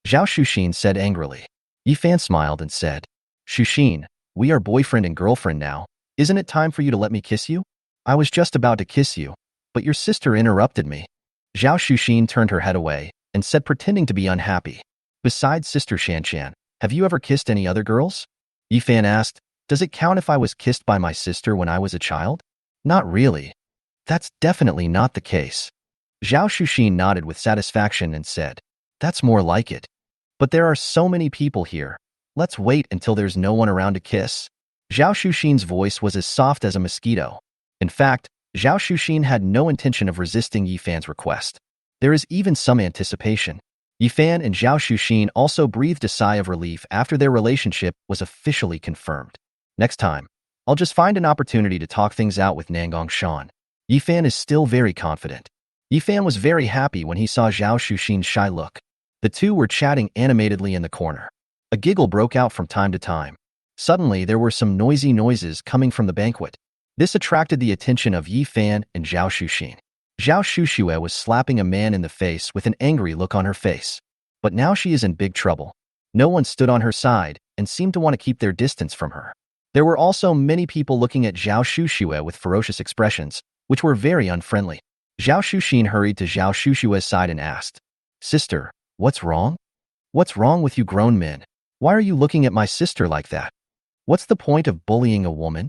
Zhao Shuxin said angrily. Yifan smiled and said, "Shuxin, we are boyfriend and girlfriend now. Isn't it time for you to let me kiss you?" "I was just about to kiss you, but your sister interrupted me." Zhao Shuxin turned her head away and said, pretending to be unhappy, "Besides Sister Shanshan, have you ever kissed any other girls?" Yifan asked, "Does it count if I was kissed by my sister when I was a child?" "Not really. That's definitely not the case." Zhao Shuxin nodded with satisfaction and said, "That's more like it. But there are so many people here. Let's wait until there's no one around to kiss." Zhao Shuxin's voice was as soft as a mosquito. In fact, Zhao Shuxin had no intention of resisting Yifan's request. There is even some anticipation. Yifan and Zhao Shuxin also breathed a sigh of relief after their relationship was officially confirmed. Next time, I'll just find an opportunity to talk things out with Nangong Shan. Yifan is still very confident. Yifan was very happy when he saw Zhao Shuxin's shy look. The two were chatting animatedly in the corner. A giggle broke out from time to time. Suddenly, there were some noisy noises coming from the banquet. This attracted the attention of Yifan and Zhao Shuxin. Zhao Shuxue was slapping a man in the face with an angry look on her face. But now she is in big trouble. No one stood on her side and seemed to want to keep their distance from her. There were also many people looking at Zhao Shuxue with ferocious expressions, which were very unfriendly. Zhao Shuxin hurried to Zhao Shushue's side and asked, "Sister, what's wrong? What's wrong with you grown men? Why are you looking at my sister like that? What's the point of bullying a woman?"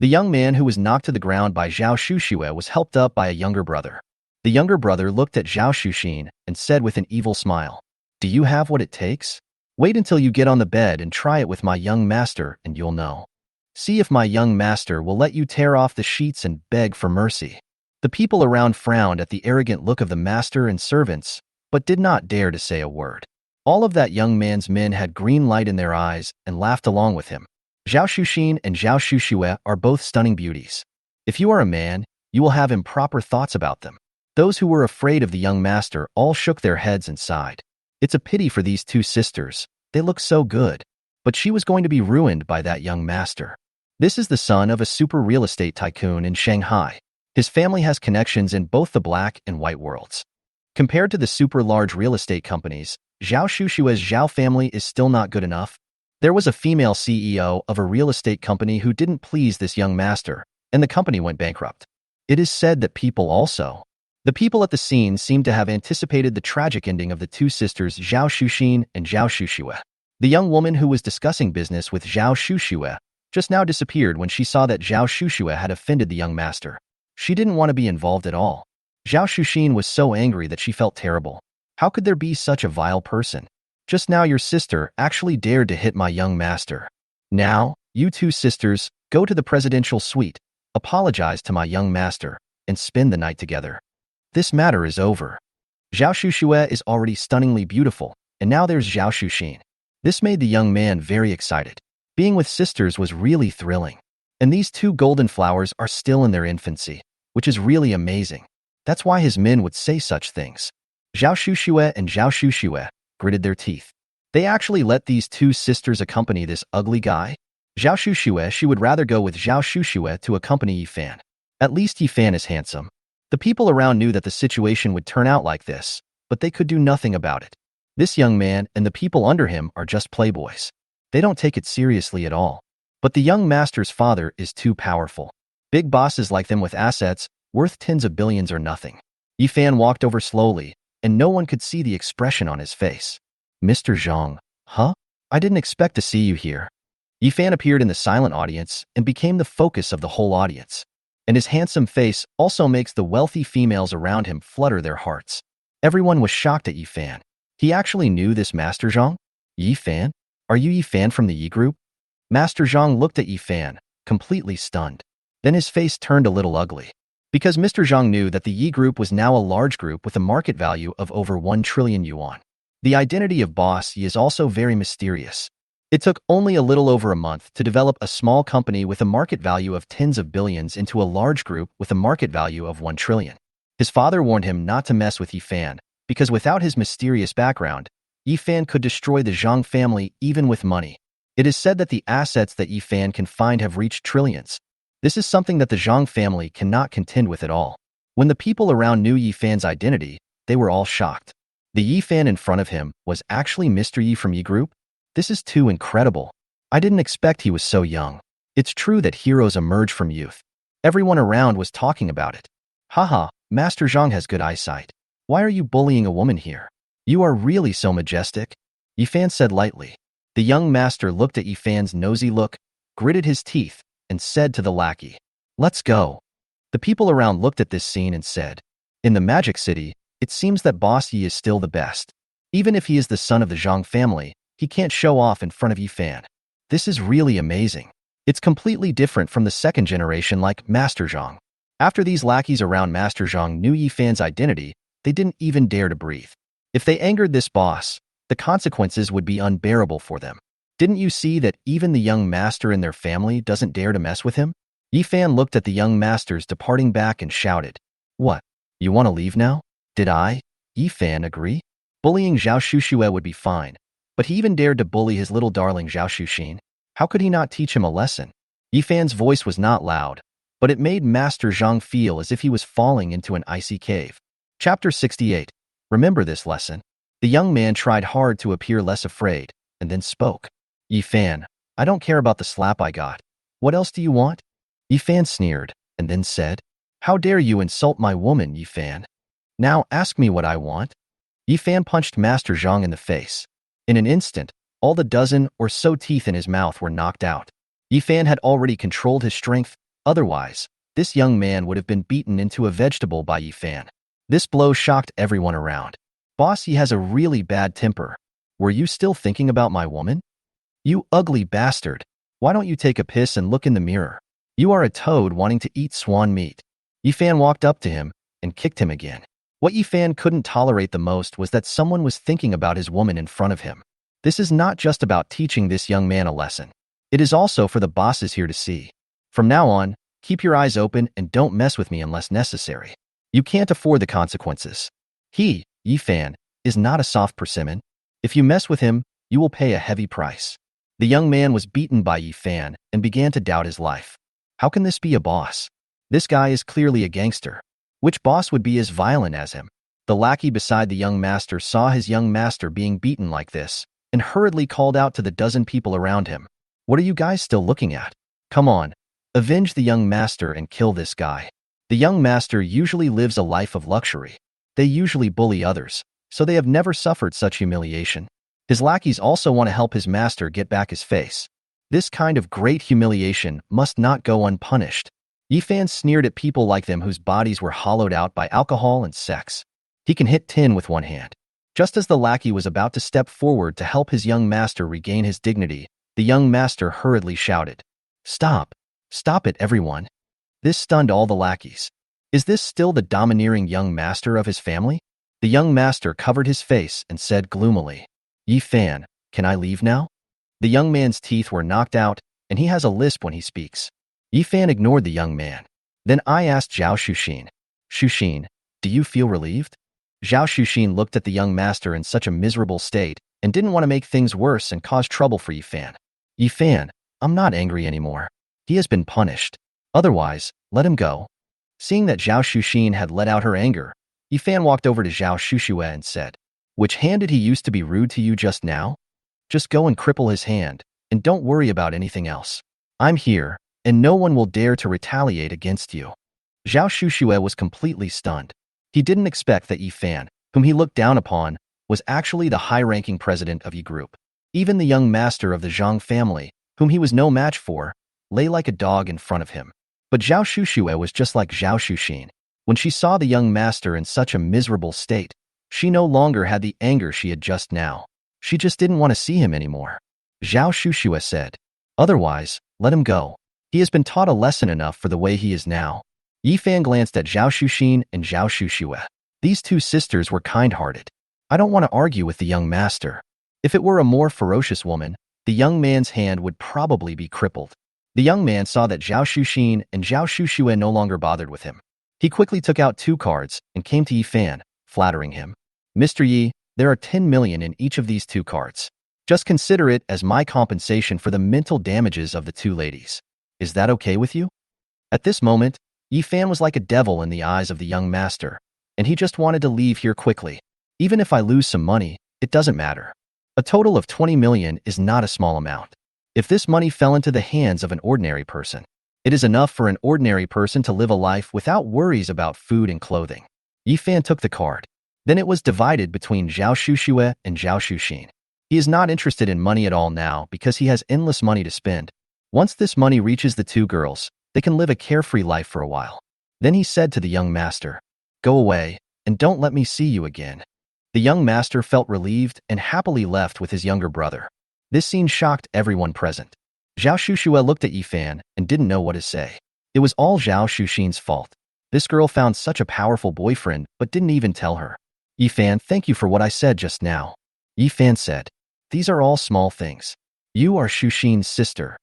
The young man who was knocked to the ground by Zhao Shuxue was helped up by a younger brother. The younger brother looked at Zhao Shuxin and said with an evil smile, "Do you have what it takes? Wait until you get on the bed and try it with my young master and you'll know. See if my young master will let you tear off the sheets and beg for mercy." The people around frowned at the arrogant look of the master and servants, but did not dare to say a word. All of that young man's men had green light in their eyes and laughed along with him. Zhao Shuxin and Zhao Shuxue are both stunning beauties. If you are a man, you will have improper thoughts about them. Those who were afraid of the young master all shook their heads and sighed. It's a pity for these two sisters. They look so good. But she was going to be ruined by that young master. This is the son of a super real estate tycoon in Shanghai. His family has connections in both the black and white worlds. Compared to the super large real estate companies, Zhao Shushue's Zhao family is still not good enough. There was a female CEO of a real estate company who didn't please this young master, and the company went bankrupt. It is said that the people at the scene seemed to have anticipated the tragic ending of the two sisters Zhao Shuxin and Zhao Shuxue. The young woman who was discussing business with Zhao Shuxue just now disappeared when she saw that Zhao Shuxue had offended the young master. She didn't want to be involved at all. Zhao Shuxin was so angry that she felt terrible. How could there be such a vile person? Just now your sister actually dared to hit my young master. Now, you two sisters, go to the presidential suite, apologize to my young master, and spend the night together. This matter is over. Zhao Shuxue is already stunningly beautiful, and now there's Zhao Shuxin. This made the young man very excited. Being with sisters was really thrilling. And these two golden flowers are still in their infancy, which is really amazing. That's why his men would say such things. Zhao Shuxue and Zhao Shuxue gritted their teeth. They actually let these two sisters accompany this ugly guy? Zhao Shuxue, she would rather go with Zhao Shuxue to accompany Yifan. At least Yifan is handsome. The people around knew that the situation would turn out like this, but they could do nothing about it. This young man and the people under him are just playboys. They don't take it seriously at all. But the young master's father is too powerful. Big bosses like them with assets worth tens of billions are nothing. Yifan walked over slowly, and no one could see the expression on his face. "Mr. Zhang, huh? I didn't expect to see you here." Yi Fan appeared in the silent audience and became the focus of the whole audience. And his handsome face also makes the wealthy females around him flutter their hearts. Everyone was shocked at Yi Fan. He actually knew this Master Zhang? Yi Fan? Are you Yi Fan from the Yi group? Master Zhang looked at Yi Fan, completely stunned. Then his face turned a little ugly. Because Mr. Zhang knew that the Yi group was now a large group with a market value of over 1 trillion yuan. The identity of Boss Yi is also very mysterious. It took only a little over a month to develop a small company with a market value of tens of billions into a large group with a market value of 1 trillion. His father warned him not to mess with Yi Fan, because without his mysterious background, Yi Fan could destroy the Zhang family even with money. It is said that the assets that Yi Fan can find have reached trillions. This is something that the Zhang family cannot contend with at all. When the people around knew Yi Fan's identity, they were all shocked. The Yi Fan in front of him was actually Mr. Yi from Yi Group? This is too incredible. I didn't expect he was so young. It's true that heroes emerge from youth. Everyone around was talking about it. Haha, Master Zhang has good eyesight. Why are you bullying a woman here? You are really so majestic? Yi Fan said lightly. The young master looked at Yi Fan's nosy look, gritted his teeth, and said to the lackey, "Let's go." The people around looked at this scene and said, "In the Magic City, it seems that Boss Yi is still the best. Even if he is the son of the Zhang family, he can't show off in front of Yi Fan. This is really amazing. It's completely different from the second generation like Master Zhang." After these lackeys around Master Zhang knew Yi Fan's identity, they didn't even dare to breathe. If they angered this boss, the consequences would be unbearable for them. Didn't you see that even the young master in their family doesn't dare to mess with him? Yi Fan looked at the young masters departing back and shouted, "What? You want to leave now?" "Did I?" Yi Fan agree. Bullying Zhao Shuxue would be fine, but he even dared to bully his little darling Zhao Shuxin. How could he not teach him a lesson? Yi Fan's voice was not loud, but it made Master Zhang feel as if he was falling into an icy cave. Chapter 68. Remember this lesson. The young man tried hard to appear less afraid, and then spoke. "Yi Fan, I don't care about the slap I got. What else do you want?" Yi Fan sneered, and then said, "How dare you insult my woman, Yi Fan? Now ask me what I want." Yi Fan punched Master Zhang in the face. In an instant, all the dozen or so teeth in his mouth were knocked out. Yi Fan had already controlled his strength, otherwise, this young man would have been beaten into a vegetable by Yi Fan. This blow shocked everyone around. Boss Yi has a really bad temper. Were you still thinking about my woman? You ugly bastard. Why don't you take a piss and look in the mirror? You are a toad wanting to eat swan meat. Yi Fan walked up to him and kicked him again. What Yi Fan couldn't tolerate the most was that someone was thinking about his woman in front of him. This is not just about teaching this young man a lesson. It is also for the bosses here to see. From now on, keep your eyes open and don't mess with me unless necessary. You can't afford the consequences. He, Yi Fan, is not a soft persimmon. If you mess with him, you will pay a heavy price. The young man was beaten by Yi Fan and began to doubt his life. How can this be a boss? This guy is clearly a gangster. Which boss would be as violent as him? The lackey beside the young master saw his young master being beaten like this and hurriedly called out to the dozen people around him. "What are you guys still looking at? Come on, avenge the young master and kill this guy." The young master usually lives a life of luxury. They usually bully others, so they have never suffered such humiliation. His lackeys also want to help his master get back his face. This kind of great humiliation must not go unpunished. Yi Fan sneered at people like them whose bodies were hollowed out by alcohol and sex. He can hit tin with one hand. Just as the lackey was about to step forward to help his young master regain his dignity, the young master hurriedly shouted, "Stop! Stop it, everyone!" This stunned all the lackeys. Is this still the domineering young master of his family? The young master covered his face and said gloomily, "Yi Fan, can I leave now?" The young man's teeth were knocked out, and he has a lisp when he speaks. Yi Fan ignored the young man. Then I asked Zhao Shuxin, "Shuxin, do you feel relieved?" Zhao Shuxin looked at the young master in such a miserable state and didn't want to make things worse and cause trouble for Yi Fan. "Yi Fan, I'm not angry anymore. He has been punished. Otherwise, let him go." Seeing that Zhao Shuxin had let out her anger, Yi Fan walked over to Zhao Shuxue and said, "Which hand did he used to be rude to you just now? Just go and cripple his hand, and don't worry about anything else. I'm here, and no one will dare to retaliate against you." Zhao Shuxue was completely stunned. He didn't expect that Yi Fan, whom he looked down upon, was actually the high-ranking president of Yi Group. Even the young master of the Zhang family, whom he was no match for, lay like a dog in front of him. But Zhao Shushue was just like Zhao Shuxin. When she saw the young master in such a miserable state, she no longer had the anger she had just now. She just didn't want to see him anymore. Zhao Shushue said, "Otherwise, let him go. He has been taught a lesson enough for the way he is now." Yifan glanced at Zhao Shuxin and Zhao Shushue. These two sisters were kind-hearted. "I don't want to argue with the young master." If it were a more ferocious woman, the young man's hand would probably be crippled. The young man saw that Zhao Shuxin and Zhao Shushue no longer bothered with him. He quickly took out 2 cards and came to Yifan, flattering him. "Mr. Yi, there are 10 million in each of these 2 cards. Just consider it as my compensation for the mental damages of the 2 ladies. Is that okay with you?" At this moment, Yifan was like a devil in the eyes of the young master, and he just wanted to leave here quickly. "Even if I lose some money, it doesn't matter. A total of 20 million is not a small amount. If this money fell into the hands of an ordinary person, it is enough for an ordinary person to live a life without worries about food and clothing." Yifan took the card. Then it was divided between Zhao Shushue and Zhao Shuxin. He is not interested in money at all now because he has endless money to spend. Once this money reaches the 2 girls, they can live a carefree life for a while. Then he said to the young master, "Go away, and don't let me see you again." The young master felt relieved and happily left with his younger brother. This scene shocked everyone present. Zhao Shushue looked at Yifan and didn't know what to say. It was all Zhao Shuxin's fault. This girl found such a powerful boyfriend but didn't even tell her. "Yifan, thank you for what I said just now." Yifan said, "These are all small things. You are Shuxin's sister.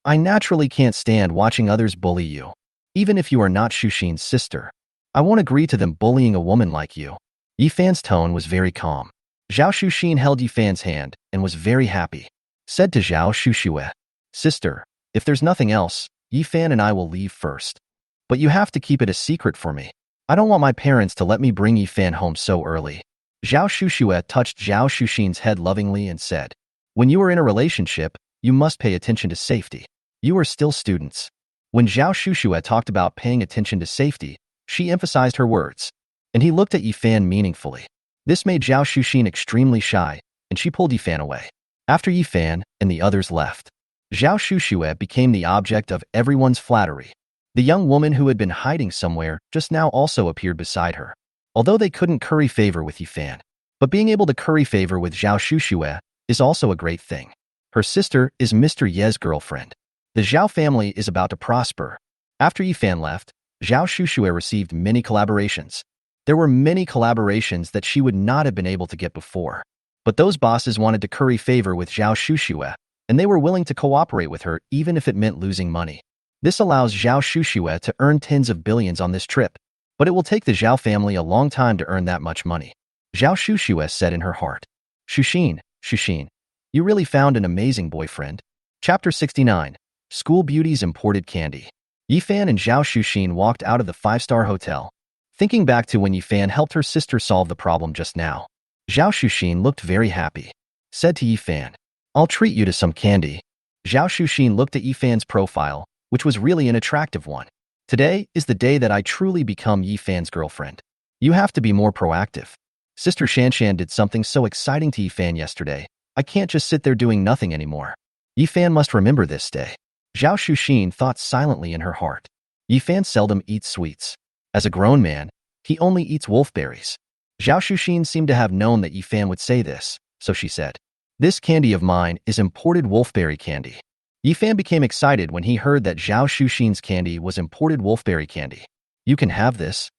I naturally can't stand watching others bully you. Even if you are not Shuxin's sister, I won't agree to them bullying a woman like you." Yifan's tone was very calm. Zhao Shuxin held Yifan's hand and was very happy. Said to Zhao Shushue, "Sister, if there's nothing else, Yifan and I will leave first. But you have to keep it a secret for me. I don't want my parents to let me bring Yifan home so early." Zhao Shushue touched Zhao Shuxin's head lovingly and said, "When you are in a relationship, you must pay attention to safety. You are still students." When Zhao Shushue talked about paying attention to safety, she emphasized her words, and he looked at Yifan meaningfully. This made Zhao Shuxin extremely shy, and she pulled Yifan away. After Yifan and the others left, Zhao Shushue became the object of everyone's flattery. The young woman who had been hiding somewhere just now also appeared beside her. Although they couldn't curry favor with Yifan, but being able to curry favor with Zhao Shushue is also a great thing. Her sister is Mr. Ye's girlfriend. The Zhao family is about to prosper. After Yifan left, Zhao Shushue received many collaborations. There were many collaborations that she would not have been able to get before. But those bosses wanted to curry favor with Zhao Shushue, and they were willing to cooperate with her even if it meant losing money. This allows Zhao Shushue to earn tens of billions on this trip, but it will take the Zhao family a long time to earn that much money. Zhao Shushue said in her heart, Shuxin, you really found an amazing boyfriend." Chapter 69. School Beauty's Imported Candy. Yifan and Zhao Shuxin walked out of the 5-star hotel. Thinking back to when Yifan helped her sister solve the problem just now, Zhao Shuxin looked very happy. Said to Yifan, "I'll treat you to some candy." Zhao Shuxin looked at Yifan's profile, which was really an attractive one. "Today is the day that I truly become Yifan's girlfriend. You have to be more proactive. Sister Shanshan did something so exciting to Yifan yesterday. I can't just sit there doing nothing anymore. Yifan must remember this day." Zhao Shuxin thought silently in her heart. Yifan seldom eats sweets. As a grown man, he only eats wolfberries. Zhao Shuxin seemed to have known that Yifan would say this, so she said, "This candy of mine is imported wolfberry candy." Yifan became excited when he heard that Zhao Shuxin's candy was imported wolfberry candy. "You can have this."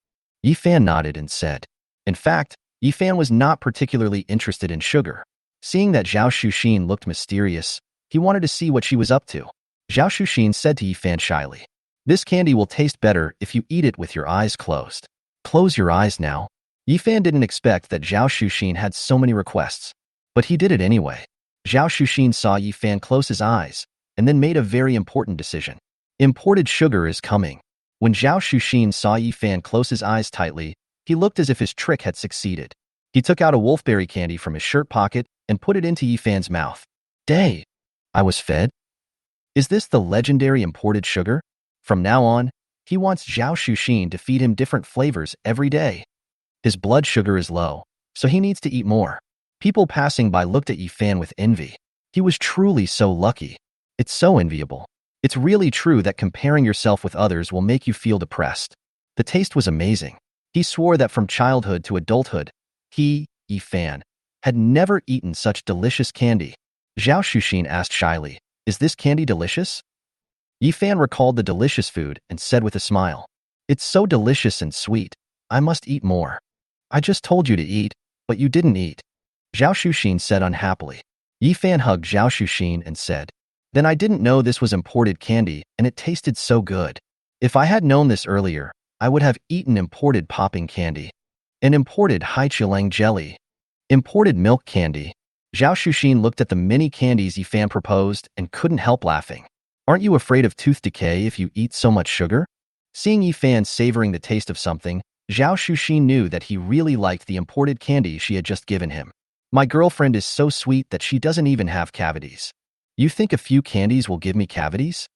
Yifan nodded and said. In fact, Yifan was not particularly interested in sugar. Seeing that Zhao Shuxin looked mysterious, he wanted to see what she was up to. Zhao Shuxin said to Yifan shyly, "This candy will taste better if you eat it with your eyes closed." "Close your eyes now." Yifan didn't expect that Zhao Shuxin had so many requests, but he did it anyway. Zhao Shuxin saw Yifan close his eyes and then made a very important decision. Imported sugar is coming. When Zhao Shuxin saw Yifan close his eyes tightly, he looked as if his trick had succeeded. He took out a wolfberry candy from his shirt pocket and put it into Yifan's mouth. "Day, I was fed? Is this the legendary imported sugar?" From now on, he wants Zhao Shuxin to feed him different flavors every day. His blood sugar is low, so he needs to eat more. People passing by looked at Yifan with envy. He was truly so lucky. It's so enviable. It's really true that comparing yourself with others will make you feel depressed. The taste was amazing. He swore that from childhood to adulthood, he, Yifan, had never eaten such delicious candy. Zhao Xuxin asked shyly, "Is this candy delicious?" Yifan recalled the delicious food and said with a smile, "It's so delicious and sweet. I must eat more." "I just told you to eat, but you didn't eat," Zhao Xuxin said unhappily. Yifan hugged Zhao Xuxin and said, "Then I didn't know this was imported candy and it tasted so good. If I had known this earlier, I would have eaten imported popping candy. And imported haiqilang jelly. Imported milk candy." Zhao Xuxin looked at the many candies Yifan proposed and couldn't help laughing. "Aren't you afraid of tooth decay if you eat so much sugar?" Seeing Yifan savoring the taste of something, Zhao Xuxin knew that he really liked the imported candy she had just given him. "My girlfriend is so sweet that she doesn't even have cavities. You think a few candies will give me cavities?"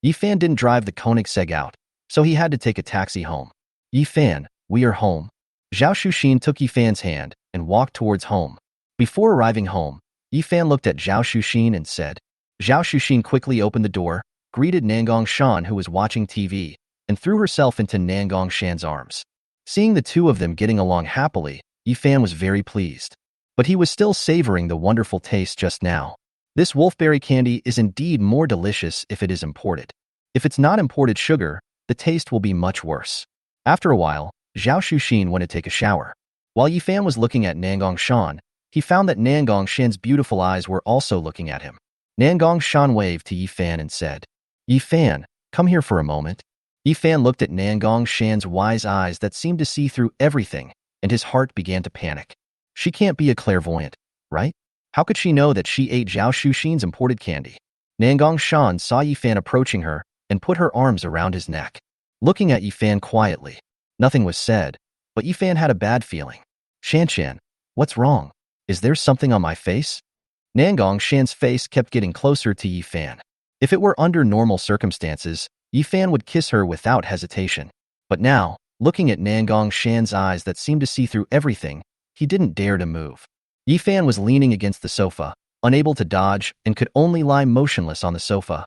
Yifan didn't drive the Koenigsegg out, so he had to take a taxi home. "Yifan, we are home." Zhao Xuxin took Yifan's hand and walked towards home. Before arriving home, Yifan looked at Zhao Xuxin and said. Zhao Xuxin quickly opened the door, greeted Nangong Shan who was watching TV, and threw herself into Nangong Shan's arms. Seeing the two of them getting along happily, Yifan was very pleased. But he was still savoring the wonderful taste just now. This wolfberry candy is indeed more delicious if it is imported. If it's not imported sugar, the taste will be much worse. After a while, Zhao Xuxin went to take a shower. While Yifan was looking at Nangong Shan, he found that Nangong Shan's beautiful eyes were also looking at him. Nangong Shan waved to Yifan and said, "Yifan, come here for a moment." Yifan looked at Nangong Shan's wise eyes that seemed to see through everything, and his heart began to panic. She can't be a clairvoyant, right? How could she know that she ate Zhao Xuxin's imported candy? Nangong Shan saw Yifan approaching her and put her arms around his neck. Looking at Yifan quietly, nothing was said, but Yifan had a bad feeling. "Shanshan, what's wrong? Is there something on my face?" Nangong Shan's face kept getting closer to Yifan. If it were under normal circumstances, Yifan would kiss her without hesitation. But now, looking at Nangong Shan's eyes that seemed to see through everything, he didn't dare to move. Yifan was leaning against the sofa, unable to dodge, and could only lie motionless on the sofa.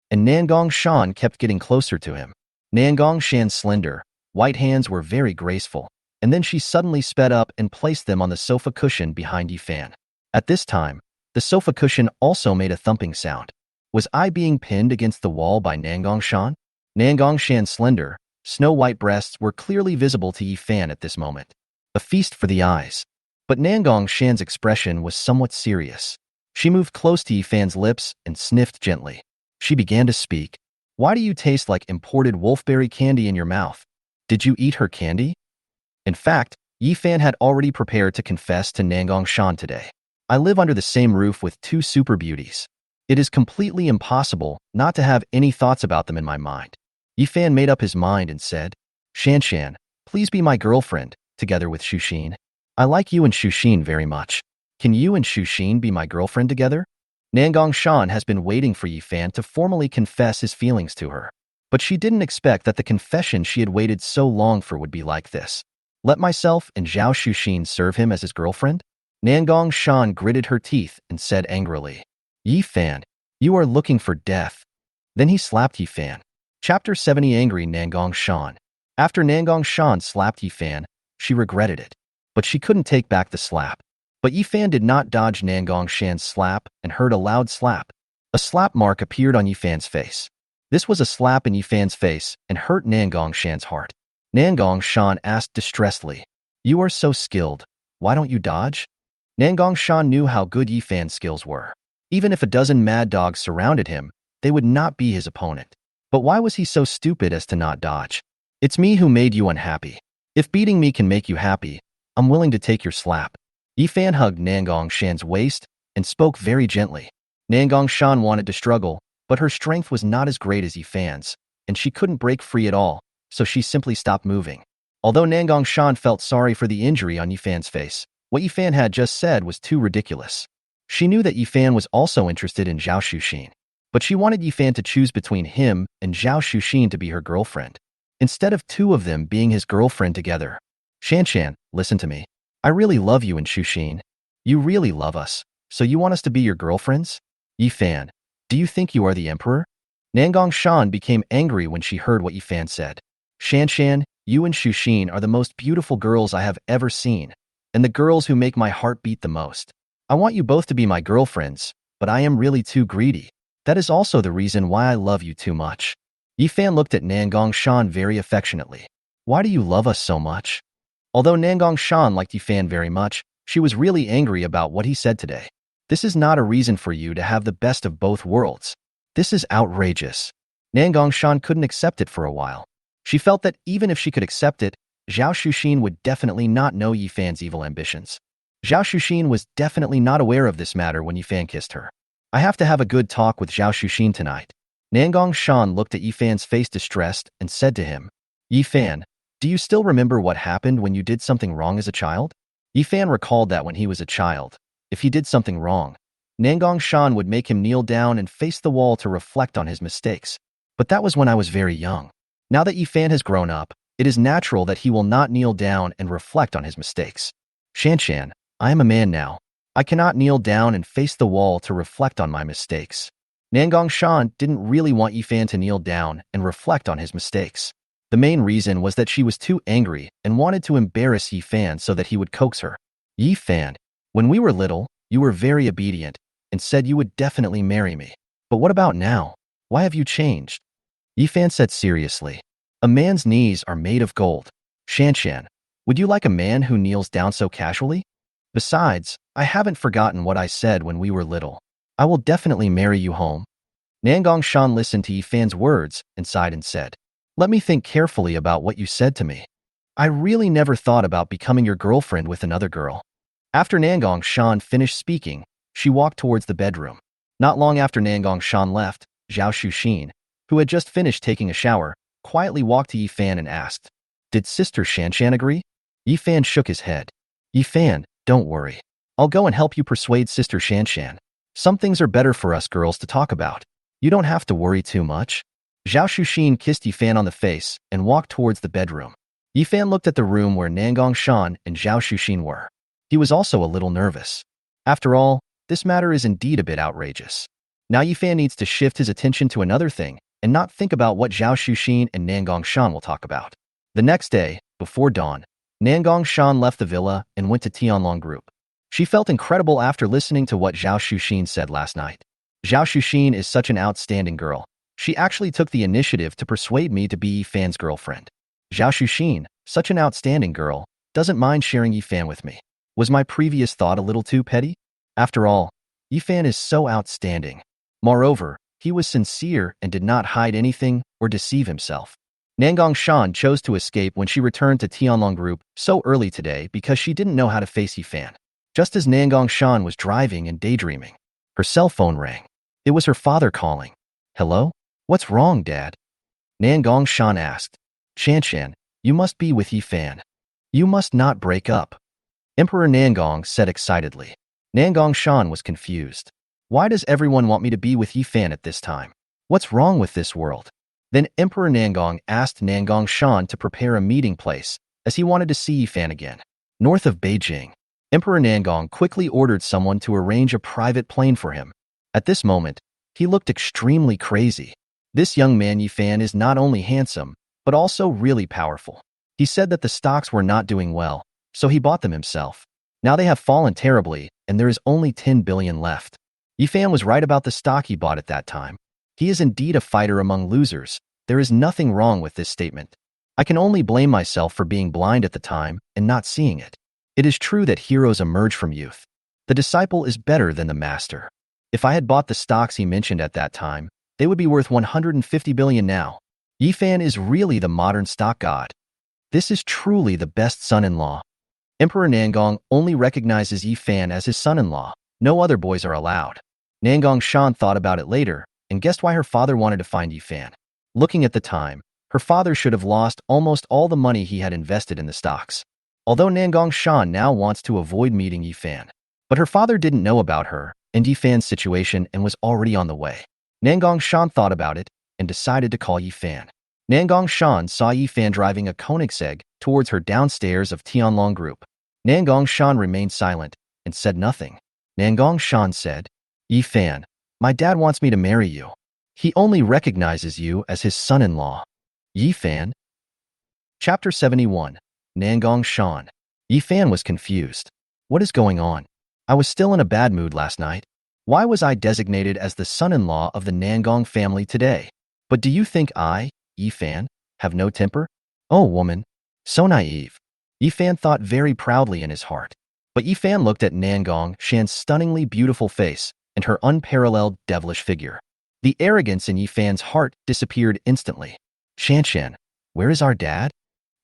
And Nangong Shan kept getting closer to him. Nangong Shan's slender, white hands were very graceful, and then she suddenly sped up and placed them on the sofa cushion behind Yifan. At this time, the sofa cushion also made a thumping sound. Was I being pinned against the wall by Nangong Shan? Nangong Shan's slender, snow-white breasts were clearly visible to Yifan at this moment. A feast for the eyes. But Nangong Shan's expression was somewhat serious. She moved close to Yifan's lips and sniffed gently. She began to speak. "Why do you taste like imported wolfberry candy in your mouth? Did you eat her candy?" In fact, Yifan had already prepared to confess to Nangong Shan today. "I live under the same roof with two super beauties. It is completely impossible not to have any thoughts about them in my mind." Yifan made up his mind and said, "Shanshan, please be my girlfriend, together with Xuxin. I like you and Xuxin very much. Can you and Xuxin be my girlfriend together?" Nangong Shan has been waiting for Yifan to formally confess his feelings to her. But she didn't expect that the confession she had waited so long for would be like this. "Let myself and Zhao Xuxin serve him as his girlfriend?" Nangong Shan gritted her teeth and said angrily, "Yifan, you are looking for death." Then he slapped Yifan. Chapter 70 Angry Nangong Shan. After Nangong Shan slapped Yifan, she regretted it. But she couldn't take back the slap. But Yifan did not dodge Nangong Shan's slap and heard a loud slap. A slap mark appeared on Yifan's face. This was a slap in Yifan's face and hurt Nangong Shan's heart. Nangong Shan asked distressedly, "You are so skilled. Why don't you dodge?" Nangong Shan knew how good Yifan's skills were. Even if a dozen mad dogs surrounded him, they would not be his opponent. But why was he so stupid as to not dodge? "It's me who made you unhappy. If beating me can make you happy, I'm willing to take your slap." Yifan hugged Nangong Shan's waist and spoke very gently. Nangong Shan wanted to struggle, but her strength was not as great as Yifan's, and she couldn't break free at all, so she simply stopped moving. Although Nangong Shan felt sorry for the injury on Yifan's face, what Yifan had just said was too ridiculous. She knew that Yifan was also interested in Zhao Xuxin, but she wanted Yifan to choose between him and Zhao Xuxin to be her girlfriend, instead of two of them being his girlfriend together. "Shanshan, listen to me. I really love you and Xuxin. You really love us, so you want us to be your girlfriends?" "Yifan, Do you think you are the emperor? Nangong Shan became angry when she heard what Yifan said. Shanshan, you and Shushin are the most beautiful girls I have ever seen, and the girls who make my heart beat the most. I want you both to be my girlfriends, but I am really too greedy. That is also the reason why I love you too much. Yifan looked at Nangong Shan very affectionately. Why do you love us so much? Although Nangong Shan liked Yifan very much, she was really angry about what he said today. This is not a reason for you to have the best of both worlds. This is outrageous. Nangong Shan couldn't accept it for a while. She felt that even if she could accept it, Zhao Shushin would definitely not know Yifan's evil ambitions. Zhao Shushin was definitely not aware of this matter when Yifan kissed her. I have to have a good talk with Zhao Shushin tonight. Nangong Shan looked at Yifan's face distressed and said to him, Yifan, do you still remember what happened when you did something wrong as a child? Yifan recalled that when he was a child, if he did something wrong, Nangong Shan would make him kneel down and face the wall to reflect on his mistakes. But that was when I was very young. Now that Yifan has grown up, it is natural that he will not kneel down and reflect on his mistakes. Shanshan, I am a man now. I cannot kneel down and face the wall to reflect on my mistakes. Nangong Shan didn't really want Yifan to kneel down and reflect on his mistakes. The main reason was that she was too angry and wanted to embarrass Yifan so that he would coax her. Yifan, when we were little, you were very obedient and said you would definitely marry me. But what about now? Why have you changed? Yifan said seriously. A man's knees are made of gold. Shanshan, would you like a man who kneels down so casually? Besides, I haven't forgotten what I said when we were little. I will definitely marry you home. Nangong Shan listened to Yifan's words and sighed and said, let me think carefully about what you said to me. I really never thought about becoming your girlfriend with another girl. After Nangong Shan finished speaking, she walked towards the bedroom. Not long after Nangong Shan left, Zhao Shushin, who had just finished taking a shower, quietly walked to Yifan and asked, did Sister Shanshan agree? Yifan shook his head. Yifan, don't worry. I'll go and help you persuade Sister Shanshan. Some things are better for us girls to talk about. You don't have to worry too much. Zhao Shushin kissed Yifan on the face and walked towards the bedroom. Yifan looked at the room where Nangong Shan and Zhao Shushin were. He was also a little nervous. After all, this matter is indeed a bit outrageous. Now Yifan needs to shift his attention to another thing and not think about what Zhao Shushin and Nangong Shan will talk about. The next day, before dawn, Nangong Shan left the villa and went to Tianlong Group. She felt incredible after listening to what Zhao Shushin said last night. Zhao Shushin is such an outstanding girl. She actually took the initiative to persuade me to be Yifan's girlfriend. Zhao Shushin, such an outstanding girl, doesn't mind sharing Yifan with me. Was my previous thought a little too petty? After all, Yifan is so outstanding. Moreover, he was sincere and did not hide anything or deceive himself. Nangong Shan chose to escape when she returned to Tianlong Group so early today because she didn't know how to face Yifan. Just as Nangong Shan was driving and daydreaming, her cell phone rang. It was her father calling. Hello? What's wrong, Dad? Nangong Shan asked. Shanshan, you must be with Yifan. You must not break up. Emperor Nangong said excitedly. Nangong Shan was confused. Why does everyone want me to be with Yifan at this time? What's wrong with this world? Then Emperor Nangong asked Nangong Shan to prepare a meeting place, as he wanted to see Yifan again. North of Beijing, Emperor Nangong quickly ordered someone to arrange a private plane for him. At this moment, he looked extremely crazy. This young man Yifan is not only handsome, but also really powerful. He said that the stocks were not doing well, so he bought them himself. Now they have fallen terribly, and there is only 10 billion left. Yifan was right about the stock he bought at that time. He is indeed a fighter among losers. There is nothing wrong with this statement. I can only blame myself for being blind at the time and not seeing it. It is true that heroes emerge from youth. The disciple is better than the master. If I had bought the stocks he mentioned at that time, they would be worth 150 billion now. Yifan is really the modern stock god. This is truly the best son-in-law. Emperor Nangong only recognizes Yifan as his son-in-law. No other boys are allowed. Nangong Shan thought about it later and guessed why her father wanted to find Yifan. Looking at the time, her father should have lost almost all the money he had invested in the stocks. Although Nangong Shan now wants to avoid meeting Yifan. But her father didn't know about her and Yifan's situation and was already on the way. Nangong Shan thought about it and decided to call Yifan. Nangong Shan saw Yifan driving a Koenigsegg towards her downstairs of Tianlong Group. Nangong Shan remained silent and said nothing. Nangong Shan said, Yifan, My dad wants me to marry you. He only recognizes you as his son-in-law. Yi Fan. Chapter 71. Nangong Shan. Yi Fan was confused. What is going on? I was still in a bad mood last night. Why was I designated as the son-in-law of the Nangong family today? But do you think I, Yi Fan, have no temper? Oh, woman. So naive. Yi Fan thought very proudly in his heart. But Yi Fan looked at Nangong Shan's stunningly beautiful face and her unparalleled devilish figure. The arrogance in Yi Fan's heart disappeared instantly. Shan, where is our dad?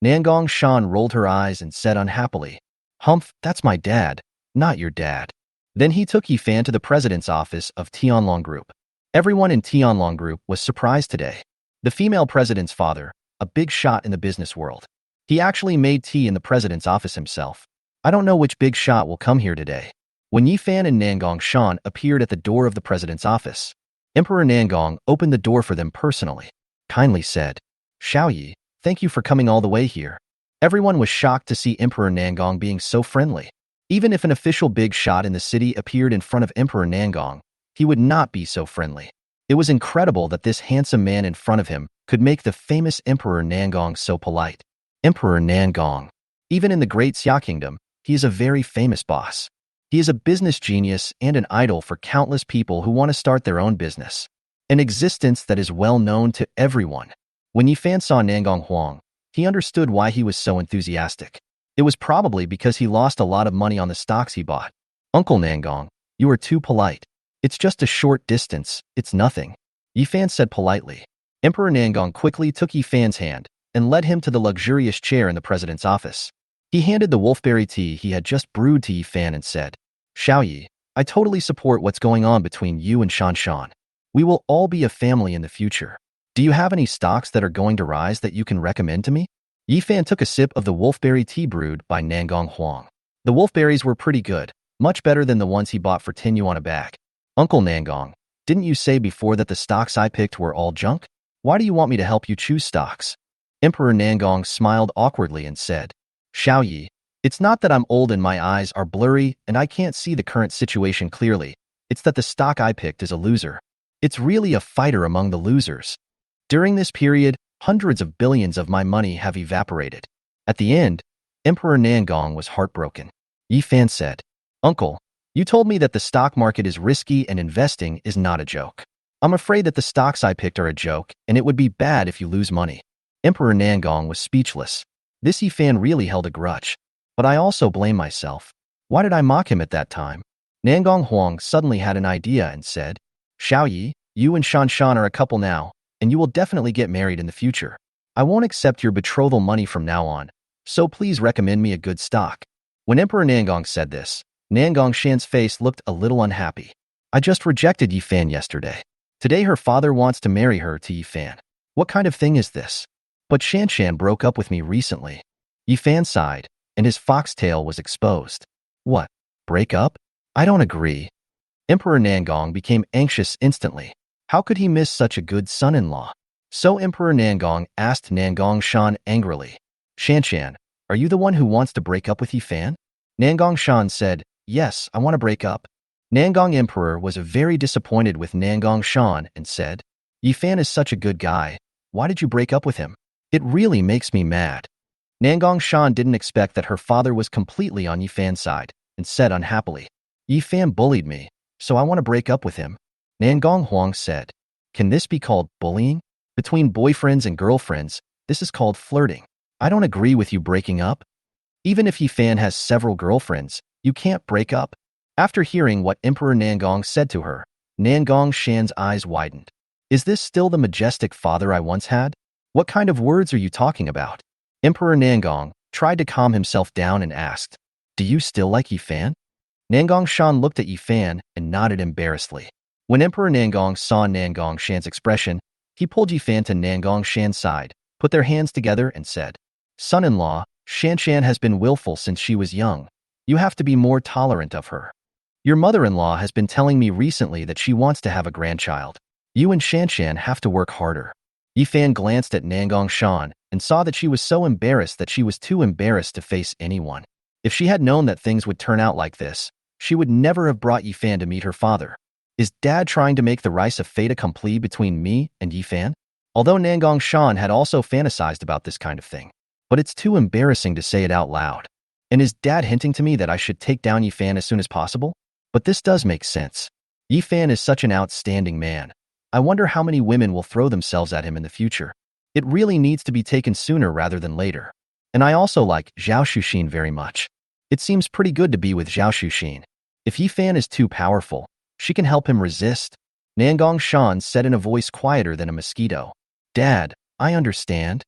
Nangong Shan rolled her eyes and said unhappily, Humph, that's my dad, not your dad. Then he took Yi Fan to the president's office of Tianlong Group. Everyone in Tianlong Group was surprised today. The female president's father, a big shot in the business world. He actually made tea in the president's office himself. I don't know which big shot will come here today. When Yi Fan and Nangong Shan appeared at the door of the president's office, Emperor Nangong opened the door for them personally. Kindly said, Xiaoyi, thank you for coming all the way here. Everyone was shocked to see Emperor Nangong being so friendly. Even if an official big shot in the city appeared in front of Emperor Nangong, he would not be so friendly. It was incredible that this handsome man in front of him could make the famous Emperor Nangong so polite. Emperor Nangong. Even in the Great Xia Kingdom, he is a very famous boss. He is a business genius and an idol for countless people who want to start their own business. An existence that is well known to everyone. When Yi Fan saw Nangong Huang, he understood why he was so enthusiastic. It was probably because he lost a lot of money on the stocks he bought. Uncle Nangong, you are too polite. It's just a short distance, it's nothing. Yi Fan said politely. Emperor Nangong quickly took Yi Fan's hand and led him to the luxurious chair in the president's office. He handed the wolfberry tea he had just brewed to Yi Fan and said, Xiaoyi, I totally support what's going on between you and Shan. We will all be a family in the future. Do you have any stocks that are going to rise that you can recommend to me? Yi Fan took a sip of the wolfberry tea brewed by Nangong Huang. The wolfberries were pretty good, much better than the ones he bought for 10 yuan a bag. Uncle Nangong, didn't you say before that the stocks I picked were all junk? Why do you want me to help you choose stocks? Emperor Nangong smiled awkwardly and said, Xiaoyi, it's not that I'm old and my eyes are blurry and I can't see the current situation clearly. It's that the stock I picked is a loser. It's really a fighter among the losers. During this period, hundreds of billions of my money have evaporated. At the end, Emperor Nangong was heartbroken. Yi Fan said, Uncle, you told me that the stock market is risky and investing is not a joke. I'm afraid that the stocks I picked are a joke and it would be bad if you lose money. Emperor Nangong was speechless. This Yi Fan really held a grudge. But I also blame myself. Why did I mock him at that time? Nangong Huang suddenly had an idea and said, Xiaoyi, you and Shan are a couple now, and you will definitely get married in the future. I won't accept your betrothal money from now on, so please recommend me a good stock. When Emperor Nangong said this, Nangong Shan's face looked a little unhappy. I just rejected Yi Fan yesterday. Today her father wants to marry her to Yi Fan. What kind of thing is this? But Shan broke up with me recently. Yi Fan sighed, and his foxtail was exposed. What? Break up? I don't agree. Emperor Nangong became anxious instantly. How could he miss such a good son-in-law? So Emperor Nangong asked Nangong Shan angrily, Shan, are you the one who wants to break up with Yi Fan? Nangong Shan said, Yes, I want to break up. Nangong Emperor was very disappointed with Nangong Shan and said, Yi Fan is such a good guy. Why did you break up with him? It really makes me mad. Nangong Shan didn't expect that her father was completely on Yi Fan's side and said unhappily, Yi Fan bullied me, so I want to break up with him. Nangong Huang said, Can this be called bullying? Between boyfriends and girlfriends, this is called flirting. I don't agree with you breaking up. Even if Yi Fan has several girlfriends, you can't break up. After hearing what Emperor Nangong said to her, Nangong Shan's eyes widened. Is this still the majestic father I once had? What kind of words are you talking about? Emperor Nangong tried to calm himself down and asked, Do you still like Yi Fan? Nangong Shan looked at Yi Fan and nodded embarrassedly. When Emperor Nangong saw Nangong Shan's expression, he pulled Yi Fan to Nangong Shan's side, put their hands together and said, Son-in-law, Shan has been willful since she was young. You have to be more tolerant of her. Your mother-in-law has been telling me recently that she wants to have a grandchild. You and Shan have to work harder. Yi Fan glanced at Nangong Shan and saw that she was so embarrassed that she was too embarrassed to face anyone. If she had known that things would turn out like this, she would never have brought Yi Fan to meet her father. Is Dad trying to make the rice a fait accompli between me and Yifan? Although Nangong Shan had also fantasized about this kind of thing. But it's too embarrassing to say it out loud. And is Dad hinting to me that I should take down Yifan as soon as possible? But this does make sense. Yifan is such an outstanding man. I wonder how many women will throw themselves at him in the future. It really needs to be taken sooner rather than later. And I also like Zhao Xuxin very much. It seems pretty good to be with Zhao Xuxin. If Yifan is too powerful, she can help him resist. Nangong Shan said in a voice quieter than a mosquito. Dad, I understand.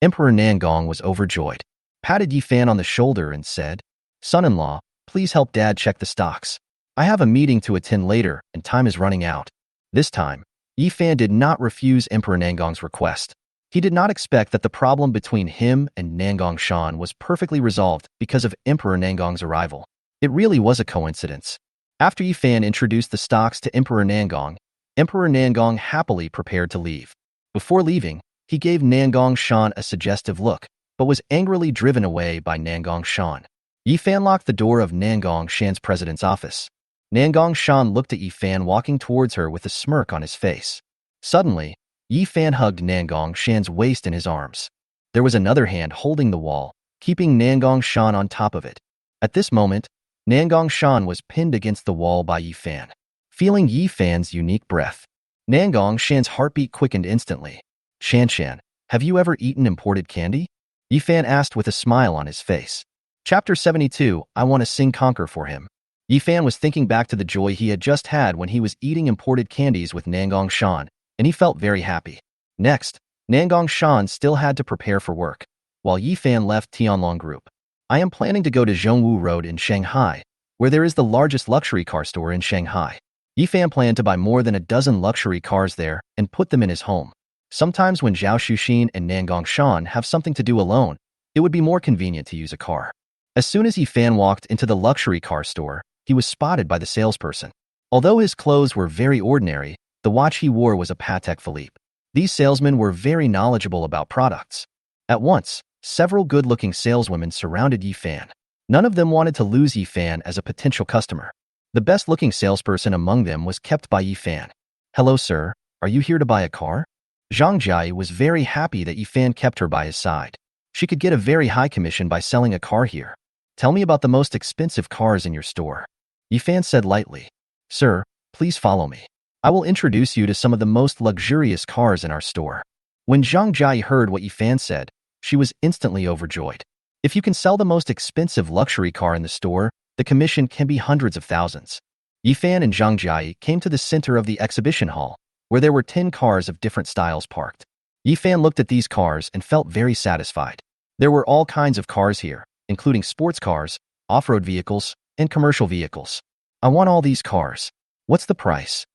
Emperor Nangong was overjoyed, patted Yifan on the shoulder and said, Son-in-law, please help Dad check the stocks. I have a meeting to attend later and time is running out. This time, Yifan did not refuse Emperor Nangong's request. He did not expect that the problem between him and Nangong Shan was perfectly resolved because of Emperor Nangong's arrival. It really was a coincidence. After Yifan introduced the stocks to Emperor Nangong happily prepared to leave. Before leaving, he gave Nangong Shan a suggestive look, but was angrily driven away by Nangong Shan. Yifan locked the door of Nangong Shan's president's office. Nangong Shan looked at Yifan walking towards her with a smirk on his face. Suddenly, Yifan hugged Nangong Shan's waist in his arms. There was another hand holding the wall, keeping Nangong Shan on top of it. At this moment, Nangong Shan was pinned against the wall by Yifan. Feeling Yifan's unique breath, Nangong Shan's heartbeat quickened instantly. Shan, have you ever eaten imported candy? Yifan asked with a smile on his face. Chapter 72, I want to sing conquer for him. Yifan was thinking back to the joy he had just had when he was eating imported candies with Nangong Shan, and he felt very happy. Next, Nangong Shan still had to prepare for work, while Yifan left Tianlong Group. I am planning to go to Zhongwu Road in Shanghai, where there is the largest luxury car store in Shanghai. Yifan planned to buy more than a dozen luxury cars there and put them in his home. Sometimes when Zhao Xuxin and Nangong Shan have something to do alone, it would be more convenient to use a car. As soon as Yifan walked into the luxury car store, he was spotted by the salesperson. Although his clothes were very ordinary, the watch he wore was a Patek Philippe. These salesmen were very knowledgeable about products. At once, several good-looking saleswomen surrounded Yifan. None of them wanted to lose Yifan as a potential customer. The best-looking salesperson among them was kept by Yifan. Hello, sir. Are you here to buy a car? Zhang Jai was very happy that Yifan kept her by his side. She could get a very high commission by selling a car here. Tell me about the most expensive cars in your store. Yifan said lightly. Sir, please follow me. I will introduce you to some of the most luxurious cars in our store. When Zhang Jai heard what Yifan said, she was instantly overjoyed. If you can sell the most expensive luxury car in the store, the commission can be hundreds of thousands. Yifan and Zhang Jai came to the center of the exhibition hall, where there were 10 cars of different styles parked. Yifan looked at these cars and felt very satisfied. There were all kinds of cars here, including sports cars, off-road vehicles, and commercial vehicles. I want all these cars. What's the price?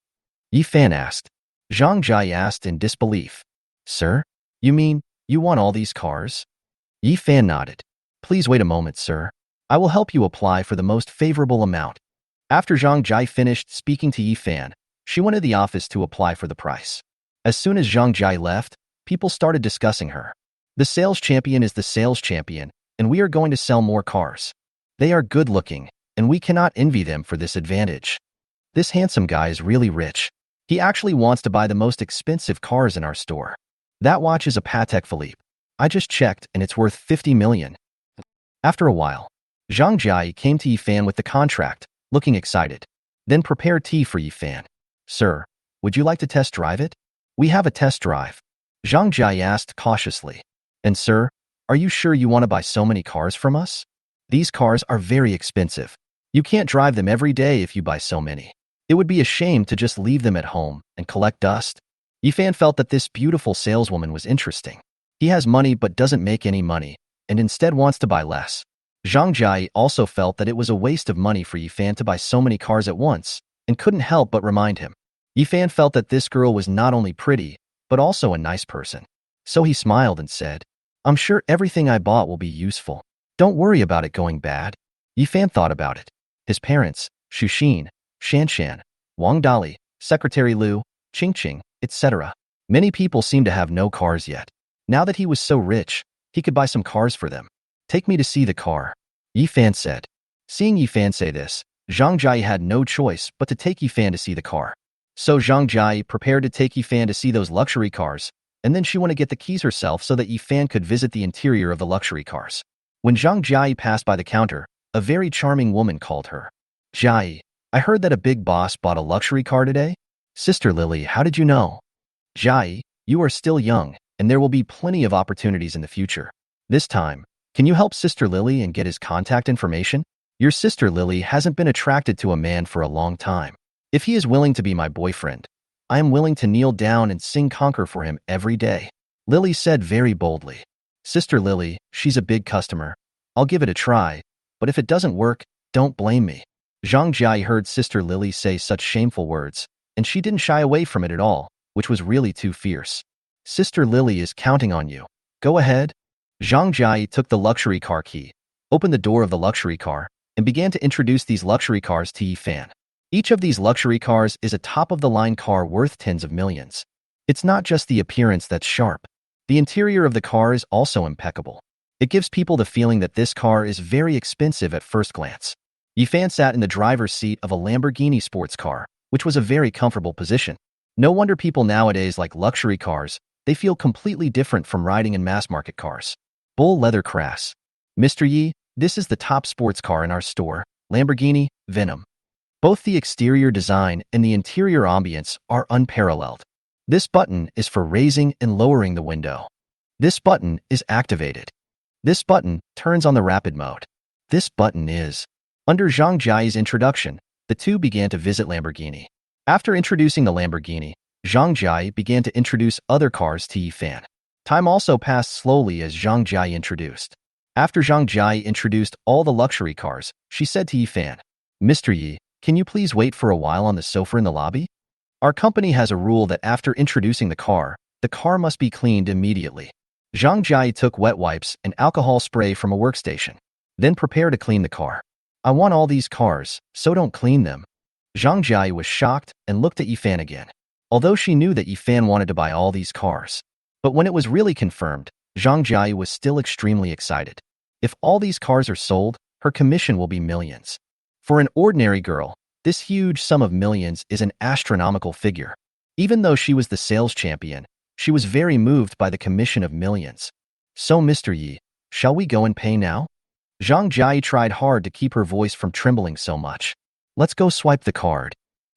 Yifan asked. Zhang Jai asked in disbelief. Sir? You mean, you want all these cars? Yifan nodded. Please wait a moment, sir. I will help you apply for the most favorable amount. After Zhang Jai finished speaking to Yifan, she went to the office to apply for the price. As soon as Zhang Jai left, people started discussing her. The sales champion is the sales champion, and we are going to sell more cars. They are good-looking, and we cannot envy them for this advantage. This handsome guy is really rich. He actually wants to buy the most expensive cars in our store. That watch is a Patek Philippe. I just checked, and it's worth 50 million. After a while, Zhang Jai came to Yifan with the contract, looking excited. Then prepared tea for Yifan. Sir, would you like to test drive it? We have a test drive. Zhang Jai asked cautiously. And sir, are you sure you want to buy so many cars from us? These cars are very expensive. You can't drive them every day if you buy so many. It would be a shame to just leave them at home and collect dust. Yifan felt that this beautiful saleswoman was interesting. He has money but doesn't make any money, and instead wants to buy less. Zhang Jai also felt that it was a waste of money for Yifan to buy so many cars at once, and couldn't help but remind him. Yifan felt that this girl was not only pretty, but also a nice person. So he smiled and said, I'm sure everything I bought will be useful. Don't worry about it going bad. Yifan thought about it. His parents, Xuxin, Shanshan, Wang Dali, Secretary Liu, Qingqing, etc. Many people seemed to have no cars yet. Now that he was so rich, he could buy some cars for them. Take me to see the car, Yifan said. Seeing Yifan say this, Zhang Jia had no choice but to take Yifan to see the car. So Zhang Jia prepared to take Yifan to see those luxury cars, and then she wanted to get the keys herself so that Yifan could visit the interior of the luxury cars. When Zhang Jia passed by the counter, a very charming woman called her. Jia, I heard that a big boss bought a luxury car today? Sister Lily, how did you know? Jia, you are still young, and there will be plenty of opportunities in the future. This time, can you help Sister Lily and get his contact information? Your sister Lily hasn't been attracted to a man for a long time. If he is willing to be my boyfriend, I am willing to kneel down and sing conquer for him every day. Lily said very boldly. Sister Lily, she's a big customer. I'll give it a try, but if it doesn't work, don't blame me. Zhang Jia heard Sister Lily say such shameful words, and she didn't shy away from it at all, which was really too fierce. Sister Lily is counting on you. Go ahead. Zhang Jia took the luxury car key, opened the door of the luxury car, and began to introduce these luxury cars to Yifan. Each of these luxury cars is a top-of-the-line car worth tens of millions. It's not just the appearance that's sharp. The interior of the car is also impeccable. It gives people the feeling that this car is very expensive at first glance. Yifan sat in the driver's seat of a Lamborghini sports car, which was a very comfortable position. No wonder people nowadays like luxury cars. They feel completely different from riding in mass-market cars. Bull leather crass. Mr. Yi, this is the top sports car in our store, Lamborghini Venom. Both the exterior design and the interior ambience are unparalleled. This button is for raising and lowering the window. This button is activated. This button turns on the rapid mode. This button is. Under Zhang Jia's introduction, the two began to visit Lamborghini. After introducing the Lamborghini, Zhang Jia began to introduce other cars to Yifan. Time also passed slowly as Zhang Jia introduced. After Zhang Jia introduced all the luxury cars, she said to Yifan, Mr. Yi, can you please wait for a while on the sofa in the lobby? Our company has a rule that after introducing the car must be cleaned immediately. Zhang Jia took wet wipes and alcohol spray from a workstation, then prepared to clean the car. I want all these cars, so don't clean them. Zhang Jia was shocked and looked at Yifan again, although she knew that Yifan wanted to buy all these cars. But when it was really confirmed, Zhang Jia was still extremely excited. If all these cars are sold, her commission will be millions. For an ordinary girl, this huge sum of millions is an astronomical figure. Even though she was the sales champion, she was very moved by the commission of millions. So Mr. Yi, shall we go and pay now? Zhang Jia tried hard to keep her voice from trembling so much. Let's go swipe the card.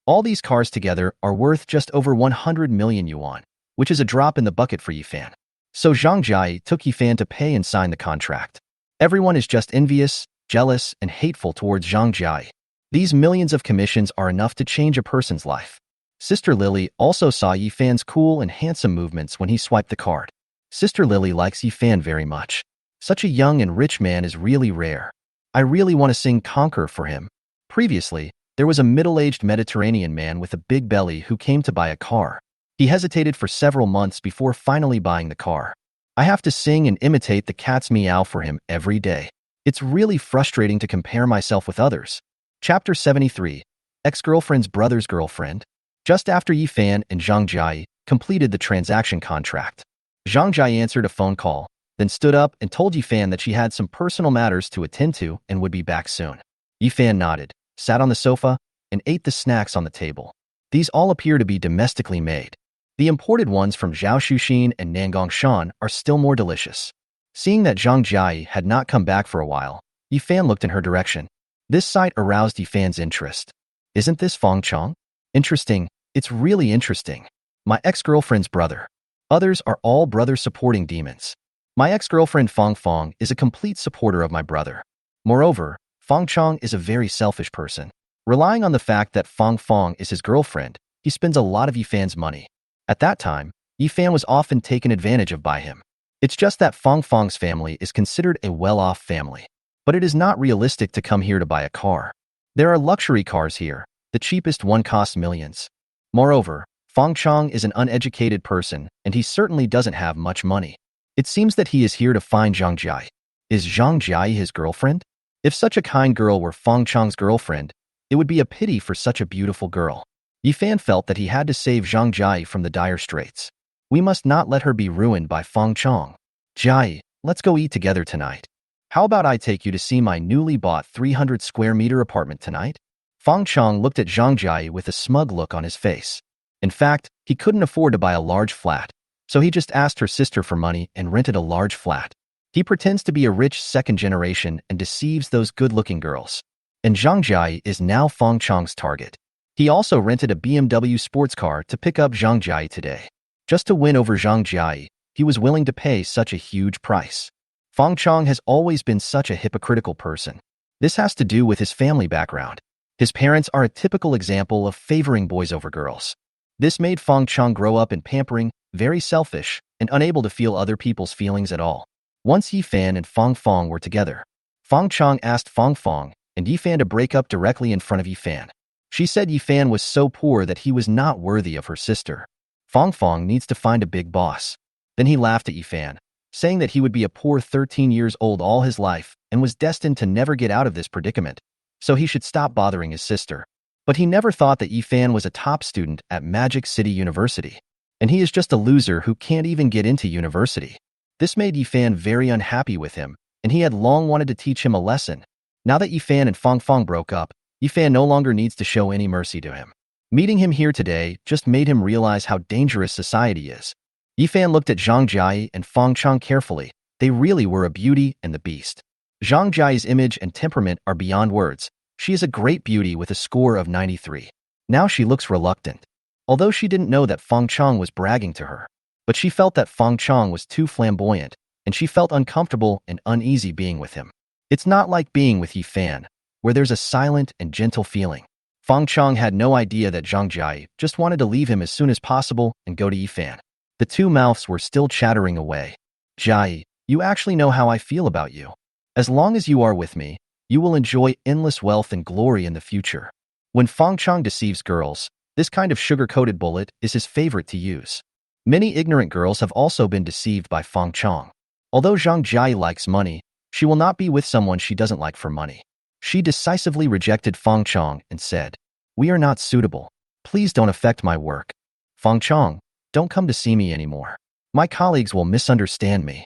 All these cars together are worth just over 100 million yuan, which is a drop in the bucket for Yifan. So Zhang Jia took Yifan to pay and sign the contract. Everyone is just envious, jealous, and hateful towards Zhang Jia. These millions of commissions are enough to change a person's life. Sister Lily also saw Yifan's cool and handsome movements when he swiped the card. Sister Lily likes Yifan very much. Such a young and rich man is really rare. I really want to sing conquer for him. Previously, there was a middle-aged Mediterranean man with a big belly who came to buy a car. He hesitated for several months before finally buying the car. I have to sing and imitate the cat's meow for him every day. It's really frustrating to compare myself with others. Chapter 73. Ex-girlfriend's brother's girlfriend. Just after Yifan and Zhang Jia completed the transaction contract, Zhang Jia answered a phone call, then stood up and told Yifan that she had some personal matters to attend to and would be back soon. Yifan nodded, sat on the sofa, and ate the snacks on the table. These all appear to be domestically made. The imported ones from Zhaoxuxin and Nangong Shan are still more delicious. Seeing that Zhang Jia had not come back for a while, Yifan looked in her direction. This sight aroused Yifan's interest. Isn't this Fong Chong? Interesting. It's really interesting. My ex-girlfriend's brother. Others are all brother-supporting demons. My ex-girlfriend Fong Fong is a complete supporter of my brother. Moreover, Fong Chong is a very selfish person. Relying on the fact that Fong Fong is his girlfriend, he spends a lot of Yifan's money. At that time, Yifan was often taken advantage of by him. It's just that Fong Fong's family is considered a well-off family. But it is not realistic to come here to buy a car. There are luxury cars here. The cheapest one costs millions. Moreover, Fong Chong is an uneducated person, and he certainly doesn't have much money. It seems that he is here to find Zhang Jia. Is Zhang Jia his girlfriend? If such a kind girl were Fong Chong's girlfriend, it would be a pity for such a beautiful girl. Yifan felt that he had to save Zhang Jia from the dire straits. We must not let her be ruined by Fong Chong. Jia, let's go eat together tonight. How about I take you to see my newly bought 300 square meter apartment tonight? Fang Chong looked at Zhang Jia with a smug look on his face. In fact, he couldn't afford to buy a large flat, so he just asked her sister for money and rented a large flat. He pretends to be a rich second generation and deceives those good-looking girls. And Zhang Jia is now Fang Chong's target. He also rented a BMW sports car to pick up Zhang Jia today. Just to win over Zhang Jia, he was willing to pay such a huge price. Fang Chong has always been such a hypocritical person. This has to do with his family background. His parents are a typical example of favoring boys over girls. This made Fang Chong grow up in pampering, very selfish, and unable to feel other people's feelings at all. Once Yifan and Fang Fang were together, Fang Chong asked Fang Fang and Yifan to break up directly in front of Yifan. She said Yifan was so poor that he was not worthy of her sister. Fang Fang needs to find a big boss. Then he laughed at Yifan, saying that he would be a poor 13 years old all his life and was destined to never get out of this predicament, so he should stop bothering his sister. But he never thought that Yifan was a top student at Magic City University, and he is just a loser who can't even get into university. This made Yifan very unhappy with him, and he had long wanted to teach him a lesson. Now that Yifan and Fang Fang broke up, Yifan no longer needs to show any mercy to him. Meeting him here today just made him realize how dangerous society is. Yifan looked at Zhang Jia and Fang Chong carefully. They really were a beauty and the beast. Zhang Jia's image and temperament are beyond words. She is a great beauty with a score of 93. Now she looks reluctant. Although she didn't know that Fang Chong was bragging to her, but she felt that Fang Chong was too flamboyant, and she felt uncomfortable and uneasy being with him. It's not like being with Yifan, where there's a silent and gentle feeling. Fang Chong had no idea that Zhang Jia just wanted to leave him as soon as possible and go to Yifan. The two mouths were still chattering away. Jia, you actually know how I feel about you. As long as you are with me, you will enjoy endless wealth and glory in the future. When Fang Chong deceives girls, this kind of sugar-coated bullet is his favorite to use. Many ignorant girls have also been deceived by Fang Chong. Although Zhang Jia likes money, she will not be with someone she doesn't like for money. She decisively rejected Fang Chong and said, "We are not suitable. Please don't affect my work. Fang Chong, don't come to see me anymore. My colleagues will misunderstand me.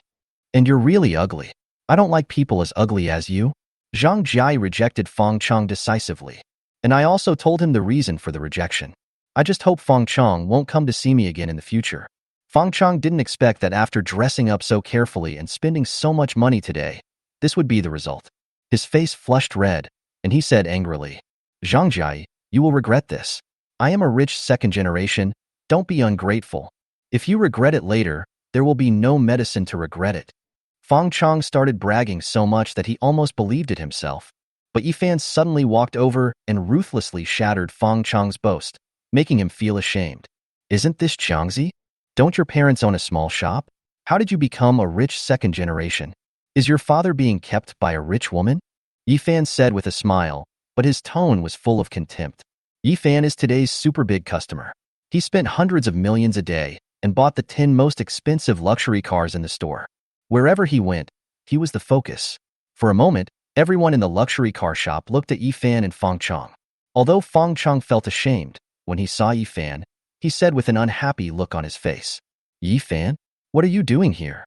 And you're really ugly. I don't like people as ugly as you." Zhang Jia rejected Fang Chong decisively, and I also told him the reason for the rejection. I just hope Fang Chong won't come to see me again in the future. Fang Chong didn't expect that after dressing up so carefully and spending so much money today, this would be the result. His face flushed red, and he said angrily, "Zhang Jia, you will regret this. I am a rich second generation. Don't be ungrateful. If you regret it later, there will be no medicine to regret it." Fang Chong started bragging so much that he almost believed it himself. But Yifan suddenly walked over and ruthlessly shattered Fang Chong's boast, making him feel ashamed. "Isn't this Jiangzi? Don't your parents own a small shop? How did you become a rich second generation? Is your father being kept by a rich woman?" Yifan said with a smile, but his tone was full of contempt. Yifan is today's super big customer. He spent hundreds of millions a day and bought the 10 most expensive luxury cars in the store. Wherever he went, he was the focus. For a moment, everyone in the luxury car shop looked at Yifan and Fang Chong. Although Fang Chong felt ashamed when he saw Yifan, he said with an unhappy look on his face, "Yifan, what are you doing here?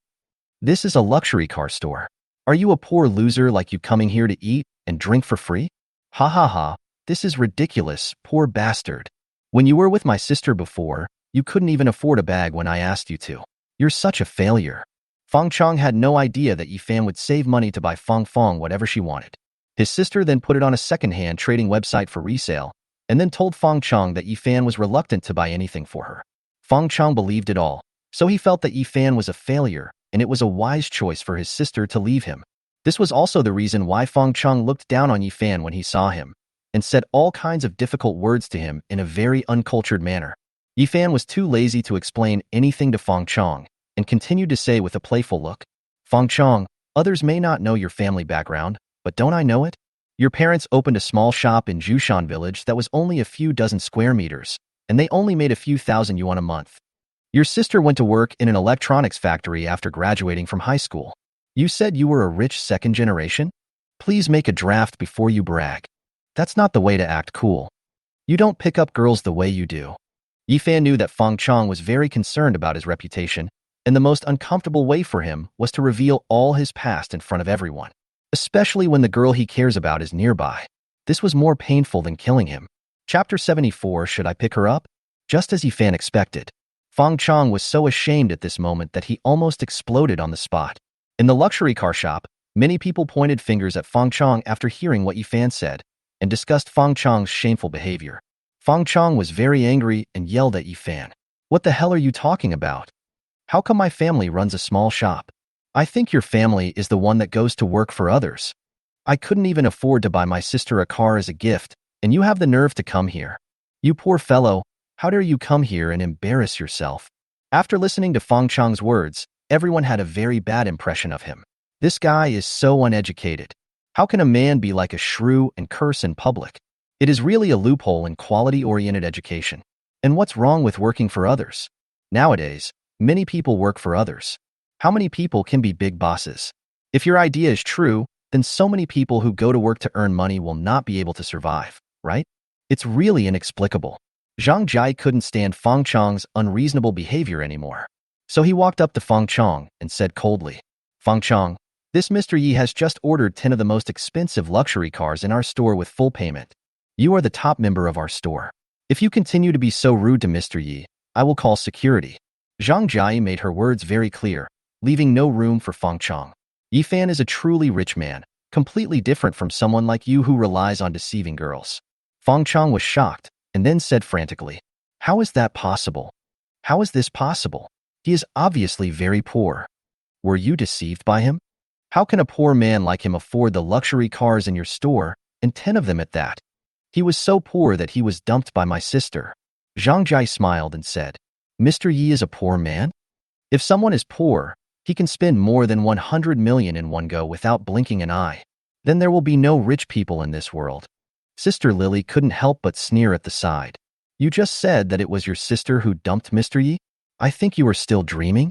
This is a luxury car store. Are you a poor loser like you coming here to eat and drink for free? Ha ha ha, this is ridiculous, poor bastard. When you were with my sister before, you couldn't even afford a bag when I asked you to. You're such a failure." Fang Chong had no idea that Yifan would save money to buy Fang Fang whatever she wanted. His sister then put it on a second-hand trading website for resale, and then told Fang Chong that Yifan was reluctant to buy anything for her. Fang Chong believed it all, so he felt that Yifan was a failure, and it was a wise choice for his sister to leave him. This was also the reason why Fang Chong looked down on Yifan when he saw him, and said all kinds of difficult words to him in a very uncultured manner. Yifan was too lazy to explain anything to Fang Chong, and continued to say with a playful look, "Fang Chong, others may not know your family background, but don't I know it? Your parents opened a small shop in Jushan village that was only a few dozen square meters, and they only made a few thousand yuan a month. Your sister went to work in an electronics factory after graduating from high school. You said you were a rich second generation? Please make a draft before you brag. That's not the way to act cool. You don't pick up girls the way you do." Yifan knew that Fang Chong was very concerned about his reputation, and the most uncomfortable way for him was to reveal all his past in front of everyone, especially when the girl he cares about is nearby. This was more painful than killing him. Chapter 74. Should I pick her up? Just as Yifan expected, Fang Chong was so ashamed at this moment that he almost exploded on the spot. In the luxury car shop, many people pointed fingers at Fang Chong after hearing what Yifan said and discussed Fang Chong's shameful behavior. Fang Chong was very angry and yelled at Yifan. What the hell are you talking about? How come my family runs a small shop? I think your family is the one that goes to work for others. I couldn't even afford to buy my sister a car as a gift, and you have the nerve to come here. You poor fellow, how dare you come here and embarrass yourself? After listening to Fang Chong's words, everyone had a very bad impression of him. This guy is so uneducated. How can a man be like a shrew and curse in public? It is really a loophole in quality-oriented education. And what's wrong with working for others? Nowadays, many people work for others. How many people can be big bosses? If your idea is true, then so many people who go to work to earn money will not be able to survive, right? It's really inexplicable. Zhang Jai couldn't stand Fang Chong's unreasonable behavior anymore. So he walked up to Fang Chong and said coldly, Fang Chong, this Mr. Yi has just ordered 10 of the most expensive luxury cars in our store with full payment. You are the top member of our store. If you continue to be so rude to Mr. Yi, I will call security. Zhang Jai made her words very clear, leaving no room for Fang Chong. Yifan is a truly rich man, completely different from someone like you who relies on deceiving girls. Fang Chong was shocked and then said frantically, how is that possible? How is this possible? He is obviously very poor. Were you deceived by him? How can a poor man like him afford the luxury cars in your store, and 10 of them at that? He was so poor that he was dumped by my sister. Zhang Jai smiled and said, Mr. Yi is a poor man? If someone is poor, he can spend more than 100 million in one go without blinking an eye. Then there will be no rich people in this world. Sister Lily couldn't help but sneer at the side. You just said that it was your sister who dumped Mr. Yi? I think you are still dreaming.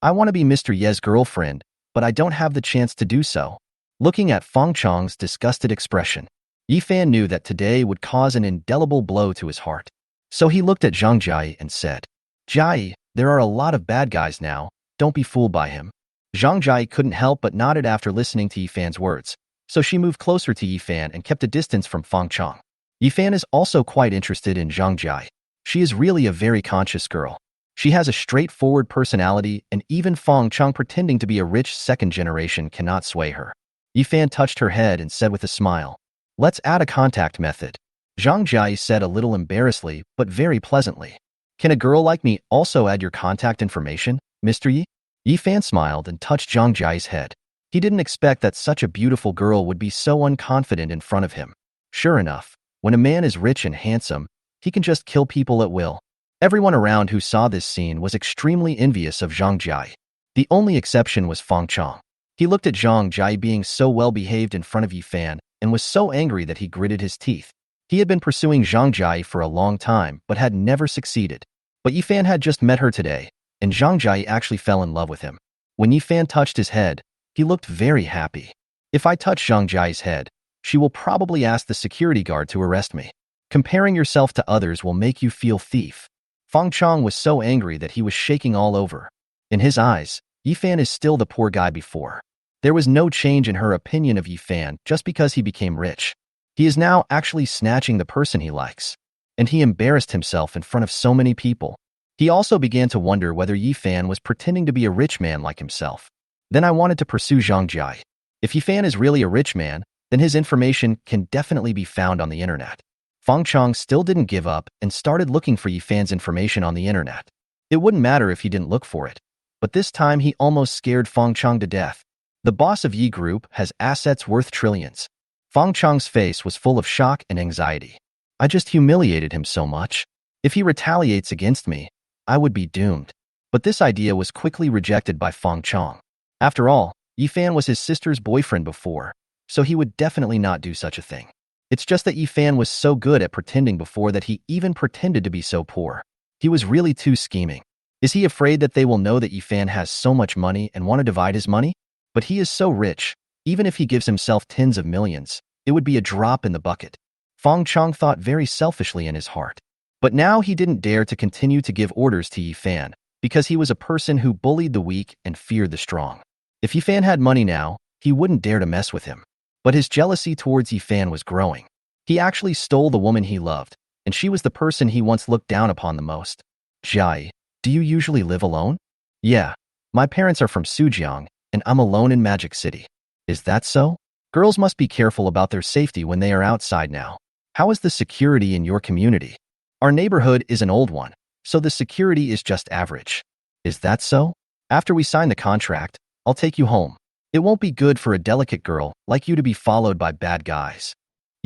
I want to be Mr. Ye's girlfriend, but I don't have the chance to do so. Looking at Fang Chong's disgusted expression, Yifan knew that today would cause an indelible blow to his heart. So he looked at Zhang Jai and said, Jai, there are a lot of bad guys now. Don't be fooled by him. Zhang Jai couldn't help but nodded after listening to Yifan's words, so she moved closer to Yifan and kept a distance from Fang Chong. Yifan is also quite interested in Zhang Jai. She is really a very conscious girl. She has a straightforward personality, and even Fang Chong pretending to be a rich second generation cannot sway her. Yifan touched her head and said with a smile, let's add a contact method. Zhang Jai said a little embarrassedly, but very pleasantly. Can a girl like me also add your contact information, Mr. Yi? Yifan smiled and touched Zhang Jai's head. He didn't expect that such a beautiful girl would be so unconfident in front of him. Sure enough, when a man is rich and handsome, he can just kill people at will. Everyone around who saw this scene was extremely envious of Zhang Jai. The only exception was Fang Chong. He looked at Zhang Jai being so well behaved in front of Yifan and was so angry that he gritted his teeth. He had been pursuing Zhang Jai for a long time but had never succeeded. But Yifan had just met her today, and Zhang Jai actually fell in love with him. When Yifan touched his head, he looked very happy. If I touch Zhang Jai's head, she will probably ask the security guard to arrest me. Comparing yourself to others will make you feel thief. Fang Chong was so angry that he was shaking all over. In his eyes, Yifan is still the poor guy before. There was no change in her opinion of Yifan just because he became rich. He is now actually snatching the person he likes. And he embarrassed himself in front of so many people. He also began to wonder whether Yifan was pretending to be a rich man like himself. Then I wanted to pursue Zhang Jai. If Yifan is really a rich man, then his information can definitely be found on the internet. Fang Chong still didn't give up and started looking for Yifan's information on the internet. It wouldn't matter if he didn't look for it. But this time he almost scared Fang Chong to death. The boss of Yi Group has assets worth trillions. Fang Chong's face was full of shock and anxiety. I just humiliated him so much. If he retaliates against me, I would be doomed. But this idea was quickly rejected by Fang Chong. After all, Yifan was his sister's boyfriend before, so he would definitely not do such a thing. It's just that Yifan was so good at pretending before that he even pretended to be so poor. He was really too scheming. Is he afraid that they will know that Yifan has so much money and want to divide his money? But he is so rich, even if he gives himself tens of millions, it would be a drop in the bucket. Fang Chong thought very selfishly in his heart. But now he didn't dare to continue to give orders to Yifan, because he was a person who bullied the weak and feared the strong. If Yifan had money now, he wouldn't dare to mess with him. But his jealousy towards Yifan was growing. He actually stole the woman he loved, and she was the person he once looked down upon the most. Jai, do you usually live alone? Yeah. My parents are from Sujiang, and I'm alone in Magic City. Is that so? Girls must be careful about their safety when they are outside now. How is the security in your community? Our neighborhood is an old one, so the security is just average. Is that so? After we sign the contract, I'll take you home. It won't be good for a delicate girl like you to be followed by bad guys.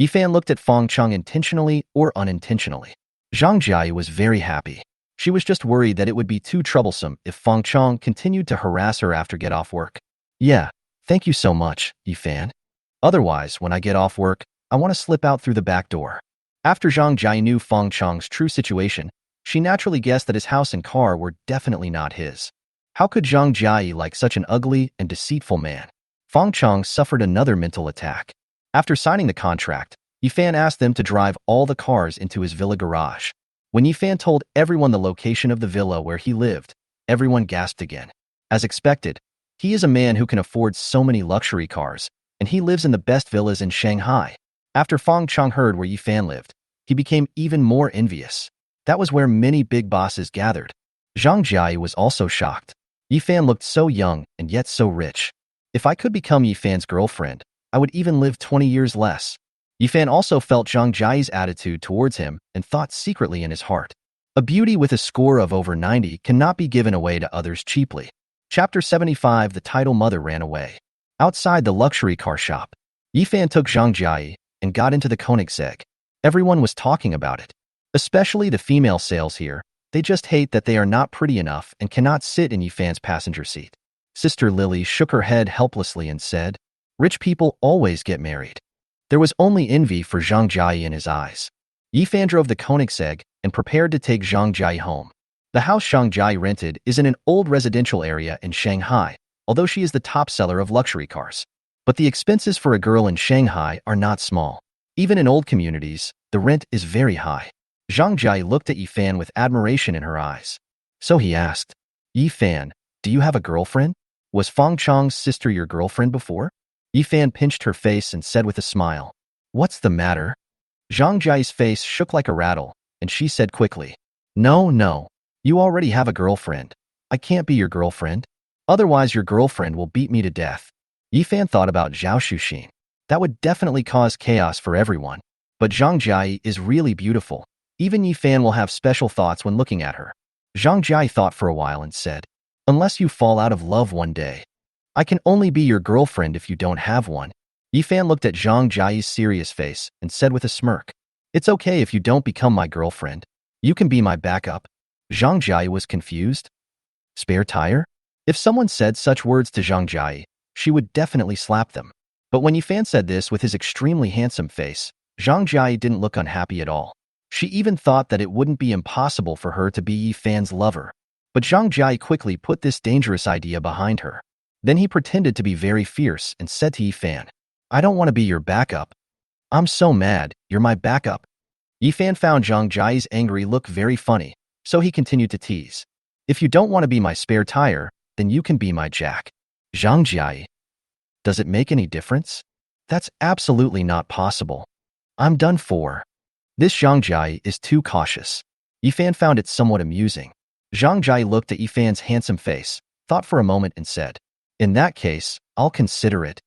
Yifan looked at Feng Cheng intentionally or unintentionally. Zhang Jia was very happy. She was just worried that it would be too troublesome if Feng Cheng continued to harass her after get off work. Yeah, thank you so much, Yifan. Otherwise, when I get off work, I want to slip out through the back door. After Zhang Jia knew Feng Cheng's true situation, she naturally guessed that his house and car were definitely not his. How could Zhang Jia like such an ugly and deceitful man? Feng Cheng suffered another mental attack. After signing the contract, Yifan asked them to drive all the cars into his villa garage. When Yifan told everyone the location of the villa where he lived, everyone gasped again. As expected, he is a man who can afford so many luxury cars, and he lives in the best villas in Shanghai. After Feng Cheng heard where Yifan lived, he became even more envious. That was where many big bosses gathered. Zhang Jia was also shocked. Yifan looked so young and yet so rich. If I could become Yifan's girlfriend, I would even live 20 years less. Yifan also felt Zhang Jia's attitude towards him and thought secretly in his heart. A beauty with a score of over 90 cannot be given away to others cheaply. Chapter 75. The title mother ran away. Outside the luxury car shop, Yifan took Zhang Jia and got into the Koenigsegg. Everyone was talking about it. Especially the female sales here. They just hate that they are not pretty enough and cannot sit in Yifan's passenger seat. Sister Lily shook her head helplessly and said, "Rich people always get married." There was only envy for Zhang Jia in his eyes. Yifan drove the Koenigsegg and prepared to take Zhang Jia home. The house Zhang Jia rented is in an old residential area in Shanghai, although she is the top seller of luxury cars. But the expenses for a girl in Shanghai are not small. Even in old communities, the rent is very high. Zhang Jia looked at Yifan with admiration in her eyes. So he asked, "Yifan, do you have a girlfriend? Was Feng Cheng's sister your girlfriend before?" Yifan pinched her face and said with a smile, "What's the matter?" Zhang Jia's face shook like a rattle, and she said quickly, No, you already have a girlfriend. I can't be your girlfriend. Otherwise your girlfriend will beat me to death." Yifan thought about Zhao Shuxin. That would definitely cause chaos for everyone. But Zhang Jia is really beautiful. Even Yifan will have special thoughts when looking at her. Zhang Jia thought for a while and said, "Unless you fall out of love one day, I can only be your girlfriend if you don't have one." Yifan looked at Zhang Jia's serious face and said with a smirk, "It's okay if you don't become my girlfriend. You can be my backup." Zhang Jia was confused. Spare tire? If someone said such words to Zhang Jia, she would definitely slap them. But when Yifan said this with his extremely handsome face, Zhang Jia didn't look unhappy at all. She even thought that it wouldn't be impossible for her to be Yifan's lover. But Zhang Jia quickly put this dangerous idea behind her. Then he pretended to be very fierce and said to Yifan, "I don't want to be your backup." "I'm so mad, you're my backup." Yifan found Zhang Jia's angry look very funny, so he continued to tease. "If you don't want to be my spare tire, then you can be my jack." Zhang Jia, does it make any difference? That's absolutely not possible. I'm done for. This Zhang Jia is too cautious. Yifan found it somewhat amusing. Zhang Jia looked at Yifan's handsome face, thought for a moment and said, "In that case, I'll consider it."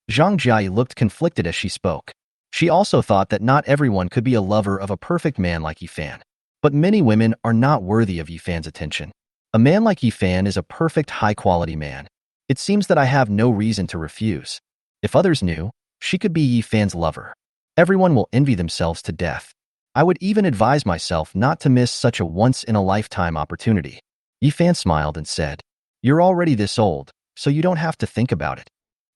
Zhang Jia looked conflicted as she spoke. She also thought that not everyone could be a lover of a perfect man like Yifan. But many women are not worthy of Yifan's attention. A man like Yifan is a perfect high-quality man. It seems that I have no reason to refuse. If others knew, she could be Yifan's lover. Everyone will envy themselves to death. I would even advise myself not to miss such a once-in-a-lifetime opportunity. Yifan smiled and said, "You're already this old, so you don't have to think about it."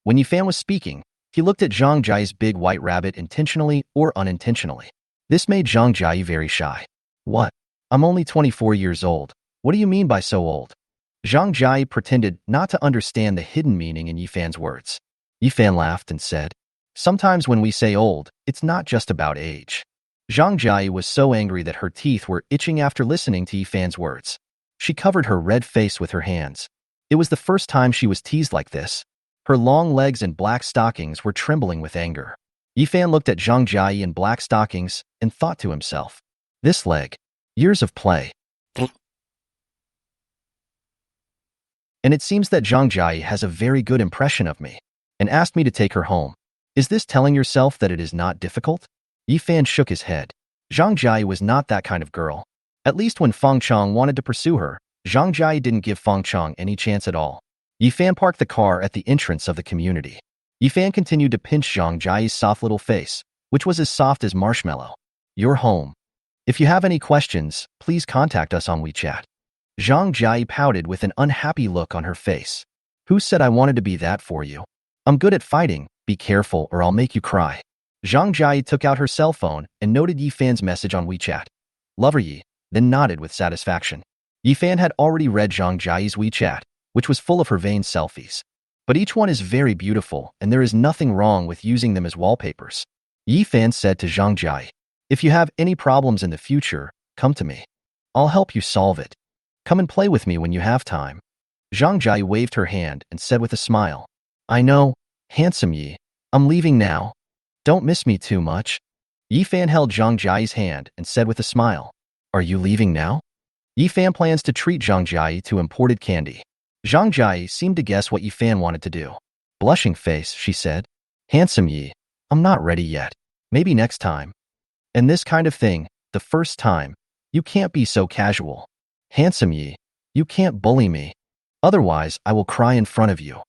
When Yifan was speaking, he looked at Zhang Jia's big white rabbit intentionally or unintentionally. This made Zhang Jia very shy. "What? I'm only 24 years old. What do you mean by so old?" Zhang Jia pretended not to understand the hidden meaning in Yifan's words. Yifan laughed and said, "Sometimes when we say old, it's not just about age." Zhang Jia was so angry that her teeth were itching after listening to Yifan's words. She covered her red face with her hands. It was the first time she was teased like this. Her long legs and black stockings were trembling with anger. Yifan looked at Zhang Jiayi in black stockings and thought to himself, this leg. Years of play. And it seems that Zhang Jiayi has a very good impression of me and asked me to take her home. Is this telling yourself that it is not difficult? Yifan shook his head. Zhang Jiayi was not that kind of girl. At least when Feng Chang wanted to pursue her, Zhang Jiayi didn't give Feng Chang any chance at all. Yifan parked the car at the entrance of the community. Yifan continued to pinch Zhang Jiayi's soft little face, which was as soft as marshmallow. You're home. If you have any questions, please contact us on WeChat. Zhang Jiayi pouted with an unhappy look on her face. Who said I wanted to be that for you? I'm good at fighting, be careful or I'll make you cry. Zhang Jiayi took out her cell phone and noted Yifan's message on WeChat. Lover Yi, then nodded with satisfaction. Yifan had already read Zhang Jiayi's WeChat, which was full of her vain selfies. But each one is very beautiful and there is nothing wrong with using them as wallpapers. Yifan said to Zhang Jiayi, if you have any problems in the future, come to me. I'll help you solve it. Come and play with me when you have time. Zhang Jiayi waved her hand and said with a smile, I know, handsome Yi. I'm leaving now. Don't miss me too much. Yifan held Zhang Jiayi's hand and said with a smile, are you leaving now? Yifan plans to treat Zhang Jiayi to imported candy. Zhang Jiayi seemed to guess what Yifan wanted to do. Blushing face, she said, handsome Yi, I'm not ready yet. Maybe next time. And this kind of thing, the first time, you can't be so casual. Handsome Yi, you can't bully me. Otherwise, I will cry in front of you.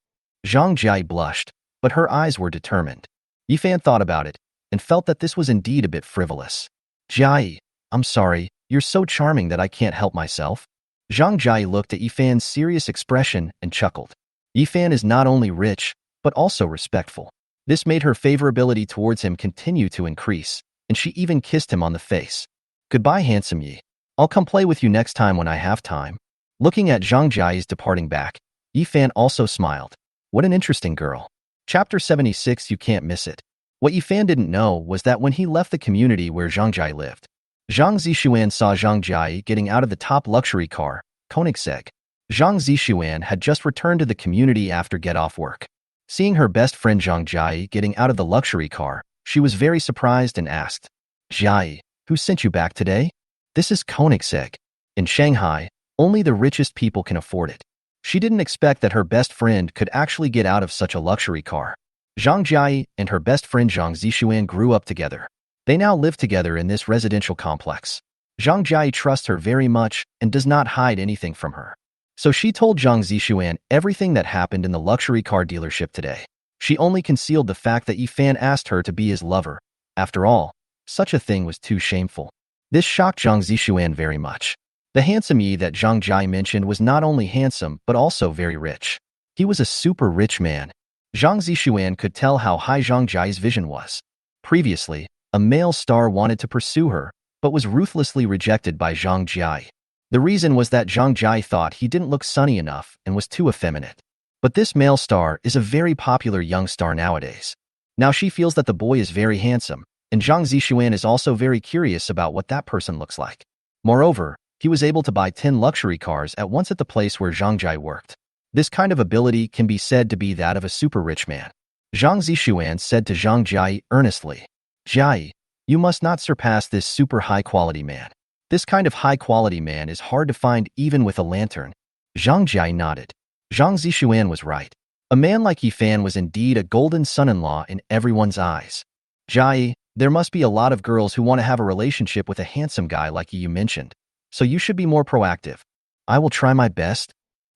Zhang Jiayi blushed, but her eyes were determined. Yifan thought about it and felt that this was indeed a bit frivolous. Jiayi, I'm sorry, you're so charming that I can't help myself. Zhang Jiayi looked at Yifan's serious expression and chuckled. Yifan is not only rich, but also respectful. This made her favorability towards him continue to increase, and she even kissed him on the face. Goodbye, handsome Yi. I'll come play with you next time when I have time. Looking at Zhang Jiayi's departing back, Yifan also smiled. What an interesting girl. Chapter 76. You can't miss it. What Yifan didn't know was that when he left the community where Zhang Jiayi lived, Zhang Zixuan saw Zhang Jiayi getting out of the top luxury car, Koenigsegg. Zhang Zixuan had just returned to the community after get-off work. Seeing her best friend Zhang Jiayi getting out of the luxury car, she was very surprised and asked, Jiayi, who sent you back today? This is Koenigsegg. In Shanghai, only the richest people can afford it. She didn't expect that her best friend could actually get out of such a luxury car. Zhang Jiayi and her best friend Zhang Zixuan grew up together. They now live together in this residential complex. Zhang Jiayi trusts her very much and does not hide anything from her. So she told Zhang Zixuan everything that happened in the luxury car dealership today. She only concealed the fact that Yifan asked her to be his lover. After all, such a thing was too shameful. This shocked Zhang Zixuan very much. The handsome Yi that Zhang Jiayi mentioned was not only handsome but also very rich. He was a super rich man. Zhang Zixuan could tell how high Zhang Jiayi's vision was. Previously, a male star wanted to pursue her, but was ruthlessly rejected by Zhang Jiayi. The reason was that Zhang Jiayi thought he didn't look sunny enough and was too effeminate. But this male star is a very popular young star nowadays. Now she feels that the boy is very handsome, and Zhang Zixuan is also very curious about what that person looks like. Moreover, he was able to buy 10 luxury cars at once at the place where Zhang Jiayi worked. This kind of ability can be said to be that of a super rich man. Zhang Zixuan said to Zhang Jiayi earnestly, Jiayi, you must not surpass this super high-quality man. This kind of high-quality man is hard to find even with a lantern. Zhang Jiayi nodded. Zhang Zixuan was right. A man like Yifan was indeed a golden son-in-law in everyone's eyes. Jiayi, there must be a lot of girls who want to have a relationship with a handsome guy like you mentioned. So you should be more proactive. I will try my best.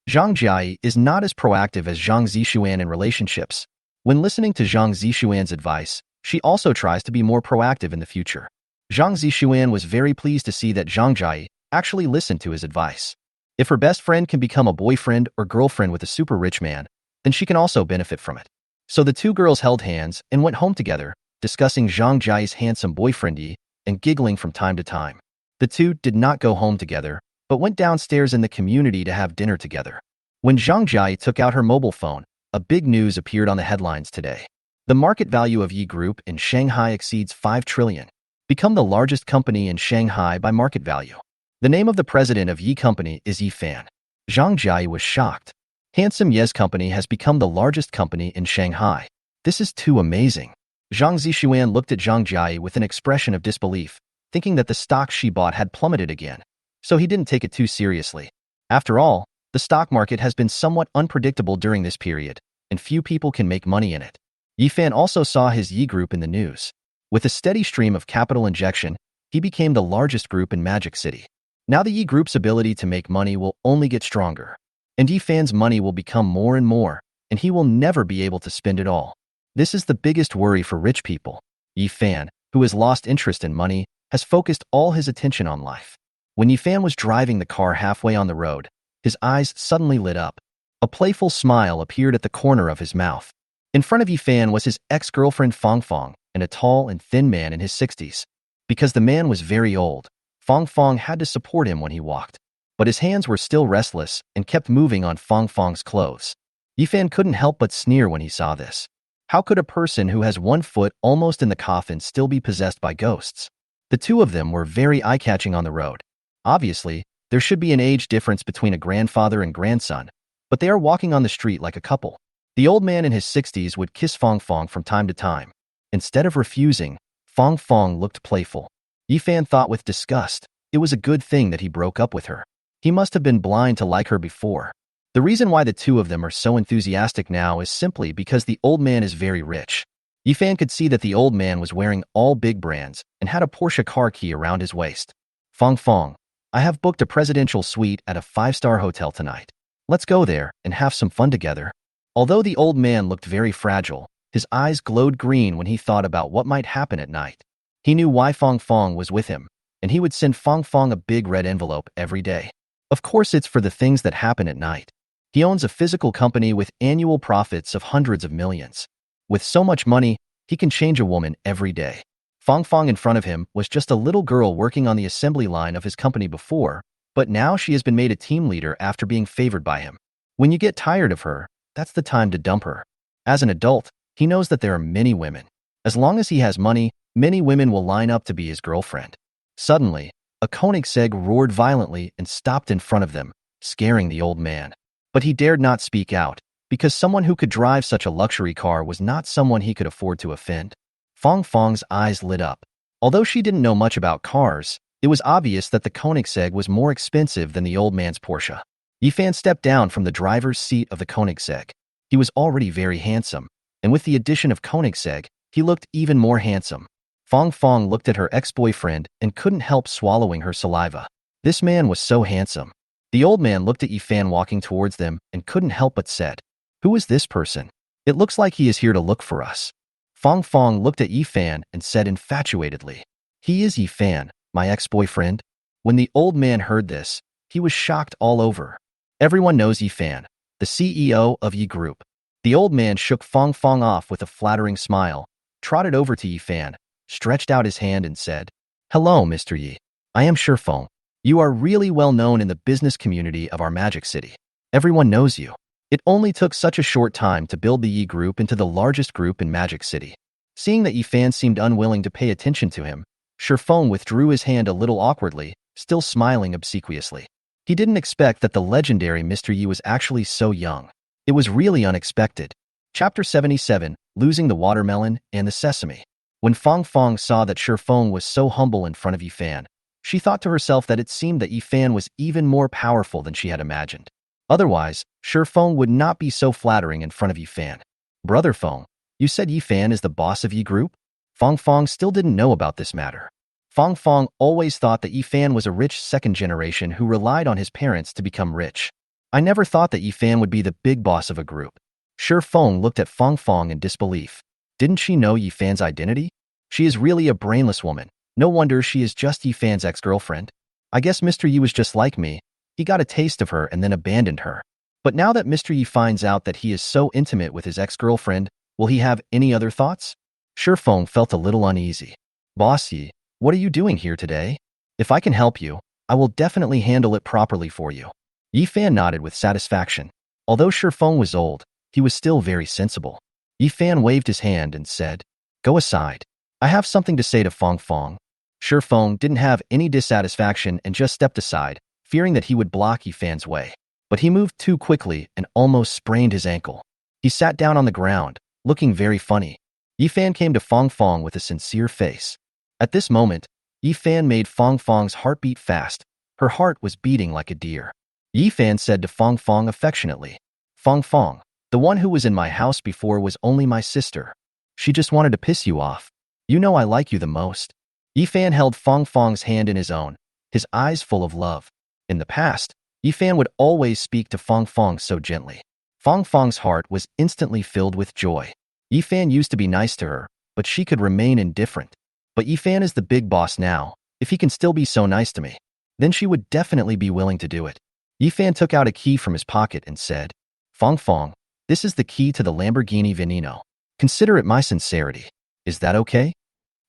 Zhang Jiayi is not as proactive as Zhang Zixuan in relationships. When listening to Zhang Zixuan's advice, she also tries to be more proactive in the future. Zhang Zixuan was very pleased to see that Zhang Jiayi actually listened to his advice. If her best friend can become a boyfriend or girlfriend with a super rich man, then she can also benefit from it. So the two girls held hands and went home together, discussing Zhang Jiayi's handsome boyfriend Yi and giggling from time to time. The two did not go home together, but went downstairs in the community to have dinner together. When Zhang Jiayi took out her mobile phone, a big news appeared on the headlines today. The market value of Yi Group in Shanghai exceeds 5 trillion, become the largest company in Shanghai by market value. The name of the president of Yi Company is Yifan. Zhang Jiayi was shocked. Handsome Ye's company has become the largest company in Shanghai. This is too amazing. Zhang Zixuan looked at Zhang Jiayi with an expression of disbelief, thinking that the stock she bought had plummeted again. So he didn't take it too seriously. After all, the stock market has been somewhat unpredictable during this period, and few people can make money in it. Yifan also saw his Yi group in the news. With a steady stream of capital injection, he became the largest group in Magic City. Now the Yi group's ability to make money will only get stronger. And Yifan's money will become more and more, and he will never be able to spend it all. This is the biggest worry for rich people. Yifan, who has lost interest in money, has focused all his attention on life. When Yifan was driving the car halfway on the road, his eyes suddenly lit up. A playful smile appeared at the corner of his mouth. In front of Yifan was his ex-girlfriend Fong Fong and a tall and thin man in his 60s. Because the man was very old, Fong Fong had to support him when he walked. But his hands were still restless and kept moving on Fong Fong's clothes. Yifan couldn't help but sneer when he saw this. How could a person who has one foot almost in the coffin still be possessed by ghosts? The two of them were very eye-catching on the road. Obviously, there should be an age difference between a grandfather and grandson, but they are walking on the street like a couple. The old man in his 60s would kiss Fong Fong from time to time. Instead of refusing, Fong Fong looked playful. Yifan thought with disgust, it was a good thing that he broke up with her. He must have been blind to like her before. The reason why the two of them are so enthusiastic now is simply because the old man is very rich. Yifan could see that the old man was wearing all big brands and had a Porsche car key around his waist. Fong Fong, I have booked a presidential suite at a 5-star hotel tonight. Let's go there and have some fun together. Although the old man looked very fragile, his eyes glowed green when he thought about what might happen at night. He knew why Fong Fong was with him, and he would send Fong Fong a big red envelope every day. Of course, it's for the things that happen at night. He owns a physical company with annual profits of hundreds of millions. With so much money, he can change a woman every day. Fong Fong in front of him was just a little girl working on the assembly line of his company before, but now she has been made a team leader after being favored by him. When you get tired of her, that's the time to dump her. As an adult, he knows that there are many women. As long as he has money, many women will line up to be his girlfriend. Suddenly, a Koenigsegg roared violently and stopped in front of them, scaring the old man. But he dared not speak out, because someone who could drive such a luxury car was not someone he could afford to offend. Fong Fong's eyes lit up. Although she didn't know much about cars, it was obvious that the Koenigsegg was more expensive than the old man's Porsche. Yifan stepped down from the driver's seat of the Koenigsegg. He was already very handsome, and with the addition of Koenigsegg, he looked even more handsome. Fong Fong looked at her ex-boyfriend and couldn't help swallowing her saliva. This man was so handsome. The old man looked at Yifan walking towards them and couldn't help but said, "Who is this person? It looks like he is here to look for us." Fong Fong looked at Yifan and said infatuatedly, "He is Yifan, my ex-boyfriend." When the old man heard this, he was shocked all over. Everyone knows Yifan, the CEO of Yi Group. The old man shook Fong Fong off with a flattering smile, trotted over to Yifan, stretched out his hand and said, "Hello, Mr. Yi. I am Shifeng. You are really well known in the business community of our Magic City. Everyone knows you. It only took such a short time to build the Yi Group into the largest group in Magic City." Seeing that Yifan seemed unwilling to pay attention to him, Shifeng withdrew his hand a little awkwardly, still smiling obsequiously. He didn't expect that the legendary Mr. Yi was actually so young. It was really unexpected. Chapter 77, Losing the Watermelon and the Sesame. When Fong Fong saw that Shifeng was so humble in front of Yifan, she thought to herself that it seemed that Yifan was even more powerful than she had imagined. Otherwise, Shifeng would not be so flattering in front of Yifan. "Brother Feng, you said Yifan is the boss of Yi Group?" Fong Fong still didn't know about this matter. Fong Fong always thought that Yifan was a rich second generation who relied on his parents to become rich. "I never thought that Yifan would be the big boss of a group." Shifeng looked at Fong Fong in disbelief. Didn't she know Yifan's identity? She is really a brainless woman. No wonder she is just Yifan's ex-girlfriend. I guess Mr. Yi was just like me. He got a taste of her and then abandoned her. But now that Mr. Yi finds out that he is so intimate with his ex-girlfriend, will he have any other thoughts? Shifeng felt a little uneasy. "Boss Yi, what are you doing here today? If I can help you, I will definitely handle it properly for you." Yifan nodded with satisfaction. Although Shifeng was old, he was still very sensible. Yifan waved his hand and said, "Go aside. I have something to say to Fong Fong." Shifeng didn't have any dissatisfaction and just stepped aside, fearing that he would block Yifan's way. But he moved too quickly and almost sprained his ankle. He sat down on the ground, looking very funny. Yifan came to Fong Fong with a sincere face. At this moment, Yifan made Fong Fong's heart beat fast. Her heart was beating like a deer. Yifan said to Fong Fong affectionately, "Fong Fong, the one who was in my house before was only my sister. She just wanted to piss you off. You know I like you the most." Yifan held Fong Fong's hand in his own, his eyes full of love. In the past, Yifan would always speak to Fong Fong so gently. Fong Fong's heart was instantly filled with joy. Yifan used to be nice to her, but she could remain indifferent. But Yifan is the big boss now. If he can still be so nice to me, then she would definitely be willing to do it. Yifan took out a key from his pocket and said, "Fong Fong, this is the key to the Lamborghini Veneno. Consider it my sincerity. Is that okay?"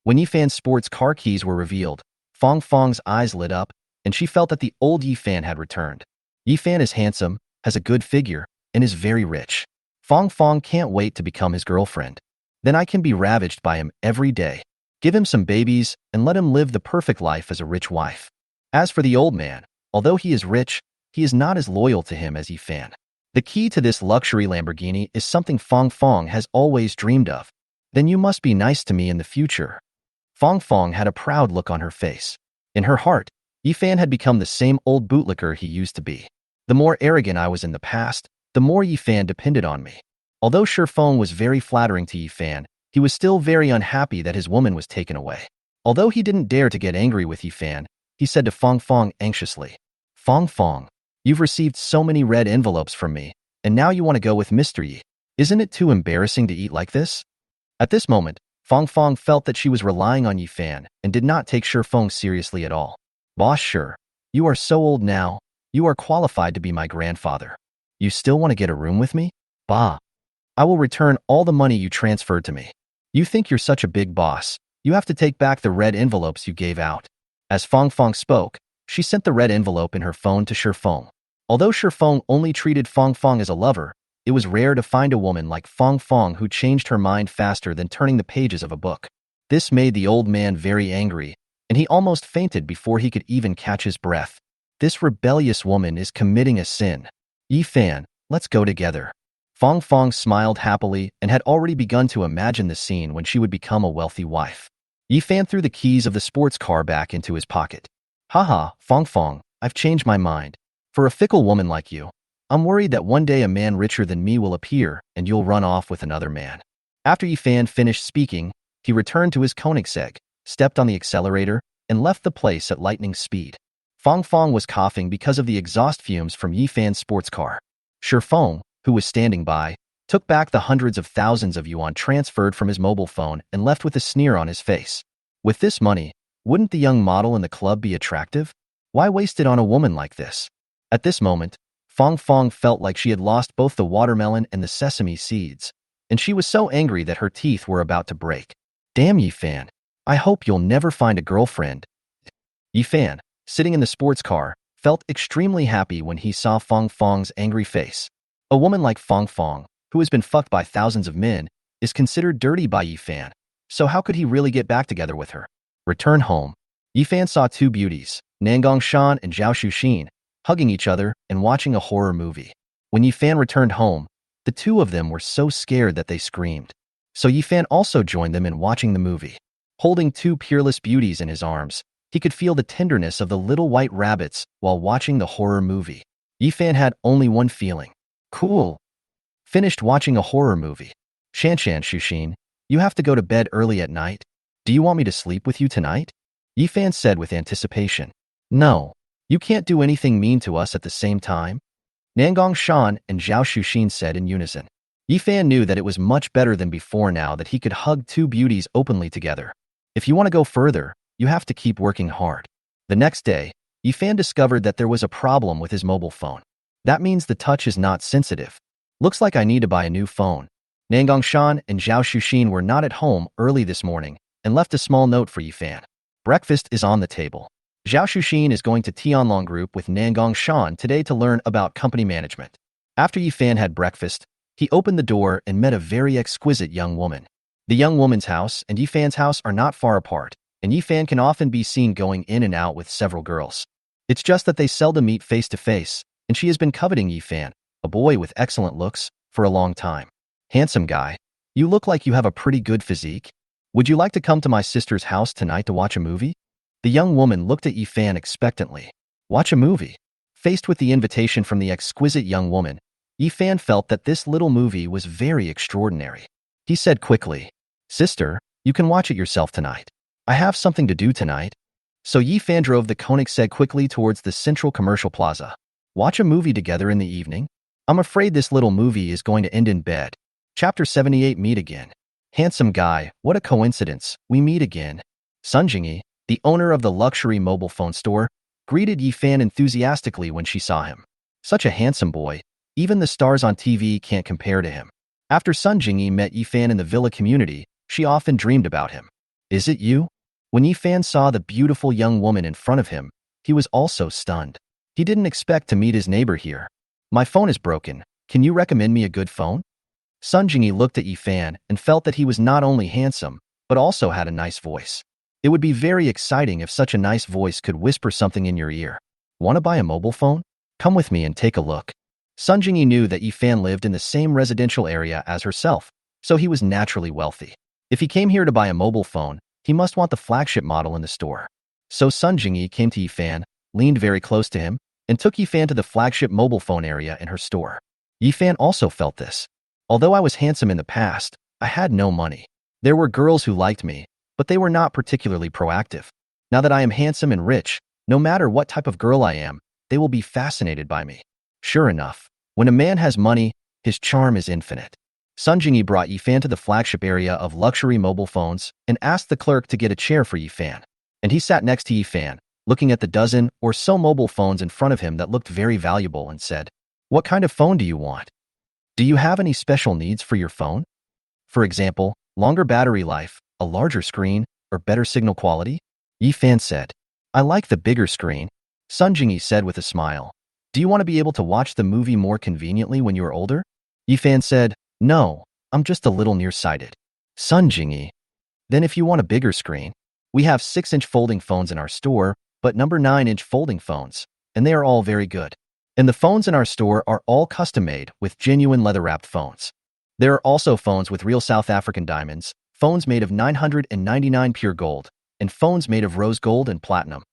When Yifan's sports car keys were revealed, Fong Fong's eyes lit up, and she felt that the old Yifan had returned. Yifan is handsome, has a good figure, and is very rich. Fong Fong can't wait to become his girlfriend. Then I can be ravaged by him every day. Give him some babies and let him live the perfect life as a rich wife. As for the old man, although he is rich, he is not as loyal to him as Yifan. The key to this luxury Lamborghini is something Fong Fong has always dreamed of. Then you must be nice to me in the future. Fong Fong had a proud look on her face. In her heart, Yifan had become the same old bootlicker he used to be. The more arrogant I was in the past, the more Yifan depended on me. Although Shifeng was very flattering to Yifan, he was still very unhappy that his woman was taken away. Although he didn't dare to get angry with Yifan, he said to Fong Fong anxiously, "Fong Fong, you've received so many red envelopes from me, and now you want to go with Mr. Yi. Isn't it too embarrassing to eat like this?" At this moment, Fong Fong felt that she was relying on Yifan and did not take Shifeng seriously at all. "Boss Shi, you are so old now. You are qualified to be my grandfather. You still want to get a room with me? Bah. I will return all the money you transferred to me. You think you're such a big boss. You have to take back the red envelopes you gave out." As Fong Fong spoke, she sent the red envelope in her phone to Shifeng. Although Shifeng only treated Fong Fong as a lover, it was rare to find a woman like Fong Fong who changed her mind faster than turning the pages of a book. This made the old man very angry, and he almost fainted before he could even catch his breath. This rebellious woman is committing a sin. "Yifan, let's go together." Fong Fong smiled happily and had already begun to imagine the scene when she would become a wealthy wife. Yifan threw the keys of the sports car back into his pocket. "Haha, Fong Fong, I've changed my mind. For a fickle woman like you, I'm worried that one day a man richer than me will appear and you'll run off with another man." After Yifan finished speaking, he returned to his Koenigsegg, stepped on the accelerator, and left the place at lightning speed. Fong Fong was coughing because of the exhaust fumes from Yifan's sports car. Shifeng, who was standing by, took back the hundreds of thousands of yuan transferred from his mobile phone and left with a sneer on his face. With this money, wouldn't the young model in the club be attractive? Why waste it on a woman like this? At this moment, Fong Fong felt like she had lost both the watermelon and the sesame seeds, and she was so angry that her teeth were about to break. "Damn Yifan, I hope you'll never find a girlfriend." Yifan, sitting in the sports car, felt extremely happy when he saw Fong Fong's angry face. A woman like Fong Fong, who has been fucked by thousands of men, is considered dirty by Yifan, so how could he really get back together with her? Return home. Yifan saw two beauties, Nangong Shan and Zhao Shuxin, hugging each other and watching a horror movie. When Yifan returned home, the two of them were so scared that they screamed. So Yifan also joined them in watching the movie. Holding two peerless beauties in his arms, he could feel the tenderness of the little white rabbits while watching the horror movie. Yifan had only one feeling. Cool. Finished watching a horror movie. Shanshan Shuxin, you have to go to bed early at night. Do you want me to sleep with you tonight? Yifan said with anticipation. No. You can't do anything mean to us at the same time. Nangong Shan and Zhao Shuxin said in unison. Yifan knew that it was much better than before now that he could hug two beauties openly together. If you want to go further, you have to keep working hard. The next day, Yifan discovered that there was a problem with his mobile phone. That means the touch is not sensitive. Looks like I need to buy a new phone. Nangong Shan and Zhao Shuxin were not at home early this morning and left a small note for Yifan. Breakfast is on the table. Zhao Shuxin is going to Tianlong Group with Nangong Shan today to learn about company management. After Yifan had breakfast, he opened the door and met a very exquisite young woman. The young woman's house and Yifan's house are not far apart, and Yifan can often be seen going in and out with several girls. It's just that they seldom meet face to face, and she has been coveting Yifan, a boy with excellent looks, for a long time. Handsome guy. You look like you have a pretty good physique. Would you like to come to my sister's house tonight to watch a movie? The young woman looked at Yifan expectantly. Watch a movie? Faced with the invitation from the exquisite young woman, Yifan felt that this little movie was very extraordinary. He said quickly, Sister, you can watch it yourself tonight. I have something to do tonight. So Yifan drove the Koenigsegg quickly towards the central commercial plaza. Watch a movie together in the evening? I'm afraid this little movie is going to end in bed. Chapter 78 Meet Again. Handsome guy, what a coincidence, we meet again. Sun Jingyi, the owner of the luxury mobile phone store, greeted Yifan enthusiastically when she saw him. Such a handsome boy, even the stars on TV can't compare to him. After Sun Jingyi met Yifan in the villa community, she often dreamed about him. Is it you? When Yifan saw the beautiful young woman in front of him, he was also stunned. He didn't expect to meet his neighbor here. My phone is broken. Can you recommend me a good phone? Sun Jingyi looked at Yifan and felt that he was not only handsome, but also had a nice voice. It would be very exciting if such a nice voice could whisper something in your ear. Want to buy a mobile phone? Come with me and take a look. Sun Jingyi knew that Yifan lived in the same residential area as herself, so he was naturally wealthy. If he came here to buy a mobile phone, he must want the flagship model in the store. So Sun Jingyi came to Yifan, leaned very close to him, and took Yifan to the flagship mobile phone area in her store. Yifan also felt this. Although I was handsome in the past, I had no money. There were girls who liked me, but they were not particularly proactive. Now that I am handsome and rich, no matter what type of girl I am, they will be fascinated by me. Sure enough, when a man has money, his charm is infinite. Sun Jingyi brought Yifan to the flagship area of luxury mobile phones and asked the clerk to get a chair for Yifan. And he sat next to Yifan, looking at the dozen or so mobile phones in front of him that looked very valuable and said, What kind of phone do you want? Do you have any special needs for your phone? For example, longer battery life, a larger screen, or better signal quality? Yifan said, I like the bigger screen. Sun Jingyi said with a smile, Do you want to be able to watch the movie more conveniently when you are older? Yifan said, No, I'm just a little nearsighted. Sun Jingyi, then if you want a bigger screen, we have 6-inch folding phones in our store, but number 9-inch folding phones, and they are all very good. And the phones in our store are all custom-made with genuine leather-wrapped phones. There are also phones with real South African diamonds, phones made of 999 pure gold, and phones made of rose gold and platinum.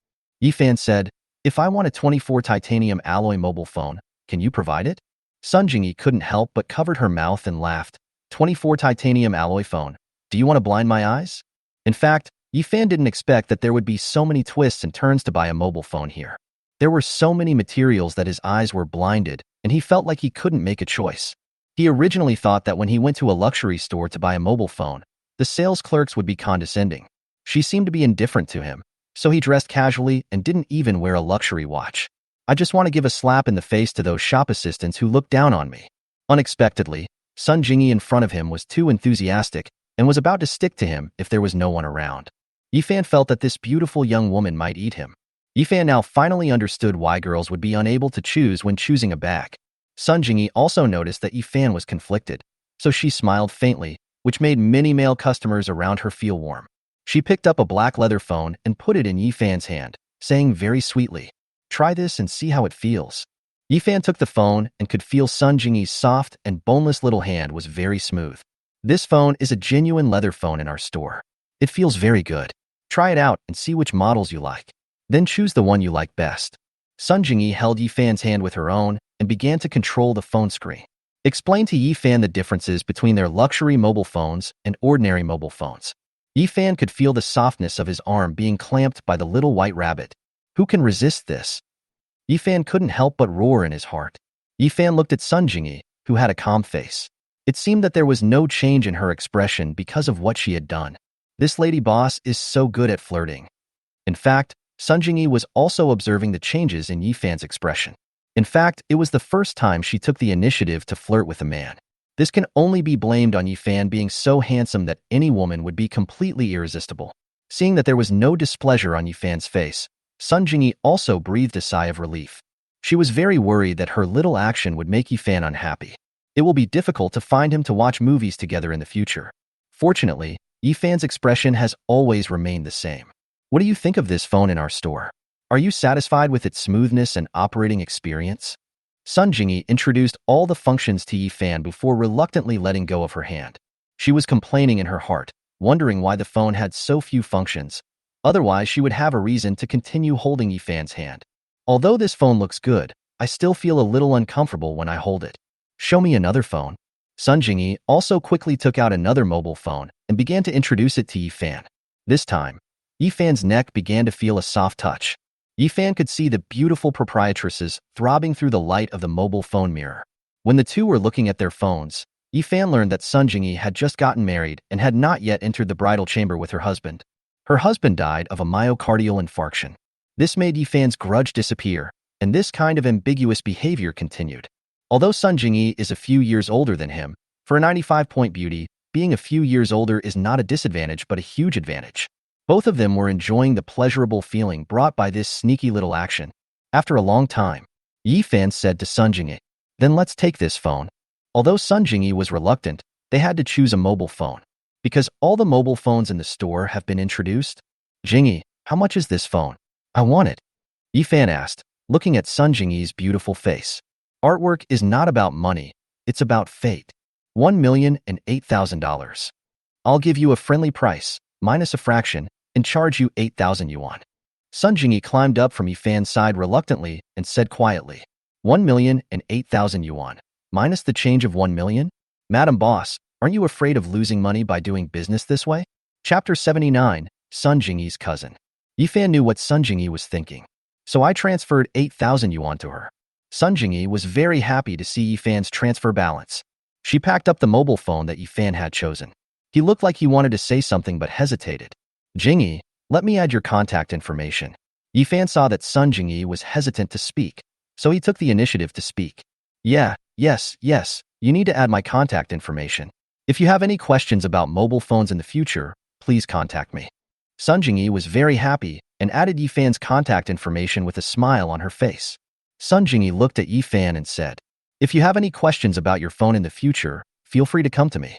Yifan said, If I want a 24 titanium alloy mobile phone, can you provide it? Sun Jingyi couldn't help but covered her mouth and laughed. 24 titanium alloy phone. Do you want to blind my eyes? In fact, Yifan didn't expect that there would be so many twists and turns to buy a mobile phone here. There were so many materials that his eyes were blinded, and he felt like he couldn't make a choice. He originally thought that when he went to a luxury store to buy a mobile phone, the sales clerks would be condescending. She seemed to be indifferent to him, so he dressed casually and didn't even wear a luxury watch. I just want to give a slap in the face to those shop assistants who looked down on me. Unexpectedly, Sun Jingyi in front of him was too enthusiastic and was about to stick to him if there was no one around. Yifan felt that this beautiful young woman might eat him. Yifan now finally understood why girls would be unable to choose when choosing a bag. Sun Jingyi also noticed that Yifan was conflicted, so she smiled faintly, which made many male customers around her feel warm. She picked up a black leather phone and put it in Yifan's hand, saying very sweetly, Try this and see how it feels. Yifan took the phone and could feel Sun Jingyi's soft and boneless little hand was very smooth. This phone is a genuine leather phone in our store. It feels very good. Try it out and see which models you like. Then choose the one you like best. Sun Jingyi held Yifan's hand with her own and began to control the phone screen. Explain to Yifan the differences between their luxury mobile phones and ordinary mobile phones. Yifan could feel the softness of his arm being clamped by the little white rabbit. Who can resist this? Yifan couldn't help but roar in his heart. Yifan looked at Sun Jingyi, who had a calm face. It seemed that there was no change in her expression because of what she had done. This lady boss is so good at flirting. In fact, Sun Jingyi was also observing the changes in Yifan's expression. In fact, it was the first time she took the initiative to flirt with a man. This can only be blamed on Yifan being so handsome that any woman would be completely irresistible. Seeing that there was no displeasure on Yifan's face, Sun Jingyi also breathed a sigh of relief. She was very worried that her little action would make Yifan unhappy. It will be difficult to find him to watch movies together in the future. Fortunately, Yifan's expression has always remained the same. What do you think of this phone in our store? Are you satisfied with its smoothness and operating experience? Sun Jingyi introduced all the functions to Yifan before reluctantly letting go of her hand. She was complaining in her heart, wondering why the phone had so few functions. Otherwise, she would have a reason to continue holding Yifan's hand. Although this phone looks good, I still feel a little uncomfortable when I hold it. Show me another phone. Sun Jingyi also quickly took out another mobile phone and began to introduce it to Yifan. This time, Yifan's neck began to feel a soft touch. Yifan could see the beautiful proprietresses throbbing through the light of the mobile phone mirror. When the two were looking at their phones, Yifan learned that Sun Jingyi had just gotten married and had not yet entered the bridal chamber with her husband. Her husband died of a myocardial infarction. This made Yifan's grudge disappear, and this kind of ambiguous behavior continued. Although Sun Jingyi is a few years older than him, for a 95-point beauty, being a few years older is not a disadvantage but a huge advantage. Both of them were enjoying the pleasurable feeling brought by this sneaky little action. After a long time, Yifan said to Sun Jingyi, "Then let's take this phone." Although Sun Jingyi was reluctant, they had to choose a mobile phone. Because all the mobile phones in the store have been introduced. "Jingyi, how much is this phone? I want it," Yifan asked, looking at Sun Jingyi's beautiful face. Artwork is not about money, it's about fate. $1,008,000. I'll give you a friendly price, minus a fraction, and charge you 8,000 yuan. Sun Jingyi climbed up from Yifan's side reluctantly and said quietly, 1,008,000 yuan, minus the change of 1 million? Madam Boss, aren't you afraid of losing money by doing business this way? Chapter 79, Sun Jingyi's cousin. Yifan knew what Sun Jingyi was thinking, so I transferred 8,000 yuan to her. Sun Jingyi was very happy to see Yifan's transfer balance. She packed up the mobile phone that Yifan had chosen. He looked like he wanted to say something but hesitated. "Jingyi, let me add your contact information." Yifan saw that Sun Jingyi was hesitant to speak, so he took the initiative to speak. Yes, you need to add my contact information. If you have any questions about mobile phones in the future, please contact me." Sun Jingyi was very happy and added Yifan's contact information with a smile on her face. Sun Jingyi looked at Yifan and said, "If you have any questions about your phone in the future, feel free to come to me."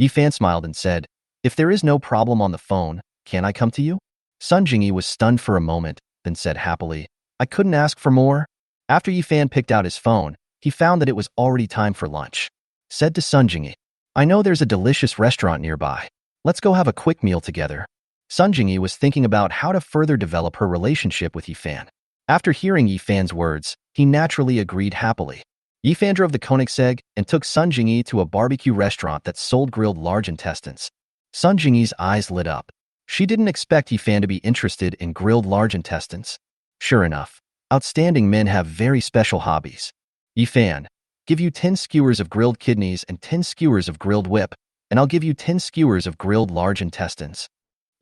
Yifan smiled and said, "If there is no problem on the phone, can I come to you?" Sun Jingyi was stunned for a moment, then said happily, "I couldn't ask for more." After Yifan picked out his phone, he found that it was already time for lunch. Said to Sun Jingyi, "I know there's a delicious restaurant nearby. Let's go have a quick meal together." Sun Jingyi was thinking about how to further develop her relationship with Yifan. After hearing Yifan's words, he naturally agreed happily. Yifan drove the Koenigsegg and took Sun Jingyi to a barbecue restaurant that sold grilled large intestines. Sun Jingyi's eyes lit up. She didn't expect Yifan to be interested in grilled large intestines. Sure enough, outstanding men have very special hobbies. "Yifan, give you 10 skewers of grilled kidneys and 10 skewers of grilled whip, and I'll give you 10 skewers of grilled large intestines."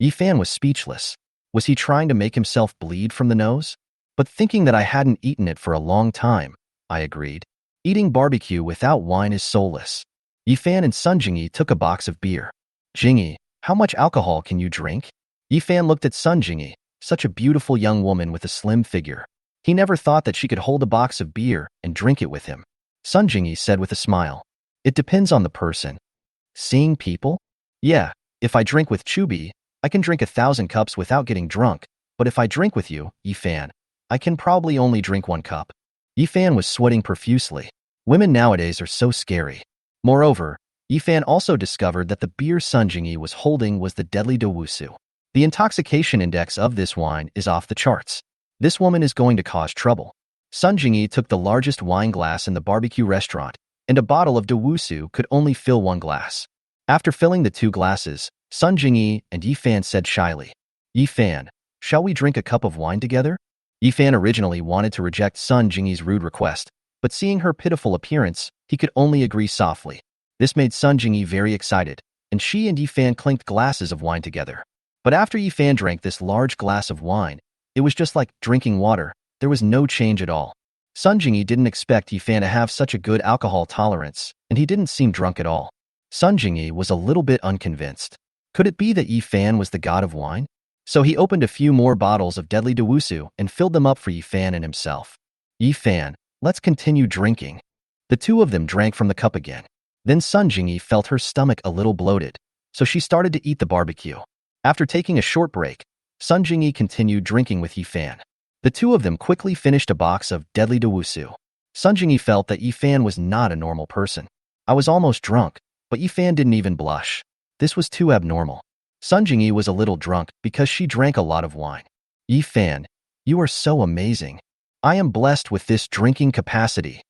Yifan was speechless. Was he trying to make himself bleed from the nose? But thinking that I hadn't eaten it for a long time, I agreed. Eating barbecue without wine is soulless. Yifan and Sun Jingyi took a box of beer. "Jingyi, how much alcohol can you drink?" Yifan looked at Sun Jingyi, such a beautiful young woman with a slim figure. He never thought that she could hold a box of beer and drink it with him. Sun Jingyi said with a smile, "It depends on the person." "Seeing people?" "Yeah, if I drink with Chubi, I can drink 1,000 cups without getting drunk, but if I drink with you, Yifan, I can probably only drink 1 cup. Yifan was sweating profusely. Women nowadays are so scary. Moreover, Yifan also discovered that the beer Sun Jingyi was holding was the deadly Dawusu. The intoxication index of this wine is off the charts. This woman is going to cause trouble. Sun Jingyi took the largest wine glass in the barbecue restaurant, and a bottle of Dawusu could only fill 1 glass. After filling the 2 glasses, Sun Jingyi and Yifan said shyly, "Yifan, shall we drink a cup of wine together?" Yifan originally wanted to reject Sun Jingyi's rude request, but seeing her pitiful appearance, he could only agree softly. This made Sun Jingyi very excited, and she and Yifan clinked glasses of wine together. But after Yifan drank this large glass of wine, it was just like drinking water. There was no change at all. Sun Jingyi didn't expect Yifan to have such a good alcohol tolerance, and he didn't seem drunk at all. Sun Jingyi was a little bit unconvinced. Could it be that Yifan was the god of wine? So he opened a few more bottles of deadly Dawusu and filled them up for Yifan and himself. "Yifan, let's continue drinking." The two of them drank from the cup again. Then Sun Jingyi felt her stomach a little bloated, so she started to eat the barbecue. After taking a short break, Sun Jingyi continued drinking with Yifan. The two of them quickly finished a box of deadly Dawusu. Sun Jingyi felt that Yifan was not a normal person. "I was almost drunk, but Yifan didn't even blush. This was too abnormal. Sun Jingyi was a little drunk because she drank a lot of wine. Yifan, you are so amazing. I am blessed with this drinking capacity.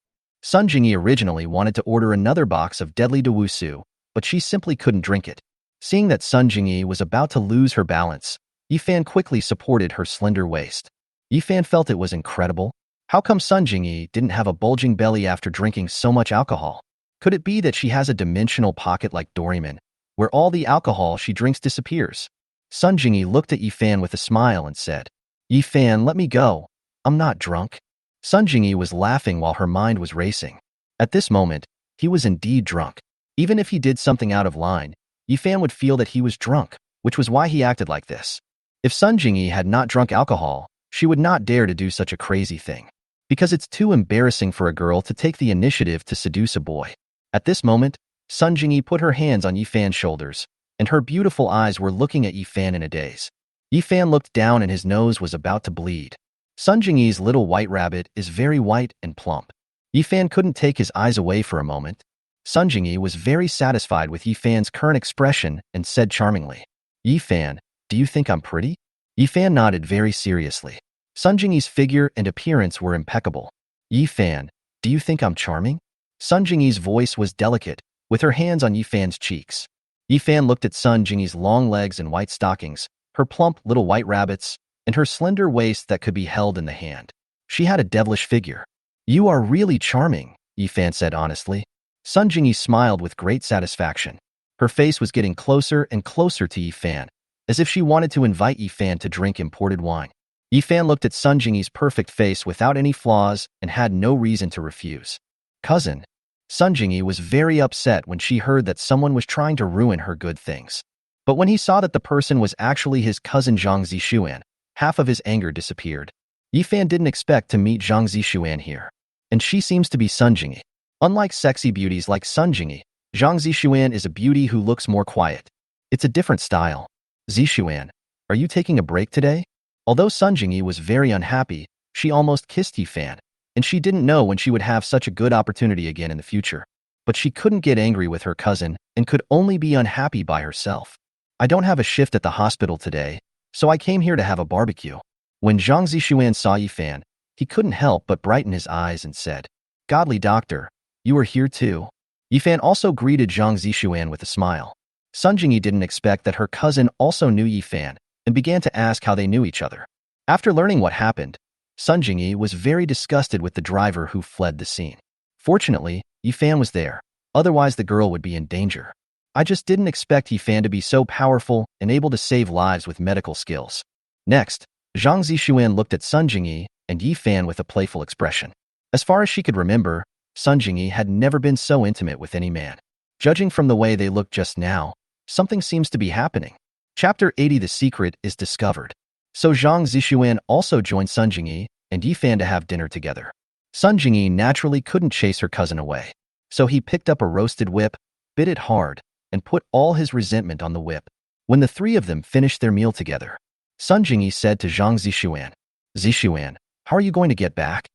Sun Jingyi originally wanted to order another box of deadly Dawusu, but she simply couldn't drink it. Seeing that Sun Jingyi was about to lose her balance, Yifan quickly supported her slender waist. Yifan felt it was incredible. How come Sun Jingyi didn't have a bulging belly after drinking so much alcohol? Could it be that she has a dimensional pocket like Doraemon, where all the alcohol she drinks disappears? Sun Jingyi looked at Yifan with a smile and said, Yifan, let me go. I'm not drunk. Sun Jingyi was laughing while her mind was racing. At this moment, he was indeed drunk. Even if he did something out of line, Yifan would feel that he was drunk, which was why he acted like this. If Sun Jingyi had not drunk alcohol, she would not dare to do such a crazy thing. Because it's too embarrassing for a girl to take the initiative to seduce a boy. At this moment, Sun Jingyi put her hands on Yifan's shoulders, and her beautiful eyes were looking at Yifan in a daze. Yifan looked down and his nose was about to bleed. Sun Jingyi's little white rabbit is very white and plump. Yifan couldn't take his eyes away for a moment. Sun Jingyi was very satisfied with Yifan's current expression and said charmingly, Yifan, do you think I'm pretty? Yifan nodded very seriously. Sun Jingyi's figure and appearance were impeccable. Yifan, do you think I'm charming? Sun Jingyi's voice was delicate, with her hands on Yifan's cheeks. Yifan looked at Sun Jingyi's long legs and white stockings, her plump little white rabbits, and her slender waist that could be held in the hand. She had a devilish figure. You are really charming, Yifan said honestly. Sun Jingyi smiled with great satisfaction. Her face was getting closer and closer to Yifan, as if she wanted to invite Yifan to drink imported wine. Yifan looked at Sun Jingyi's perfect face without any flaws and had no reason to refuse. Cousin. Sun Jingyi was very upset when she heard that someone was trying to ruin her good things. But when he saw that the person was actually his cousin Zhang Zishuan, half of his anger disappeared. Yifan didn't expect to meet Zhang Zishuan here. And she seems to be Sun Jingyi. Unlike sexy beauties like Sun Jingyi, Zhang Zishuan is a beauty who looks more quiet. It's a different style. Zishuan, are you taking a break today? Although Sun Jingyi was very unhappy, she almost kissed Yifan, and she didn't know when she would have such a good opportunity again in the future. But she couldn't get angry with her cousin and could only be unhappy by herself. I don't have a shift at the hospital today, so I came here to have a barbecue. When Zhang Zishuan saw Yifan, he couldn't help but brighten his eyes and said, Godly doctor, you are here too. Yifan also greeted Zhang Zishuan with a smile. Sun Jingyi didn't expect that her cousin also knew Yifan and began to ask how they knew each other. After learning what happened, Sun Jingyi was very disgusted with the driver who fled the scene. Fortunately, Yifan was there, otherwise the girl would be in danger. I just didn't expect Yifan to be so powerful and able to save lives with medical skills. Next, Zhang Zishuan looked at Sun Jingyi and Yifan with a playful expression. As far as she could remember, Sun Jingyi had never been so intimate with any man. Judging from the way they looked just now, something seems to be happening. Chapter 80 The Secret is discovered. So Zhang Zishuan also joined Sun Jingyi and Yifan to have dinner together. Sun Jingyi naturally couldn't chase her cousin away. So he picked up a roasted whip, bit it hard, and put all his resentment on the whip. When the three of them finished their meal together, Sun Jingyi said to Zhang Zishuan, Zishuan, how are you going to get back?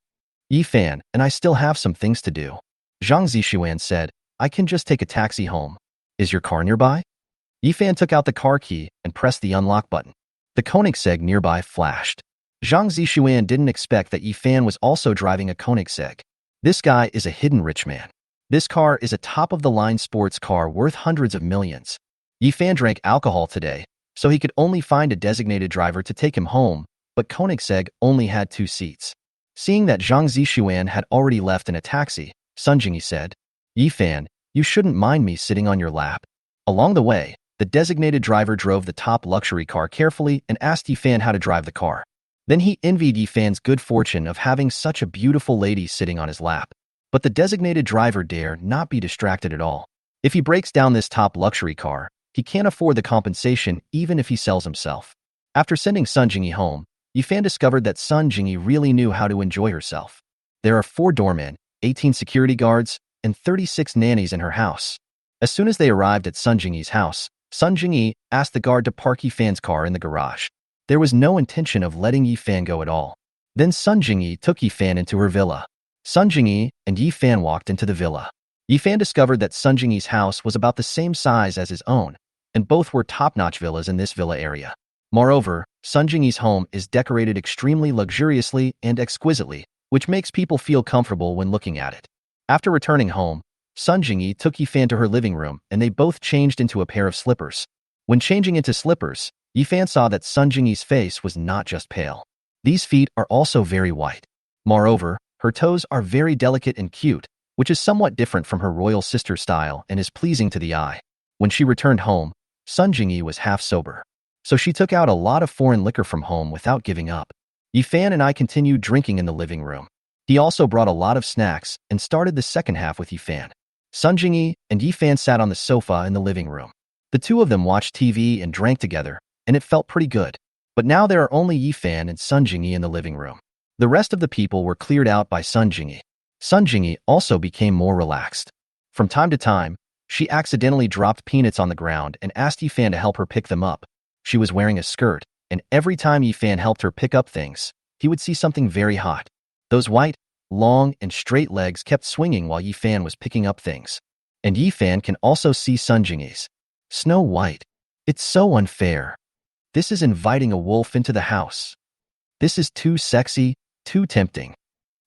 Yifan and I still have some things to do. Zhang Zishuan said, I can just take a taxi home. Is your car nearby? Yifan took out the car key and pressed the unlock button. The Koenigsegg nearby flashed. Zhang Zishuan didn't expect that Yifan was also driving a Koenigsegg. This guy is a hidden rich man. This car is a top-of-the-line sports car worth hundreds of millions. Yifan drank alcohol today, so he could only find a designated driver to take him home, but Koenigsegg only had 2 seats. Seeing that Zhang Zishuan had already left in a taxi, Sun Jingyi said, Yifan, you shouldn't mind me sitting on your lap. Along the way, the designated driver drove the top luxury car carefully and asked Yifan how to drive the car. Then he envied Yifan's good fortune of having such a beautiful lady sitting on his lap. But the designated driver dare not be distracted at all. If he breaks down this top luxury car, he can't afford the compensation even if he sells himself. After sending Sun Jingyi home, Yifan discovered that Sun Jingyi really knew how to enjoy herself. There are 4 doormen, 18 security guards, and 36 nannies in her house. As soon as they arrived at Sun Jingyi's house, Sun Jingyi asked the guard to park Yifan's car in the garage. There was no intention of letting Yifan go at all. Then Sun Jingyi took Yifan into her villa. Sun Jingyi and Yifan walked into the villa. Yifan discovered that Sun Jingyi's house was about the same size as his own, and both were top-notch villas in this villa area. Moreover, Sun Jingyi's home is decorated extremely luxuriously and exquisitely, which makes people feel comfortable when looking at it. After returning home, Sun Jingyi took Yifan to her living room and they both changed into a pair of slippers. When changing into slippers, Yifan saw that Sun Jingyi's face was not just pale. These feet are also very white. Moreover, her toes are very delicate and cute, which is somewhat different from her royal sister style and is pleasing to the eye. When she returned home, Sun Jingyi was half sober. So she took out a lot of foreign liquor from home without giving up. Yifan and I continued drinking in the living room. He also brought a lot of snacks and started the second half with Yifan. Sun Jingyi and Yifan sat on the sofa in the living room. The two of them watched TV and drank together, and it felt pretty good. But now there are only Yifan and Sun Jingyi in the living room. The rest of the people were cleared out by Sun Jingyi. Sun Jingyi also became more relaxed. From time to time, she accidentally dropped peanuts on the ground and asked Yifan to help her pick them up. She was wearing a skirt, and every time Yifan helped her pick up things, he would see something very hot. Those white, long, and straight legs kept swinging while Yifan was picking up things. And Yifan can also see Sun Jingyi's. Snow White. It's so unfair. This is inviting a wolf into the house. This is too sexy, too tempting.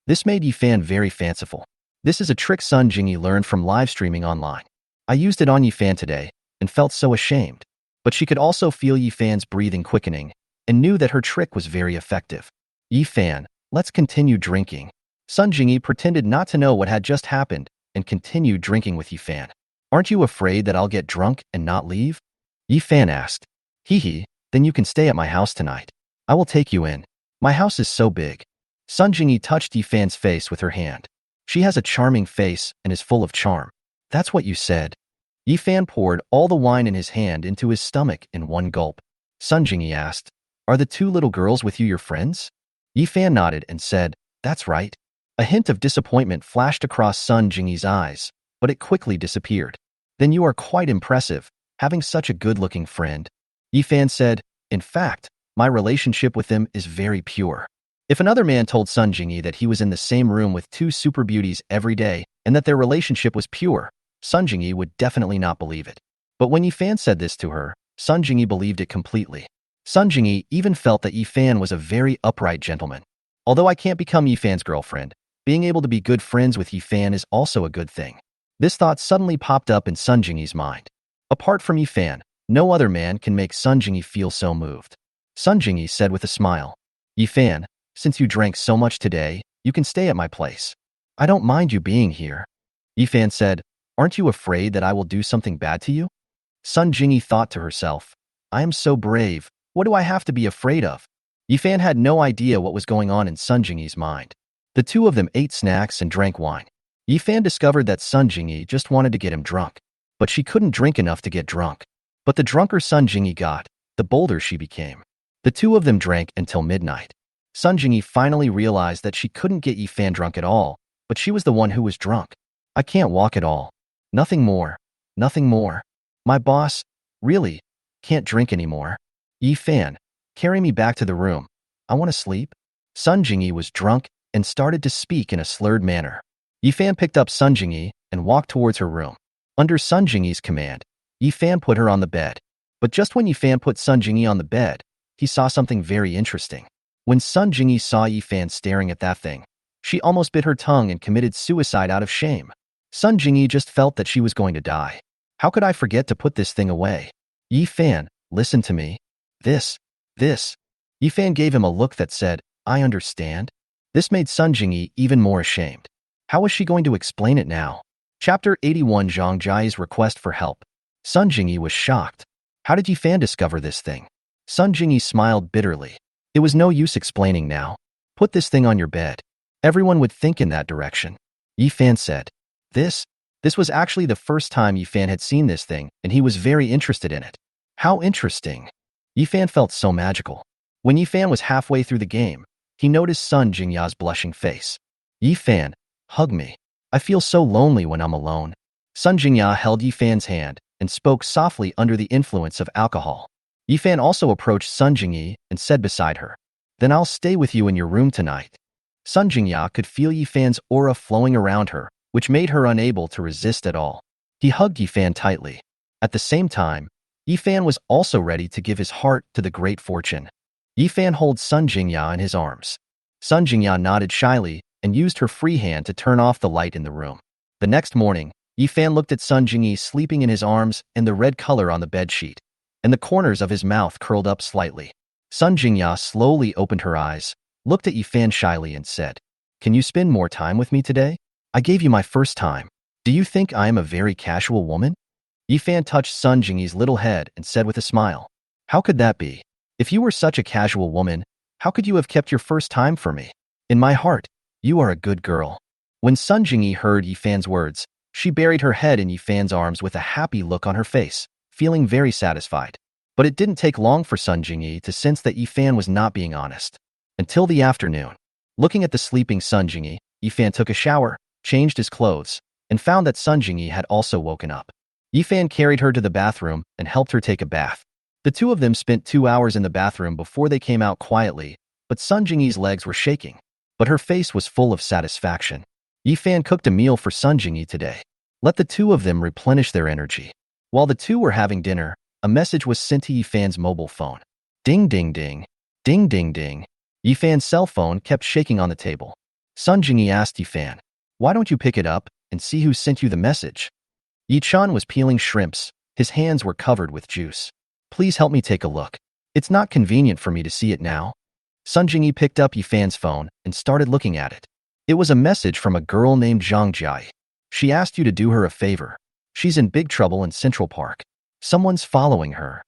This made Yifan very fanciful. This is a trick Sun Jingyi learned from live streaming online. I used it on Yifan today and felt so ashamed. But she could also feel Yifan's breathing quickening and knew that her trick was very effective. Yifan, let's continue drinking. Sun Jingyi pretended not to know what had just happened and continued drinking with Yifan. Aren't you afraid that I'll get drunk and not leave? Yifan asked. Hee, then you can stay at my house tonight. I will take you in. My house is so big. Sun Jingyi touched Yifan's face with her hand. She has a charming face and is full of charm. That's what you said. Yifan poured all the wine in his hand into his stomach in one gulp. Sun Jingyi asked, Are the two little girls with you your friends? Yifan nodded and said, That's right. A hint of disappointment flashed across Sun Jingyi's eyes, but it quickly disappeared. Then you are quite impressive, having such a good-looking friend. Yifan said, In fact, my relationship with them is very pure. If another man told Sun Jingyi that he was in the same room with two super beauties every day and that their relationship was pure, Sun Jingyi would definitely not believe it. But when Yifan said this to her, Sun Jingyi believed it completely. Sun Jingyi even felt that Yifan was a very upright gentleman. Although I can't become Yifan's girlfriend, being able to be good friends with Yifan is also a good thing. This thought suddenly popped up in Sun Jingyi's mind. Apart from Yifan, no other man can make Sun Jingyi feel so moved. Sun Jingyi said with a smile, Yifan, since you drank so much today, you can stay at my place. I don't mind you being here. Yifan said, Aren't you afraid that I will do something bad to you? Sun Jingyi thought to herself, I am so brave, what do I have to be afraid of? Yifan had no idea what was going on in Sun Jingyi's mind. The two of them ate snacks and drank wine. Yifan discovered that Sun Jingyi just wanted to get him drunk, but she couldn't drink enough to get drunk. But the drunker Sun Jingyi got, the bolder she became. The two of them drank until midnight. Sun Jingyi finally realized that she couldn't get Yifan drunk at all, but she was the one who was drunk. I can't walk at all. Nothing more. Nothing more. My boss, really, can't drink anymore. Yifan, carry me back to the room. I want to sleep. Sun Jingyi was drunk and started to speak in a slurred manner. Yifan picked up Sun Jingyi and walked towards her room. Under Sun Jingyi's command, Yifan put her on the bed. But just when Yifan put Sun Jingyi on the bed, he saw something very interesting. When Sun Jingyi saw Yifan staring at that thing, she almost bit her tongue and committed suicide out of shame. Sun Jingyi just felt that she was going to die. How could I forget to put this thing away? Yifan, listen to me. This. Yifan gave him a look that said, I understand. This made Sun Jingyi even more ashamed. How was she going to explain it now? Chapter 81 Zhang Jia's request for help. Sun Jingyi was shocked. How did Yifan discover this thing? Sun Jingyi smiled bitterly. It was no use explaining now. Put this thing on your bed. Everyone would think in that direction. Yifan said. This was actually the first time Yifan had seen this thing, and he was very interested in it. How interesting. Yifan felt so magical. When Yifan was halfway through the game, he noticed Sun Jingya's blushing face. Yifan, hug me. I feel so lonely when I'm alone. Sun Jingya held Yifan's hand and spoke softly under the influence of alcohol. Yifan also approached Sun Jingyi and said beside her, Then I'll stay with you in your room tonight. Sun Jingya could feel Yifan's aura flowing around her, which made her unable to resist at all. He hugged Yifan tightly. At the same time, Yifan was also ready to give his heart to the great fortune. Yifan holds Sun Jingya in his arms. Sun Jingya nodded shyly and used her free hand to turn off the light in the room. The next morning, Yifan looked at Sun Jingyi sleeping in his arms and the red color on the bedsheet, and the corners of his mouth curled up slightly. Sun Jingya slowly opened her eyes, looked at Yifan shyly and said, "Can you spend more time with me today? I gave you my first time. Do you think I am a very casual woman?" Yifan touched Sun Jingyi's little head and said with a smile, "How could that be? If you were such a casual woman, how could you have kept your first time for me? In my heart, you are a good girl." When Sun Jingyi heard Yifan's words, she buried her head in Yifan's arms with a happy look on her face, feeling very satisfied. But it didn't take long for Sun Jingyi to sense that Yifan was not being honest. Until the afternoon. Looking at the sleeping Sun Jingyi, Yifan took a shower, changed his clothes, and found that Sun Jingyi had also woken up. Yifan carried her to the bathroom and helped her take a bath. The two of them spent 2 hours in the bathroom before they came out quietly, but Sun Jingyi's legs were shaking. But her face was full of satisfaction. Yifan cooked a meal for Sun Jingyi today. Let the two of them replenish their energy. While the two were having dinner, a message was sent to Yifan's mobile phone. Ding ding ding. Ding ding ding. Yifan's cell phone kept shaking on the table. Sun Jingyi asked Yifan, "Why don't you pick it up and see who sent you the message?" Yichan was peeling shrimps. His hands were covered with juice. "Please help me take a look. It's not convenient for me to see it now." Sun Jingyi picked up Yifan's phone and started looking at it. It was a message from a girl named Zhang Jai. She asked you to do her a favor. She's in big trouble in Central Park. Someone's following her.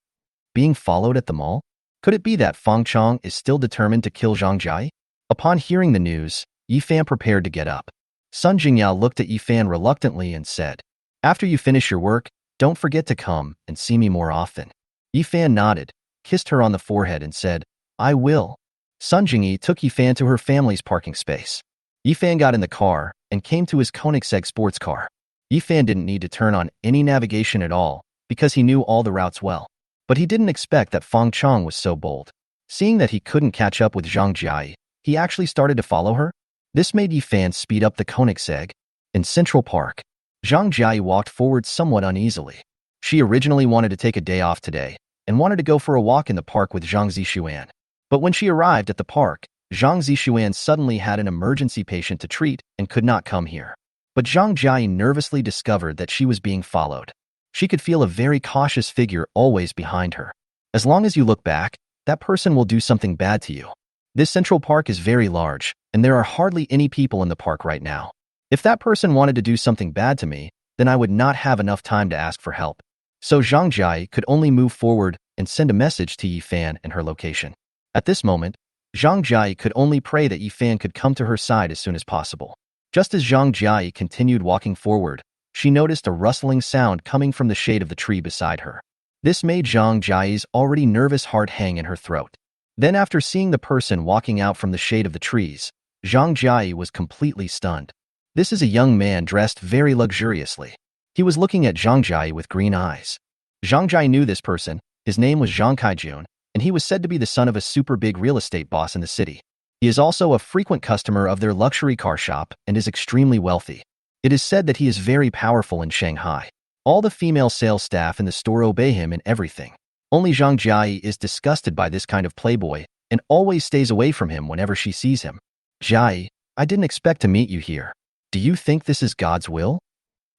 Being followed at the mall? Could it be that Feng Chong is still determined to kill Zhang Jai? Upon hearing the news, Yifan prepared to get up. Sun Jingya looked at Yifan reluctantly and said, "After you finish your work, don't forget to come and see me more often." Yifan nodded, kissed her on the forehead and said, "I will." Sun Jingyi took Yifan to her family's parking space. Yifan got in the car and came to his Koenigsegg sports car. Yifan didn't need to turn on any navigation at all because he knew all the routes well. But he didn't expect that Feng Chong was so bold. Seeing that he couldn't catch up with Zhang Jai, he actually started to follow her. This made Yifan speed up the Koenigsegg. In Central Park, Zhang Jai walked forward somewhat uneasily. She originally wanted to take a day off today and wanted to go for a walk in the park with Zhang Zixuan. But when she arrived at the park, Zhang Zixuan suddenly had an emergency patient to treat and could not come here. But Zhang Jai nervously discovered that she was being followed. She could feel a very cautious figure always behind her. As long as you look back, that person will do something bad to you. This Central Park is very large, and there are hardly any people in the park right now. If that person wanted to do something bad to me, then I would not have enough time to ask for help. So Zhang Jai could only move forward and send a message to Yifan and her location. At this moment, Zhang Jai could only pray that Yifan could come to her side as soon as possible. Just as Zhang Jai continued walking forward, she noticed a rustling sound coming from the shade of the tree beside her. This made Zhang Jai's already nervous heart hang in her throat. Then after seeing the person walking out from the shade of the trees, Zhang Jai was completely stunned. This is a young man dressed very luxuriously. He was looking at Zhang Jai with green eyes. Zhang Jai knew this person. His name was Zhang Kaijun, and he was said to be the son of a super big real estate boss in the city. He is also a frequent customer of their luxury car shop and is extremely wealthy. It is said that he is very powerful in Shanghai. All the female sales staff in the store obey him in everything. Only Zhang Jai is disgusted by this kind of playboy and always stays away from him whenever she sees him. "Jai, I didn't expect to meet you here. Do you think this is God's will?"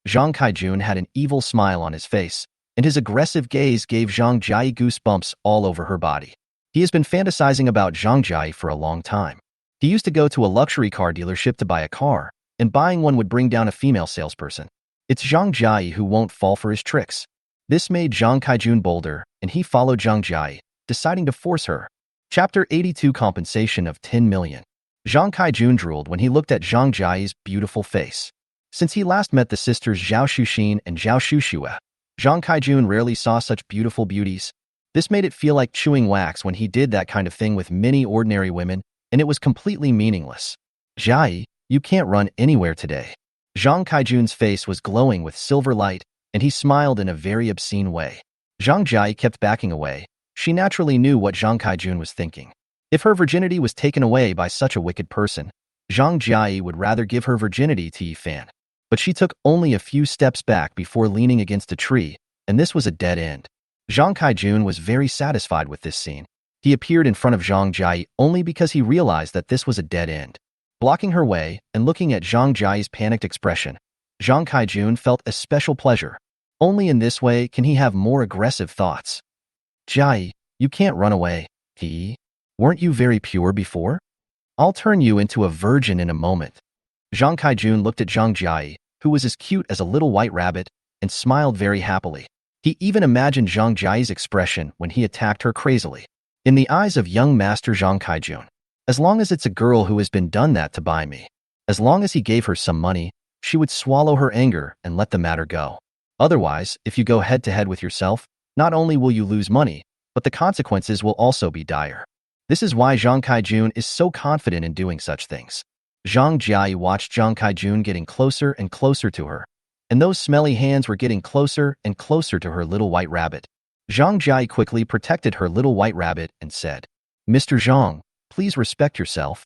Zhang Kaijun had an evil smile on his face, and his aggressive gaze gave Zhang Jai goosebumps all over her body. He has been fantasizing about Zhang Jai for a long time. He used to go to a luxury car dealership to buy a car, and buying one would bring down a female salesperson. It's Zhang Jai who won't fall for his tricks. This made Zhang Kaijun bolder, and he followed Zhang Jai, deciding to force her. Chapter 82 Compensation of 10 million. Zhang Kaijun drooled when he looked at Zhang Jai's beautiful face. Since he last met the sisters Zhao Shuxin and Zhao Shuxue, Zhang Kaijun rarely saw such beautiful beauties. This made it feel like chewing wax when he did that kind of thing with many ordinary women, and it was completely meaningless. "Jai, you can't run anywhere today." Zhang Kaijun's face was glowing with silver light, and he smiled in a very obscene way. Zhang Jai kept backing away. She naturally knew what Zhang Kaijun was thinking. If her virginity was taken away by such a wicked person, Zhang Jai would rather give her virginity to Yifan. but she took only a few steps back before leaning against a tree, and this was a dead end. Zhang Kaijun was very satisfied with this scene. He appeared in front of Zhang Jia only because he realized that this was a dead end. Blocking her way and looking at Zhang Jia's panicked expression, Zhang Kaijun felt a special pleasure. Only in this way can he have more aggressive thoughts. Jia, you can't run away. Weren't you very pure before? I'll turn you into a virgin in a moment. Zhang Kaijun looked at Zhang Jia, who was as cute as a little white rabbit, and smiled very happily. He even imagined Zhang Jia's expression when he attacked her crazily. In the eyes of young master Zhang Kaijun, as long as it's a girl who has been done that to buy me, as long as he gave her some money, she would swallow her anger and let the matter go. Otherwise, if you go head-to-head with yourself, not only will you lose money, but the consequences will also be dire. This is why Zhang Kaijun is so confident in doing such things. Zhang Jia watched Zhang Kaijun getting closer and closer to her, and those smelly hands were getting closer and closer to her little white rabbit. Zhang Jia quickly protected her little white rabbit and said, "Mr. Zhang, please respect yourself.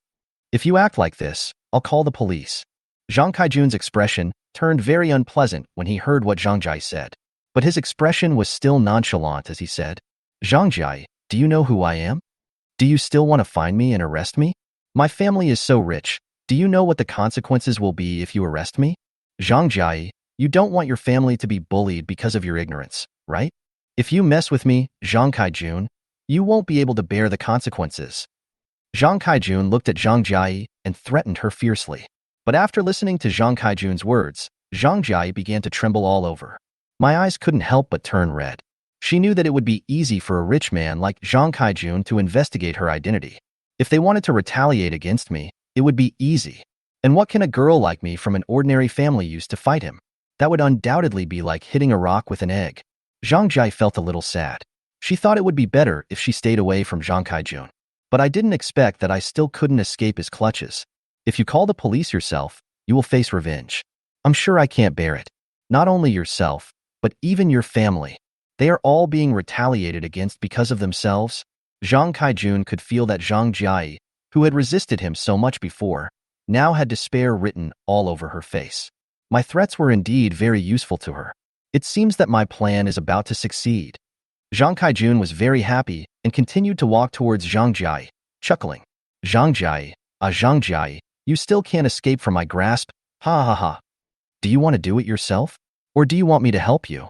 If you act like this, I'll call the police." Zhang Kaijun's expression turned very unpleasant when he heard what Zhang Jia said, but his expression was still nonchalant as he said, "Zhang Jia, do you know who I am? Do you still want to find me and arrest me? My family is so rich. Do you know what the consequences will be if you arrest me? Zhang Jia, you don't want your family to be bullied because of your ignorance, right? If you mess with me, Zhang Kaijun, you won't be able to bear the consequences." Zhang Kaijun looked at Zhang Jia and threatened her fiercely. But after listening to Zhang Kaijun's words, Zhang Jia began to tremble all over. My eyes couldn't help but turn red. She knew that it would be easy for a rich man like Zhang Kaijun to investigate her identity. If they wanted to retaliate against me, it would be easy. And what can a girl like me from an ordinary family use to fight him? That would undoubtedly be like hitting a rock with an egg. Zhang Jia felt a little sad. She thought it would be better if she stayed away from Zhang Kaijun. But I didn't expect that I still couldn't escape his clutches. If you call the police yourself, you will face revenge. I'm sure I can't bear it. Not only yourself, but even your family. They are all being retaliated against because of themselves. Zhang Kaijun could feel that Zhang Jia, who had resisted him so much before, now had despair written all over her face. My threats were indeed very useful to her. It seems that my plan is about to succeed. Zhang Kaijun was very happy and continued to walk towards Zhang Jia, chuckling. Zhang Jia, you still can't escape from my grasp, ha ha ha. Do you want to do it yourself? Or do you want me to help you?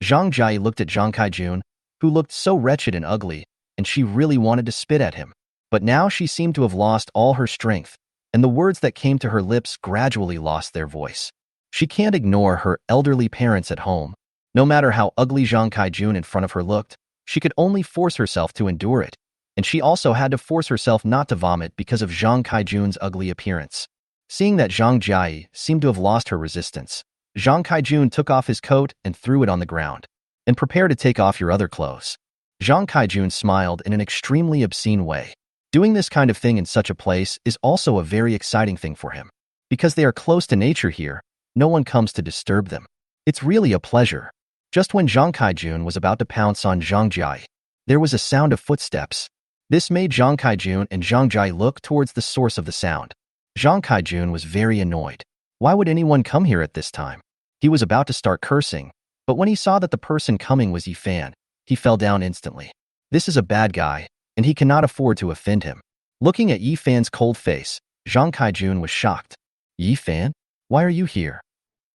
Zhang Jia looked at Zhang Kaijun, who looked so wretched and ugly, and she really wanted to spit at him. But now she seemed to have lost all her strength, and the words that came to her lips gradually lost their voice. She can't ignore her elderly parents at home. No matter how ugly Zhang Kaijun in front of her looked, she could only force herself to endure it, and she also had to force herself not to vomit because of Zhang Kaijun's ugly appearance. Seeing that Zhang Jia seemed to have lost her resistance, Zhang Kaijun took off his coat and threw it on the ground. And prepare to take off your other clothes. Zhang Kaijun smiled in an extremely obscene way. Doing this kind of thing in such a place is also a very exciting thing for him. Because they are close to nature here, no one comes to disturb them. It's really a pleasure. Just when Zhang Kaijun was about to pounce on Zhang Jia, there was a sound of footsteps. This made Zhang Kaijun and Zhang Jia look towards the source of the sound. Zhang Kaijun was very annoyed. Why would anyone come here at this time? He was about to start cursing, but when he saw that the person coming was Yifan, he fell down instantly. This is a bad guy, and he cannot afford to offend him. Looking at Yifan's cold face, Zhang Kaijun was shocked. Yifan? Why are you here?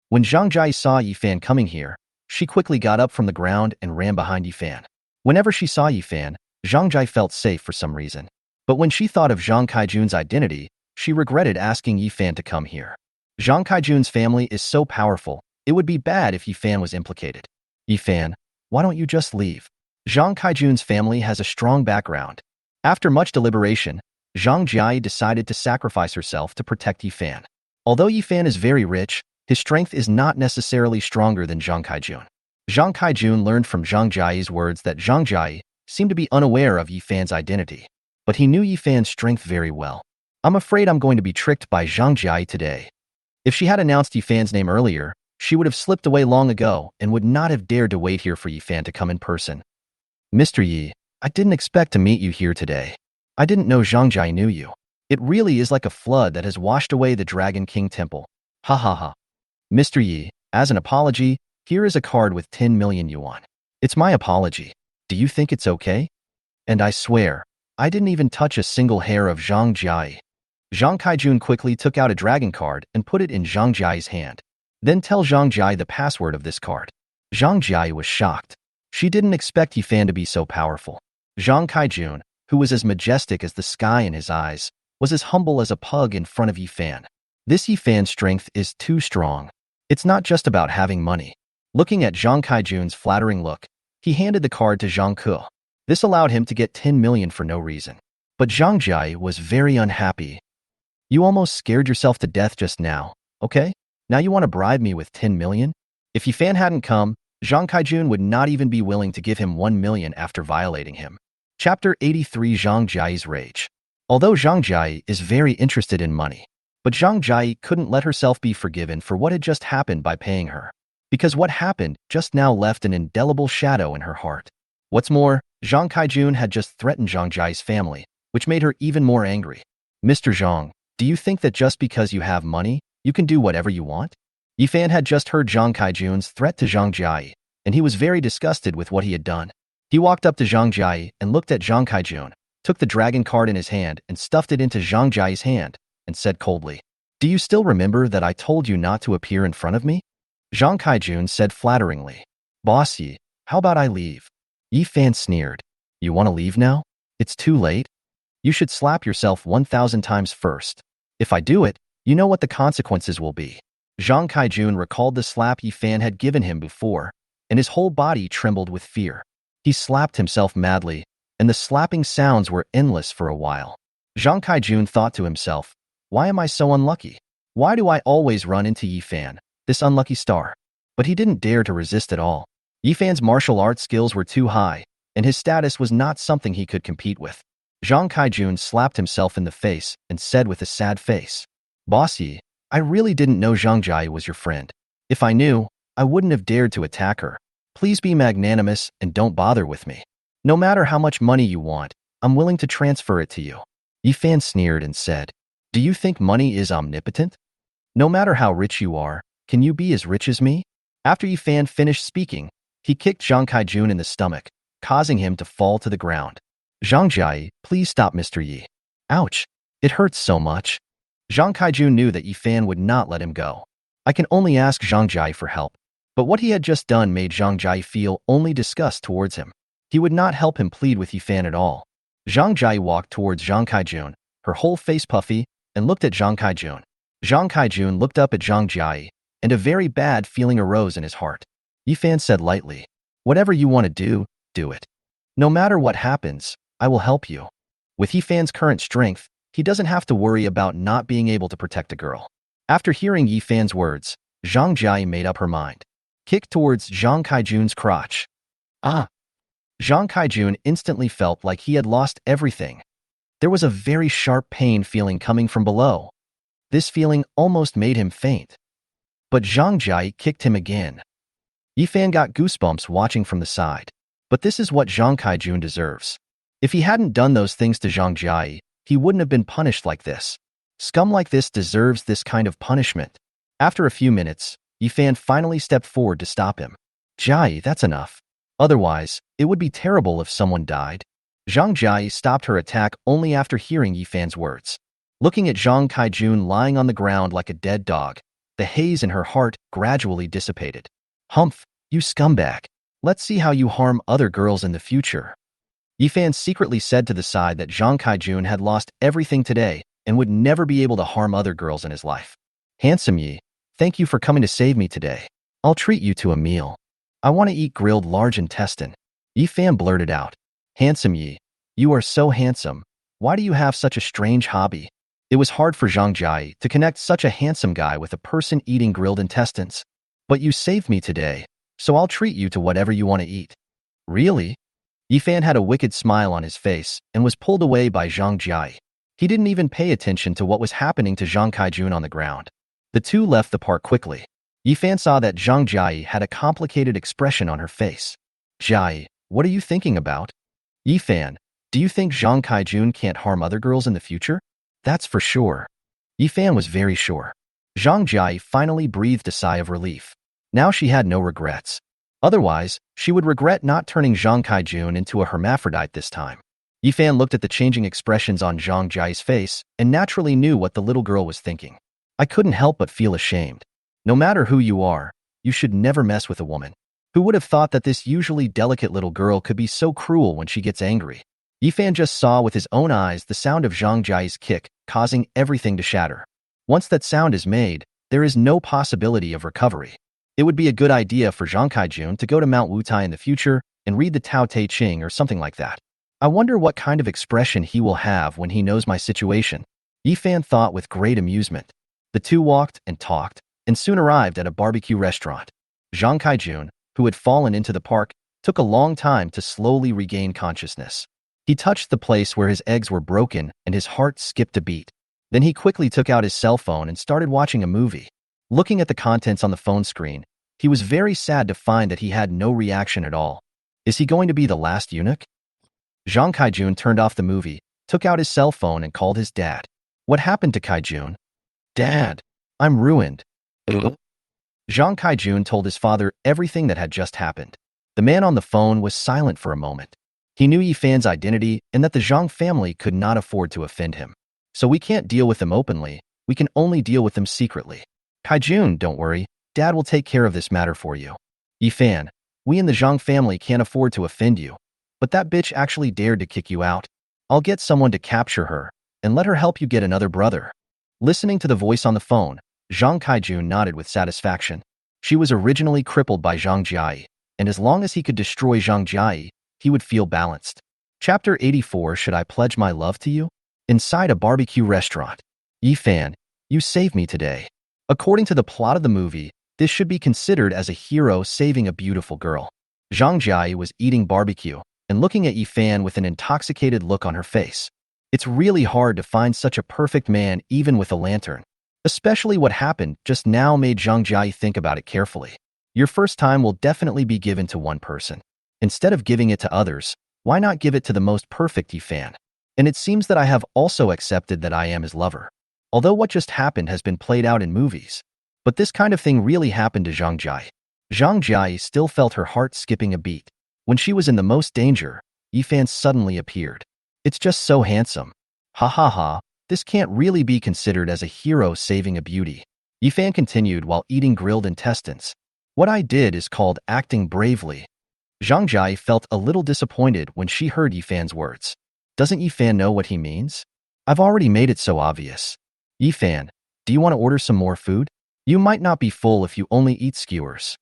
When Zhang Jia saw Yifan coming here, she quickly got up from the ground and ran behind Yifan. Whenever she saw Yifan, Zhang Jia felt safe for some reason. But when she thought of Zhang Kaijun's identity, she regretted asking Yifan to come here. Zhang Kaijun's family is so powerful, it would be bad if Yifan was implicated. Yifan, why don't you just leave? Zhang Kaijun's family has a strong background. After much deliberation, Zhang Jia decided to sacrifice herself to protect Yifan. Although Yifan is very rich, his strength is not necessarily stronger than Zhang Kaijun. Zhang Kaijun learned from Zhang Jia's words that Zhang Jia seemed to be unaware of Yifan's identity. But he knew Yifan's strength very well. I'm afraid I'm going to be tricked by Zhang Jia today. If she had announced Yifan's name earlier, she would have slipped away long ago and would not have dared to wait here for Yifan to come in person. Mr. Yi, I didn't expect to meet you here today. I didn't know Zhang Jia knew you. It really is like a flood that has washed away the Dragon King Temple. Ha ha ha. Mr. Yi, as an apology, here is a card with 10 million yuan. It's my apology. Do you think it's okay? And I swear, I didn't even touch a single hair of Zhang Jiai. Zhang Kaijun quickly took out a dragon card and put it in Zhang Jiai's hand. Then tell Zhang Jiai the password of this card. Zhang Jiai was shocked. She didn't expect Yifan to be so powerful. Zhang Kaijun, who was as majestic as the sky in his eyes, was as humble as a pug in front of Yifan. This Yifan's strength is too strong. It's not just about having money. Looking at Zhang Kaijun's flattering look, he handed the card to Zhang Ke. This allowed him to get 10 million for no reason. But Zhang Jiai was very unhappy. You almost scared yourself to death just now, okay? Now you want to bribe me with 10 million? If Yifan hadn't come, Zhang Kaijun would not even be willing to give him 1 million after violating him. Chapter 83 Zhang Jiai's Rage. Although Zhang Jiai is very interested in money, but Zhang Jiai couldn't let herself be forgiven for what had just happened by paying her. Because what happened just now left an indelible shadow in her heart. What's more, Zhang Kaijun had just threatened Zhang Jiai's family, which made her even more angry. Mr. Zhang, do you think that just because you have money, you can do whatever you want? Yifan had just heard Zhang Kaijun's threat to Zhang Jiai, and he was very disgusted with what he had done. He walked up to Zhang Jiai and looked at Zhang Kaijun, took the dragon card in his hand and stuffed it into Zhang Jiai's hand, and said coldly, "Do you still remember that I told you not to appear in front of me?" Zhang Kaijun said flatteringly, "Boss Yi, how about I leave?" Yifan sneered, "You want to leave now? It's too late. You should slap yourself 1,000 times first. If I do it, you know what the consequences will be." Zhang Kaijun recalled the slap Yifan had given him before, and his whole body trembled with fear. He slapped himself madly, and the slapping sounds were endless for a while. Zhang Kaijun thought to himself, "Why am I so unlucky? Why do I always run into Yifan, this unlucky star?" But he didn't dare to resist at all. Yifan's martial arts skills were too high, and his status was not something he could compete with. Zhang Kaijun slapped himself in the face and said with a sad face, "Boss Yi, I really didn't know Zhang Jiai was your friend. If I knew, I wouldn't have dared to attack her. Please be magnanimous and don't bother with me. No matter how much money you want, I'm willing to transfer it to you." Yifan sneered and said, "Do you think money is omnipotent? No matter how rich you are, can you be as rich as me?" After Yifan finished speaking, he kicked Zhang Kaijun in the stomach, causing him to fall to the ground. "Zhang Jiai, please stop Mr. Yi. Ouch, it hurts so much." Zhang Kaijun knew that Yifan would not let him go. I can only ask Zhang Jiai for help. But what he had just done made Zhang Jiai feel only disgust towards him. He would not help him plead with Yifan at all. Zhang Jiai walked towards Zhang Kaijun, her whole face puffy, and looked at Zhang Kaijun. Zhang Kaijun looked up at Zhang Jiai, and a very bad feeling arose in his heart. Yifan said lightly, "Whatever you want to do, do it. No matter what happens, I will help you." With Yifan's current strength, he doesn't have to worry about not being able to protect a girl. After hearing Yifan's words, Zhang Jiai made up her mind. Kicked towards Zhang Kaijun's crotch. Ah! Zhang Kaijun instantly felt like he had lost everything. There was a very sharp pain feeling coming from below. This feeling almost made him faint. But Zhang Jiai kicked him again. Yifan got goosebumps watching from the side. But this is what Zhang Kaijun deserves. If he hadn't done those things to Zhang Jiai, he wouldn't have been punished like this. Scum like this deserves this kind of punishment. After a few minutes, Yifan finally stepped forward to stop him. "Jiai, that's enough. Otherwise, it would be terrible if someone died." Zhang Jiai stopped her attack only after hearing Yifan's words. Looking at Zhang Kaijun lying on the ground like a dead dog, the haze in her heart gradually dissipated. "Humph, you scumbag. Let's see how you harm other girls in the future." Yifan secretly said to the side that Zhang Kaijun had lost everything today and would never be able to harm other girls in his life. "Handsome Yi, thank you for coming to save me today. I'll treat you to a meal. I want to eat grilled large intestine." Yifan blurted out. "Handsome Yi, you are so handsome. Why do you have such a strange hobby?" It was hard for Zhang Jiai to connect such a handsome guy with a person eating grilled intestines. "But you saved me today, so I'll treat you to whatever you want to eat." "Really?" Yifan had a wicked smile on his face and was pulled away by Zhang Jiai. He didn't even pay attention to what was happening to Zhang Kaijun on the ground. The two left the park quickly. Yifan saw that Zhang Jiai had a complicated expression on her face. "Jiai, what are you thinking about?" "Yifan, do you think Zhang Kaijun can't harm other girls in the future?" "That's for sure." Yifan was very sure. Zhang Jia finally breathed a sigh of relief. Now she had no regrets. Otherwise, she would regret not turning Zhang Kaijun into a hermaphrodite this time. Yifan looked at the changing expressions on Zhang Jia's face and naturally knew what the little girl was thinking. I couldn't help but feel ashamed. No matter who you are, you should never mess with a woman. Who would have thought that this usually delicate little girl could be so cruel when she gets angry? Yifan just saw with his own eyes the sound of Zhang Jia's kick, causing everything to shatter. Once that sound is made, there is no possibility of recovery. It would be a good idea for Zhang Kaijun to go to Mount Wutai in the future and read the Tao Te Ching or something like that. I wonder what kind of expression he will have when he knows my situation. Yifan thought with great amusement. The two walked and talked, and soon arrived at a barbecue restaurant. Zhang Kaijun, who had fallen into the park, took a long time to slowly regain consciousness. He touched the place where his eggs were broken and his heart skipped a beat. Then he quickly took out his cell phone and started watching a movie. Looking at the contents on the phone screen, he was very sad to find that he had no reaction at all. Is he going to be the last eunuch? Zhang Kaijun turned off the movie, took out his cell phone and called his dad. What happened to Kaijun? Dad, I'm ruined. Zhang Kaijun told his father everything that had just happened. The man on the phone was silent for a moment. He knew Yifan's identity and that the Zhang family could not afford to offend him. So we can't deal with them openly, we can only deal with them secretly. Kaijun, don't worry, Dad will take care of this matter for you. Yifan, we in the Zhang family can't afford to offend you, but that bitch actually dared to kick you out. I'll get someone to capture her and let her help you get another brother. Listening to the voice on the phone, Zhang Kaijun nodded with satisfaction. She was originally crippled by Zhang Jia, and as long as he could destroy Zhang Jia, he would feel balanced. Chapter 84. Should I pledge my love to you? Inside a barbecue restaurant. Yifan, you saved me today. According to the plot of the movie, this should be considered as a hero saving a beautiful girl. Zhang Jia was eating barbecue and looking at Yifan with an intoxicated look on her face. It's really hard to find such a perfect man even with a lantern. Especially what happened just now made Zhang Jia think about it carefully. Your first time will definitely be given to one person. Instead of giving it to others, why not give it to the most perfect Yifan? And it seems that I have also accepted that I am his lover. Although what just happened has been played out in movies. But this kind of thing really happened to Zhang Jia. Zhang Jia still felt her heart skipping a beat. When she was in the most danger, Yifan suddenly appeared. It's just so handsome. Ha ha ha, this can't really be considered as a hero saving a beauty. Yifan continued while eating grilled intestines. What I did is called acting bravely. Zhang Jia felt a little disappointed when she heard Yifan's words. Doesn't Yifan know what he means? I've already made it so obvious. Yifan, do you want to order some more food? You might not be full if you only eat skewers.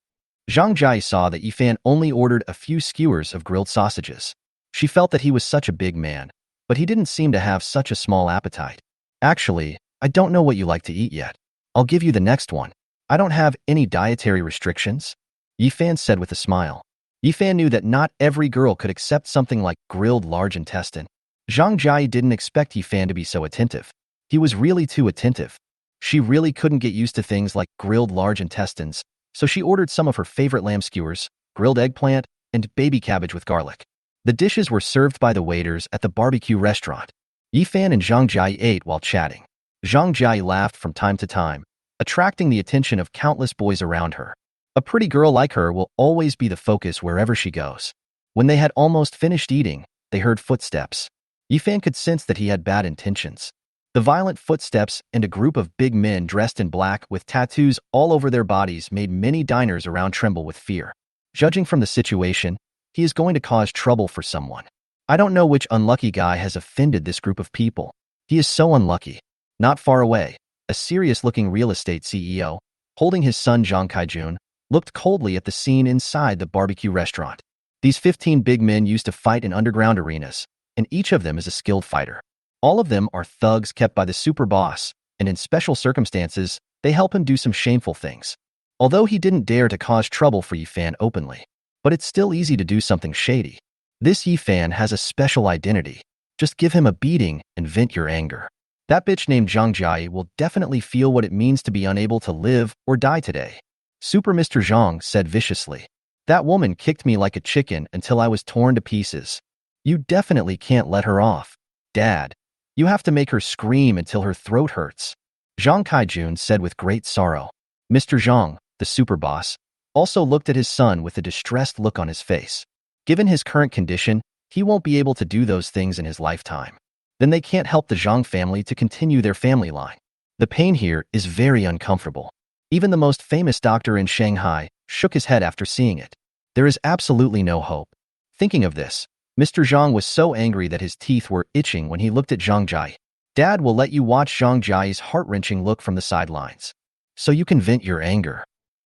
Zhang Jia saw that Yifan only ordered a few skewers of grilled sausages. She felt that he was such a big man, but he didn't seem to have such a small appetite. Actually, I don't know what you like to eat yet. I'll give you the next one. I don't have any dietary restrictions, Yifan said with a smile. Yifan knew that not every girl could accept something like grilled large intestine. Zhang Jia didn't expect Yifan to be so attentive. He was really too attentive. She really couldn't get used to things like grilled large intestines, so she ordered some of her favorite lamb skewers, grilled eggplant, and baby cabbage with garlic. The dishes were served by the waiters at the barbecue restaurant. Yifan and Zhang Jia ate while chatting. Zhang Jia laughed from time to time, attracting the attention of countless boys around her. A pretty girl like her will always be the focus wherever she goes. When they had almost finished eating, they heard footsteps. Yifan could sense that he had bad intentions. The violent footsteps and a group of big men dressed in black with tattoos all over their bodies made many diners around tremble with fear. Judging from the situation, he is going to cause trouble for someone. I don't know which unlucky guy has offended this group of people. He is so unlucky. Not far away, a serious-looking real estate CEO, holding his son Zhang Kaijun, looked coldly at the scene inside the barbecue restaurant. These 15 big men used to fight in underground arenas, and each of them is a skilled fighter. All of them are thugs kept by the super boss, and in special circumstances, they help him do some shameful things. Although he didn't dare to cause trouble for Yifan openly, but it's still easy to do something shady. This Yifan has a special identity. Just give him a beating and vent your anger. That bitch named Zhang Jia will definitely feel what it means to be unable to live or die today. Super Mr. Zhang said viciously. That woman kicked me like a chicken until I was torn to pieces. You definitely can't let her off. Dad, you have to make her scream until her throat hurts. Zhang Kaijun said with great sorrow. Mr. Zhang, the super boss, also looked at his son with a distressed look on his face. Given his current condition, he won't be able to do those things in his lifetime. Then they can't help the Zhang family to continue their family line. The pain here is very uncomfortable. Even the most famous doctor in Shanghai shook his head after seeing it. There is absolutely no hope. Thinking of this, Mr. Zhang was so angry that his teeth were itching when he looked at Zhang Jai. Dad will let you watch Zhang Jai's heart-wrenching look from the sidelines, so you can vent your anger.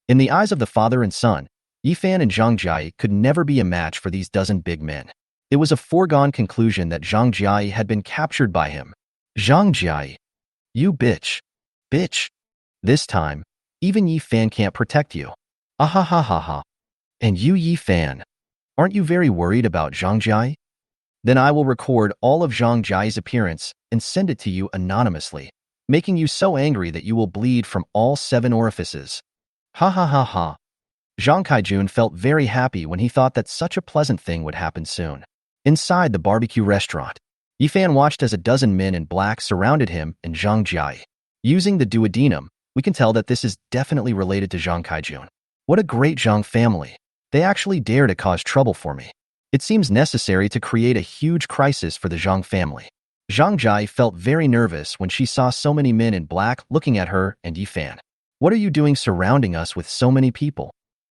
In the eyes of the father and son, Yifan and Zhang Jai could never be a match for these dozen big men. It was a foregone conclusion that Zhang Jai had been captured by him. Zhang Jai, you bitch. Bitch. This time, even Yifan can't protect you. Ahahaha. And you Yifan, aren't you very worried about Zhang Jai? Then I will record all of Zhang Jai's appearance and send it to you anonymously, making you so angry that you will bleed from all 7 orifices. Ha ha ha ha. Zhang Kaijun felt very happy when he thought that such a pleasant thing would happen soon. Inside the barbecue restaurant, Yifan watched as a dozen men in black surrounded him and Zhang Jai. Using the duodenum, we can tell that this is definitely related to Zhang Kaijun. What a great Zhang family. They actually dare to cause trouble for me. It seems necessary to create a huge crisis for the Zhang family. Zhang Jai felt very nervous when she saw so many men in black looking at her and Yifan. What are you doing surrounding us with so many people?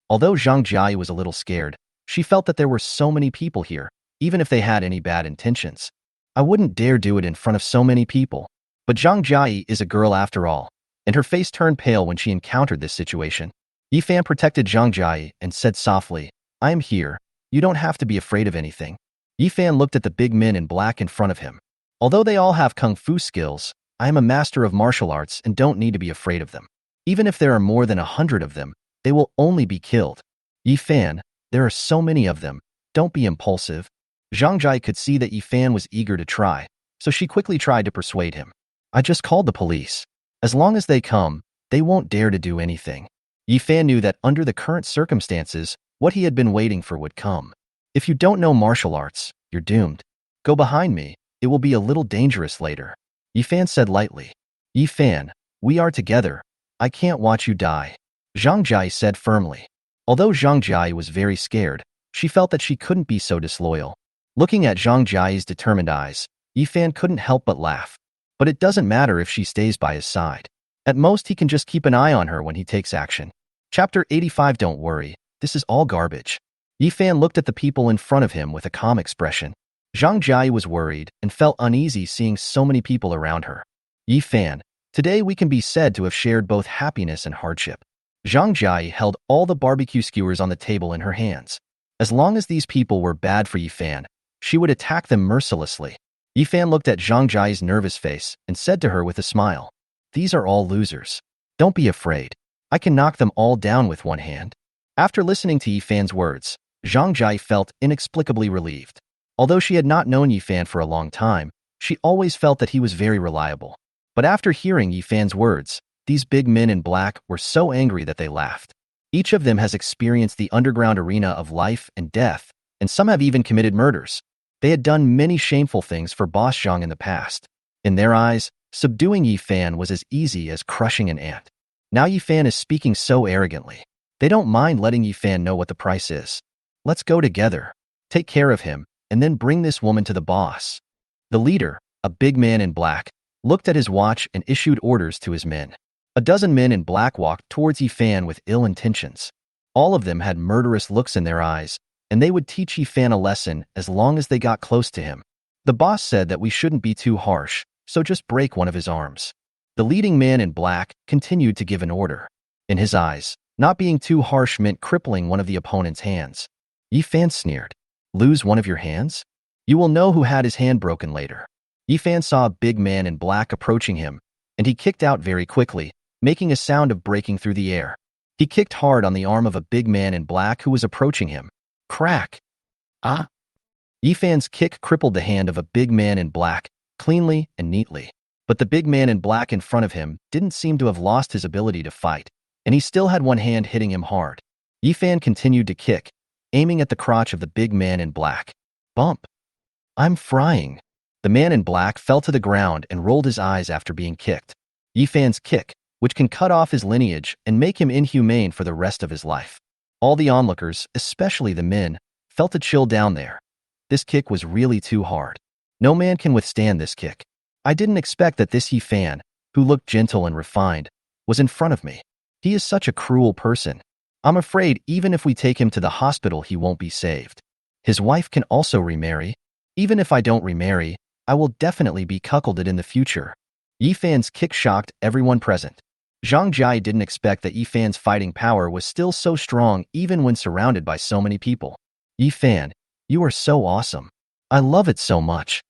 Although Zhang Jai was a little scared, she felt that there were so many people here, even if they had any bad intentions. I wouldn't dare do it in front of so many people. But Zhang Jai is a girl after all, and her face turned pale when she encountered this situation. Yifan protected Zhang Jai and said softly, I am here. You don't have to be afraid of anything. Yifan looked at the big men in black in front of him. Although they all have kung fu skills, I am a master of martial arts and don't need to be afraid of them. Even if there are more than 100 of them, they will only be killed. Yifan, there are so many of them. Don't be impulsive. Zhang Jai could see that Yifan was eager to try, so she quickly tried to persuade him. I just called the police. As long as they come, they won't dare to do anything. Yifan knew that under the current circumstances, what he had been waiting for would come. If you don't know martial arts, you're doomed. Go behind me. It will be a little dangerous later. Yifan said lightly. Yifan, we are together. I can't watch you die. Zhang Jai said firmly. Although Zhang Jai was very scared, she felt that she couldn't be so disloyal. Looking at Zhang Jai's determined eyes, Yifan couldn't help but laugh. But it doesn't matter if she stays by his side. At most, he can just keep an eye on her when he takes action. Chapter 85. Don't worry. This is all garbage. Yifan looked at the people in front of him with a calm expression. Zhang Jai was worried and felt uneasy seeing so many people around her. Yifan, today we can be said to have shared both happiness and hardship. Zhang Jai held all the barbecue skewers on the table in her hands. As long as these people were bad for Yifan, she would attack them mercilessly. Yifan looked at Zhang Jai's nervous face and said to her with a smile, These are all losers. Don't be afraid. I can knock them all down with one hand. After listening to Yifan's words, Zhang Jai felt inexplicably relieved. Although she had not known Yifan for a long time, she always felt that he was very reliable. But after hearing Yifan's words, these big men in black were so angry that they laughed. Each of them has experienced the underground arena of life and death, and some have even committed murders. They had done many shameful things for Boss Zhang in the past. In their eyes, subduing Yifan was as easy as crushing an ant. Now Yifan is speaking so arrogantly. They don't mind letting Yifan know what the price is. Let's go together. Take care of him, and then bring this woman to the boss. The leader, a big man in black, looked at his watch and issued orders to his men. A dozen men in black walked towards Yifan with ill intentions. All of them had murderous looks in their eyes, and they would teach Yifan a lesson as long as they got close to him. The boss said that we shouldn't be too harsh, so just break one of his arms. The leading man in black continued to give an order. In his eyes, not being too harsh meant crippling one of the opponent's hands. Yifan sneered. Lose one of your hands? You will know who had his hand broken later. Yifan saw a big man in black approaching him, and he kicked out very quickly, making a sound of breaking through the air. He kicked hard on the arm of a big man in black who was approaching him. Crack! Ah! Yifan's kick crippled the hand of a big man in black, cleanly and neatly. But the big man in black in front of him didn't seem to have lost his ability to fight, and he still had one hand hitting him hard. Yifan continued to kick, aiming at the crotch of the big man in black. Bump! I'm frying. The man in black fell to the ground and rolled his eyes after being kicked. Yifan's kick, which can cut off his lineage and make him inhumane for the rest of his life. All the onlookers, especially the men, felt a chill down there. This kick was really too hard. No man can withstand this kick. I didn't expect that this Yifan, who looked gentle and refined, was in front of me. He is such a cruel person. I'm afraid even if we take him to the hospital, he won't be saved. His wife can also remarry. Even if I don't remarry, I will definitely be cuckolded in the future. Yifan's kick shocked everyone present. Zhang Jia didn't expect that Yifan's fighting power was still so strong even when surrounded by so many people. Yifan, you are so awesome. I love it so much.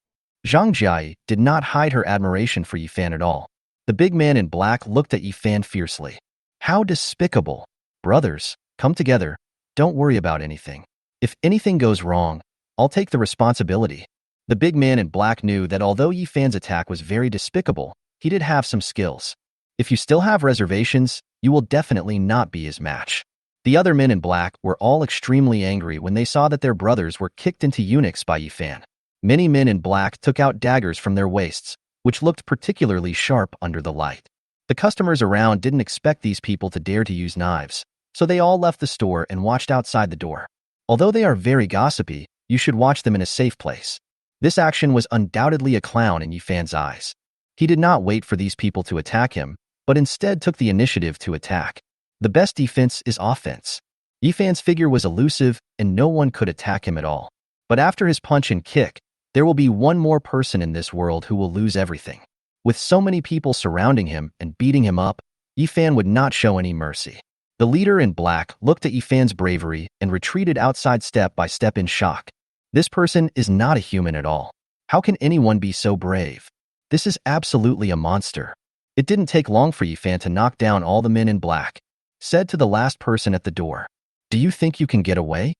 Zhang Jia did not hide her admiration for Yifan at all. The big man in black looked at Yifan fiercely. How despicable. Brothers, come together. Don't worry about anything. If anything goes wrong, I'll take the responsibility. The big man in black knew that although Yifan's attack was very despicable, he did have some skills. If you still have reservations, you will definitely not be his match. The other men in black were all extremely angry when they saw that their brothers were kicked into eunuchs by Yifan. Many men in black took out daggers from their waists, which looked particularly sharp under the light. The customers around didn't expect these people to dare to use knives, so they all left the store and watched outside the door. Although they are very gossipy, you should watch them in a safe place. This action was undoubtedly a clown in Yifan's eyes. He did not wait for these people to attack him, but instead took the initiative to attack. The best defense is offense. Yifan's figure was elusive and no one could attack him at all. But after his punch and kick, there will be one more person in this world who will lose everything. With so many people surrounding him and beating him up, Yifan would not show any mercy. The leader in black looked at Yifan's bravery and retreated outside step by step in shock. This person is not a human at all. How can anyone be so brave? This is absolutely a monster. It didn't take long for Yifan to knock down all the men in black. Said to the last person at the door, "Do you think you can get away?"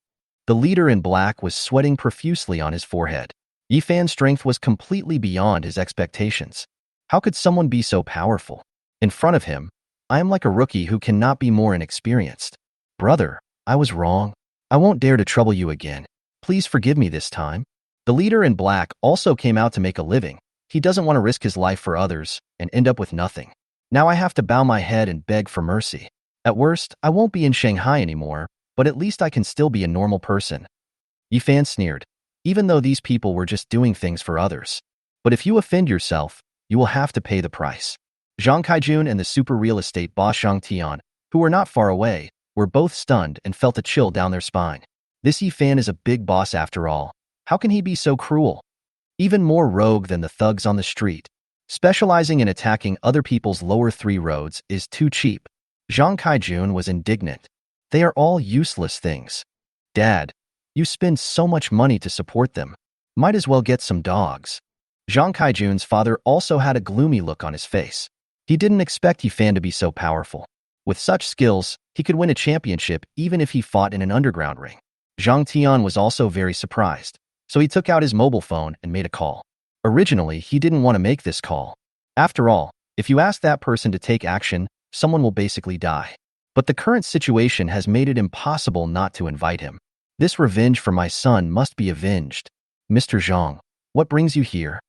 The leader in black was sweating profusely on his forehead. Yifan's strength was completely beyond his expectations. How could someone be so powerful? In front of him, I am like a rookie who cannot be more inexperienced. Brother, I was wrong. I won't dare to trouble you again. Please forgive me this time. The leader in black also came out to make a living. He doesn't want to risk his life for others and end up with nothing. Now I have to bow my head and beg for mercy. At worst, I won't be in Shanghai anymore, but at least I can still be a normal person. Yifan sneered, even though these people were just doing things for others. But if you offend yourself, you will have to pay the price. Zhang Kaijun and the super real estate boss Zhang Tian, who were not far away, were both stunned and felt a chill down their spine. This Yifan is a big boss after all. How can he be so cruel? Even more rogue than the thugs on the street. Specializing in attacking other people's lower three roads is too cheap. Zhang Kaijun was indignant. They are all useless things. Dad, you spend so much money to support them. Might as well get some dogs. Zhang Kaijun's father also had a gloomy look on his face. He didn't expect Yifan to be so powerful. With such skills, he could win a championship even if he fought in an underground ring. Zhang Tian was also very surprised, so he took out his mobile phone and made a call. Originally, he didn't want to make this call. After all, if you ask that person to take action, someone will basically die. But the current situation has made it impossible not to invite him. This revenge for my son must be avenged. Mr. Zhang, what brings you here?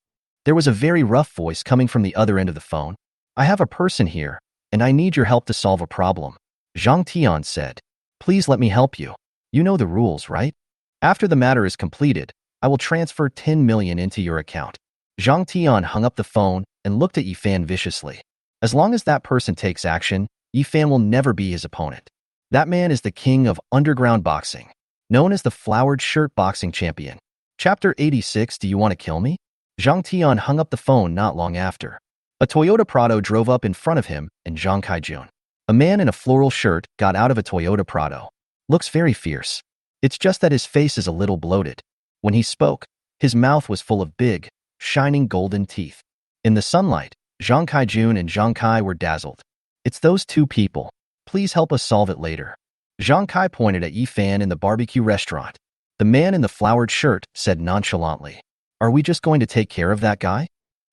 There was a very rough voice coming from the other end of the phone. I have a person here, and I need your help to solve a problem. Zhang Tian said, please let me help you. You know the rules, right? After the matter is completed, I will transfer 10 million into your account. Zhang Tian hung up the phone and looked at Yifan viciously. As long as that person takes action, Yifan will never be his opponent. That man is the king of underground boxing, known as the flowered shirt boxing champion. Chapter 86. Do you want to kill me? Zhang Tian hung up the phone not long after. A Toyota Prado drove up in front of him and Zhang Kaijun. A man in a floral shirt got out of a Toyota Prado. Looks very fierce. It's just that his face is a little bloated. When he spoke, his mouth was full of big, shining golden teeth. In the sunlight, Zhang Kaijun and Zhang Kai were dazzled. It's those two people. Please help us solve it later. Zhang Kai pointed at Yifan in the barbecue restaurant. The man in the flowered shirt said nonchalantly, are we just going to take care of that guy?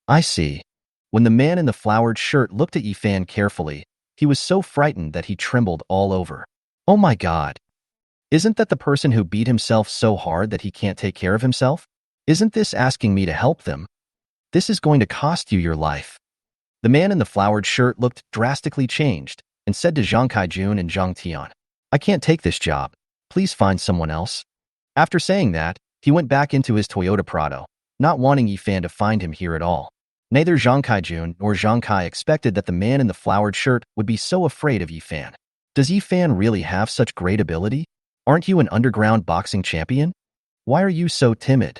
I see. When the man in the flowered shirt looked at Yifan carefully, he was so frightened that he trembled all over. Oh my God. Isn't that the person who beat himself so hard that he can't take care of himself? Isn't this asking me to help them? This is going to cost you your life. The man in the flowered shirt looked drastically changed and said to Zhang Kaijun and Zhang Tian, "I can't take this job. Please find someone else." After saying that, he went back into his Toyota Prado, not wanting Yifan to find him here at all. Neither Zhang Kaijun nor Zhang Kai expected that the man in the flowered shirt would be so afraid of Yifan. Does Yifan really have such great ability? Aren't you an underground boxing champion? Why are you so timid?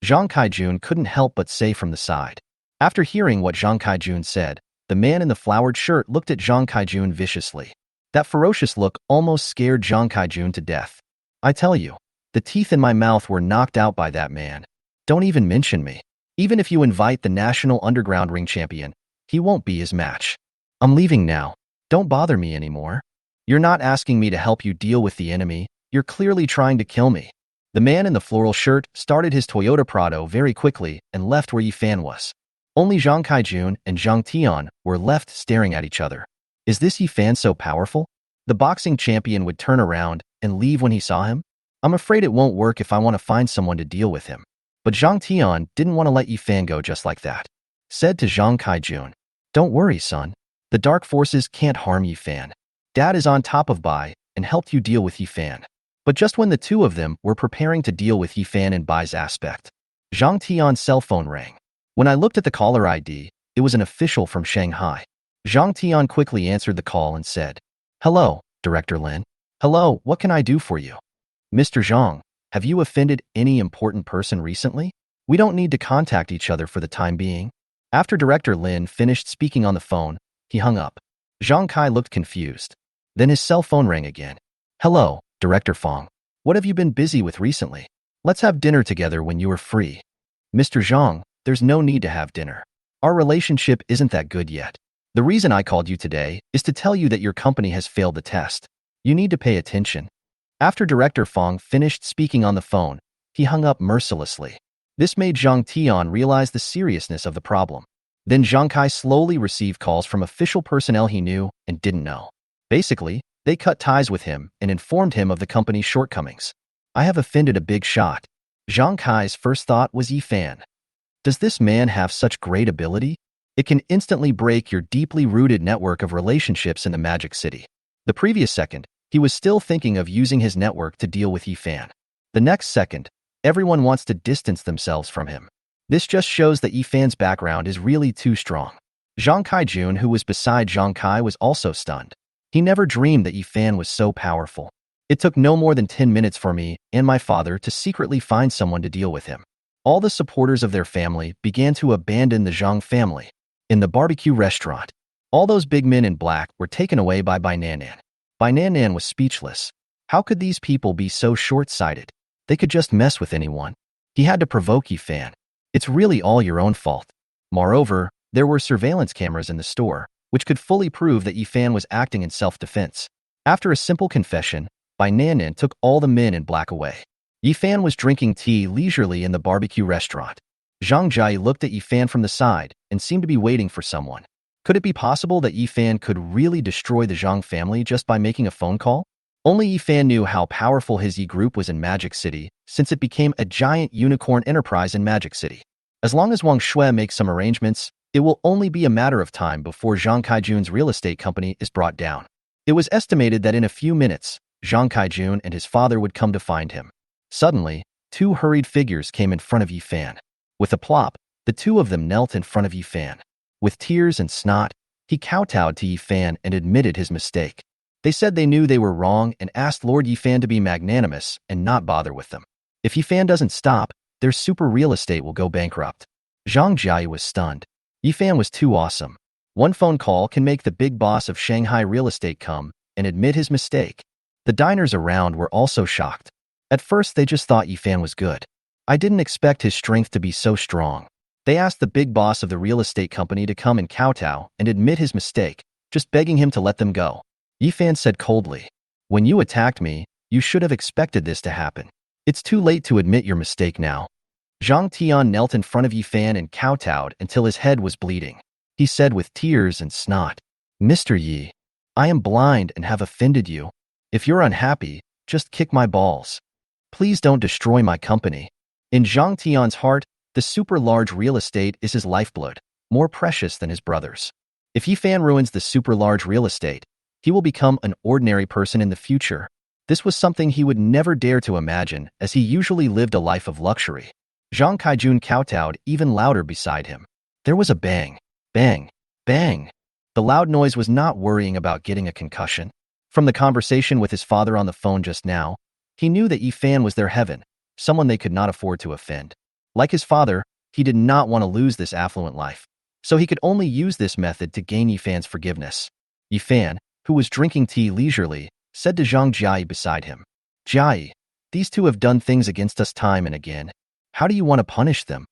Zhang Kaijun couldn't help but say from the side. After hearing what Zhang Kaijun said, the man in the flowered shirt looked at Zhang Kaijun viciously. That ferocious look almost scared Zhang Kaijun to death. I tell you, the teeth in my mouth were knocked out by that man. Don't even mention me. Even if you invite the National Underground Ring Champion, he won't be his match. I'm leaving now. Don't bother me anymore. You're not asking me to help you deal with the enemy. You're clearly trying to kill me. The man in the floral shirt started his Toyota Prado very quickly and left where Yifan was. Only Zhang Kaijun and Zhang Tian were left staring at each other. Is this Yifan so powerful? The boxing champion would turn around and leave when he saw him? I'm afraid it won't work if I want to find someone to deal with him. But Zhang Tian didn't want to let Yifan go just like that. Said to Zhang Kaijun, "Don't worry, son. The dark forces can't harm Yifan. Dad is on top of Bai and helped you deal with Yifan." But just when the two of them were preparing to deal with Yifan and Bai's aspect, Zhang Tian's cell phone rang. When I looked at the caller ID, it was an official from Shanghai. Zhang Tian quickly answered the call and said, "Hello, Director Lin. Hello, what can I do for you?" "Mr. Zhang, have you offended any important person recently? We don't need to contact each other for the time being." After Director Lin finished speaking on the phone, he hung up. Zhang Kai looked confused. Then his cell phone rang again. "Hello, Director Fong. What have you been busy with recently? Let's have dinner together when you are free." "Mr. Zhang, there's no need to have dinner. Our relationship isn't that good yet. The reason I called you today is to tell you that your company has failed the test. You need to pay attention." After Director Fong finished speaking on the phone, he hung up mercilessly. This made Zhang Tian realize the seriousness of the problem. Then Zhang Kai slowly received calls from official personnel he knew and didn't know. Basically, they cut ties with him and informed him of the company's shortcomings. I have offended a big shot. Zhang Kai's first thought was Yifan. Does this man have such great ability? It can instantly break your deeply rooted network of relationships in the Magic City. The previous second, he was still thinking of using his network to deal with Yifan. The next second, everyone wants to distance themselves from him. This just shows that Yifan's background is really too strong. Zhang Kaijun, who was beside Zhang Kai, was also stunned. He never dreamed that Yifan was so powerful. It took no more than 10 minutes for me and my father to secretly find someone to deal with him. All the supporters of their family began to abandon the Zhang family. In the barbecue restaurant, all those big men in black were taken away by Bai Nanan. Bai Nanan was speechless. How could these people be so short-sighted? They could just mess with anyone. He had to provoke Yifan. It's really all your own fault. Moreover, there were surveillance cameras in the store, which could fully prove that Yifan was acting in self-defense. After a simple confession, Bai Nanan took all the men in black away. Yifan was drinking tea leisurely in the barbecue restaurant. Zhang Jai looked at Yifan from the side and seemed to be waiting for someone. Could it be possible that Yifan could really destroy the Zhang family just by making a phone call? Only Yifan knew how powerful his E-group was in Magic City, since it became a giant unicorn enterprise in Magic City. As long as Wang Xue makes some arrangements, it will only be a matter of time before Zhang Kaijun's real estate company is brought down. It was estimated that in a few minutes, Zhang Kaijun and his father would come to find him. Suddenly, two hurried figures came in front of Yifan. With a plop, the two of them knelt in front of Yifan. With tears and snot, he kowtowed to Yifan and admitted his mistake. They said they knew they were wrong and asked Lord Yifan to be magnanimous and not bother with them. If Yifan doesn't stop, their super real estate will go bankrupt. Zhang Jia was stunned. Yifan was too awesome. One phone call can make the big boss of Shanghai real estate come and admit his mistake. The diners around were also shocked. At first, they just thought Yifan was good. I didn't expect his strength to be so strong. They asked the big boss of the real estate company to come and kowtow and admit his mistake, just begging him to let them go. Yifan said coldly, "When you attacked me, you should have expected this to happen. It's too late to admit your mistake now." Zhang Tian knelt in front of Yifan and kowtowed until his head was bleeding. He said with tears and snot, "Mr. Yi, I am blind and have offended you. If you're unhappy, just kick my balls. Please don't destroy my company." In Zhang Tian's heart, the super large real estate is his lifeblood, more precious than his brother's. If Yifan ruins the super large real estate, he will become an ordinary person in the future. This was something he would never dare to imagine, as he usually lived a life of luxury. Zhang Kaijun kowtowed even louder beside him. There was a bang, bang, bang. The loud noise was not worrying about getting a concussion. From the conversation with his father on the phone just now, he knew that Yifan was their heaven, someone they could not afford to offend. Like his father, he did not want to lose this affluent life, so he could only use this method to gain Yifan's forgiveness. Yifan, who was drinking tea leisurely, said to Zhang Jiayi beside him, "Jiayi, these two have done things against us time and again. How do you want to punish them?"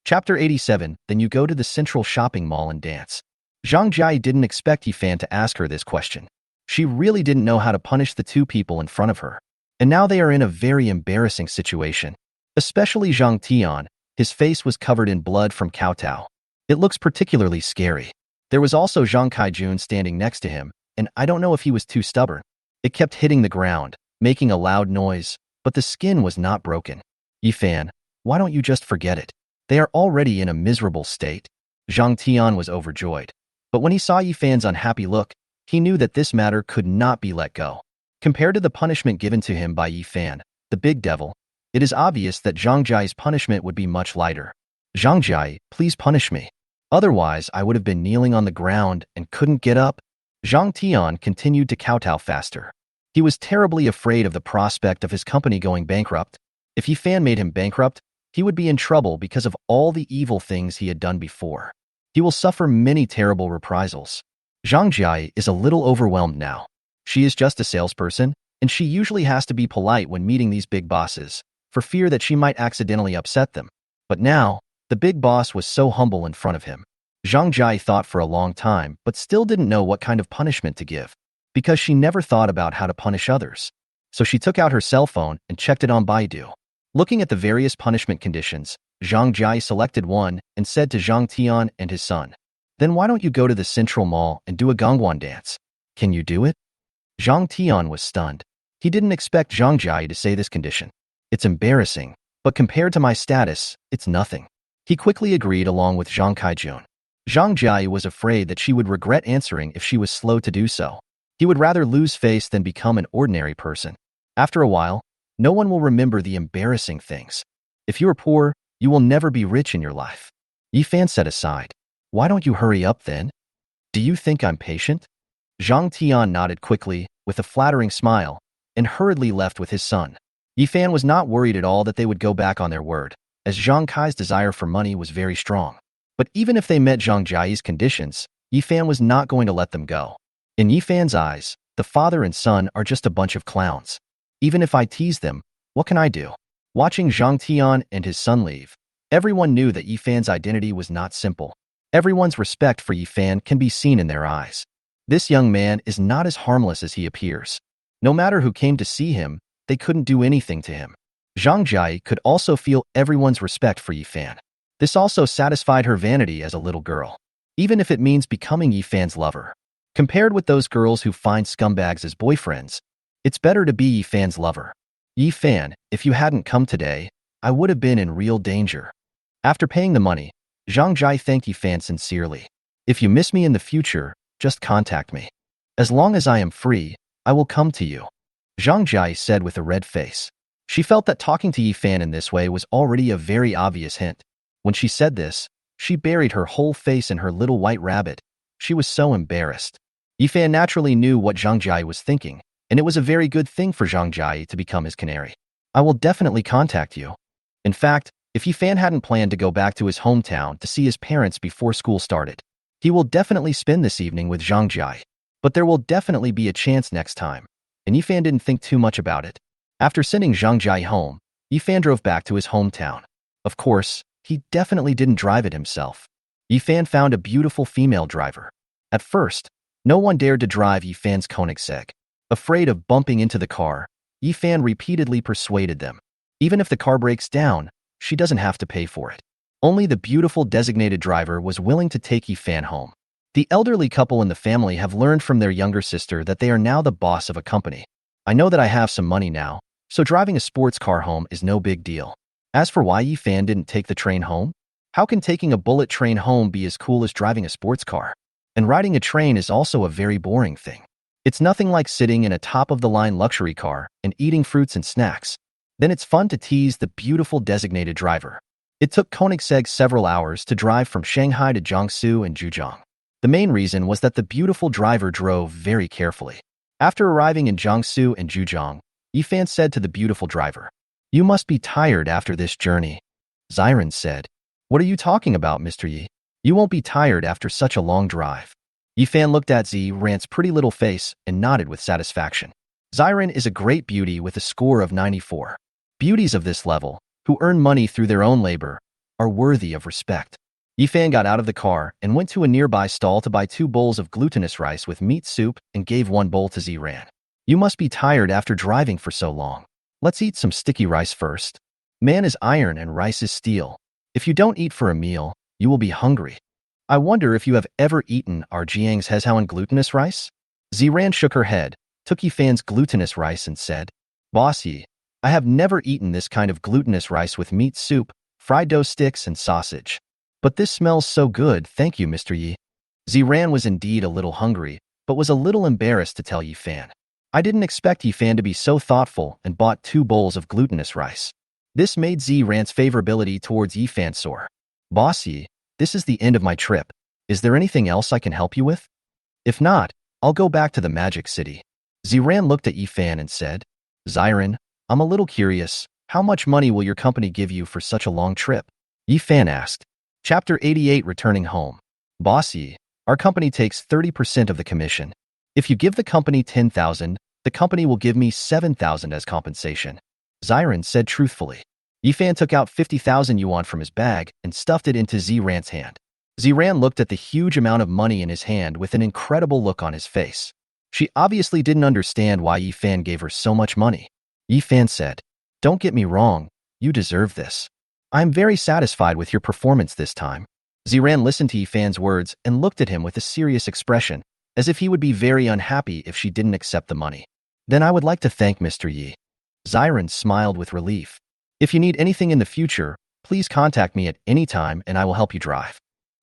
Chapter 87, Then you go to the central shopping mall and dance. Zhang Jiayi didn't expect Yifan to ask her this question. She really didn't know how to punish the two people in front of her. And now they are in a very embarrassing situation. Especially Zhang Tian, his face was covered in blood from kowtow. It looks particularly scary. There was also Zhang Kaijun standing next to him, and I don't know if he was too stubborn. It kept hitting the ground, making a loud noise, but the skin was not broken. Yifan, why don't you just forget it? They are already in a miserable state. Zhang Tian was overjoyed. But when he saw Yifan's unhappy look, he knew that this matter could not be let go. Compared to the punishment given to him by Yifan, the big devil, it is obvious that Zhang Jiayi's punishment would be much lighter. Zhang Jiayi, please punish me. Otherwise, I would have been kneeling on the ground and couldn't get up. Zhang Tian continued to kowtow faster. He was terribly afraid of the prospect of his company going bankrupt. If Yifan made him bankrupt, he would be in trouble because of all the evil things he had done before. He will suffer many terrible reprisals. Zhang Jiayi is a little overwhelmed now. She is just a salesperson, and she usually has to be polite when meeting these big bosses, for fear that she might accidentally upset them. But now, the big boss was so humble in front of him. Zhang Jiayi thought for a long time, but still didn't know what kind of punishment to give, because she never thought about how to punish others. So she took out her cell phone and checked it on Baidu. Looking at the various punishment conditions, Zhang Jiayi selected one and said to Zhang Tian and his son, "Then why don't you go to the central mall and do a gongguan dance? Can you do it?" Zhang Tian was stunned. He didn't expect Zhang Jiayi to say this condition. It's embarrassing, but compared to my status, it's nothing. He quickly agreed along with Zhang Kaijun. Zhang Jiayi was afraid that she would regret answering if she was slow to do so. He would rather lose face than become an ordinary person. After a while, no one will remember the embarrassing things. If you are poor, you will never be rich in your life. Yifan said aside, "Why don't you hurry up then? Do you think I'm patient?" Zhang Tian nodded quickly, with a flattering smile, and hurriedly left with his son. Yifan was not worried at all that they would go back on their word, as Zhang Kai's desire for money was very strong. But even if they met Zhang Jiayi's conditions, Yifan was not going to let them go. In Yifan's eyes, the father and son are just a bunch of clowns. Even if I tease them, what can I do? Watching Zhang Tian and his son leave, everyone knew that Yifan's identity was not simple. Everyone's respect for Yifan can be seen in their eyes. This young man is not as harmless as he appears. No matter who came to see him, they couldn't do anything to him. Zhang Jiayi could also feel everyone's respect for Yifan. This also satisfied her vanity as a little girl, even if it means becoming Yifan's lover. Compared with those girls who find scumbags as boyfriends, it's better to be Yifan's lover. Yifan, if you hadn't come today, I would have been in real danger. After paying the money, Zhang Jiayi thanked Yifan sincerely. If you miss me in the future, just contact me. As long as I am free, I will come to you. Zhang Jiayi said with a red face. She felt that talking to Yifan in this way was already a very obvious hint. When she said this, she buried her whole face in her little white rabbit. She was so embarrassed. Yifan naturally knew what Zhang Jiayi was thinking, and it was a very good thing for Zhang Jiayi to become his canary. I will definitely contact you. In fact, if Yifan hadn't planned to go back to his hometown to see his parents before school started, he will definitely spend this evening with Zhang Jiayi. But there will definitely be a chance next time, and Yifan didn't think too much about it. After sending Zhang Jiayi home, Yifan drove back to his hometown. Of course, he definitely didn't drive it himself. Yifan found a beautiful female driver. At first, no one dared to drive Yifan's Koenigsegg. Afraid of bumping into the car, Yifan repeatedly persuaded them. Even if the car breaks down, she doesn't have to pay for it. Only the beautiful designated driver was willing to take Yifan home. The elderly couple in the family have learned from their younger sister that they are now the boss of a company. I know that I have some money now, so driving a sports car home is no big deal. As for why Yifan didn't take the train home, how can taking a bullet train home be as cool as driving a sports car? And riding a train is also a very boring thing. It's nothing like sitting in a top-of-the-line luxury car and eating fruits and snacks. Then it's fun to tease the beautiful designated driver. It took Koenigsegg several hours to drive from Shanghai to Jiangsu and Zhejiang. The main reason was that the beautiful driver drove very carefully. After arriving in Jiangsu and Zhejiang, Yifan said to the beautiful driver, "You must be tired after this journey." Ziren said, "What are you talking about, Mr. Yi? You won't be tired after such a long drive." Yifan looked at Ziren's pretty little face and nodded with satisfaction. Ziren is a great beauty with a score of 94. Beauties of this level, who earn money through their own labor, are worthy of respect. Yifan got out of the car and went to a nearby stall to buy 2 bowls of glutinous rice with meat soup and gave 1 bowl to Ziren. "You must be tired after driving for so long. Let's eat some sticky rice first. Man is iron and rice is steel. If you don't eat for a meal, you will be hungry. I wonder if you have ever eaten our Jiang's Hezhaoan glutinous rice?" Ziren shook her head, took Yifan's glutinous rice and said, "Boss Yi, I have never eaten this kind of glutinous rice with meat soup, fried dough sticks, and sausage. But this smells so good, thank you, Mr. Yi." Ziren was indeed a little hungry, but was a little embarrassed to tell Yifan. "I didn't expect Yifan to be so thoughtful and bought 2 bowls of glutinous rice." This made Ziren's favorability towards Yifan soar. "Boss Yi, this is the end of my trip. Is there anything else I can help you with? If not, I'll go back to the Magic City." Ziren looked at Yifan and said, "Ziren, I'm a little curious. How much money will your company give you for such a long trip?" Yifan asked. Chapter 88, Returning Home. "Boss Yi, our company takes 30% of the commission. If you give the company 10,000, the company will give me 7,000 as compensation." Ziren said truthfully. Yifan took out 50,000 yuan from his bag and stuffed it into Ziren's hand. Ziren looked at the huge amount of money in his hand with an incredible look on his face. She obviously didn't understand why Yifan gave her so much money. Yifan said, "Don't get me wrong, you deserve this. I'm very satisfied with your performance this time." Ziren listened to Yifan's words and looked at him with a serious expression, as if he would be very unhappy if she didn't accept the money. "Then I would like to thank Mr. Yi." Ziren smiled with relief. "If you need anything in the future, please contact me at any time and I will help you drive."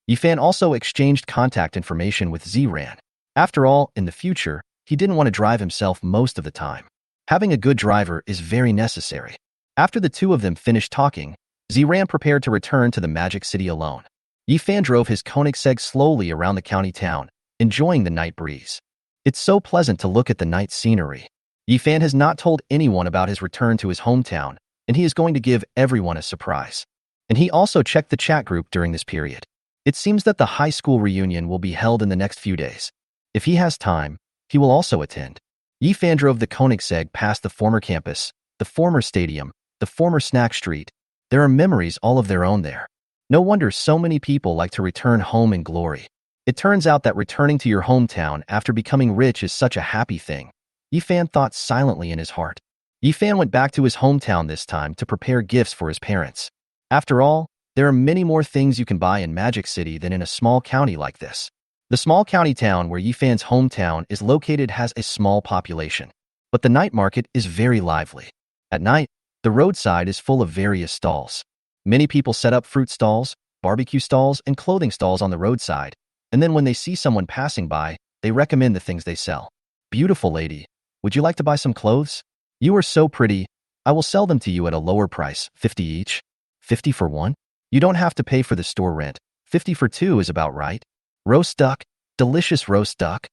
Yifan also exchanged contact information with Ziren. After all, in the future, he didn't want to drive himself most of the time. Having a good driver is very necessary. After the two of them finished talking, Ziren prepared to return to the Magic City alone. Yifan drove his Koenigsegg slowly around the county town, enjoying the night breeze. It's so pleasant to look at the night scenery. Yifan has not told anyone about his return to his hometown, and he is going to give everyone a surprise. And he also checked the chat group during this period. It seems that the high school reunion will be held in the next few days. If he has time, he will also attend. Yifan drove the Koenigsegg past the former campus, the former stadium, the former snack street. There are memories all of their own there. No wonder so many people like to return home in glory. It turns out that returning to your hometown after becoming rich is such a happy thing. Yifan thought silently in his heart. Yifan went back to his hometown this time to prepare gifts for his parents. After all, there are many more things you can buy in Magic City than in a small county like this. The small county town where Yifan's hometown is located has a small population, but the night market is very lively. At night, the roadside is full of various stalls. Many people set up fruit stalls, barbecue stalls, and clothing stalls on the roadside, and then when they see someone passing by, they recommend the things they sell. "Beautiful lady, would you like to buy some clothes? You are so pretty. I will sell them to you at a lower price, 50 each. 50 for one? You don't have to pay for the store rent. 50 for two is about right. Roast duck, delicious roast duck.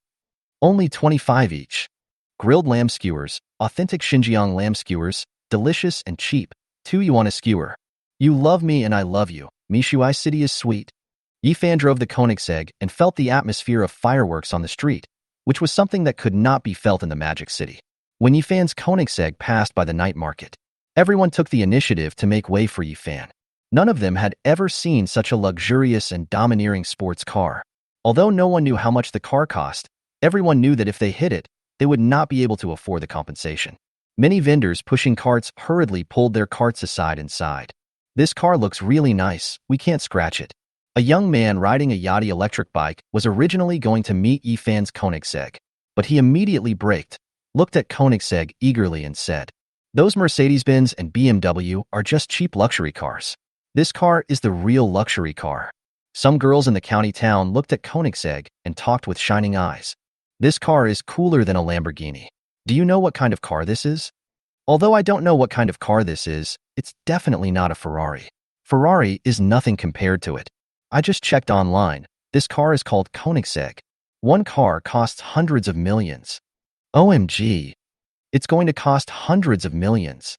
Only 25 each. Grilled lamb skewers, authentic Xinjiang lamb skewers, delicious and cheap. 2 yuan a skewer. You love me and I love you. Mishuai City is sweet." Yifan drove the Koenigsegg and felt the atmosphere of fireworks on the street, which was something that could not be felt in the Magic City. When Yifan's Koenigsegg passed by the night market, everyone took the initiative to make way for Yifan. None of them had ever seen such a luxurious and domineering sports car. Although no one knew how much the car cost, everyone knew that if they hit it, they would not be able to afford the compensation. Many vendors pushing carts hurriedly pulled their carts aside and sighed. "This car looks really nice, we can't scratch it." A young man riding a Yachty electric bike was originally going to meet Yifan's Koenigsegg, but he immediately braked, looked at Koenigsegg eagerly and said, "Those Mercedes-Benz and BMW are just cheap luxury cars. This car is the real luxury car." Some girls in the county town looked at Koenigsegg and talked with shining eyes. This car is cooler than a Lamborghini. Do you know what kind of car this is? Although I don't know what kind of car this is, it's definitely not a Ferrari. Ferrari is nothing compared to it. I just checked online. This car is called Koenigsegg. One car costs hundreds of millions. OMG. It's going to cost hundreds of millions.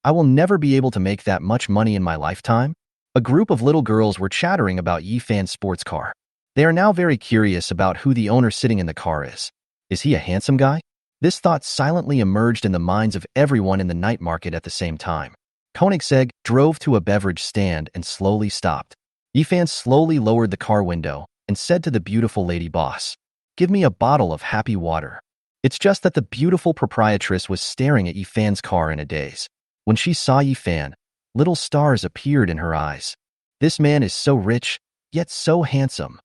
I will never be able to make that much money in my lifetime. A group of little girls were chattering about Yifan's sports car. They are now very curious about who the owner sitting in the car is. Is he a handsome guy? This thought silently emerged in the minds of everyone in the night market at the same time. Koenigsegg drove to a beverage stand and slowly stopped. Yifan slowly lowered the car window and said to the beautiful lady boss, "Give me a bottle of happy water." It's just that the beautiful proprietress was staring at Yifan's car in a daze. When she saw Yifan, little stars appeared in her eyes. This man is so rich, yet so handsome.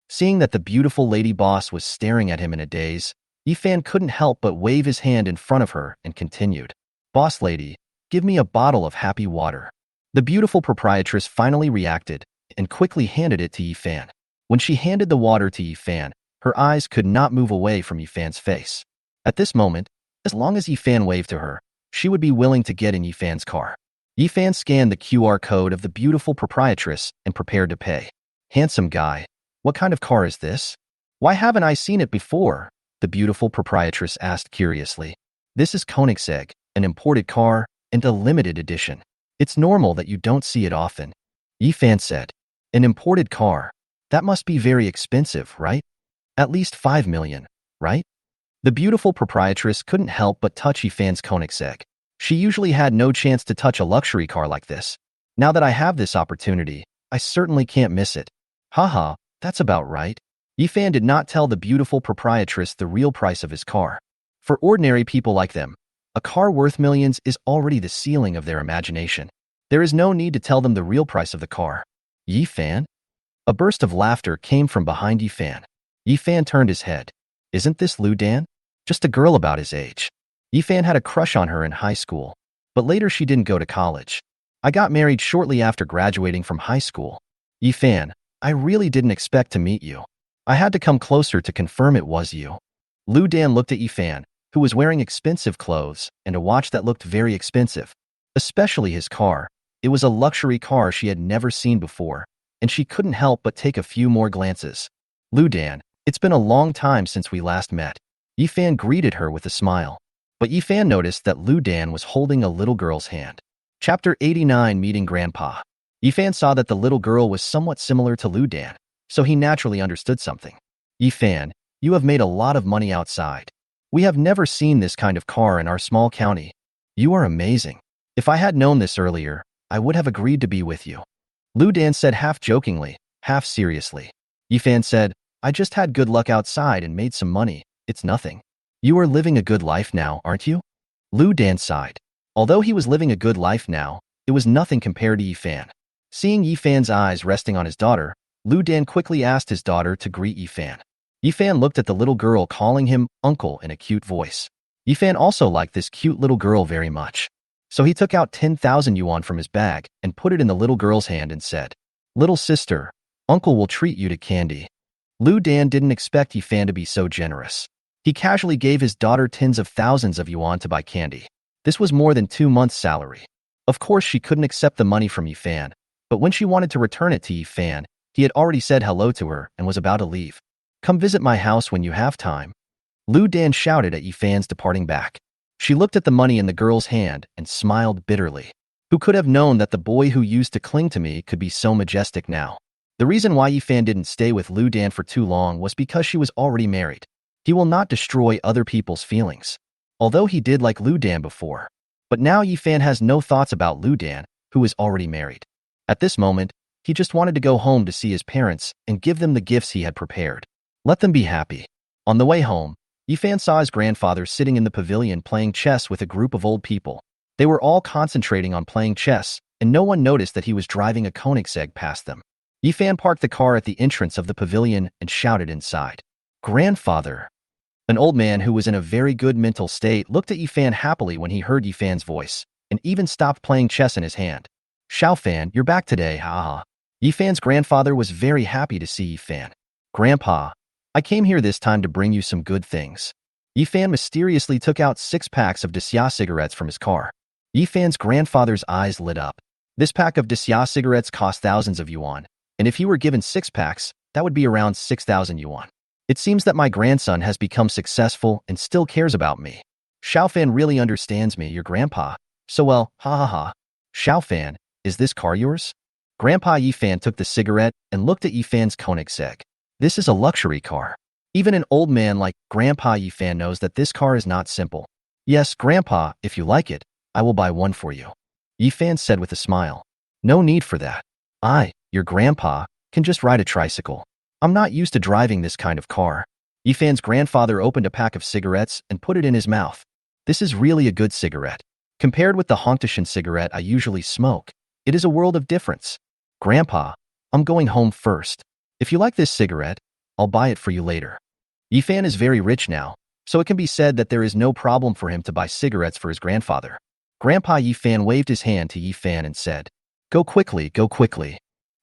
Seeing that the beautiful lady boss was staring at him in a daze, Yifan couldn't help but wave his hand in front of her and continued, "Boss lady, give me a bottle of happy water." The beautiful proprietress finally reacted and quickly handed it to Yifan. When she handed the water to Yifan, her eyes could not move away from Yifan's face. At this moment, as long as Yifan waved to her, she would be willing to get in Yifan's car. Yifan scanned the QR code of the beautiful proprietress and prepared to pay. "Handsome guy, what kind of car is this? Why haven't I seen it before?" the beautiful proprietress asked curiously. "This is Koenigsegg, an imported car and a limited edition. It's normal that you don't see it often." Yifan said, "An imported car? That must be very expensive, right? At least 5 million, right?" The beautiful proprietress couldn't help but touch Yifan's Koenigsegg. She usually had no chance to touch a luxury car like this. Now that I have this opportunity, I certainly can't miss it. Haha, that's about right. Yifan did not tell the beautiful proprietress the real price of his car. For ordinary people like them, a car worth millions is already the ceiling of their imagination. There is no need to tell them the real price of the car. Yifan? A burst of laughter came from behind Yifan. Yifan turned his head. Isn't this Lu Dan? Just a girl about his age. Yifan had a crush on her in high school, but later she didn't go to college. I got married shortly after graduating from high school. Yifan, I really didn't expect to meet you. I had to come closer to confirm it was you. Lu Dan looked at Yifan, who was wearing expensive clothes and a watch that looked very expensive. Especially his car. It was a luxury car she had never seen before, and she couldn't help but take a few more glances. Lu Dan, it's been a long time since we last met. Yifan greeted her with a smile. But Yifan noticed that Lu Dan was holding a little girl's hand. Chapter 89, Meeting Grandpa. Yifan saw that the little girl was somewhat similar to Lu Dan, so he naturally understood something. Yifan, you have made a lot of money outside. We have never seen this kind of car in our small county. You are amazing. If I had known this earlier, I would have agreed to be with you. Lu Dan said half jokingly, half seriously. Yifan said, I just had good luck outside and made some money. It's nothing. You are living a good life now, aren't you? Lu Dan sighed. Although he was living a good life now, it was nothing compared to Yifan. Seeing Yifan's eyes resting on his daughter, Lu Dan quickly asked his daughter to greet Yifan. Yifan looked at the little girl calling him uncle in a cute voice. Yifan also liked this cute little girl very much. So he took out 10,000 yuan from his bag and put it in the little girl's hand and said, Little sister, uncle will treat you to candy. Lu Dan didn't expect Yifan to be so generous. He casually gave his daughter tens of thousands of yuan to buy candy. This was more than 2 months' salary. Of course, she couldn't accept the money from Yifan, but when she wanted to return it to Yifan, he had already said hello to her and was about to leave. Come visit my house when you have time. Lu Dan shouted at Yifan's departing back. She looked at the money in the girl's hand and smiled bitterly. Who could have known that the boy who used to cling to me could be so majestic now? The reason why Yifan didn't stay with Lu Dan for too long was because she was already married. He will not destroy other people's feelings. Although he did like Lu Dan before. But now Yifan has no thoughts about Lu Dan, who is already married. At this moment, he just wanted to go home to see his parents and give them the gifts he had prepared. Let them be happy. On the way home, Yifan saw his grandfather sitting in the pavilion playing chess with a group of old people. They were all concentrating on playing chess, and no one noticed that he was driving a Koenigsegg past them. Yifan parked the car at the entrance of the pavilion and shouted inside, Grandfather! An old man who was in a very good mental state looked at Yifan happily when he heard Yifan's voice, and even stopped playing chess in his hand. Xiaofan, you're back today, haha. Yifan's grandfather was very happy to see Yifan. Grandpa, I came here this time to bring you some good things. Yifan mysteriously took out 6 packs of Desya cigarettes from his car. Yifan's grandfather's eyes lit up. This pack of Desya cigarettes cost thousands of yuan, and if he were given 6 packs, that would be around 6,000 yuan. It seems that my grandson has become successful and still cares about me. Xiaofan really understands me, your grandpa. So well, ha ha ha. Xiaofan, is this car yours? Grandpa Yifan took the cigarette and looked at Yifan's Koenigsegg. This is a luxury car. Even an old man like Grandpa Yifan knows that this car is not simple. Yes, Grandpa, if you like it, I will buy one for you. Yifan said with a smile. No need for that. I, your grandpa, can just ride a tricycle. I'm not used to driving this kind of car. Yifan's grandfather opened a pack of cigarettes and put it in his mouth. This is really a good cigarette. Compared with the Hongtashan cigarette I usually smoke, it is a world of difference. Grandpa, I'm going home first. If you like this cigarette, I'll buy it for you later. Yifan is very rich now, so it can be said that there is no problem for him to buy cigarettes for his grandfather. Grandpa Yifan waved his hand to Yifan and said, Go quickly, go quickly.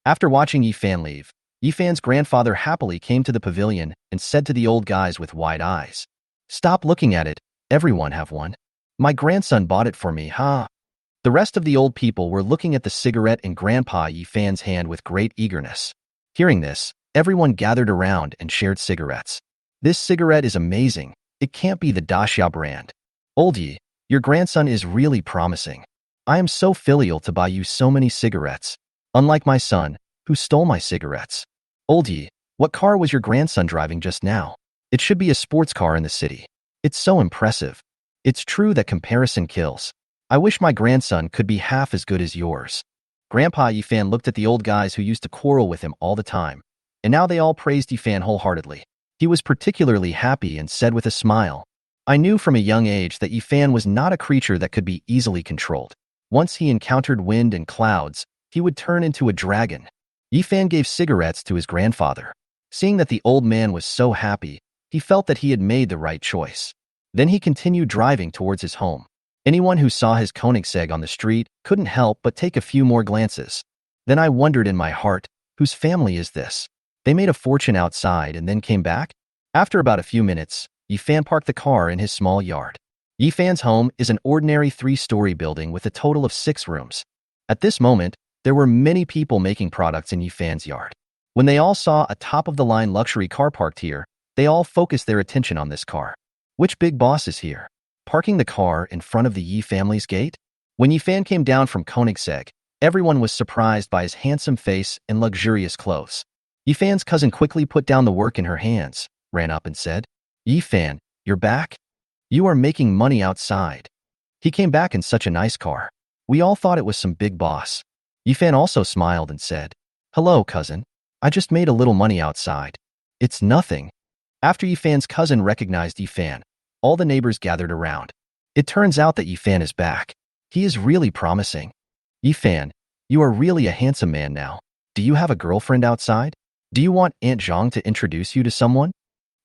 After watching Yifan leave, Yifan's grandfather happily came to the pavilion and said to the old guys with wide eyes, Stop looking at it, everyone have one. My grandson bought it for me, huh? The rest of the old people were looking at the cigarette in Grandpa Yifan's hand with great eagerness. Hearing this, everyone gathered around and shared cigarettes. This cigarette is amazing. It can't be the Daxia brand. Old Yi, your grandson is really promising. I am so filial to buy you so many cigarettes. Unlike my son, who stole my cigarettes. Old Yi, what car was your grandson driving just now? It should be a sports car in the city. It's so impressive. It's true that comparison kills. I wish my grandson could be half as good as yours. Grandpa Yifan looked at the old guys who used to quarrel with him all the time, and now they all praised Yifan wholeheartedly. He was particularly happy and said with a smile, I knew from a young age that Yifan was not a creature that could be easily controlled. Once he encountered wind and clouds, he would turn into a dragon. Yifan gave cigarettes to his grandfather. Seeing that the old man was so happy, he felt that he had made the right choice. Then he continued driving towards his home. Anyone who saw his Koenigsegg on the street couldn't help but take a few more glances. Then I wondered in my heart, whose family is this? They made a fortune outside and then came back? After about a few minutes, Yifan parked the car in his small yard. Yifan's home is an ordinary 3-story building with a total of 6 rooms. At this moment, there were many people making products in Yifan's yard. When they all saw a top-of-the-line luxury car parked here, they all focused their attention on this car. Which big boss is here? Parking the car in front of the Yi family's gate? When Yifan came down from Koenigsegg, everyone was surprised by his handsome face and luxurious clothes. Yifan's cousin quickly put down the work in her hands, ran up and said, Yifan, you're back? You are making money outside. He came back in such a nice car. We all thought it was some big boss. Yifan also smiled and said, Hello, cousin. I just made a little money outside. It's nothing. After Yifan's cousin recognized Yifan, all the neighbors gathered around. It turns out that Yifan is back. He is really promising. Yifan, you are really a handsome man now. Do you have a girlfriend outside? Do you want Aunt Zhang to introduce you to someone?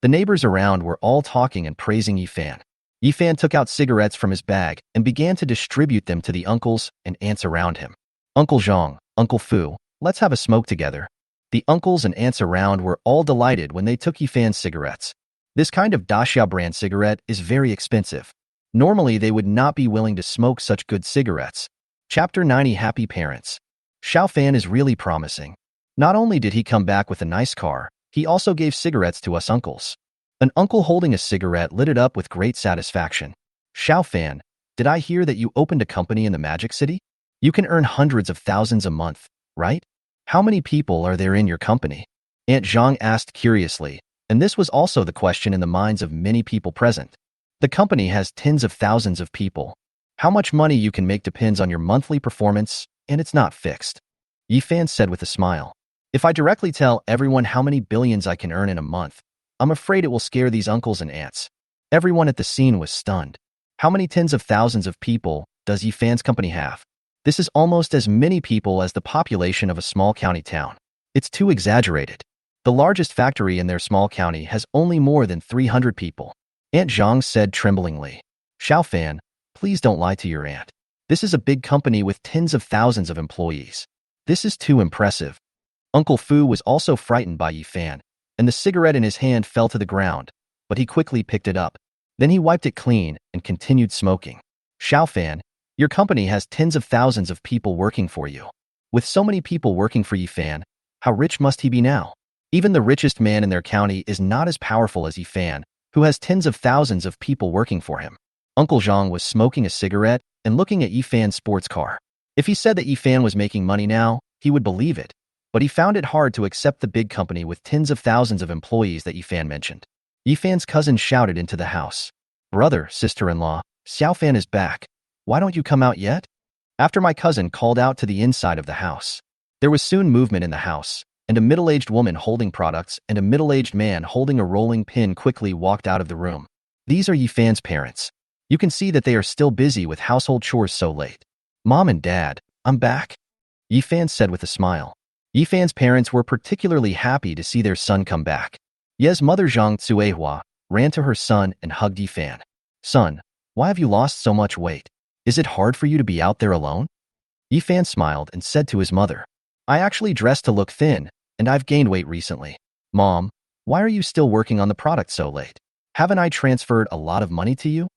The neighbors around were all talking and praising Yifan. Yifan took out cigarettes from his bag and began to distribute them to the uncles and aunts around him. Uncle Zhang, Uncle Fu, let's have a smoke together. The uncles and aunts around were all delighted when they took Yifan's cigarettes. This kind of Daxia brand cigarette is very expensive. Normally, they would not be willing to smoke such good cigarettes. Chapter 90 Happy Parents. Xiaofan is really promising. Not only did he come back with a nice car, he also gave cigarettes to us uncles. An uncle holding a cigarette lit it up with great satisfaction. Xiaofan, did I hear that you opened a company in the Magic City? You can earn hundreds of thousands a month, right? How many people are there in your company? Aunt Zhang asked curiously, and this was also the question in the minds of many people present. The company has tens of thousands of people. How much money you can make depends on your monthly performance, and it's not fixed. Yifan said with a smile. If I directly tell everyone how many billions I can earn in a month, I'm afraid it will scare these uncles and aunts. Everyone at the scene was stunned. How many tens of thousands of people does Yifan's company have? This is almost as many people as the population of a small county town. It's too exaggerated. The largest factory in their small county has only more than 300 people. Aunt Zhang said tremblingly. Xiaofan, please don't lie to your aunt. This is a big company with tens of thousands of employees. This is too impressive. Uncle Fu was also frightened by Yi Fan, and the cigarette in his hand fell to the ground, but he quickly picked it up. Then he wiped it clean and continued smoking. Xiao Fan, your company has tens of thousands of people working for you. With so many people working for Yi Fan, how rich must he be now? Even the richest man in their county is not as powerful as Yi Fan, who has tens of thousands of people working for him. Uncle Zhang was smoking a cigarette and looking at Yi Fan's sports car. If he said that Yi Fan was making money now, he would believe it, but he found it hard to accept the big company with tens of thousands of employees that Yi Fan mentioned. Yi Fan's cousin shouted into the house. Brother, sister-in-law, Xiao Fan is back. Why don't you come out yet? After my cousin called out to the inside of the house. There was soon movement in the house, and a middle-aged woman holding products and a middle-aged man holding a rolling pin quickly walked out of the room. These are Yi Fan's parents. You can see that they are still busy with household chores so late. Mom and Dad, I'm back, Yi Fan said with a smile. Yi Fan's parents were particularly happy to see their son come back. Ye's mother Zhang Tsuehua ran to her son and hugged Yi Fan. Son, why have you lost so much weight? Is it hard for you to be out there alone? Yi Fan smiled and said to his mother, I actually dressed to look thin, and I've gained weight recently. Mom, why are you still working on the product so late? Haven't I transferred a lot of money to you?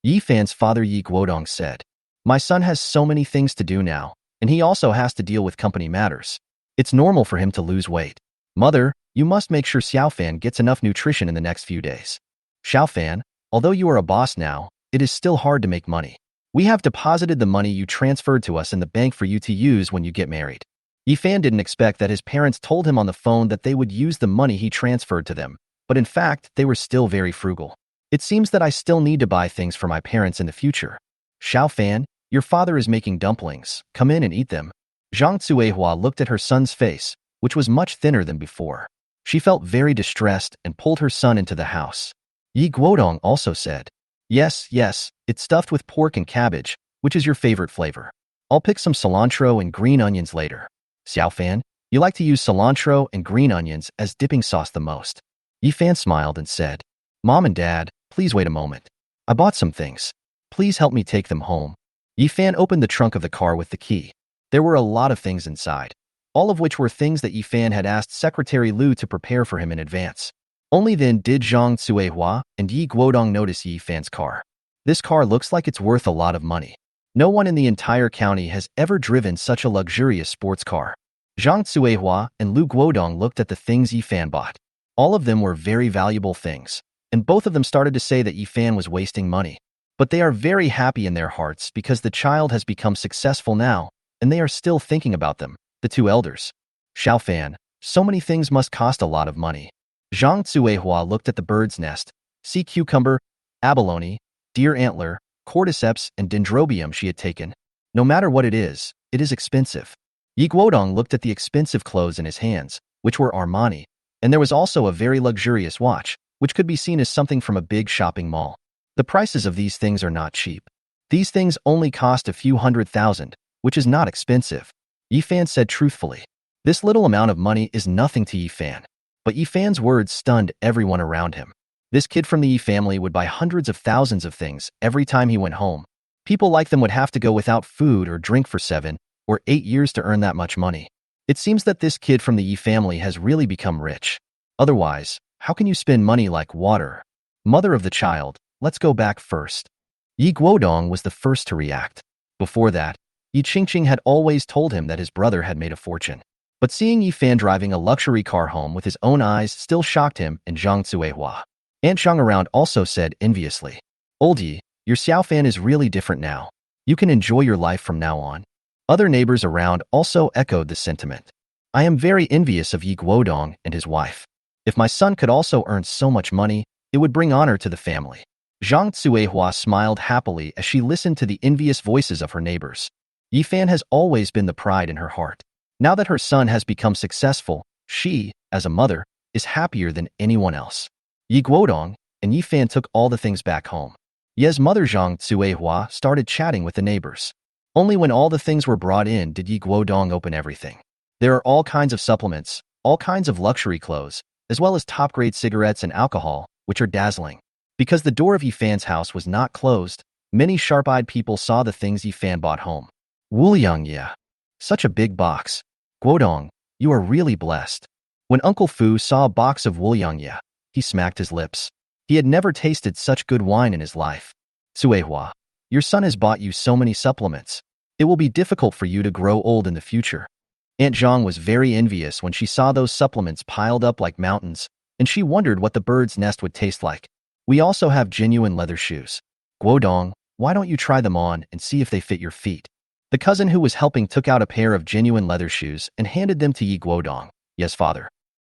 Yi Fan's father Yi Guodong said, My son has so many things to do now, and he also has to deal with company matters. It's normal for him to lose weight. Mother, you must make sure Xiao Fan gets enough nutrition in the next few days. Xiao Fan, although you are a boss now, it is still hard to make money. We have deposited the money you transferred to us in the bank for you to use when you get married. Yi Fan didn't expect that his parents told him on the phone that they would use the money he transferred to them, but in fact, they were still very frugal. It seems that I still need to buy things for my parents in the future. Xiao Fan, your father is making dumplings. Come in and eat them. Zhang Tsuehua looked at her son's face, which was much thinner than before. She felt very distressed and pulled her son into the house. Yi Guodong also said, Yes, it's stuffed with pork and cabbage, which is your favorite flavor. I'll pick some cilantro and green onions later. Xiao Fan, you like to use cilantro and green onions as dipping sauce the most. Yi Fan smiled and said, Mom and Dad, please wait a moment. I bought some things. Please help me take them home. Yi Fan opened the trunk of the car with the key. There were a lot of things inside, all of which were things that Yi Fan had asked Secretary Lu to prepare for him in advance. Only then did Zhang Tsuehua and Yi Guodong notice Yi Fan's car. This car looks like it's worth a lot of money. No one in the entire county has ever driven such a luxurious sports car. Zhang Tsuehua and Lu Guodong looked at the things Yi Fan bought. All of them were very valuable things, and both of them started to say that Yi Fan was wasting money. But they are very happy in their hearts because the child has become successful now, and they are still thinking about them, the two elders. Xiao Fan, so many things must cost a lot of money. Zhang Tsuehua looked at the bird's nest, sea cucumber, abalone, deer antler, cordyceps, and dendrobium she had taken. No matter what it is expensive. Yi Guodong looked at the expensive clothes in his hands, which were Armani, and there was also a very luxurious watch, which could be seen as something from a big shopping mall. The prices of these things are not cheap. These things only cost a few $100,000, which is not expensive. Yi Fan said truthfully. This little amount of money is nothing to Yi Fan. But Yi Fan's words stunned everyone around him. This kid from the Yi family would buy hundreds of thousands of things every time he went home. People like them would have to go without food or drink for 7 or 8 years to earn that much money. It seems that this kid from the Yi family has really become rich. Otherwise, how can you spend money like water? Mother of the child, let's go back first. Yi Guodong was the first to react. Before that, Yi Qingqing had always told him that his brother had made a fortune. But seeing Yi Fan driving a luxury car home with his own eyes still shocked him and Zhang Tsuehua. Aunt Zhang around also said enviously, Old Yi, your Xiao Fan is really different now. You can enjoy your life from now on. Other neighbors around also echoed the sentiment. I am very envious of Yi Guodong and his wife. If my son could also earn so much money, it would bring honor to the family. Zhang Tsuehua smiled happily as she listened to the envious voices of her neighbors. Yi Fan has always been the pride in her heart. Now that her son has become successful, she, as a mother, is happier than anyone else. Yi Guodong and Yi Fan took all the things back home. Ye's mother Zhang Tsuehua started chatting with the neighbors. Only when all the things were brought in did Yi Guodong open everything. There are all kinds of supplements, all kinds of luxury clothes, as well as top-grade cigarettes and alcohol, which are dazzling. Because the door of Yi Fan's house was not closed, many sharp-eyed people saw the things Yi Fan bought home. Wuliang, yeah. Such a big box. Guodong, You are really blessed. When Uncle Fu saw a box of Wuliangya, he smacked his lips. He had never tasted such good wine in his life. Suehua, your son has bought you so many supplements. It will be difficult for you to grow old in the future. Aunt Zhang was very envious when she saw those supplements piled up like mountains, and she wondered what the bird's nest would taste like. We also have genuine leather shoes. Guodong, why don't you try them on and see if they fit your feet? The cousin who was helping took out a pair of genuine leather shoes and handed them to Yi Guodong. Yes, father.